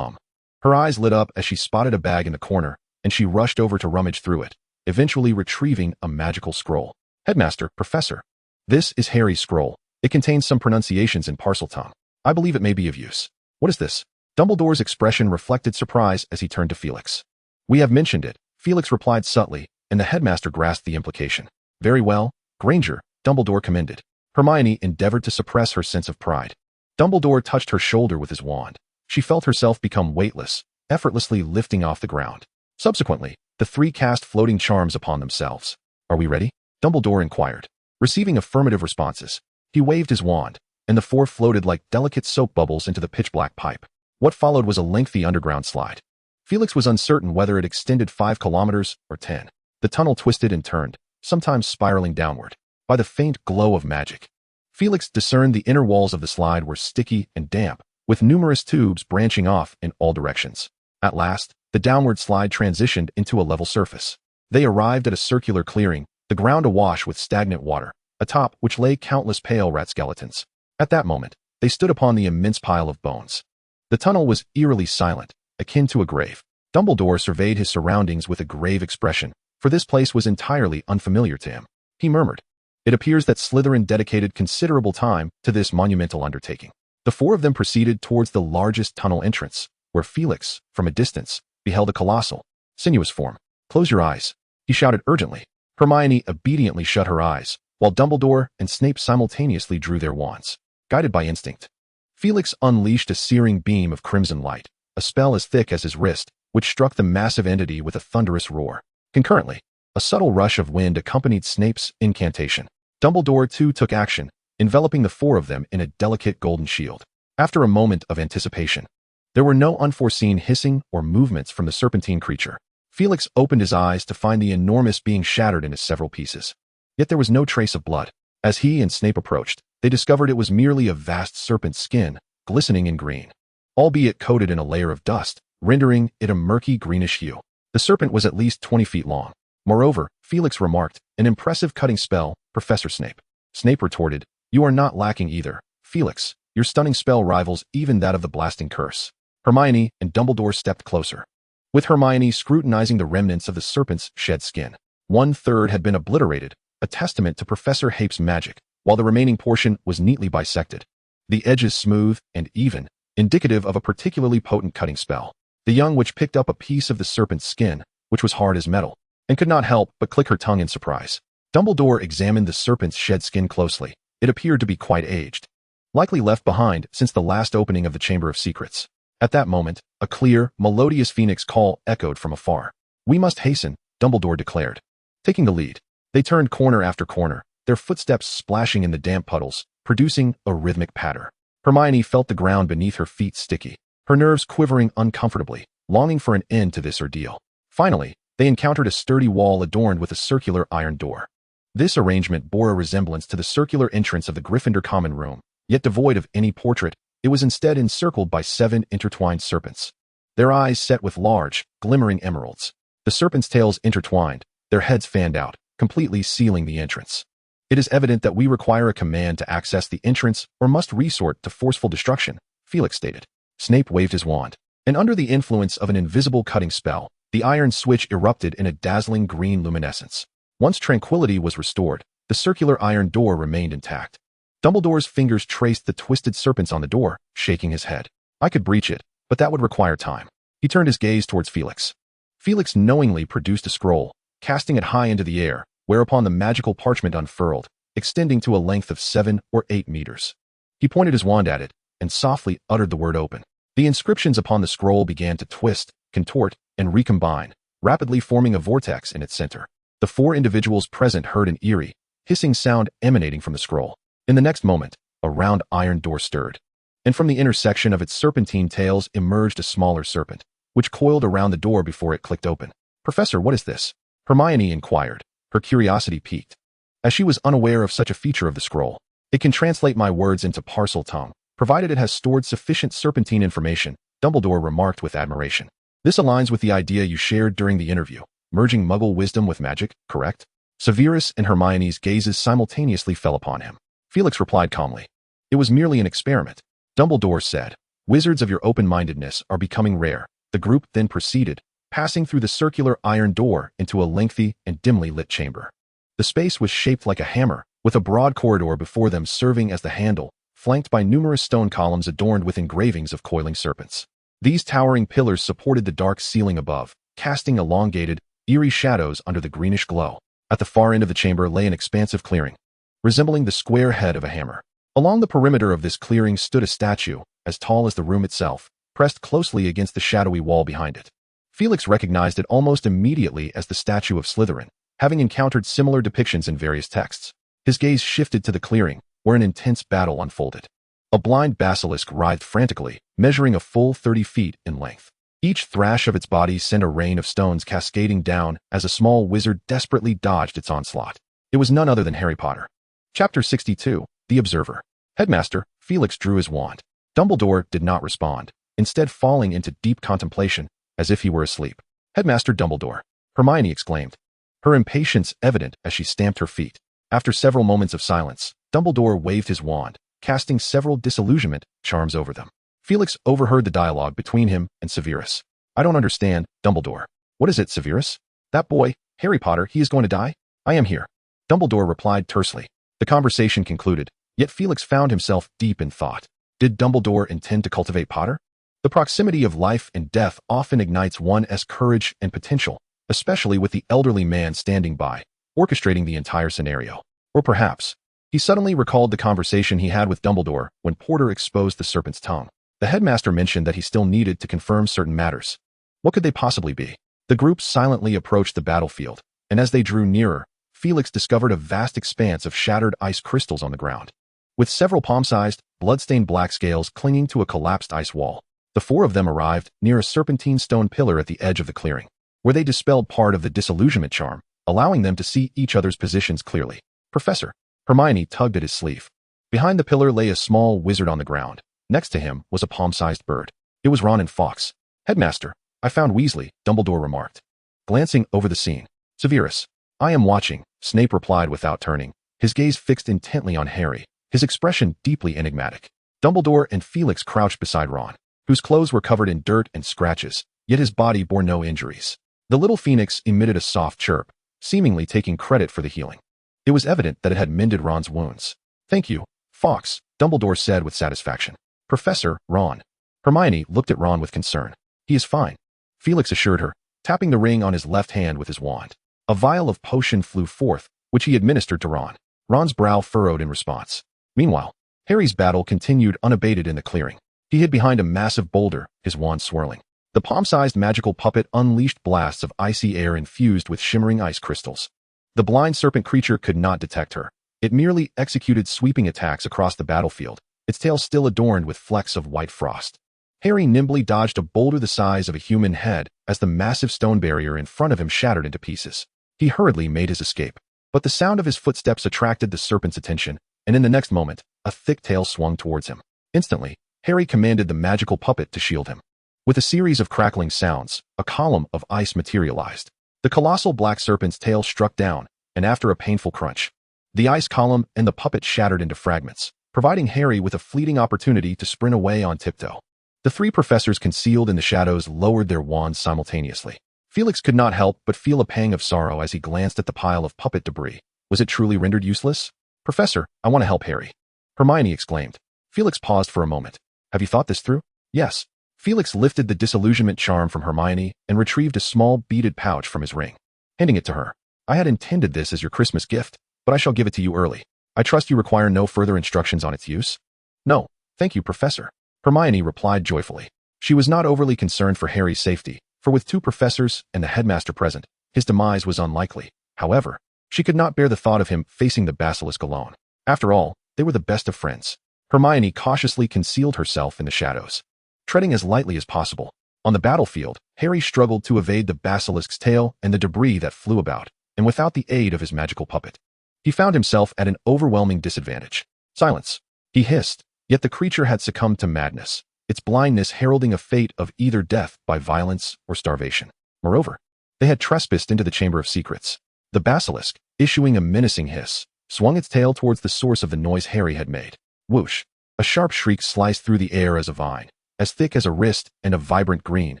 Her eyes lit up as she spotted a bag in the corner, and she rushed over to rummage through it, eventually retrieving a magical scroll. Headmaster, Professor. This is Harry's scroll. It contains some pronunciations in Parseltongue. I believe it may be of use. What is this? Dumbledore's expression reflected surprise as he turned to Felix. We have mentioned it, Felix replied subtly, and the headmaster grasped the implication. Very well, Granger, Dumbledore commended. Hermione endeavored to suppress her sense of pride. Dumbledore touched her shoulder with his wand. She felt herself become weightless, effortlessly lifting off the ground. Subsequently, the 3 cast floating charms upon themselves. Are we ready? Dumbledore inquired. Receiving affirmative responses, he waved his wand, and the 4 floated like delicate soap bubbles into the pitch-black pipe. What followed was a lengthy underground slide. Felix was uncertain whether it extended 5 kilometers or 10. The tunnel twisted and turned, sometimes spiraling downward. By the faint glow of magic, Felix discerned the inner walls of the slide were sticky and damp, with numerous tubes branching off in all directions. At last, the downward slide transitioned into a level surface. They arrived at a circular clearing, the ground awash with stagnant water, atop which lay countless pale rat skeletons. At that moment, they stood upon the immense pile of bones. The tunnel was eerily silent, akin to a grave. Dumbledore surveyed his surroundings with a grave expression, for this place was entirely unfamiliar to him. He murmured, "It appears that Slytherin dedicated considerable time to this monumental undertaking." The four of them proceeded towards the largest tunnel entrance, where Felix, from a distance, beheld a colossal, sinuous form. "Close your eyes," he shouted urgently. Hermione obediently shut her eyes, while Dumbledore and Snape simultaneously drew their wands. Guided by instinct, Felix unleashed a searing beam of crimson light, a spell as thick as his wrist, which struck the massive entity with a thunderous roar. Concurrently, a subtle rush of wind accompanied Snape's incantation. Dumbledore, too, took action, enveloping the four of them in a delicate golden shield. After a moment of anticipation, there were no unforeseen hissing or movements from the serpentine creature. Felix opened his eyes to find the enormous being shattered into several pieces. Yet there was no trace of blood. As he and Snape approached, they discovered it was merely a vast serpent's skin, glistening in green, albeit coated in a layer of dust, rendering it a murky greenish hue. The serpent was at least 20 feet long. Moreover, Felix remarked, "An impressive cutting spell, Professor Snape." Snape retorted, "You are not lacking either, Felix. Your stunning spell rivals even that of the blasting curse." Hermione and Dumbledore stepped closer, with Hermione scrutinizing the remnants of the serpent's shed skin. 1/3 had been obliterated, a testament to Professor Hape's magic, while the remaining portion was neatly bisected, the edges smooth and even, indicative of a particularly potent cutting spell. The young witch picked up a piece of the serpent's skin, which was hard as metal, and could not help but click her tongue in surprise. Dumbledore examined the serpent's shed skin closely. It appeared to be quite aged, likely left behind since the last opening of the Chamber of Secrets. At that moment, a clear, melodious phoenix call echoed from afar. "We must hasten," Dumbledore declared. Taking the lead, they turned corner after corner, their footsteps splashing in the damp puddles, producing a rhythmic patter. Hermione felt the ground beneath her feet sticky, her nerves quivering uncomfortably, longing for an end to this ordeal. Finally, they encountered a sturdy wall adorned with a circular iron door. This arrangement bore a resemblance to the circular entrance of the Gryffindor common room, yet devoid of any portrait. It was instead encircled by 7 intertwined serpents, their eyes set with large, glimmering emeralds. The serpents' tails intertwined, their heads fanned out, completely sealing the entrance. "It is evident that we require a command to access the entrance or must resort to forceful destruction," Felix stated. Snape waved his wand, and under the influence of an invisible cutting spell, the iron switch erupted in a dazzling green luminescence. Once tranquility was restored, the circular iron door remained intact. Dumbledore's fingers traced the twisted serpents on the door, shaking his head. "I could breach it, but that would require time." He turned his gaze towards Felix. Felix knowingly produced a scroll, casting it high into the air, whereupon the magical parchment unfurled, extending to a length of 7 or 8 meters. He pointed his wand at it, and softly uttered the word "open." The inscriptions upon the scroll began to twist, contort, and recombine, rapidly forming a vortex in its center. The 4 individuals present heard an eerie, hissing sound emanating from the scroll. In the next moment, a round iron door stirred, and from the intersection of its serpentine tails emerged a smaller serpent, which coiled around the door before it clicked open. "Professor, what is this?" Hermione inquired, her curiosity piqued, as she was unaware of such a feature of the scroll. "It can translate my words into parcel tongue, provided it has stored sufficient serpentine information," Dumbledore remarked with admiration. "This aligns with the idea you shared during the interview, merging Muggle wisdom with magic, correct?" Severus and Hermione's gazes simultaneously fell upon him. Felix replied calmly, "It was merely an experiment." Dumbledore said, "Wizards of your open-mindedness are becoming rare." The group then proceeded, passing through the circular iron door into a lengthy and dimly lit chamber. The space was shaped like a hammer, with a broad corridor before them serving as the handle, flanked by numerous stone columns adorned with engravings of coiling serpents. These towering pillars supported the dark ceiling above, casting elongated, eerie shadows under the greenish glow. At the far end of the chamber lay an expansive clearing, resembling the square head of a hammer. Along the perimeter of this clearing stood a statue, as tall as the room itself, pressed closely against the shadowy wall behind it. Felix recognized it almost immediately as the statue of Slytherin, having encountered similar depictions in various texts. His gaze shifted to the clearing, where an intense battle unfolded. A blind basilisk writhed frantically, measuring a full 30 feet in length. Each thrash of its body sent a rain of stones cascading down as a small wizard desperately dodged its onslaught. It was none other than Harry Potter. Chapter 62, The Observer. Headmaster, Felix drew his wand. Dumbledore did not respond, instead falling into deep contemplation, as if he were asleep. Headmaster Dumbledore, Hermione exclaimed, her impatience evident as she stamped her feet. After several moments of silence, Dumbledore waved his wand, casting several disillusionment charms over them. Felix overheard the dialogue between him and Severus. I don't understand, Dumbledore. What is it, Severus? That boy, Harry Potter, he is going to die? I am here. Dumbledore replied tersely. The conversation concluded, yet Felix found himself deep in thought. Did Dumbledore intend to cultivate Potter? The proximity of life and death often ignites one's courage and potential, especially with the elderly man standing by, orchestrating the entire scenario. Or perhaps, he suddenly recalled the conversation he had with Dumbledore when Porter exposed the serpent's tongue. The headmaster mentioned that he still needed to confirm certain matters. What could they possibly be? The group silently approached the battlefield, and as they drew nearer, Felix discovered a vast expanse of shattered ice crystals on the ground. With several palm-sized, blood-stained black scales clinging to a collapsed ice wall, the four of them arrived near a serpentine stone pillar at the edge of the clearing, where they dispelled part of the disillusionment charm, allowing them to see each other's positions clearly. Professor, Hermione tugged at his sleeve. Behind the pillar lay a small wizard on the ground. Next to him was a palm-sized bird. It was Ron and Fawkes. Headmaster, I found Weasley, Dumbledore remarked. Glancing over the scene. Severus, I am watching, Snape replied without turning, his gaze fixed intently on Harry, his expression deeply enigmatic. Dumbledore and Felix crouched beside Ron, whose clothes were covered in dirt and scratches, yet his body bore no injuries. The little phoenix emitted a soft chirp, seemingly taking credit for the healing. It was evident that it had mended Ron's wounds. Thank you, Fawkes, Dumbledore said with satisfaction. Professor, Ron. Hermione looked at Ron with concern. He is fine, Felix assured her, tapping the ring on his left hand with his wand. A vial of potion flew forth, which he administered to Ron. Ron's brow furrowed in response. Meanwhile, Harry's battle continued unabated in the clearing. He hid behind a massive boulder, his wand swirling. The palm-sized magical puppet unleashed blasts of icy air infused with shimmering ice crystals. The blind serpent creature could not detect her. It merely executed sweeping attacks across the battlefield, its tail still adorned with flecks of white frost. Harry nimbly dodged a boulder the size of a human head as the massive stone barrier in front of him shattered into pieces. He hurriedly made his escape, but the sound of his footsteps attracted the serpent's attention, and in the next moment, a thick tail swung towards him. Instantly, Harry commanded the magical puppet to shield him. With a series of crackling sounds, a column of ice materialized. The colossal black serpent's tail struck down, and after a painful crunch, the ice column and the puppet shattered into fragments, providing Harry with a fleeting opportunity to sprint away on tiptoe. The three professors concealed in the shadows lowered their wands simultaneously. Felix could not help but feel a pang of sorrow as he glanced at the pile of puppet debris. Was it truly rendered useless? Professor, I want to help Harry, Hermione exclaimed. Felix paused for a moment. Have you thought this through? Yes. Felix lifted the disillusionment charm from Hermione and retrieved a small beaded pouch from his ring, handing it to her. I had intended this as your Christmas gift, but I shall give it to you early. I trust you require no further instructions on its use? No, thank you, Professor, Hermione replied joyfully. She was not overly concerned for Harry's safety, for with two professors and the headmaster present, his demise was unlikely. However, she could not bear the thought of him facing the basilisk alone. After all, they were the best of friends. Hermione cautiously concealed herself in the shadows, treading as lightly as possible. On the battlefield, Harry struggled to evade the basilisk's tail and the debris that flew about, and without the aid of his magical puppet, he found himself at an overwhelming disadvantage. Silence, he hissed, yet the creature had succumbed to madness, its blindness heralding a fate of either death by violence or starvation. Moreover, they had trespassed into the Chamber of Secrets. The basilisk, issuing a menacing hiss, swung its tail towards the source of the noise Harry had made. Whoosh! A sharp shriek sliced through the air as a vine, as thick as a wrist and of vibrant green,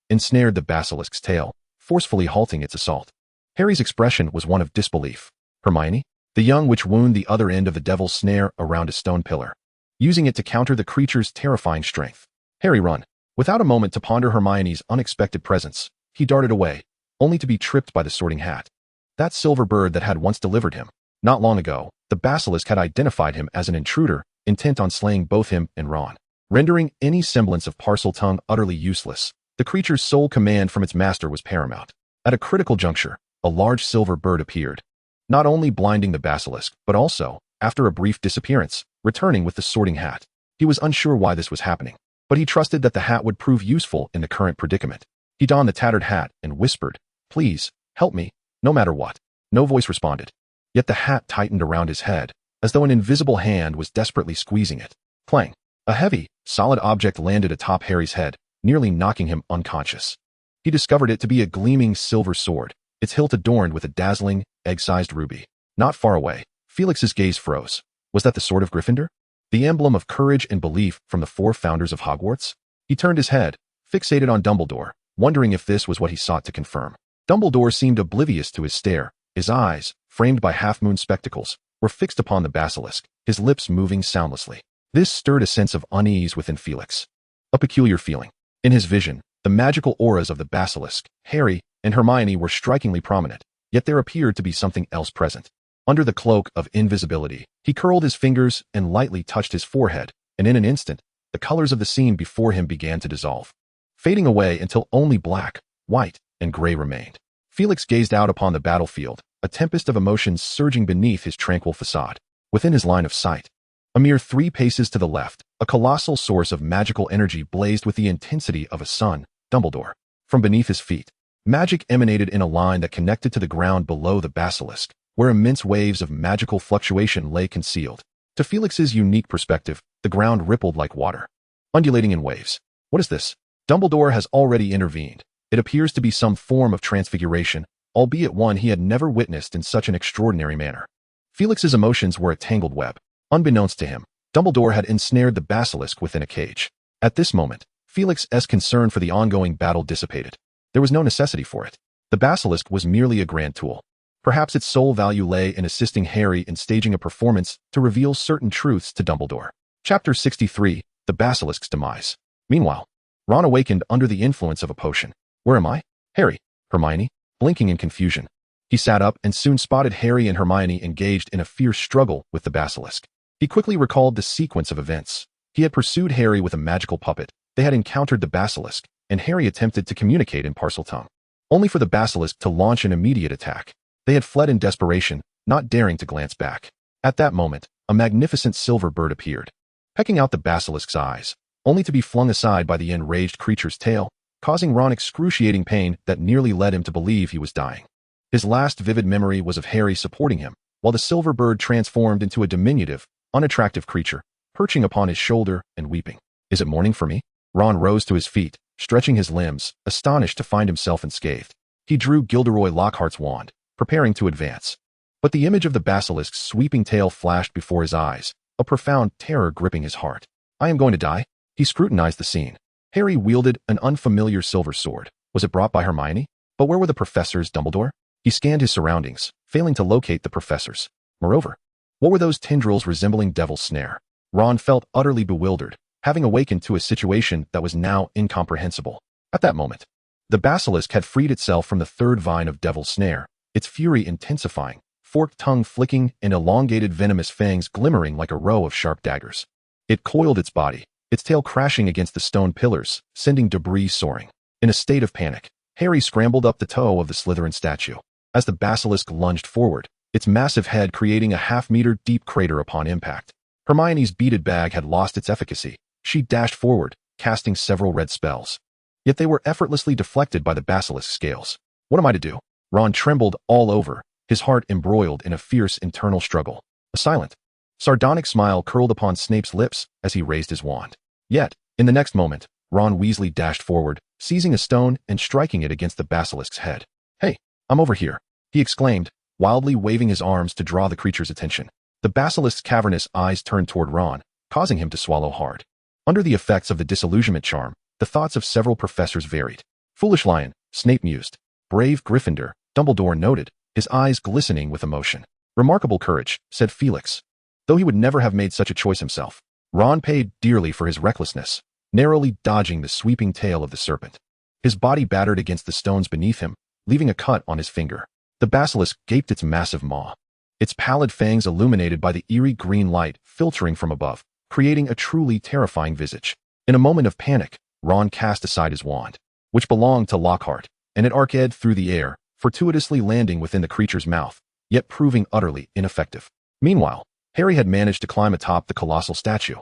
ensnared the basilisk's tail, forcefully halting its assault. Harry's expression was one of disbelief. Hermione, the young witch wound the other end of the devil's snare around a stone pillar, using it to counter the creature's terrifying strength. Harry run. Without a moment to ponder Hermione's unexpected presence, he darted away, only to be tripped by the Sorting Hat. That silver bird that had once delivered him. Not long ago, the basilisk had identified him as an intruder, intent on slaying both him and Ron. Rendering any semblance of Parseltongue utterly useless, the creature's sole command from its master was paramount. At a critical juncture, a large silver bird appeared, not only blinding the basilisk, but also, after a brief disappearance, returning with the Sorting Hat. He was unsure why this was happening, but he trusted that the hat would prove useful in the current predicament. He donned the tattered hat and whispered, "Please, help me, no matter what." No voice responded. Yet the hat tightened around his head, as though an invisible hand was desperately squeezing it. Clang! A heavy, solid object landed atop Harry's head, nearly knocking him unconscious. He discovered it to be a gleaming silver sword, its hilt adorned with a dazzling, egg-sized ruby. Not far away, Felix's gaze froze. Was that the sword of Gryffindor? The emblem of courage and belief from the 4 founders of Hogwarts? He turned his head, fixated on Dumbledore, wondering if this was what he sought to confirm. Dumbledore seemed oblivious to his stare. His eyes, framed by half-moon spectacles, were fixed upon the basilisk, his lips moving soundlessly. This stirred a sense of unease within Felix. A peculiar feeling. In his vision, the magical auras of the basilisk, Harry, and Hermione were strikingly prominent, yet there appeared to be something else present. Under the cloak of invisibility, he curled his fingers and lightly touched his forehead, and in an instant, the colors of the scene before him began to dissolve, fading away until only black, white, and gray remained. Felix gazed out upon the battlefield, a tempest of emotions surging beneath his tranquil facade. Within his line of sight, a mere 3 paces to the left, a colossal source of magical energy blazed with the intensity of a sun, Dumbledore. From beneath his feet, magic emanated in a line that connected to the ground below the basilisk, where immense waves of magical fluctuation lay concealed. To Felix's unique perspective, the ground rippled like water, undulating in waves. What is this? Dumbledore has already intervened. It appears to be some form of transfiguration, albeit one he had never witnessed in such an extraordinary manner. Felix's emotions were a tangled web. Unbeknownst to him, Dumbledore had ensnared the basilisk within a cage. At this moment, Felix's concern for the ongoing battle dissipated. There was no necessity for it. The basilisk was merely a grand tool. Perhaps its sole value lay in assisting Harry in staging a performance to reveal certain truths to Dumbledore. Chapter 63, The Basilisk's Demise. Meanwhile, Ron awakened under the influence of a potion. Where am I? Harry, Hermione, blinking in confusion. He sat up and soon spotted Harry and Hermione engaged in a fierce struggle with the basilisk. He quickly recalled the sequence of events. He had pursued Harry with a magical puppet, they had encountered the basilisk, and Harry attempted to communicate in Parseltongue, only for the basilisk to launch an immediate attack. They had fled in desperation, not daring to glance back. At that moment, a magnificent silver bird appeared, pecking out the basilisk's eyes, only to be flung aside by the enraged creature's tail, causing Ron excruciating pain that nearly led him to believe he was dying. His last vivid memory was of Harry supporting him, while the silver bird transformed into a diminutive, unattractive creature, perching upon his shoulder and weeping. Is it morning for me? Ron rose to his feet, stretching his limbs, astonished to find himself unscathed. He drew Gilderoy Lockhart's wand, preparing to advance. But the image of the basilisk's sweeping tail flashed before his eyes, a profound terror gripping his heart. I am going to die? He scrutinized the scene. Harry wielded an unfamiliar silver sword. Was it brought by Hermione? But where were the professors, Dumbledore? He scanned his surroundings, failing to locate the professors. Moreover, what were those tendrils resembling Devil's Snare? Ron felt utterly bewildered, having awakened to a situation that was now incomprehensible. At that moment, the basilisk had freed itself from the third vine of Devil's Snare, its fury intensifying, forked tongue flicking and elongated venomous fangs glimmering like a row of sharp daggers. It coiled its body, its tail crashing against the stone pillars, sending debris soaring. In a state of panic, Harry scrambled up the toe of the Slytherin statue. As the basilisk lunged forward, its massive head creating a half-meter deep crater upon impact. Hermione's beaded bag had lost its efficacy. She dashed forward, casting several red spells. Yet they were effortlessly deflected by the basilisk's scales. What am I to do? Ron trembled all over, his heart embroiled in a fierce internal struggle. A silent, sardonic smile curled upon Snape's lips as he raised his wand. Yet, in the next moment, Ron Weasley dashed forward, seizing a stone and striking it against the basilisk's head. Hey, I'm over here, he exclaimed, wildly waving his arms to draw the creature's attention. The basilisk's cavernous eyes turned toward Ron, causing him to swallow hard. Under the effects of the disillusionment charm, the thoughts of several professors varied. Foolish lion, Snape mused. Brave Gryffindor, Dumbledore noted, his eyes glistening with emotion. Remarkable courage, said Felix. Though he would never have made such a choice himself, Ron paid dearly for his recklessness, narrowly dodging the sweeping tail of the serpent. His body battered against the stones beneath him, leaving a cut on his finger. The basilisk gaped its massive maw, its pallid fangs illuminated by the eerie green light filtering from above, creating a truly terrifying visage. In a moment of panic, Ron cast aside his wand, which belonged to Lockhart, and it arced through the air, fortuitously landing within the creature's mouth, yet proving utterly ineffective. Meanwhile, Harry had managed to climb atop the colossal statue,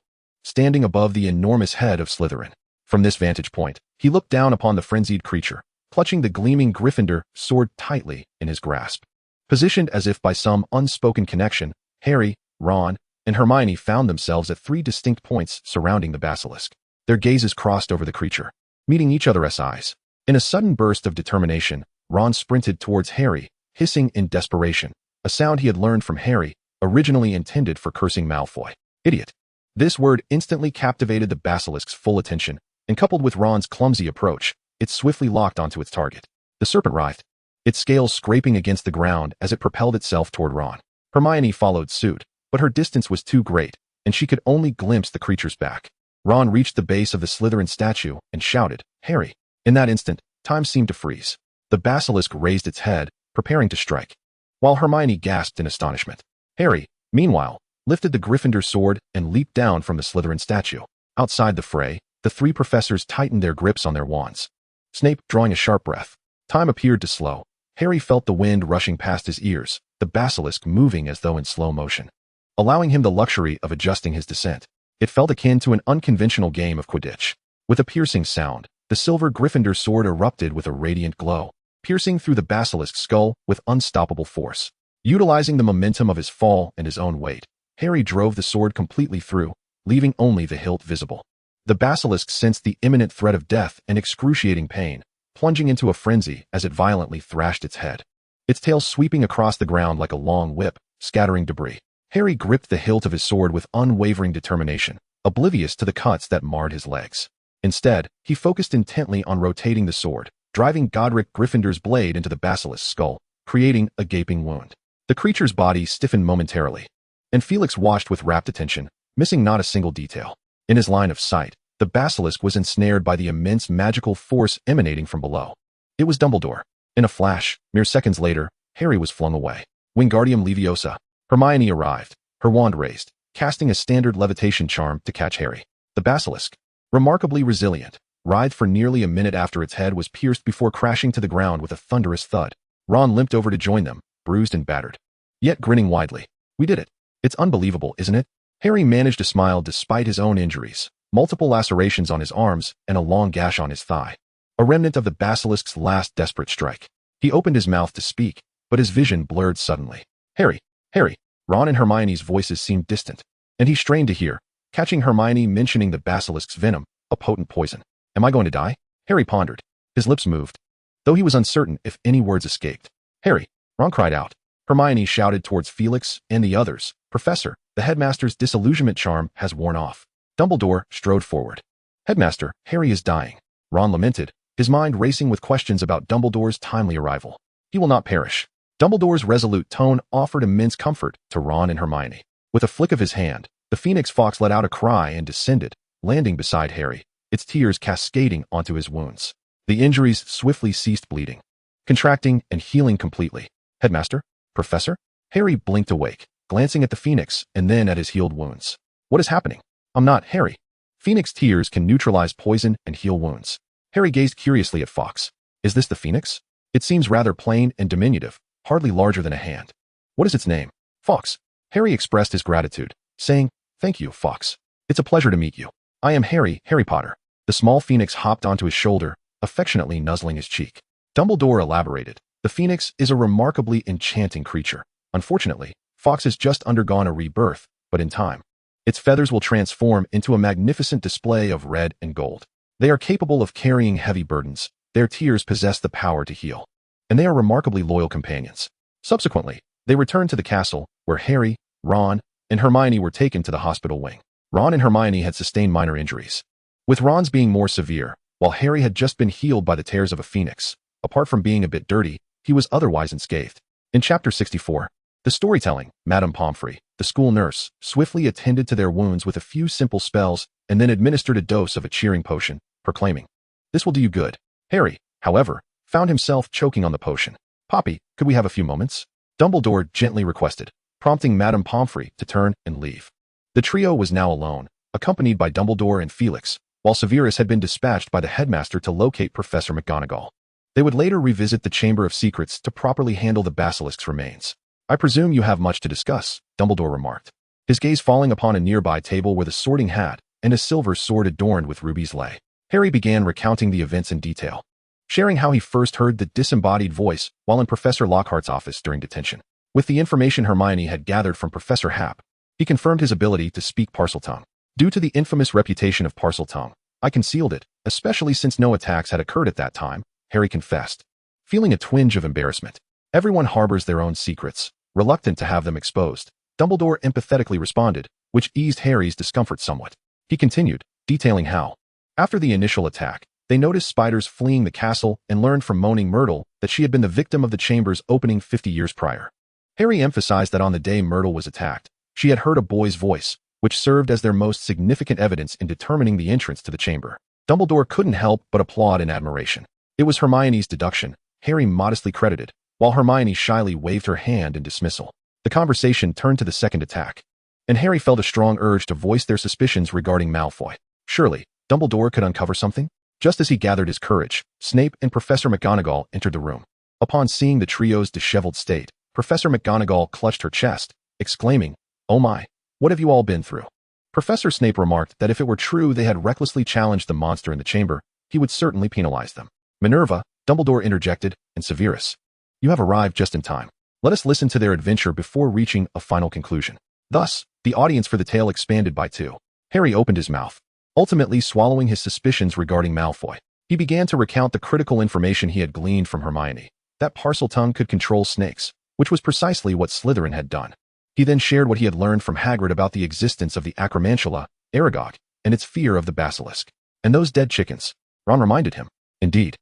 standing above the enormous head of Slytherin. From this vantage point, He looked down upon the frenzied creature, clutching the gleaming Gryffindor sword tightly in his grasp. Positioned as if by some unspoken connection, Harry, Ron, and Hermione found themselves at 3 distinct points surrounding the basilisk. Their gazes crossed over the creature, meeting each other's eyes. In a sudden burst of determination, Ron sprinted towards Harry, hissing in desperation, a sound he had learned from Harry, originally intended for cursing Malfoy. Idiot. This word instantly captivated the basilisk's full attention, and coupled with Ron's clumsy approach, it swiftly locked onto its target. The serpent writhed, its scales scraping against the ground as it propelled itself toward Ron. Hermione followed suit, but her distance was too great, and she could only glimpse the creature's back. Ron reached the base of the Slytherin statue and shouted, "Harry!" In that instant, time seemed to freeze. The basilisk raised its head, preparing to strike, while Hermione gasped in astonishment. Harry, meanwhile, lifted the Gryffindor sword and leaped down from the Slytherin statue. Outside the fray, the 3 professors tightened their grips on their wands. Snape drawing a sharp breath. Time appeared to slow. Harry felt the wind rushing past his ears, the basilisk moving as though in slow motion, allowing him the luxury of adjusting his descent. It felt akin to an unconventional game of Quidditch. With a piercing sound, the silver Gryffindor sword erupted with a radiant glow, piercing through the basilisk's skull with unstoppable force. Utilizing the momentum of his fall and his own weight, Harry drove the sword completely through, leaving only the hilt visible. The basilisk sensed the imminent threat of death and excruciating pain, plunging into a frenzy as it violently thrashed its head, its tail sweeping across the ground like a long whip, scattering debris. Harry gripped the hilt of his sword with unwavering determination, oblivious to the cuts that marred his legs. Instead, he focused intently on rotating the sword, driving Godric Gryffindor's blade into the basilisk's skull, creating a gaping wound. The creature's body stiffened momentarily, and Felix watched with rapt attention, missing not a single detail. In his line of sight, the basilisk was ensnared by the immense magical force emanating from below. It was Dumbledore. In a flash, mere seconds later, Harry was flung away. Wingardium Leviosa. Hermione arrived, her wand raised, casting a standard levitation charm to catch Harry. The basilisk, remarkably resilient, writhed for nearly a minute after its head was pierced before crashing to the ground with a thunderous thud. Ron limped over to join them, bruised and battered, yet grinning widely. "We did it. It's unbelievable, isn't it?" Harry managed to smile despite his own injuries, multiple lacerations on his arms and a long gash on his thigh, a remnant of the basilisk's last desperate strike. He opened his mouth to speak, but his vision blurred suddenly. Harry! Harry! Ron and Hermione's voices seemed distant, and he strained to hear, catching Hermione mentioning the basilisk's venom, a potent poison. "Am I going to die?" Harry pondered. His lips moved, though he was uncertain if any words escaped. "Harry!" Ron cried out. Hermione shouted towards Felix and the others, "Professor, the headmaster's disillusionment charm has worn off." Dumbledore strode forward. "Headmaster, Harry is dying," Ron lamented, his mind racing with questions about Dumbledore's timely arrival. "He will not perish." Dumbledore's resolute tone offered immense comfort to Ron and Hermione. With a flick of his hand, the Phoenix Fox let out a cry and descended, landing beside Harry, its tears cascading onto his wounds. The injuries swiftly ceased bleeding, contracting and healing completely. "Headmaster? Professor?" Harry blinked awake, glancing at the Phoenix and then at his healed wounds. "What is happening?" "I'm not Harry." Phoenix tears can neutralize poison and heal wounds. Harry gazed curiously at Fox. "Is this the Phoenix? It seems rather plain and diminutive, hardly larger than a hand. What is its name?" "Fox." Harry expressed his gratitude, saying, "Thank you, Fox. It's a pleasure to meet you. I am Harry Potter." The small Phoenix hopped onto his shoulder, affectionately nuzzling his cheek. Dumbledore elaborated, "The Phoenix is a remarkably enchanting creature. Unfortunately, Fox has just undergone a rebirth, but in time, its feathers will transform into a magnificent display of red and gold. They are capable of carrying heavy burdens, their tears possess the power to heal, and they are remarkably loyal companions." Subsequently, they returned to the castle, where Harry, Ron, and Hermione were taken to the hospital wing. Ron and Hermione had sustained minor injuries, with Ron's being more severe, while Harry had just been healed by the tears of a phoenix. Apart from being a bit dirty, he was otherwise unscathed. In Chapter 64, the storytelling, Madame Pomfrey, the school nurse, swiftly attended to their wounds with a few simple spells and then administered a dose of a cheering potion, proclaiming, "This will do you good." Harry, however, found himself choking on the potion. "Poppy, could we have a few moments?" Dumbledore gently requested, prompting Madame Pomfrey to turn and leave. The trio was now alone, accompanied by Dumbledore and Felix, while Severus had been dispatched by the headmaster to locate Professor McGonagall. They would later revisit the Chamber of Secrets to properly handle the basilisk's remains. "I presume you have much to discuss," Dumbledore remarked, his gaze falling upon a nearby table where the Sorting Hat and a silver sword adorned with rubies lay. Harry began recounting the events in detail, sharing how he first heard the disembodied voice while in Professor Lockhart's office during detention. With the information Hermione had gathered from Professor Happ, he confirmed his ability to speak Parseltongue. Due to the infamous reputation of Parseltongue, I concealed it, especially since no attacks had occurred at that time, Harry confessed, feeling a twinge of embarrassment. Everyone harbors their own secrets, reluctant to have them exposed. Dumbledore empathetically responded, which eased Harry's discomfort somewhat. He continued, detailing how, after the initial attack, they noticed spiders fleeing the castle and learned from Moaning Myrtle that she had been the victim of the chamber's opening 50 years prior. Harry emphasized that on the day Myrtle was attacked, she had heard a boy's voice, which served as their most significant evidence in determining the entrance to the chamber. Dumbledore couldn't help but applaud in admiration. It was Hermione's deduction, Harry modestly credited, while Hermione shyly waved her hand in dismissal. The conversation turned to the second attack, and Harry felt a strong urge to voice their suspicions regarding Malfoy. Surely, Dumbledore could uncover something? Just as he gathered his courage, Snape and Professor McGonagall entered the room. Upon seeing the trio's disheveled state, Professor McGonagall clutched her chest, exclaiming, "Oh my, what have you all been through?" Professor Snape remarked that if it were true they had recklessly challenged the monster in the chamber, he would certainly penalize them. "Minerva," Dumbledore interjected, "and Severus, you have arrived just in time. Let us listen to their adventure before reaching a final conclusion." Thus, the audience for the tale expanded by two. Harry opened his mouth, ultimately swallowing his suspicions regarding Malfoy. He began to recount the critical information he had gleaned from Hermione, that Parseltongue could control snakes, which was precisely what Slytherin had done. He then shared what he had learned from Hagrid about the existence of the Acromantula, Aragog, and its fear of the basilisk. "And those dead chickens," Ron reminded him. "Indeed.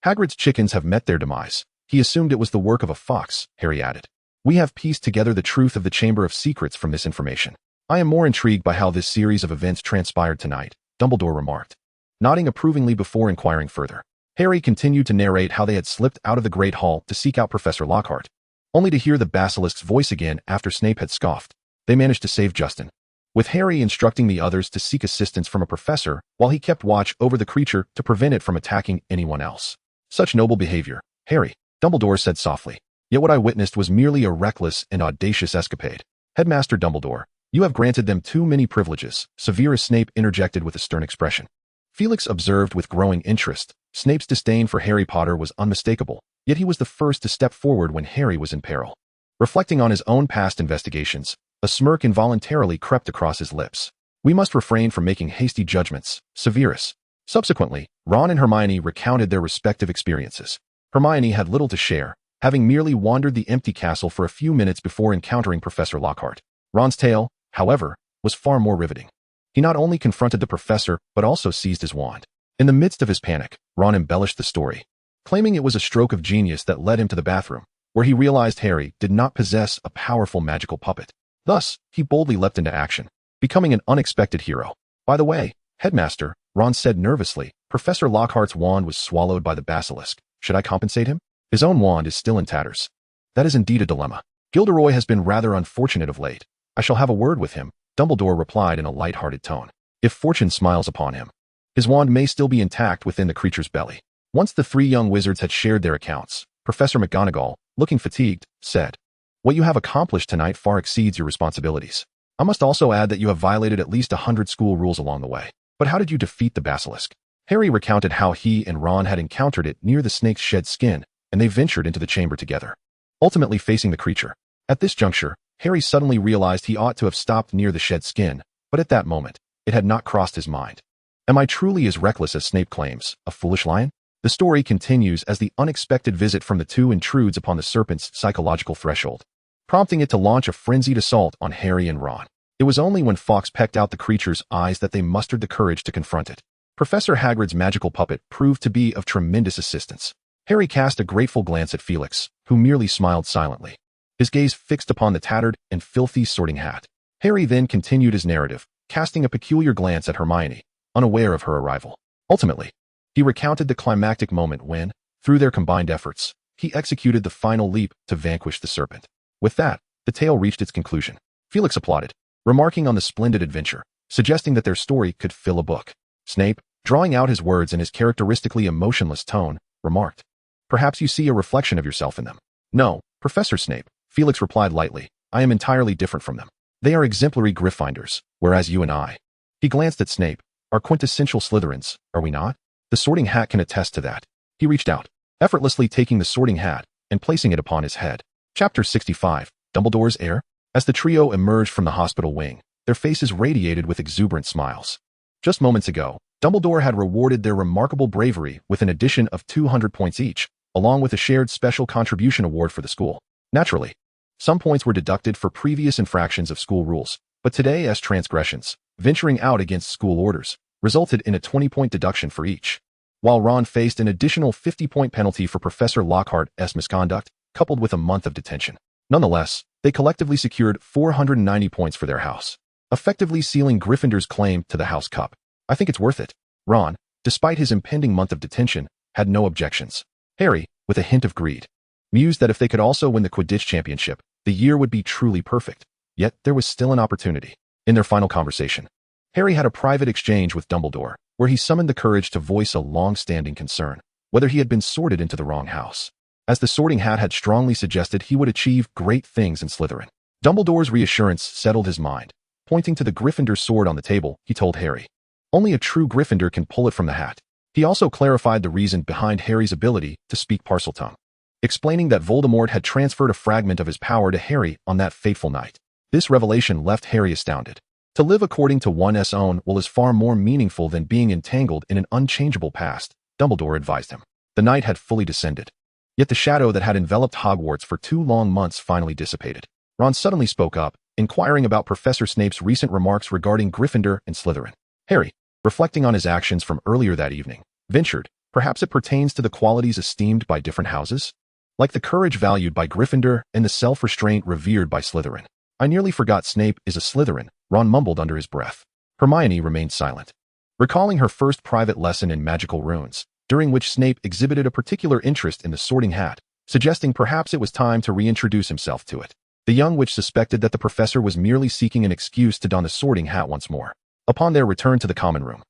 Hagrid's chickens have met their demise. He assumed it was the work of a fox," Harry added. "We have pieced together the truth of the Chamber of Secrets from this information. I am more intrigued by how this series of events transpired tonight," Dumbledore remarked, nodding approvingly before inquiring further. Harry continued to narrate how they had slipped out of the Great Hall to seek out Professor Lockhart, only to hear the basilisk's voice again after Snape had scoffed. They managed to save Justin, with Harry instructing the others to seek assistance from a professor while he kept watch over the creature to prevent it from attacking anyone else. "Such noble behavior, Harry," Dumbledore said softly. "Yet what I witnessed was merely a reckless and audacious escapade." "Headmaster Dumbledore, you have granted them too many privileges," Severus Snape interjected with a stern expression. Felix observed with growing interest. Snape's disdain for Harry Potter was unmistakable, yet he was the first to step forward when Harry was in peril. Reflecting on his own past investigations, a smirk involuntarily crept across his lips. "We must refrain from making hasty judgments, Severus." Subsequently, Ron and Hermione recounted their respective experiences. Hermione had little to share, having merely wandered the empty castle for a few minutes before encountering Professor Lockhart. Ron's tale, however, was far more riveting. He not only confronted the professor, but also seized his wand. In the midst of his panic, Ron embellished the story, claiming it was a stroke of genius that led him to the bathroom, where he realized Harry did not possess a powerful magical puppet. Thus, he boldly leapt into action, becoming an unexpected hero. "By the way, Headmaster," Ron said nervously, "Professor Lockhart's wand was swallowed by the basilisk. Should I compensate him? His own wand is still in tatters." "That is indeed a dilemma. Gilderoy has been rather unfortunate of late. I shall have a word with him," Dumbledore replied in a light-hearted tone. "If fortune smiles upon him, his wand may still be intact within the creature's belly." Once the three young wizards had shared their accounts, Professor McGonagall, looking fatigued, said, "What you have accomplished tonight far exceeds your responsibilities. I must also add that you have violated at least 100 school rules along the way. But how did you defeat the basilisk?" Harry recounted how he and Ron had encountered it near the snake's shed skin, and they ventured into the chamber together, ultimately facing the creature. At this juncture, Harry suddenly realized he ought to have stopped near the shed skin, but at that moment, it had not crossed his mind. Am I truly as reckless as Snape claims, a foolish lion? The story continues as the unexpected visit from the two intrudes upon the serpent's psychological threshold, prompting it to launch a frenzied assault on Harry and Ron. It was only when Fawkes pecked out the creature's eyes that they mustered the courage to confront it. Professor Hagrid's magical puppet proved to be of tremendous assistance. Harry cast a grateful glance at Felix, who merely smiled silently, his gaze fixed upon the tattered and filthy sorting hat. Harry then continued his narrative, casting a peculiar glance at Hermione, unaware of her arrival. Ultimately, he recounted the climactic moment when, through their combined efforts, he executed the final leap to vanquish the serpent. With that, the tale reached its conclusion. Felix applauded, remarking on the splendid adventure, suggesting that their story could fill a book. Snape, drawing out his words in his characteristically emotionless tone, remarked, "Perhaps you see a reflection of yourself in them." "No, Professor Snape," Felix replied lightly, "I am entirely different from them. They are exemplary Gryffindors, whereas you and I." He glanced at Snape. are quintessential Slytherins, are we not? The Sorting Hat can attest to that. He reached out, effortlessly taking the Sorting Hat and placing it upon his head. Chapter 65, Dumbledore's Heir. As the trio emerged from the hospital wing, their faces radiated with exuberant smiles. Just moments ago, Dumbledore had rewarded their remarkable bravery with an addition of 200 points each, along with a shared special contribution award for the school. Naturally, some points were deducted for previous infractions of school rules, but today as transgressions, venturing out against school orders, resulted in a 20-point deduction for each. While Ron faced an additional 50-point penalty for Professor Lockhart's misconduct, coupled with a month of detention. Nonetheless, they collectively secured 490 points for their house, effectively sealing Gryffindor's claim to the House Cup. I think it's worth it. Ron, despite his impending month of detention, had no objections. Harry, with a hint of greed, mused that if they could also win the Quidditch championship, the year would be truly perfect. Yet there was still an opportunity. In their final conversation, Harry had a private exchange with Dumbledore, where he summoned the courage to voice a long-standing concern, whether he had been sorted into the wrong house. As the Sorting Hat had strongly suggested, he would achieve great things in Slytherin. Dumbledore's reassurance settled his mind. Pointing to the Gryffindor sword on the table, he told Harry, "Only a true Gryffindor can pull it from the hat." He also clarified the reason behind Harry's ability to speak Parseltongue, explaining that Voldemort had transferred a fragment of his power to Harry on that fateful night. This revelation left Harry astounded. To live according to one's own will is far more meaningful than being entangled in an unchangeable past, Dumbledore advised him. The night had fully descended. Yet the shadow that had enveloped Hogwarts for 2 long months finally dissipated. Ron suddenly spoke up, inquiring about Professor Snape's recent remarks regarding Gryffindor and Slytherin. Harry, reflecting on his actions from earlier that evening, ventured, perhaps it pertains to the qualities esteemed by different houses? Like the courage valued by Gryffindor and the self-restraint revered by Slytherin. I nearly forgot Snape is a Slytherin, Ron mumbled under his breath. Hermione remained silent, recalling her first private lesson in magical runes, during which Snape exhibited a particular interest in the Sorting Hat, suggesting perhaps it was time to reintroduce himself to it. The young witch suspected that the professor was merely seeking an excuse to don the Sorting Hat once more. Upon their return to the common room,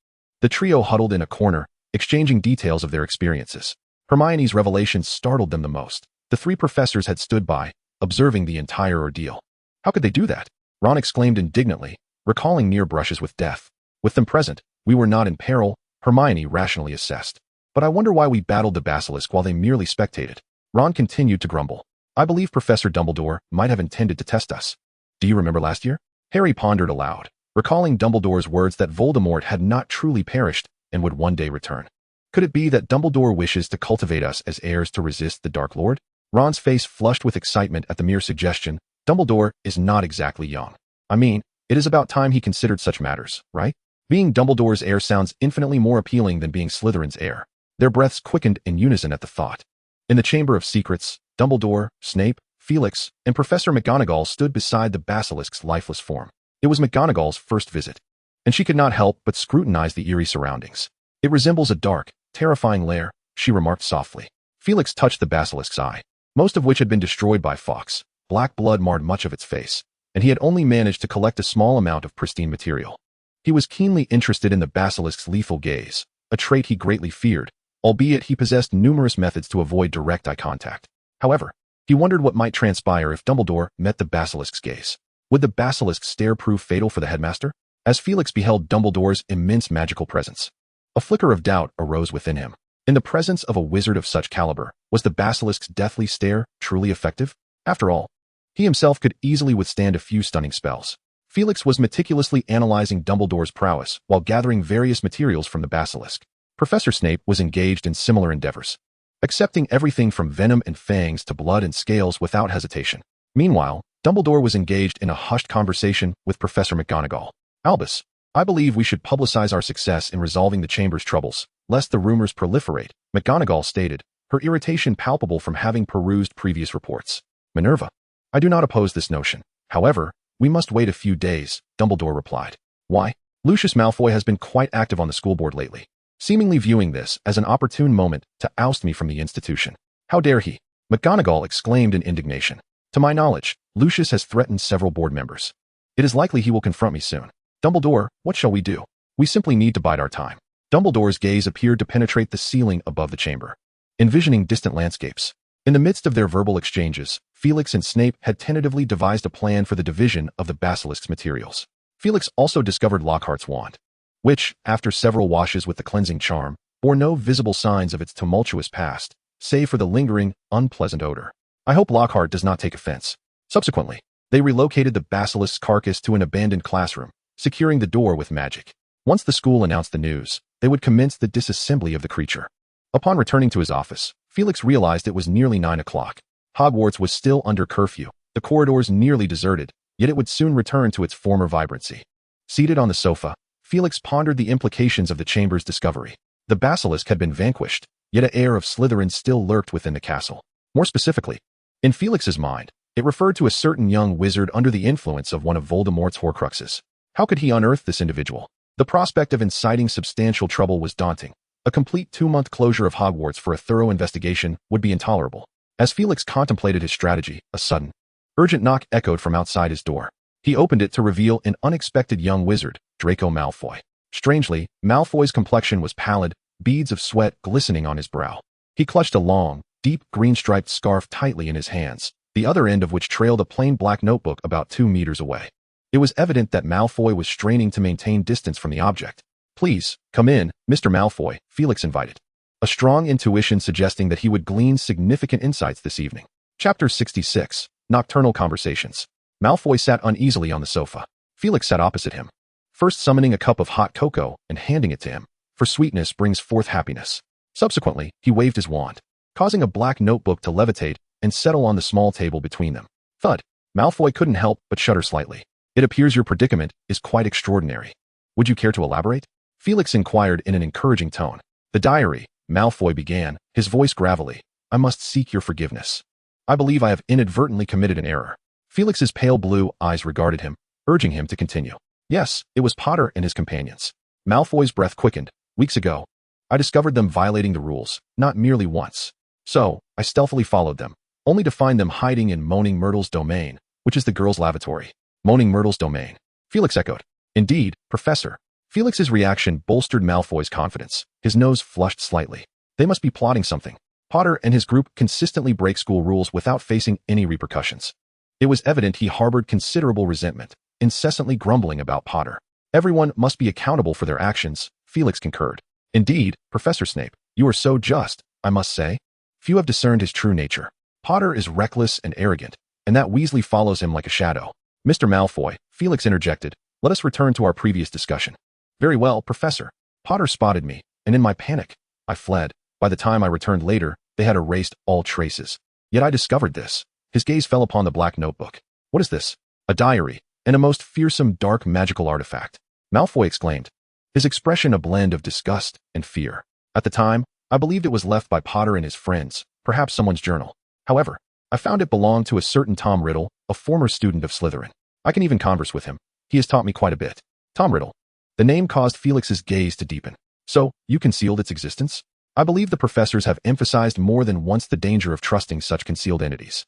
the trio huddled in a corner, exchanging details of their experiences. Hermione's revelations startled them the most. The 3 professors had stood by, observing the entire ordeal. How could they do that? Ron exclaimed indignantly, recalling near brushes with death. With them present, we were not in peril, Hermione rationally assessed. But I wonder why we battled the basilisk while they merely spectated. Ron continued to grumble. I believe Professor Dumbledore might have intended to test us. Do you remember last year? Harry pondered aloud, recalling Dumbledore's words that Voldemort had not truly perished and would one day return. Could it be that Dumbledore wishes to cultivate us as heirs to resist the Dark Lord? Ron's face flushed with excitement at the mere suggestion. Dumbledore is not exactly young. I mean, it is about time he considered such matters, right? Being Dumbledore's heir sounds infinitely more appealing than being Slytherin's heir. Their breaths quickened in unison at the thought. In the Chamber of Secrets, Dumbledore, Snape, Felix, and Professor McGonagall stood beside the basilisk's lifeless form. It was McGonagall's first visit, and she could not help but scrutinize the eerie surroundings. It resembles a dark, terrifying lair, she remarked softly. Felix touched the basilisk's eye, most of which had been destroyed by Fawkes. Black blood marred much of its face, and he had only managed to collect a small amount of pristine material. He was keenly interested in the basilisk's lethal gaze, a trait he greatly feared, albeit he possessed numerous methods to avoid direct eye contact. However, he wondered what might transpire if Dumbledore met the basilisk's gaze. Would the basilisk's stare prove fatal for the headmaster? As Felix beheld Dumbledore's immense magical presence, a flicker of doubt arose within him. In the presence of a wizard of such caliber, was the basilisk's deathly stare truly effective? After all, he himself could easily withstand a few stunning spells. Felix was meticulously analyzing Dumbledore's prowess while gathering various materials from the basilisk. Professor Snape was engaged in similar endeavors, accepting everything from venom and fangs to blood and scales without hesitation. Meanwhile, Dumbledore was engaged in a hushed conversation with Professor McGonagall. Albus, I believe we should publicize our success in resolving the Chamber's troubles, lest the rumors proliferate, McGonagall stated, her irritation palpable from having perused previous reports. Minerva, I do not oppose this notion. However, we must wait a few days, Dumbledore replied. Why? Lucius Malfoy has been quite active on the school board lately, seemingly viewing this as an opportune moment to oust me from the institution. How dare he? McGonagall exclaimed in indignation. To my knowledge, Lucius has threatened several board members. It is likely he will confront me soon. Dumbledore, what shall we do? We simply need to bide our time. Dumbledore's gaze appeared to penetrate the ceiling above the chamber, envisioning distant landscapes. In the midst of their verbal exchanges, Felix and Snape had tentatively devised a plan for the division of the basilisk's materials. Felix also discovered Lockhart's wand, which, after several washes with the cleansing charm, bore no visible signs of its tumultuous past, save for the lingering, unpleasant odor. I hope Lockhart does not take offense. Subsequently, they relocated the basilisk's carcass to an abandoned classroom, securing the door with magic. Once the school announced the news, they would commence the disassembly of the creature. Upon returning to his office, Felix realized it was nearly 9 o'clock. Hogwarts was still under curfew, the corridors nearly deserted, yet it would soon return to its former vibrancy. Seated on the sofa, Felix pondered the implications of the chamber's discovery. The basilisk had been vanquished, yet an air of Slytherin still lurked within the castle. More specifically, in Felix's mind, it referred to a certain young wizard under the influence of one of Voldemort's Horcruxes. How could he unearth this individual? The prospect of inciting substantial trouble was daunting. A complete 2-month closure of Hogwarts for a thorough investigation would be intolerable. As Felix contemplated his strategy, a sudden, urgent knock echoed from outside his door. He opened it to reveal an unexpected young wizard, Draco Malfoy. Strangely, Malfoy's complexion was pallid, beads of sweat glistening on his brow. He clutched a long, deep green-striped scarf tightly in his hands, the other end of which trailed a plain black notebook about 2 meters away. It was evident that Malfoy was straining to maintain distance from the object. "Please, come in, Mr. Malfoy," Felix invited, a strong intuition suggesting that he would glean significant insights this evening. Chapter 66, Nocturnal Conversations. Malfoy sat uneasily on the sofa. Felix sat opposite him, first summoning a cup of hot cocoa and handing it to him, for sweetness brings forth happiness. Subsequently, he waved his wand, causing a black notebook to levitate and settle on the small table between them. Thud. Malfoy couldn't help but shudder slightly. "It appears your predicament is quite extraordinary. Would you care to elaborate?" Felix inquired in an encouraging tone. "The diary," Malfoy began, his voice gravelly. "I must seek your forgiveness. I believe I have inadvertently committed an error." Felix's pale blue eyes regarded him, urging him to continue. "Yes, it was Potter and his companions." Malfoy's breath quickened. "Weeks ago, I discovered them violating the rules, not merely once. So, I stealthily followed them, only to find them hiding in Moaning Myrtle's domain, which is the girls' lavatory." Moaning Myrtle's domain, Felix echoed. "Indeed, Professor." Felix's reaction bolstered Malfoy's confidence. His nose flushed slightly. They must be plotting something. Potter and his group consistently break school rules without facing any repercussions. It was evident he harbored considerable resentment, incessantly grumbling about Potter. "Everyone must be accountable for their actions," Felix concurred. "Indeed, Professor Snape, you are so just, I must say. Few have discerned his true nature. Potter is reckless and arrogant, and that Weasley follows him like a shadow." "Mr. Malfoy," Felix interjected, "let us return to our previous discussion." "Very well, Professor. Potter spotted me, and in my panic, I fled. By the time I returned later, they had erased all traces. Yet I discovered this." His gaze fell upon the black notebook. "What is this?" "A diary, and a most fearsome dark magical artifact," Malfoy exclaimed, his expression a blend of disgust and fear. "At the time, I believed it was left by Potter and his friends, perhaps someone's journal. However, I found it belonged to a certain Tom Riddle, a former student of Slytherin. I can even converse with him. He has taught me quite a bit." Tom Riddle. The name caused Felix's gaze to deepen. "So, you concealed its existence?" "I believe the professors have emphasized more than once the danger of trusting such concealed entities."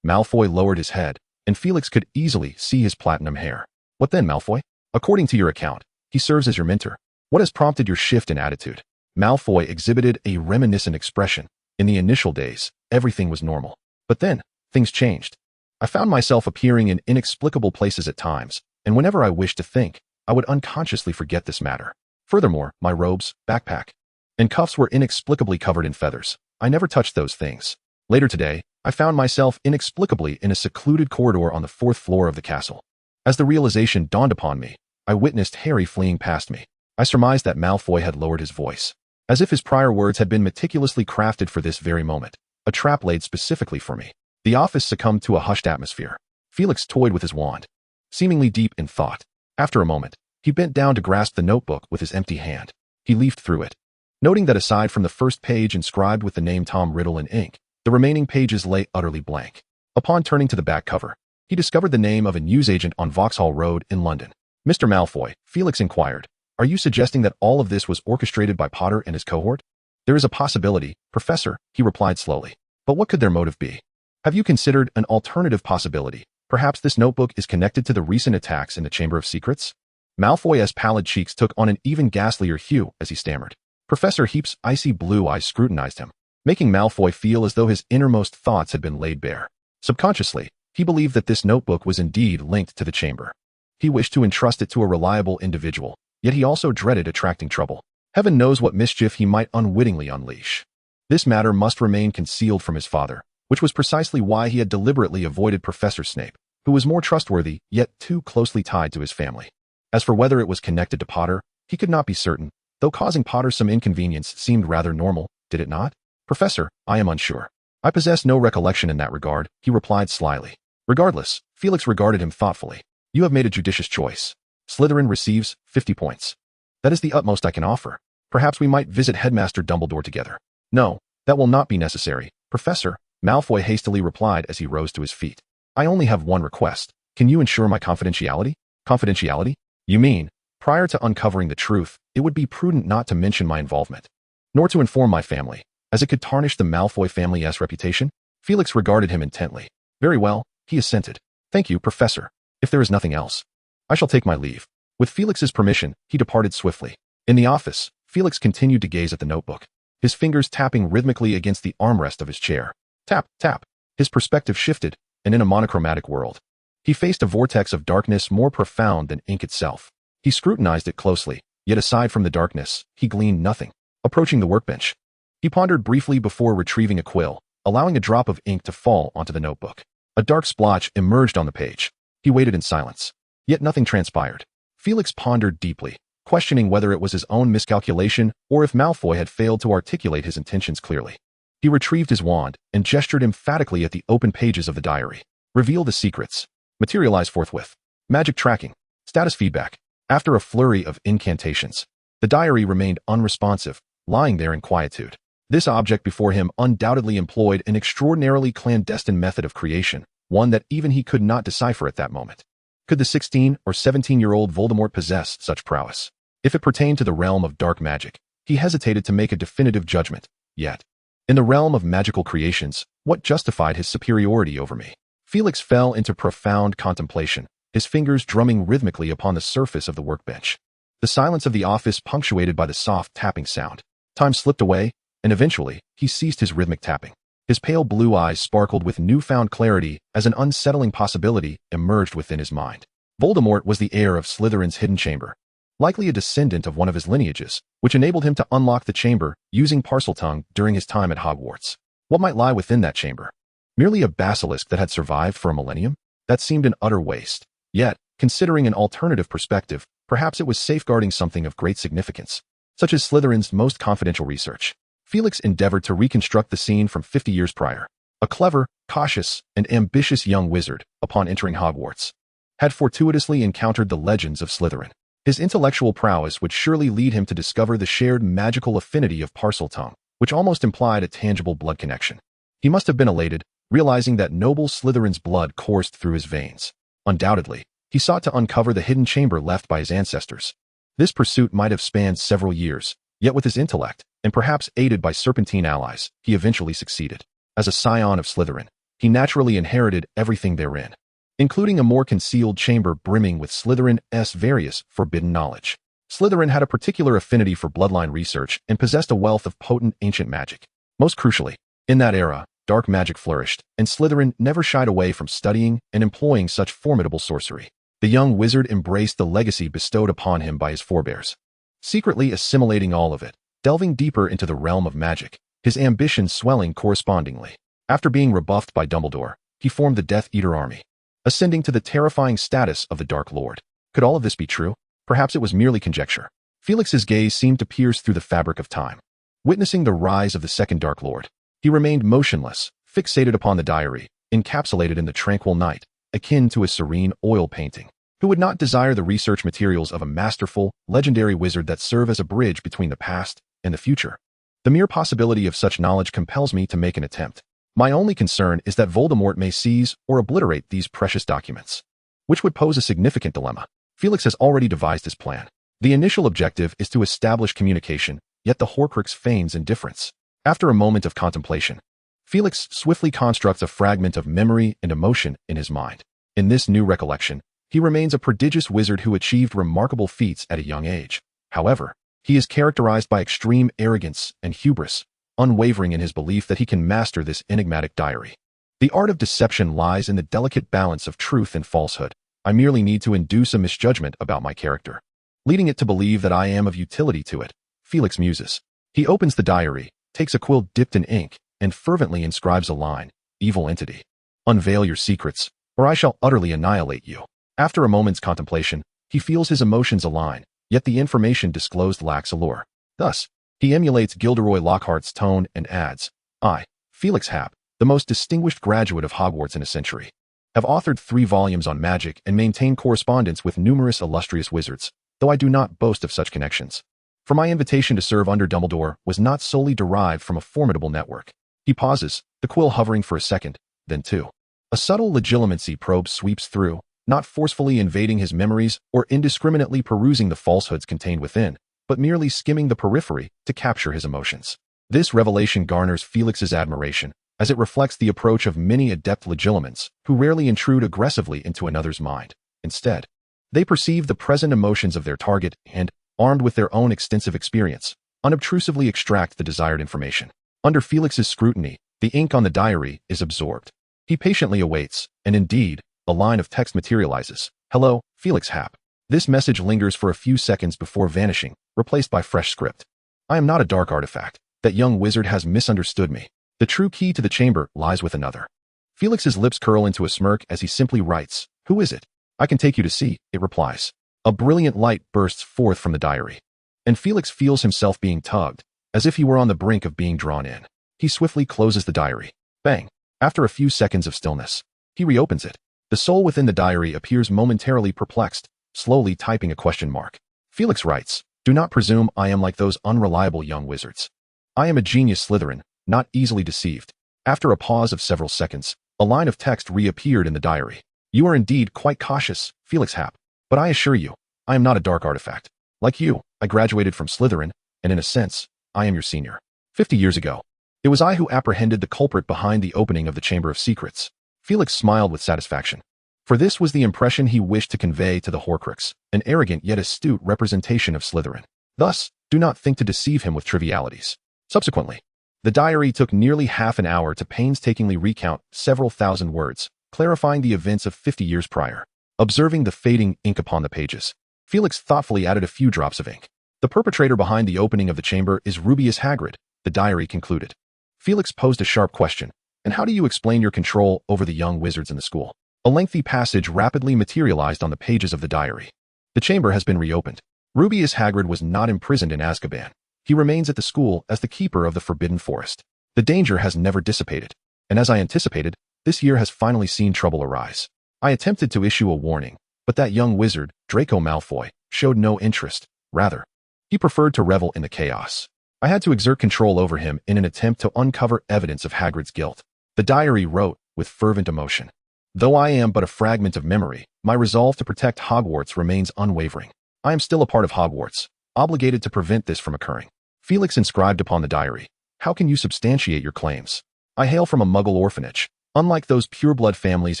Malfoy lowered his head, and Felix could easily see his platinum hair. "What then, Malfoy? According to your account, he serves as your mentor. What has prompted your shift in attitude?" Malfoy exhibited a reminiscent expression. "In the initial days, everything was normal. But then, things changed. I found myself appearing in inexplicable places at times, and whenever I wished to think, I would unconsciously forget this matter. Furthermore, my robes, backpack, and cuffs were inexplicably covered in feathers. I never touched those things. Later today, I found myself inexplicably in a secluded corridor on the 4th floor of the castle. As the realization dawned upon me, I witnessed Harry fleeing past me." I surmised that Malfoy had lowered his voice, as if his prior words had been meticulously crafted for this very moment, a trap laid specifically for me. The office succumbed to a hushed atmosphere. Felix toyed with his wand, seemingly deep in thought. After a moment, he bent down to grasp the notebook with his empty hand. He leafed through it, noting that aside from the first page inscribed with the name Tom Riddle in ink, the remaining pages lay utterly blank. Upon turning to the back cover, he discovered the name of a newsagent on Vauxhall Road in London. "Mr. Malfoy," Felix inquired, "are you suggesting that all of this was orchestrated by Potter and his cohort?" "There is a possibility, Professor," he replied slowly. "But what could their motive be? Have you considered an alternative possibility? Perhaps this notebook is connected to the recent attacks in the Chamber of Secrets?" Malfoy's pallid cheeks took on an even ghastlier hue as he stammered. Professor Heap's icy blue eyes scrutinized him, making Malfoy feel as though his innermost thoughts had been laid bare. Subconsciously, he believed that this notebook was indeed linked to the chamber. He wished to entrust it to a reliable individual, yet he also dreaded attracting trouble. Heaven knows what mischief he might unwittingly unleash. This matter must remain concealed from his father, which was precisely why he had deliberately avoided Professor Snape, who was more trustworthy, yet too closely tied to his family. As for whether it was connected to Potter, he could not be certain, though causing Potter some inconvenience seemed rather normal, did it not? Professor, I am unsure. I possess no recollection in that regard, he replied slyly. Regardless, Felix regarded him thoughtfully. You have made a judicious choice. Slytherin receives 50 points. That is the utmost I can offer. Perhaps we might visit Headmaster Dumbledore together. No, that will not be necessary, Professor, Malfoy hastily replied as he rose to his feet. I only have one request. Can you ensure my confidentiality? Confidentiality? You mean, prior to uncovering the truth, it would be prudent not to mention my involvement, nor to inform my family, as it could tarnish the Malfoy family's reputation? Felix regarded him intently. Very well, he assented. Thank you, Professor. If there is nothing else, I shall take my leave. With Felix's permission, he departed swiftly. In the office, Felix continued to gaze at the notebook, his fingers tapping rhythmically against the armrest of his chair. Tap, tap. His perspective shifted, and in a monochromatic world, he faced a vortex of darkness more profound than ink itself. He scrutinized it closely, yet aside from the darkness, he gleaned nothing. Approaching the workbench, he pondered briefly before retrieving a quill, allowing a drop of ink to fall onto the notebook. A dark splotch emerged on the page. He waited in silence, yet nothing transpired. Felix pondered deeply, questioning whether it was his own miscalculation or if Malfoy had failed to articulate his intentions clearly. He retrieved his wand and gestured emphatically at the open pages of the diary. Reveal the secrets. Materialize forthwith. Magic tracking. Status feedback. After a flurry of incantations, the diary remained unresponsive, lying there in quietude. This object before him undoubtedly employed an extraordinarily clandestine method of creation, one that even he could not decipher at that moment. Could the 16 or 17-year-old Voldemort possess such prowess? If it pertained to the realm of dark magic, he hesitated to make a definitive judgment. Yet, in the realm of magical creations, what justified his superiority over me? Felix fell into profound contemplation, his fingers drumming rhythmically upon the surface of the workbench. The silence of the office punctuated by the soft tapping sound. Time slipped away, and eventually, he ceased his rhythmic tapping. His pale blue eyes sparkled with newfound clarity as an unsettling possibility emerged within his mind. Voldemort was the heir of Slytherin's hidden chamber, likely a descendant of one of his lineages, which enabled him to unlock the chamber using Parseltongue during his time at Hogwarts. What might lie within that chamber? Merely a basilisk that had survived for a millennium? That seemed an utter waste. Yet, considering an alternative perspective, perhaps it was safeguarding something of great significance, such as Slytherin's most confidential research. Felix endeavored to reconstruct the scene from 50 years prior. A clever, cautious, and ambitious young wizard, upon entering Hogwarts, had fortuitously encountered the legends of Slytherin. His intellectual prowess would surely lead him to discover the shared magical affinity of Parseltongue, which almost implied a tangible blood connection. He must have been elated, realizing that noble Slytherin's blood coursed through his veins. Undoubtedly, he sought to uncover the hidden chamber left by his ancestors. This pursuit might have spanned several years, yet with his intellect, and perhaps aided by serpentine allies, he eventually succeeded. As a scion of Slytherin, he naturally inherited everything therein, including a more concealed chamber brimming with Slytherin's various forbidden knowledge. Slytherin had a particular affinity for bloodline research and possessed a wealth of potent ancient magic. Most crucially, in that era, dark magic flourished, and Slytherin never shied away from studying and employing such formidable sorcery. The young wizard embraced the legacy bestowed upon him by his forebears, secretly assimilating all of it, delving deeper into the realm of magic, his ambitions swelling correspondingly. After being rebuffed by Dumbledore, he formed the Death Eater army, ascending to the terrifying status of the Dark Lord. Could all of this be true? Perhaps it was merely conjecture. Felix's gaze seemed to pierce through the fabric of time. Witnessing the rise of the second Dark Lord, he remained motionless, fixated upon the diary, encapsulated in the tranquil night, akin to a serene oil painting. Who would not desire the research materials of a masterful, legendary wizard that serve as a bridge between the past and the future? The mere possibility of such knowledge compels me to make an attempt. My only concern is that Voldemort may seize or obliterate these precious documents, which would pose a significant dilemma. Felix has already devised his plan. The initial objective is to establish communication, yet the Horcrux feigns indifference. After a moment of contemplation, Felix swiftly constructs a fragment of memory and emotion in his mind. In this new recollection, he remains a prodigious wizard who achieved remarkable feats at a young age. However, he is characterized by extreme arrogance and hubris, unwavering in his belief that he can master this enigmatic diary. The art of deception lies in the delicate balance of truth and falsehood. I merely need to induce a misjudgment about my character, leading it to believe that I am of utility to it. Felix muses. He opens the diary, takes a quill dipped in ink, and fervently inscribes a line. Evil entity. Unveil your secrets, or I shall utterly annihilate you. After a moment's contemplation, he feels his emotions align, yet the information disclosed lacks allure. Thus, he emulates Gilderoy Lockhart's tone and adds, I, Felix Happ, the most distinguished graduate of Hogwarts in a century, have authored 3 volumes on magic and maintain correspondence with numerous illustrious wizards, though I do not boast of such connections. For my invitation to serve under Dumbledore was not solely derived from a formidable network. He pauses, the quill hovering for a second, then 2. A subtle legitimacy probe sweeps through, not forcefully invading his memories or indiscriminately perusing the falsehoods contained within, but merely skimming the periphery to capture his emotions. This revelation garners Felix's admiration, as it reflects the approach of many adept legilimens who rarely intrude aggressively into another's mind. Instead, they perceive the present emotions of their target and, armed with their own extensive experience, unobtrusively extract the desired information. Under Felix's scrutiny, the ink on the diary is absorbed. He patiently awaits, and indeed, a line of text materializes. Hello, Felix Happ. This message lingers for a few seconds before vanishing, replaced by fresh script. I am not a dark artifact. That young wizard has misunderstood me. The true key to the chamber lies with another. Felix's lips curl into a smirk as he simply writes, Who is it? I can take you to see, it replies. A brilliant light bursts forth from the diary, and Felix feels himself being tugged, as if he were on the brink of being drawn in. He swiftly closes the diary. Bang! After a few seconds of stillness, he reopens it. The soul within the diary appears momentarily perplexed, slowly typing a question mark. Felix writes, Do not presume I am like those unreliable young wizards. I am a genius Slytherin, not easily deceived. After a pause of several seconds, a line of text reappeared in the diary. You are indeed quite cautious, Felix Happ. But I assure you, I am not a dark artifact. Like you, I graduated from Slytherin, and in a sense, I am your senior. 50 years ago, it was I who apprehended the culprit behind the opening of the Chamber of Secrets. Felix smiled with satisfaction. For this was the impression he wished to convey to the Horcrux, an arrogant yet astute representation of Slytherin. Thus, do not think to deceive him with trivialities. Subsequently, the diary took nearly half an hour to painstakingly recount several thousand words, clarifying the events of 50 years prior. Observing the fading ink upon the pages, Felix thoughtfully added a few drops of ink. The perpetrator behind the opening of the chamber is Rubeus Hagrid, the diary concluded. Felix posed a sharp question, and how do you explain your control over the young wizards in the school? A lengthy passage rapidly materialized on the pages of the diary. The chamber has been reopened. Rubeus Hagrid was not imprisoned in Azkaban. He remains at the school as the keeper of the Forbidden Forest. The danger has never dissipated, and as I anticipated, this year has finally seen trouble arise. I attempted to issue a warning, but that young wizard, Draco Malfoy, showed no interest. Rather, he preferred to revel in the chaos. I had to exert control over him in an attempt to uncover evidence of Hagrid's guilt. The diary wrote, with fervent emotion. Though I am but a fragment of memory, my resolve to protect Hogwarts remains unwavering. I am still a part of Hogwarts, obligated to prevent this from occurring. Felix inscribed upon the diary, How can you substantiate your claims? I hail from a Muggle orphanage, unlike those pureblood families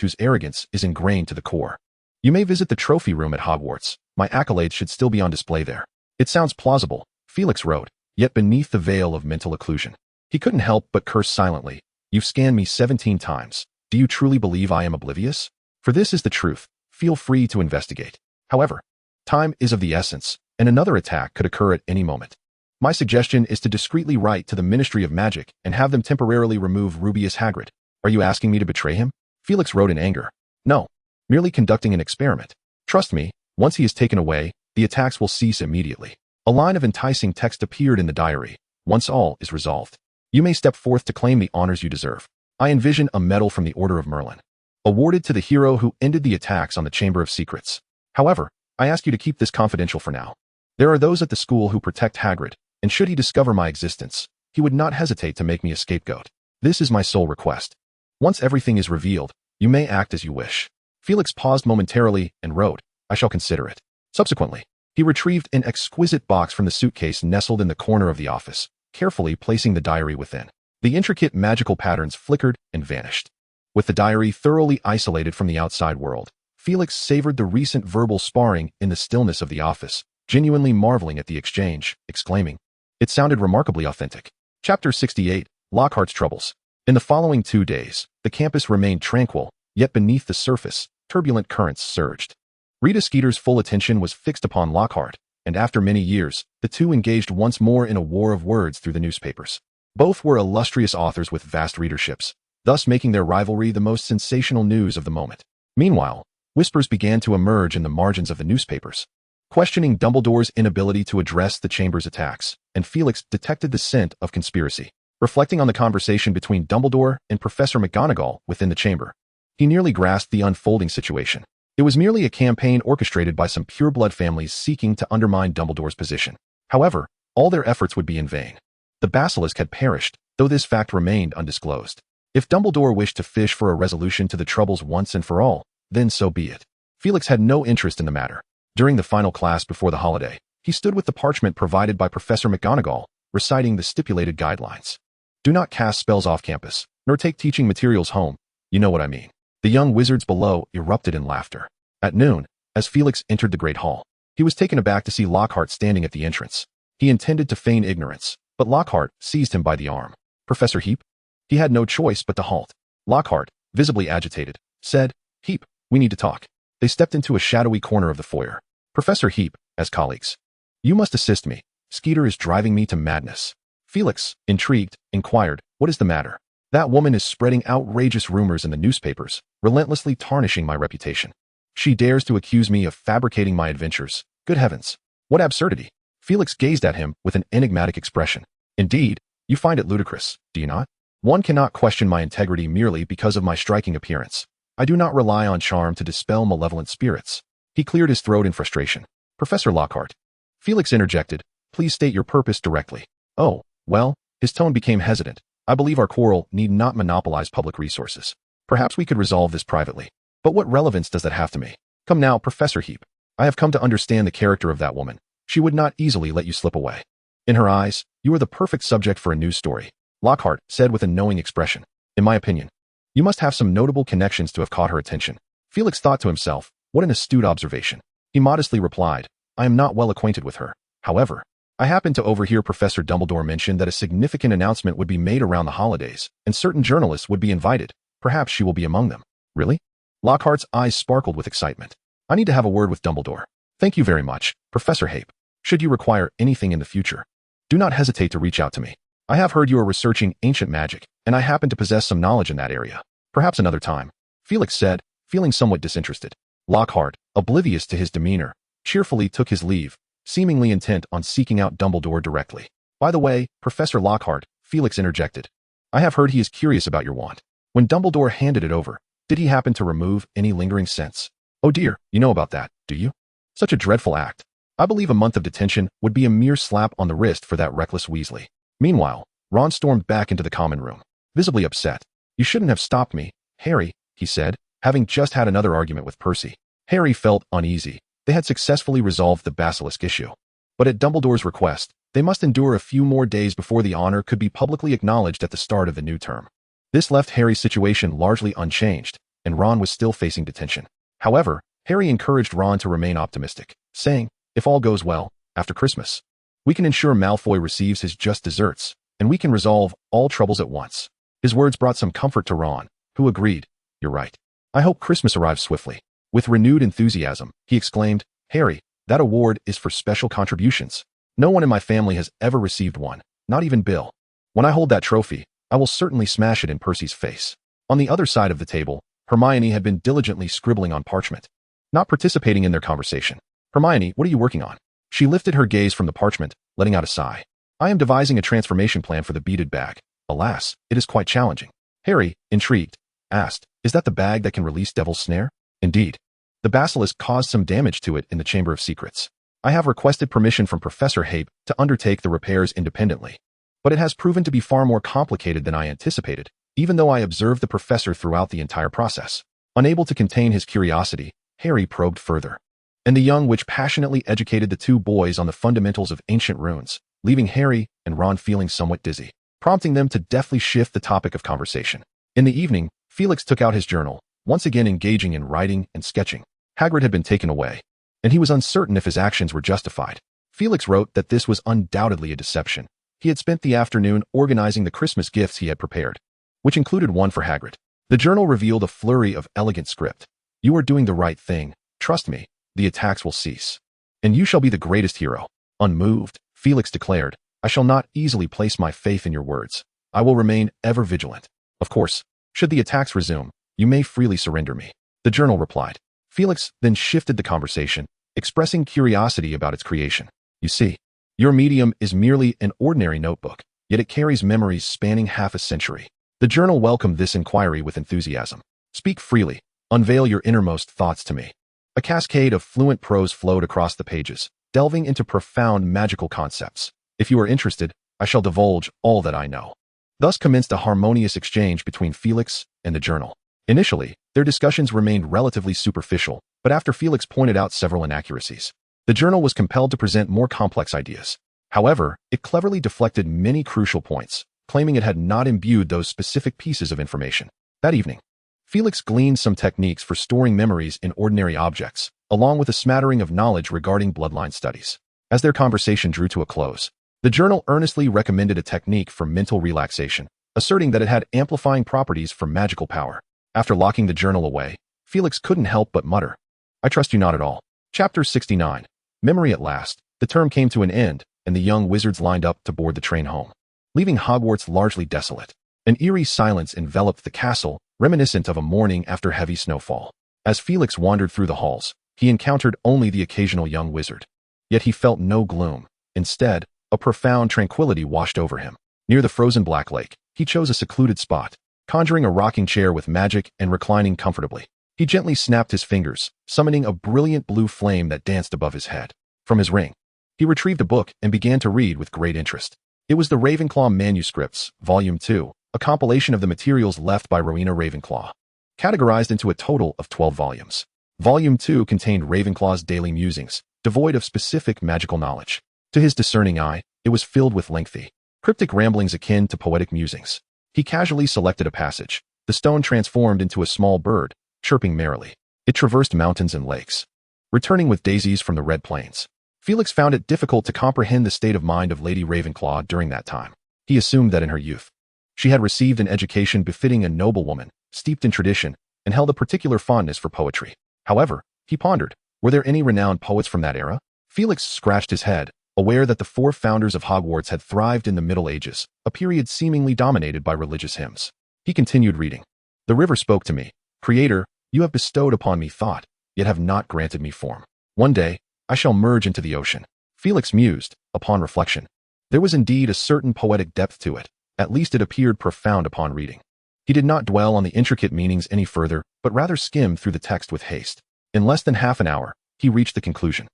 whose arrogance is ingrained to the core. You may visit the trophy room at Hogwarts. My accolades should still be on display there. It sounds plausible, Felix wrote, yet beneath the veil of mental occlusion, he couldn't help but curse silently. You've scanned me 17 times. Do you truly believe I am oblivious? For this is the truth. Feel free to investigate. However, time is of the essence, and another attack could occur at any moment. My suggestion is to discreetly write to the Ministry of Magic and have them temporarily remove Rubeus Hagrid. Are you asking me to betray him? Felix wrote in anger. No, merely conducting an experiment. Trust me, once he is taken away, the attacks will cease immediately. A line of enticing text appeared in the diary. Once all is resolved, you may step forth to claim the honors you deserve. I envision a medal from the Order of Merlin, awarded to the hero who ended the attacks on the Chamber of Secrets. However, I ask you to keep this confidential for now. There are those at the school who protect Hagrid, and should he discover my existence, he would not hesitate to make me a scapegoat. This is my sole request. Once everything is revealed, you may act as you wish. Felix paused momentarily and wrote, I shall consider it. Subsequently, he retrieved an exquisite box from the suitcase nestled in the corner of the office, carefully placing the diary within. The intricate magical patterns flickered and vanished. With the diary thoroughly isolated from the outside world, Felix savored the recent verbal sparring in the stillness of the office, genuinely marveling at the exchange, exclaiming, It sounded remarkably authentic. Chapter 68, Lockhart's Troubles. In the following 2 days, the campus remained tranquil, yet beneath the surface, turbulent currents surged. Rita Skeeter's full attention was fixed upon Lockhart, and after many years, the two engaged once more in a war of words through the newspapers. Both were illustrious authors with vast readerships, thus making their rivalry the most sensational news of the moment. Meanwhile, whispers began to emerge in the margins of the newspapers, questioning Dumbledore's inability to address the chamber's attacks, and Felix detected the scent of conspiracy. Reflecting on the conversation between Dumbledore and Professor McGonagall within the chamber, he nearly grasped the unfolding situation. It was merely a campaign orchestrated by some pureblood families seeking to undermine Dumbledore's position. However, all their efforts would be in vain. The basilisk had perished, though this fact remained undisclosed. If Dumbledore wished to fish for a resolution to the troubles once and for all, then so be it. Felix had no interest in the matter. During the final class before the holiday, he stood with the parchment provided by Professor McGonagall, reciting the stipulated guidelines. Do not cast spells off campus, nor take teaching materials home. You know what I mean. The young wizards below erupted in laughter. At noon, as Felix entered the great hall, he was taken aback to see Lockhart standing at the entrance. He intended to feign ignorance, but Lockhart seized him by the arm. Professor Heap? He had no choice but to halt. Lockhart, visibly agitated, said, Heap, we need to talk. They stepped into a shadowy corner of the foyer. Professor Heap, as colleagues. You must assist me. Skeeter is driving me to madness. Felix, intrigued, inquired, what is the matter? That woman is spreading outrageous rumors in the newspapers, relentlessly tarnishing my reputation. She dares to accuse me of fabricating my adventures. Good heavens. What absurdity. Felix gazed at him with an enigmatic expression. Indeed, you find it ludicrous, do you not? One cannot question my integrity merely because of my striking appearance. I do not rely on charm to dispel malevolent spirits. He cleared his throat in frustration. Professor Lockhart. Felix interjected, please state your purpose directly. Oh, well, his tone became hesitant. I believe our quarrel need not monopolize public resources. Perhaps we could resolve this privately. But what relevance does that have to me? Come now, Professor Heap. I have come to understand the character of that woman. She would not easily let you slip away. In her eyes, you are the perfect subject for a news story, Lockhart said with a knowing expression. In my opinion, you must have some notable connections to have caught her attention. Felix thought to himself, what an astute observation. He modestly replied, I am not well acquainted with her. However, I happened to overhear Professor Dumbledore mention that a significant announcement would be made around the holidays, and certain journalists would be invited. Perhaps she will be among them. Really? Lockhart's eyes sparkled with excitement. I need to have a word with Dumbledore. Thank you very much, Professor Heap. Should you require anything in the future, do not hesitate to reach out to me. I have heard you are researching ancient magic, and I happen to possess some knowledge in that area. Perhaps another time, Felix said, feeling somewhat disinterested. Lockhart, oblivious to his demeanor, cheerfully took his leave, seemingly intent on seeking out Dumbledore directly. By the way, Professor Lockhart, Felix interjected. I have heard he is curious about your wand. When Dumbledore handed it over, did he happen to remove any lingering scents? Oh dear, you know about that, do you? Such a dreadful act. I believe a month of detention would be a mere slap on the wrist for that reckless Weasley. Meanwhile, Ron stormed back into the common room, visibly upset. You shouldn't have stopped me, Harry, he said, having just had another argument with Percy. Harry felt uneasy. They had successfully resolved the basilisk issue. But at Dumbledore's request, they must endure a few more days before the honor could be publicly acknowledged at the start of the new term. This left Harry's situation largely unchanged, and Ron was still facing detention. However, Harry encouraged Ron to remain optimistic, saying, if all goes well, after Christmas, we can ensure Malfoy receives his just desserts, and we can resolve all troubles at once. His words brought some comfort to Ron, who agreed, you're right. I hope Christmas arrives swiftly. With renewed enthusiasm, he exclaimed, Harry, that award is for special contributions. No one in my family has ever received one, not even Bill. When I hold that trophy, I will certainly smash it in Percy's face. On the other side of the table, Hermione had been diligently scribbling on parchment, not participating in their conversation. Hermione, what are you working on? She lifted her gaze from the parchment, letting out a sigh. I am devising a transformation plan for the beaded bag. Alas, it is quite challenging. Harry, intrigued, asked, is that the bag that can release Devil's Snare? Indeed. The basilisk caused some damage to it in the Chamber of Secrets. I have requested permission from Professor Heap to undertake the repairs independently. But it has proven to be far more complicated than I anticipated, even though I observed the professor throughout the entire process. Unable to contain his curiosity, Harry probed further. And the young witch passionately educated the two boys on the fundamentals of ancient runes, leaving Harry and Ron feeling somewhat dizzy, prompting them to deftly shift the topic of conversation. In the evening, Felix took out his journal, once again engaging in writing and sketching. Hagrid had been taken away, and he was uncertain if his actions were justified. Felix wrote that this was undoubtedly a deception. He had spent the afternoon organizing the Christmas gifts he had prepared, which included one for Hagrid. The journal revealed a flurry of elegant script. You are doing the right thing. Trust me, the attacks will cease. and you shall be the greatest hero." Unmoved, Felix declared, "I shall not easily place my faith in your words. I will remain ever vigilant. Of course, should the attacks resume, you may freely surrender me." The journal replied. Felix then shifted the conversation, expressing curiosity about its creation. "You see, your medium is merely an ordinary notebook, yet it carries memories spanning half a century." The journal welcomed this inquiry with enthusiasm. "Speak freely. Unveil your innermost thoughts to me." A cascade of fluent prose flowed across the pages, delving into profound magical concepts. "If you are interested, I shall divulge all that I know." Thus commenced a harmonious exchange between Felix and the journal. Initially, their discussions remained relatively superficial, but after Felix pointed out several inaccuracies, the journal was compelled to present more complex ideas. However, it cleverly deflected many crucial points, claiming it had not imbued those specific pieces of information. That evening, Felix gleaned some techniques for storing memories in ordinary objects, along with a smattering of knowledge regarding bloodline studies. As their conversation drew to a close, the journal earnestly recommended a technique for mental relaxation, asserting that it had amplifying properties for magical power. After locking the journal away, Felix couldn't help but mutter, "I trust you not at all." Chapter 69. Memory at last. The term came to an end, and the young wizards lined up to board the train home, leaving Hogwarts largely desolate. An eerie silence enveloped the castle, reminiscent of a morning after heavy snowfall. As Felix wandered through the halls, he encountered only the occasional young wizard. Yet he felt no gloom. Instead, a profound tranquility washed over him. Near the frozen Black Lake, he chose a secluded spot, conjuring a rocking chair with magic and reclining comfortably. He gently snapped his fingers, summoning a brilliant blue flame that danced above his head. From his ring, he retrieved a book and began to read with great interest. It was the Ravenclaw Manuscripts, Volume 2, a compilation of the materials left by Rowena Ravenclaw, categorized into a total of 12 volumes. Volume 2 contained Ravenclaw's daily musings, devoid of specific magical knowledge. To his discerning eye, it was filled with lengthy, cryptic ramblings akin to poetic musings. He casually selected a passage. The stone transformed into a small bird, chirping merrily. It traversed mountains and lakes, returning with daisies from the Red Plains. Felix found it difficult to comprehend the state of mind of Lady Ravenclaw during that time. He assumed that in her youth, she had received an education befitting a noblewoman, steeped in tradition, and held a particular fondness for poetry. However, he pondered, were there any renowned poets from that era? Felix scratched his head, aware that the four founders of Hogwarts had thrived in the Middle Ages, a period seemingly dominated by religious hymns. He continued reading. "The river spoke to me. Creator, you have bestowed upon me thought, yet have not granted me form. One day, I shall merge into the ocean." Felix mused, upon reflection. There was indeed a certain poetic depth to it. At least it appeared profound upon reading. He did not dwell on the intricate meanings any further, but rather skimmed through the text with haste. In less than half an hour, he reached the conclusion.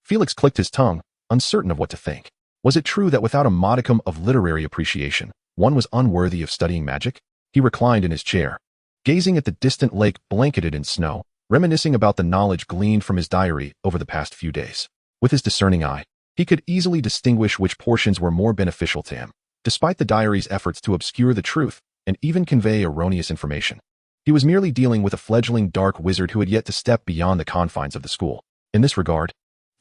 Felix clicked his tongue, uncertain of what to think. Was it true that without a modicum of literary appreciation, one was unworthy of studying magic? He reclined in his chair, gazing at the distant lake blanketed in snow, reminiscing about the knowledge gleaned from his diary over the past few days. With his discerning eye, he could easily distinguish which portions were more beneficial to him, despite the diary's efforts to obscure the truth and even convey erroneous information. He was merely dealing with a fledgling dark wizard who had yet to step beyond the confines of the school. In this regard,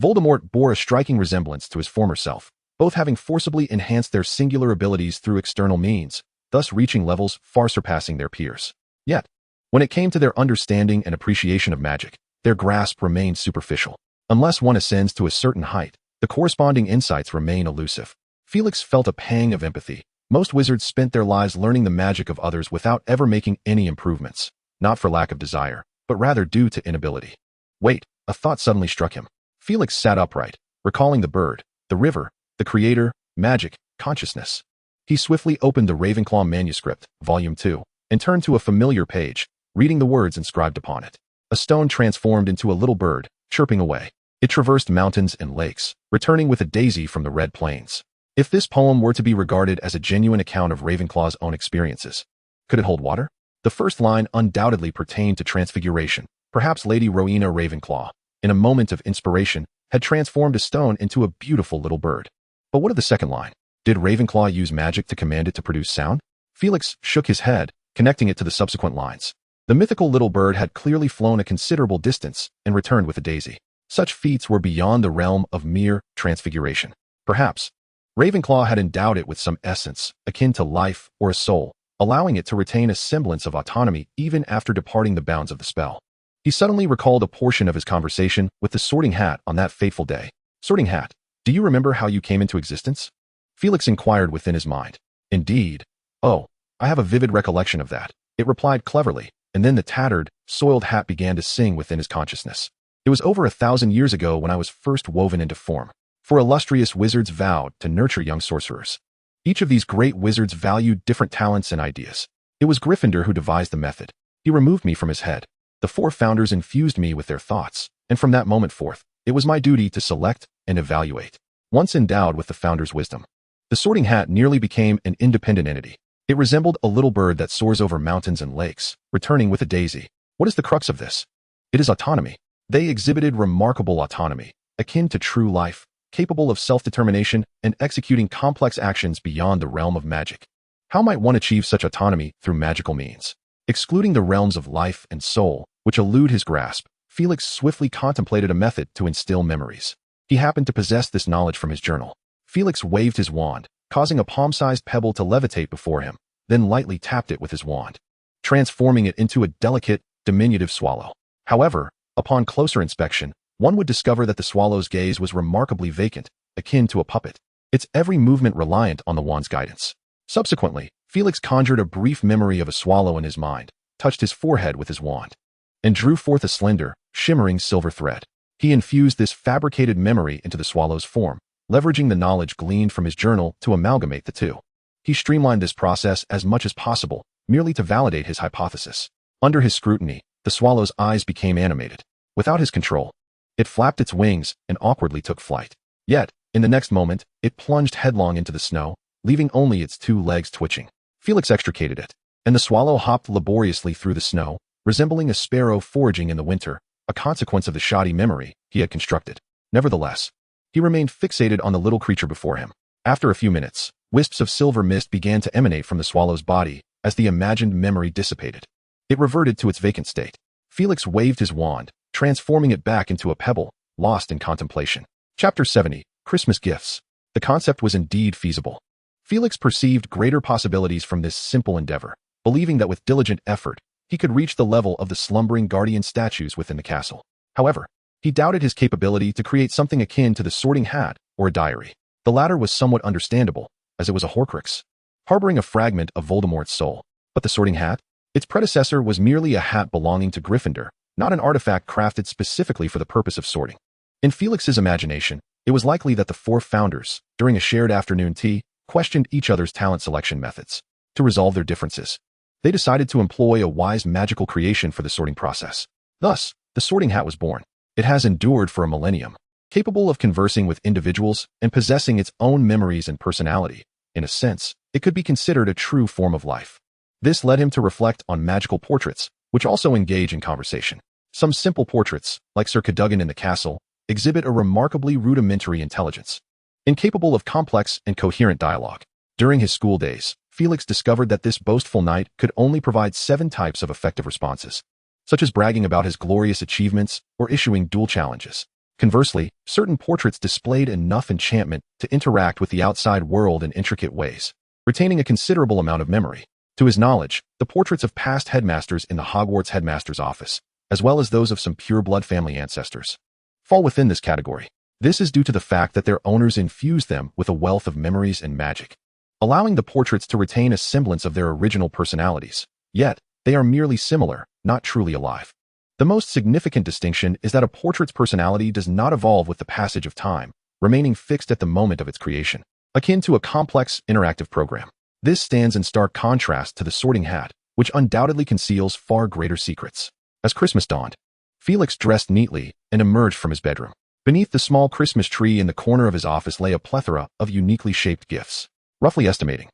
Voldemort bore a striking resemblance to his former self, both having forcibly enhanced their singular abilities through external means, thus reaching levels far surpassing their peers. Yet, when it came to their understanding and appreciation of magic, their grasp remained superficial. Unless one ascends to a certain height, the corresponding insights remain elusive. Felix felt a pang of empathy. Most wizards spent their lives learning the magic of others without ever making any improvements, not for lack of desire, but rather due to inability. Wait, a thought suddenly struck him. Felix sat upright, recalling the bird, the river, the creator, magic, consciousness. He swiftly opened the Ravenclaw Manuscript, Volume 2, and turned to a familiar page, reading the words inscribed upon it. A stone transformed into a little bird, chirping away. It traversed mountains and lakes, returning with a daisy from the Red Plains. If this poem were to be regarded as a genuine account of Ravenclaw's own experiences, could it hold water? The first line undoubtedly pertained to transfiguration. Perhaps Lady Rowena Ravenclaw, in a moment of inspiration, had transformed a stone into a beautiful little bird. But what of the second line? Did Ravenclaw use magic to command it to produce sound? Felix shook his head, connecting it to the subsequent lines. The mythical little bird had clearly flown a considerable distance and returned with a daisy. Such feats were beyond the realm of mere transfiguration. Perhaps Ravenclaw had endowed it with some essence, akin to life or a soul, allowing it to retain a semblance of autonomy even after departing the bounds of the spell. He suddenly recalled a portion of his conversation with the Sorting Hat on that fateful day. Sorting Hat, do you remember how you came into existence? Felix inquired within his mind. Indeed. Oh, I have a vivid recollection of that, it replied cleverly, and then the tattered, soiled hat began to sing within his consciousness. It was over 1,000 years ago when I was first woven into form. For illustrious wizards vowed to nurture young sorcerers. Each of these great wizards valued different talents and ideas. It was Gryffindor who devised the method. He removed me from his head. The 4 founders infused me with their thoughts, and from that moment forth, it was my duty to select and evaluate. Once endowed with the founders' wisdom, the Sorting Hat nearly became an independent entity. It resembled a little bird that soars over mountains and lakes, returning with a daisy. What is the crux of this? It is autonomy. They exhibited remarkable autonomy, akin to true life, capable of self-determination and executing complex actions beyond the realm of magic. How might one achieve such autonomy through magical means? Excluding the realms of life and soul, which elude his grasp, Felix swiftly contemplated a method to instill memories. He happened to possess this knowledge from his journal. Felix waved his wand, causing a palm-sized pebble to levitate before him, then lightly tapped it with his wand, transforming it into a delicate, diminutive swallow. However, upon closer inspection, one would discover that the swallow's gaze was remarkably vacant, akin to a puppet, its every movement reliant on the wand's guidance. Subsequently, Felix conjured a brief memory of a swallow in his mind, touched his forehead with his wand, and drew forth a slender, shimmering silver thread. He infused this fabricated memory into the swallow's form, leveraging the knowledge gleaned from his journal to amalgamate the two. He streamlined this process as much as possible, merely to validate his hypothesis. Under his scrutiny, the swallow's eyes became animated. Without his control, it flapped its wings and awkwardly took flight. Yet, in the next moment, it plunged headlong into the snow, leaving only its 2 legs twitching. Felix extricated it, and the swallow hopped laboriously through the snow, resembling a sparrow foraging in the winter, a consequence of the shoddy memory he had constructed. Nevertheless, he remained fixated on the little creature before him. After a few minutes, wisps of silver mist began to emanate from the swallow's body as the imagined memory dissipated. It reverted to its vacant state. Felix waved his wand, transforming it back into a pebble, lost in contemplation. Chapter 70. Christmas Gifts. The concept was indeed feasible. Felix perceived greater possibilities from this simple endeavor, believing that with diligent effort, he could reach the level of the slumbering guardian statues within the castle. However, he doubted his capability to create something akin to the Sorting Hat or a diary. The latter was somewhat understandable, as it was a Horcrux, harboring a fragment of Voldemort's soul. But the Sorting Hat? Its predecessor was merely a hat belonging to Gryffindor, not an artifact crafted specifically for the purpose of sorting. In Felix's imagination, it was likely that the 4 founders, during a shared afternoon tea, questioned each other's talent selection methods. To resolve their differences, they decided to employ a wise magical creation for the sorting process. Thus, the Sorting Hat was born. It has endured for a millennium, capable of conversing with individuals and possessing its own memories and personality. In a sense, it could be considered a true form of life. This led him to reflect on magical portraits, which also engage in conversation. Some simple portraits, like Sir Cadogan in the castle, exhibit a remarkably rudimentary intelligence, incapable of complex and coherent dialogue. During his school days, Felix discovered that this boastful knight could only provide 7 types of effective responses, such as bragging about his glorious achievements or issuing duel challenges. Conversely, certain portraits displayed enough enchantment to interact with the outside world in intricate ways, retaining a considerable amount of memory. To his knowledge, the portraits of past headmasters in the Hogwarts headmaster's office, as well as those of some pure-blood family ancestors, fall within this category. This is due to the fact that their owners infused them with a wealth of memories and magic, allowing the portraits to retain a semblance of their original personalities. Yet, they are merely similar, not truly alive. The most significant distinction is that a portrait's personality does not evolve with the passage of time, remaining fixed at the moment of its creation, akin to a complex, interactive program. This stands in stark contrast to the Sorting Hat, which undoubtedly conceals far greater secrets. As Christmas dawned, Felix dressed neatly and emerged from his bedroom. Beneath the small Christmas tree in the corner of his office lay a plethora of uniquely shaped gifts. Roughly estimating,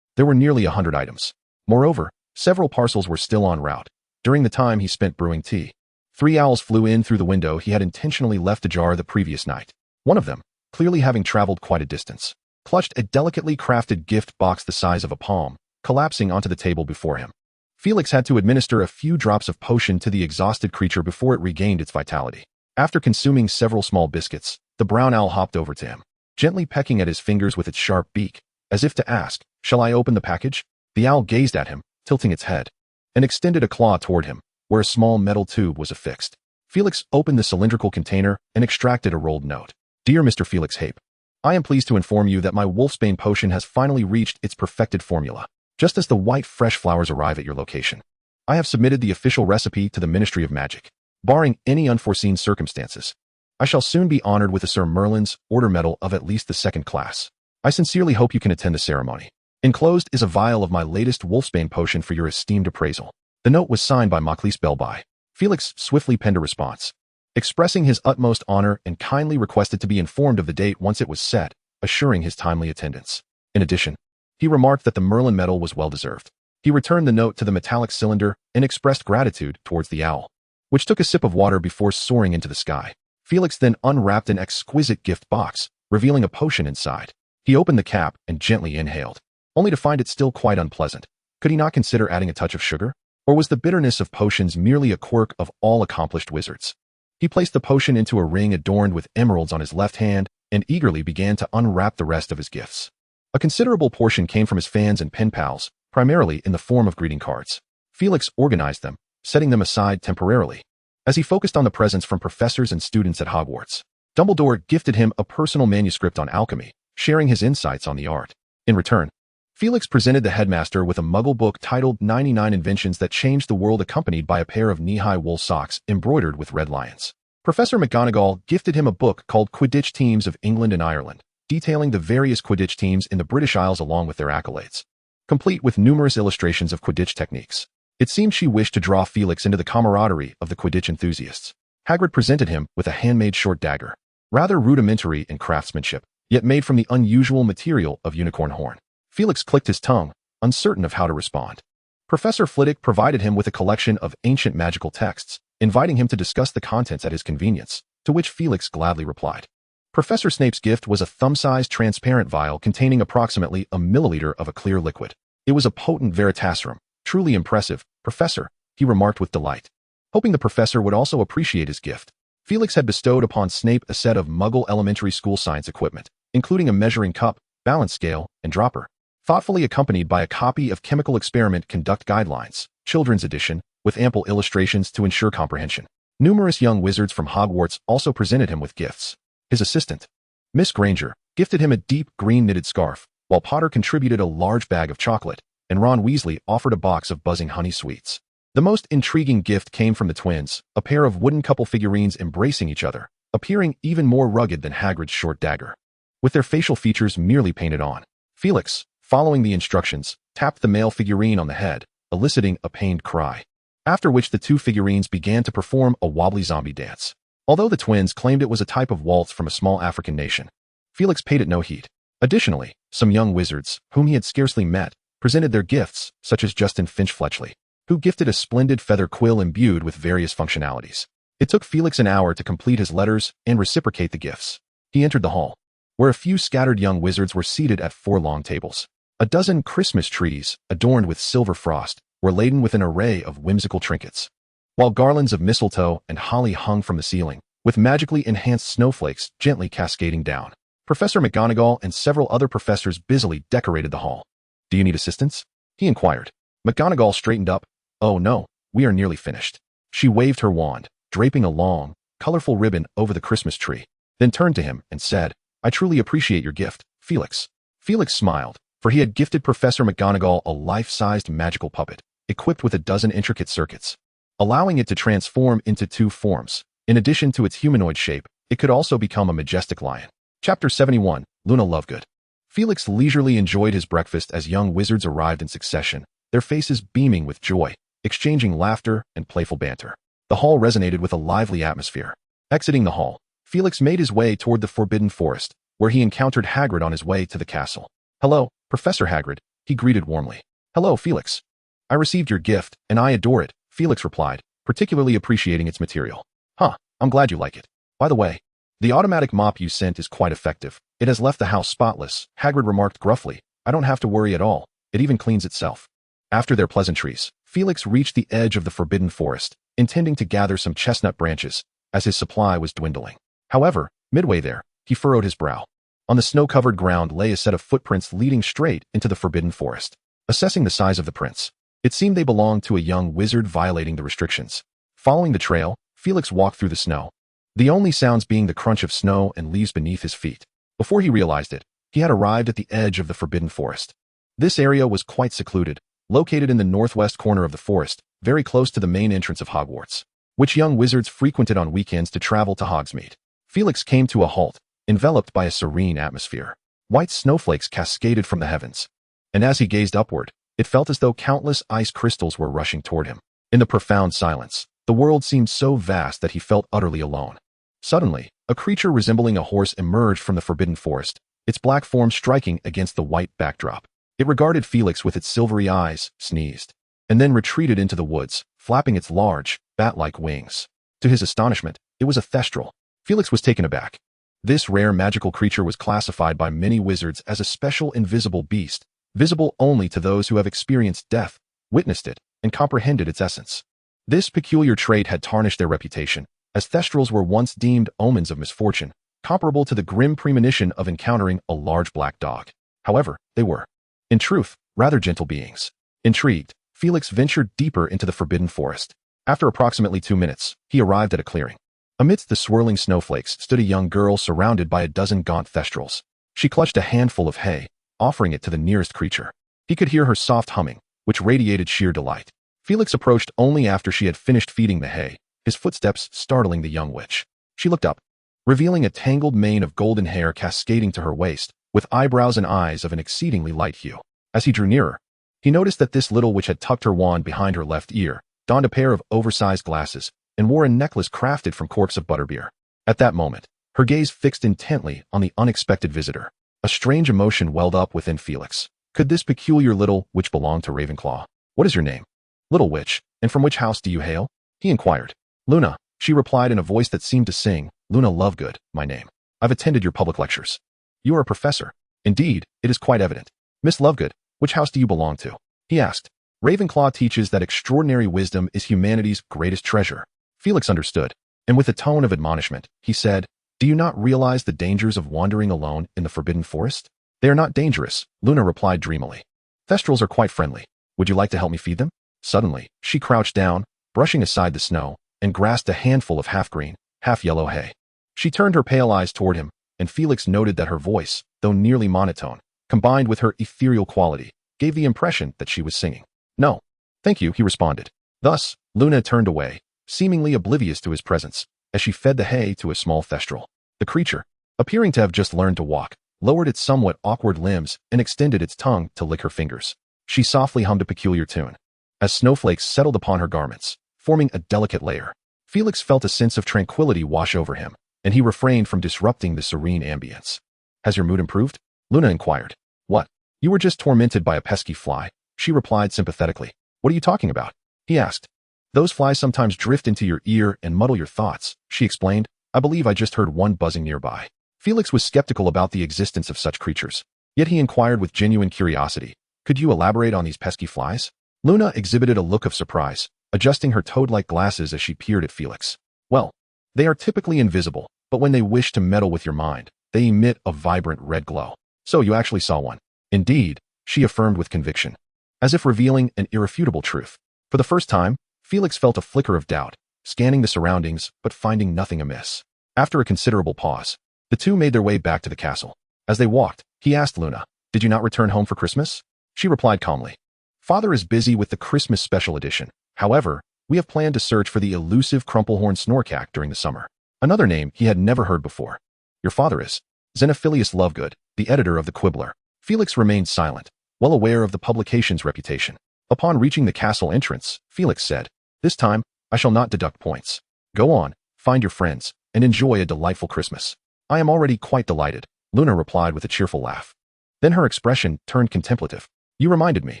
there were nearly 100 items. Moreover, several parcels were still en route. During the time he spent brewing tea, 3 owls flew in through the window he had intentionally left ajar the previous night. One of them, clearly having traveled quite a distance, clutched a delicately crafted gift box the size of a palm, collapsing onto the table before him. Felix had to administer a few drops of potion to the exhausted creature before it regained its vitality. After consuming several small biscuits, the brown owl hopped over to him, gently pecking at his fingers with its sharp beak, as if to ask, "Shall I open the package?" The owl gazed at him, tilting its head, and extended a claw toward him, where a small metal tube was affixed. Felix opened the cylindrical container and extracted a rolled note. Dear Mr. Felix Hape, I am pleased to inform you that my Wolfsbane potion has finally reached its perfected formula. Just as the white fresh flowers arrive at your location, I have submitted the official recipe to the Ministry of Magic. Barring any unforeseen circumstances, I shall soon be honored with a Sir Merlin's Order Medal of at least the 2nd class. I sincerely hope you can attend the ceremony. Enclosed is a vial of my latest Wolfsbane potion for your esteemed appraisal. The note was signed by Machlis Belby. Felix swiftly penned a response, expressing his utmost honor and kindly requested to be informed of the date once it was set, assuring his timely attendance. In addition, he remarked that the Merlin medal was well-deserved. He returned the note to the metallic cylinder and expressed gratitude towards the owl, which took a sip of water before soaring into the sky. Felix then unwrapped an exquisite gift box, revealing a potion inside. He opened the cap and gently inhaled, only to find it still quite unpleasant. Could he not consider adding a touch of sugar? Or was the bitterness of potions merely a quirk of all accomplished wizards? He placed the potion into a ring adorned with emeralds on his left hand and eagerly began to unwrap the rest of his gifts. A considerable portion came from his fans and pen pals, primarily in the form of greeting cards. Felix organized them, setting them aside temporarily. As he focused on the presents from professors and students at Hogwarts, Dumbledore gifted him a personal manuscript on alchemy, sharing his insights on the art. In return, Felix presented the headmaster with a Muggle book titled 99 Inventions That Changed the World, accompanied by a pair of knee-high wool socks embroidered with red lions. Professor McGonagall gifted him a book called Quidditch Teams of England and Ireland, detailing the various Quidditch teams in the British Isles along with their accolades, complete with numerous illustrations of Quidditch techniques. It seemed she wished to draw Felix into the camaraderie of the Quidditch enthusiasts. Hagrid presented him with a handmade short dagger, rather rudimentary in craftsmanship, yet made from the unusual material of unicorn horn. Felix clicked his tongue, uncertain of how to respond. Professor Flitwick provided him with a collection of ancient magical texts, inviting him to discuss the contents at his convenience, to which Felix gladly replied. Professor Snape's gift was a thumb-sized transparent vial containing approximately a milliliter of a clear liquid. It was a potent Veritaserum. Truly impressive, Professor, he remarked with delight. Hoping the professor would also appreciate his gift, Felix had bestowed upon Snape a set of Muggle elementary school science equipment, including a measuring cup, balance scale, and dropper, thoughtfully accompanied by a copy of Chemical Experiment Conduct Guidelines, Children's Edition, with ample illustrations to ensure comprehension. Numerous young wizards from Hogwarts also presented him with gifts. His assistant, Miss Granger, gifted him a deep green knitted scarf, while Potter contributed a large bag of chocolate, and Ron Weasley offered a box of buzzing honey sweets. The most intriguing gift came from the twins, a pair of wooden couple figurines embracing each other, appearing even more rugged than Hagrid's short dagger, with their facial features merely painted on. Felix, following the instructions, tapped the male figurine on the head, eliciting a pained cry, after which the two figurines began to perform a wobbly zombie dance. Although the twins claimed it was a type of waltz from a small African nation, Felix paid it no heed. Additionally, some young wizards, whom he had scarcely met, presented their gifts, such as Justin Finch-Fletchley, who gifted a splendid feather quill imbued with various functionalities. It took Felix an hour to complete his letters and reciprocate the gifts. He entered the hall, where a few scattered young wizards were seated at 4 long tables. A dozen Christmas trees, adorned with silver frost, were laden with an array of whimsical trinkets, while garlands of mistletoe and holly hung from the ceiling, with magically enhanced snowflakes gently cascading down. Professor McGonagall and several other professors busily decorated the hall. Do you need assistance? He inquired. McGonagall straightened up. Oh no, we are nearly finished. She waved her wand, draping a long, colorful ribbon over the Christmas tree, then turned to him and said, I truly appreciate your gift, Felix. Felix smiled, for he had gifted Professor McGonagall a life-sized magical puppet, equipped with a dozen intricate circuits, allowing it to transform into 2 forms. In addition to its humanoid shape, it could also become a majestic lion. Chapter 71, Luna Lovegood. Felix leisurely enjoyed his breakfast as young wizards arrived in succession, their faces beaming with joy, exchanging laughter and playful banter. The hall resonated with a lively atmosphere. Exiting the hall, Felix made his way toward the Forbidden Forest, where he encountered Hagrid on his way to the castle. Hello, Professor Hagrid, he greeted warmly. Hello, Felix. I received your gift, and I adore it, Felix replied, particularly appreciating its material. Huh, I'm glad you like it. By the way, the automatic mop you sent is quite effective. It has left the house spotless, Hagrid remarked gruffly. I don't have to worry at all. It even cleans itself. After their pleasantries, Felix reached the edge of the Forbidden Forest, intending to gather some chestnut branches, as his supply was dwindling. However, midway there, he furrowed his brow. On the snow-covered ground lay a set of footprints leading straight into the Forbidden Forest. Assessing the size of the prints, It seemed they belonged to a young wizard violating the restrictions. Following the trail, Felix walked through the snow, the only sounds being the crunch of snow and leaves beneath his feet. Before he realized it, he had arrived at the edge of the forbidden forest. This area was quite secluded, located in the northwest corner of the forest, very close to the main entrance of Hogwarts, which young wizards frequented on weekends to travel to Hogsmeade. Felix came to a halt, enveloped by a serene atmosphere. White snowflakes cascaded from the heavens, and as he gazed upward, it felt as though countless ice crystals were rushing toward him. In the profound silence, the world seemed so vast that he felt utterly alone. Suddenly, a creature resembling a horse emerged from the forbidden forest, its black form striking against the white backdrop. It regarded Felix with its silvery eyes, sneezed, and then retreated into the woods, flapping its large, bat-like wings. To his astonishment, it was a thestral. Felix was taken aback. This rare magical creature was classified by many wizards as a special invisible beast, visible only to those who have experienced death, witnessed it, and comprehended its essence. This peculiar trait had tarnished their reputation, as thestrals were once deemed omens of misfortune, comparable to the grim premonition of encountering a large black dog. However, they were, in truth, rather gentle beings. Intrigued, Felix ventured deeper into the forbidden forest. After approximately 2 minutes, he arrived at a clearing. Amidst the swirling snowflakes stood a young girl surrounded by a dozen gaunt thestrals. She clutched a handful of hay, offering it to the nearest creature. He could hear her soft humming, which radiated sheer delight. Felix approached only after she had finished feeding the hay, his footsteps startling the young witch. She looked up, revealing a tangled mane of golden hair cascading to her waist, with eyebrows and eyes of an exceedingly light hue. As he drew nearer, he noticed that this little witch had tucked her wand behind her left ear, donned a pair of oversized glasses, and wore a necklace crafted from corks of butterbeer. At that moment, her gaze fixed intently on the unexpected visitor. A strange emotion welled up within Felix. Could this peculiar little witch belong to Ravenclaw? What is your name? Little witch, and from which house do you hail? He inquired. Luna, she replied in a voice that seemed to sing, Luna Lovegood, my name. I've attended your public lectures. You are a professor. Indeed, it is quite evident. Miss Lovegood, which house do you belong to? He asked. Ravenclaw teaches that extraordinary wisdom is humanity's greatest treasure. Felix understood, and with a tone of admonishment, he said, Do you not realize the dangers of wandering alone in the forbidden forest? They are not dangerous, Luna replied dreamily. Thestrals are quite friendly. Would you like to help me feed them? Suddenly, she crouched down, brushing aside the snow, and grasped a handful of half-green, half-yellow hay. She turned her pale eyes toward him, and Felix noted that her voice, though nearly monotone, combined with her ethereal quality, gave the impression that she was singing. No. Thank you, he responded. Thus, Luna turned away, seemingly oblivious to his presence, as she fed the hay to a small thestral. The creature, appearing to have just learned to walk, lowered its somewhat awkward limbs and extended its tongue to lick her fingers. She softly hummed a peculiar tune. As snowflakes settled upon her garments, forming a delicate layer, Felix felt a sense of tranquility wash over him, and he refrained from disrupting the serene ambience. Has your mood improved? Luna inquired. What? You were just tormented by a pesky fly, she replied sympathetically. What are you talking about? He asked. Those flies sometimes drift into your ear and muddle your thoughts, she explained. I believe I just heard one buzzing nearby. Felix was skeptical about the existence of such creatures, yet he inquired with genuine curiosity. Could you elaborate on these pesky flies? Luna exhibited a look of surprise, adjusting her toad-like glasses as she peered at Felix. Well, they are typically invisible, but when they wish to meddle with your mind, they emit a vibrant red glow. So you actually saw one. Indeed, she affirmed with conviction, as if revealing an irrefutable truth. For the first time, Felix felt a flicker of doubt, scanning the surroundings but finding nothing amiss. After a considerable pause, the two made their way back to the castle. As they walked, he asked Luna, Did you not return home for Christmas? She replied calmly, Father is busy with the Christmas special edition. However, we have planned to search for the elusive Crumplehorn Snorkack during the summer. Another name he had never heard before. Your father is Xenophilius Lovegood, the editor of the Quibbler. Felix remained silent, well aware of the publication's reputation. Upon reaching the castle entrance, Felix said, This time, I shall not deduct points. Go on, find your friends, and enjoy a delightful Christmas. I am already quite delighted, Luna replied with a cheerful laugh. Then her expression turned contemplative. You reminded me.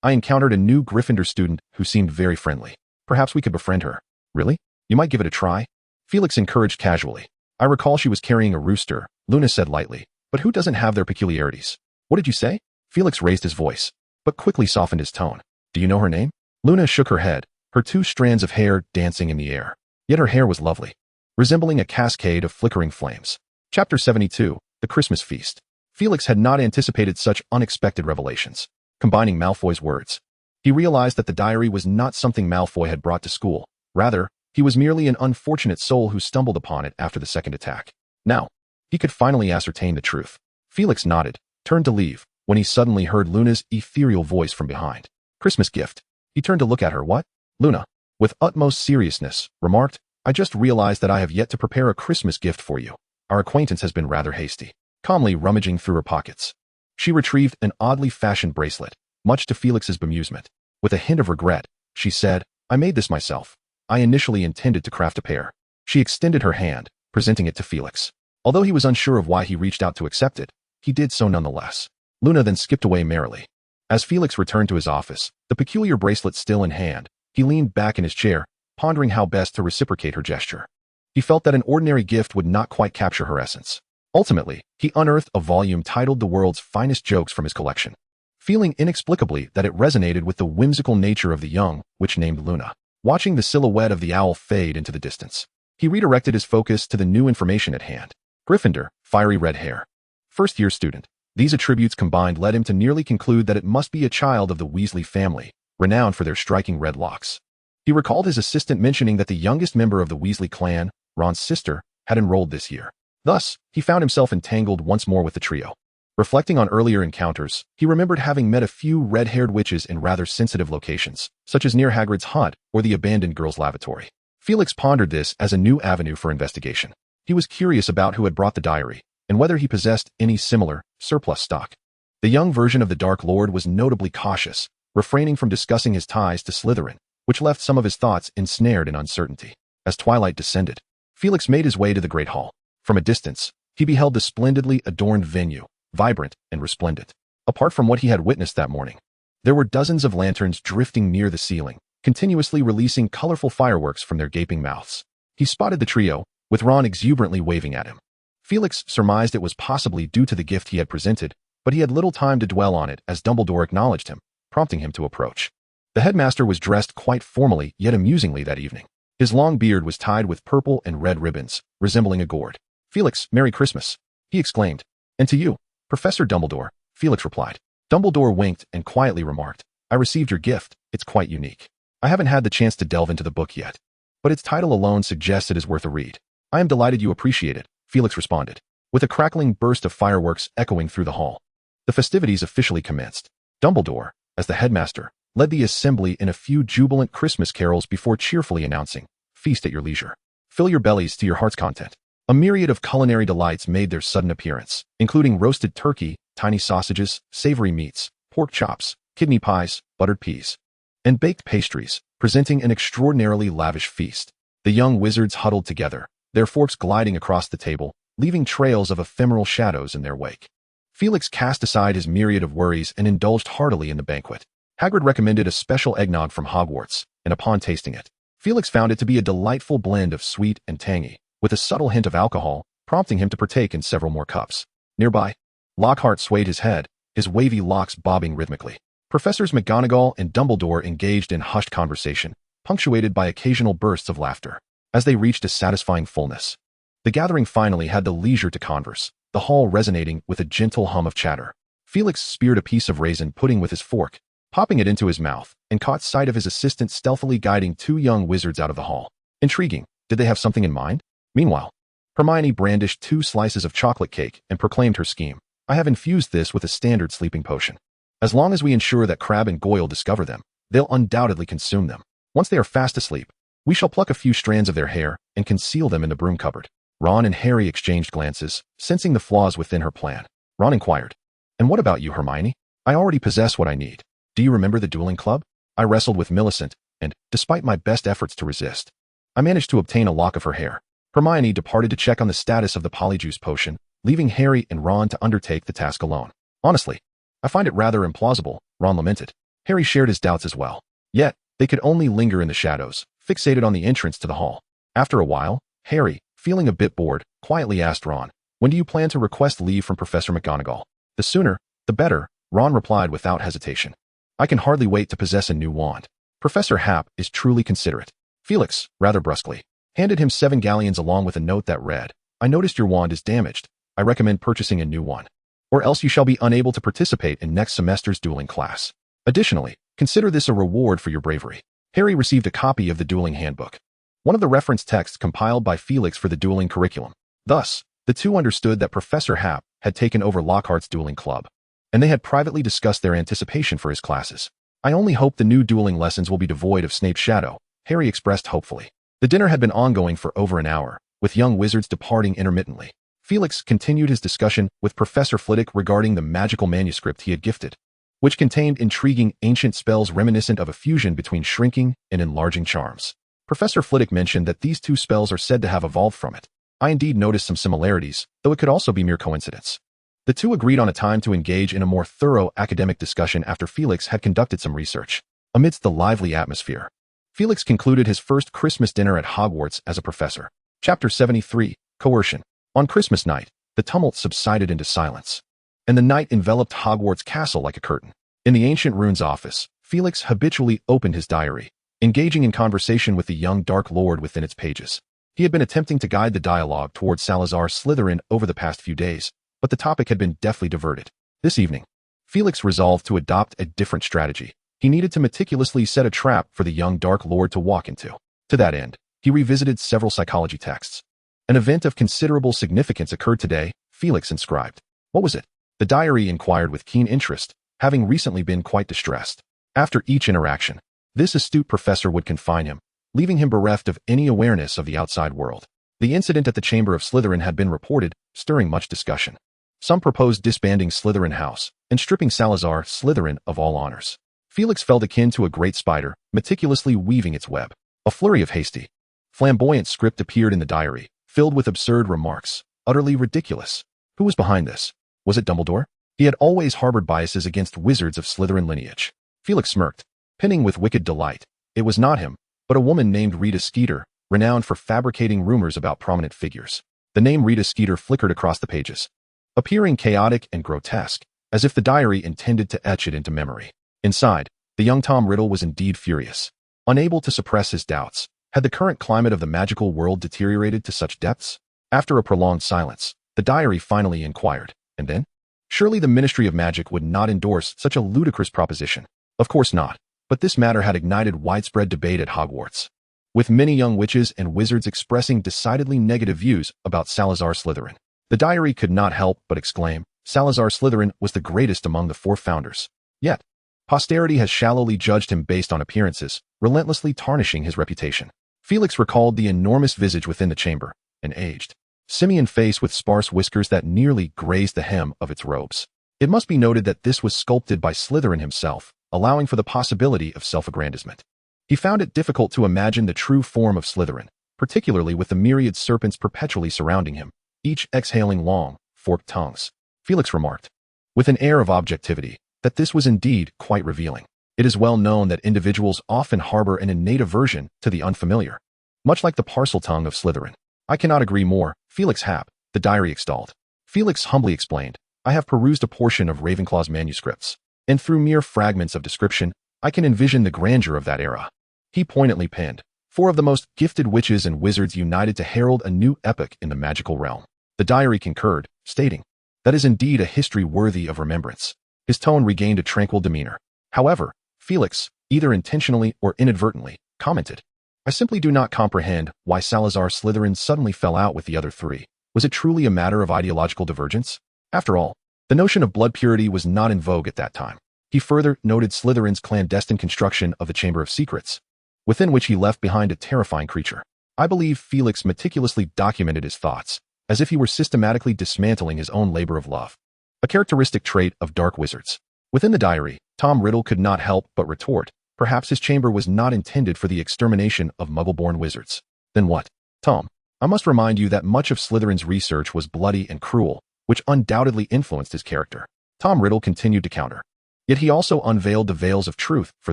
I encountered a new Gryffindor student who seemed very friendly. Perhaps we could befriend her. Really? You might give it a try? Felix encouraged casually. I recall she was carrying a rooster, Luna said lightly. But who doesn't have their peculiarities? What did you say? Felix raised his voice, but quickly softened his tone. Do you know her name? Luna shook her head, her 2 strands of hair dancing in the air. Yet her hair was lovely, resembling a cascade of flickering flames. Chapter 72, The Christmas Feast. Felix had not anticipated such unexpected revelations. Combining Malfoy's words, He realized that the diary was not something Malfoy had brought to school. Rather, he was merely an unfortunate soul who stumbled upon it after the second attack. Now, he could finally ascertain the truth. Felix nodded, turned to leave, when he suddenly heard Luna's ethereal voice from behind. Christmas gift. He turned to look at her. What? Luna, with utmost seriousness, remarked, I just realized that I have yet to prepare a Christmas gift for you. Our acquaintance has been rather hasty. Calmly rummaging through her pockets, she retrieved an oddly fashioned bracelet, much to Felix's bemusement. With a hint of regret, she said, I made this myself. I initially intended to craft a pair. She extended her hand, presenting it to Felix. Although he was unsure of why he reached out to accept it, he did so nonetheless. Luna then skipped away merrily. As Felix returned to his office, the peculiar bracelet still in hand, he leaned back in his chair, pondering how best to reciprocate her gesture. He felt that an ordinary gift would not quite capture her essence. Ultimately, he unearthed a volume titled The World's Finest Jokes from his collection, feeling inexplicably that it resonated with the whimsical nature of the young witch named Luna. Watching the silhouette of the owl fade into the distance, he redirected his focus to the new information at hand. Gryffindor, fiery red hair. First-year student. These attributes combined led him to nearly conclude that it must be a child of the Weasley family, renowned for their striking red locks. He recalled his assistant mentioning that the youngest member of the Weasley clan, Ron's sister, had enrolled this year. Thus, he found himself entangled once more with the trio. Reflecting on earlier encounters, he remembered having met a few red-haired witches in rather sensitive locations, such as near Hagrid's hut or the abandoned girls' lavatory. Felix pondered this as a new avenue for investigation. He was curious about who had brought the diary, and whether he possessed any similar, surplus stock. The young version of the Dark Lord was notably cautious, refraining from discussing his ties to Slytherin, which left some of his thoughts ensnared in uncertainty. As twilight descended, Felix made his way to the Great Hall. From a distance, he beheld the splendidly adorned venue, vibrant and resplendent. Apart from what he had witnessed that morning, there were dozens of lanterns drifting near the ceiling, continuously releasing colorful fireworks from their gaping mouths. He spotted the trio, with Ron exuberantly waving at him. Felix surmised it was possibly due to the gift he had presented, but he had little time to dwell on it as Dumbledore acknowledged him, prompting him to approach. The headmaster was dressed quite formally yet amusingly that evening. His long beard was tied with purple and red ribbons, resembling a gourd. Felix, Merry Christmas, he exclaimed. And to you, Professor Dumbledore, Felix replied. Dumbledore winked and quietly remarked, I received your gift, it's quite unique. I haven't had the chance to delve into the book yet, but its title alone suggests it is worth a read. I am delighted you appreciate it, Felix responded, with a crackling burst of fireworks echoing through the hall. The festivities officially commenced. Dumbledore, as the headmaster, led the assembly in a few jubilant Christmas carols before cheerfully announcing, Feast at your leisure. Fill your bellies to your heart's content. A myriad of culinary delights made their sudden appearance, including roasted turkey, tiny sausages, savory meats, pork chops, kidney pies, buttered peas, and baked pastries, presenting an extraordinarily lavish feast. The young wizards huddled together, their forks gliding across the table, leaving trails of ephemeral shadows in their wake. Felix cast aside his myriad of worries and indulged heartily in the banquet. Hagrid recommended a special eggnog from Hogwarts, and upon tasting it, Felix found it to be a delightful blend of sweet and tangy, with a subtle hint of alcohol, prompting him to partake in several more cups. Nearby, Lockhart swayed his head, his wavy locks bobbing rhythmically. Professors McGonagall and Dumbledore engaged in hushed conversation, punctuated by occasional bursts of laughter. As they reached a satisfying fullness, the gathering finally had the leisure to converse, the hall resonating with a gentle hum of chatter. Felix speared a piece of raisin pudding with his fork, popping it into his mouth, and caught sight of his assistant stealthily guiding two young wizards out of the hall. Intriguing. Did they have something in mind? Meanwhile, Hermione brandished 2 slices of chocolate cake and proclaimed her scheme. I have infused this with a standard sleeping potion. As long as we ensure that Crabbe and Goyle discover them, they'll undoubtedly consume them. Once they are fast asleep, we shall pluck a few strands of their hair and conceal them in the broom cupboard. Ron and Harry exchanged glances, sensing the flaws within her plan. Ron inquired, And what about you, Hermione? I already possess what I need. Do you remember the dueling club? I wrestled with Millicent, and, despite my best efforts to resist, I managed to obtain a lock of her hair. Hermione departed to check on the status of the polyjuice potion, leaving Harry and Ron to undertake the task alone. Honestly, I find it rather implausible, Ron lamented. Harry shared his doubts as well. Yet, they could only linger in the shadows, fixated on the entrance to the hall. After a while, Harry, feeling a bit bored, quietly asked Ron, When do you plan to request leave from Professor McGonagall? The sooner, the better, Ron replied without hesitation. I can hardly wait to possess a new wand. Professor Happ is truly considerate. Felix, rather brusquely, handed him 7 galleons along with a note that read, I noticed your wand is damaged. I recommend purchasing a new one, or else you shall be unable to participate in next semester's dueling class. Additionally, Consider this a reward for your bravery. Harry received a copy of the dueling handbook, one of the reference texts compiled by Felix for the dueling curriculum. Thus, the two understood that Professor Happ had taken over Lockhart's dueling club, and they had privately discussed their anticipation for his classes. I only hope the new dueling lessons will be devoid of Snape's shadow, Harry expressed hopefully. The dinner had been ongoing for over an hour, with young wizards departing intermittently. Felix continued his discussion with Professor Flitwick regarding the magical manuscript he had gifted, which contained intriguing ancient spells reminiscent of a fusion between shrinking and enlarging charms. Professor Flitwick mentioned that these two spells are said to have evolved from it. I indeed noticed some similarities, though it could also be mere coincidence. The two agreed on a time to engage in a more thorough academic discussion after Felix had conducted some research. Amidst the lively atmosphere, Felix concluded his first Christmas dinner at Hogwarts as a professor. Chapter 73, Coercion. On Christmas night, the tumult subsided into silence, and the night enveloped Hogwarts Castle like a curtain. In the ancient rune's office, Felix habitually opened his diary, engaging in conversation with the young Dark Lord within its pages. He had been attempting to guide the dialogue towards Salazar Slytherin over the past few days, but the topic had been deftly diverted. This evening, Felix resolved to adopt a different strategy. He needed to meticulously set a trap for the young Dark Lord to walk into. To that end, he revisited several psychology texts. An event of considerable significance occurred today, Felix inscribed. What was it? The diary inquired with keen interest, having recently been quite distressed. After each interaction, this astute professor would confine him, leaving him bereft of any awareness of the outside world. The incident at the Chamber of Slytherin had been reported, stirring much discussion. Some proposed disbanding Slytherin House and stripping Salazar Slytherin of all honors. Felix felt akin to a great spider, meticulously weaving its web. A flurry of hasty, flamboyant script appeared in the diary, filled with absurd remarks, utterly ridiculous. Who was behind this? Was it Dumbledore? He had always harbored biases against wizards of Slytherin lineage. Felix smirked, pinning with wicked delight. It was not him, but a woman named Rita Skeeter, renowned for fabricating rumors about prominent figures. The name Rita Skeeter flickered across the pages, appearing chaotic and grotesque, as if the diary intended to etch it into memory. Inside, the young Tom Riddle was indeed furious. Unable to suppress his doubts, had the current climate of the magical world deteriorated to such depths? After a prolonged silence, the diary finally inquired, and then? Surely the Ministry of Magic would not endorse such a ludicrous proposition. Of course not, but this matter had ignited widespread debate at Hogwarts, with many young witches and wizards expressing decidedly negative views about Salazar Slytherin. The diary could not help but exclaim, Salazar Slytherin was the greatest among the four founders. Yet, posterity has shallowly judged him based on appearances, relentlessly tarnishing his reputation. Felix recalled the enormous visage within the chamber, an aged, simian face with sparse whiskers that nearly grazed the hem of its robes. It must be noted that this was sculpted by Slytherin himself, allowing for the possibility of self-aggrandizement. He found it difficult to imagine the true form of Slytherin, particularly with the myriad serpents perpetually surrounding him, each exhaling long, forked tongues. Felix remarked, with an air of objectivity, that this was indeed quite revealing. It is well known that individuals often harbor an innate aversion to the unfamiliar, much like the Parseltongue of Slytherin. I cannot agree more, Felix Happ, the diary extolled. Felix humbly explained, I have perused a portion of Ravenclaw's manuscripts, and through mere fragments of description, I can envision the grandeur of that era. He poignantly penned, 4 of the most gifted witches and wizards united to herald a new epoch in the magical realm. The diary concurred, stating, that is indeed a history worthy of remembrance. His tone regained a tranquil demeanor. However, Felix, either intentionally or inadvertently, commented, I simply do not comprehend why Salazar Slytherin suddenly fell out with the other 3. Was it truly a matter of ideological divergence? After all, the notion of blood purity was not in vogue at that time. He further noted Slytherin's clandestine construction of the Chamber of Secrets, within which he left behind a terrifying creature. I believe Felix meticulously documented his thoughts, as if he were systematically dismantling his own labor of love, a characteristic trait of dark wizards. Within the diary, Tom Riddle could not help but retort, perhaps his chamber was not intended for the extermination of Muggle-born wizards. Then what? Tom, I must remind you that much of Slytherin's research was bloody and cruel, which undoubtedly influenced his character. Tom Riddle continued to counter. Yet he also unveiled the veils of truth for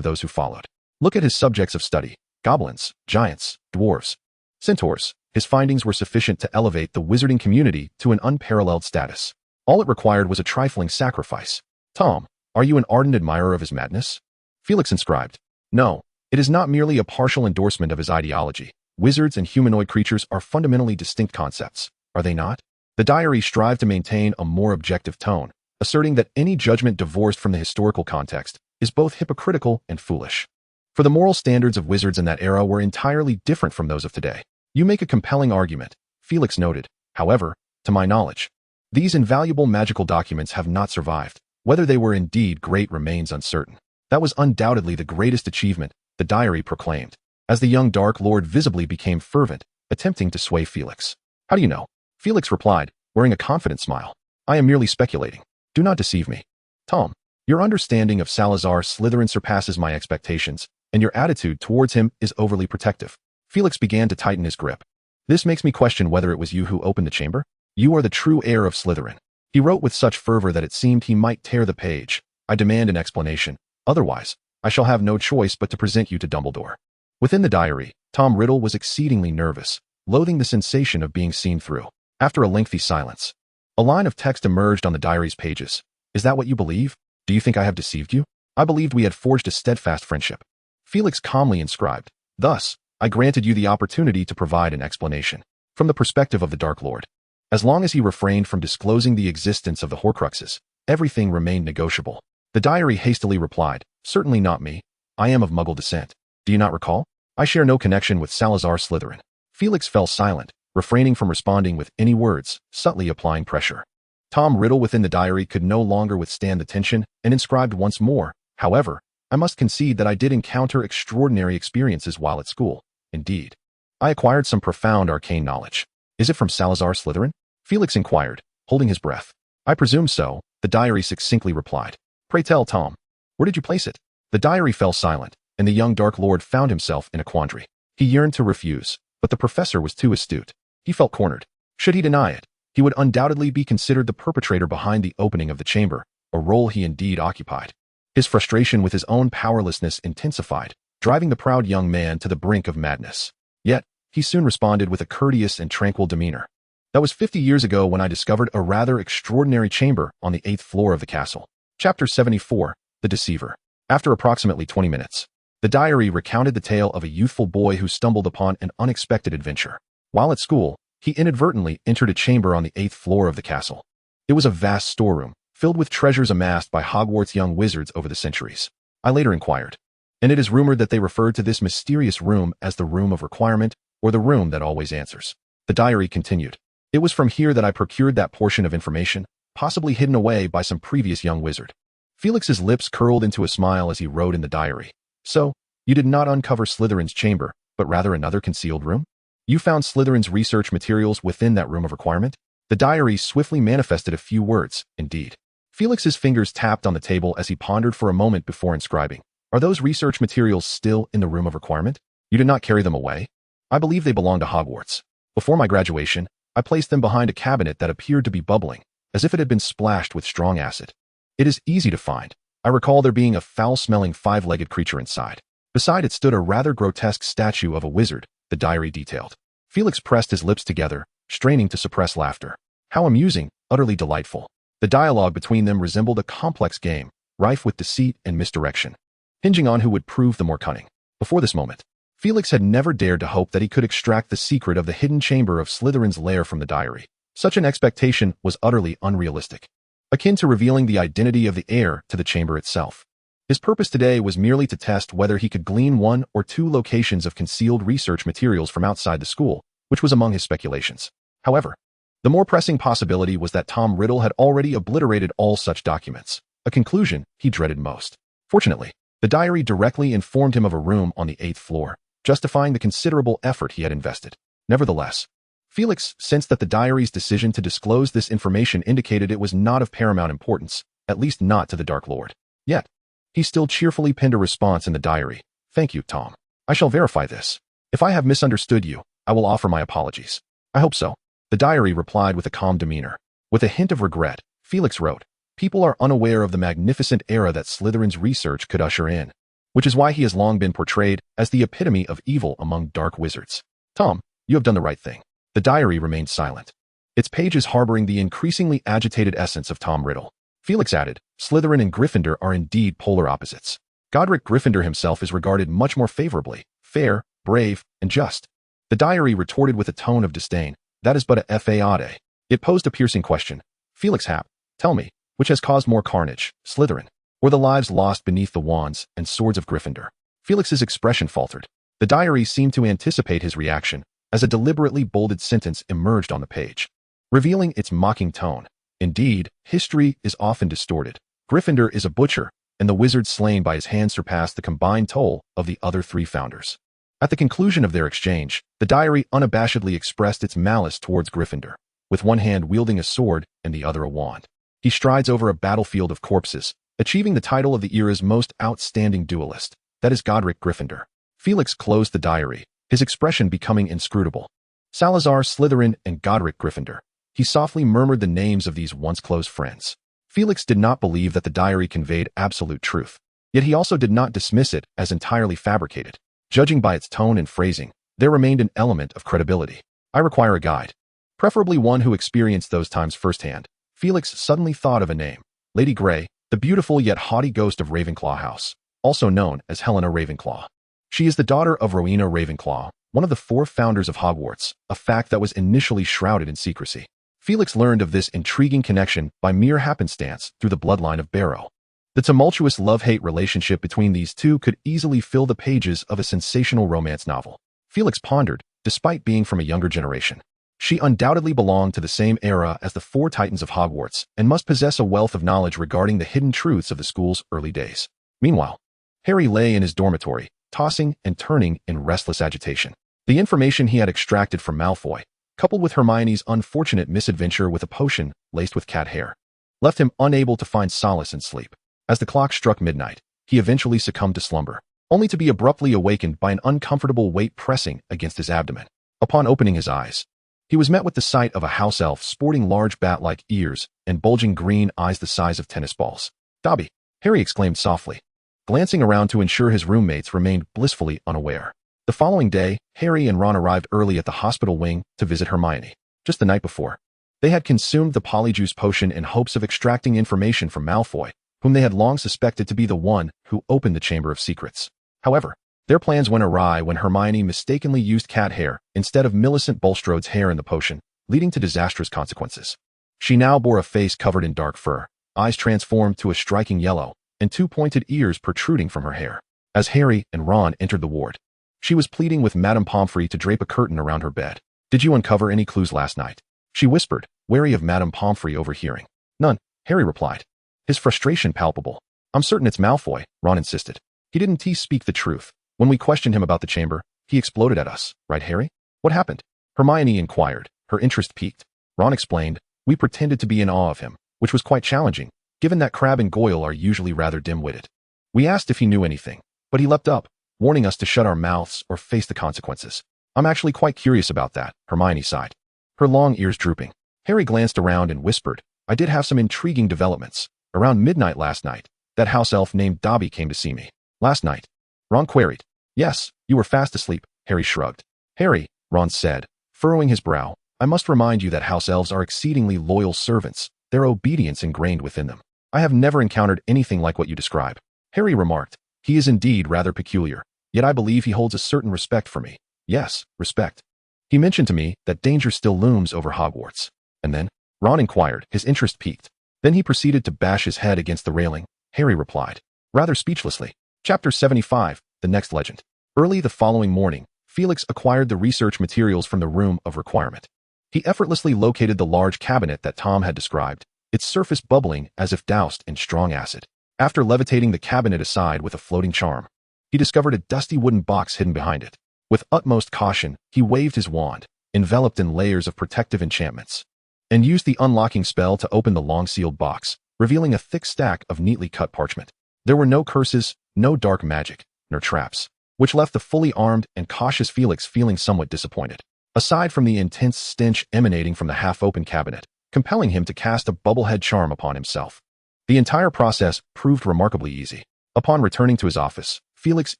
those who followed. Look at his subjects of study, goblins, giants, dwarves, centaurs. His findings were sufficient to elevate the wizarding community to an unparalleled status. All it required was a trifling sacrifice. Tom, are you an ardent admirer of his madness? Felix inscribed, no, it is not merely a partial endorsement of his ideology. Wizards and humanoid creatures are fundamentally distinct concepts, are they not? The diary strived to maintain a more objective tone, asserting that any judgment divorced from the historical context is both hypocritical and foolish. For the moral standards of wizards in that era were entirely different from those of today. You make a compelling argument, Felix noted. However, to my knowledge, these invaluable magical documents have not survived. Whether they were indeed great remains uncertain. That was undoubtedly the greatest achievement, the diary proclaimed, as the young Dark Lord visibly became fervent, attempting to sway Felix. How do you know? Felix replied, wearing a confident smile. I am merely speculating. Do not deceive me. Tom, your understanding of Salazar Slytherin surpasses my expectations, and your attitude towards him is overly protective. Felix began to tighten his grip. This makes me question whether it was you who opened the chamber. You are the true heir of Slytherin. He wrote with such fervor that it seemed he might tear the page. I demand an explanation. Otherwise, I shall have no choice but to present you to Dumbledore. Within the diary, Tom Riddle was exceedingly nervous, loathing the sensation of being seen through. After a lengthy silence, a line of text emerged on the diary's pages. Is that what you believe? Do you think I have deceived you? I believed we had forged a steadfast friendship. Felix calmly inscribed. Thus, I granted you the opportunity to provide an explanation. From the perspective of the Dark Lord. As long as he refrained from disclosing the existence of the Horcruxes, everything remained negotiable. The diary hastily replied, certainly not me. I am of Muggle descent. Do you not recall? I share no connection with Salazar Slytherin. Felix fell silent, refraining from responding with any words, subtly applying pressure. Tom Riddle within the diary could no longer withstand the tension and inscribed once more. However, I must concede that I did encounter extraordinary experiences while at school. Indeed, I acquired some profound arcane knowledge. Is it from Salazar Slytherin? Felix inquired, holding his breath. I presume so, the diary succinctly replied. Pray tell, Tom. Where did you place it? The diary fell silent, and the young Dark Lord found himself in a quandary. He yearned to refuse, but the professor was too astute. He felt cornered. Should he deny it, he would undoubtedly be considered the perpetrator behind the opening of the chamber, a role he indeed occupied. His frustration with his own powerlessness intensified, driving the proud young man to the brink of madness. Yet, he soon responded with a courteous and tranquil demeanor. That was 50 years ago when I discovered a rather extraordinary chamber on the 8th floor of the castle. Chapter 74, The Deceiver. After approximately 20 minutes, the diary recounted the tale of a youthful boy who stumbled upon an unexpected adventure. While at school, he inadvertently entered a chamber on the 8th floor of the castle. It was a vast storeroom, filled with treasures amassed by Hogwarts young wizards over the centuries. I later inquired, and it is rumored that they referred to this mysterious room as the Room of Requirement, or the Room that Always Answers. The diary continued. It was from here that I procured that portion of information, possibly hidden away by some previous young wizard. Felix's lips curled into a smile as he wrote in the diary. So, you did not uncover Slytherin's chamber, but rather another concealed room? You found Slytherin's research materials within that Room of Requirement? The diary swiftly manifested a few words, indeed. Felix's fingers tapped on the table as he pondered for a moment before inscribing. Are those research materials still in the Room of Requirement? You did not carry them away? I believe they belong to Hogwarts. Before my graduation, I placed them behind a cabinet that appeared to be bubbling, as if it had been splashed with strong acid. It is easy to find. I recall there being a foul-smelling five-legged creature inside. Beside it stood a rather grotesque statue of a wizard, the diary detailed. Felix pressed his lips together, straining to suppress laughter. How amusing, utterly delightful. The dialogue between them resembled a complex game, rife with deceit and misdirection, hinging on who would prove the more cunning. Before this moment, Felix had never dared to hope that he could extract the secret of the hidden chamber of Slytherin's lair from the diary. Such an expectation was utterly unrealistic, akin to revealing the identity of the heir to the chamber itself. His purpose today was merely to test whether he could glean one or two locations of concealed research materials from outside the school, which was among his speculations. However, the more pressing possibility was that Tom Riddle had already obliterated all such documents, a conclusion he dreaded most. Fortunately, the diary directly informed him of a room on the 8th floor, justifying the considerable effort he had invested. Nevertheless, Felix sensed that the diary's decision to disclose this information indicated it was not of paramount importance, at least not to the Dark Lord. Yet, he still cheerfully penned a response in the diary. Thank you, Tom. I shall verify this. If I have misunderstood you, I will offer my apologies. I hope so. The diary replied with a calm demeanor. With a hint of regret, Felix wrote, people are unaware of the magnificent era that Slytherin's research could usher in, which is why he has long been portrayed as the epitome of evil among dark wizards. Tom, you have done the right thing. The diary remained silent, its pages harboring the increasingly agitated essence of Tom Riddle. Felix added, Slytherin and Gryffindor are indeed polar opposites. Godric Gryffindor himself is regarded much more favorably, fair, brave, and just. The diary retorted with a tone of disdain. That is but a fade. It posed a piercing question. Felix Happ, tell me, which has caused more carnage, Slytherin, or the lives lost beneath the wands and swords of Gryffindor? Felix's expression faltered. The diary seemed to anticipate his reaction as a deliberately bolded sentence emerged on the page, revealing its mocking tone. Indeed, history is often distorted. Gryffindor is a butcher, and the wizard slain by his hand surpassed the combined toll of the other 3 founders. At the conclusion of their exchange, the diary unabashedly expressed its malice towards Gryffindor, with one hand wielding a sword and the other a wand. He strides over a battlefield of corpses, achieving the title of the era's most outstanding duelist. That is Godric Gryffindor. Felix closed the diary, his expression becoming inscrutable. Salazar Slytherin and Godric Gryffindor. He softly murmured the names of these once close friends. Felix did not believe that the diary conveyed absolute truth, yet he also did not dismiss it as entirely fabricated. Judging by its tone and phrasing, there remained an element of credibility. I require a guide, preferably one who experienced those times firsthand. Felix suddenly thought of a name. Lady Grey, the beautiful yet haughty ghost of Ravenclaw House, also known as Helena Ravenclaw. She is the daughter of Rowena Ravenclaw, one of the 4 founders of Hogwarts, a fact that was initially shrouded in secrecy. Felix learned of this intriguing connection by mere happenstance through the bloodline of Barrow. The tumultuous love-hate relationship between these two could easily fill the pages of a sensational romance novel. Felix pondered, despite being from a younger generation. She undoubtedly belonged to the same era as the 4 titans of Hogwarts and must possess a wealth of knowledge regarding the hidden truths of the school's early days. Meanwhile, Harry lay in his dormitory, tossing and turning in restless agitation. The information he had extracted from Malfoy, coupled with Hermione's unfortunate misadventure with a potion laced with cat hair, left him unable to find solace in sleep. As the clock struck midnight, he eventually succumbed to slumber, only to be abruptly awakened by an uncomfortable weight pressing against his abdomen. Upon opening his eyes, he was met with the sight of a house elf sporting large bat-like ears and bulging green eyes the size of tennis balls. "Dobby!" Harry exclaimed softly, glancing around to ensure his roommates remained blissfully unaware. The following day, Harry and Ron arrived early at the hospital wing to visit Hermione. Just the night before, they had consumed the polyjuice potion in hopes of extracting information from Malfoy, whom they had long suspected to be the one who opened the Chamber of Secrets. However, their plans went awry when Hermione mistakenly used cat hair instead of Millicent Bulstrode's hair in the potion, leading to disastrous consequences. She now bore a face covered in dark fur, eyes transformed to a striking yellow, and 2 pointed ears protruding from her hair. As Harry and Ron entered the ward, she was pleading with Madame Pomfrey to drape a curtain around her bed. "Did you uncover any clues last night?" she whispered, wary of Madame Pomfrey overhearing. "None," Harry replied, his frustration palpable. "I'm certain it's Malfoy," Ron insisted. "He didn't speak the truth. When we questioned him about the chamber, he exploded at us, right, Harry? What happened?" Hermione inquired, her interest piqued. Ron explained, "We pretended to be in awe of him, which was quite challenging, given that Crabbe and Goyle are usually rather dim-witted. We asked if he knew anything, but he leapt up, warning us to shut our mouths or face the consequences. I'm actually quite curious about that," Hermione sighed, her long ears drooping. Harry glanced around and whispered, "I did have some intriguing developments. Around midnight last night, that house elf named Dobby came to see me." "Last night?" Ron queried. "Yes, you were fast asleep," Harry shrugged. "Harry," Ron said, furrowing his brow, "I must remind you that house elves are exceedingly loyal servants, their obedience ingrained within them. I have never encountered anything like what you describe." Harry remarked, "He is indeed rather peculiar, yet I believe he holds a certain respect for me." "Yes, respect. He mentioned to me that danger still looms over Hogwarts." "And then?" Ron inquired, his interest piqued. "Then he proceeded to bash his head against the railing," Harry replied, rather speechlessly. Chapter 75, The Next Legend. Early the following morning, Felix acquired the research materials from the room of requirement. He effortlessly located the large cabinet that Tom had described, its surface bubbling as if doused in strong acid. After levitating the cabinet aside with a floating charm, he discovered a dusty wooden box hidden behind it. With utmost caution, he waved his wand, enveloped in layers of protective enchantments, and used the unlocking spell to open the long-sealed box, revealing a thick stack of neatly cut parchment. There were no curses, no dark magic, nor traps, which left the fully armed and cautious Felix feeling somewhat disappointed. Aside from the intense stench emanating from the half-open cabinet, compelling him to cast a bubblehead charm upon himself. The entire process proved remarkably easy. Upon returning to his office, Felix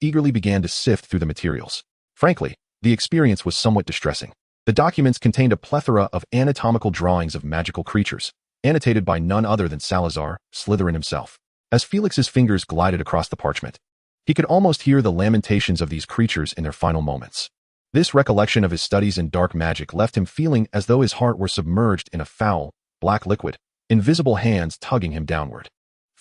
eagerly began to sift through the materials. Frankly, the experience was somewhat distressing. The documents contained a plethora of anatomical drawings of magical creatures, annotated by none other than Salazar Slytherin himself. As Felix's fingers glided across the parchment, he could almost hear the lamentations of these creatures in their final moments. This recollection of his studies in dark magic left him feeling as though his heart were submerged in a foul, black liquid, invisible hands tugging him downward.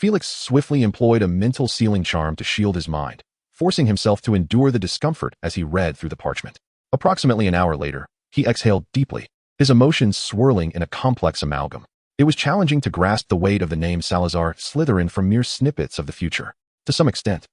Felix swiftly employed a mental sealing charm to shield his mind, forcing himself to endure the discomfort as he read through the parchment. Approximately an hour later, he exhaled deeply, his emotions swirling in a complex amalgam. It was challenging to grasp the weight of the name Salazar Slytherin from mere snippets of the future. To some extent,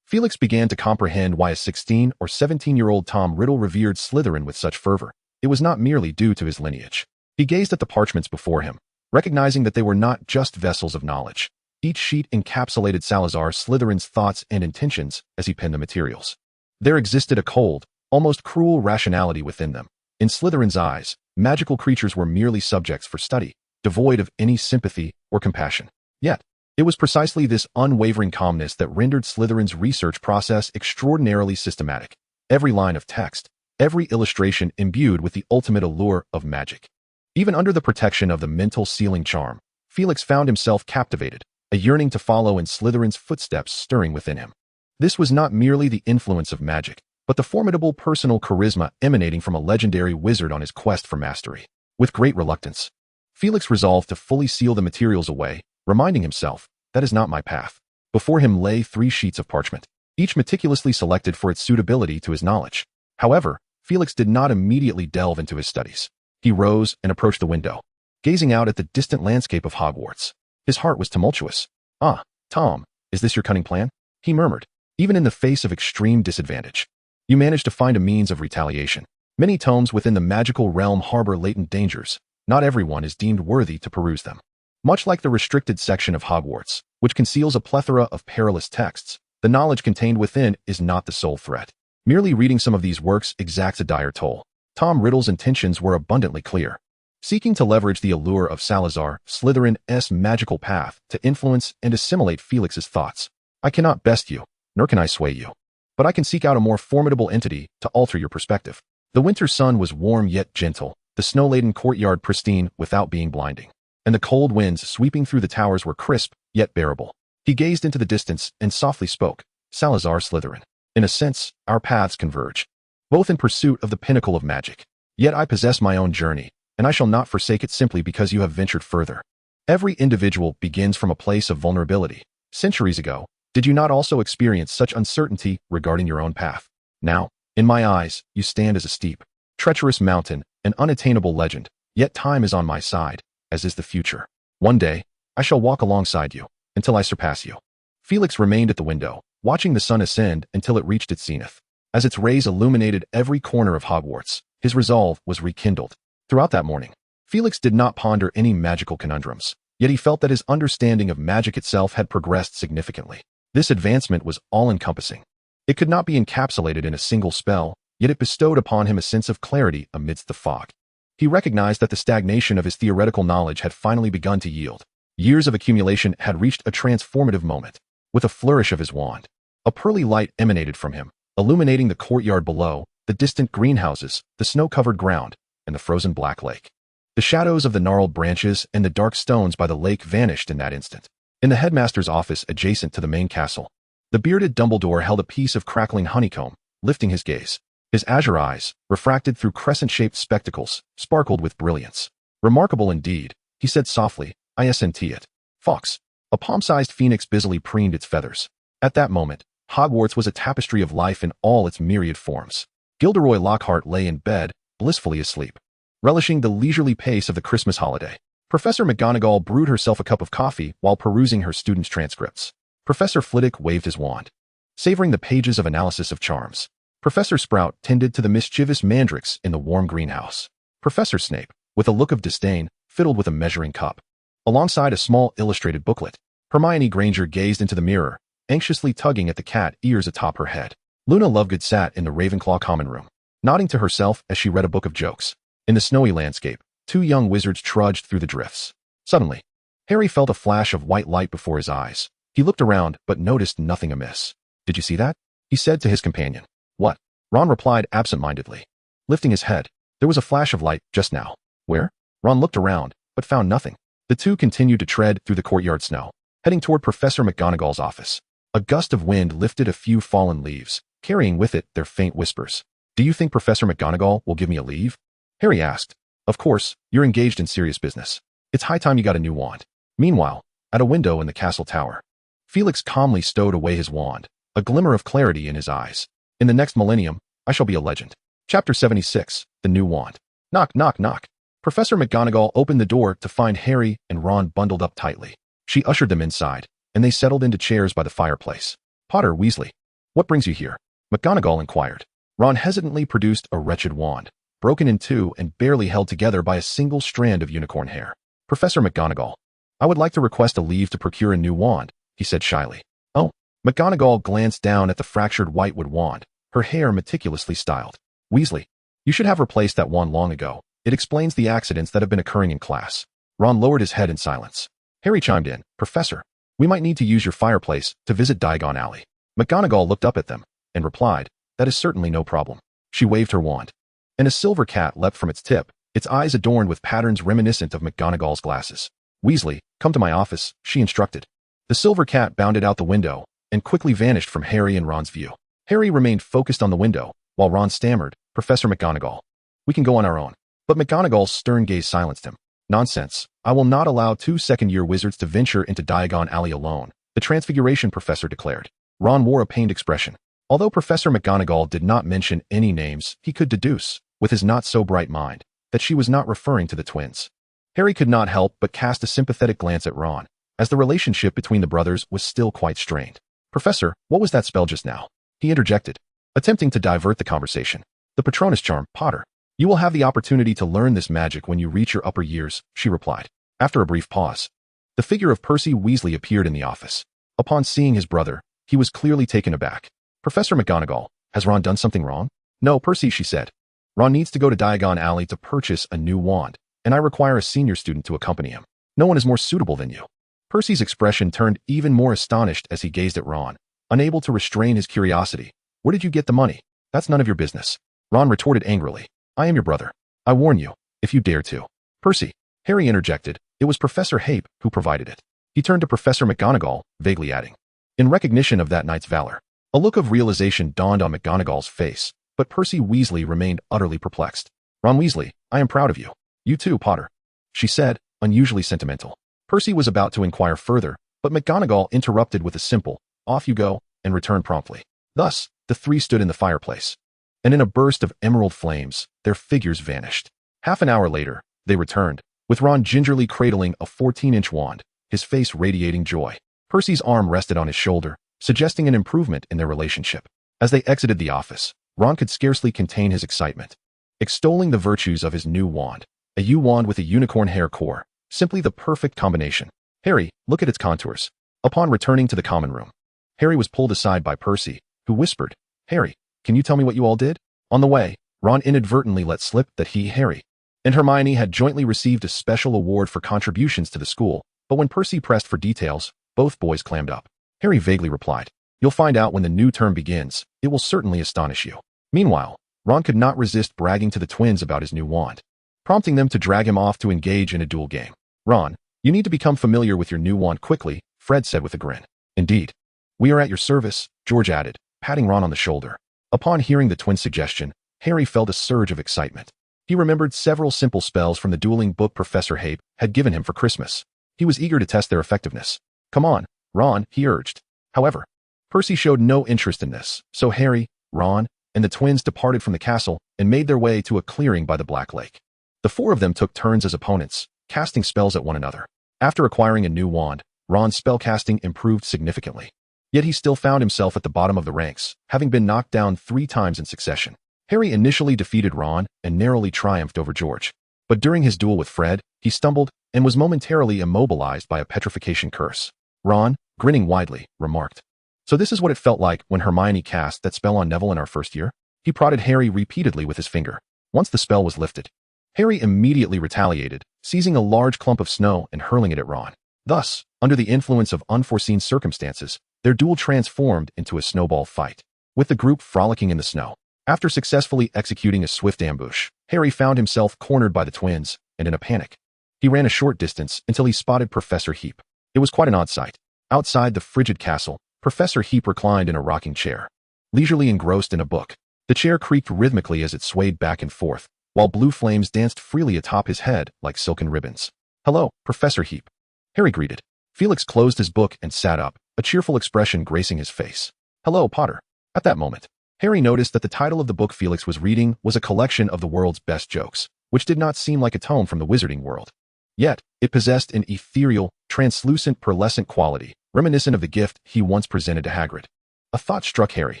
Felix began to comprehend why a 16 or 17-year-old Tom Riddle revered Slytherin with such fervor. It was not merely due to his lineage. He gazed at the parchments before him, recognizing that they were not just vessels of knowledge. Each sheet encapsulated Salazar Slytherin's thoughts and intentions as he penned the materials. There existed a cold, almost cruel rationality within them. In Slytherin's eyes, magical creatures were merely subjects for study, devoid of any sympathy or compassion. Yet, it was precisely this unwavering calmness that rendered Slytherin's research process extraordinarily systematic. Every line of text, every illustration imbued with the ultimate allure of magic. Even under the protection of the mental sealing charm, Felix found himself captivated, a yearning to follow in Slytherin's footsteps stirring within him. This was not merely the influence of magic, but the formidable personal charisma emanating from a legendary wizard on his quest for mastery. With great reluctance, Felix resolved to fully seal the materials away, reminding himself, that is not my path. Before him lay 3 sheets of parchment, each meticulously selected for its suitability to his knowledge. However, Felix did not immediately delve into his studies. He rose and approached the window, gazing out at the distant landscape of Hogwarts. His heart was tumultuous. "Ah, Tom, is this your cunning plan?" he murmured, even in the face of extreme disadvantage. "You managed to find a means of retaliation. Many tomes within the magical realm harbor latent dangers. Not everyone is deemed worthy to peruse them. Much like the restricted section of Hogwarts, which conceals a plethora of perilous texts, the knowledge contained within is not the sole threat. Merely reading some of these works exacts a dire toll." Tom Riddle's intentions were abundantly clear. Seeking to leverage the allure of Salazar Slytherin's magical path to influence and assimilate Felix's thoughts. "I cannot best you, nor can I sway you. But I can seek out a more formidable entity to alter your perspective." The winter sun was warm yet gentle, the snow-laden courtyard pristine without being blinding, and the cold winds sweeping through the towers were crisp yet bearable. He gazed into the distance and softly spoke, "Salazar Slytherin. In a sense, our paths converge, both in pursuit of the pinnacle of magic. Yet I possess my own journey, and I shall not forsake it simply because you have ventured further. Every individual begins from a place of vulnerability. Centuries ago, did you not also experience such uncertainty regarding your own path? Now, in my eyes, you stand as a steep, treacherous mountain, an unattainable legend, yet time is on my side, as is the future. One day, I shall walk alongside you, until I surpass you." Felix remained at the window, watching the sun ascend until it reached its zenith. As its rays illuminated every corner of Hogwarts, his resolve was rekindled. Throughout that morning, Felix did not ponder any magical conundrums, yet he felt that his understanding of magic itself had progressed significantly. This advancement was all-encompassing. It could not be encapsulated in a single spell, yet it bestowed upon him a sense of clarity amidst the fog. He recognized that the stagnation of his theoretical knowledge had finally begun to yield. Years of accumulation had reached a transformative moment. With a flourish of his wand, a pearly light emanated from him, illuminating the courtyard below, the distant greenhouses, the snow-covered ground, and the frozen black lake. The shadows of the gnarled branches and the dark stones by the lake vanished in that instant. In the headmaster's office adjacent to the main castle, the bearded Dumbledore held a piece of crackling honeycomb, lifting his gaze. His azure eyes, refracted through crescent-shaped spectacles, sparkled with brilliance. "Remarkable indeed," he said softly, "I assent it." Fox. A palm-sized phoenix busily preened its feathers. At that moment, Hogwarts was a tapestry of life in all its myriad forms. Gilderoy Lockhart lay in bed, blissfully asleep, relishing the leisurely pace of the Christmas holiday. Professor McGonagall brewed herself a cup of coffee while perusing her students' transcripts. Professor Flitwick waved his wand, savoring the pages of analysis of charms. Professor Sprout tended to the mischievous mandrakes in the warm greenhouse. Professor Snape, with a look of disdain, fiddled with a measuring cup. Alongside a small illustrated booklet, Hermione Granger gazed into the mirror, anxiously tugging at the cat ears atop her head. Luna Lovegood sat in the Ravenclaw common room, nodding to herself as she read a book of jokes. In the snowy landscape, 2 young wizards trudged through the drifts. Suddenly, Harry felt a flash of white light before his eyes. He looked around, but noticed nothing amiss. "Did you see that?" he said to his companion. "What?" Ron replied absent-mindedly, lifting his head. "There was a flash of light just now." "Where?" Ron looked around, but found nothing. The two continued to tread through the courtyard snow, heading toward Professor McGonagall's office. A gust of wind lifted a few fallen leaves, carrying with it their faint whispers. "Do you think Professor McGonagall will give me a leave?" Harry asked. "Of course, you're engaged in serious business. It's high time you got a new wand. Meanwhile, at a window in the castle tower. Felix calmly stowed away his wand, a glimmer of clarity in his eyes. In the next millennium, I shall be a legend. Chapter 76, The New Wand. Knock, knock, knock. Professor McGonagall opened the door to find Harry and Ron bundled up tightly. She ushered them inside, and they settled into chairs by the fireplace. Potter Weasley, what brings you here? McGonagall inquired. Ron hesitantly produced a wretched wand, broken in two and barely held together by a single strand of unicorn hair. Professor McGonagall, I would like to request a leave to procure a new wand, he said shyly. Oh. McGonagall glanced down at the fractured whitewood wand, her hair meticulously styled. Weasley, you should have replaced that wand long ago. It explains the accidents that have been occurring in class. Ron lowered his head in silence. Harry chimed in. Professor, we might need to use your fireplace to visit Diagon Alley. McGonagall looked up at them and replied, that is certainly no problem. She waved her wand, and a silver cat leapt from its tip, its eyes adorned with patterns reminiscent of McGonagall's glasses. Weasley, come to my office, she instructed. The silver cat bounded out the window and quickly vanished from Harry and Ron's view. Harry remained focused on the window, while Ron stammered, Professor McGonagall, we can go on our own. But McGonagall's stern gaze silenced him. Nonsense. I will not allow 2 second-year wizards to venture into Diagon Alley alone, the Transfiguration professor declared. Ron wore a pained expression. Although Professor McGonagall did not mention any names, he could deduce, with his not-so-bright mind, that she was not referring to the twins. Harry could not help but cast a sympathetic glance at Ron, as the relationship between the brothers was still quite strained. Professor, what was that spell just now? He interjected, attempting to divert the conversation. The Patronus charm, Potter. You will have the opportunity to learn this magic when you reach your upper years, she replied. After a brief pause, the figure of Percy Weasley appeared in the office. Upon seeing his brother, he was clearly taken aback. Professor McGonagall, has Ron done something wrong? No, Percy, she said. Ron needs to go to Diagon Alley to purchase a new wand, and I require a senior student to accompany him. No one is more suitable than you. Percy's expression turned even more astonished as he gazed at Ron, unable to restrain his curiosity. Where did you get the money? That's none of your business. Ron retorted angrily. I am your brother. I warn you, if you dare to. Percy, Harry interjected, it was Professor Hape who provided it. He turned to Professor McGonagall, vaguely adding, in recognition of that night's valor. A look of realization dawned on McGonagall's face, but Percy Weasley remained utterly perplexed. Ron Weasley, I am proud of you. You too, Potter, she said, unusually sentimental. Percy was about to inquire further, but McGonagall interrupted with a simple, off you go, and returned promptly. Thus, the three stood in the fireplace, and in a burst of emerald flames, their figures vanished. Half an hour later, they returned, with Ron gingerly cradling a 14-inch wand, his face radiating joy. Percy's arm rested on his shoulder, suggesting an improvement in their relationship. As they exited the office, Ron could scarcely contain his excitement, extolling the virtues of his new wand, a U-wand with a unicorn hair core, simply the perfect combination. Harry, look at its contours. Upon returning to the common room, Harry was pulled aside by Percy, who whispered, Harry, can you tell me what you all did? On the way, Ron inadvertently let slip that he, Harry, and Hermione had jointly received a special award for contributions to the school, but when Percy pressed for details, both boys clammed up. Harry vaguely replied, you'll find out when the new term begins. It will certainly astonish you. Meanwhile, Ron could not resist bragging to the twins about his new wand, prompting them to drag him off to engage in a duel game. Ron, you need to become familiar with your new wand quickly, Fred said with a grin. Indeed. We are at your service, George added, patting Ron on the shoulder. Upon hearing the twins' suggestion, Harry felt a surge of excitement. He remembered several simple spells from the dueling book Professor Hape had given him for Christmas. He was eager to test their effectiveness. Come on, Ron, he urged. However, Percy showed no interest in this, so Harry, Ron, and the twins departed from the castle and made their way to a clearing by the Black Lake. The four of them took turns as opponents, casting spells at one another. After acquiring a new wand, Ron's spellcasting improved significantly. Yet he still found himself at the bottom of the ranks, having been knocked down 3 times in succession. Harry initially defeated Ron and narrowly triumphed over George. But during his duel with Fred, he stumbled and was momentarily immobilized by a petrification curse. Ron, grinning widely, remarked, so this is what it felt like when Hermione cast that spell on Neville in our first year? He prodded Harry repeatedly with his finger. Once the spell was lifted, Harry immediately retaliated, seizing a large clump of snow and hurling it at Ron. Thus, under the influence of unforeseen circumstances, their duel transformed into a snowball fight, with the group frolicking in the snow. After successfully executing a swift ambush, Harry found himself cornered by the twins, and in a panic, he ran a short distance until he spotted Professor Heap. It was quite an odd sight. Outside the frigid castle, Professor Heap reclined in a rocking chair, leisurely engrossed in a book. The chair creaked rhythmically as it swayed back and forth, while blue flames danced freely atop his head like silken ribbons. Hello, Professor Heap, Harry greeted. Felix closed his book and sat up, a cheerful expression gracing his face. Hello, Potter. At that moment, Harry noticed that the title of the book Felix was reading was a collection of the world's best jokes, which did not seem like a tome from the Wizarding World. Yet, it possessed an ethereal, translucent, pearlescent quality, reminiscent of the gift he once presented to Hagrid. A thought struck Harry.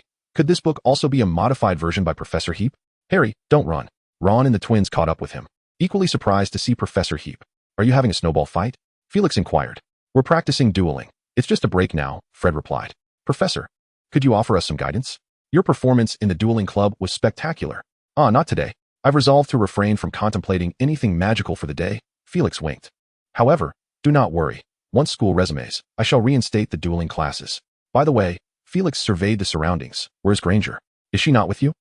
Could this book also be a modified version by Professor Heap? Harry, don't run. Ron and the twins caught up with him, equally surprised to see Professor Heap. Are you having a snowball fight? Felix inquired. We're practicing dueling. It's just a break now, Fred replied. Professor, could you offer us some guidance? Your performance in the dueling club was spectacular. Not today. I've resolved to refrain from contemplating anything magical for the day, Felix winked. However, do not worry. Once school resumes, I shall reinstate the dueling classes. By the way, Felix surveyed the surroundings. Where's Granger? Is she not with you?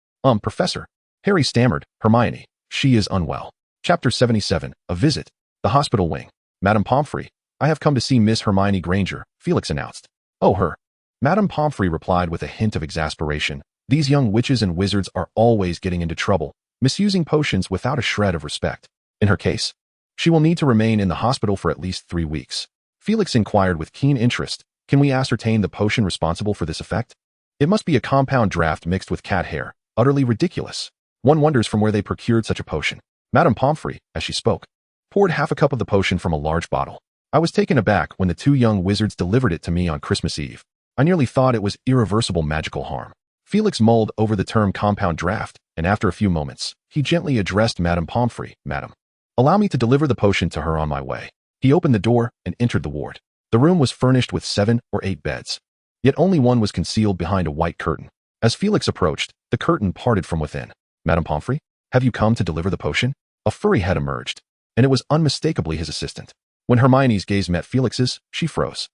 Professor. Harry stammered. Hermione. She is unwell. Chapter 77, A Visit. The Hospital Wing. Madame Pomfrey, I have come to see Miss Hermione Granger, Felix announced. Oh, her. Madame Pomfrey replied with a hint of exasperation. These young witches and wizards are always getting into trouble, misusing potions without a shred of respect. In her case, she will need to remain in the hospital for at least 3 weeks. Felix inquired with keen interest. Can we ascertain the potion responsible for this effect? It must be a compound draft mixed with cat hair. Utterly ridiculous. One wonders from where they procured such a potion. Madame Pomfrey, as she spoke, poured half a cup of the potion from a large bottle. I was taken aback when the 2 young wizards delivered it to me on Christmas Eve. I nearly thought it was irreversible magical harm. Felix mulled over the term compound draft, and after a few moments, he gently addressed Madame Pomfrey. Madam, allow me to deliver the potion to her on my way. He opened the door and entered the ward. The room was furnished with 7 or 8 beds. Yet only one was concealed behind a white curtain. As Felix approached, the curtain parted from within. Madame Pomfrey, have you come to deliver the potion? A furry head emerged, and it was unmistakably his assistant. When Hermione's gaze met Felix's, she froze.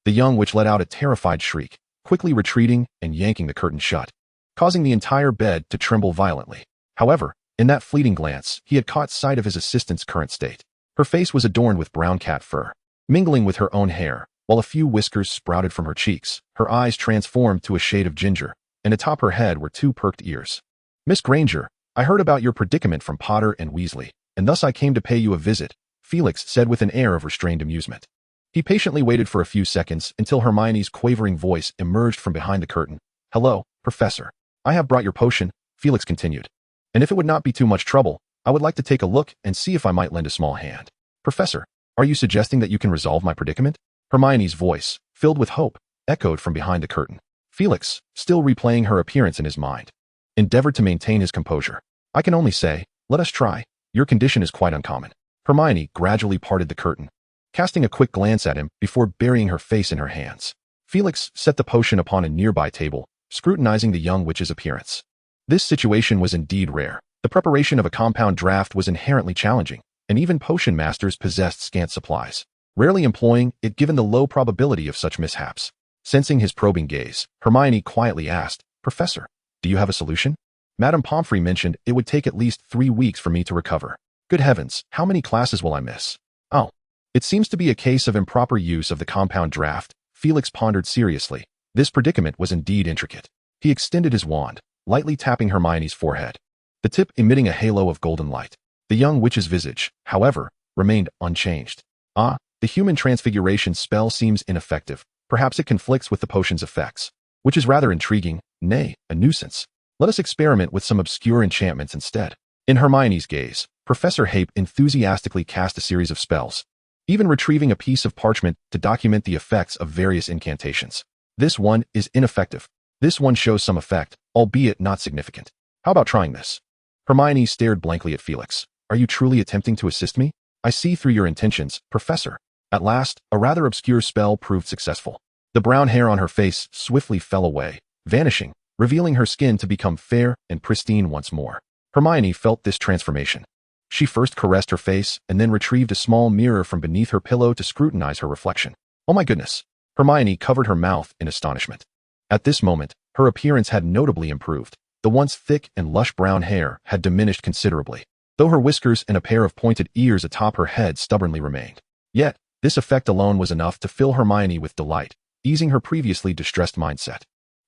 The young witch let out a terrified shriek, quickly retreating and yanking the curtain shut, causing the entire bed to tremble violently. However, in that fleeting glance, he had caught sight of his assistant's current state. Her face was adorned with brown cat fur, mingling with her own hair, while a few whiskers sprouted from her cheeks. Her eyes transformed to a shade of ginger, and atop her head were 2 perked ears. Miss Granger, I heard about your predicament from Potter and Weasley, and thus I came to pay you a visit, Felix said with an air of restrained amusement. He patiently waited for a few seconds until Hermione's quavering voice emerged from behind the curtain. Hello, Professor. I have brought your potion, Felix continued. And if it would not be too much trouble, I would like to take a look and see if I might lend a small hand. Professor, are you suggesting that you can resolve my predicament? Hermione's voice, filled with hope, echoed from behind the curtain. Felix, still replaying her appearance in his mind, endeavored to maintain his composure. I can only say, let us try. Your condition is quite uncommon. Hermione gradually parted the curtain, casting a quick glance at him before burying her face in her hands. Felix set the potion upon a nearby table, scrutinizing the young witch's appearance. This situation was indeed rare. The preparation of a compound draft was inherently challenging, and even potion masters possessed scant supplies, rarely employing it given the low probability of such mishaps. Sensing his probing gaze, Hermione quietly asked, Professor, do you have a solution? Madame Pomfrey mentioned it would take at least 3 weeks for me to recover. Good heavens, how many classes will I miss? Oh. It seems to be a case of improper use of the compound draft, Felix pondered seriously. This predicament was indeed intricate. He extended his wand, lightly tapping Hermione's forehead, the tip emitting a halo of golden light. The young witch's visage, however, remained unchanged. The human transfiguration spell seems ineffective. Perhaps it conflicts with the potion's effects, which is rather intriguing, nay, a nuisance. Let us experiment with some obscure enchantments instead. In Hermione's gaze, Professor Hape enthusiastically cast a series of spells, even retrieving a piece of parchment to document the effects of various incantations. This one is ineffective. This one shows some effect, albeit not significant. How about trying this? Hermione stared blankly at Felix. Are you truly attempting to assist me? I see through your intentions, Professor. At last, a rather obscure spell proved successful. The brown hair on her face swiftly fell away, vanishing, revealing her skin to become fair and pristine once more. Hermione felt this transformation. She first caressed her face and then retrieved a small mirror from beneath her pillow to scrutinize her reflection. Oh my goodness! Hermione covered her mouth in astonishment. At this moment, her appearance had notably improved. The once thick and lush brown hair had diminished considerably, though her whiskers and a pair of pointed ears atop her head stubbornly remained. Yet, this effect alone was enough to fill Hermione with delight, easing her previously distressed mindset.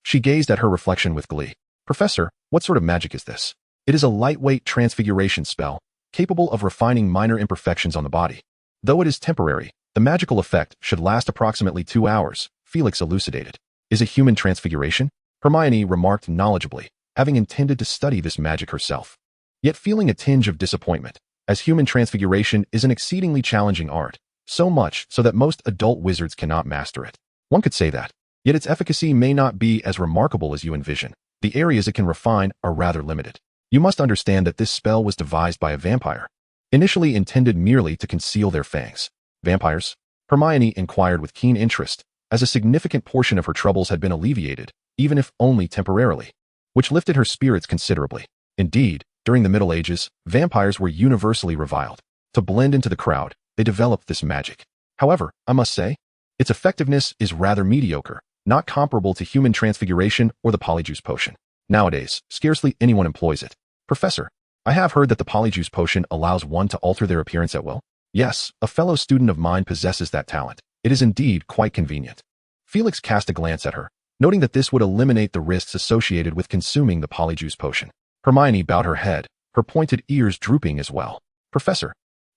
She gazed at her reflection with glee. Professor, what sort of magic is this? It is a lightweight transfiguration spell, capable of refining minor imperfections on the body. Though it is temporary, the The magical effect should last approximately 2 hours, Felix elucidated. Is it human transfiguration? Hermione remarked knowledgeably, having intended to study this magic herself. Yet feeling a tinge of disappointment, as human transfiguration is an exceedingly challenging art, so much so that most adult wizards cannot master it. One could say that. Yet its efficacy may not be as remarkable as you envision. The areas it can refine are rather limited. You must understand that this spell was devised by a vampire, initially intended merely to conceal their fangs. Vampires? Hermione inquired with keen interest, as a significant portion of her troubles had been alleviated, even if only temporarily, which lifted her spirits considerably. Indeed, during the Middle Ages, vampires were universally reviled. To blend into the crowd, they developed this magic. However, I must say, its effectiveness is rather mediocre, not comparable to human transfiguration or the polyjuice potion. Nowadays, scarcely anyone employs it. Professor, I have heard that the polyjuice potion allows one to alter their appearance at will. Yes, a fellow student of mine possesses that talent. It is indeed quite convenient. Felix cast a glance at her, noting that this would eliminate the risks associated with consuming the polyjuice potion. Hermione bowed her head, her pointed ears drooping as well. Professor,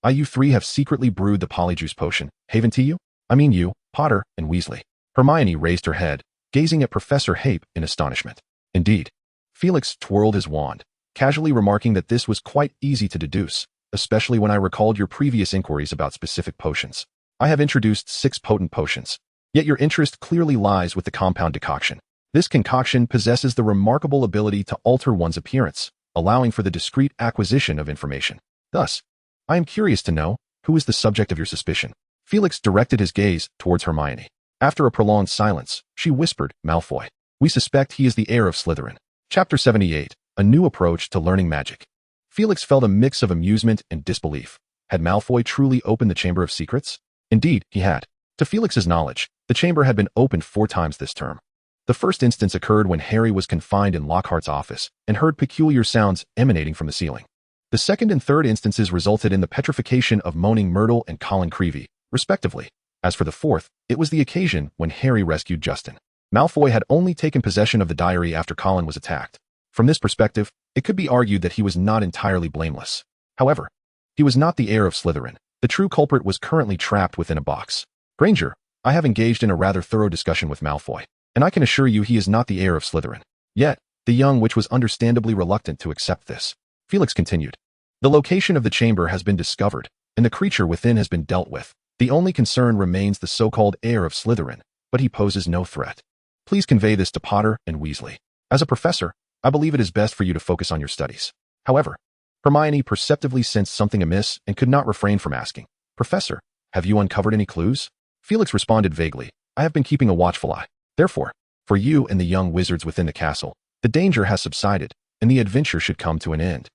you three have secretly brewed the polyjuice potion, haven't you? I mean you, Potter, and Weasley. Hermione raised her head, gazing at Professor Hape in astonishment. Indeed. Felix twirled his wand, casually remarking that this was quite easy to deduce, especially when I recalled your previous inquiries about specific potions. I have introduced 6 potent potions. Yet your interest clearly lies with the compound decoction. This concoction possesses the remarkable ability to alter one's appearance, allowing for the discrete acquisition of information. Thus, I am curious to know, who is the subject of your suspicion? Felix directed his gaze towards Hermione. After a prolonged silence, she whispered, Malfoy. We suspect he is the heir of Slytherin. Chapter 78, A New Approach to Learning Magic. Felix felt a mix of amusement and disbelief. Had Malfoy truly opened the Chamber of Secrets? Indeed, he had. To Felix's knowledge, the chamber had been opened 4 times this term. The first instance occurred when Harry was confined in Lockhart's office and heard peculiar sounds emanating from the ceiling. The second and third instances resulted in the petrification of Moaning Myrtle and Colin Creevey, respectively. As for the fourth, it was the occasion when Harry rescued Justin. Malfoy had only taken possession of the diary after Colin was attacked. From this perspective, it could be argued that he was not entirely blameless. However, he was not the heir of Slytherin. The true culprit was currently trapped within a box. Granger, I have engaged in a rather thorough discussion with Malfoy, and I can assure you he is not the heir of Slytherin. Yet, the young witch was understandably reluctant to accept this. Felix continued. The location of the chamber has been discovered, and the creature within has been dealt with. The only concern remains the so-called heir of Slytherin, but he poses no threat. Please convey this to Potter and Weasley. As a professor, I believe it is best for you to focus on your studies. However, Hermione perceptibly sensed something amiss and could not refrain from asking, Professor, have you uncovered any clues? Felix responded vaguely, I have been keeping a watchful eye. Therefore, for you and the young wizards within the castle, the danger has subsided, and the adventure should come to an end.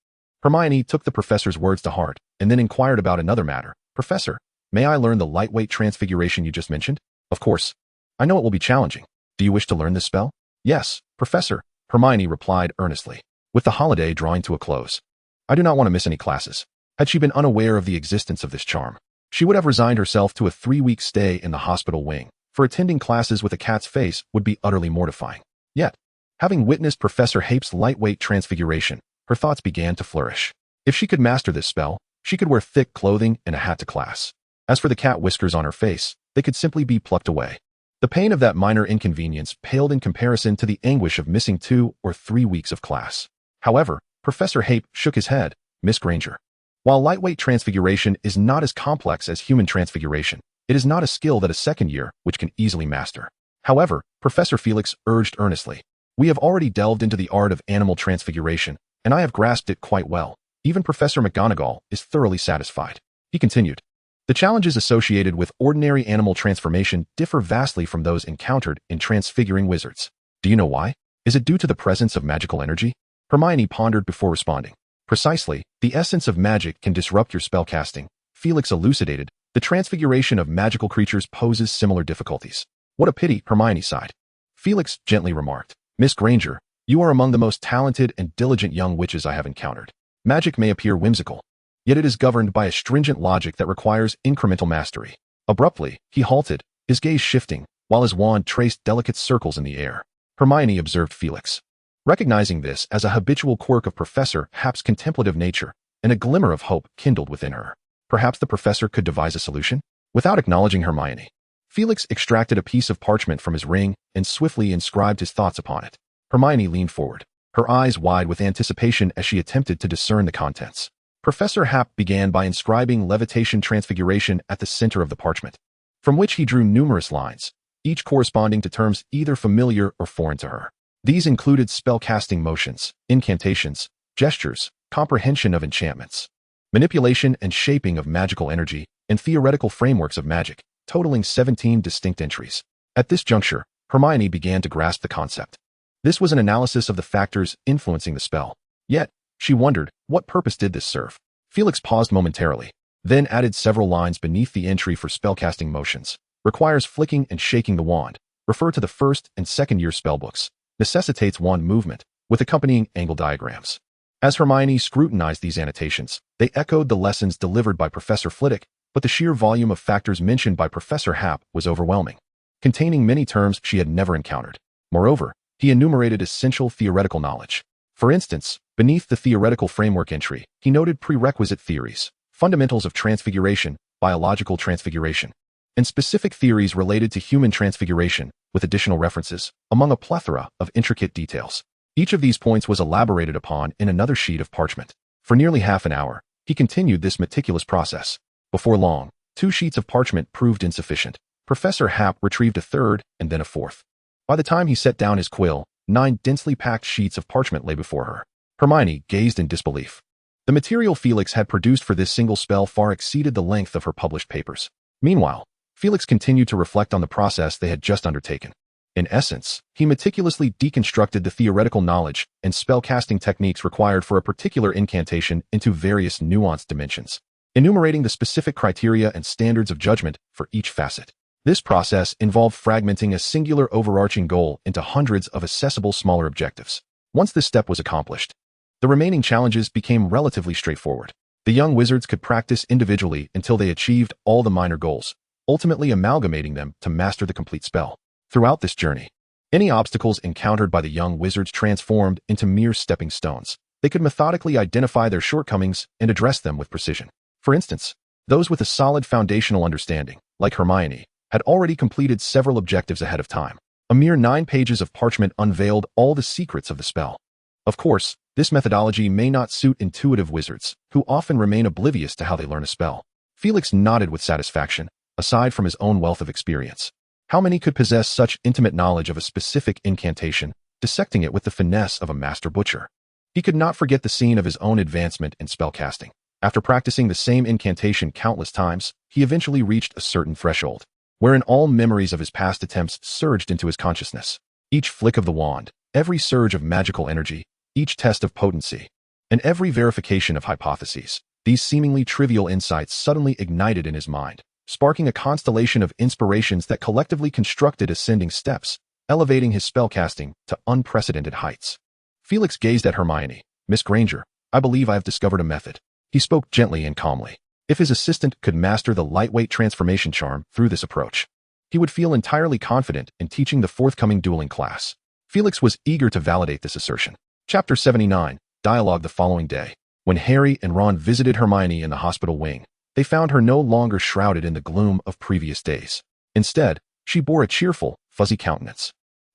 Hermione took the professor's words to heart, and then inquired about another matter. Professor, may I learn the lightweight transfiguration you just mentioned? Of course. I know it will be challenging. Do you wish to learn this spell? Yes, Professor, Hermione replied earnestly. With the holiday drawing to a close, I do not want to miss any classes. Had she been unaware of the existence of this charm, she would have resigned herself to a 3-week stay in the hospital wing, for attending classes with a cat's face would be utterly mortifying. Yet, having witnessed Professor Hape's lightweight transfiguration, her thoughts began to flourish. If she could master this spell, she could wear thick clothing and a hat to class. As for the cat whiskers on her face, they could simply be plucked away. The pain of that minor inconvenience paled in comparison to the anguish of missing 2 or 3 weeks of class. However, Professor Hape shook his head. Miss Granger, while lightweight transfiguration is not as complex as human transfiguration, it is not a skill that a second year which can easily master. However, Professor Felix urged earnestly, we have already delved into the art of animal transfiguration, and I have grasped it quite well. Even Professor McGonagall is thoroughly satisfied. He continued, the challenges associated with ordinary animal transformation differ vastly from those encountered in transfiguring wizards. Do you know why? Is it due to the presence of magical energy? Hermione pondered before responding. Precisely, the essence of magic can disrupt your spellcasting. Felix elucidated, the transfiguration of magical creatures poses similar difficulties. What a pity, Hermione sighed. Felix gently remarked, Miss Granger, you are among the most talented and diligent young witches I have encountered. Magic may appear whimsical, yet it is governed by a stringent logic that requires incremental mastery. Abruptly, he halted, his gaze shifting, while his wand traced delicate circles in the air. Hermione observed Felix. Recognizing this as a habitual quirk of Professor Hape's contemplative nature, and a glimmer of hope kindled within her. Perhaps the professor could devise a solution? Without acknowledging Hermione, Felix extracted a piece of parchment from his ring and swiftly inscribed his thoughts upon it. Hermione leaned forward, her eyes wide with anticipation as she attempted to discern the contents. Professor Hap began by inscribing levitation transfiguration at the center of the parchment, from which he drew numerous lines, each corresponding to terms either familiar or foreign to her. These included spellcasting motions, incantations, gestures, comprehension of enchantments, manipulation and shaping of magical energy, and theoretical frameworks of magic, totaling 17 distinct entries. At this juncture, Hermione began to grasp the concept. This was an analysis of the factors influencing the spell. Yet, she wondered, what purpose did this serve? Felix paused momentarily, then added several lines beneath the entry for spellcasting motions. Requires flicking and shaking the wand. Refer to the first and second year spellbooks. Necessitates wand movement, with accompanying angle diagrams. As Hermione scrutinized these annotations, they echoed the lessons delivered by Professor Flitwick, but the sheer volume of factors mentioned by Professor Hap was overwhelming, containing many terms she had never encountered. Moreover, he enumerated essential theoretical knowledge. For instance, beneath the theoretical framework entry, he noted prerequisite theories, fundamentals of transfiguration, biological transfiguration, and specific theories related to human transfiguration, with additional references, among a plethora of intricate details. Each of these points was elaborated upon in another sheet of parchment. For nearly half an hour, he continued this meticulous process. Before long, 2 sheets of parchment proved insufficient. Professor Hap retrieved a third and then a fourth. By the time he set down his quill, 9 densely packed sheets of parchment lay before her. Hermione gazed in disbelief. The material Felix had produced for this single spell far exceeded the length of her published papers. Meanwhile, Felix continued to reflect on the process they had just undertaken. In essence, he meticulously deconstructed the theoretical knowledge and spellcasting techniques required for a particular incantation into various nuanced dimensions, enumerating the specific criteria and standards of judgment for each facet. This process involved fragmenting a singular overarching goal into hundreds of accessible smaller objectives. Once this step was accomplished, the remaining challenges became relatively straightforward. The young wizards could practice individually until they achieved all the minor goals, ultimately amalgamating them to master the complete spell. Throughout this journey, any obstacles encountered by the young wizards transformed into mere stepping stones. They could methodically identify their shortcomings and address them with precision. For instance, those with a solid foundational understanding, like Hermione, had already completed several objectives ahead of time. A mere 9 pages of parchment unveiled all the secrets of the spell. Of course, this methodology may not suit intuitive wizards, who often remain oblivious to how they learn a spell. Felix nodded with satisfaction, aside from his own wealth of experience. How many could possess such intimate knowledge of a specific incantation, dissecting it with the finesse of a master butcher? He could not forget the scene of his own advancement in spellcasting. After practicing the same incantation countless times, he eventually reached a certain threshold, wherein all memories of his past attempts surged into his consciousness. Each flick of the wand, every surge of magical energy, each test of potency, and every verification of hypotheses, these seemingly trivial insights suddenly ignited in his mind, sparking a constellation of inspirations that collectively constructed ascending steps, elevating his spellcasting to unprecedented heights. Felix gazed at Hermione. "Miss Granger, I believe I have discovered a method." He spoke gently and calmly. If his assistant could master the lightweight transformation charm through this approach, he would feel entirely confident in teaching the forthcoming dueling class. Felix was eager to validate this assertion. Chapter 79, Dialogue. The following day, when Harry and Ron visited Hermione in the hospital wing, they found her no longer shrouded in the gloom of previous days. Instead, she bore a cheerful, fuzzy countenance,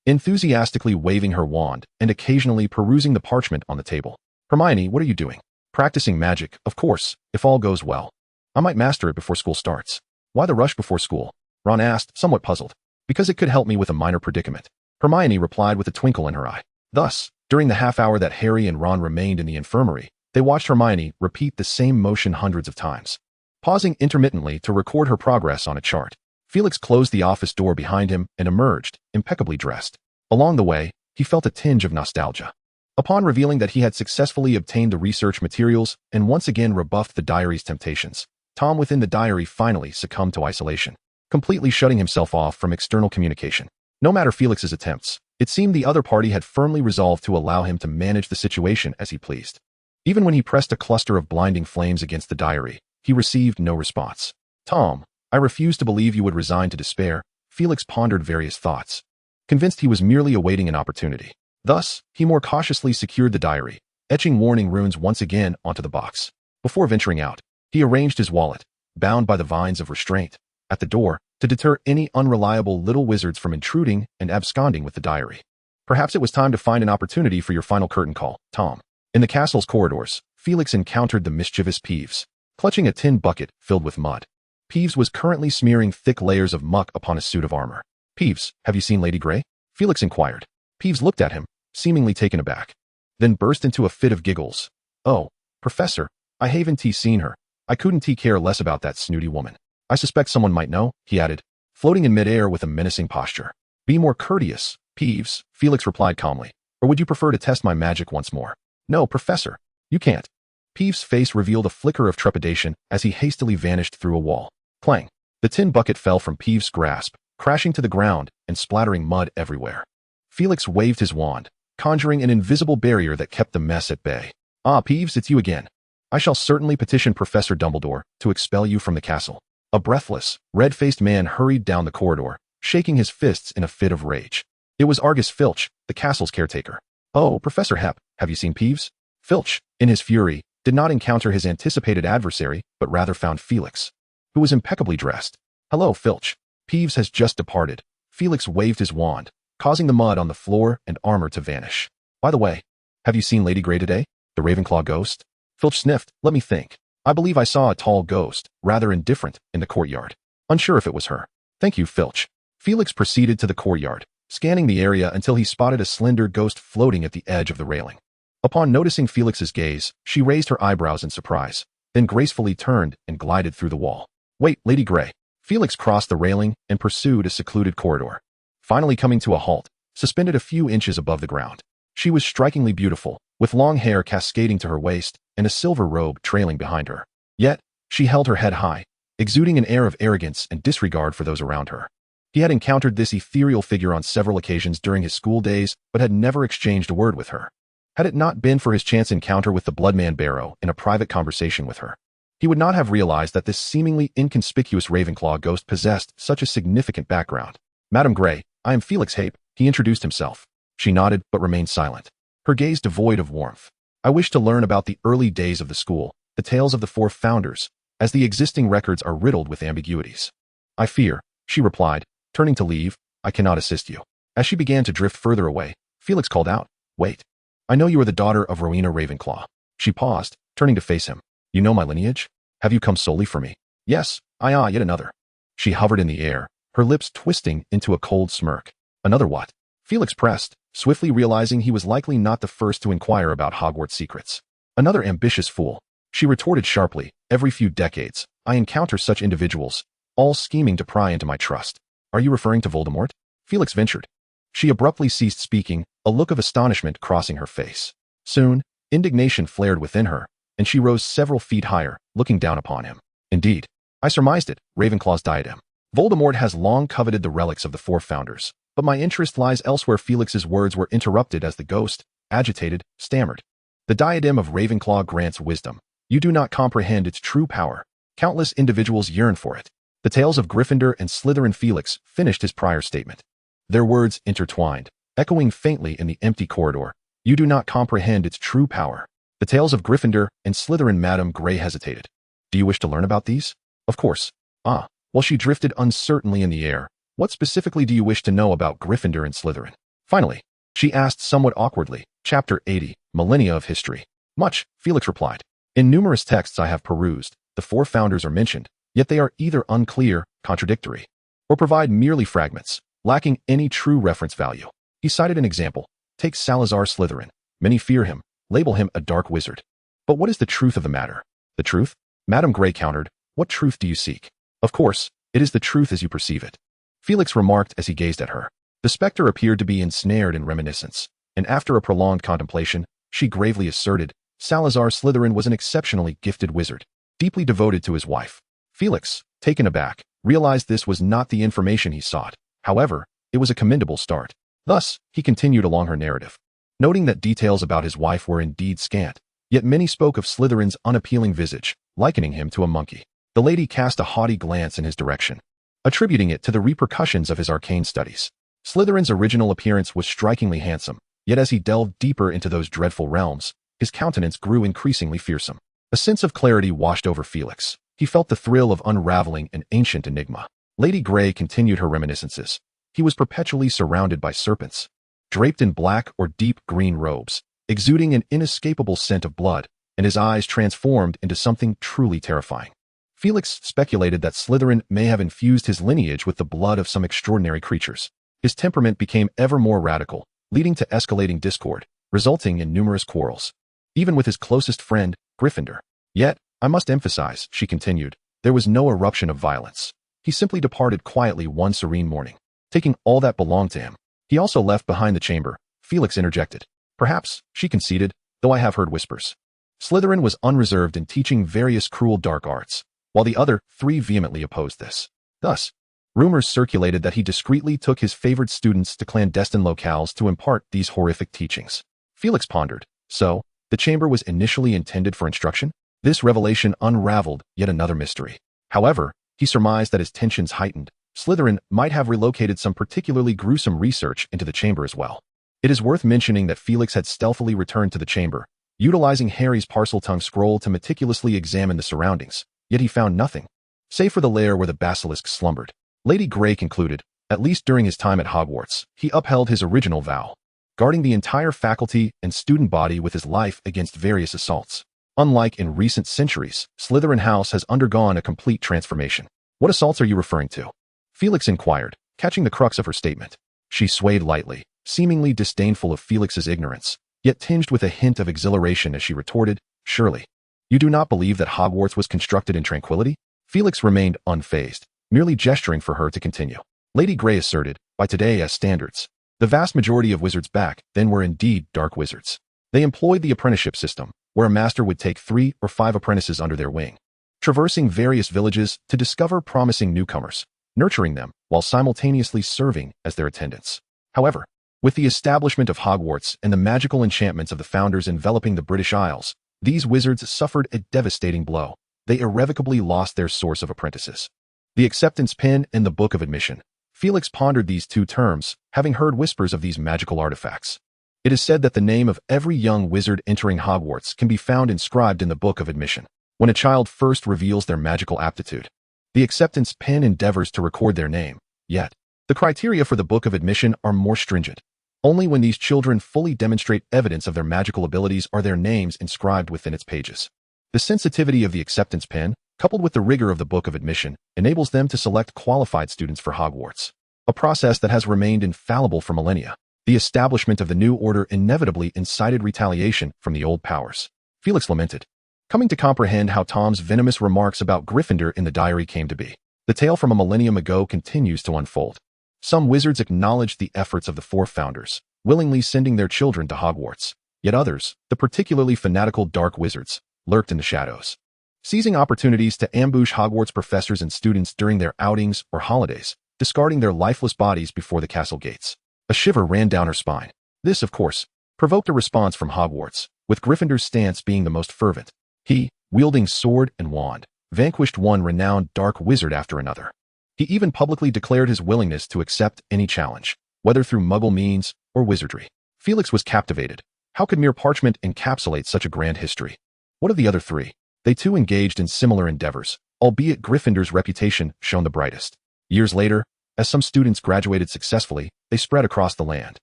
enthusiastically waving her wand and occasionally perusing the parchment on the table. "Hermione, what are you doing?" "Practicing magic, of course, if all goes well. I might master it before school starts." "Why the rush before school?" Ron asked, somewhat puzzled. "Because it could help me with a minor predicament," Hermione replied with a twinkle in her eye. Thus, during the half hour that Harry and Ron remained in the infirmary, they watched Hermione repeat the same motion hundreds of times, pausing intermittently to record her progress on a chart. Felix closed the office door behind him and emerged, impeccably dressed. Along the way, he felt a tinge of nostalgia. Upon revealing that he had successfully obtained the research materials and once again rebuffed the diary's temptations, Tom within the diary finally succumbed to isolation, completely shutting himself off from external communication. No matter Felix's attempts, it seemed the other party had firmly resolved to allow him to manage the situation as he pleased. Even when he pressed a cluster of blinding flames against the diary, he received no response. "Tom, I refuse to believe you would resign to despair." Felix pondered various thoughts, convinced he was merely awaiting an opportunity. Thus, he more cautiously secured the diary, etching warning runes once again onto the box. Before venturing out, he arranged his wallet, bound by the vines of restraint, at the door to deter any unreliable little wizards from intruding and absconding with the diary. Perhaps it was time to find an opportunity for your final curtain call, Tom. In the castle's corridors, Felix encountered the mischievous Peeves, clutching a tin bucket filled with mud. Peeves was currently smearing thick layers of muck upon a suit of armor. "Peeves, have you seen Lady Grey?" Felix inquired. Peeves looked at him, seemingly taken aback, then burst into a fit of giggles. "Oh, Professor, I haven't seen her. I couldn't care less about that snooty woman. I suspect someone might know," he added, floating in midair with a menacing posture. "Be more courteous, Peeves," Felix replied calmly. "Or would you prefer to test my magic once more?" "No, Professor, you can't." Peeves' face revealed a flicker of trepidation as he hastily vanished through a wall. Clang! The tin bucket fell from Peeves' grasp, crashing to the ground and splattering mud everywhere. Felix waved his wand, conjuring an invisible barrier that kept the mess at bay. "Ah, Peeves, it's you again. I shall certainly petition Professor Dumbledore to expel you from the castle." A breathless, red-faced man hurried down the corridor, shaking his fists in a fit of rage. It was Argus Filch, the castle's caretaker. "Oh, Professor Hep, have you seen Peeves?" Filch, in his fury, did not encounter his anticipated adversary, but rather found Felix, who was impeccably dressed. "Hello, Filch. Peeves has just departed." Felix waved his wand, causing the mud on the floor and armor to vanish. "By the way, have you seen Lady Grey today? The Ravenclaw ghost?" Filch sniffed. "Let me think. I believe I saw a tall ghost, rather indifferent, in the courtyard. Unsure if it was her." "Thank you, Filch." Felix proceeded to the courtyard, scanning the area until he spotted a slender ghost floating at the edge of the railing. Upon noticing Felix's gaze, she raised her eyebrows in surprise, then gracefully turned and glided through the wall. "Wait, Lady Grey." Felix crossed the railing and pursued a secluded corridor, finally coming to a halt, suspended a few inches above the ground. She was strikingly beautiful, with long hair cascading to her waist and a silver robe trailing behind her. Yet, she held her head high, exuding an air of arrogance and disregard for those around her. He had encountered this ethereal figure on several occasions during his school days, but had never exchanged a word with her. Had it not been for his chance encounter with the Bloodman Barrow in a private conversation with her, he would not have realized that this seemingly inconspicuous Ravenclaw ghost possessed such a significant background. "Madam Grey, I am Felix Hape," he introduced himself. She nodded but remained silent, her gaze devoid of warmth. "I wish to learn about the early days of the school, the tales of the four founders, as the existing records are riddled with ambiguities." "I fear," she replied, turning to leave, "I cannot assist you." As she began to drift further away, Felix called out, "Wait. I know you are the daughter of Rowena Ravenclaw." She paused, turning to face him. "You know my lineage? Have you come solely for me?" "Yes, yet another." She hovered in the air, her lips twisting into a cold smirk. "Another what?" Felix pressed, swiftly realizing he was likely not the first to inquire about Hogwarts secrets. "Another ambitious fool," she retorted sharply. "Every few decades, I encounter such individuals, all scheming to pry into my trust." "Are you referring to Voldemort?" Felix ventured. She abruptly ceased speaking, a look of astonishment crossing her face. Soon, indignation flared within her, and she rose several feet higher, looking down upon him. "Indeed. I surmised it, Ravenclaw's diadem. Voldemort has long coveted the relics of the four founders, but my interest lies elsewhere." Felix's words were interrupted as the ghost, agitated, stammered. "The diadem of Ravenclaw grants wisdom. You do not comprehend its true power. Countless individuals yearn for it." The tales of Gryffindor and Slytherin. Felix finished his prior statement. Their words intertwined, echoing faintly in the empty corridor. "You do not comprehend its true power. The tales of Gryffindor and Slytherin." Madame Grey hesitated. "Do you wish to learn about these?" "Of course." "Ah." While she drifted uncertainly in the air, "What specifically do you wish to know about Gryffindor and Slytherin?" Finally, she asked somewhat awkwardly. "Chapter 80, Millennia of History." "Much," Felix replied. "In numerous texts I have perused, the four founders are mentioned, yet they are either unclear, contradictory, or provide merely fragments, lacking any true reference value." He cited an example. "Take Salazar Slytherin. Many fear him, label him a dark wizard. But what is the truth of the matter?" "The truth?" Madame Grey countered. "What truth do you seek?" "Of course, it is the truth as you perceive it," Felix remarked as he gazed at her. The specter appeared to be ensnared in reminiscence, and after a prolonged contemplation, she gravely asserted, "Salazar Slytherin was an exceptionally gifted wizard, deeply devoted to his wife." Felix, taken aback, realized this was not the information he sought. However, it was a commendable start. Thus, he continued along her narrative, noting that details about his wife were indeed scant, yet many spoke of Slytherin's unappealing visage, likening him to a monkey. The lady cast a haughty glance in his direction, attributing it to the repercussions of his arcane studies. Slytherin's original appearance was strikingly handsome, yet as he delved deeper into those dreadful realms, his countenance grew increasingly fearsome. A sense of clarity washed over Felix. He felt the thrill of unraveling an ancient enigma. Lady Grey continued her reminiscences. He was perpetually surrounded by serpents, draped in black or deep green robes, exuding an inescapable scent of blood, and his eyes transformed into something truly terrifying. Felix speculated that Slytherin may have infused his lineage with the blood of some extraordinary creatures. His temperament became ever more radical, leading to escalating discord, resulting in numerous quarrels, even with his closest friend, Gryffindor. Yet, I must emphasize, she continued, there was no eruption of violence. He simply departed quietly one serene morning, taking all that belonged to him. He also left behind the chamber, Felix interjected. Perhaps, she conceded, though I have heard whispers. Slytherin was unreserved in teaching various cruel dark arts, while the other three vehemently opposed this. Thus, rumors circulated that he discreetly took his favored students to clandestine locales to impart these horrific teachings. Felix pondered. So, the chamber was initially intended for instruction? This revelation unraveled yet another mystery. However, he surmised that as tensions heightened, Slytherin might have relocated some particularly gruesome research into the chamber as well. It is worth mentioning that Felix had stealthily returned to the chamber, utilizing Harry's Parseltongue scroll to meticulously examine the surroundings, yet he found nothing, save for the lair where the basilisk slumbered. Lady Grey concluded, at least during his time at Hogwarts, he upheld his original vow, guarding the entire faculty and student body with his life against various assaults. Unlike in recent centuries, Slytherin House has undergone a complete transformation. What assaults are you referring to? Felix inquired, catching the crux of her statement. She swayed lightly, seemingly disdainful of Felix's ignorance, yet tinged with a hint of exhilaration as she retorted, surely. You do not believe that Hogwarts was constructed in tranquility? Felix remained unfazed, merely gesturing for her to continue. Lady Grey asserted, by today's standards, the vast majority of wizards back then were indeed dark wizards. They employed the apprenticeship system, where a master would take 3 or 5 apprentices under their wing, traversing various villages to discover promising newcomers, nurturing them while simultaneously serving as their attendants. However, with the establishment of Hogwarts and the magical enchantments of the founders enveloping the British Isles, these wizards suffered a devastating blow. They irrevocably lost their source of apprentices. The acceptance pin and the Book of Admission. Felix pondered these two terms, having heard whispers of these magical artifacts. It is said that the name of every young wizard entering Hogwarts can be found inscribed in the Book of Admission. When a child first reveals their magical aptitude, the acceptance pin endeavors to record their name. Yet, the criteria for the Book of Admission are more stringent. Only when these children fully demonstrate evidence of their magical abilities are their names inscribed within its pages. The sensitivity of the acceptance pin, coupled with the rigor of the Book of Admission, enables them to select qualified students for Hogwarts, a process that has remained infallible for millennia. The establishment of the new order inevitably incited retaliation from the old powers. Felix lamented, coming to comprehend how Tom's venomous remarks about Gryffindor in the diary came to be. The tale from a millennium ago continues to unfold. Some wizards acknowledged the efforts of the 4 founders, willingly sending their children to Hogwarts. Yet others, the particularly fanatical dark wizards, lurked in the shadows, seizing opportunities to ambush Hogwarts professors and students during their outings or holidays, discarding their lifeless bodies before the castle gates. A shiver ran down her spine. This, of course, provoked a response from Hogwarts, with Gryffindor's stance being the most fervent. He, wielding sword and wand, vanquished one renowned dark wizard after another. He even publicly declared his willingness to accept any challenge, whether through Muggle means or wizardry. Felix was captivated. How could mere parchment encapsulate such a grand history? What of the other 3? They too engaged in similar endeavors, albeit Gryffindor's reputation shone the brightest. Years later, as some students graduated successfully, they spread across the land,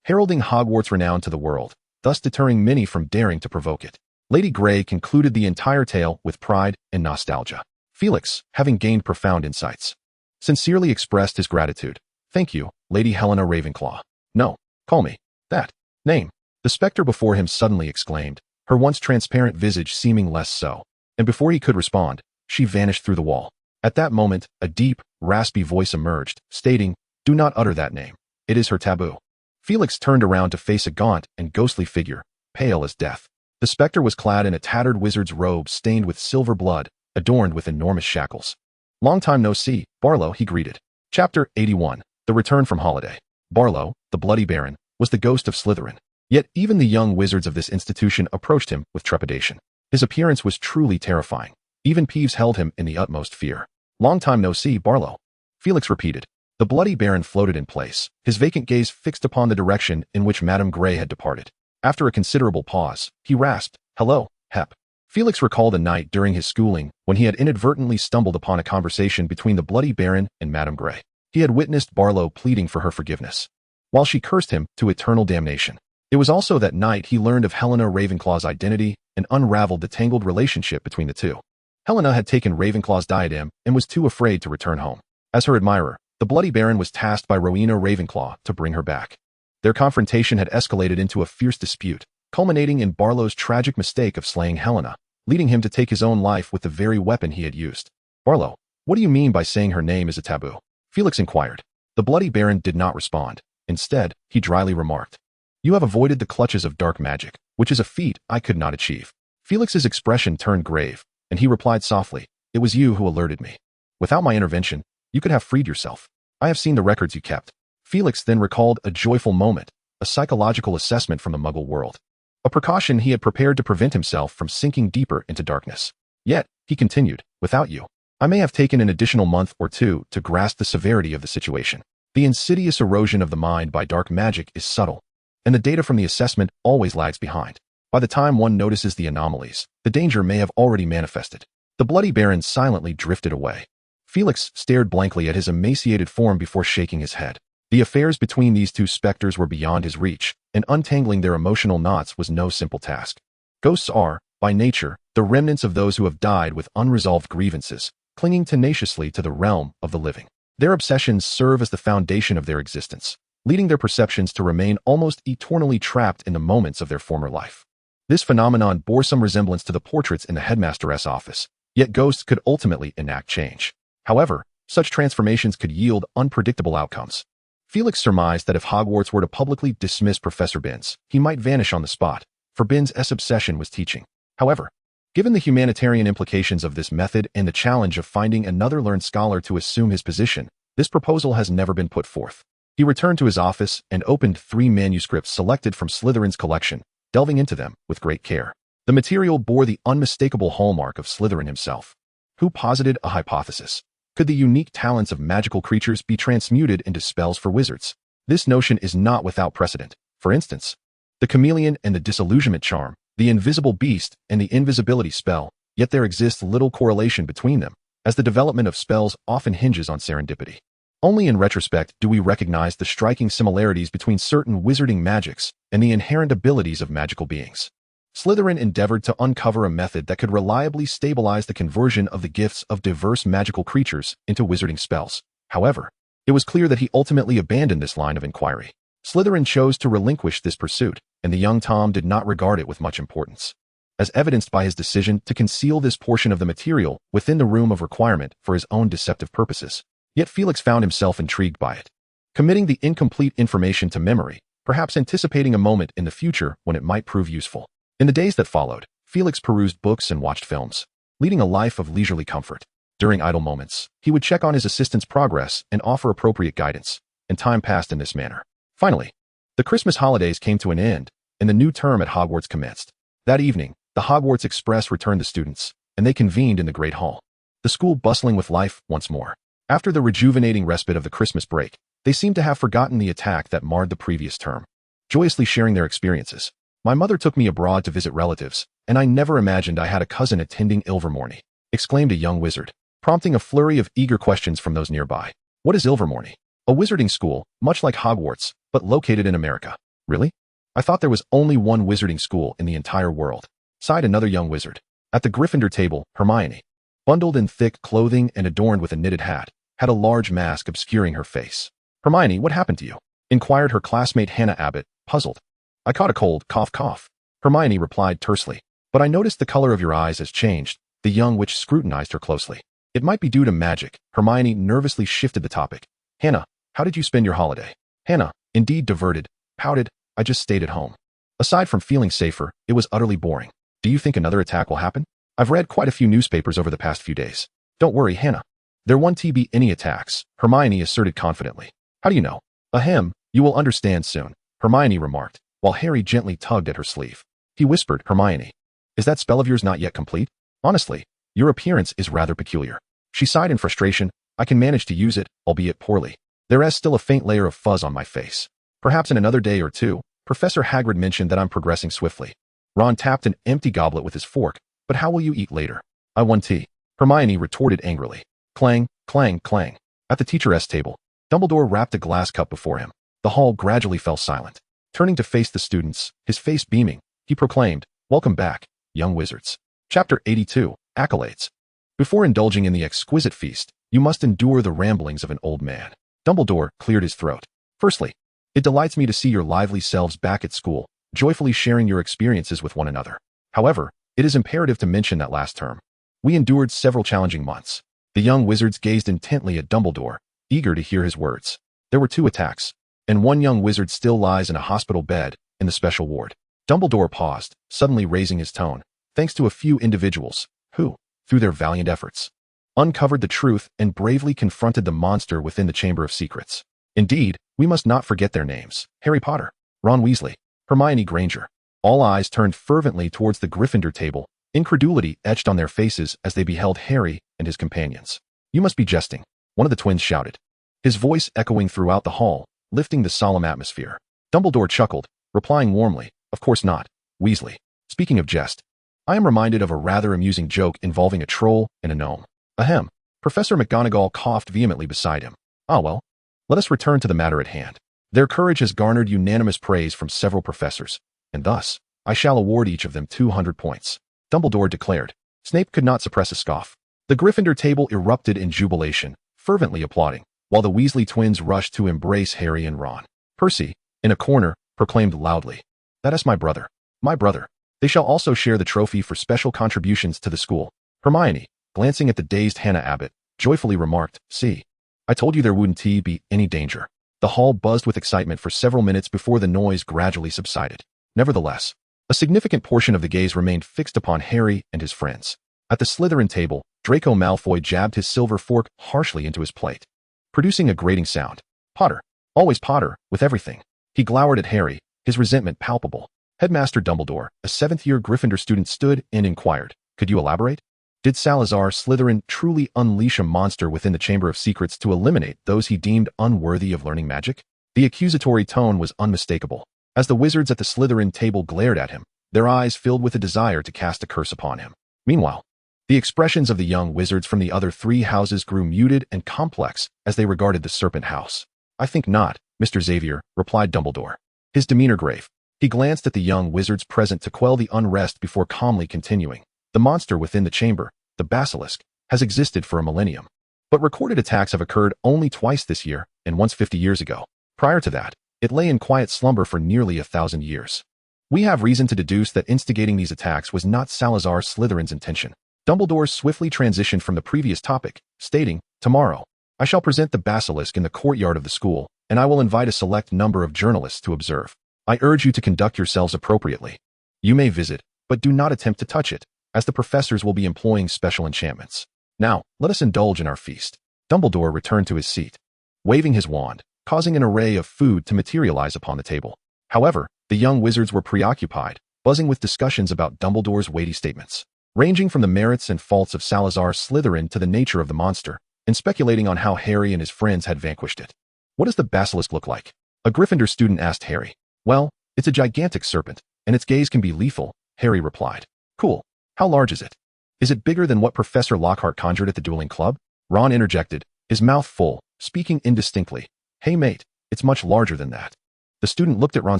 heralding Hogwarts' renown to the world, thus deterring many from daring to provoke it. Lady Grey concluded the entire tale with pride and nostalgia. Felix, having gained profound insights, sincerely expressed his gratitude. Thank you, Lady Helena Ravenclaw. No, call me that name. The spectre before him suddenly exclaimed, her once transparent visage seeming less so, and before he could respond, she vanished through the wall. At that moment, a deep, raspy voice emerged, stating, do not utter that name. It is her taboo. Felix turned around to face a gaunt and ghostly figure, pale as death. The spectre was clad in a tattered wizard's robe stained with silver blood, adorned with enormous shackles. Long time no see, Barlow, he greeted. Chapter 81. The Return from Holiday. Barlow, the Bloody Baron, was the ghost of Slytherin. Yet even the young wizards of this institution approached him with trepidation. His appearance was truly terrifying. Even Peeves held him in the utmost fear. Long time no see, Barlow, Felix repeated. The Bloody Baron floated in place, his vacant gaze fixed upon the direction in which Madame Grey had departed. After a considerable pause, he rasped, hello, Hep. Felix recalled a night during his schooling when he had inadvertently stumbled upon a conversation between the Bloody Baron and Madame Grey. He had witnessed Barlow pleading for her forgiveness, while she cursed him to eternal damnation. It was also that night he learned of Helena Ravenclaw's identity and unraveled the tangled relationship between the two. Helena had taken Ravenclaw's diadem and was too afraid to return home. As her admirer, the Bloody Baron was tasked by Rowena Ravenclaw to bring her back. Their confrontation had escalated into a fierce dispute, culminating in Barlow's tragic mistake of slaying Helena, leading him to take his own life with the very weapon he had used. "Barlow, what do you mean by saying her name is a taboo?" Felix inquired. The Bloody Baron did not respond. Instead, he dryly remarked, "You have avoided the clutches of dark magic, which is a feat I could not achieve." Felix's expression turned grave, and he replied softly, "It was you who alerted me. Without my intervention, you could have freed yourself. I have seen the records you kept." Felix then recalled a joyful moment, a psychological assessment from the Muggle world, a precaution he had prepared to prevent himself from sinking deeper into darkness. Yet, he continued, "Without you, I may have taken an additional month or two to grasp the severity of the situation. The insidious erosion of the mind by dark magic is subtle, and the data from the assessment always lags behind. By the time one notices the anomalies, the danger may have already manifested." The Bloody Baron silently drifted away. Felix stared blankly at his emaciated form before shaking his head. The affairs between these two specters were beyond his reach, and untangling their emotional knots was no simple task. Ghosts are, by nature, the remnants of those who have died with unresolved grievances, clinging tenaciously to the realm of the living. Their obsessions serve as the foundation of their existence, leading their perceptions to remain almost eternally trapped in the moments of their former life. This phenomenon bore some resemblance to the portraits in the headmaster's office, yet ghosts could ultimately enact change. However, such transformations could yield unpredictable outcomes. Felix surmised that if Hogwarts were to publicly dismiss Professor Binns, he might vanish on the spot, for Binns' obsession was teaching. However, given the humanitarian implications of this method and the challenge of finding another learned scholar to assume his position, this proposal has never been put forth. He returned to his office and opened 3 manuscripts selected from Slytherin's collection, delving into them with great care. The material bore the unmistakable hallmark of Slytherin himself, who posited a hypothesis. Could the unique talents of magical creatures be transmuted into spells for wizards? This notion is not without precedent. For instance, the chameleon and the disillusionment charm, the invisible beast and the invisibility spell, yet there exists little correlation between them, as the development of spells often hinges on serendipity. Only in retrospect do we recognize the striking similarities between certain wizarding magics and the inherent abilities of magical beings. Slytherin endeavored to uncover a method that could reliably stabilize the conversion of the gifts of diverse magical creatures into wizarding spells. However, it was clear that he ultimately abandoned this line of inquiry. Slytherin chose to relinquish this pursuit, and the young Tom did not regard it with much importance, as evidenced by his decision to conceal this portion of the material within the room of requirement for his own deceptive purposes. Yet Felix found himself intrigued by it, committing the incomplete information to memory, perhaps anticipating a moment in the future when it might prove useful. In the days that followed, Felix perused books and watched films, leading a life of leisurely comfort. During idle moments, he would check on his assistant's progress and offer appropriate guidance, and time passed in this manner. Finally, the Christmas holidays came to an end, and the new term at Hogwarts commenced. That evening, the Hogwarts Express returned the students, and they convened in the Great Hall, the school bustling with life once more. After the rejuvenating respite of the Christmas break, they seemed to have forgotten the attack that marred the previous term, joyously sharing their experiences. "My mother took me abroad to visit relatives, and I never imagined I had a cousin attending Ilvermorny," exclaimed a young wizard, prompting a flurry of eager questions from those nearby. "What is Ilvermorny?" "A wizarding school, much like Hogwarts, but located in America." "Really? I thought there was only one wizarding school in the entire world," sighed another young wizard. At the Gryffindor table, Hermione, bundled in thick clothing and adorned with a knitted hat, had a large mask obscuring her face. "Hermione, what happened to you?" inquired her classmate Hannah Abbott, puzzled. "I caught a cold, cough cough," Hermione replied tersely. "But I noticed the color of your eyes has changed." The young witch scrutinized her closely. "It might be due to magic." Hermione nervously shifted the topic. "Hannah, how did you spend your holiday?" Hannah, indeed diverted, pouted, "I just stayed at home. Aside from feeling safer, it was utterly boring." "Do you think another attack will happen?" "I've read quite a few newspapers over the past few days." "Don't worry, Hannah. There won't be any attacks," Hermione asserted confidently. "How do you know?" "Ahem, you will understand soon," Hermione remarked, while Harry gently tugged at her sleeve. He whispered, "Hermione, is that spell of yours not yet complete? Honestly, your appearance is rather peculiar." She sighed in frustration. "I can manage to use it, albeit poorly. There is still a faint layer of fuzz on my face. Perhaps in another day or two." Professor Hagrid mentioned that I'm progressing swiftly. Ron tapped an empty goblet with his fork, But how will you eat later? I want tea. Hermione retorted angrily. Clang, clang, clang. At the teacher's table, Dumbledore wrapped a glass cup before him. The hall gradually fell silent. Turning to face the students, his face beaming, he proclaimed, "Welcome back, young wizards." Chapter 82, Accolades. Before indulging in the exquisite feast, you must endure the ramblings of an old man. Dumbledore cleared his throat. Firstly, it delights me to see your lively selves back at school, joyfully sharing your experiences with one another. However, it is imperative to mention that last term, we endured several challenging months. The young wizards gazed intently at Dumbledore, eager to hear his words. There were 2 attacks, and one young wizard still lies in a hospital bed in the special ward. Dumbledore paused, suddenly raising his tone, thanks to a few individuals who, through their valiant efforts, uncovered the truth and bravely confronted the monster within the Chamber of Secrets. Indeed, we must not forget their names: Harry Potter, Ron Weasley, Hermione Granger. All eyes turned fervently towards the Gryffindor table, incredulity etched on their faces as they beheld Harry and his companions. "You must be jesting," one of the twins shouted, his voice echoing throughout the hall, lifting the solemn atmosphere. Dumbledore chuckled, replying warmly, "Of course not, Weasley. Speaking of jest, I am reminded of a rather amusing joke involving a troll and a gnome." Ahem. Professor McGonagall coughed vehemently beside him. "Ah well, let us return to the matter at hand. Their courage has garnered unanimous praise from several professors, and thus, I shall award each of them 200 points. Dumbledore declared. Snape could not suppress a scoff. The Gryffindor table erupted in jubilation, fervently applauding, while the Weasley twins rushed to embrace Harry and Ron. Percy, in a corner, proclaimed loudly, "That is my brother. My brother. They shall also share the trophy for special contributions to the school." Hermione, glancing at the dazed Hannah Abbott, joyfully remarked, "See, I told you there wouldn't be any danger." The hall buzzed with excitement for several minutes before the noise gradually subsided. Nevertheless, a significant portion of the gaze remained fixed upon Harry and his friends. At the Slytherin table, Draco Malfoy jabbed his silver fork harshly into his plate, producing a grating sound. "Potter. Always Potter, with everything." He glowered at Harry, his resentment palpable. Headmaster Dumbledore, a 7th-year Gryffindor student, stood and inquired, "Could you elaborate? Did Salazar Slytherin truly unleash a monster within the Chamber of Secrets to eliminate those he deemed unworthy of learning magic?" The accusatory tone was unmistakable. As the wizards at the Slytherin table glared at him, their eyes filled with a desire to cast a curse upon him. Meanwhile, the expressions of the young wizards from the other 3 houses grew muted and complex as they regarded the Serpent House. "I think not, Mr. Xavier," replied Dumbledore, his demeanor grave. He glanced at the young wizards present to quell the unrest before calmly continuing. "The monster within the chamber, the basilisk, has existed for a millennium. But recorded attacks have occurred only twice this year and once 50 years ago. Prior to that, it lay in quiet slumber for nearly 1,000 years. We have reason to deduce that instigating these attacks was not Salazar Slytherin's intention." Dumbledore swiftly transitioned from the previous topic, stating, "Tomorrow, I shall present the basilisk in the courtyard of the school, and I will invite a select number of journalists to observe. I urge you to conduct yourselves appropriately. You may visit, but do not attempt to touch it, as the professors will be employing special enchantments. Now, let us indulge in our feast." Dumbledore returned to his seat, waving his wand, causing an array of food to materialize upon the table. However, the young wizards were preoccupied, buzzing with discussions about Dumbledore's weighty statements, ranging from the merits and faults of Salazar Slytherin to the nature of the monster, and speculating on how Harry and his friends had vanquished it. "What does the basilisk look like?" a Gryffindor student asked Harry. "Well, it's a gigantic serpent, and its gaze can be lethal," Harry replied. "Cool. How large is it? Is it bigger than what Professor Lockhart conjured at the dueling club?" Ron interjected, his mouth full, speaking indistinctly. "Hey mate, it's much larger than that." The student looked at Ron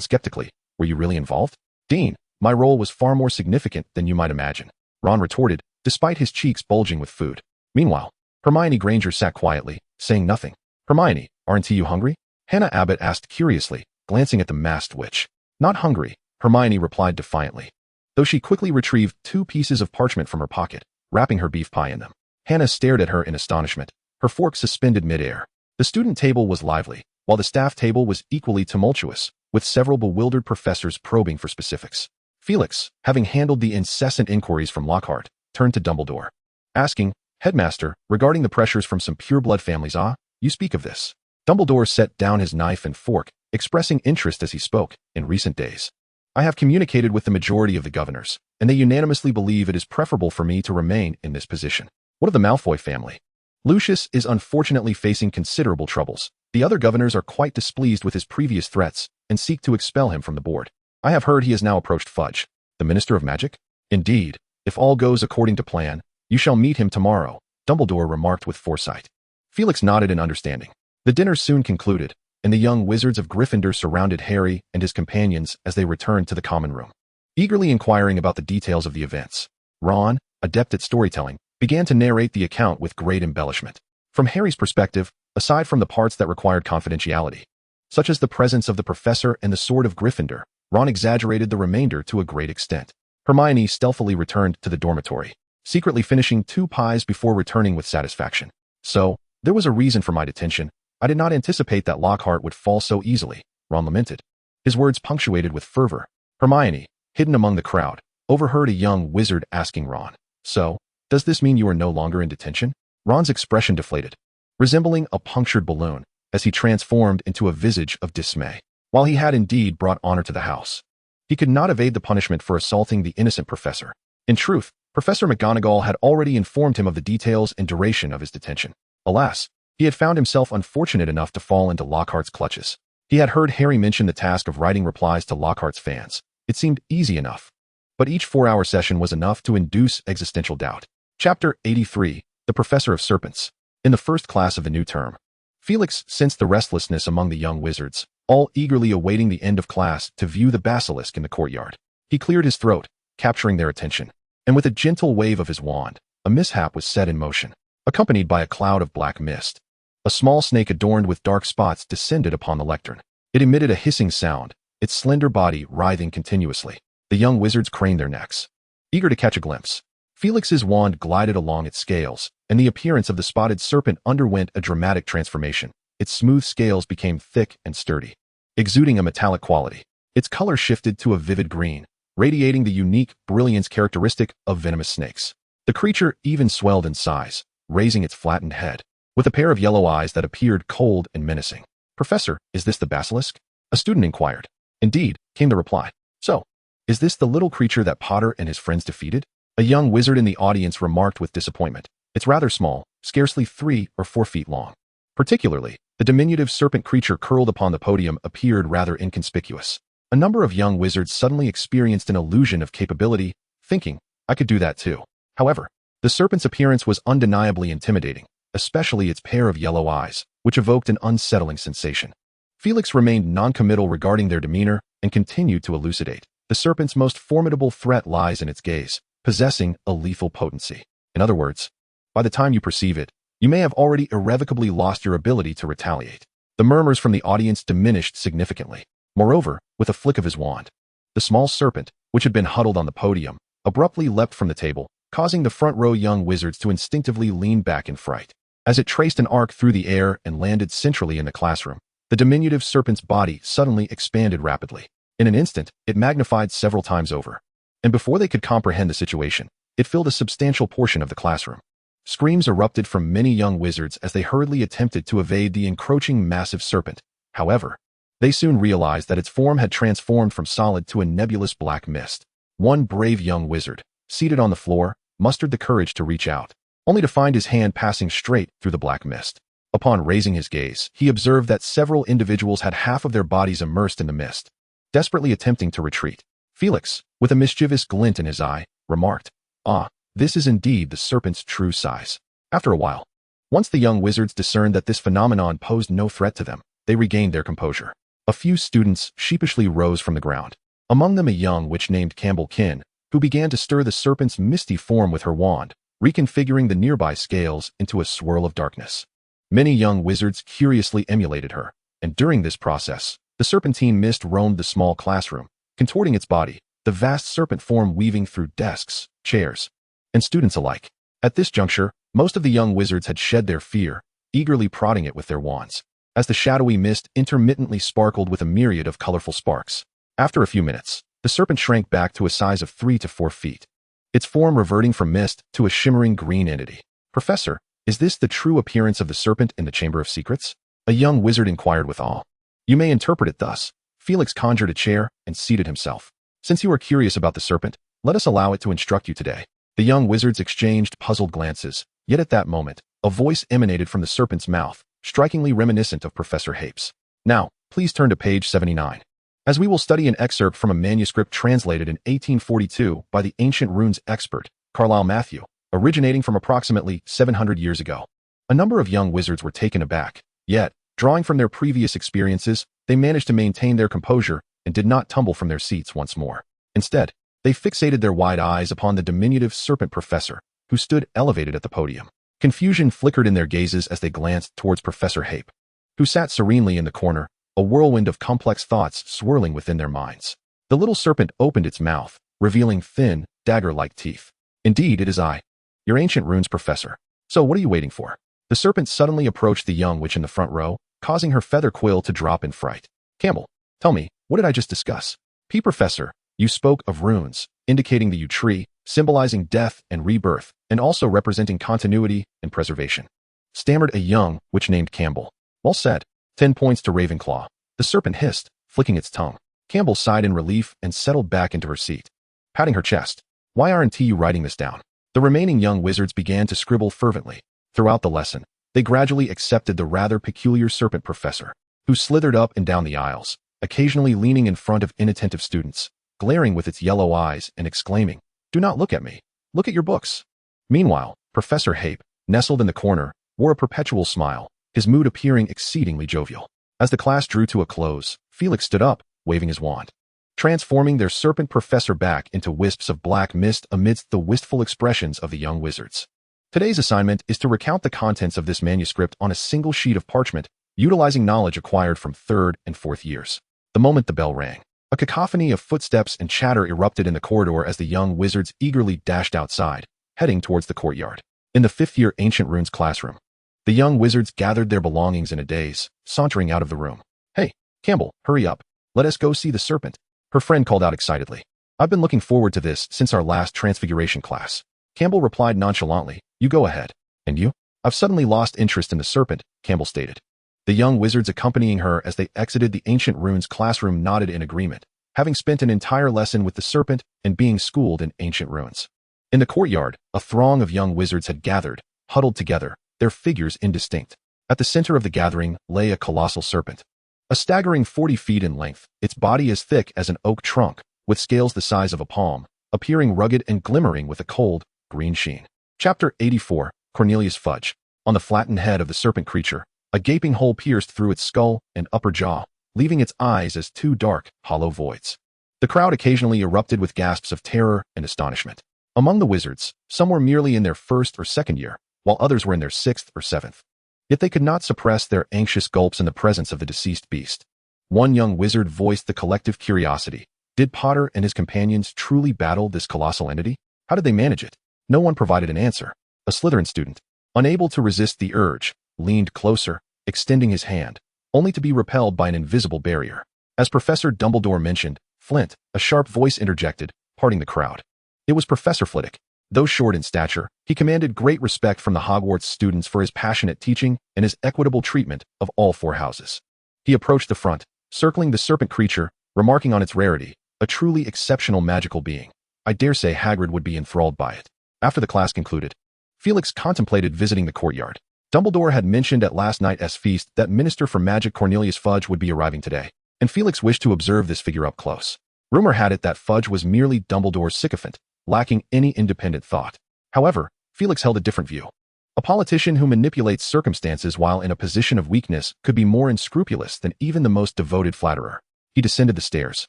skeptically. "Were you really involved?" "Dean, my role was far more significant than you might imagine," Ron retorted, despite his cheeks bulging with food. Meanwhile, Hermione Granger sat quietly, saying nothing. "Hermione, aren't you hungry?" Hannah Abbott asked curiously, glancing at the masked witch. "Not hungry," Hermione replied defiantly, though she quickly retrieved 2 pieces of parchment from her pocket, wrapping her beef pie in them. Hannah stared at her in astonishment, her fork suspended midair. The student table was lively, while the staff table was equally tumultuous, with several bewildered professors probing for specifics. Felix, having handled the incessant inquiries from Lockhart, turned to Dumbledore, asking, "Headmaster, regarding the pressures from some pureblood families, you speak of this?" Dumbledore set down his knife and fork, expressing interest as he spoke. "In recent days, I have communicated with the majority of the governors, and they unanimously believe it is preferable for me to remain in this position." "What of the Malfoy family?" "Lucius is unfortunately facing considerable troubles. The other governors are quite displeased with his previous threats and seek to expel him from the board. I have heard he has now approached Fudge, the Minister of Magic." "Indeed, If all goes according to plan, you shall meet him tomorrow, Dumbledore remarked with foresight. Felix nodded in understanding. The dinner soon concluded, and the young wizards of Gryffindor surrounded Harry and his companions as they returned to the common room, eagerly inquiring about the details of the events. Ron, adept at storytelling, began to narrate the account with great embellishment. From Harry's perspective, aside from the parts that required confidentiality, such as the presence of the professor and the sword of Gryffindor, Ron exaggerated the remainder to a great extent. Hermione stealthily returned to the dormitory, secretly finishing 2 pies before returning with satisfaction. So, there was a reason for my detention. I did not anticipate that Lockhart would fall so easily, Ron lamented, his words punctuated with fervor. Hermione, hidden among the crowd, overheard a young wizard asking Ron, "So, does this mean you are no longer in detention?" Ron's expression deflated, resembling a punctured balloon, as he transformed into a visage of dismay. While he had indeed brought honor to the house, he could not evade the punishment for assaulting the innocent professor. In truth, Professor McGonagall had already informed him of the details and duration of his detention. Alas, he had found himself unfortunate enough to fall into Lockhart's clutches. He had heard Harry mention the task of writing replies to Lockhart's fans. It seemed easy enough, but each 4-hour session was enough to induce existential doubt. Chapter 83, The Professor of Serpents. In the first class of the new term, Felix sensed the restlessness among the young wizards, all eagerly awaiting the end of class to view the basilisk in the courtyard. He cleared his throat, capturing their attention, and with a gentle wave of his wand, a mishap was set in motion, accompanied by a cloud of black mist. A small snake adorned with dark spots descended upon the lectern. It emitted a hissing sound, its slender body writhing continuously. The young wizards craned their necks, eager to catch a glimpse. Felix's wand glided along its scales, and the appearance of the spotted serpent underwent a dramatic transformation. Its smooth scales became thick and sturdy, exuding a metallic quality. Its color shifted to a vivid green, radiating the unique brilliance characteristic of venomous snakes. The creature even swelled in size, raising its flattened head, with a pair of yellow eyes that appeared cold and menacing. "Professor, is this the basilisk?" a student inquired. "Indeed," came the reply. "So, is this the little creature that Potter and his friends defeated?" A young wizard in the audience remarked with disappointment. "It's rather small, scarcely 3 or 4 feet long. Particularly, the diminutive serpent creature curled upon the podium appeared rather inconspicuous." A number of young wizards suddenly experienced an illusion of capability, thinking, "I could do that too." However, the serpent's appearance was undeniably intimidating, especially its pair of yellow eyes, which evoked an unsettling sensation. Felix remained noncommittal regarding their demeanor and continued to elucidate. "The serpent's most formidable threat lies in its gaze, possessing a lethal potency. In other words, by the time you perceive it, you may have already irrevocably lost your ability to retaliate." The murmurs from the audience diminished significantly. Moreover, with a flick of his wand, the small serpent, which had been huddled on the podium, abruptly leapt from the table, causing the front-row young wizards to instinctively lean back in fright. As it traced an arc through the air and landed centrally in the classroom, the diminutive serpent's body suddenly expanded rapidly. In an instant, it magnified several times over, and before they could comprehend the situation, it filled a substantial portion of the classroom. Screams erupted from many young wizards as they hurriedly attempted to evade the encroaching massive serpent. However, they soon realized that its form had transformed from solid to a nebulous black mist. One brave young wizard, seated on the floor, mustered the courage to reach out, only to find his hand passing straight through the black mist. Upon raising his gaze, he observed that several individuals had half of their bodies immersed in the mist, desperately attempting to retreat. Felix, with a mischievous glint in his eye, remarked, "Ah, this is indeed the serpent's true size." After a while, once the young wizards discerned that this phenomenon posed no threat to them, they regained their composure. A few students sheepishly rose from the ground, among them a young witch named Campbell Kin, who began to stir the serpent's misty form with her wand, reconfiguring the nearby scales into a swirl of darkness. Many young wizards curiously emulated her, and during this process, the serpentine mist roamed the small classroom, contorting its body, the vast serpent form weaving through desks, chairs, and students alike. At this juncture, most of the young wizards had shed their fear, eagerly prodding it with their wands, as the shadowy mist intermittently sparkled with a myriad of colorful sparks. After a few minutes, the serpent shrank back to a size of 3 to 4 feet, its form reverting from mist to a shimmering green entity. "Professor, is this the true appearance of the serpent in the Chamber of Secrets?" a young wizard inquired with awe. "You may interpret it thus." Felix conjured a chair and seated himself. "Since you are curious about the serpent, let us allow it to instruct you today." The young wizards exchanged puzzled glances, yet at that moment, a voice emanated from the serpent's mouth, strikingly reminiscent of Professor Hape's. "Now, please turn to page 79. As we will study an excerpt from a manuscript translated in 1842 by the ancient runes expert, Carlisle Matthew, originating from approximately 700 years ago. A number of young wizards were taken aback, yet, drawing from their previous experiences, they managed to maintain their composure and did not tumble from their seats once more. Instead, they fixated their wide eyes upon the diminutive serpent professor, who stood elevated at the podium. Confusion flickered in their gazes as they glanced towards Professor Hape, who sat serenely in the corner, a whirlwind of complex thoughts swirling within their minds. The little serpent opened its mouth, revealing thin, dagger-like teeth. Indeed, it is I, your ancient runes professor. So what are you waiting for? The serpent suddenly approached the young witch in the front row, causing her feather quill to drop in fright. Campbell, tell me, what did I just discuss? Professor, you spoke of runes, indicating the yew tree, symbolizing death and rebirth, and also representing continuity and preservation. Stammered a young witch named Campbell. Well said. 10 points to Ravenclaw. The serpent hissed, flicking its tongue. Campbell sighed in relief and settled back into her seat, patting her chest. Why aren't you writing this down? The remaining young wizards began to scribble fervently. Throughout the lesson, they gradually accepted the rather peculiar serpent professor, who slithered up and down the aisles, occasionally leaning in front of inattentive students, glaring with its yellow eyes and exclaiming, "Do not look at me. Look at your books." Meanwhile, Professor Hape, nestled in the corner, wore a perpetual smile, his mood appearing exceedingly jovial. As the class drew to a close, Felix stood up, waving his wand, transforming their serpent professor back into wisps of black mist amidst the wistful expressions of the young wizards. Today's assignment is to recount the contents of this manuscript on a single sheet of parchment, utilizing knowledge acquired from 3rd and 4th years. The moment the bell rang, a cacophony of footsteps and chatter erupted in the corridor as the young wizards eagerly dashed outside, heading towards the courtyard. In the 5th-year Ancient Runes classroom, the young wizards gathered their belongings in a daze, sauntering out of the room. "Hey, Campbell, hurry up. Let us go see the serpent," her friend called out excitedly. "I've been looking forward to this since our last transfiguration class." Campbell replied nonchalantly, "You go ahead." "And you?" "I've suddenly lost interest in the serpent," Campbell stated. The young wizards accompanying her as they exited the Ancient Runes classroom nodded in agreement, having spent an entire lesson with the serpent and being schooled in ancient runes. In the courtyard, a throng of young wizards had gathered, huddled together, their figures indistinct. At the center of the gathering lay a colossal serpent. A staggering 40 feet in length, its body as thick as an oak trunk, with scales the size of a palm, appearing rugged and glimmering with a cold, green sheen. Chapter 84, Cornelius Fudge. On the flattened head of the serpent creature, a gaping hole pierced through its skull and upper jaw, leaving its eyes as two dark, hollow voids. The crowd occasionally erupted with gasps of terror and astonishment. Among the wizards, some were merely in their 1st or 2nd year, while others were in their 6th or 7th. Yet they could not suppress their anxious gulps in the presence of the deceased beast. One young wizard voiced the collective curiosity. Did Potter and his companions truly battle this colossal entity? How did they manage it? No one provided an answer. A Slytherin student, unable to resist the urge, leaned closer, extending his hand, only to be repelled by an invisible barrier. As Professor Dumbledore mentioned, Flint, a sharp voice interjected, parting the crowd. It was Professor Flitwick. Though short in stature, he commanded great respect from the Hogwarts students for his passionate teaching and his equitable treatment of all 4 houses. He approached the front, circling the serpent creature, remarking on its rarity, a truly exceptional magical being. I dare say Hagrid would be enthralled by it. After the class concluded, Felix contemplated visiting the courtyard. Dumbledore had mentioned at last night's feast that Minister for Magic Cornelius Fudge would be arriving today, and Felix wished to observe this figure up close. Rumor had it that Fudge was merely Dumbledore's sycophant, lacking any independent thought. However, Felix held a different view. A politician who manipulates circumstances while in a position of weakness could be more unscrupulous than even the most devoted flatterer. He descended the stairs,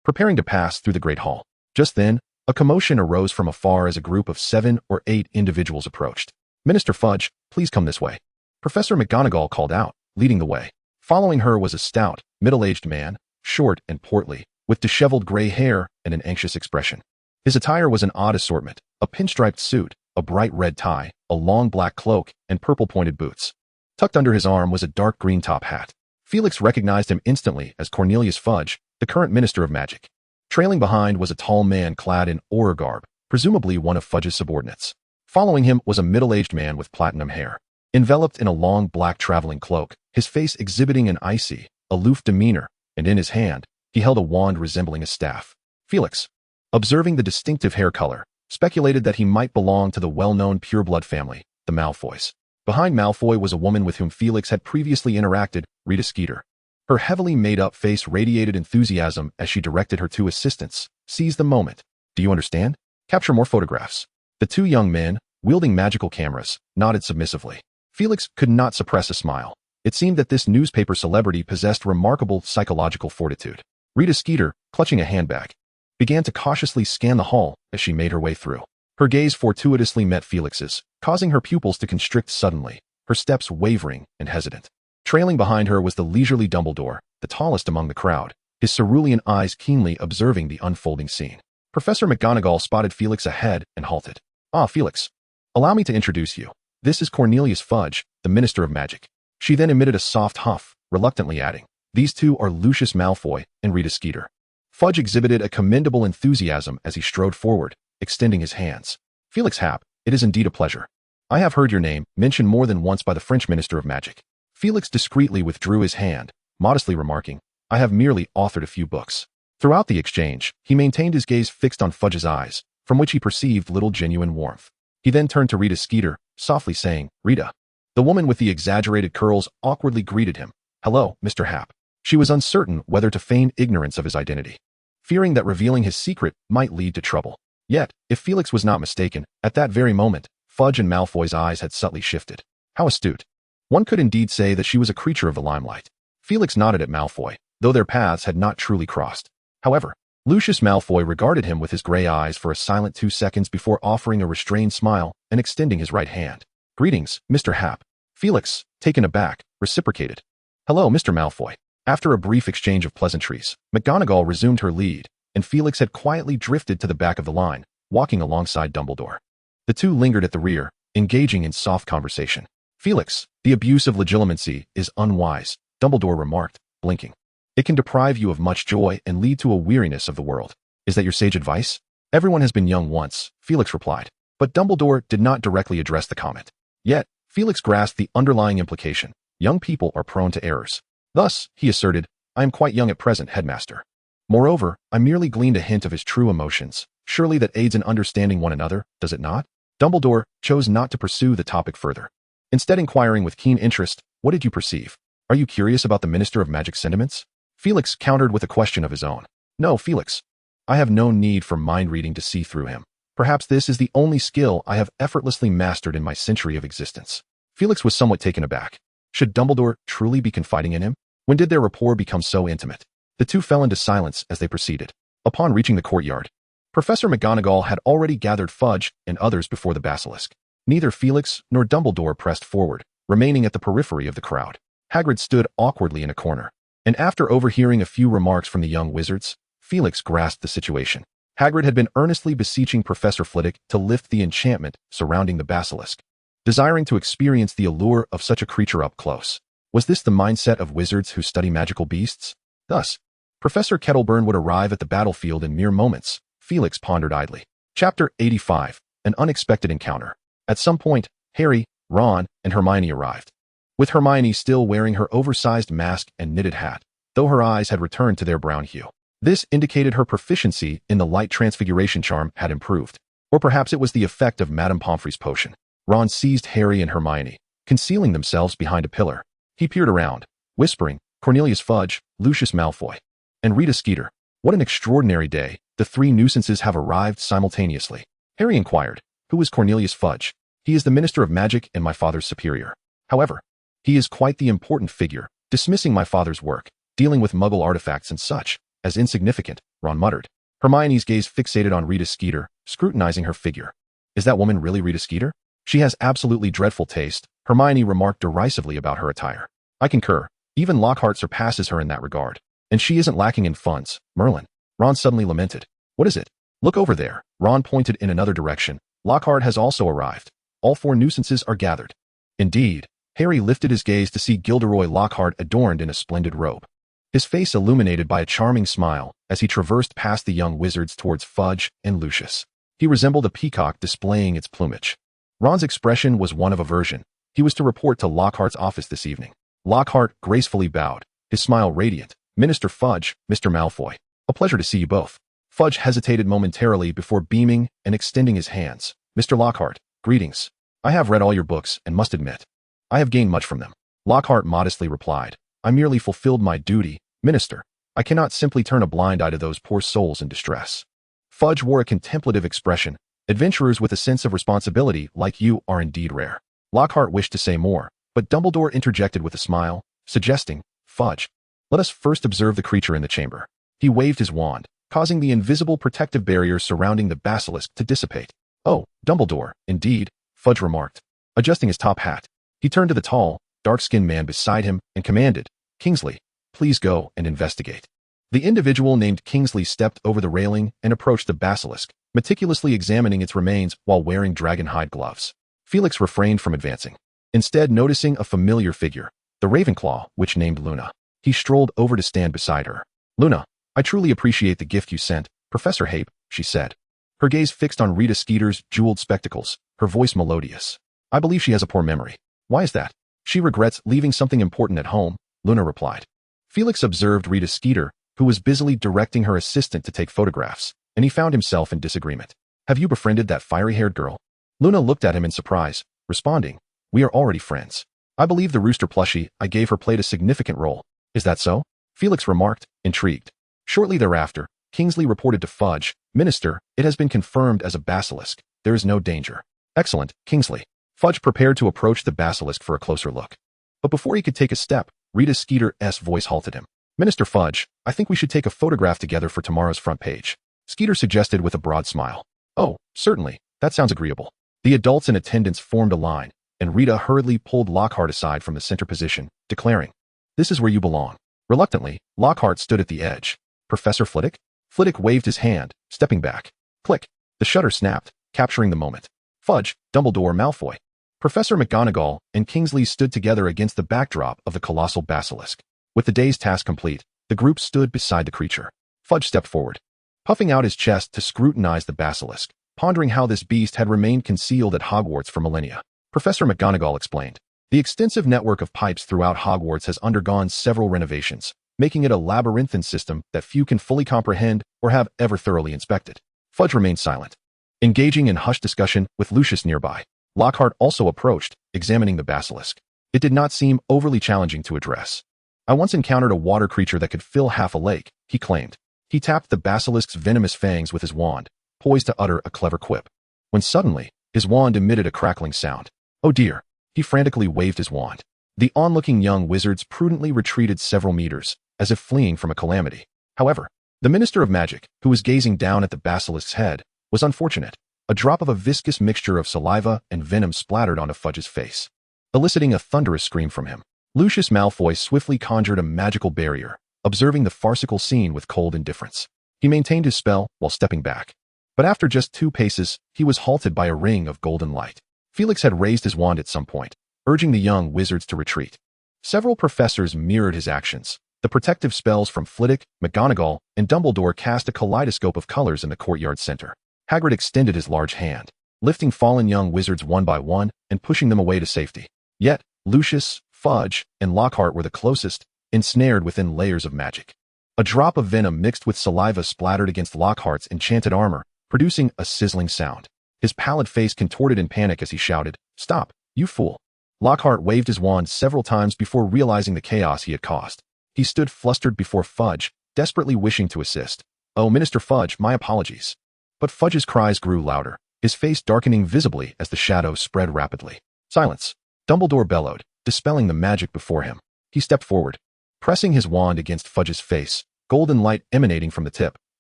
preparing to pass through the Great Hall. Just then, a commotion arose from afar as a group of 7 or 8 individuals approached. "Minister Fudge, please come this way," Professor McGonagall called out, leading the way. Following her was a stout, middle-aged man, short and portly, with disheveled gray hair and an anxious expression. His attire was an odd assortment, a pinstriped suit, a bright red tie, a long black cloak, and purple-pointed boots. Tucked under his arm was a dark green top hat. Felix recognized him instantly as Cornelius Fudge, the current Minister of Magic. Trailing behind was a tall man clad in Auror garb, presumably one of Fudge's subordinates. Following him was a middle-aged man with platinum hair. Enveloped in a long black traveling cloak, his face exhibiting an icy, aloof demeanor, and in his hand, he held a wand resembling a staff. Felix, observing the distinctive hair color, speculated that he might belong to the well-known pureblood family, the Malfoys. Behind Malfoy was a woman with whom Felix had previously interacted, Rita Skeeter. Her heavily made-up face radiated enthusiasm as she directed her 2 assistants. "Seize the moment. Do you understand? Capture more photographs. The two young men, wielding magical cameras, nodded submissively. Felix could not suppress a smile. It seemed that this newspaper celebrity possessed remarkable psychological fortitude. Rita Skeeter, clutching a handbag, began to cautiously scan the hall as she made her way through. Her gaze fortuitously met Felix's, causing her pupils to constrict suddenly, her steps wavering and hesitant. Trailing behind her was the leisurely Dumbledore, the tallest among the crowd, his cerulean eyes keenly observing the unfolding scene. Professor McGonagall spotted Felix ahead and halted. "Ah, Felix. Allow me to introduce you. This is Cornelius Fudge, the Minister of Magic." She then emitted a soft huff, reluctantly adding, "These two are Lucius Malfoy and Rita Skeeter." Fudge exhibited a commendable enthusiasm as he strode forward, extending his hands. "Felix Happ, it is indeed a pleasure. I have heard your name mentioned more than once by the French Minister of Magic." Felix discreetly withdrew his hand, modestly remarking, "I have merely authored a few books." Throughout the exchange, he maintained his gaze fixed on Fudge's eyes, from which he perceived little genuine warmth. He then turned to Rita Skeeter, softly saying, "Rita." The woman with the exaggerated curls awkwardly greeted him. "Hello, Mr. Happ." She was uncertain whether to feign ignorance of his identity, fearing that revealing his secret might lead to trouble. Yet, if Felix was not mistaken, at that very moment, Fudge and Malfoy's eyes had subtly shifted. How astute. One could indeed say that she was a creature of the limelight. Felix nodded at Malfoy, though their paths had not truly crossed. However, Lucius Malfoy regarded him with his gray eyes for a silent 2 seconds before offering a restrained smile and extending his right hand. "Greetings, Mr. Happ." Felix, taken aback, reciprocated. "Hello, Mr. Malfoy." After a brief exchange of pleasantries, McGonagall resumed her lead, and Felix had quietly drifted to the back of the line, walking alongside Dumbledore. The two lingered at the rear, engaging in soft conversation. "Felix, the abuse of legitimacy is unwise," Dumbledore remarked, blinking. "It can deprive you of much joy and lead to a weariness of the world. Is that your sage advice?" "Everyone has been young once," Felix replied. But Dumbledore did not directly address the comment. Yet, Felix grasped the underlying implication. Young people are prone to errors. "Thus," he asserted, "I am quite young at present, Headmaster. Moreover, I merely gleaned a hint of his true emotions. Surely that aids in understanding one another, does it not?" Dumbledore chose not to pursue the topic further, instead inquiring with keen interest, "What did you perceive? Are you curious about the Minister of Magic's sentiments?" Felix countered with a question of his own. "No, Felix. I have no need for mind reading to see through him. Perhaps this is the only skill I have effortlessly mastered in my century of existence." Felix was somewhat taken aback. Should Dumbledore truly be confiding in him? When did their rapport become so intimate? The two fell into silence as they proceeded. Upon reaching the courtyard, Professor McGonagall had already gathered Fudge and others before the basilisk. Neither Felix nor Dumbledore pressed forward, remaining at the periphery of the crowd. Hagrid stood awkwardly in a corner, and after overhearing a few remarks from the young wizards, Felix grasped the situation. Hagrid had been earnestly beseeching Professor Flitwick to lift the enchantment surrounding the basilisk, desiring to experience the allure of such a creature up close. Was this the mindset of wizards who study magical beasts? Thus, Professor Kettleburn would arrive at the battlefield in mere moments, Felix pondered idly. Chapter 85, An Unexpected Encounter. At some point, Harry, Ron, and Hermione arrived, with Hermione still wearing her oversized mask and knitted hat, though her eyes had returned to their brown hue. This indicated her proficiency in the light transfiguration charm had improved. Or perhaps it was the effect of Madame Pomfrey's potion. Ron seized Harry and Hermione, concealing themselves behind a pillar. He peered around, whispering, "Cornelius Fudge, Lucius Malfoy, and Rita Skeeter. What an extraordinary day. The three nuisances have arrived simultaneously." Harry inquired, "Who is Cornelius Fudge?" "He is the Minister of Magic and my father's superior. However, he is quite the important figure, dismissing my father's work, dealing with Muggle artifacts and such, as insignificant," Ron muttered. Hermione's gaze fixated on Rita Skeeter, scrutinizing her figure. "Is that woman really Rita Skeeter? She has absolutely dreadful taste," Hermione remarked derisively about her attire. "I concur. Even Lockhart surpasses her in that regard. And she isn't lacking in funds, Merlin." Ron suddenly lamented. "What is it?" "Look over there." Ron pointed in another direction. "Lockhart has also arrived. All four nuisances are gathered." Indeed, Harry lifted his gaze to see Gilderoy Lockhart adorned in a splendid robe, his face illuminated by a charming smile as he traversed past the young wizards towards Fudge and Lucius. He resembled a peacock displaying its plumage. Ron's expression was one of aversion. He was to report to Lockhart's office this evening. Lockhart gracefully bowed, his smile radiant. "Minister Fudge, Mr. Malfoy. A pleasure to see you both." Fudge hesitated momentarily before beaming and extending his hands. "Mr. Lockhart, greetings. I have read all your books and must admit, I have gained much from them." Lockhart modestly replied, "I merely fulfilled my duty, Minister. I cannot simply turn a blind eye to those poor souls in distress." Fudge wore a contemplative expression, Adventurers with a sense of responsibility like you are indeed rare. Lockhart wished to say more, but Dumbledore interjected with a smile, suggesting, Fudge, let us first observe the creature in the chamber. He waved his wand, causing the invisible protective barrier surrounding the basilisk to dissipate. Oh, Dumbledore, indeed, Fudge remarked, adjusting his top hat. He turned to the tall, dark-skinned man beside him and commanded, Kingsley, please go and investigate. The individual named Kingsley stepped over the railing and approached the basilisk, meticulously examining its remains while wearing dragon-hide gloves. Felix refrained from advancing, instead noticing a familiar figure, the Ravenclaw, which named Luna. He strolled over to stand beside her. Luna, I truly appreciate the gift you sent, Professor Hape, she said. Her gaze fixed on Rita Skeeter's jeweled spectacles, her voice melodious. I believe she has a poor memory. Why is that? She regrets leaving something important at home, Luna replied. Felix observed Rita Skeeter, who was busily directing her assistant to take photographs, and he found himself in disagreement. Have you befriended that fiery-haired girl? Luna looked at him in surprise, responding, We are already friends. I believe the rooster plushie I gave her played a significant role. Is that so? Felix remarked, intrigued. Shortly thereafter, Kingsley reported to Fudge, Minister, it has been confirmed as a basilisk. There is no danger. Excellent, Kingsley. Fudge prepared to approach the basilisk for a closer look. But before he could take a step, Rita Skeeter's voice halted him. Minister Fudge, I think we should take a photograph together for tomorrow's front page. Skeeter suggested with a broad smile. Oh, certainly. That sounds agreeable. The adults in attendance formed a line, and Rita hurriedly pulled Lockhart aside from the center position, declaring, This is where you belong. Reluctantly, Lockhart stood at the edge. Professor Flitwick? Flitwick waved his hand, stepping back. Click. The shutter snapped, capturing the moment. Fudge, Dumbledore, Malfoy. Professor McGonagall and Kingsley stood together against the backdrop of the colossal basilisk. With the day's task complete, the group stood beside the creature. Fudge stepped forward, puffing out his chest to scrutinize the basilisk, pondering how this beast had remained concealed at Hogwarts for millennia. Professor McGonagall explained, The extensive network of pipes throughout Hogwarts has undergone several renovations, making it a labyrinthine system that few can fully comprehend or have ever thoroughly inspected. Fudge remained silent, engaging in hushed discussion with Lucius nearby. Lockhart also approached, examining the basilisk. It did not seem overly challenging to address. I once encountered a water creature that could fill half a lake, he claimed. He tapped the basilisk's venomous fangs with his wand, poised to utter a clever quip. When suddenly, his wand emitted a crackling sound. Oh dear! He frantically waved his wand. The onlooking young wizards prudently retreated several meters, as if fleeing from a calamity. However, the Minister of Magic, who was gazing down at the basilisk's head, was unfortunate. A drop of a viscous mixture of saliva and venom splattered onto Fudge's face, eliciting a thunderous scream from him. Lucius Malfoy swiftly conjured a magical barrier, observing the farcical scene with cold indifference. He maintained his spell while stepping back. But after just 2 paces, he was halted by a ring of golden light. Felix had raised his wand at some point, urging the young wizards to retreat. Several professors mirrored his actions. The protective spells from Flitwick, McGonagall, and Dumbledore cast a kaleidoscope of colors in the courtyard center. Hagrid extended his large hand, lifting fallen young wizards one by one and pushing them away to safety. Yet, Lucius, Fudge, and Lockhart were the closest, ensnared within layers of magic. A drop of venom mixed with saliva splattered against Lockhart's enchanted armor, producing a sizzling sound. His pallid face contorted in panic as he shouted, Stop, you fool! Lockhart waved his wand several times before realizing the chaos he had caused. He stood flustered before Fudge, desperately wishing to assist. Oh, Minister Fudge, my apologies. But Fudge's cries grew louder, his face darkening visibly as the shadows spread rapidly. Silence! Dumbledore bellowed, dispelling the magic before him. He stepped forward, pressing his wand against Fudge's face, golden light emanating from the tip,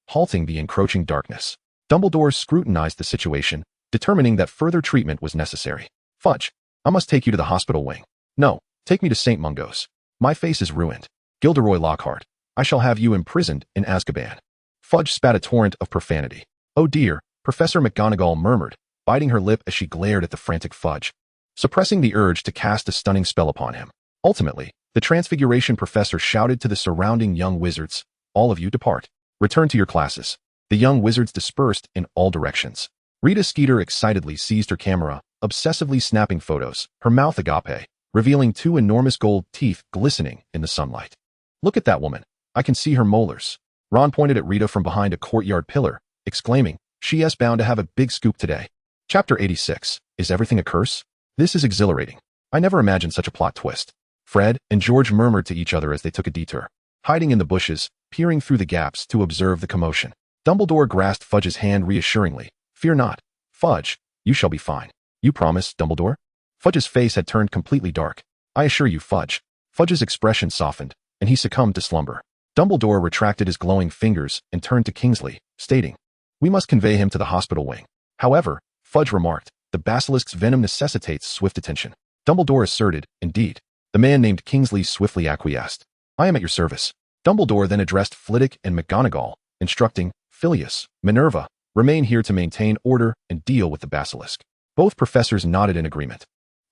halting the encroaching darkness. Dumbledore scrutinized the situation, determining that further treatment was necessary. Fudge, I must take you to the hospital wing. No, take me to St. Mungo's. My face is ruined. Gilderoy Lockhart, I shall have you imprisoned in Azkaban. Fudge spat a torrent of profanity. Oh dear, Professor McGonagall murmured, biting her lip as she glared at the frantic Fudge, suppressing the urge to cast a stunning spell upon him. Ultimately, the Transfiguration Professor shouted to the surrounding young wizards, All of you depart. Return to your classes. The young wizards dispersed in all directions. Rita Skeeter excitedly seized her camera, obsessively snapping photos, her mouth agape, revealing 2 enormous gold teeth glistening in the sunlight. Look at that woman. I can see her molars. Ron pointed at Rita from behind a courtyard pillar, exclaiming, She is bound to have a big scoop today. Chapter 86. Is everything a curse? This is exhilarating. I never imagined such a plot twist. Fred and George murmured to each other as they took a detour, hiding in the bushes, peering through the gaps to observe the commotion. Dumbledore grasped Fudge's hand reassuringly. Fear not. Fudge, you shall be fine. You promise, Dumbledore? Fudge's face had turned completely dark. I assure you, Fudge. Fudge's expression softened, and he succumbed to slumber. Dumbledore retracted his glowing fingers and turned to Kingsley, stating, "We must convey him to the hospital wing." However, Fudge remarked, "The basilisk's venom necessitates swift attention." Dumbledore asserted, "Indeed." The man named Kingsley swiftly acquiesced. "I am at your service." Dumbledore then addressed Flitwick and McGonagall, instructing, "Phileas, Minerva, remain here to maintain order and deal with the basilisk." Both professors nodded in agreement.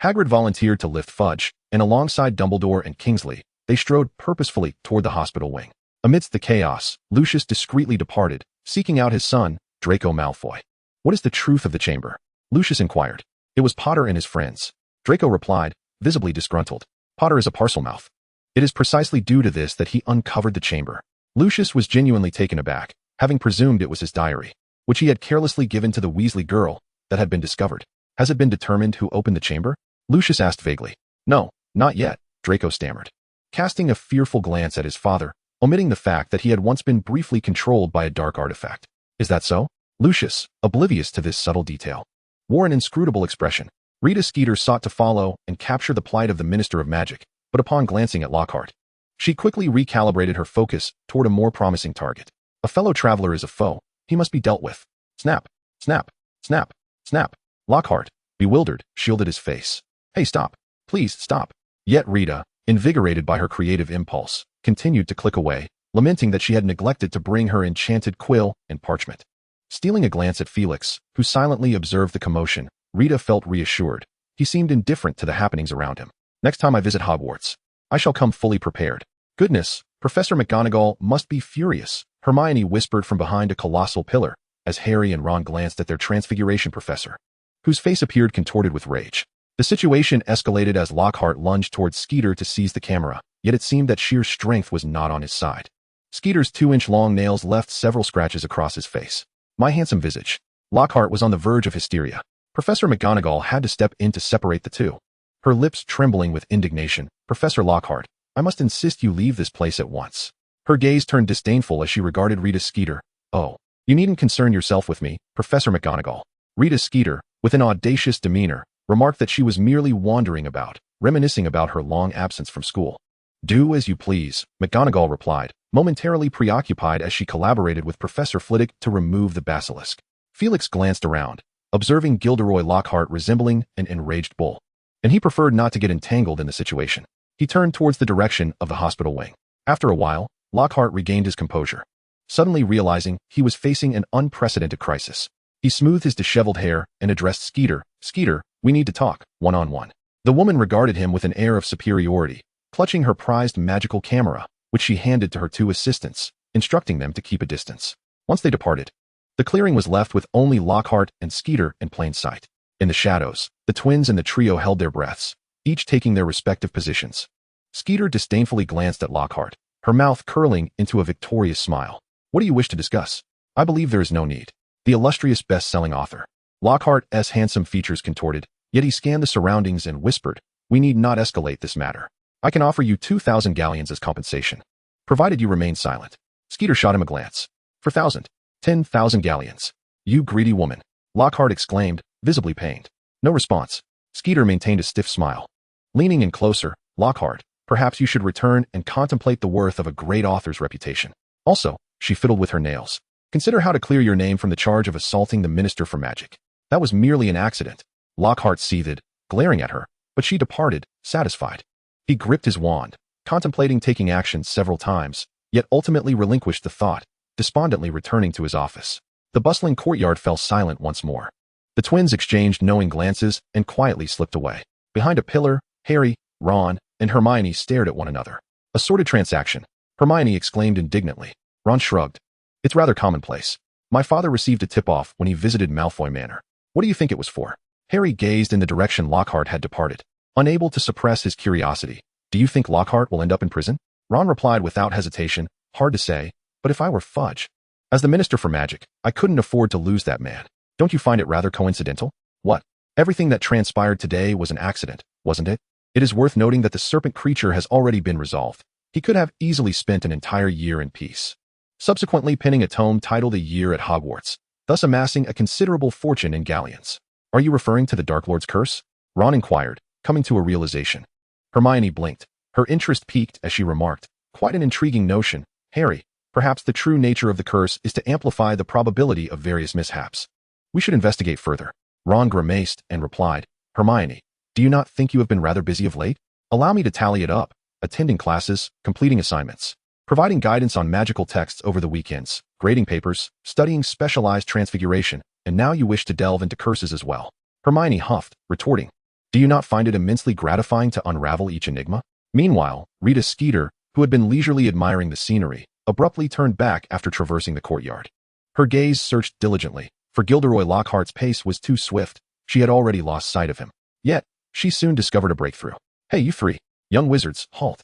Hagrid volunteered to lift Fudge, and alongside Dumbledore and Kingsley, they strode purposefully toward the hospital wing. Amidst the chaos, Lucius discreetly departed, seeking out his son, Draco Malfoy. "What is the truth of the chamber?" Lucius inquired. "It was Potter and his friends." Draco replied, visibly disgruntled. "Potter is a parselmouth. It is precisely due to this that he uncovered the chamber." Lucius was genuinely taken aback, having presumed it was his diary, which he had carelessly given to the Weasley girl, that had been discovered. "Has it been determined who opened the chamber?" Lucius asked vaguely. "No, not yet," Draco stammered, casting a fearful glance at his father, omitting the fact that he had once been briefly controlled by a dark artifact. "Is that so?" Lucius, oblivious to this subtle detail, wore an inscrutable expression. Rita Skeeter sought to follow and capture the plight of the Minister of Magic, but upon glancing at Lockhart, she quickly recalibrated her focus toward a more promising target. A fellow traveler is a foe. He must be dealt with. Snap, snap, snap, snap. Lockhart, bewildered, shielded his face. "Hey, stop. Please, stop." Yet Rita, invigorated by her creative impulse, continued to click away, lamenting that she had neglected to bring her enchanted quill and parchment. Stealing a glance at Felix, who silently observed the commotion, Rita felt reassured. He seemed indifferent to the happenings around him. "Next time I visit Hogwarts, I shall come fully prepared." "Goodness, Professor McGonagall must be furious," Hermione whispered from behind a colossal pillar, as Harry and Ron glanced at their Transfiguration professor, whose face appeared contorted with rage. The situation escalated as Lockhart lunged towards Skeeter to seize the camera, yet it seemed that sheer strength was not on his side. Skeeter's 2-inch-long nails left several scratches across his face. "My handsome visage." Lockhart was on the verge of hysteria. Professor McGonagall had to step in to separate the two. Her lips trembling with indignation, "Professor Lockhart, I must insist you leave this place at once." Her gaze turned disdainful as she regarded Rita Skeeter. "Oh, you needn't concern yourself with me, Professor McGonagall." Rita Skeeter, with an audacious demeanor, remarked that she was merely wandering about, reminiscing about her long absence from school. "Do as you please," McGonagall replied, momentarily preoccupied as she collaborated with Professor Flitwick to remove the basilisk. Felix glanced around, observing Gilderoy Lockhart resembling an enraged bull, and he preferred not to get entangled in the situation. He turned towards the direction of the hospital wing. After a while, Lockhart regained his composure, suddenly realizing he was facing an unprecedented crisis. He smoothed his disheveled hair and addressed Skeeter. "Skeeter, we need to talk, one-on-one." The woman regarded him with an air of superiority, clutching her prized magical camera, which she handed to her 2 assistants, instructing them to keep a distance. Once they departed, the clearing was left with only Lockhart and Skeeter in plain sight. In the shadows, the twins and the trio held their breaths, each taking their respective positions. Skeeter disdainfully glanced at Lockhart, her mouth curling into a victorious smile. "What do you wish to discuss?" "I believe there is no need." The illustrious best-selling author. Lockhart's handsome features contorted, yet he scanned the surroundings and whispered, "We need not escalate this matter. I can offer you 2,000 galleons as compensation, provided you remain silent." Skeeter shot him a glance. "For 1,000. 10,000 galleons. You greedy woman," Lockhart exclaimed, visibly pained. No response. Skeeter maintained a stiff smile. Leaning in closer, "Lockhart, perhaps you should return and contemplate the worth of a great author's reputation. Also," she fiddled with her nails, "consider how to clear your name from the charge of assaulting the Minister for Magic." "That was merely an accident." Lockhart seethed, glaring at her, but she departed, satisfied. He gripped his wand, contemplating taking action several times, yet ultimately relinquished the thought, despondently returning to his office. The bustling courtyard fell silent once more. The twins exchanged knowing glances and quietly slipped away. Behind a pillar, Harry, Ron, and Hermione stared at one another. "A sordid transaction," Hermione exclaimed indignantly. Ron shrugged. "It's rather commonplace. My father received a tip-off when he visited Malfoy Manor. What do you think it was for?" Harry gazed in the direction Lockhart had departed, unable to suppress his curiosity. "Do you think Lockhart will end up in prison?" Ron replied without hesitation, "Hard to say, but if I were Fudge, as the Minister for Magic, I couldn't afford to lose that man. Don't you find it rather coincidental?" "What? Everything that transpired today was an accident, wasn't it? It is worth noting that the serpent creature has already been resolved. He could have easily spent an entire year in peace, subsequently penning a tome titled A Year at Hogwarts. thus amassing a considerable fortune in galleons. Are you referring to the Dark Lord's curse? Ron inquired, coming to a realization. Hermione blinked. Her interest piqued as she remarked, quite an intriguing notion, Harry. Perhaps the true nature of the curse is to amplify the probability of various mishaps. We should investigate further. Ron grimaced and replied, Hermione, do you not think you have been rather busy of late? Allow me to tally it up. Attending classes, completing assignments, providing guidance on magical texts over the weekends, grading papers, studying specialized transfiguration, and now you wish to delve into curses as well. Hermione huffed, retorting, do you not find it immensely gratifying to unravel each enigma? Meanwhile, Rita Skeeter, who had been leisurely admiring the scenery, abruptly turned back after traversing the courtyard. Her gaze searched diligently, for Gilderoy Lockhart's pace was too swift. She had already lost sight of him. Yet, she soon discovered a breakthrough. Hey, you three, young wizards, halt.